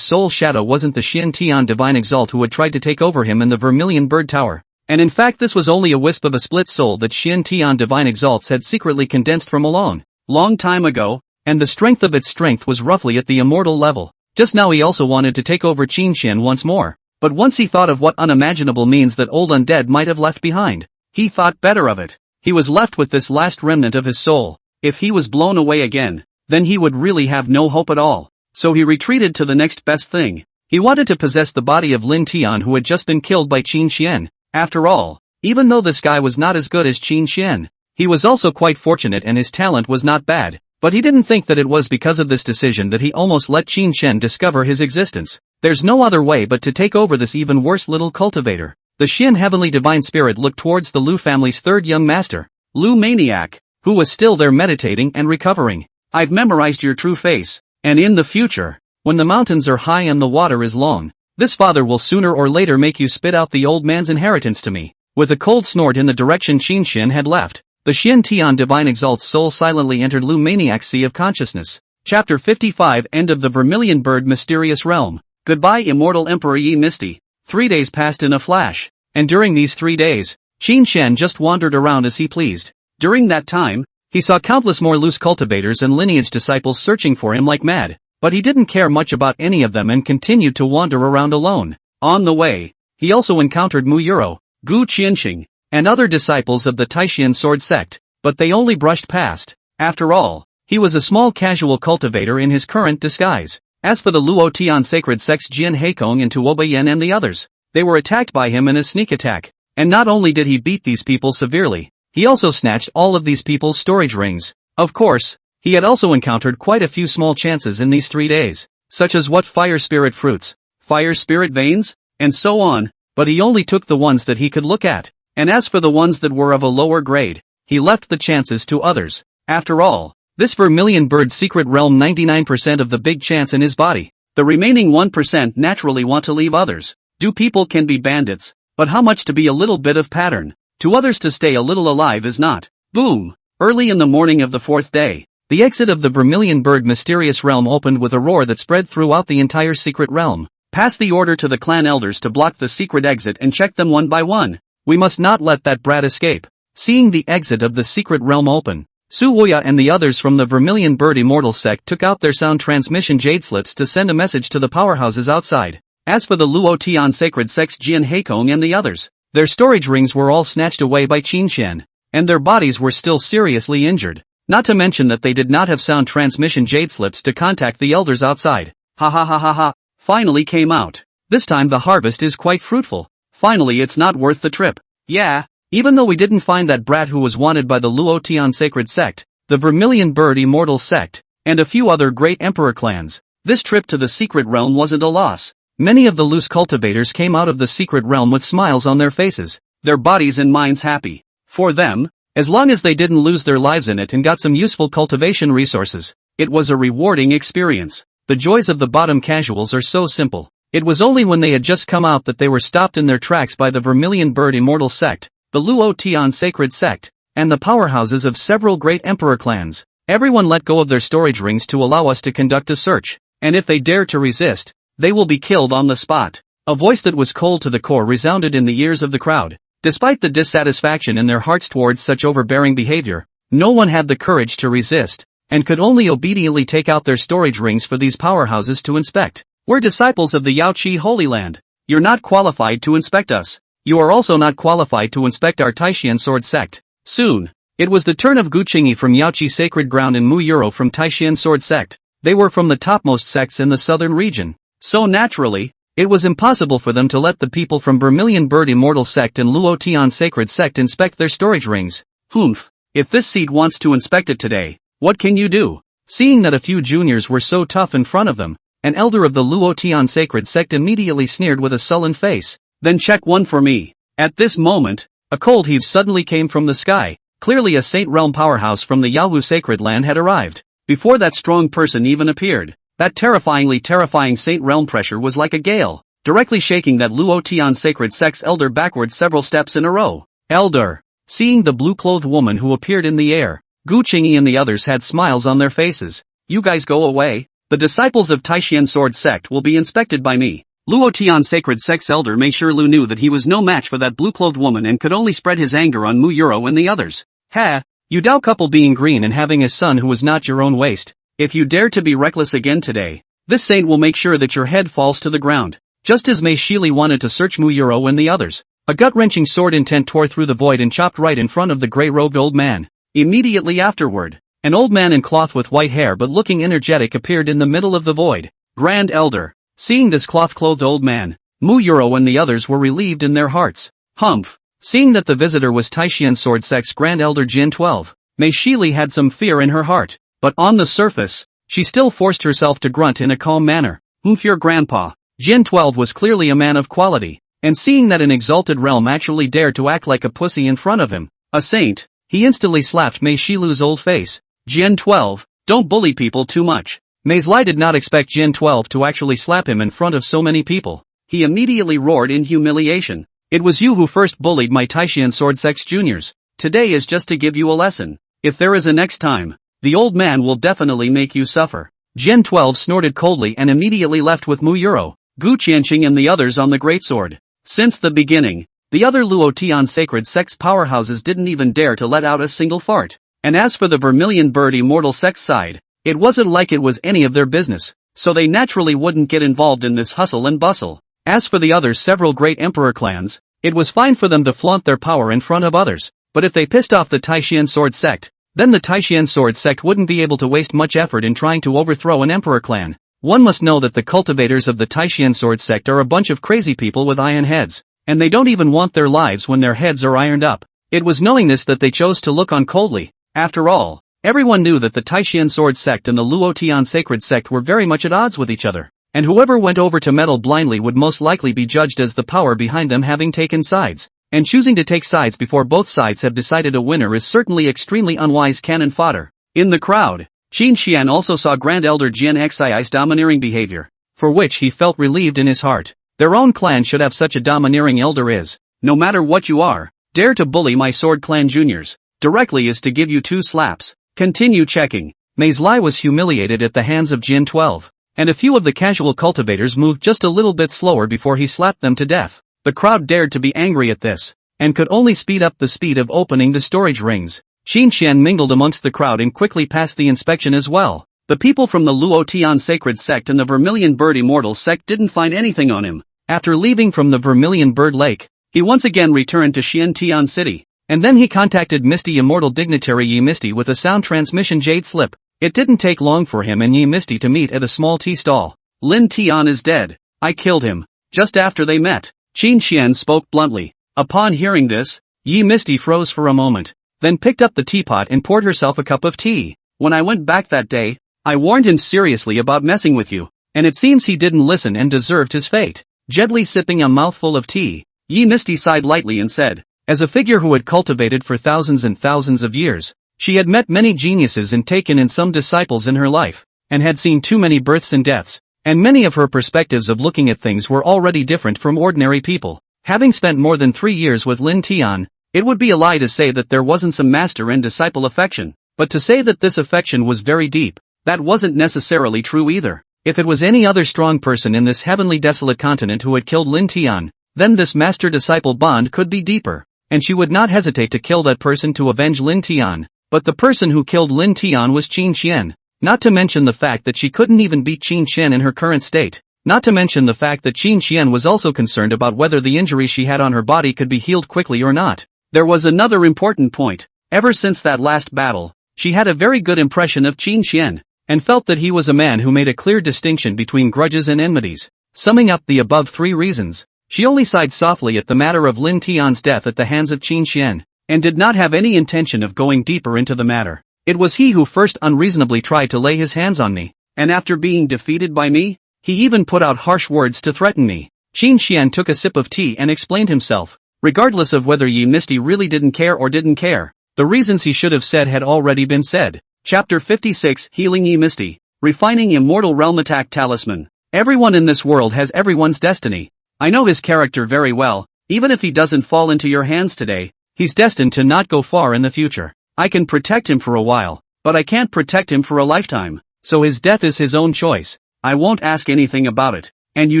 soul shadow wasn't the Xian Tian Divine Exalt who had tried to take over him in the Vermilion Bird Tower. And in fact this was only a wisp of a split soul that Xian Tian Divine Exalts had secretly condensed from a long time ago, and the strength of its strength was roughly at the immortal level. Just now he also wanted to take over Qin Xian once more. But once he thought of what unimaginable means that old undead might have left behind, he thought better of it. He was left with this last remnant of his soul. If he was blown away again, then he would really have no hope at all. So he retreated to the next best thing. He wanted to possess the body of Lin Tian who had just been killed by Qin Xian. After all, even though this guy was not as good as Qin Xian, he was also quite fortunate and his talent was not bad. But he didn't think that it was because of this decision that he almost let Qin Xian discover his existence. There's no other way but to take over this even worse little cultivator. The Xian Heavenly Divine Spirit looked towards the Lu family's third young master, Lu Maniac, who was still there meditating and recovering. I've memorized your true face, and in the future, when the mountains are high and the water is long, this father will sooner or later make you spit out the old man's inheritance to me. With a cold snort in the direction Qin Xian had left, the Xian Tian Divine Exalt's soul silently entered Lu Maniac's sea of consciousness. Chapter 55 End of the Vermilion Bird Mysterious Realm. Goodbye Immortal Emperor Ye Misty. 3 days passed in a flash, and during these 3 days, Qin Xian just wandered around as he pleased. During that time, he saw countless more loose cultivators and lineage disciples searching for him like mad, but he didn't care much about any of them and continued to wander around alone. On the way, he also encountered Mu Yuro, Gu Qianxing, and other disciples of the Taishan Sword Sect, but they only brushed past. After all, he was a small casual cultivator in his current disguise. As for the Luo Tian Sacred Sects Jian Heikong and Tuobayan and the others, they were attacked by him in a sneak attack, And not only did he beat these people severely, he also snatched all of these people's storage rings. Of course, he had also encountered quite a few small chances in these 3 days, such as what fire spirit fruits, fire spirit veins, and so on, but he only took the ones that he could look at, and as for the ones that were of a lower grade, he left the chances to others. After all, this vermilion bird secret realm 99% of the big chance in his body. The remaining 1% naturally want to leave others. Do people can be bandits, but how much to be a little bit of pattern? To others to stay a little alive is not. Boom! Early in the morning of the 4th day, the exit of the vermilion bird mysterious realm opened with a roar that spread throughout the entire secret realm. Pass the order to the clan elders to block the secret exit and check them one by one. We must not let that brat escape. Seeing the exit of the secret realm open, Suoya and the others from the Vermilion Bird Immortal Sect took out their sound transmission jade slips to send a message to the powerhouses outside. As for the Luotian Sacred Sects Jian Heikong and the others, their storage rings were all snatched away by Qin Shen, and their bodies were still seriously injured. Not to mention that they did not have sound transmission jade slips to contact the elders outside. Ha ha ha ha ha, finally came out. This time the harvest is quite fruitful. Finally it's not worth the trip. Yeah. Even though we didn't find that brat who was wanted by the Luotian Sacred Sect, the Vermilion Bird Immortal Sect, and a few other great emperor clans, this trip to the secret realm wasn't a loss. Many of the loose cultivators came out of the secret realm with smiles on their faces, their bodies and minds happy. For them, as long as they didn't lose their lives in it and got some useful cultivation resources, it was a rewarding experience. The joys of the bottom casuals are so simple. It was only when they had just come out that they were stopped in their tracks by the Vermilion Bird Immortal Sect, the Luotian Sacred Sect, and the powerhouses of several great emperor clans. Everyone let go of their storage rings to allow us to conduct a search, and if they dare to resist, they will be killed on the spot. A voice that was cold to the core resounded in the ears of the crowd. Despite the dissatisfaction in their hearts towards such overbearing behavior, no one had the courage to resist, and could only obediently take out their storage rings for these powerhouses to inspect. We're disciples of the Yaoqi Holy Land. You're not qualified to inspect us. You are also not qualified to inspect our Taishian Sword Sect. Soon, it was the turn of Guqingyi from Yaoqi Sacred Ground and Mu Yuro from Taishian Sword Sect. They were from the topmost sects in the southern region. So naturally, it was impossible for them to let the people from Vermilion Bird Immortal Sect and Luotian Sacred Sect inspect their storage rings. Humph. If this seat wants to inspect it today, what can you do? Seeing that a few juniors were so tough in front of them, an elder of the Luotian Sacred Sect immediately sneered with a sullen face. Then check one for me. At this moment, a cold heave suddenly came from the sky. Clearly a Saint Realm powerhouse from the Yawu Sacred Land had arrived. Before that strong person even appeared, that terrifying Saint Realm pressure was like a gale, directly shaking that Luotian Sacred Sect's elder backward several steps in a row. Elder. Seeing the blue-clothed woman who appeared in the air, Guqingyi and the others had smiles on their faces. You guys go away. The disciples of Taishian Sword Sect will be inspected by me. Luotian Sacred Sect's elder Mei Shirlu knew that he was no match for that blue-clothed woman and could only spread his anger on Mu Yuro and the others. Ha! You Dao couple being green and having a son who was not your own waist. If you dare to be reckless again today, this saint will make sure that your head falls to the ground. Just as Mei Shili wanted to search Mu Yuro and the others, a gut-wrenching sword intent tore through the void and chopped right in front of the grey-robed old man. Immediately afterward, an old man in cloth with white hair but looking energetic appeared in the middle of the void. Grand Elder. Seeing this cloth-clothed old man, Mu Yuro and the others were relieved in their hearts. Humph. Seeing that the visitor was Taishian Sword Sect's Grand Elder Jin 12, Mei Shili had some fear in her heart, but on the surface, she still forced herself to grunt in a calm manner. Humph, your grandpa. Jin 12 was clearly a man of quality, and seeing that an exalted realm actually dared to act like a pussy in front of him, a saint, he instantly slapped Mei Shilu's old face. Jin 12, don't bully people too much. Mei Zlai did not expect Jin 12 to actually slap him in front of so many people. He immediately roared in humiliation. It was you who first bullied my Taishian Sword Sect's juniors. Today is just to give you a lesson. If there is a next time, the old man will definitely make you suffer. Jin 12 snorted coldly and immediately left with Mu Yuro, Gu Qianqing and the others on the greatsword. Since the beginning, the other Luotian Sacred Sect's powerhouses didn't even dare to let out a single fart. And as for the Vermilion Bird Immortal Sect's side, it wasn't like it was any of their business, so they naturally wouldn't get involved in this hustle and bustle. As for the other several great emperor clans, it was fine for them to flaunt their power in front of others, but if they pissed off the Taishian Sword Sect, then the Taishian Sword Sect wouldn't be able to waste much effort in trying to overthrow an emperor clan. One must know that the cultivators of the Taishian Sword Sect are a bunch of crazy people with iron heads, and they don't even want their lives when their heads are ironed up. It was knowing this that they chose to look on coldly. After all, everyone knew that the Taishan Sword Sect and the Luotian Sacred Sect were very much at odds with each other, and whoever went over to meddle blindly would most likely be judged as the power behind them having taken sides. And choosing to take sides before both sides have decided a winner is certainly extremely unwise cannon fodder. In the crowd, Qin Xian also saw Grand Elder Jian Xi's domineering behavior, for which he felt relieved in his heart. Their own clan should have such a domineering elder is, no matter what you are, dare to bully my Sword Clan juniors, directly is to give you 2 slaps. Continue checking. Mei's Lai was humiliated at the hands of Jin 12, and a few of the casual cultivators moved just a little bit slower before he slapped them to death. The crowd dared to be angry at this, and could only speed up the speed of opening the storage rings. Qin Xian mingled amongst the crowd and quickly passed the inspection as well. The people from the Luotian Sacred Sect and the Vermilion Bird Immortal Sect didn't find anything on him. After leaving from the Vermilion Bird Lake, he once again returned to Xiantian City, and then he contacted Misty Immortal dignitary Ye Misty with a sound transmission jade slip. It didn't take long for him and Ye Misty to meet at a small tea stall. Lin Tian is dead. I killed him. Just after they met, Qin Xian spoke bluntly. Upon hearing this, Ye Misty froze for a moment, then picked up the teapot and poured herself a cup of tea. When I went back that day, I warned him seriously about messing with you, and it seems he didn't listen and deserved his fate. Gently sipping a mouthful of tea, Ye Misty sighed lightly and said, as a figure who had cultivated for thousands and thousands of years, she had met many geniuses and taken in some disciples in her life, and had seen too many births and deaths, and many of her perspectives of looking at things were already different from ordinary people. Having spent more than 3 years with Lin Tian, it would be a lie to say that there wasn't some master and disciple affection, but to say that this affection was very deep, that wasn't necessarily true either. If it was any other strong person in this heavenly desolate continent who had killed Lin Tian, then this master-disciple bond could be deeper, and she would not hesitate to kill that person to avenge Lin Tian. But the person who killed Lin Tian was Qin Xian, not to mention the fact that she couldn't even beat Qin Xian in her current state, not to mention the fact that Qin Xian was also concerned about whether the injury she had on her body could be healed quickly or not. There was another important point. Ever since that last battle, she had a very good impression of Qin Xian, and felt that he was a man who made a clear distinction between grudges and enmities. Summing up the above 3 reasons, she only sighed softly at the matter of Lin Tian's death at the hands of Qin Xian, and did not have any intention of going deeper into the matter. It was he who first unreasonably tried to lay his hands on me, and after being defeated by me, he even put out harsh words to threaten me. Qin Xian took a sip of tea and explained himself. Regardless of whether Ye Misty really didn't care or didn't care, the reasons he should have said had already been said. Chapter 56 Healing Ye Misty. Refining Immortal Realm Attack Talisman. Everyone in this world has everyone's destiny. I know his character very well. Even if he doesn't fall into your hands today, he's destined to not go far in the future. I can protect him for a while, but I can't protect him for a lifetime. So his death is his own choice. I won't ask anything about it, and you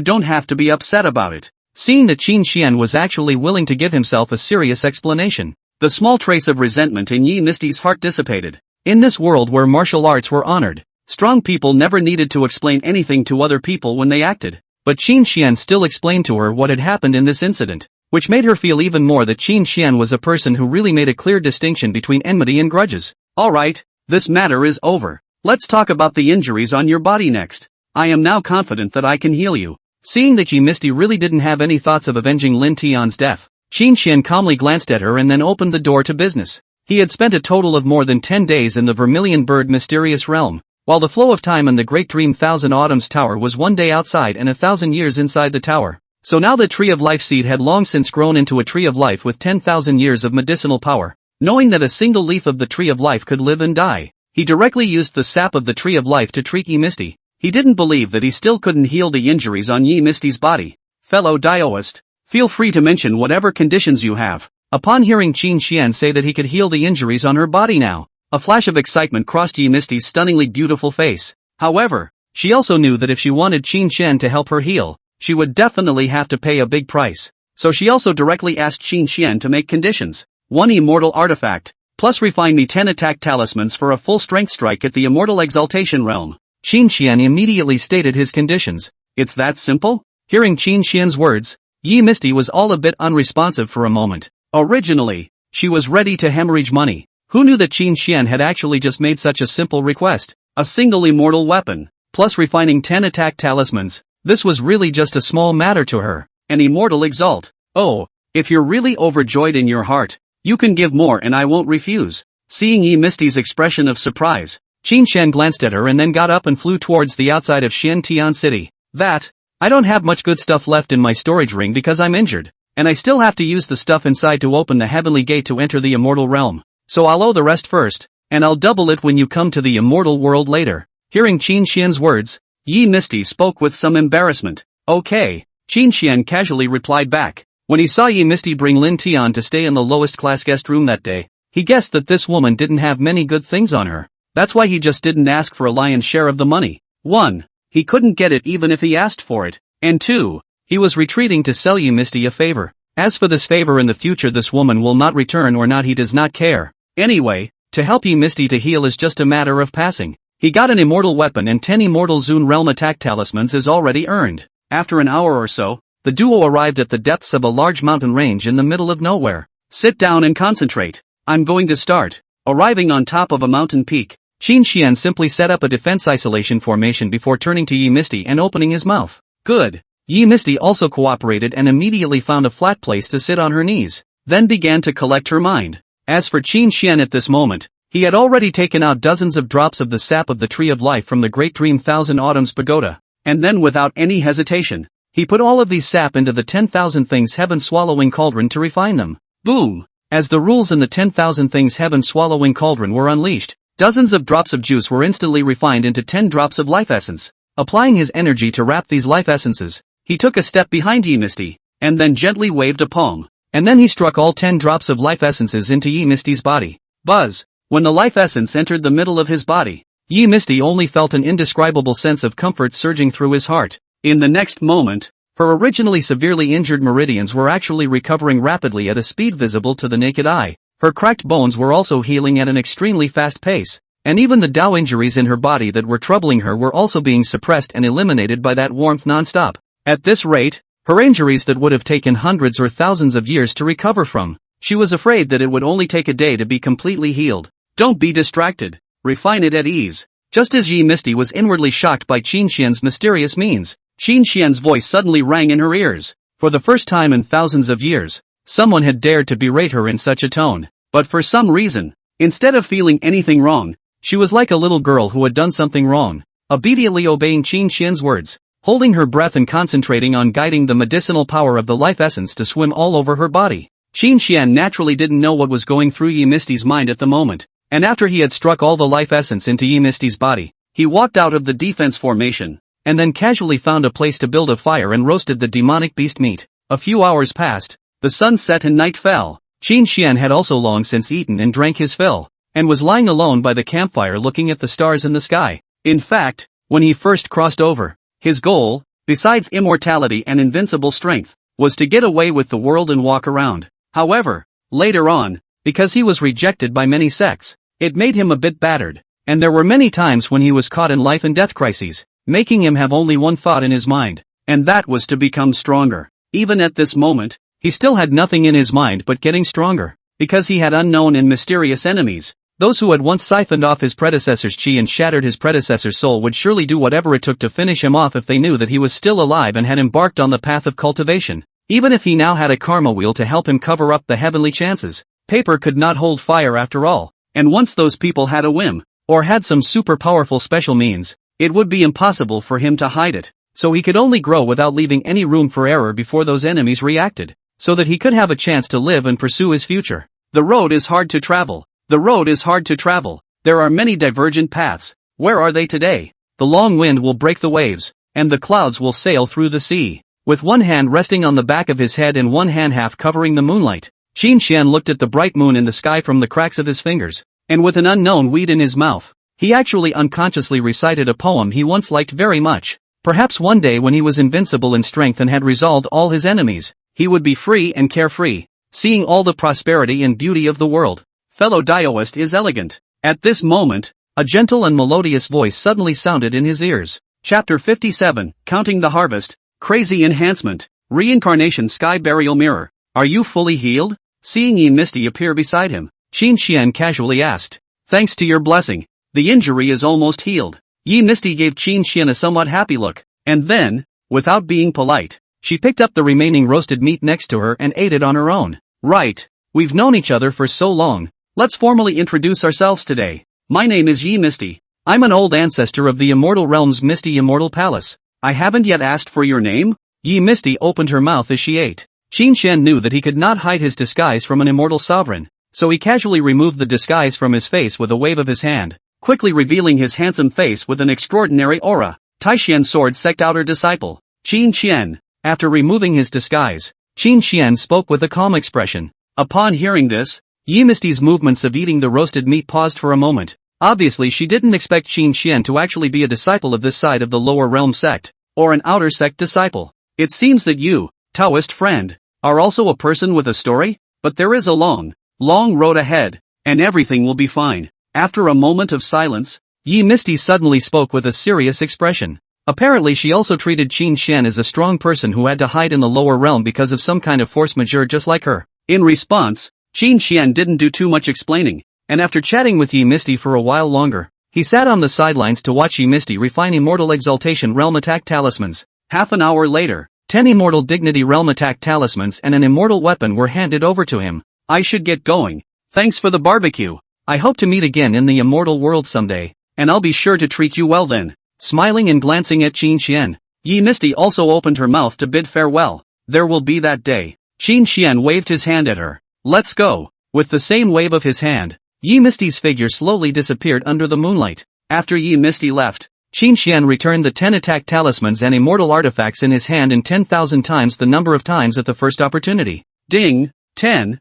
don't have to be upset about it. Seeing that Qin Xian was actually willing to give himself a serious explanation, the small trace of resentment in Ye Misty's heart dissipated. In this world where martial arts were honored, strong people never needed to explain anything to other people when they acted. But Qin Xian still explained to her what had happened in this incident, which made her feel even more that Qin Xian was a person who really made a clear distinction between enmity and grudges. Alright, this matter is over. Let's talk about the injuries on your body next. I am now confident that I can heal you. Seeing that Ye Misty really didn't have any thoughts of avenging Lin Tian's death, Qin Xian calmly glanced at her and then opened the door to business. He had spent a total of more than 10 days in the Vermilion Bird mysterious realm, while the flow of time in the Great Dream Thousand Autumns Tower was 1 day outside and 1,000 years inside the tower. So now the Tree of Life seed had long since grown into a Tree of Life with 10,000 years of medicinal power. Knowing that a single leaf of the Tree of Life could live and die, he directly used the sap of the Tree of Life to treat Ye Misty. He didn't believe that he still couldn't heal the injuries on Ye Misty's body. Fellow Daoist, feel free to mention whatever conditions you have. Upon hearing Qin Xian say that he could heal the injuries on her body now, a flash of excitement crossed Ye Misty's stunningly beautiful face. However, she also knew that if she wanted Qin Xian to help her heal, she would definitely have to pay a big price. So she also directly asked Qin Xian to make conditions. 1 immortal artifact, plus refine me 10 attack talismans for a full strength strike at the immortal exaltation realm. Qin Xian immediately stated his conditions. It's that simple? Hearing Qin Xian's words, Ye Misty was all a bit unresponsive for a moment. Originally, she was ready to hemorrhage money. Who knew that Qin Xian had actually just made such a simple request? A single immortal weapon, plus refining 10 attack talismans. This was really just a small matter to her. An immortal exalt. Oh, if you're really overjoyed in your heart, you can give more and I won't refuse. Seeing Ye Misty's expression of surprise, Qin Xian glanced at her and then got up and flew towards the outside of Xiantian City. I don't have much good stuff left in my storage ring because I'm injured, and I still have to use the stuff inside to open the heavenly gate to enter the immortal realm. So I'll owe the rest first, and I'll double it when you come to the immortal world later. Hearing Qin Xian's words, Ye Misty spoke with some embarrassment. Okay, Qin Xian casually replied back. When he saw Ye Misty bring Lin Tian to stay in the lowest class guest room that day, he guessed that this woman didn't have many good things on her. That's why he just didn't ask for a lion's share of the money. 1. He couldn't get it even if he asked for it. And 2. He was retreating to sell Ye Misty a favor. As for this favor in the future this woman will not return or not he does not care. Anyway, to help Ye Misty to heal is just a matter of passing. He got an immortal weapon and 10 immortal Zoon realm attack talismans is already earned. After an hour or so, the duo arrived at the depths of a large mountain range in the middle of nowhere. Sit down and concentrate. I'm going to start. Arriving on top of a mountain peak, Qin Xian simply set up a defense isolation formation before turning to Ye Misty and opening his mouth. Good. Ye Misty also cooperated and immediately found a flat place to sit on her knees, then began to collect her mind. As for Qin Xian at this moment, he had already taken out dozens of drops of the sap of the Tree of Life from the Great Dream Thousand Autumns Pagoda, and then without any hesitation, he put all of these sap into the 10,000 Things Heaven Swallowing Cauldron to refine them. Boom! As the rules in the 10,000 Things Heaven Swallowing Cauldron were unleashed, dozens of drops of juice were instantly refined into 10 drops of life essence. Applying his energy to wrap these life essences, he took a step behind Ye Misty, and then gently waved a palm. And then he struck all 10 drops of life essences into Ye Misty's body. Buzz! When the life essence entered the middle of his body, Ye Misty only felt an indescribable sense of comfort surging through his heart. In the next moment, her originally severely injured meridians were actually recovering rapidly at a speed visible to the naked eye. Her cracked bones were also healing at an extremely fast pace, and even the Tao injuries in her body that were troubling her were also being suppressed and eliminated by that warmth non-stop. At this rate, her injuries that would have taken hundreds or thousands of years to recover from, she was afraid that it would only take a day to be completely healed. Don't be distracted. Refine it at ease. Just as Ye Misty was inwardly shocked by Qin Xian's mysterious means, Qin Xian's voice suddenly rang in her ears. For the first time in thousands of years, someone had dared to berate her in such a tone. But for some reason, instead of feeling anything wrong, she was like a little girl who had done something wrong, obediently obeying Qin Xian's words, holding her breath and concentrating on guiding the medicinal power of the life essence to swim all over her body. Qin Xian naturally didn't know what was going through Ye Misty's mind at the moment, and after he had struck all the life essence into Ye Misty's body, he walked out of the defense formation, and then casually found a place to build a fire and roasted the demonic beast meat. A few hours passed, the sun set and night fell. Qin Xian had also long since eaten and drank his fill, and was lying alone by the campfire looking at the stars in the sky. In fact, when he first crossed over, his goal, besides immortality and invincible strength, was to get away with the world and walk around. However, later on, because he was rejected by many sects, it made him a bit battered, and there were many times when he was caught in life and death crises, making him have only one thought in his mind, and that was to become stronger. Even at this moment, he still had nothing in his mind but getting stronger, because he had unknown and mysterious enemies. Those who had once siphoned off his predecessor's chi and shattered his predecessor's soul would surely do whatever it took to finish him off if they knew that he was still alive and had embarked on the path of cultivation. Even if he now had a karma wheel to help him cover up the heavenly chances, paper could not hold fire after all, and once those people had a whim, or had some super powerful special means, it would be impossible for him to hide it, so he could only grow without leaving any room for error before those enemies reacted, so that he could have a chance to live and pursue his future. The road is hard to travel. The road is hard to travel. There are many divergent paths. Where are they today? The long wind will break the waves, and the clouds will sail through the sea. With one hand resting on the back of his head and one hand half covering the moonlight, Qin Xian looked at the bright moon in the sky from the cracks of his fingers, and with an unknown weed in his mouth, he actually unconsciously recited a poem he once liked very much. Perhaps one day when he was invincible in strength and had resolved all his enemies, he would be free and carefree, seeing all the prosperity and beauty of the world. Fellow Daoist is elegant. At this moment, a gentle and melodious voice suddenly sounded in his ears. Chapter 57, Counting the Harvest, Crazy Enhancement, Reincarnation Sky Burial Mirror. Are you fully healed? Seeing Ye Misty appear beside him, Qin Xian casually asked. Thanks to your blessing, the injury is almost healed. Ye Misty gave Qin Xian a somewhat happy look, and then, without being polite, she picked up the remaining roasted meat next to her and ate it on her own. Right. We've known each other for so long. Let's formally introduce ourselves today. My name is Ye Misty. I'm an old ancestor of the Immortal Realm's Misty Immortal Palace. I haven't yet asked for your name? Ye Misty opened her mouth as she ate. Qin Xian knew that he could not hide his disguise from an immortal sovereign, so he casually removed the disguise from his face with a wave of his hand, quickly revealing his handsome face with an extraordinary aura. Taishian Sword Sect Outer Disciple. Qin Xian. After removing his disguise, Qin Xian spoke with a calm expression. Upon hearing this, Ye Misty's movements of eating the roasted meat paused for a moment. Obviously she didn't expect Qin Xian to actually be a disciple of this side of the lower realm sect, or an outer sect disciple. It seems that you, Taoist friend, are also a person with a story, but there is a long road ahead, and everything will be fine. After a moment of silence, Ye Misty suddenly spoke with a serious expression. Apparently she also treated Qin Xian as a strong person who had to hide in the lower realm because of some kind of force majeure just like her. In response, Qin Xian didn't do too much explaining, and after chatting with Ye Misty for a while longer, he sat on the sidelines to watch Ye Misty refine Immortal Exaltation Realm Attack Talismans. Half an hour later, 10 Immortal Dignity Realm Attack Talismans and an immortal weapon were handed over to him. I should get going. Thanks for the barbecue. I hope to meet again in the immortal world someday, and I'll be sure to treat you well then. Smiling and glancing at Qin Xian, Ye Misty also opened her mouth to bid farewell. There will be that day. Qin Xian waved his hand at her. Let's go. With the same wave of his hand, Ye Misty's figure slowly disappeared under the moonlight. After Ye Misty left, Qin Xian returned the 10 attack talismans and immortal artifacts in his hand in 10,000 times the number of times at the first opportunity. Ding! 10,000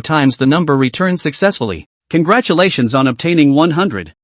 times the number returned successfully. Congratulations on obtaining 100,000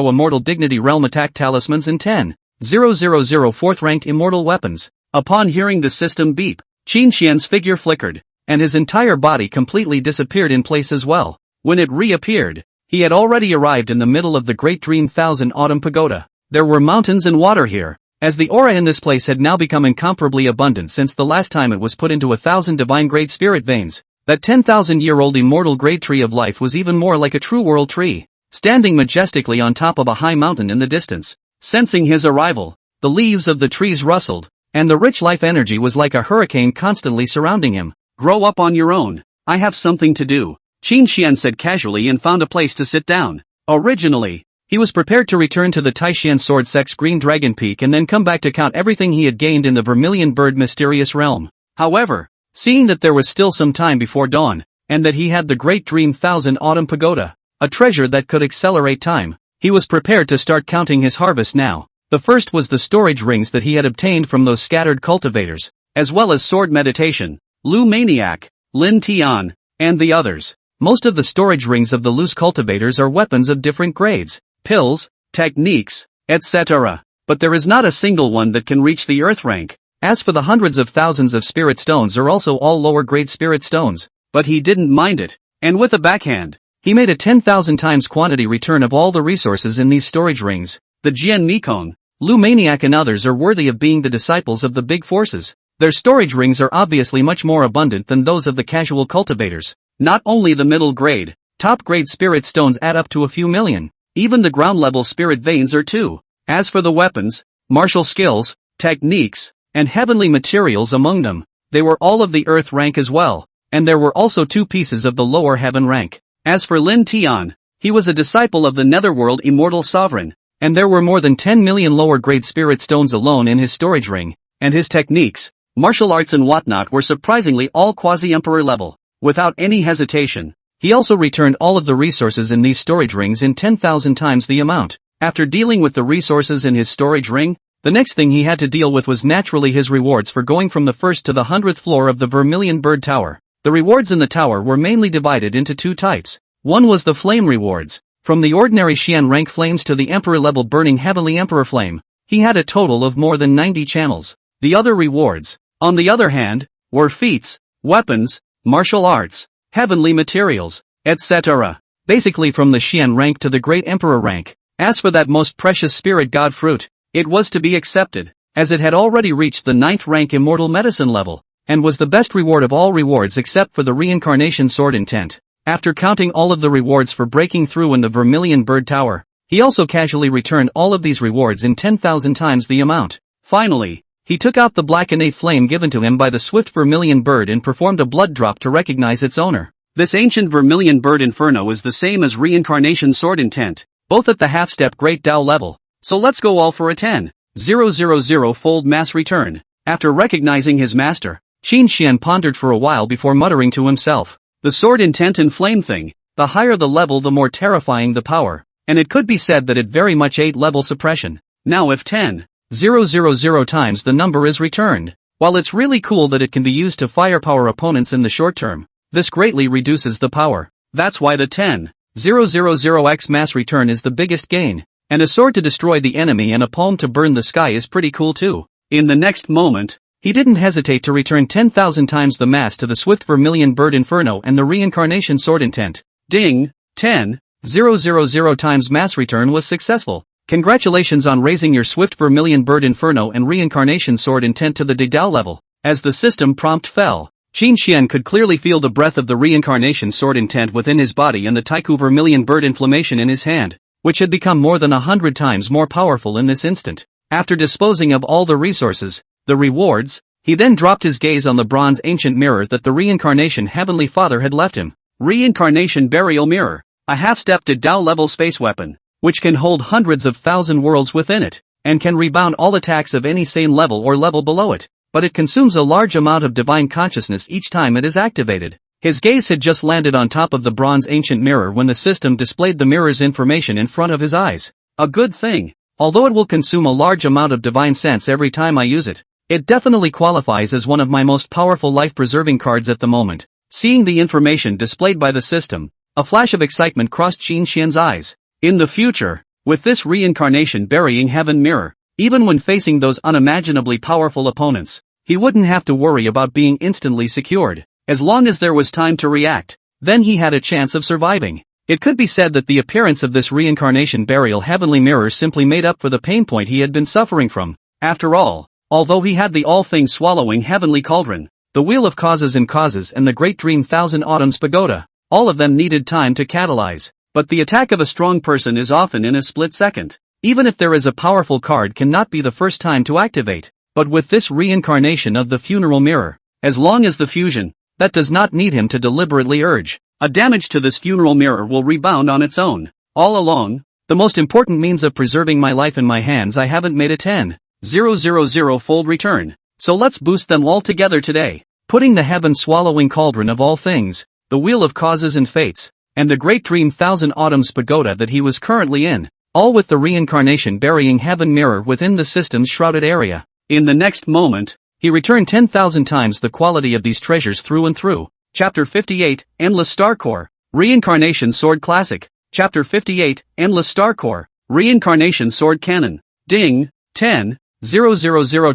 Immortal Dignity Realm Attack Talismans and 10,000 4th ranked immortal weapons. Upon hearing the system beep, Qin Xian's figure flickered, and his entire body completely disappeared in place as well. When it reappeared, he had already arrived in the middle of the Great Dream Thousand Autumn Pagoda. There were mountains and water here, as the aura in this place had now become incomparably abundant since the last time it was put into 1,000 divine grade spirit veins. That 10,000-year-old immortal great tree of life was even more like a true world tree, standing majestically on top of a high mountain in the distance. Sensing his arrival, the leaves of the trees rustled, and the rich life energy was like a hurricane constantly surrounding him. Grow up on your own. I have something to do, Qin Xian said casually and found a place to sit down. Originally, he was prepared to return to the Taishian Sword Sect's Green Dragon Peak and then come back to count everything he had gained in the Vermilion Bird Mysterious Realm. However, seeing that there was still some time before dawn, and that he had the Great Dream Thousand Autumn Pagoda, a treasure that could accelerate time, he was prepared to start counting his harvest now. The first was the storage rings that he had obtained from those scattered cultivators, as well as Sword Meditation, Lu Maniac, Lin Tian, and the others. Most of the storage rings of the loose cultivators are weapons of different grades, pills, techniques, etc. But there is not a single one that can reach the earth rank. As for the hundreds of thousands of spirit stones are also all lower grade spirit stones, but he didn't mind it, and with a backhand, he made a 10,000 times quantity return of all the resources in these storage rings. The Jian Mikong, Lu Maniac and others are worthy of being the disciples of the big forces. Their storage rings are obviously much more abundant than those of the casual cultivators. Not only the middle grade, top grade spirit stones add up to a few million. Even the ground level spirit veins are too. As for the weapons, martial skills, techniques, and heavenly materials among them, they were all of the earth rank as well, and there were also 2 pieces of the lower heaven rank. As for Lin Tian, he was a disciple of the Netherworld Immortal Sovereign, and there were more than 10 million lower grade spirit stones alone in his storage ring, and his techniques, martial arts and whatnot were surprisingly all quasi-emperor level. Without any hesitation, he also returned all of the resources in these storage rings in 10,000 times the amount. After dealing with the resources in his storage ring, the next thing he had to deal with was naturally his rewards for going from the 1st to the 100th floor of the Vermilion Bird Tower. The rewards in the tower were mainly divided into 2 types. One was the flame rewards, from the ordinary Xian rank flames to the emperor-level burning heavenly emperor flame. He had a total of more than 90 channels. The other rewards, on the other hand, were feats, weapons, martial arts, heavenly materials, etc. Basically from the Xian rank to the Great Emperor rank. As for that most precious spirit god fruit, it was to be accepted, as it had already reached the 9th rank immortal medicine level, and was the best reward of all rewards except for the reincarnation sword intent. After counting all of the rewards for breaking through in the Vermilion Bird Tower, he also casually returned all of these rewards in 10,000 times the amount. Finally, He took out the black innate flame given to him by the swift vermilion bird and performed a blood drop to recognize its owner. This ancient vermilion bird inferno is the same as reincarnation sword intent, both at the half-step Great Tao level. So let's go all for a 10,000-fold mass return. After recognizing his master, Qin Xian pondered for a while before muttering to himself. The sword intent and flame thing, the higher the level the more terrifying the power, and it could be said that it very much ate level suppression. Now if 10,000 times the number is returned, while it's really cool that it can be used to firepower opponents in the short term, this greatly reduces the power. That's why the 10,000x mass return is the biggest gain, and a sword to destroy the enemy and a palm to burn the sky is pretty cool too. In the next moment, he didn't hesitate to return 10,000 times the mass to the swift vermilion bird inferno and the reincarnation sword intent. Ding! 10,000 times mass return was successful. Congratulations on raising your swift vermilion bird inferno and reincarnation sword intent to the Dao level. As the system prompt fell, Qin Xian could clearly feel the breath of the reincarnation sword intent within his body and the Taiku vermilion bird inflammation in his hand, which had become more than 100 times more powerful in this instant. After disposing of all the resources, the rewards, he then dropped his gaze on the bronze ancient mirror that the reincarnation Heavenly Father had left him. Reincarnation Burial Mirror, a half-step Dao level space weapon, which can hold hundreds of thousand worlds within it, and can rebound all attacks of any sane level or level below it, but it consumes a large amount of divine consciousness each time it is activated. His gaze had just landed on top of the bronze ancient mirror when the system displayed the mirror's information in front of his eyes. A good thing. Although it will consume a large amount of divine sense every time I use it, it definitely qualifies as one of my most powerful life-preserving cards at the moment. Seeing the information displayed by the system, a flash of excitement crossed Qin Xian's eyes. In the future, with this reincarnation burying heaven mirror, even when facing those unimaginably powerful opponents, he wouldn't have to worry about being instantly secured. As long as there was time to react, then he had a chance of surviving. It could be said that the appearance of this reincarnation burial heavenly mirror simply made up for the pain point he had been suffering from. After all, although he had the all-things swallowing heavenly cauldron, the wheel of causes and the great dream Thousand Autumns pagoda, all of them needed time to catalyze. But the attack of a strong person is often in a split second. Even if there is a powerful card cannot be the first time to activate. But with this reincarnation of the funeral mirror, as long as the fusion, that does not need him to deliberately urge. A damage to this funeral mirror will rebound on its own. All along, the most important means of preserving my life in my hands, I haven't made a 10,000-fold return. So let's boost them all together today. Putting the heaven-swallowing cauldron of all things, the wheel of causes and fates, and the great dream Thousand Autumns pagoda that he was currently in, all with the reincarnation burying heaven mirror within the system's shrouded area. In the next moment, he returned 10,000 times the quality of these treasures through and through. Chapter 58, Endless Star Core, Reincarnation Sword Classic. Chapter 58, Endless Star Core, Reincarnation Sword Cannon. Ding! 10,000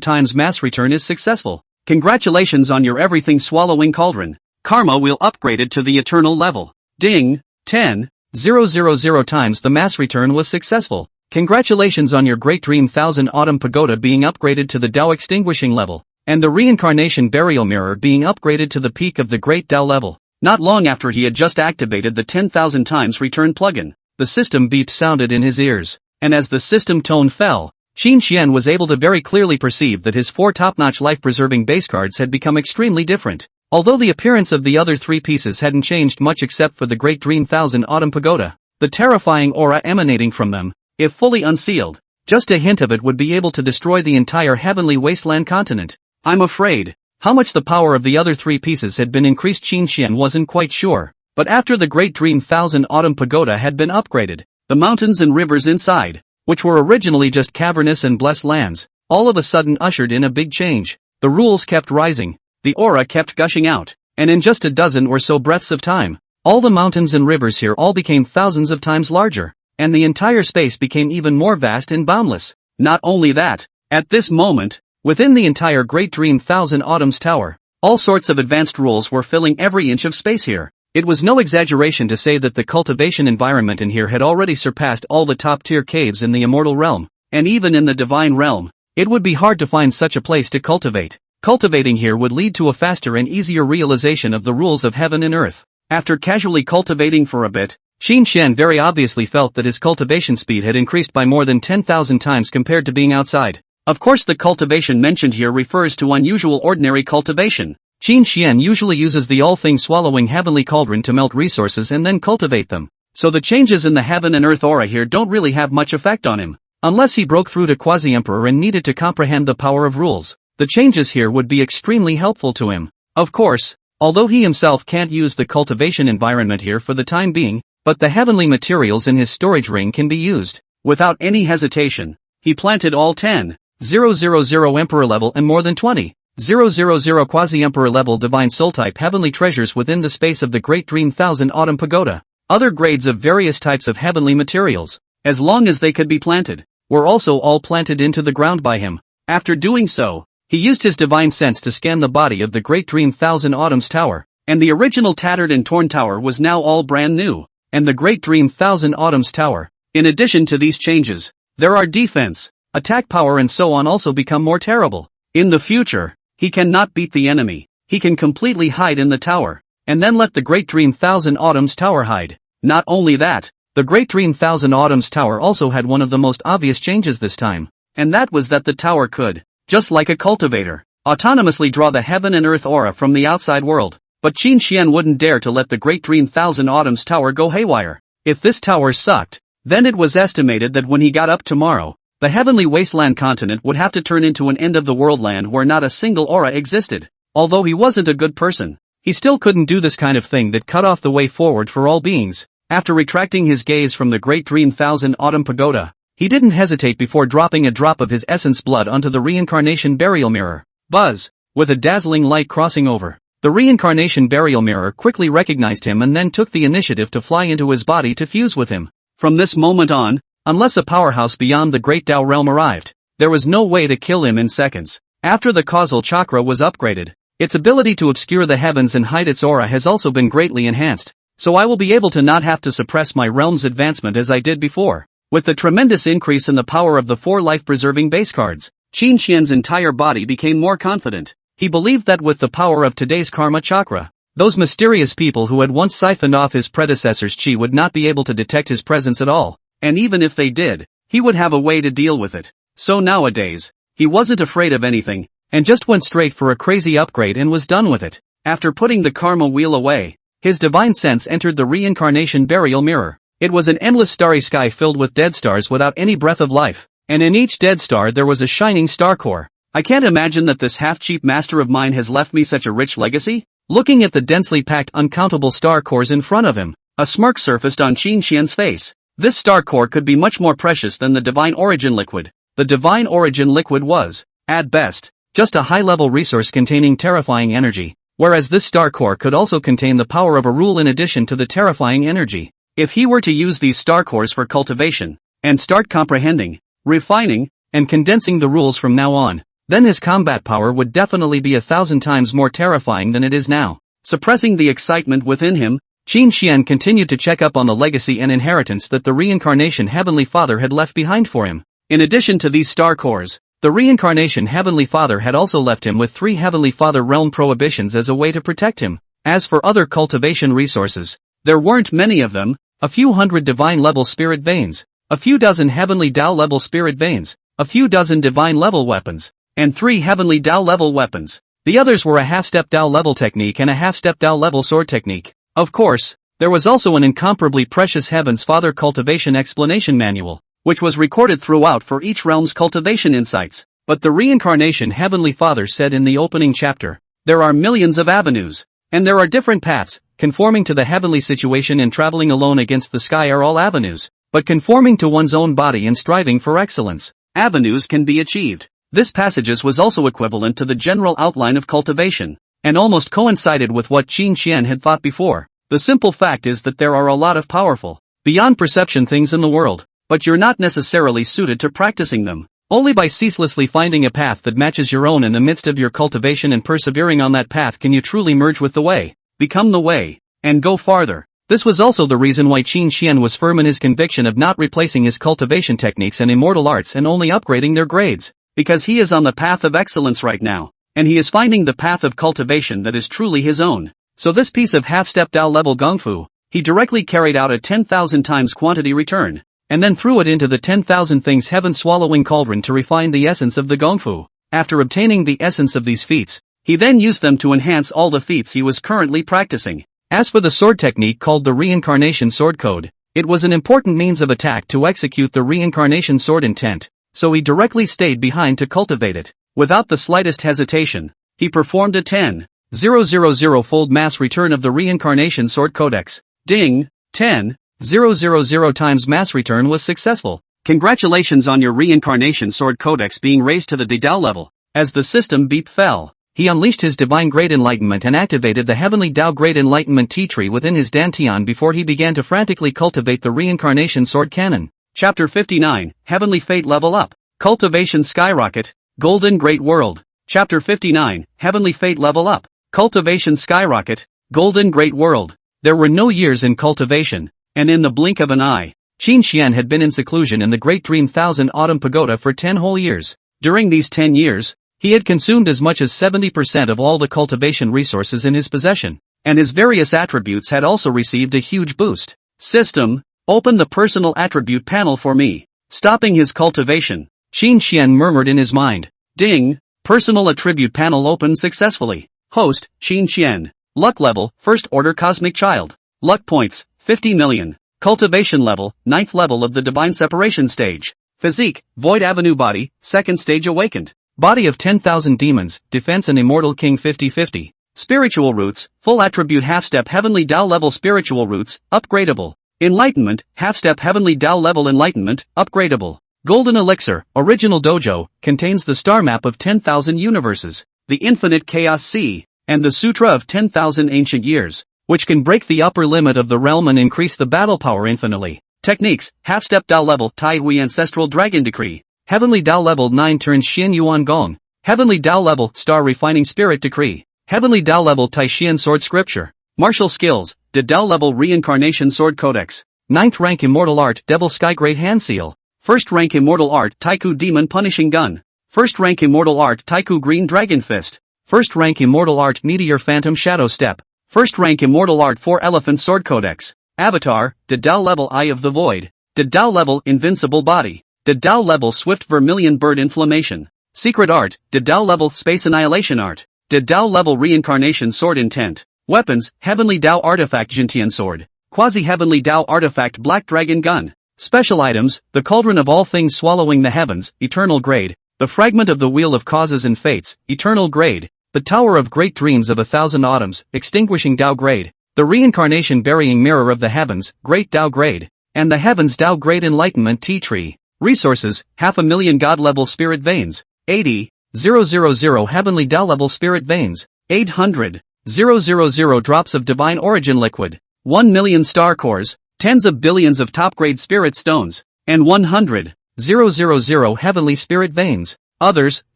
times mass return is successful. Congratulations on your everything swallowing cauldron. Karma will upgraded to the eternal level. Ding! 10,000 times the mass return was successful. Congratulations on your great dream Thousand Autumn pagoda being upgraded to the Tao extinguishing level, and the reincarnation burial mirror being upgraded to the peak of the great Tao level. Not long after he had just activated the 10,000 times return plugin, the system beep sounded in his ears, and as the system tone fell, Qin Xian was able to very clearly perceive that his 4 top-notch life-preserving base cards had become extremely different. Although the appearance of the other 3 pieces hadn't changed much except for the great dream Thousand Autumn pagoda, the terrifying aura emanating from them, if fully unsealed, just a hint of it would be able to destroy the entire heavenly wasteland continent. I'm afraid, how much the power of the other 3 pieces had been increased Qin Xian wasn't quite sure, but after the great dream Thousand Autumn pagoda had been upgraded, the mountains and rivers inside, which were originally just cavernous and blessed lands, all of a sudden ushered in a big change. The rules kept rising, the aura kept gushing out, and in just a dozen or so breaths of time, all the mountains and rivers here all became thousands of times larger, and the entire space became even more vast and boundless. Not only that, at this moment, within the entire Great Dream Thousand Autumns Tower, all sorts of advanced rules were filling every inch of space here. It was no exaggeration to say that the cultivation environment in here had already surpassed all the top-tier caves in the immortal realm, and even in the divine realm, it would be hard to find such a place to cultivate. Cultivating here would lead to a faster and easier realization of the rules of heaven and earth. After casually cultivating for a bit, Qin Xian very obviously felt that his cultivation speed had increased by more than 10,000 times compared to being outside. Of course the cultivation mentioned here refers to unusual ordinary cultivation. Qin Xian usually uses the all-thing-swallowing heavenly cauldron to melt resources and then cultivate them. So the changes in the heaven and earth aura here don't really have much effect on him. Unless he broke through to Quasi-Emperor and needed to comprehend the power of rules, the changes here would be extremely helpful to him. Of course, although he himself can't use the cultivation environment here for the time being, but the heavenly materials in his storage ring can be used. Without any hesitation, he planted all 10, 000 Emperor level and more than 20, 000 Quasi-Emperor level Divine Soul type heavenly treasures within the space of the Great Dream Thousand Autumn Pagoda. Other grades of various types of heavenly materials, as long as they could be planted, were also all planted into the ground by him. After doing so, he used his divine sense to scan the body of the Great Dream Thousand Autumns Tower, and the original tattered and torn tower was now all brand new, and the Great Dream Thousand Autumns Tower. In addition to these changes, there are defense, attack power and so on also become more terrible. In the future, he cannot beat the enemy, he can completely hide in the tower, and then let the Great Dream Thousand Autumns Tower hide. Not only that, the Great Dream Thousand Autumns Tower also had one of the most obvious changes this time, and that was that the tower could, just like a cultivator, autonomously draw the heaven and earth aura from the outside world. But Qin Xian wouldn't dare to let the Great Dream Thousand Autumns Tower go haywire. If this tower sucked, then it was estimated that when he got up tomorrow, the heavenly wasteland continent would have to turn into an end-of-the-world land where not a single aura existed. Although he wasn't a good person, he still couldn't do this kind of thing that cut off the way forward for all beings. After retracting his gaze from the Great Dream Thousand Autumn Pagoda, he didn't hesitate before dropping a drop of his essence blood onto the reincarnation burial mirror. Buzz! With a dazzling light crossing over, the reincarnation burial mirror quickly recognized him and then took the initiative to fly into his body to fuse with him. From this moment on, unless a powerhouse beyond the Great Tao realm arrived, there was no way to kill him in seconds. After the causal chakra was upgraded, its ability to obscure the heavens and hide its aura has also been greatly enhanced, so I will be able to not have to suppress my realm's advancement as I did before. With the tremendous increase in the power of the 4 life-preserving base cards, Qin Xian's entire body became more confident. He believed that with the power of today's karma chakra, those mysterious people who had once siphoned off his predecessor's chi would not be able to detect his presence at all, and even if they did, he would have a way to deal with it. So nowadays, he wasn't afraid of anything, and just went straight for a crazy upgrade and was done with it. After putting the karma wheel away, his divine sense entered the reincarnation burial mirror. It was an endless starry sky filled with dead stars without any breath of life, and in each dead star there was a shining star core. I can't imagine that this half-cheap master of mine has left me such a rich legacy. Looking at the densely packed uncountable star cores in front of him, a smirk surfaced on Qin Xian's face. This star core could be much more precious than the divine origin liquid. The divine origin liquid was, at best, just a high-level resource containing terrifying energy, whereas this star core could also contain the power of a rule in addition to the terrifying energy. If he were to use these star cores for cultivation, and start comprehending, refining, and condensing the rules from now on, then his combat power would definitely be 1,000 times more terrifying than it is now. Suppressing the excitement within him, Qin Xian continued to check up on the legacy and inheritance that the reincarnation Heavenly Father had left behind for him. In addition to these star cores, the reincarnation Heavenly Father had also left him with 3 Heavenly Father realm prohibitions as a way to protect him. As for other cultivation resources, there weren't many of them, a few hundred divine level spirit veins, a few dozen heavenly Tao level spirit veins, a few dozen divine level weapons, and 3 heavenly Tao level weapons. The others were a half-step Tao level technique and a half-step Tao level sword technique. Of course, there was also an incomparably precious Heaven's Father cultivation explanation manual, which was recorded throughout for each realm's cultivation insights. But the reincarnation Heavenly Father said in the opening chapter, there are millions of avenues, and there are different paths. Conforming to the heavenly situation and traveling alone against the sky are all avenues, but conforming to one's own body and striving for excellence, avenues can be achieved. This passages was also equivalent to the general outline of cultivation, and almost coincided with what Qin Xian had thought before. The simple fact is that there are a lot of powerful, beyond perception things in the world, but you're not necessarily suited to practicing them. Only by ceaselessly finding a path that matches your own in the midst of your cultivation and persevering on that path can you truly merge with the way, become the way, and go farther. This was also the reason why Qin Xian was firm in his conviction of not replacing his cultivation techniques and immortal arts and only upgrading their grades. Because he is on the path of excellence right now, and he is finding the path of cultivation that is truly his own. So this piece of half-step Tao level Gongfu, he directly carried out a 10,000 times quantity return. and then threw it into the 10,000 things heaven-swallowing cauldron to refine the essence of the gongfu. After obtaining the essence of these feats, he then used them to enhance all the feats he was currently practicing. As for the sword technique called the reincarnation sword code, it was an important means of attack to execute the reincarnation sword intent, so he directly stayed behind to cultivate it. Without the slightest hesitation, he performed a 10,000-fold mass return of the reincarnation sword codex. Ding! 10,000 times mass return was successful. Congratulations on your reincarnation sword codex being raised to the Dedao level. As the system beep fell, he unleashed his divine grade enlightenment and activated the heavenly Dao grade enlightenment tea tree within his dantian before he began to frantically cultivate the reincarnation sword cannon. Chapter 59, Heavenly Fate Level Up. Cultivation Skyrocket, Golden Great World. Chapter 59, Heavenly Fate Level Up. Cultivation Skyrocket, Golden Great World. There were no years in cultivation, and in the blink of an eye, Qin Xian had been in seclusion in the Great Dream Thousand Autumn Pagoda for 10 whole years. During these 10 years, he had consumed as much as 70% of all the cultivation resources in his possession, and his various attributes had also received a huge boost. System, open the personal attribute panel for me. Stopping his cultivation, Qin Xian murmured in his mind. Ding! Personal attribute panel opened successfully. Host, Qin Xian. Luck level, First Order Cosmic Child. Luck points, 50 million. Cultivation level, 9th level of the Divine Separation stage. Physique, Void Avenue Body, 2nd stage awakened. Body of 10,000 demons, Defense and Immortal King 50-50. Spiritual roots, full attribute half-step Heavenly Dao level spiritual roots, upgradable. Enlightenment, half-step Heavenly Dao level enlightenment, upgradable. Golden Elixir, Original Dojo, contains the star map of 10,000 universes, the Infinite Chaos Sea, and the Sutra of 10,000 Ancient Years, which can break the upper limit of the realm and increase the battle power infinitely. Techniques, half-step Dao level Tai Hui Ancestral Dragon Decree. Heavenly Dao level 9 turns Xin Yuan Gong. Heavenly Dao level Star Refining Spirit Decree. Heavenly Dao level Tai Xian Sword Scripture. Martial Skills, Dedao level Reincarnation Sword Codex. 9th rank Immortal Art Devil Sky Great Hand Seal. 1st rank Immortal Art Taiku Demon Punishing Gun. 1st rank Immortal Art Taiku Green Dragon Fist. 1st rank Immortal Art Meteor Phantom Shadow Step. 1st rank Immortal Art 4 Elephant Sword Codex. Avatar, Dedao level Eye of the Void. Dedao level Invincible Body. Dedao level Swift Vermilion Bird Inflammation. Secret Art, Dedao level Space Annihilation Art. Dedao level Reincarnation Sword Intent. Weapons, Heavenly Dao Artifact Jintian Sword. Quasi-Heavenly Dao Artifact Black Dragon Gun. Special items, the Cauldron of All Things Swallowing the Heavens, Eternal Grade. The Fragment of the Wheel of Causes and Fates, Eternal Grade. The Tower of Great Dreams of 1,000 Autumns, Extinguishing Dao Grade. The Reincarnation Burying Mirror of the Heavens, Great Dao Grade. And the Heavens Dao Grade Enlightenment Tea Tree. Resources, 500,000 God-level Spirit Veins. 80,000 Heavenly Dao-level Spirit Veins. 800,000 drops of Divine Origin Liquid. 1 million Star Cores, tens of billions of top-grade Spirit Stones, and 100,000 Heavenly Spirit Veins. Others,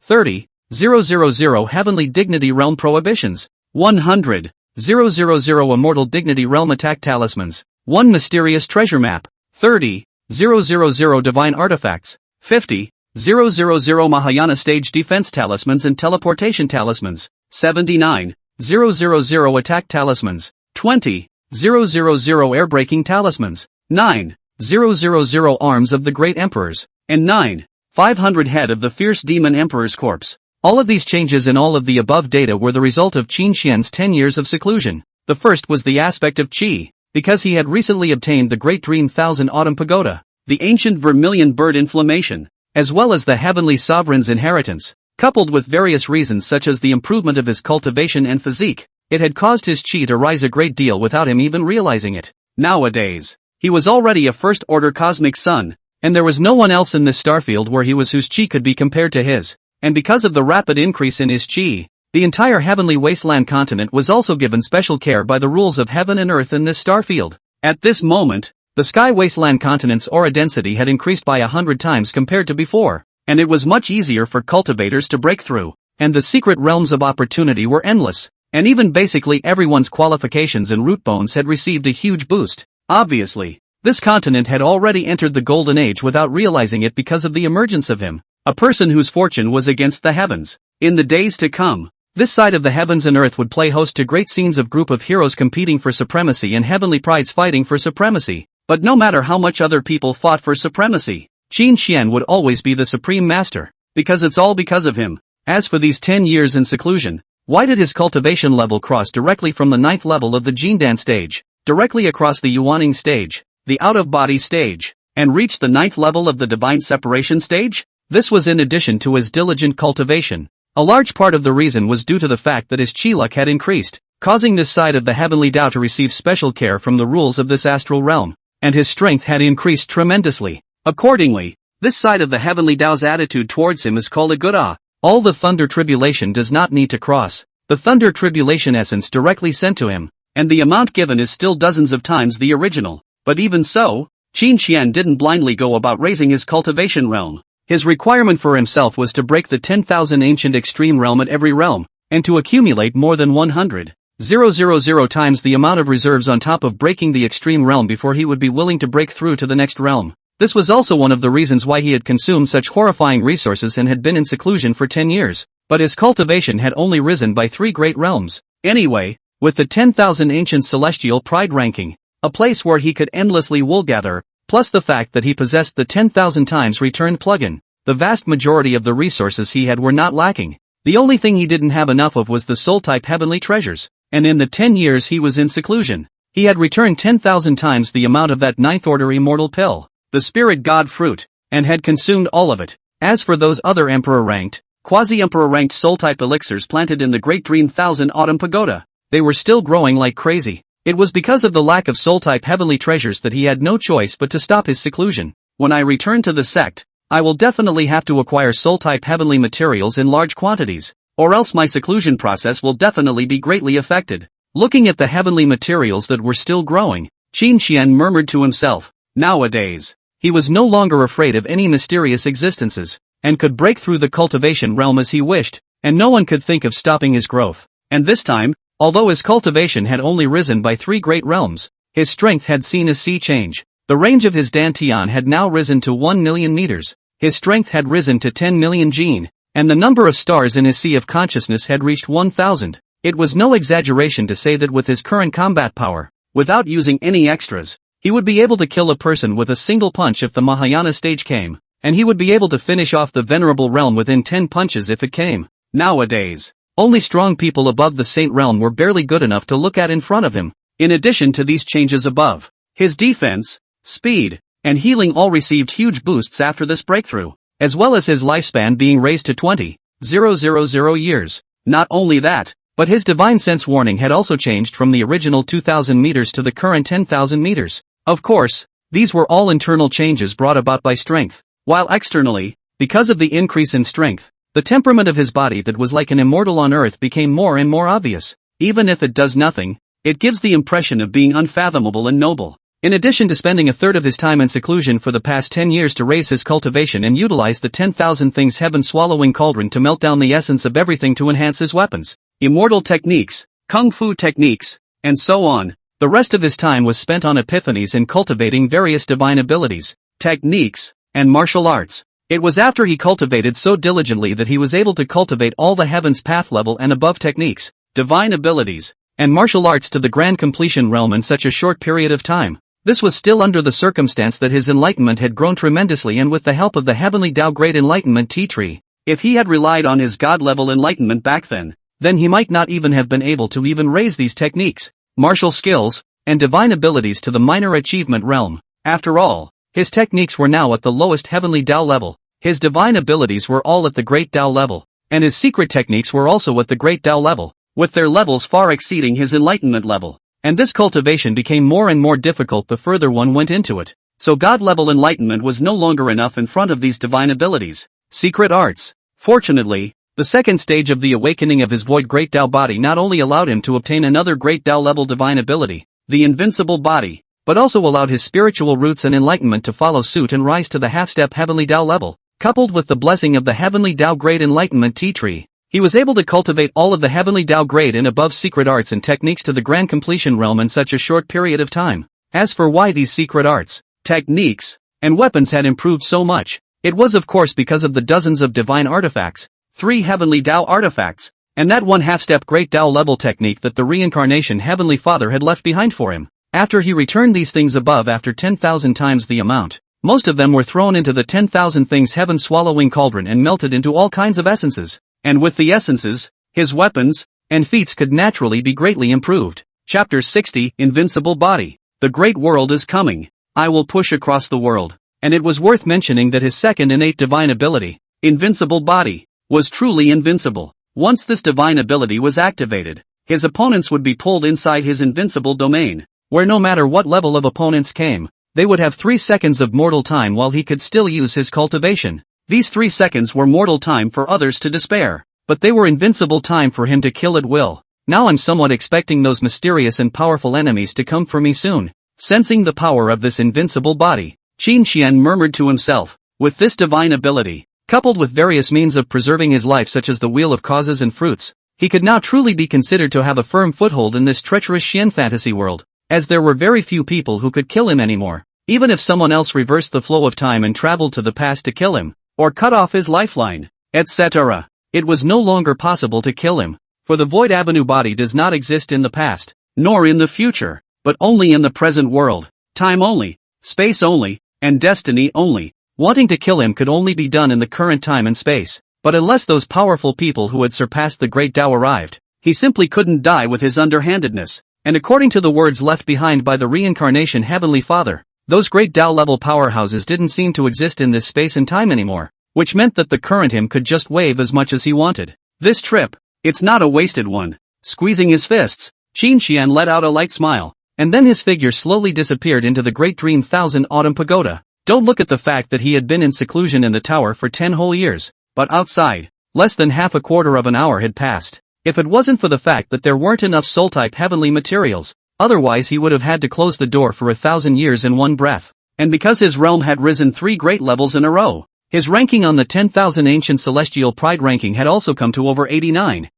30,000 Heavenly Dignity Realm Prohibitions. 100,000 Immortal Dignity Realm Attack Talismans. 1 Mysterious Treasure Map. 30,000 Divine Artifacts. 50,000 Mahayana Stage Defense Talismans and Teleportation Talismans. 79,000 Attack Talismans. 20,000 Airbreaking Talismans. 9,000 Arms of the Great Emperors. And 9,500 Head of the Fierce Demon Emperor's Corpse. All of these changes in all of the above data were the result of Qin Xian's 10 years of seclusion. The first was the aspect of Qi, because he had recently obtained the Great Dream Thousand Autumn Pagoda, the ancient Vermilion Bird Inflammation, as well as the Heavenly Sovereign's Inheritance, coupled with various reasons such as the improvement of his cultivation and physique. It had caused his Qi to rise a great deal without him even realizing it. Nowadays, he was already a first-order cosmic sun, and there was no one else in this starfield where he was whose Qi could be compared to his. And because of the rapid increase in his Qi, the entire heavenly wasteland continent was also given special care by the rules of heaven and earth in this starfield. At this moment, the sky wasteland continent's aura density had increased by 100 times compared to before, and it was much easier for cultivators to break through, and the secret realms of opportunity were endless, and even basically everyone's qualifications and root bones had received a huge boost. Obviously, this continent had already entered the golden age without realizing it because of the emergence of him, a person whose fortune was against the heavens. In the days to come, this side of the heavens and earth would play host to great scenes of group of heroes competing for supremacy and heavenly prides fighting for supremacy. But no matter how much other people fought for supremacy, Qin Xian would always be the supreme master, because it's all because of him. As for these 10 years in seclusion, why did his cultivation level cross directly from the 9th level of the Jindan stage, directly across the Yuaning stage, the out-of-body stage, and reach the 9th level of the divine separation stage? This was in addition to his diligent cultivation. A large part of the reason was due to the fact that his chi luck had increased, causing this side of the heavenly Tao to receive special care from the rules of this astral realm, and his strength had increased tremendously. Accordingly, this side of the heavenly Tao's attitude towards him is called a good ah. All the thunder tribulation does not need to cross the thunder tribulation essence directly sent to him, and the amount given is still dozens of times the original. But even so, Qin Xian didn't blindly go about raising his cultivation realm. His requirement for himself was to break the 10,000 ancient extreme realm at every realm, and to accumulate more than 100,000 times the amount of reserves on top of breaking the extreme realm before he would be willing to break through to the next realm. This was also one of the reasons why he had consumed such horrifying resources and had been in seclusion for 10 years, but his cultivation had only risen by 3 great realms. Anyway, with the 10,000 ancient celestial pride ranking, a place where he could endlessly woolgather, plus the fact that he possessed the 10,000 times returned plugin, the vast majority of the resources he had were not lacking. The only thing he didn't have enough of was the soul-type heavenly treasures, and in the 10 years he was in seclusion, he had returned 10,000 times the amount of that 9th order immortal pill, the spirit god fruit, and had consumed all of it. As for those other emperor-ranked, quasi-emperor-ranked soul-type elixirs planted in the Great Dream Thousand Autumn Pagoda, they were still growing like crazy. It was because of the lack of soul-type heavenly treasures that he had no choice but to stop his seclusion. When I return to the sect, I will definitely have to acquire soul-type heavenly materials in large quantities, or else my seclusion process will definitely be greatly affected. Looking at the heavenly materials that were still growing, Qin Xian murmured to himself. Nowadays, he was no longer afraid of any mysterious existences, and could break through the cultivation realm as he wished, and no one could think of stopping his growth. And this time, although his cultivation had only risen by 3 great realms, his strength had seen a sea change. The range of his dantian had now risen to 1 million meters, his strength had risen to 10 million jin, and the number of stars in his sea of consciousness had reached 1,000. It was no exaggeration to say that with his current combat power, without using any extras, he would be able to kill a person with a single punch if the Mahayana stage came, and he would be able to finish off the venerable realm within 10 punches if it came. Nowadays, only strong people above the saint realm were barely good enough to look at in front of him. In addition to these changes above, his defense, speed, and healing all received huge boosts after this breakthrough, as well as his lifespan being raised to 20,000 years. Not only that, but his divine sense warning had also changed from the original 2,000 meters to the current 10,000 meters. Of course, these were all internal changes brought about by strength, while externally, because of the increase in strength, the temperament of his body that was like an immortal on earth became more and more obvious. Even if it does nothing, it gives the impression of being unfathomable and noble. In addition to spending a third of his time in seclusion for the past 10 years to raise his cultivation and utilize the 10,000 things heaven-swallowing cauldron to melt down the essence of everything to enhance his weapons, immortal techniques, kung fu techniques, and so on, the rest of his time was spent on epiphanies and cultivating various divine abilities, techniques, and martial arts. It was after he cultivated so diligently that he was able to cultivate all the heaven's path level and above techniques, divine abilities, and martial arts to the grand completion realm in such a short period of time. This was still under the circumstance that his enlightenment had grown tremendously and with the help of the heavenly Tao Great Enlightenment Tea Tree. If he had relied on his God-level enlightenment back then he might not even have been able to even raise these techniques, martial skills, and divine abilities to the minor achievement realm. After all, his techniques were now at the lowest heavenly Tao level, his divine abilities were all at the great Tao level, and his secret techniques were also at the great Tao level, with their levels far exceeding his enlightenment level. And this cultivation became more and more difficult the further one went into it. So God-level enlightenment was no longer enough in front of these divine abilities, secret arts. Fortunately, the second stage of the awakening of his void great Tao body not only allowed him to obtain another great Tao level divine ability, the invincible body, but also allowed his spiritual roots and enlightenment to follow suit and rise to the half-step heavenly Tao level. Coupled with the blessing of the heavenly Tao Great Enlightenment Tea Tree, he was able to cultivate all of the heavenly Tao Great and above secret arts and techniques to the grand completion realm in such a short period of time. As for why these secret arts, techniques, and weapons had improved so much, it was of course because of the dozens of divine artifacts, 3 heavenly Tao artifacts, and that one half-step great Tao level technique that the reincarnation Heavenly Father had left behind for him. After he returned these things above after 10,000 times the amount, most of them were thrown into the 10,000 things heaven-swallowing cauldron and melted into all kinds of essences. And with the essences, his weapons and feats could naturally be greatly improved. Chapter 60, Invincible Body. The great world is coming. I will push across the world. And it was worth mentioning that his second innate divine ability, Invincible Body, was truly invincible. Once this divine ability was activated, his opponents would be pulled inside his invincible domain, where no matter what level of opponents came, they would have 3 seconds of mortal time while he could still use his cultivation. These 3 seconds were mortal time for others to despair, but they were invincible time for him to kill at will. Now I'm somewhat expecting those mysterious and powerful enemies to come for me soon. Sensing the power of this invincible body, Qin Xian murmured to himself, with this divine ability, coupled with various means of preserving his life such as the Wheel of Causes and Fruits, he could now truly be considered to have a firm foothold in this treacherous Xian fantasy world, as there were very few people who could kill him anymore. Even if someone else reversed the flow of time and traveled to the past to kill him, or cut off his lifeline, etc., it was no longer possible to kill him. For the Void Avenue body does not exist in the past, nor in the future, but only in the present world. Time only, space only, and destiny only. Wanting to kill him could only be done in the current time and space, but unless those powerful people who had surpassed the Great Tao arrived, he simply couldn't die with his underhandedness. And according to the words left behind by the reincarnation Heavenly Father, those Great Tao-level powerhouses didn't seem to exist in this space and time anymore, which meant that the current him could just wave as much as he wanted. This trip, it's not a wasted one. Squeezing his fists, Qin Xian let out a light smile, and then his figure slowly disappeared into the Great Dream Thousand Autumn Pagoda. Don't look at the fact that he had been in seclusion in the tower for 10 whole years, but outside, less than half a quarter of an hour had passed. If it wasn't for the fact that there weren't enough soul-type heavenly materials, otherwise he would have had to close the door for 1,000 years in one breath. And because his realm had risen 3 great levels in a row, his ranking on the 10,000 Ancient Celestial Pride ranking had also come to over 89,000.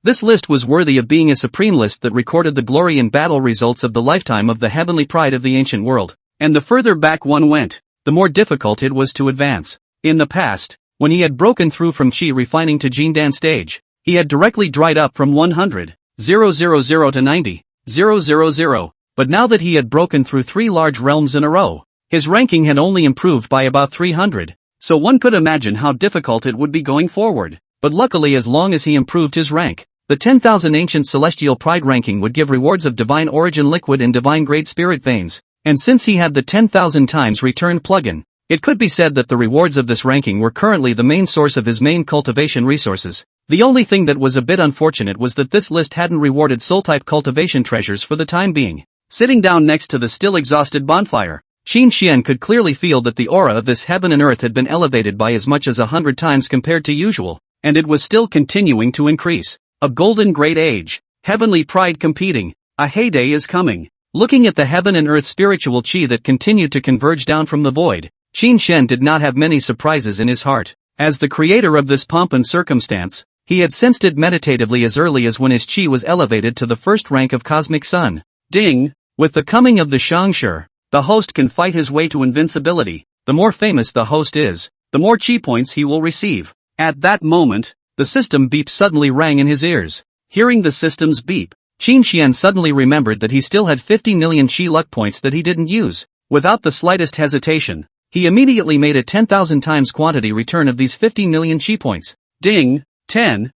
This list was worthy of being a supreme list that recorded the glory and battle results of the lifetime of the heavenly pride of the ancient world. And the further back one went, the more difficult it was to advance. In the past, when he had broken through from Qi refining to Jindan stage, he had directly dried up from 100,000 to 90,000, but now that he had broken through 3 large realms in a row, his ranking had only improved by about 300, so one could imagine how difficult it would be going forward. But luckily, as long as he improved his rank, the 10,000 Ancient Celestial Pride ranking would give rewards of Divine Origin Liquid and Divine Grade Spirit Veins, and since he had the 10,000 times returned plugin, it could be said that the rewards of this ranking were currently the main source of his main cultivation resources. The only thing that was a bit unfortunate was that this list hadn't rewarded soul-type cultivation treasures for the time being. Sitting down next to the still exhausted bonfire, Qin Xian could clearly feel that the aura of this heaven and earth had been elevated by as much as 100 times compared to usual, and it was still continuing to increase. A golden great age, heavenly pride competing, a heyday is coming. Looking at the heaven and earth spiritual chi that continued to converge down from the void, Qin Xian did not have many surprises in his heart. As the creator of this pomp and circumstance, he had sensed it meditatively as early as when his chi was elevated to the first rank of cosmic sun. Ding! With the coming of the Shangshi, the host can fight his way to invincibility. The more famous the host is, the more chi points he will receive. At that moment, the system beep suddenly rang in his ears. Hearing the system's beep, Qin Xian suddenly remembered that he still had 50 million chi luck points that he didn't use. Without the slightest hesitation, he immediately made a 10,000 times quantity return of these 50 million chi points. Ding! 10,000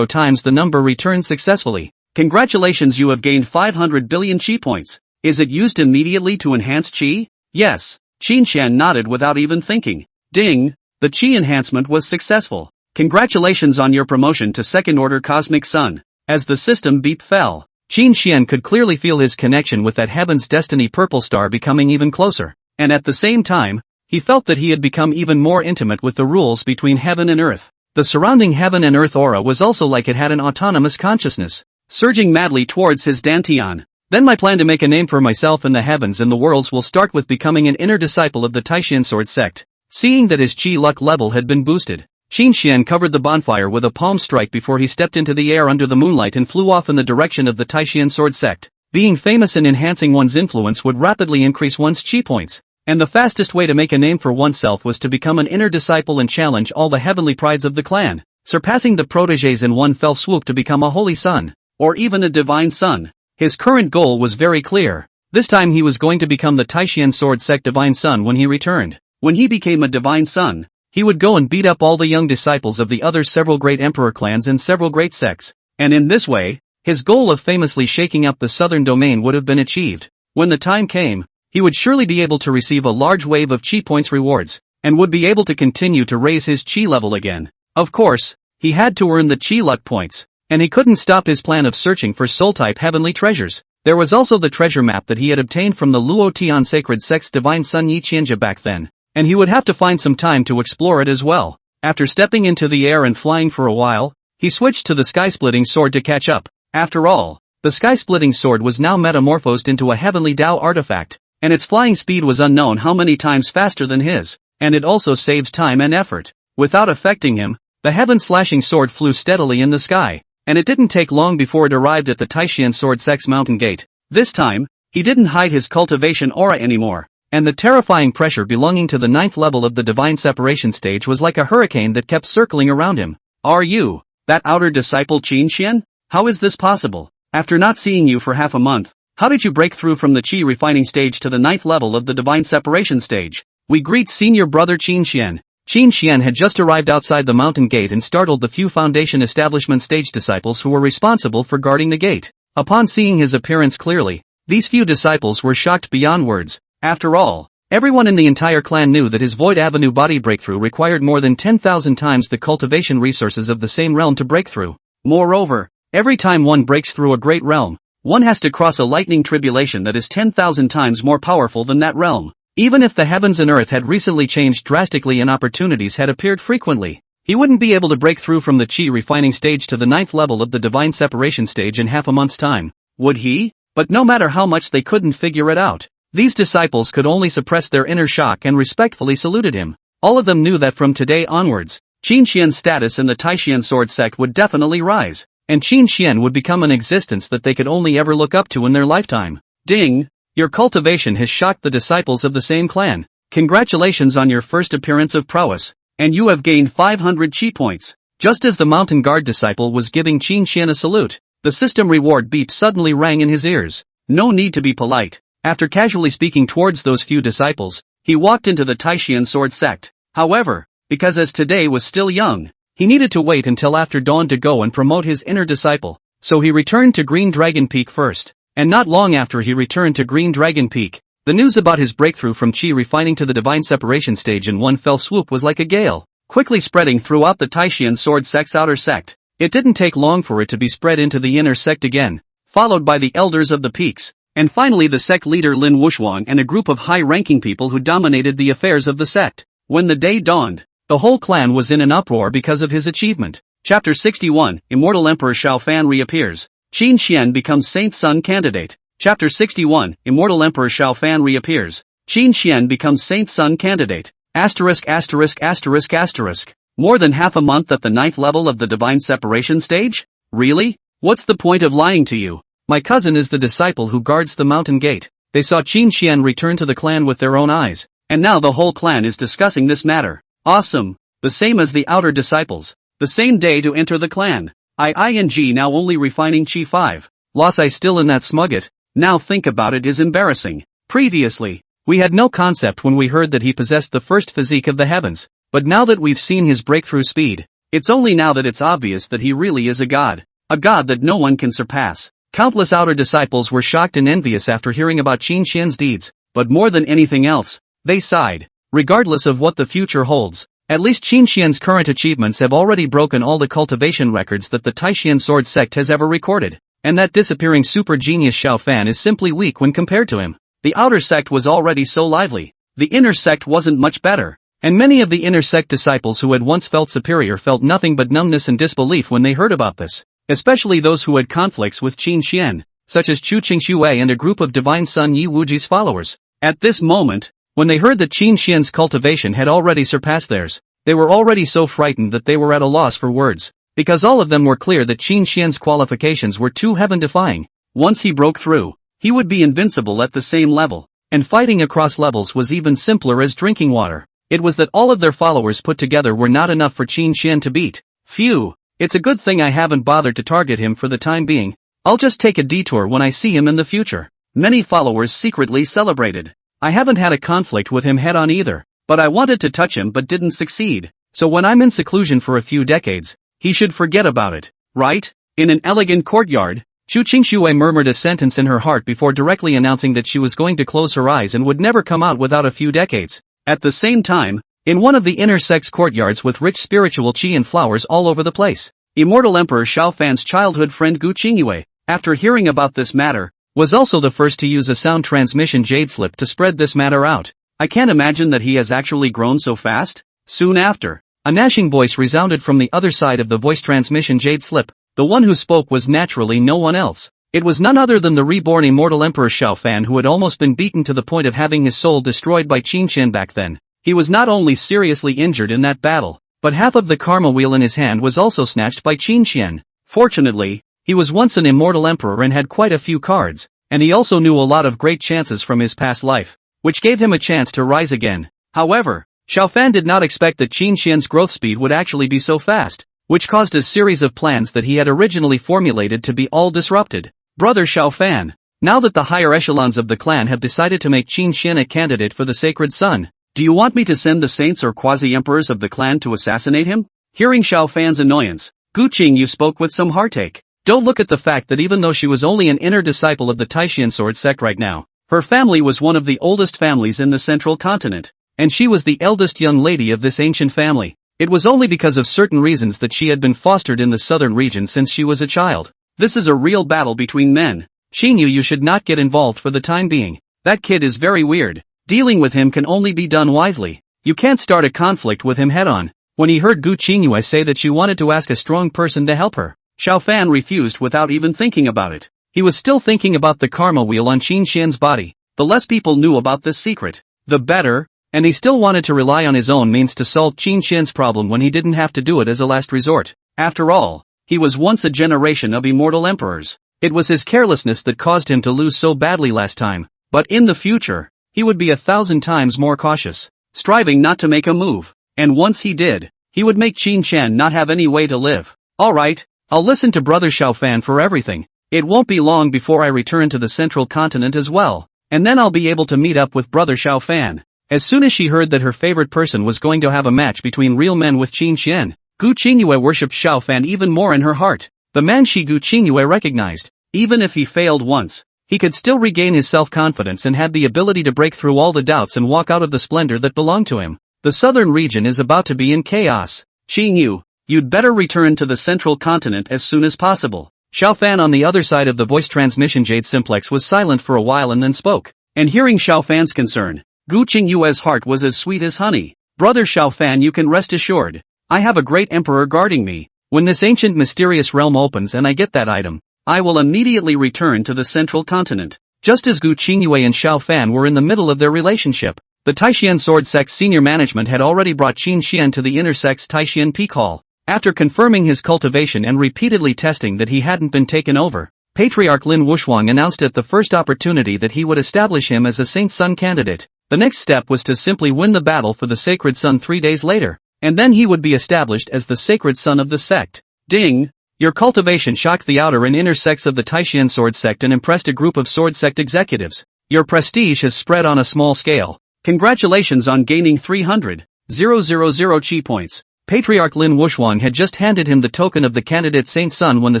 times the number returned successfully. Congratulations, you have gained 500 billion chi points. Is it used immediately to enhance chi? Yes. Qin Xian nodded without even thinking. Ding! The chi enhancement was successful. Congratulations on your promotion to second order cosmic sun. As the system beep fell, Qin Xian could clearly feel his connection with that heaven's destiny purple star becoming even closer, and at the same time, he felt that he had become even more intimate with the rules between heaven and earth. The surrounding heaven and earth aura was also like it had an autonomous consciousness, surging madly towards his dantian. Then my plan to make a name for myself in the heavens and the worlds will start with becoming an inner disciple of the Taishan Sword Sect. Seeing that his chi luck level had been boosted, Qin Xian covered the bonfire with a palm strike before he stepped into the air under the moonlight and flew off in the direction of the Taishan Sword Sect. Being famous and enhancing one's influence would rapidly increase one's chi points, and the fastest way to make a name for oneself was to become an inner disciple and challenge all the heavenly prides of the clan, surpassing the protégés in one fell swoop to become a holy son, or even a divine son. His current goal was very clear. This time he was going to become the Taishan Sword Sect Divine Son when he returned. When he became a Divine Son, he would go and beat up all the young disciples of the other several great emperor clans and several great sects. And in this way, his goal of famously shaking up the southern domain would have been achieved. When the time came, he would surely be able to receive a large wave of chi points rewards, and would be able to continue to raise his chi level again. Of course, he had to earn the chi luck points, and he couldn't stop his plan of searching for soul-type heavenly treasures. There was also the treasure map that he had obtained from the Luotian Sacred Sect's Divine Son Yi Qianjia back then, and he would have to find some time to explore it as well. After stepping into the air and flying for a while, he switched to the sky-splitting sword to catch up. After all, the sky-splitting sword was now metamorphosed into a heavenly Dao artifact, and its flying speed was unknown how many times faster than his, and it also saves time and effort. Without affecting him, the heaven-slashing sword flew steadily in the sky, and it didn't take long before it arrived at the Taishan Sword Sect's mountain gate. This time, he didn't hide his cultivation aura anymore, and the terrifying pressure belonging to the 9th level of the Divine Separation stage was like a hurricane that kept circling around him. Are you that outer disciple Qin Xian? How is this possible? After not seeing you for half a month, how did you break through from the Qi refining stage to the 9th level of the Divine Separation stage? We greet senior brother Qin Xian. Qin Xian had just arrived outside the mountain gate and startled the few Foundation Establishment stage disciples who were responsible for guarding the gate. Upon seeing his appearance clearly, these few disciples were shocked beyond words. After all, everyone in the entire clan knew that his Void Avenue body breakthrough required more than 10,000 times the cultivation resources of the same realm to break through. Moreover, every time one breaks through a great realm, one has to cross a lightning tribulation that is 10,000 times more powerful than that realm. Even if the heavens and earth had recently changed drastically and opportunities had appeared frequently, he wouldn't be able to break through from the Qi refining stage to the 9th level of the Divine Separation stage in half a month's time. Would he? But no matter how much they couldn't figure it out, these disciples could only suppress their inner shock and respectfully saluted him. All of them knew that from today onwards, Qin Xian's status in the Taishan Sword Sect would definitely rise, and Qin Xian would become an existence that they could only ever look up to in their lifetime. Ding! Your cultivation has shocked the disciples of the same clan. Congratulations on your first appearance of prowess, and you have gained 500 chi points. Just as the mountain guard disciple was giving Qin Xian a salute, the system reward beep suddenly rang in his ears. No need to be polite. After casually speaking towards those few disciples, he walked into the Taishan Sword Sect. However, because as today was still young, he needed to wait until after dawn to go and promote his inner disciple, so he returned to Green Dragon Peak first. And not long after he returned to Green Dragon Peak, the news about his breakthrough from Qi refining to the Divine Separation stage in one fell swoop was like a gale, quickly spreading throughout the Taishan Sword Sect's outer sect. It didn't take long for it to be spread into the inner sect again, followed by the elders of the peaks, and finally the sect leader Lin Wushuang and a group of high-ranking people who dominated the affairs of the sect. When the day dawned, the whole clan was in an uproar because of his achievement. Chapter 61, Immortal Emperor Xiao Fan reappears. Qin Xian becomes Saint's Son candidate. Chapter 61, Immortal Emperor Xiao Fan reappears. Qin Xian becomes Saint's Son candidate. Asterisk asterisk asterisk asterisk. More than half a month at the 9th level of the Divine Separation stage? Really? What's the point of lying to you? My cousin is the disciple who guards the mountain gate. They saw Qin Xian return to the clan with their own eyes, and now the whole clan is discussing this matter. Awesome. The same as the outer disciples. The same day to enter the clan. ING now only refining Qi 5. Loss I still in that smugget. Now think about it is embarrassing. Previously, we had no concept when we heard that he possessed the first physique of the heavens, but now that we've seen his breakthrough speed, it's only now that it's obvious that he really is a god that no one can surpass. Countless outer disciples were shocked and envious after hearing about Qin Xian's deeds, but more than anything else, they sighed. Regardless of what the future holds, at least Qin Xian's current achievements have already broken all the cultivation records that the Taishan Sword Sect has ever recorded, and that disappearing super genius Xiao Fan is simply weak when compared to him. The outer sect was already so lively. The inner sect wasn't much better, and many of the inner sect disciples who had once felt superior felt nothing but numbness and disbelief when they heard about this, especially those who had conflicts with Qin Xian, such as Chu Qingxue and a group of Divine Son Yi Wuji's followers. At this moment, when they heard that Qin Xian's cultivation had already surpassed theirs, they were already so frightened that they were at a loss for words, because all of them were clear that Qin Xian's qualifications were too heaven-defying. Once he broke through, he would be invincible at the same level, and fighting across levels was even simpler as drinking water. It was that all of their followers put together were not enough for Qin Xian to beat. Phew, it's a good thing I haven't bothered to target him for the time being. I'll just take a detour when I see him in the future. Many followers secretly celebrated. I haven't had a conflict with him head on either, but I wanted to touch him but didn't succeed. So when I'm in seclusion for a few decades, he should forget about it, right? In an elegant courtyard, Chu Qingxue murmured a sentence in her heart before directly announcing that she was going to close her eyes and would never come out without a few decades. At the same time, in one of the inner Sect's courtyards with rich spiritual qi and flowers all over the place, Immortal Emperor Xiao Fan's childhood friend Gu Qingyue, after hearing about this matter, was also the first to use a sound transmission jade slip to spread this matter out. I can't imagine that he has actually grown so fast. Soon after, a gnashing voice resounded from the other side of the voice transmission jade slip. The one who spoke was naturally no one else. It was none other than the reborn Immortal Emperor Xiao Fan, who had almost been beaten to the point of having his soul destroyed by Qin Xian back then. He was not only seriously injured in that battle, but half of the karma wheel in his hand was also snatched by Qin Xian. Fortunately, he was once an immortal emperor and had quite a few cards, and he also knew a lot of great chances from his past life, which gave him a chance to rise again. However, Xiao Fan did not expect that Qin Xian's growth speed would actually be so fast, which caused a series of plans that he had originally formulated to be all disrupted. Brother Xiao Fan, now that the higher echelons of the clan have decided to make Qin Xian a candidate for the Sacred Sun, do you want me to send the saints or quasi-emperors of the clan to assassinate him? Hearing Xiao Fan's annoyance, Gu Qingyu spoke with some heartache. Don't look at the fact that even though she was only an inner disciple of the Taishan sword sect right now, her family was one of the oldest families in the central continent, and she was the eldest young lady of this ancient family. It was only because of certain reasons that she had been fostered in the southern region since she was a child. This is a real battle between men. Xingyu, you should not get involved for the time being. That kid is very weird. Dealing with him can only be done wisely. You can't start a conflict with him head on. When he heard Gu Qingyue say that she wanted to ask a strong person to help her, Xiao Fan refused without even thinking about it. He was still thinking about the karma wheel on Qin Xian's body. The less people knew about this secret, the better, and he still wanted to rely on his own means to solve Qin Xian's problem when he didn't have to do it as a last resort. After all, he was once a generation of immortal emperors. It was his carelessness that caused him to lose so badly last time, but in the future, he would be 1,000 times more cautious, striving not to make a move, and once he did, he would make Qin Xian not have any way to live. Alright, I'll listen to Brother Xiao Fan for everything. It won't be long before I return to the central continent as well, and then I'll be able to meet up with Brother Xiao Fan. As soon as she heard that her favorite person was going to have a match between real men with Qin Xian, Gu Qingyue worshipped Xiao Fan even more in her heart. The man she Gu Qingyue recognized, even if he failed once, he could still regain his self-confidence and had the ability to break through all the doubts and walk out of the splendor that belonged to him. The southern region is about to be in chaos. Qingyu, you'd better return to the central continent as soon as possible. Xiao Fan on the other side of the voice transmission jade simplex was silent for a while and then spoke. And hearing Xiao Fan's concern, Gu Qingyue's heart was as sweet as honey. Brother Xiao Fan, you can rest assured. I have a great emperor guarding me. When this ancient mysterious realm opens and I get that item, I will immediately return to the central continent. Just as Gu Qingyue and Xiao Fan were in the middle of their relationship, the Taishan Sword Sect's senior management had already brought Qin Xian to the inner sect's Taishan Peak Hall. After confirming his cultivation and repeatedly testing that he hadn't been taken over, Patriarch Lin Wushuang announced at the first opportunity that he would establish him as a Saint Sun candidate. The next step was to simply win the battle for the Sacred Sun 3 days later, and then he would be established as the Sacred Sun of the sect. Ding! Your cultivation shocked the outer and inner sects of the Taishan Sword Sect and impressed a group of Sword Sect executives. Your prestige has spread on a small scale. Congratulations on gaining 300,000 chi points. Patriarch Lin Wushuang had just handed him the token of the candidate Saint Sun when the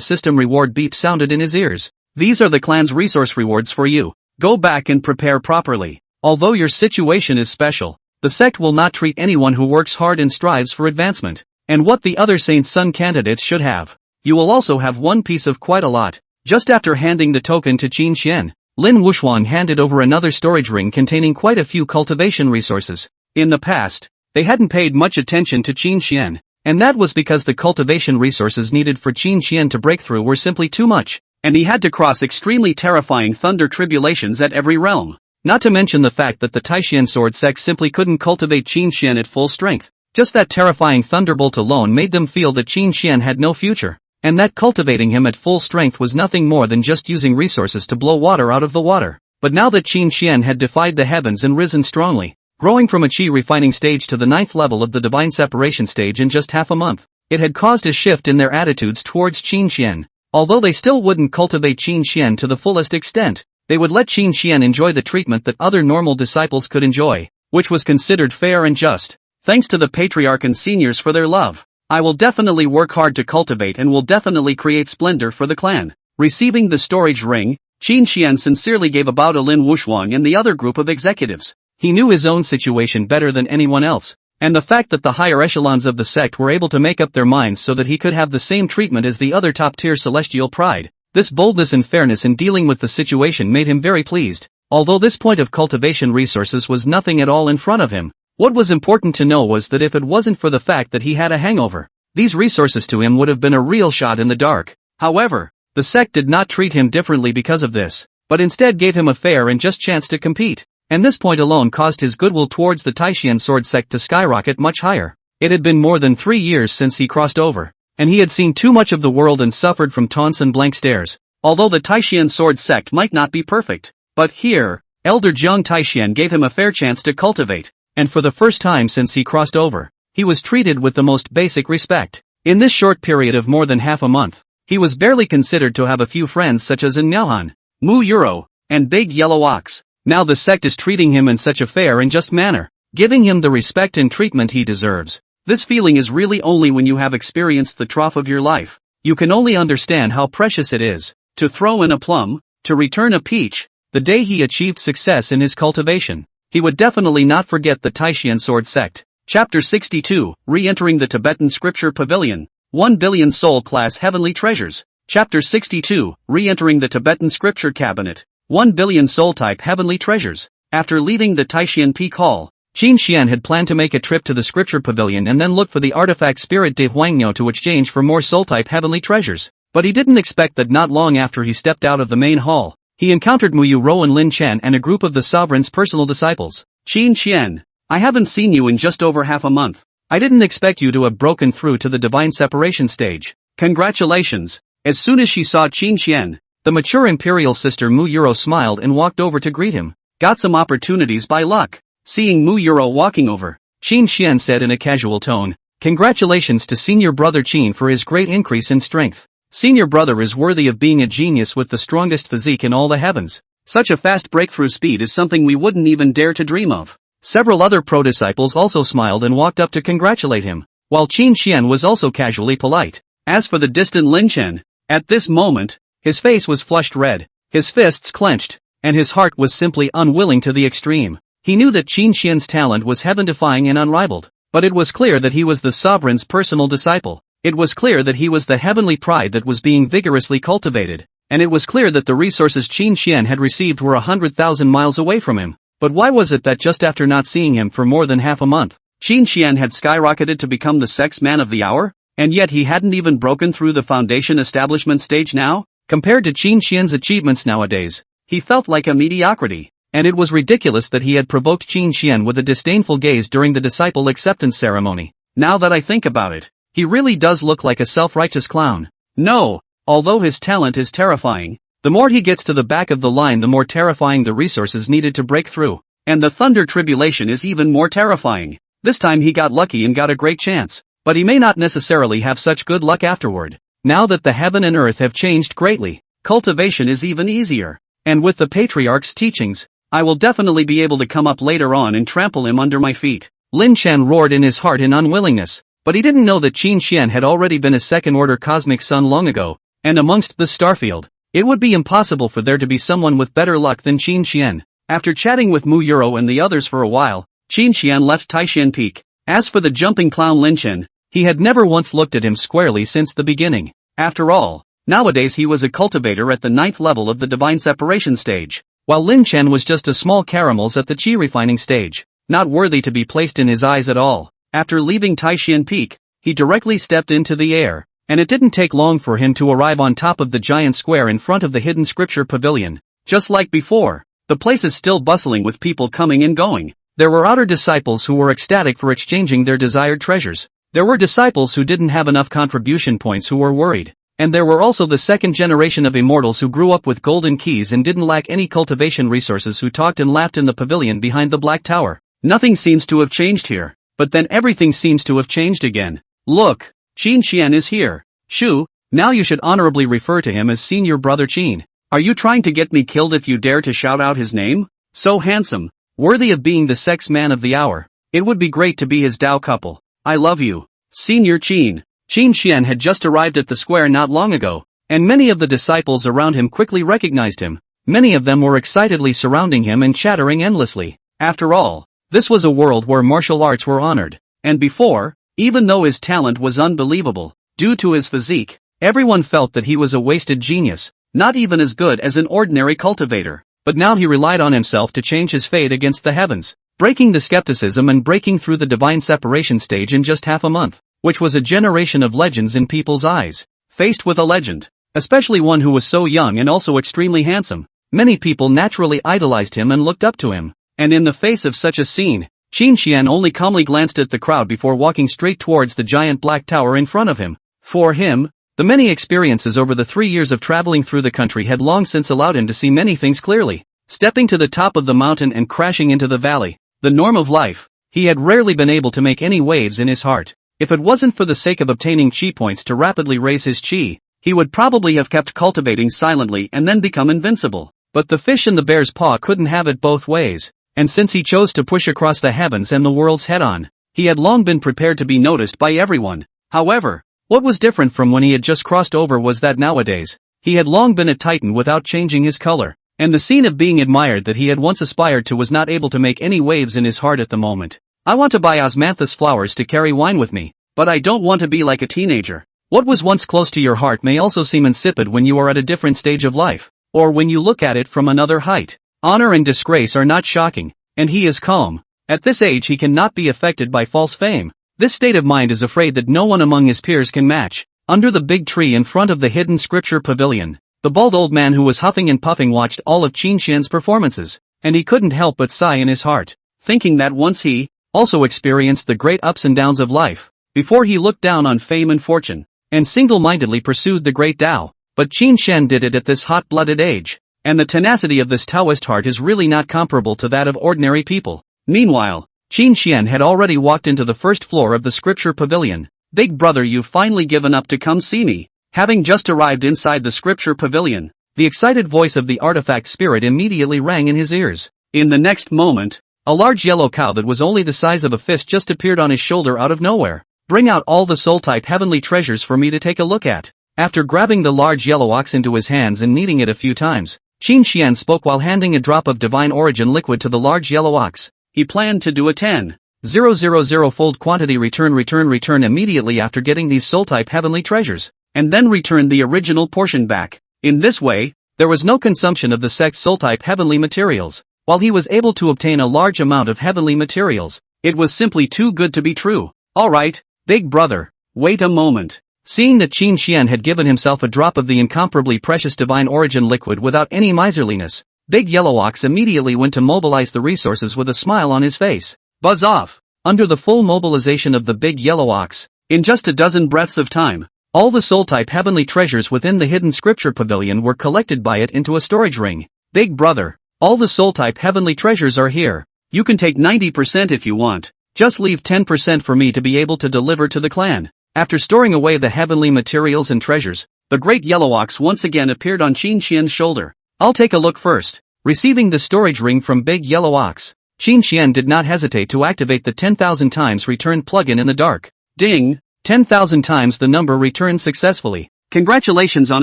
system reward beep sounded in his ears. These are the clan's resource rewards for you. Go back and prepare properly. Although your situation is special, the sect will not treat anyone who works hard and strives for advancement, and what the other Saint Sun candidates should have. You will also have one piece of quite a lot. Just after handing the token to Qin Xian, Lin Wushuang handed over another storage ring containing quite a few cultivation resources. In the past, they hadn't paid much attention to Qin Xian, and that was because the cultivation resources needed for Qin Xian to break through were simply too much, and he had to cross extremely terrifying thunder tribulations at every realm. Not to mention the fact that the Taishan Sword Sect simply couldn't cultivate Qin Xian at full strength. Just that terrifying thunderbolt alone made them feel that Qin Xian had no future, and that cultivating him at full strength was nothing more than just using resources to blow water out of the water. But now that Qin Xian had defied the heavens and risen strongly, growing from a chi refining stage to the 9th level of the divine separation stage in just half a month, it had caused a shift in their attitudes towards Qin Xian. Although they still wouldn't cultivate Qin Xian to the fullest extent, they would let Qin Xian enjoy the treatment that other normal disciples could enjoy, which was considered fair and just. Thanks to the patriarch and seniors for their love. I will definitely work hard to cultivate and will definitely create splendor for the clan. Receiving the storage ring, Qin Xian sincerely gave a bow to Lin Wushuang and the other group of executives. He knew his own situation better than anyone else, and the fact that the higher echelons of the sect were able to make up their minds so that he could have the same treatment as the other top-tier celestial pride. This boldness and fairness in dealing with the situation made him very pleased. Although this point of cultivation resources was nothing at all in front of him, what was important to know was that if it wasn't for the fact that he had a hangover, these resources to him would have been a real shot in the dark. However, the sect did not treat him differently because of this, but instead gave him a fair and just chance to compete, and this point alone caused his goodwill towards the Taishan sword sect to skyrocket much higher. It had been more than 3 years since he crossed over, and he had seen too much of the world and suffered from taunts and blank stares. Although the Taishan sword sect might not be perfect, but here, Elder Jiang Taishan gave him a fair chance to cultivate, and for the first time since he crossed over, he was treated with the most basic respect. In this short period of more than half a month, he was barely considered to have a few friends such as In Miaohan, Mu Euro, and Big Yellow Ox. Now the sect is treating him in such a fair and just manner, giving him the respect and treatment he deserves. This feeling is really only when you have experienced the trough of your life. You can only understand how precious it is. To throw in a plum, to return a peach, the day he achieved success in his cultivation. He would definitely not forget the Taishan sword sect. Chapter 62, Re-entering the Tibetan Scripture Pavilion. 1 billion soul class heavenly treasures. Chapter 62, Re-entering the Tibetan Scripture Cabinet. 1 billion soul type heavenly treasures. After leaving the Taishan Peak Hall, Qin Xian had planned to make a trip to the Scripture Pavilion and then look for the artifact Spirit de Huangniao to exchange for more soul type heavenly treasures. But he didn't expect that not long after he stepped out of the main hall, he encountered Mu Yu and Lin Chen and a group of the sovereign's personal disciples. Qin Xian, I haven't seen you in just over half a month. I didn't expect you to have broken through to the divine separation stage. Congratulations. As soon as she saw Qin Xian, the mature imperial sister Mu Euro smiled and walked over to greet him. Got some opportunities by luck. Seeing Mu Euro walking over, Qin Xian said in a casual tone, congratulations to senior brother Qin for his great increase in strength. Senior brother is worthy of being a genius with the strongest physique in all the heavens. Such a fast breakthrough speed is something we wouldn't even dare to dream of. Several other pro-disciples also smiled and walked up to congratulate him, while Qin Xian was also casually polite. As for the distant Lin Chen, at this moment, his face was flushed red, his fists clenched, and his heart was simply unwilling to the extreme. He knew that Qin Xian's talent was heaven-defying and unrivaled, but it was clear that he was the sovereign's personal disciple. It was clear that he was the heavenly pride that was being vigorously cultivated, and it was clear that the resources Qin Xian had received were 100,000 miles away from him. But why was it that just after not seeing him for more than half a month, Qin Xian had skyrocketed to become the sect's man of the hour? And yet he hadn't even broken through the foundation establishment stage now? Compared to Qin Xian's achievements nowadays, he felt like a mediocrity, and it was ridiculous that he had provoked Qin Xian with a disdainful gaze during the disciple acceptance ceremony. Now that I think about it, he really does look like a self-righteous clown. No, although his talent is terrifying, the more he gets to the back of the line the more terrifying the resources needed to break through. And the Thunder Tribulation is even more terrifying. This time he got lucky and got a great chance, but he may not necessarily have such good luck afterward. Now that the heaven and earth have changed greatly, cultivation is even easier. And with the patriarch's teachings, I will definitely be able to come up later on and trample him under my feet. Lin Chen roared in his heart in unwillingness, but he didn't know that Qin Xian had already been a second-order cosmic son long ago, and amongst the starfield, it would be impossible for there to be someone with better luck than Qin Xian. After chatting with Mu Euro and the others for a while, Qin Xian left Taishan Peak. As for the jumping clown Lin Chen, he had never once looked at him squarely since the beginning. After all, nowadays he was a cultivator at the 9th level of the divine separation stage, while Lin Chen was just a small caramels at the chi refining stage, not worthy to be placed in his eyes at all. After leaving Taishan Peak, he directly stepped into the air, and it didn't take long for him to arrive on top of the giant square in front of the hidden scripture pavilion. Just like before, the place is still bustling with people coming and going. There were outer disciples who were ecstatic for exchanging their desired treasures. There were disciples who didn't have enough contribution points who were worried. And there were also the second generation of immortals who grew up with golden keys and didn't lack any cultivation resources who talked and laughed in the pavilion behind the Black Tower. Nothing seems to have changed here. But then everything seems to have changed again. Look, Qin Xian is here. Shoo, Now you should honorably refer to him as Senior Brother Qin. Are you trying to get me killed if you dare to shout out his name? So handsome. Worthy of being the sex man of the hour. It would be great to be his Dao couple. I love you. Senior Qin. Qin Xian had just arrived at the square not long ago, and many of the disciples around him quickly recognized him. Many of them were excitedly surrounding him and chattering endlessly. After all, this was a world where martial arts were honored. And before, even though his talent was unbelievable, due to his physique, everyone felt that he was a wasted genius, not even as good as an ordinary cultivator. But now he relied on himself to change his fate against the heavens, breaking the skepticism and breaking through the divine separation stage in just half a month, which was a generation of legends in people's eyes. Faced with a legend, especially one who was so young and also extremely handsome, many people naturally idolized him and looked up to him. And in the face of such a scene, Qin Xian only calmly glanced at the crowd before walking straight towards the giant black tower in front of him. For him, the many experiences over the 3 years of traveling through the country had long since allowed him to see many things clearly. Stepping to the top of the mountain and crashing into the valley, the norm of life, he had rarely been able to make any waves in his heart. If it wasn't for the sake of obtaining chi points to rapidly raise his chi, he would probably have kept cultivating silently and then become invincible. But the fish in the bear's paw couldn't have it both ways. And since he chose to push across the heavens and the worlds head-on, he had long been prepared to be noticed by everyone. However, what was different from when he had just crossed over was that nowadays, he had long been a titan without changing his color, and the scene of being admired that he had once aspired to was not able to make any waves in his heart at the moment. I want to buy osmanthus flowers to carry wine with me, but I don't want to be like a teenager. What was once close to your heart may also seem insipid when you are at a different stage of life, or when you look at it from another height. Honor and disgrace are not shocking, and he is calm. At this age he cannot be affected by false fame. This state of mind is afraid that no one among his peers can match. Under the big tree in front of the hidden scripture pavilion, the bald old man who was huffing and puffing watched all of Qin Xian's performances, and he couldn't help but sigh in his heart, thinking that once he also experienced the great ups and downs of life, before he looked down on fame and fortune, and single-mindedly pursued the great Tao. But Qin Xian did it at this hot-blooded age. And the tenacity of this Taoist heart is really not comparable to that of ordinary people. Meanwhile, Qin Xian had already walked into the first floor of the scripture pavilion. Big brother, you've finally given up to come see me. Having just arrived inside the scripture pavilion, the excited voice of the artifact spirit immediately rang in his ears. In the next moment, a large yellow cow that was only the size of a fist just appeared on his shoulder out of nowhere. Bring out all the soul-type heavenly treasures for me to take a look at. After grabbing the large yellow ox into his hands and kneading it a few times, Qin Xian spoke while handing a drop of divine origin liquid to the large yellow ox. He planned to do a 10,000-fold quantity return immediately after getting these soul-type heavenly treasures, and then return the original portion back. In this way, there was no consumption of the Sect's soul-type heavenly materials. While he was able to obtain a large amount of heavenly materials, it was simply too good to be true. Alright, big brother, wait a moment. Seeing that Qin Xian had given himself a drop of the incomparably precious divine origin liquid without any miserliness, Big Yellow Ox immediately went to mobilize the resources with a smile on his face. Buzz off! Under the full mobilization of the Big Yellow Ox, in just a dozen breaths of time, all the soul-type heavenly treasures within the hidden scripture pavilion were collected by it into a storage ring. Big brother, all the soul-type heavenly treasures are here. You can take 90% if you want. Just leave 10% for me to be able to deliver to the clan. After storing away the heavenly materials and treasures, the great yellow ox once again appeared on Qin Xian's shoulder. I'll take a look first. Receiving the storage ring from Big Yellow Ox, Qin Xian did not hesitate to activate the 10,000 times return plugin in the dark. Ding! 10,000 times the number returned successfully. Congratulations on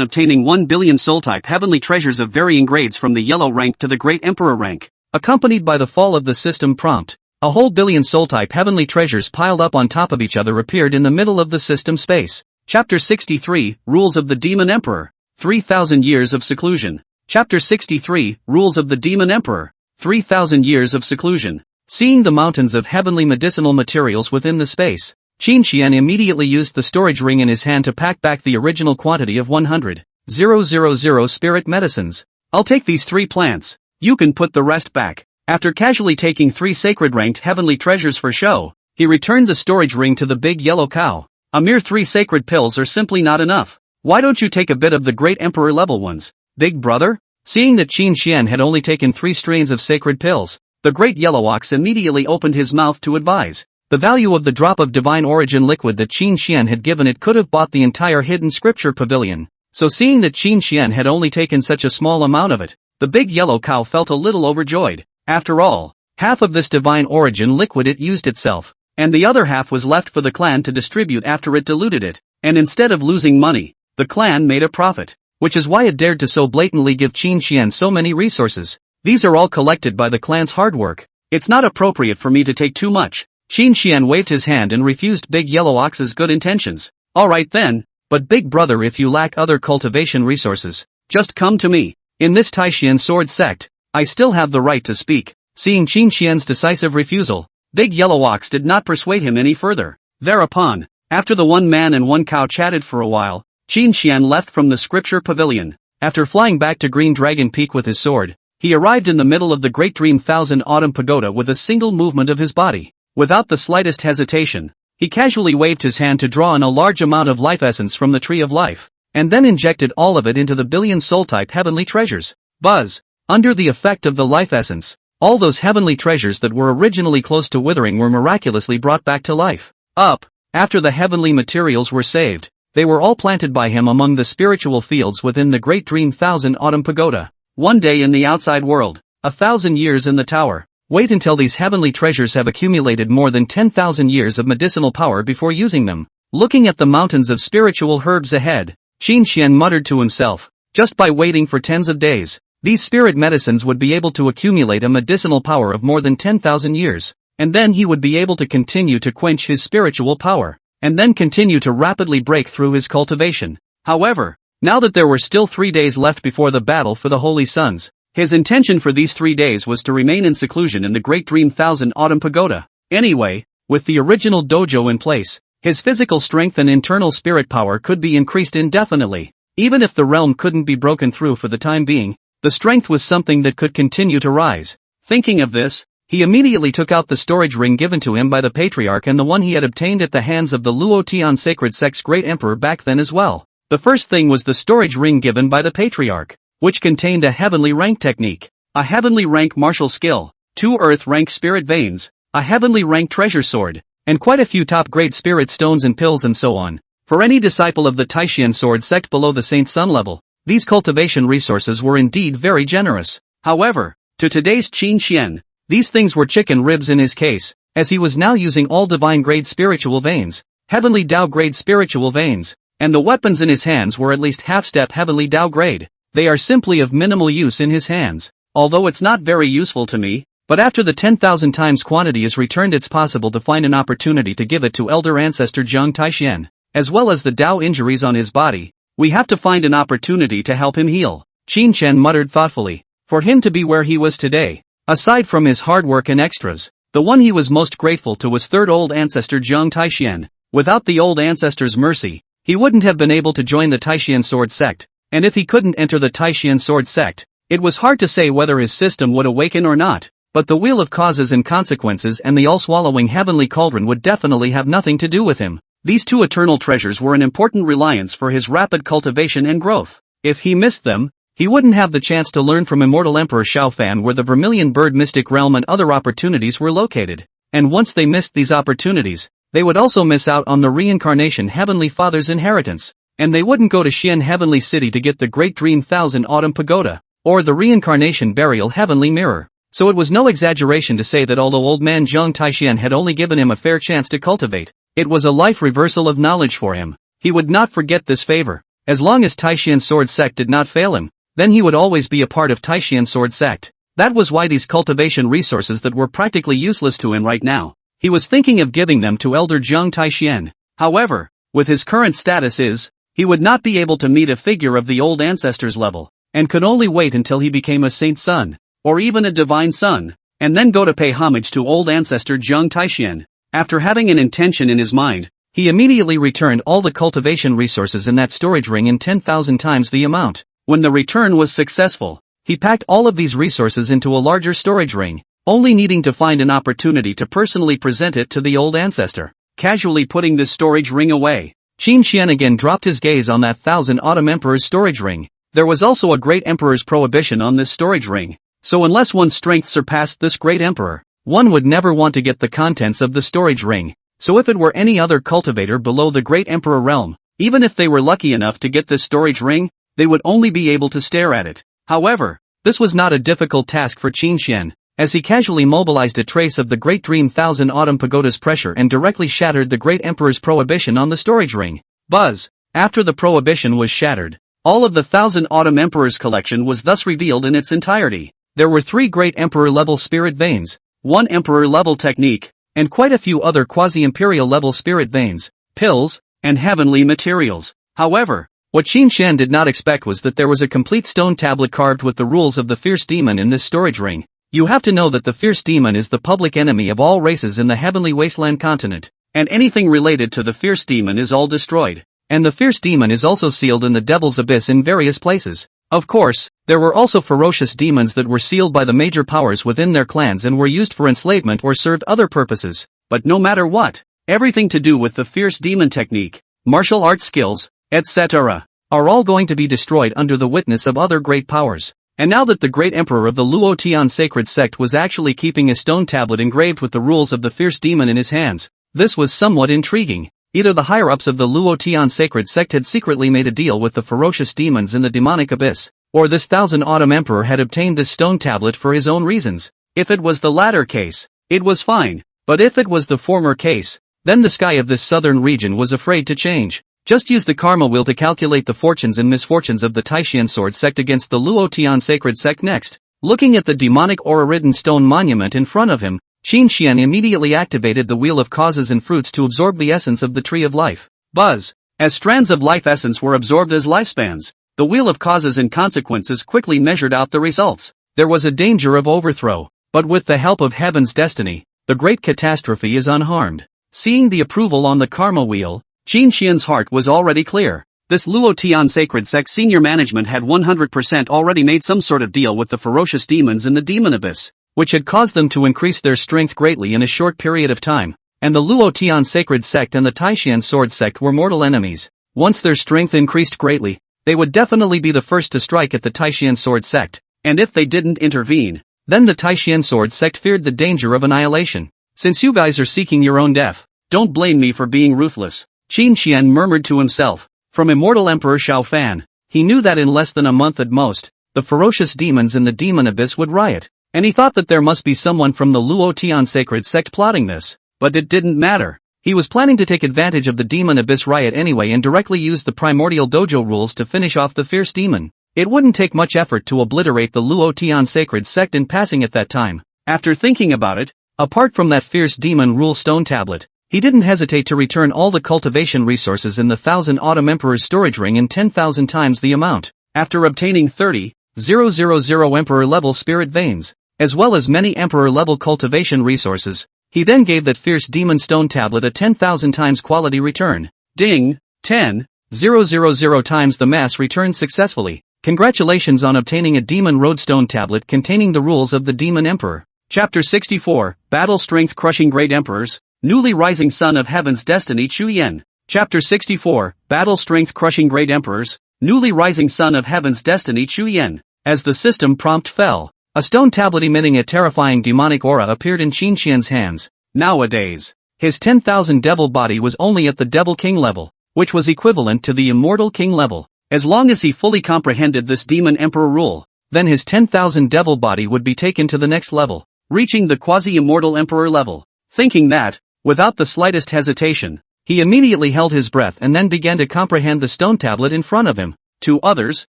obtaining 1 billion soul-type heavenly treasures of varying grades from the yellow rank to the great emperor rank. Accompanied by the fall of the system prompt, a whole billion soul-type heavenly treasures piled up on top of each other appeared in the middle of the system space. Chapter 63, Rules of the Demon Emperor. 3,000 Years of Seclusion. Chapter 63, Rules of the Demon Emperor. 3,000 Years of Seclusion. Seeing the mountains of heavenly medicinal materials within the space, Qin Xian immediately used the storage ring in his hand to pack back the original quantity of 100,000 spirit medicines. I'll take these 3 plants. You can put the rest back. After casually taking 3 sacred ranked heavenly treasures for show, he returned the storage ring to the big yellow cow. A mere 3 sacred pills are simply not enough. Why don't you take a bit of the great emperor level ones, big brother? Seeing that Qin Xian had only taken 3 strains of sacred pills, the great yellow ox immediately opened his mouth to advise. The value of the drop of divine origin liquid that Qin Xian had given it could have bought the entire hidden scripture pavilion. So seeing that Qin Xian had only taken such a small amount of it, the big yellow cow felt a little overjoyed. After all, half of this divine origin liquid it used itself, and the other half was left for the clan to distribute after it diluted it, and instead of losing money, the clan made a profit, which is why it dared to so blatantly give Qin Xian so many resources. These are all collected by the clan's hard work. It's not appropriate for me to take too much. Qin Xian waved his hand and refused Big Yellow Ox's good intentions. Alright then, but big brother, if you lack other cultivation resources, just come to me. In this Taishian sword sect, I still have the right to speak. Seeing Qin Xian's decisive refusal, Big Yellow Ox did not persuade him any further. Thereupon, after the one man and one cow chatted for a while, Qin Xian left from the scripture pavilion. After flying back to Green Dragon Peak with his sword, he arrived in the middle of the Great Dream Thousand Autumn Pagoda with a single movement of his body. Without the slightest hesitation, he casually waved his hand to draw in a large amount of life essence from the Tree of Life, and then injected all of it into the billion soul-type heavenly treasures. Buzz! Under the effect of the life essence, all those heavenly treasures that were originally close to withering were miraculously brought back to life. After the heavenly materials were saved, they were all planted by him among the spiritual fields within the Great Dream Thousand Autumn Pagoda. 1 day in the outside world, 1,000 years in the tower. Wait until these heavenly treasures have accumulated more than 10,000 years of medicinal power before using them. Looking at the mountains of spiritual herbs ahead, Qin Xian muttered to himself, just by waiting for tens of days, these spirit medicines would be able to accumulate a medicinal power of more than 10,000 years, and then he would be able to continue to quench his spiritual power, and then continue to rapidly break through his cultivation. However, now that there were still 3 days left before the battle for the Holy Suns, his intention for these 3 days was to remain in seclusion in the Great Dream Thousand Autumn Pagoda. Anyway, with the original dojo in place, his physical strength and internal spirit power could be increased indefinitely. Even if the realm couldn't be broken through for the time being, the strength was something that could continue to rise. Thinking of this, he immediately took out the storage ring given to him by the Patriarch and the one he had obtained at the hands of the Luotian Sacred Sect's great emperor back then as well. The first thing was the storage ring given by the Patriarch, which contained a heavenly rank technique, a heavenly rank martial skill, 2 earth rank spirit veins, a heavenly rank treasure sword, and quite a few top grade spirit stones and pills and so on. For any disciple of the Taishian sword sect below the Saint Sun level, these cultivation resources were indeed very generous. However, to today's Qin Xian, these things were chicken ribs in his case, as he was now using all divine grade spiritual veins, heavenly Dao grade spiritual veins, and the weapons in his hands were at least half-step heavenly Dao grade. They are simply of minimal use in his hands, although it's not very useful to me, but after the 10,000 times quantity is returned it's possible to find an opportunity to give it to Elder Ancestor Zhang Taixian, as well as the Dao injuries on his body. We have to find an opportunity to help him heal. Qin Chen muttered thoughtfully. For him to be where he was today, aside from his hard work and extras, the one he was most grateful to was third old ancestor Zhang Taixian. Without the old ancestor's mercy, he wouldn't have been able to join the Taishian sword sect. And if he couldn't enter the Taishian sword sect, it was hard to say whether his system would awaken or not, but the wheel of causes and consequences and the all-swallowing heavenly cauldron would definitely have nothing to do with him. These 2 eternal treasures were an important reliance for his rapid cultivation and growth. If he missed them, he wouldn't have the chance to learn from immortal Emperor Xiao Fan where the Vermilion Bird Mystic Realm and other opportunities were located. And once they missed these opportunities, they would also miss out on the reincarnation Heavenly Father's inheritance. And they wouldn't go to Xian Heavenly City to get the Great Dream Thousand Autumn Pagoda, or the Reincarnation Burial Heavenly Mirror. So it was no exaggeration to say that although old man Zhang Taixian had only given him a fair chance to cultivate, it was a life reversal of knowledge for him. He would not forget this favor. As long as Taishian Sword Sect did not fail him, then he would always be a part of Taishian Sword Sect. That was why these cultivation resources that were practically useless to him right now, he was thinking of giving them to Elder Zhang Taixian. However, with his current status he would not be able to meet a figure of the old ancestor's level, and could only wait until he became a saint son, or even a divine son, and then go to pay homage to old ancestor Zhang Taixian. After having an intention in his mind, he immediately returned all the cultivation resources in that storage ring in 10,000 times the amount. When the return was successful, he packed all of these resources into a larger storage ring, only needing to find an opportunity to personally present it to the old ancestor. Casually putting this storage ring away, Qin Xian again dropped his gaze on that Thousand Autumn Emperor's storage ring. There was also a Great Emperor's prohibition on this storage ring, so unless one's strength surpassed this Great Emperor, one would never want to get the contents of the storage ring. So if it were any other cultivator below the Great Emperor realm, even if they were lucky enough to get this storage ring, they would only be able to stare at it. However, this was not a difficult task for Qin Xian, as he casually mobilized a trace of the Great Dream Thousand Autumn Pagoda's pressure and directly shattered the Great Emperor's prohibition on the storage ring. Buzz. After the prohibition was shattered, all of the Thousand Autumn Emperor's collection was thus revealed in its entirety. There were 3 Great Emperor-level spirit veins, 1 Emperor-level technique, and quite a few other quasi-imperial level spirit veins, pills, and heavenly materials. However, what Qin Xian did not expect was that there was a complete stone tablet carved with the rules of the Fierce Demon in this storage ring. You have to know that the Fierce Demon is the public enemy of all races in the Heavenly Wasteland continent, and anything related to the Fierce Demon is all destroyed. And the Fierce Demon is also sealed in the Devil's Abyss in various places. Of course, there were also ferocious demons that were sealed by the major powers within their clans and were used for enslavement or served other purposes. But no matter what, everything to do with the Fierce Demon technique, martial arts skills, etc., are all going to be destroyed under the witness of other great powers. And now that the great emperor of the Luotian sacred sect was actually keeping a stone tablet engraved with the rules of the Fierce Demon in his hands, this was somewhat intriguing. Either the higher-ups of the Luotian sacred sect had secretly made a deal with the ferocious demons in the demonic abyss, or this Thousand Autumn Emperor had obtained this stone tablet for his own reasons. If it was the latter case, it was fine, but if it was the former case, then the sky of this southern region was afraid to change. Just use the karma wheel to calculate the fortunes and misfortunes of the Taishan sword sect against the Luotian sacred sect next. Looking at the demonic aura-ridden stone monument in front of him, Qin Xian immediately activated the Wheel of Causes and Fruits to absorb the essence of the Tree of Life. Buzz. As strands of life essence were absorbed as lifespans, the Wheel of Causes and Consequences quickly measured out the results. There was a danger of overthrow, but with the help of Heaven's destiny, the great catastrophe is unharmed. Seeing the approval on the karma wheel, Qin Xian's heart was already clear. This Luotian sacred sect senior management had 100% already made some sort of deal with the ferocious demons in the demon abyss, which had caused them to increase their strength greatly in a short period of time, and the Luotian sacred sect and the Taishan sword sect were mortal enemies. Once their strength increased greatly, they would definitely be the first to strike at the Taishan sword sect, and if they didn't intervene, then the Taishan sword sect feared the danger of annihilation. Since you guys are seeking your own death, don't blame me for being ruthless, Qin Xian murmured to himself. From immortal Emperor Xiao Fan, he knew that in less than a month at most, the ferocious demons in the demon abyss would riot. And he thought that there must be someone from the Luotian sacred sect plotting this, but it didn't matter. He was planning to take advantage of the demon abyss riot anyway and directly use the primordial dojo rules to finish off the fierce demon. It wouldn't take much effort to obliterate the Luotian sacred sect in passing at that time. After thinking about it, apart from that fierce demon rule stone tablet, he didn't hesitate to return all the cultivation resources in the Thousand Autumn Emperor's storage ring in 10,000 times the amount. After obtaining 30,000 Emperor-level spirit veins, as well as many Emperor-level cultivation resources, he then gave that fierce demon stone tablet a 10,000 times quality return. Ding! 10,000 times the mass returned successfully. Congratulations on obtaining a demon road stone tablet containing the rules of the demon emperor. Chapter 64, Battle Strength Crushing Great Emperors, Newly Rising Son of Heaven's Destiny Chu Yen. Chapter 64, Battle Strength Crushing Great Emperors, Newly Rising Son of Heaven's Destiny Chu Yen. As the system prompt fell, a stone tablet emitting a terrifying demonic aura appeared in Qin Xian's hands. Nowadays, his 10,000 devil body was only at the Devil King level, which was equivalent to the Immortal King level. As long as he fully comprehended this demon emperor rule, then his 10,000 devil body would be taken to the next level, reaching the quasi-immortal emperor level. Thinking that, without the slightest hesitation, he immediately held his breath and then began to comprehend the stone tablet in front of him. To others,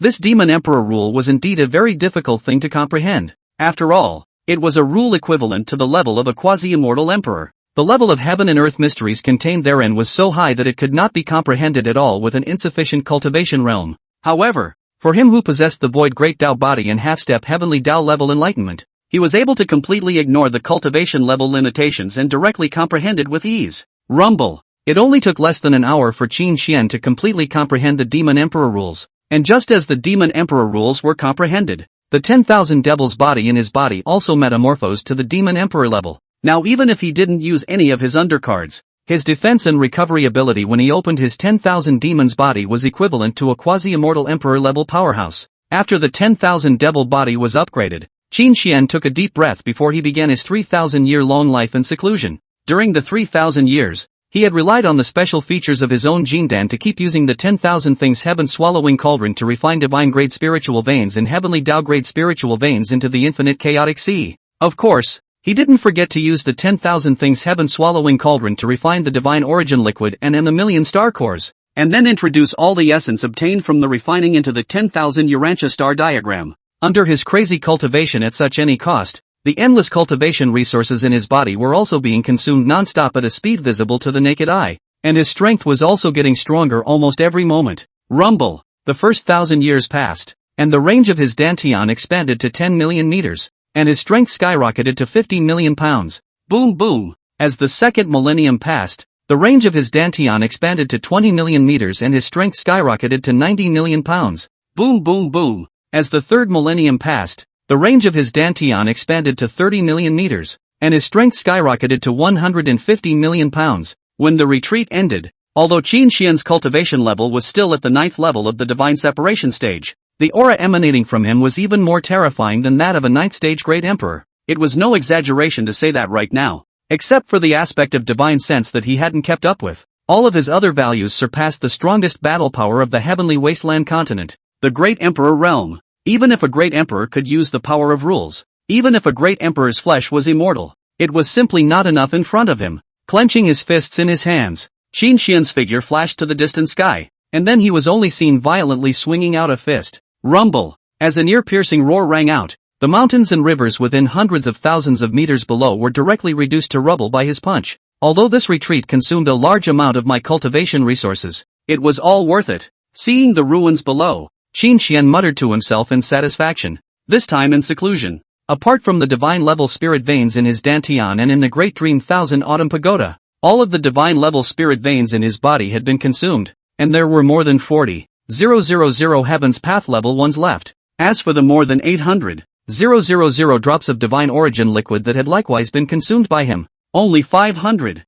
this demon emperor rule was indeed a very difficult thing to comprehend. After all, it was a rule equivalent to the level of a quasi-immortal emperor. The level of heaven and earth mysteries contained therein was so high that it could not be comprehended at all with an insufficient cultivation realm. However, for him who possessed the void great Tao body and half-step heavenly Tao level enlightenment, he was able to completely ignore the cultivation level limitations and directly comprehend it with ease. Rumble. It only took less than an hour for Qin Xian to completely comprehend the demon emperor rules. And just as the demon emperor rules were comprehended, the 10,000 devil's body in his body also metamorphosed to the demon emperor level. Now even if he didn't use any of his undercards, his defense and recovery ability when he opened his 10,000 demon's body was equivalent to a quasi-immortal emperor level powerhouse. After the 10,000 devil body was upgraded, Qin Xian took a deep breath before he began his 3,000-year-long life in seclusion. During the 3,000 years, he had relied on the special features of his own Jindan to keep using the 10,000 things heaven-swallowing cauldron to refine divine-grade spiritual veins and heavenly Tao-grade spiritual veins into the infinite chaotic sea. Of course, he didn't forget to use the 10,000 things heaven-swallowing cauldron to refine the divine origin liquid and the million star cores, and then introduce all the essence obtained from the refining into the 10,000 Urantia star diagram. Under his crazy cultivation at such any cost, the endless cultivation resources in his body were also being consumed non-stop at a speed visible to the naked eye, and his strength was also getting stronger almost every moment. Rumble. The first 1,000 years passed, and the range of his dantian expanded to 10 million meters, and his strength skyrocketed to 50 million pounds. Boom boom. As the second millennium passed, the range of his dantian expanded to 20 million meters and his strength skyrocketed to 90 million pounds. Boom boom boom. As the third millennium passed, the range of his dantian expanded to 30 million meters, and his strength skyrocketed to 150 million pounds. When the retreat ended, although Qin Xian's cultivation level was still at the 9th level of the divine separation stage, the aura emanating from him was even more terrifying than that of a 9th stage great emperor. It was no exaggeration to say that right now, except for the aspect of divine sense that he hadn't kept up with. All of his other values surpassed the strongest battle power of the heavenly wasteland continent, the great emperor realm. Even if a great emperor could use the power of rules, even if a great emperor's flesh was immortal, it was simply not enough in front of him. Clenching his fists in his hands, Qin Xian's figure flashed to the distant sky, and then he was only seen violently swinging out a fist. Rumble. As an ear-piercing roar rang out, the mountains and rivers within hundreds of thousands of meters below were directly reduced to rubble by his punch. Although this retreat consumed a large amount of my cultivation resources, it was all worth it. Seeing the ruins below, Qin Xian muttered to himself in satisfaction. This time in seclusion. Apart from the divine-level spirit veins in his dantian and in the Great Dream Thousand Autumn Pagoda, all of the divine-level spirit veins in his body had been consumed, and there were more than 40,000 Heaven's Path level ones left. As for the more than 800,000 drops of divine origin liquid that had likewise been consumed by him, only 500,000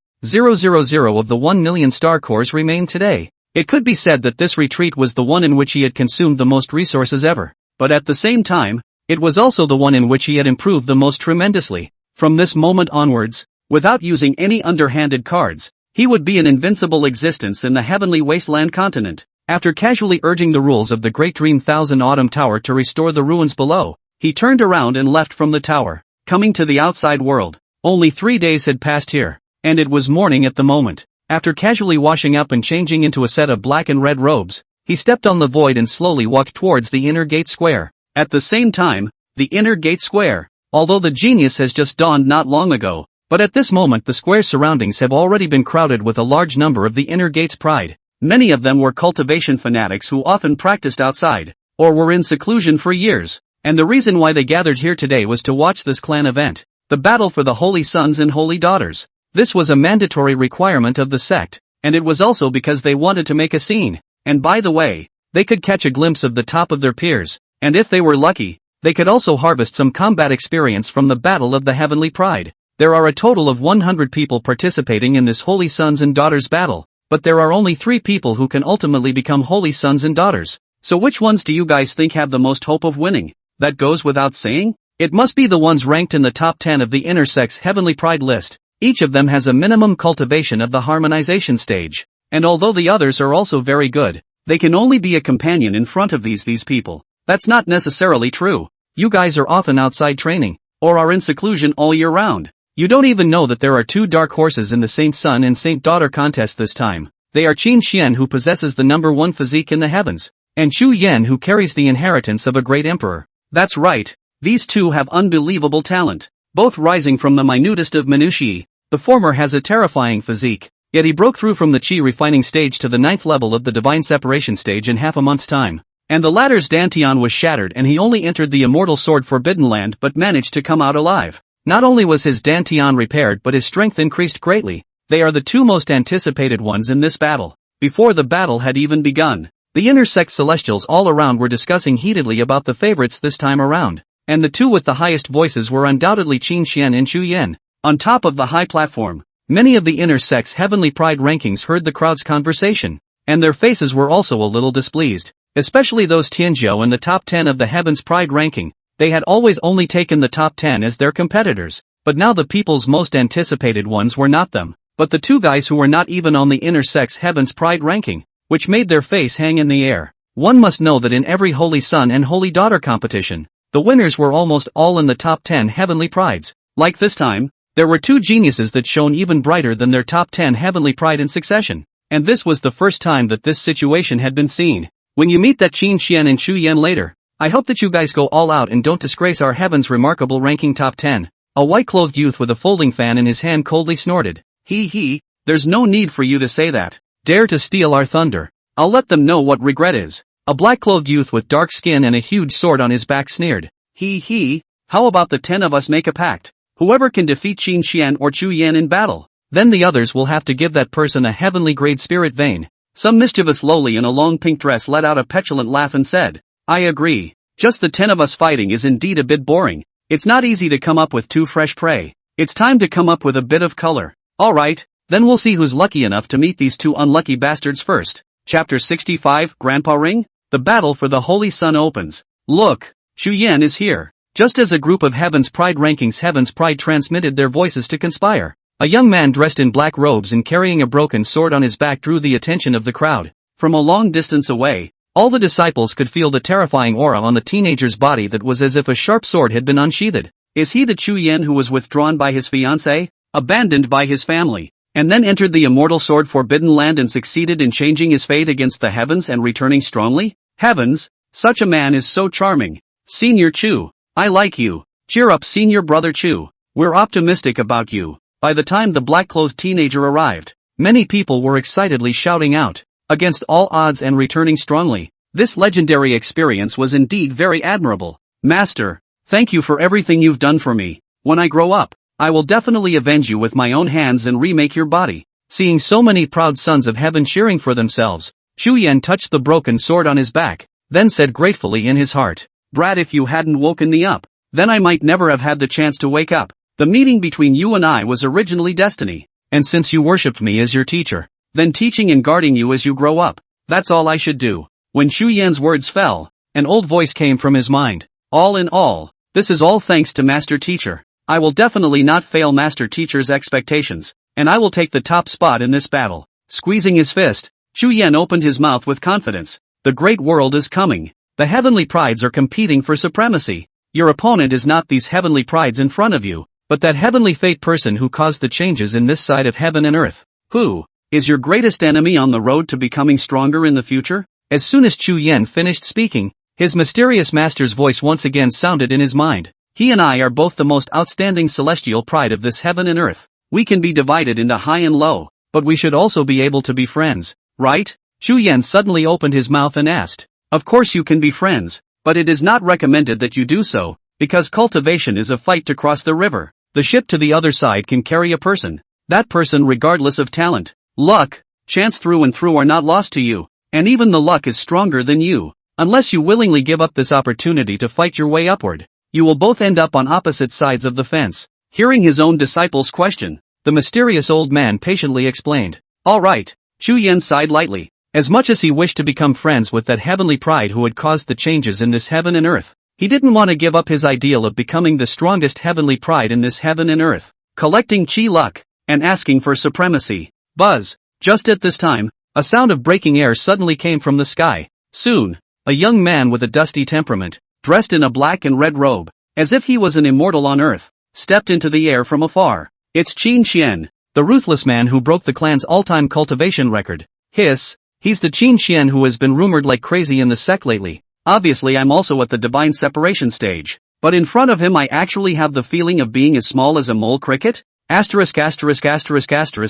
of the 1 million star cores remained today. It could be said that this retreat was the one in which he had consumed the most resources ever, but at the same time, it was also the one in which he had improved the most tremendously. From this moment onwards, without using any underhanded cards, he would be an invincible existence in the heavenly wasteland continent. After casually urging the rules of the Great Dream Thousand Autumn Tower to restore the ruins below, he turned around and left from the tower, coming to the outside world. Only 3 days had passed here, and it was morning at the moment. After casually washing up and changing into a set of black and red robes, he stepped on the void and slowly walked towards the inner gate square. At the same time, the inner gate square, although the genius has just dawned not long ago, but at this moment the square's surroundings have already been crowded with a large number of the inner gate's pride. Many of them were cultivation fanatics who often practiced outside, or were in seclusion for years, and the reason why they gathered here today was to watch this clan event, the battle for the holy sons and holy daughters. This was a mandatory requirement of the sect, and it was also because they wanted to make a scene, and by the way, they could catch a glimpse of the top of their peers, and if they were lucky, they could also harvest some combat experience from the battle of the heavenly pride. There are a total of 100 people participating in this holy sons and daughters battle, but there are only 3 people who can ultimately become holy sons and daughters. So which ones do you guys think have the most hope of winning? That goes without saying? It must be the ones ranked in the top 10 of the inner sect's heavenly pride list. Each of them has a minimum cultivation of the harmonization stage, and although the others are also very good, they can only be a companion in front of these people. That's not necessarily true. You guys are often outside training, or are in seclusion all year round. You don't even know that there are 2 dark horses in the Saint Son and Saint Daughter contest this time. They are Qin Xian, who possesses the number 1 physique in the heavens, and Chu Yan, who carries the inheritance of a great emperor. That's right, these 2 have unbelievable talent, both rising from the minutest of minutiae. The former has a terrifying physique, yet he broke through from the chi refining stage to the 9th level of the divine separation stage in half a month's time. And the latter's dantian was shattered and he only entered the immortal sword Forbidden Land but managed to come out alive. Not only was his dantian repaired but his strength increased greatly. They are the 2 most anticipated ones in this battle. Before the battle had even begun, the inner sect celestials all around were discussing heatedly about the favorites this time around, and the 2 with the highest voices were undoubtedly Qin Xian and Chu Yan. On top of the high platform, many of the inner sect's heavenly pride rankings heard the crowd's conversation, and their faces were also a little displeased, especially those Tianzhou in the top 10 of the heaven's pride ranking. They had always only taken the top 10 as their competitors, but now the people's most anticipated ones were not them, but the two guys who were not even on the inner sex Heaven's Pride ranking, which made their face hang in the air. One must know that in every Holy Son and Holy Daughter competition, the winners were almost all in the top 10 Heavenly Prides. Like this time, there were two geniuses that shone even brighter than their top 10 Heavenly Pride in succession, and this was the first time that this situation had been seen. When you meet that Qin Xian and Chu Yan later, I hope that you guys go all out and don't disgrace our Heaven's remarkable ranking top 10. A white-clothed youth with a folding fan in his hand coldly snorted. He, there's no need for you to say that. Dare to steal our thunder. I'll let them know what regret is. A black-clothed youth with dark skin and a huge sword on his back sneered. He, how about the 10 of us make a pact? Whoever can defeat Qin Xian or Chu Yan in battle, then the others will have to give that person a heavenly grade spirit vein. Some mischievous lowly in a long pink dress let out a petulant laugh and said, I agree. Just the 10 of us fighting is indeed a bit boring. It's not easy to come up with two fresh prey. It's time to come up with a bit of color. Alright, then we'll see who's lucky enough to meet these two unlucky bastards first. Chapter 65, Grandpa Ring? The battle for the Holy Sun opens. Look, Chu Yan is here. Just as a group of Heaven's Pride rankings Heaven's Pride transmitted their voices to conspire, a young man dressed in black robes and carrying a broken sword on his back drew the attention of the crowd. From a long distance away, all the disciples could feel the terrifying aura on the teenager's body that was as if a sharp sword had been unsheathed. Is he the Chu Yan who was withdrawn by his fiancée, abandoned by his family, and then entered the immortal sword forbidden land and succeeded in changing his fate against the heavens and returning strongly? Heavens, such a man is so charming. Senior Chu, I like you. Cheer up Senior Brother Chu. We're optimistic about you. By the time the black-clothed teenager arrived, many people were excitedly shouting out, against all odds and returning strongly. This legendary experience was indeed very admirable. Master, thank you for everything you've done for me. When I grow up, I will definitely avenge you with my own hands and remake your body. Seeing so many proud sons of heaven cheering for themselves, Chu Yan touched the broken sword on his back, then said gratefully in his heart, Brat, if you hadn't woken me up, then I might never have had the chance to wake up. The meeting between you and I was originally destiny, and since you worshipped me as your teacher, then teaching and guarding you as you grow up, that's all I should do. When Chu Yan's words fell, an old voice came from his mind. All in all, this is all thanks to Master Teacher. I will definitely not fail Master Teacher's expectations, and I will take the top spot in this battle. Squeezing his fist, Chu Yan opened his mouth with confidence. The great world is coming. The heavenly prides are competing for supremacy. Your opponent is not these heavenly prides in front of you, but that heavenly fate person who caused the changes in this side of heaven and earth. Who is your greatest enemy on the road to becoming stronger in the future? As soon as Chu Yan finished speaking, his mysterious master's voice once again sounded in his mind. He and I are both the most outstanding celestial pride of this heaven and earth. We can be divided into high and low, but we should also be able to be friends, right? Chu Yan suddenly opened his mouth and asked. Of course you can be friends, but it is not recommended that you do so, because cultivation is a fight to cross the river. The ship to the other side can carry a person. That person regardless of talent, luck, chance through and through are not lost to you, and even the luck is stronger than you. Unless you willingly give up this opportunity to fight your way upward, you will both end up on opposite sides of the fence. Hearing his own disciple's question, the mysterious old man patiently explained. All right, Chu Yan sighed lightly. As much as he wished to become friends with that heavenly pride who had caused the changes in this heaven and earth, he didn't want to give up his ideal of becoming the strongest heavenly pride in this heaven and earth, collecting chi luck, and asking for supremacy. Buzz! Just at this time, a sound of breaking air suddenly came from the sky. Soon, a young man with a dusty temperament, dressed in a black and red robe, as if he was an immortal on earth, stepped into the air from afar. It's Qin Xian, the ruthless man who broke the clan's all-time cultivation record. Hiss! He's the Qin Xian who has been rumored like crazy in the Sect lately. Obviously I'm also at the divine separation stage, but in front of him I actually have the feeling of being as small as a mole cricket?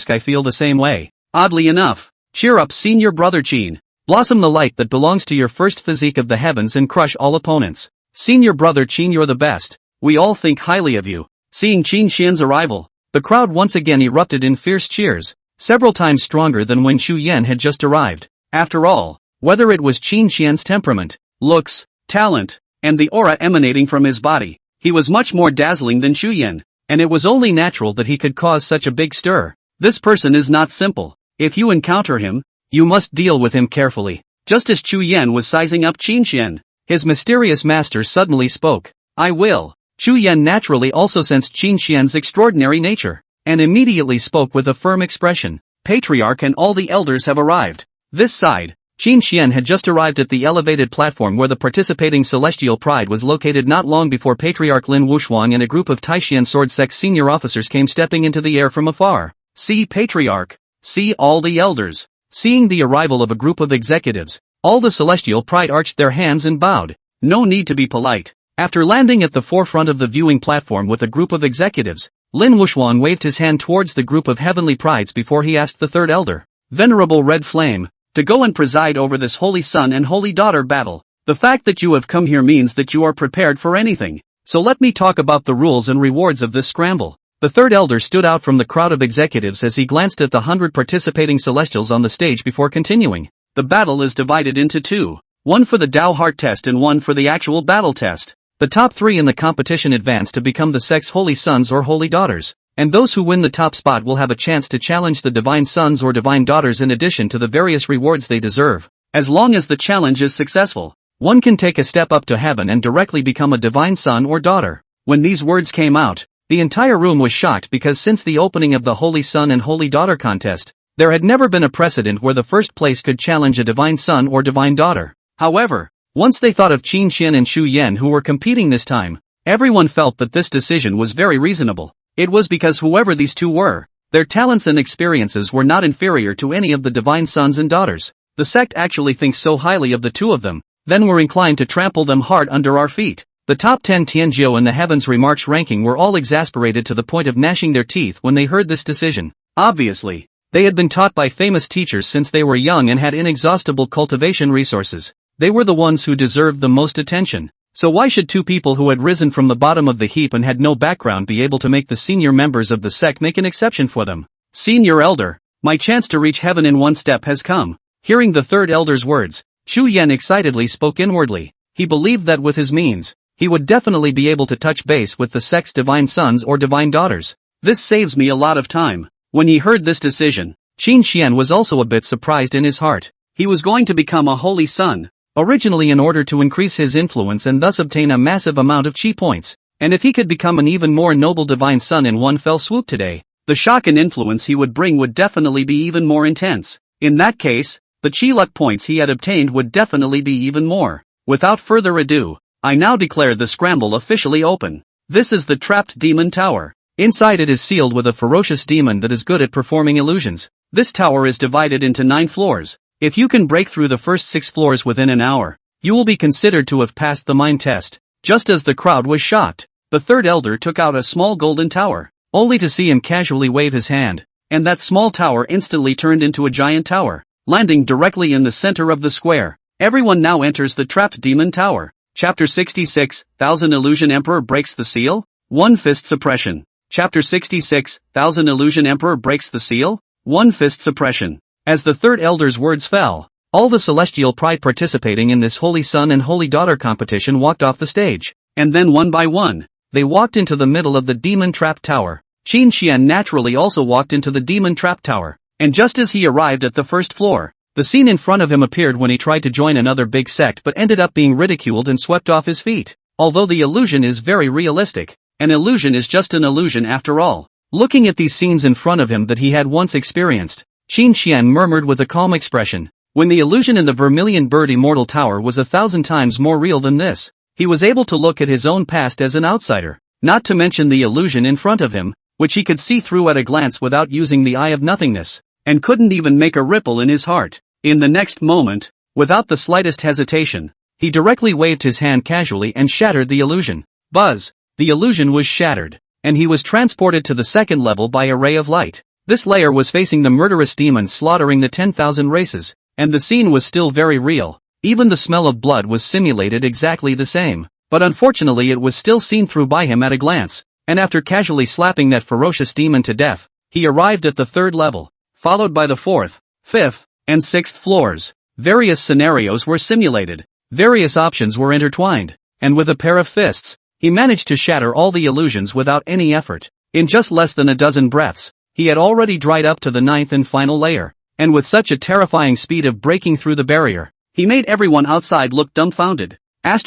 I feel the same way. Oddly enough. Cheer up Senior Brother Qin. Blossom the light that belongs to your first physique of the heavens and crush all opponents. Senior Brother Qin, you're the best. We all think highly of you. Seeing Qin Xian's arrival, the crowd once again erupted in fierce cheers, several times stronger than when Chu Yan had just arrived. After all, whether it was Qin Xian's temperament, looks, talent, and the aura emanating from his body, he was much more dazzling than Chu Yan, and it was only natural that he could cause such a big stir. This person is not simple. If you encounter him, you must deal with him carefully. Just as Chu Yan was sizing up Qin Xian, his mysterious master suddenly spoke. I will. Chu Yan naturally also sensed Qin Xian's extraordinary nature, and immediately spoke with a firm expression. Patriarch and all the elders have arrived. This side. Qin Xian had just arrived at the elevated platform where the participating Celestial Pride was located not long before Patriarch Lin Wushuang and a group of Taishian Sword Sect senior officers came stepping into the air from afar. See Patriarch. See all the elders. Seeing the arrival of a group of executives, all the Celestial Pride arched their hands and bowed. No need to be polite. After landing at the forefront of the viewing platform with a group of executives, Lin Wushuang waved his hand towards the group of heavenly prides before he asked the third elder, Venerable Red Flame, to go and preside over this holy son and holy daughter battle. The fact that you have come here means that you are prepared for anything. So let me talk about the rules and rewards of this scramble. The third elder stood out from the crowd of executives as he glanced at the 100 participating celestials on the stage before continuing. The battle is divided into two. One for the Dao Heart test and one for the actual battle test. The top 3 in the competition advance to become the Sect's holy sons or holy daughters, and those who win the top spot will have a chance to challenge the divine sons or divine daughters in addition to the various rewards they deserve. As long as the challenge is successful, one can take a step up to heaven and directly become a divine son or daughter. When these words came out, the entire room was shocked because since the opening of the Holy Son and Holy Daughter contest, there had never been a precedent where the first place could challenge a divine son or divine daughter. However, once they thought of Qin Xian and Xu Yan who were competing this time, everyone felt that this decision was very reasonable. It was because whoever these two were, their talents and experiences were not inferior to any of the divine sons and daughters. The sect actually thinks so highly of the two of them, then we're inclined to trample them hard under our feet. The top 10 Tianjiu in the Heavens remarks ranking were all exasperated to the point of gnashing their teeth when they heard this decision. Obviously, they had been taught by famous teachers since they were young and had inexhaustible cultivation resources. They were the ones who deserved the most attention. So why should two people who had risen from the bottom of the heap and had no background be able to make the senior members of the sect make an exception for them? Senior elder, my chance to reach heaven in one step has come. Hearing the third elder's words, Xu Yan excitedly spoke inwardly. He believed that with his means, he would definitely be able to touch base with the sect's divine sons or divine daughters. This saves me a lot of time. When he heard this decision, Qin Xian was also a bit surprised in his heart. He was going to become a holy son, originally in order to increase his influence and thus obtain a massive amount of chi points. And if he could become an even more noble divine son in one fell swoop today, the shock and influence he would bring would definitely be even more intense. In that case, the chi luck points he had obtained would definitely be even more. Without further ado, I now declare the scramble officially open. This is the trapped demon tower. Inside it is sealed with a ferocious demon that is good at performing illusions. This tower is divided into 9 floors. If you can break through the first 6 floors within an hour, you will be considered to have passed the mind test. Just as the crowd was shocked, the third elder took out a small golden tower, only to see him casually wave his hand, and that small tower instantly turned into a giant tower, landing directly in the center of the square. Everyone now enters the trapped demon tower. Chapter 66, Thousand Illusion Emperor breaks the seal? One fist suppression. Chapter 66, Thousand Illusion Emperor breaks the seal? One fist suppression. As the third elder's words fell, all the celestial pride participating in this holy son and holy daughter competition walked off the stage, and then one by one, they walked into the middle of the demon trap tower. Qin Xian naturally also walked into the demon trap tower, and just as he arrived at the first floor, the scene in front of him appeared when he tried to join another big sect but ended up being ridiculed and swept off his feet. Although the illusion is very realistic, an illusion is just an illusion after all. Looking at these scenes in front of him that he had once experienced, Qin Xian murmured with a calm expression, when the illusion in the Vermilion Bird Immortal Tower was 1,000 times more real than this, he was able to look at his own past as an outsider, not to mention the illusion in front of him, which he could see through at a glance without using the eye of nothingness, and couldn't even make a ripple in his heart. In the next moment, without the slightest hesitation, he directly waved his hand casually and shattered the illusion. Buzz! The illusion was shattered, and he was transported to the second level by a ray of light. This layer was facing the murderous demons slaughtering the 10,000 races, and the scene was still very real. Even the smell of blood was simulated exactly the same, but unfortunately it was still seen through by him at a glance, and after casually slapping that ferocious demon to death, he arrived at the third level, followed by the 4th, 5th, and 6th floors. Various scenarios were simulated, various options were intertwined, and with a pair of fists, he managed to shatter all the illusions without any effort. In just less than a dozen breaths, he had already dried up to the 9th and final layer, and with such a terrifying speed of breaking through the barrier, he made everyone outside look dumbfounded. Is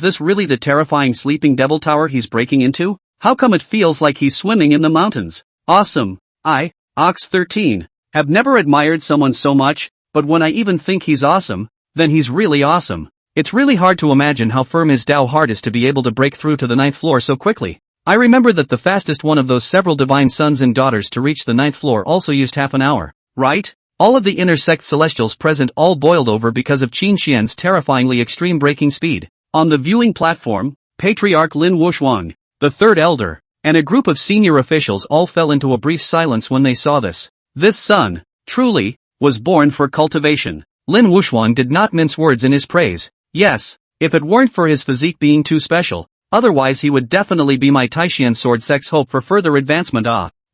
this really the terrifying sleeping devil tower he's breaking into? How come it feels like he's swimming in the mountains? Awesome. I, Ox 13, have never admired someone so much, but when I even think he's awesome, then he's really awesome. It's really hard to imagine how firm his Dao heart is to be able to break through to the 9th floor so quickly. I remember that the fastest one of those several divine sons and daughters to reach the 9th floor also used half an hour, right? All of the inner sect celestials present all boiled over because of Qin Xian's terrifyingly extreme breaking speed. On the viewing platform, Patriarch Lin Wuxuang, the third elder, and a group of senior officials all fell into a brief silence when they saw this. This son, truly, was born for cultivation. Lin Wuxuang did not mince words in his praise. Yes, if it weren't for his physique being too special, otherwise he would definitely be my Taishian sword sect's hope for further advancement.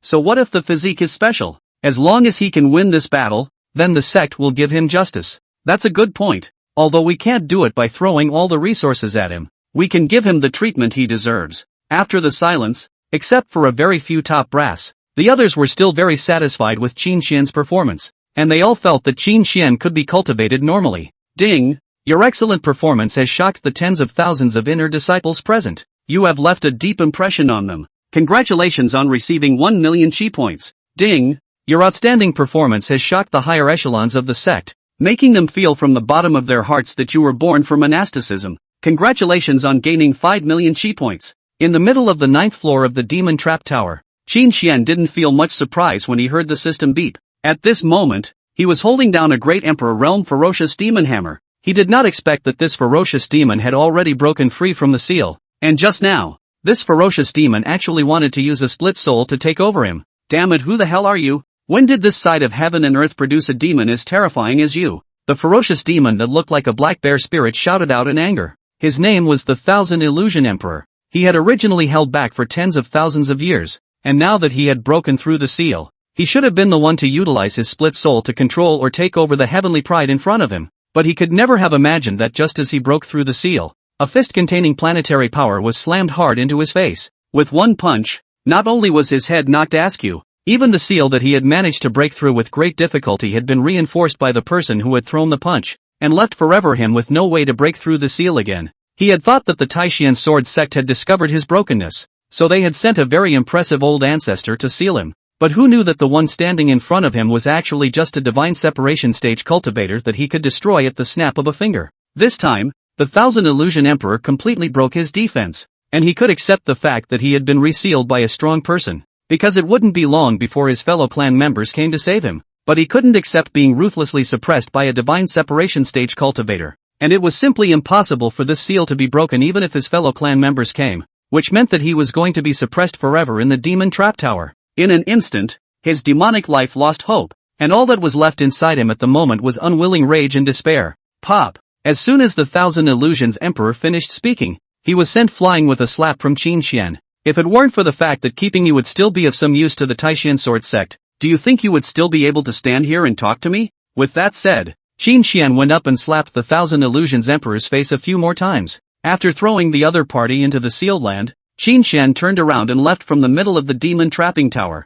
So what if the physique is special? As long as he can win this battle, then the sect will give him justice. That's a good point. Although we can't do it by throwing all the resources at him, we can give him the treatment he deserves. After the silence, except for a very few top brass, the others were still very satisfied with Qin Xian's performance, and they all felt that Qin Xian could be cultivated normally. Ding! Your excellent performance has shocked the tens of thousands of inner disciples present. You have left a deep impression on them. Congratulations on receiving 1 million chi points. Ding! Your outstanding performance has shocked the higher echelons of the sect, making them feel from the bottom of their hearts that you were born for monasticism. Congratulations on gaining 5 million chi points. In the middle of the 9th floor of the Demon Trap Tower, Qin Xian didn't feel much surprise when he heard the system beep. At this moment, he was holding down a great Emperor Realm ferocious demon hammer. He did not expect that this ferocious demon had already broken free from the seal, and just now, this ferocious demon actually wanted to use a split soul to take over him. Damn it, who the hell are you? When did this side of heaven and earth produce a demon as terrifying as you? The ferocious demon that looked like a black bear spirit shouted out in anger. His name was the Thousand Illusion Emperor. He had originally held back for tens of thousands of years, and now that he had broken through the seal, he should have been the one to utilize his split soul to control or take over the heavenly pride in front of him. But he could never have imagined that just as he broke through the seal, a fist containing planetary power was slammed hard into his face. With one punch, not only was his head knocked askew, even the seal that he had managed to break through with great difficulty had been reinforced by the person who had thrown the punch, and left forever him with no way to break through the seal again. He had thought that the Taishian sword sect had discovered his brokenness, so they had sent a very impressive old ancestor to seal him. But who knew that the one standing in front of him was actually just a divine separation stage cultivator that he could destroy at the snap of a finger. This time, the Thousand Illusion Emperor completely broke his defense, and he could accept the fact that he had been resealed by a strong person, because it wouldn't be long before his fellow clan members came to save him. But he couldn't accept being ruthlessly suppressed by a divine separation stage cultivator, and it was simply impossible for this seal to be broken even if his fellow clan members came, which meant that he was going to be suppressed forever in the Demon Trap Tower. In an instant, his demonic life lost hope, and all that was left inside him at the moment was unwilling rage and despair. Pop! As soon as the Thousand Illusions Emperor finished speaking, he was sent flying with a slap from Qin Xian. If it weren't for the fact that keeping you would still be of some use to the Taishian sword sect, do you think you would still be able to stand here and talk to me? With that said, Qin Xian went up and slapped the Thousand Illusions Emperor's face a few more times. After throwing the other party into the sealed land, Qin Xian turned around and left from the middle of the demon trapping tower.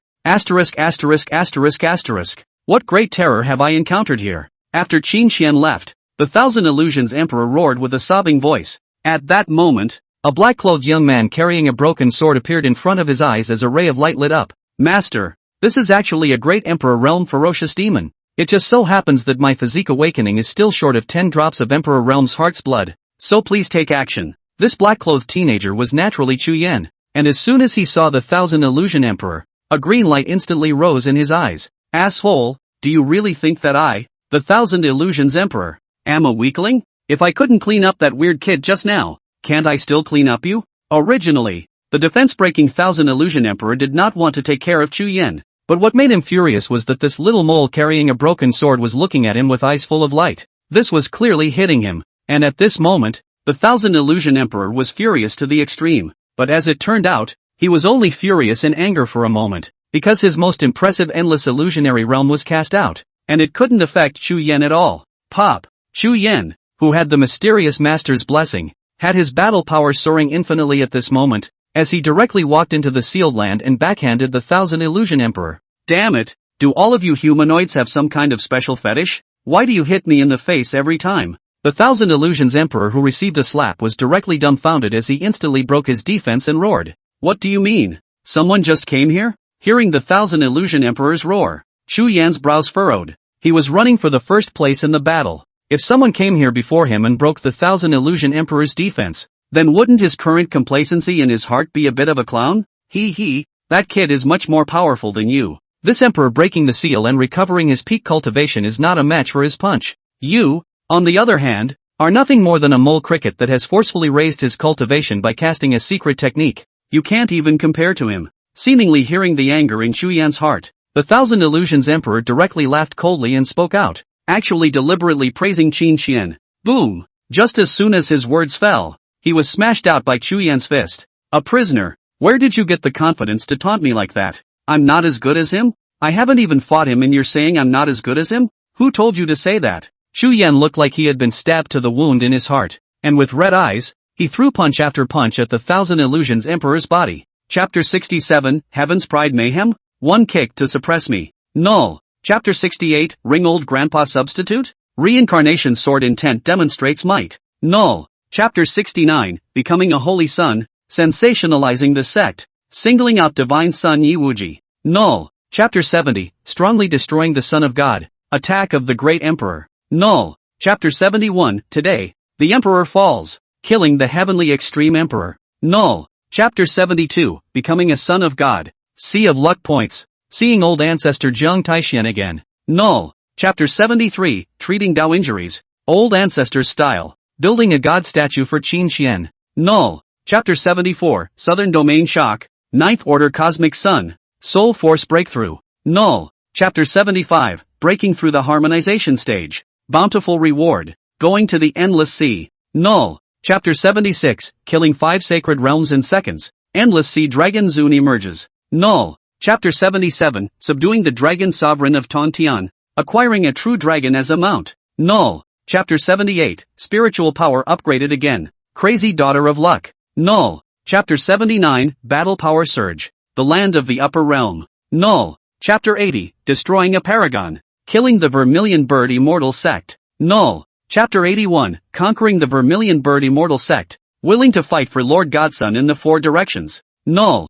What great terror have I encountered here? After Qin Xian left, the Thousand Illusions Emperor roared with a sobbing voice. At that moment, a black-clothed young man carrying a broken sword appeared in front of his eyes as a ray of light lit up. Master, this is actually a great Emperor Realm ferocious demon. It just so happens that my physique awakening is still short of 10 drops of Emperor Realm's heart's blood, so please take action. This black-clothed teenager was naturally Chu Yan, and as soon as he saw the Thousand Illusion Emperor, a green light instantly rose in his eyes. Asshole, do you really think that I, the Thousand Illusions Emperor, am a weakling? If I couldn't clean up that weird kid just now, can't I still clean up you? Originally, the defense-breaking Thousand Illusion Emperor did not want to take care of Chu Yan, but what made him furious was that this little mole carrying a broken sword was looking at him with eyes full of light. This was clearly hitting him, and at this moment, the Thousand Illusion Emperor was furious to the extreme, but as it turned out, he was only furious in anger for a moment, because his most impressive endless illusionary realm was cast out, and it couldn't affect Chu Yan at all. Pop! Chu Yan, who had the mysterious master's blessing, had his battle power soaring infinitely at this moment, as he directly walked into the sealed land and backhanded the Thousand Illusion Emperor. Damn it, do all of you humanoids have some kind of special fetish? Why do you hit me in the face every time? The Thousand Illusions Emperor who received a slap was directly dumbfounded as he instantly broke his defense and roared. What do you mean? Someone just came here? Hearing the Thousand Illusion Emperor's roar, Chu Yan's brows furrowed. He was running for the first place in the battle. If someone came here before him and broke the Thousand Illusion Emperor's defense, then wouldn't his current complacency in his heart be a bit of a clown? That kid is much more powerful than you. This emperor breaking the seal and recovering his peak cultivation is not a match for his punch. You, on the other hand, are nothing more than a mole cricket that has forcefully raised his cultivation by casting a secret technique. You can't even compare to him. Seemingly hearing the anger in Chu Yan's heart, the Thousand Illusions Emperor directly laughed coldly and spoke out, actually deliberately praising Qin Qian. Boom! Just as soon as his words fell, he was smashed out by Chu Yan's fist. A prisoner. Where did you get the confidence to taunt me like that? I'm not as good as him? I haven't even fought him and you're saying I'm not as good as him? Who told you to say that? Chu Yan looked like he had been stabbed to the wound in his heart, and with red eyes, he threw punch after punch at the Thousand Illusions Emperor's body. Chapter 67, Heaven's Pride Mayhem? One kick to suppress me. Null. Chapter 68, Ring Old Grandpa Substitute? Reincarnation Sword Intent Demonstrates Might. Null. Chapter 69, Becoming a Holy Son, Sensationalizing the Sect, Singling Out Divine Son Yi Wuji. Null. Chapter 70, Strongly Destroying the Son of God, Attack of the Great Emperor. Null. Chapter 71, Today, the Emperor Falls, Killing the Heavenly Extreme Emperor. Null. Chapter 72, Becoming a Son of God, Sea of Luck Points, Seeing Old Ancestor Zheng Taixian Again. Null. Chapter 73, Treating Dao Injuries, Old Ancestors Style, Building a God Statue for Qin Qian. Null. Chapter 74, Southern Domain Shock, Ninth Order Cosmic Sun, Soul Force Breakthrough. Null. Chapter 75, Breaking Through the Harmonization Stage, Bountiful Reward, Going to the Endless Sea. Null. Chapter 76, Killing 5 Sacred Realms in Seconds, Endless Sea Dragon Zun emerges. Null. Chapter 77, Subduing the Dragon Sovereign of Tontian, Acquiring a True Dragon as a Mount. Null. Chapter 78, Spiritual Power Upgraded Again, Crazy Daughter of Luck. Null. Chapter 79, Battle Power Surge, The Land of the Upper Realm. Null. Chapter 80, Destroying a Paragon, Killing the Vermilion Bird Immortal Sect. Null. Chapter 81, Conquering the Vermilion Bird Immortal Sect, Willing to Fight for Lord Godson in the Four Directions. Null.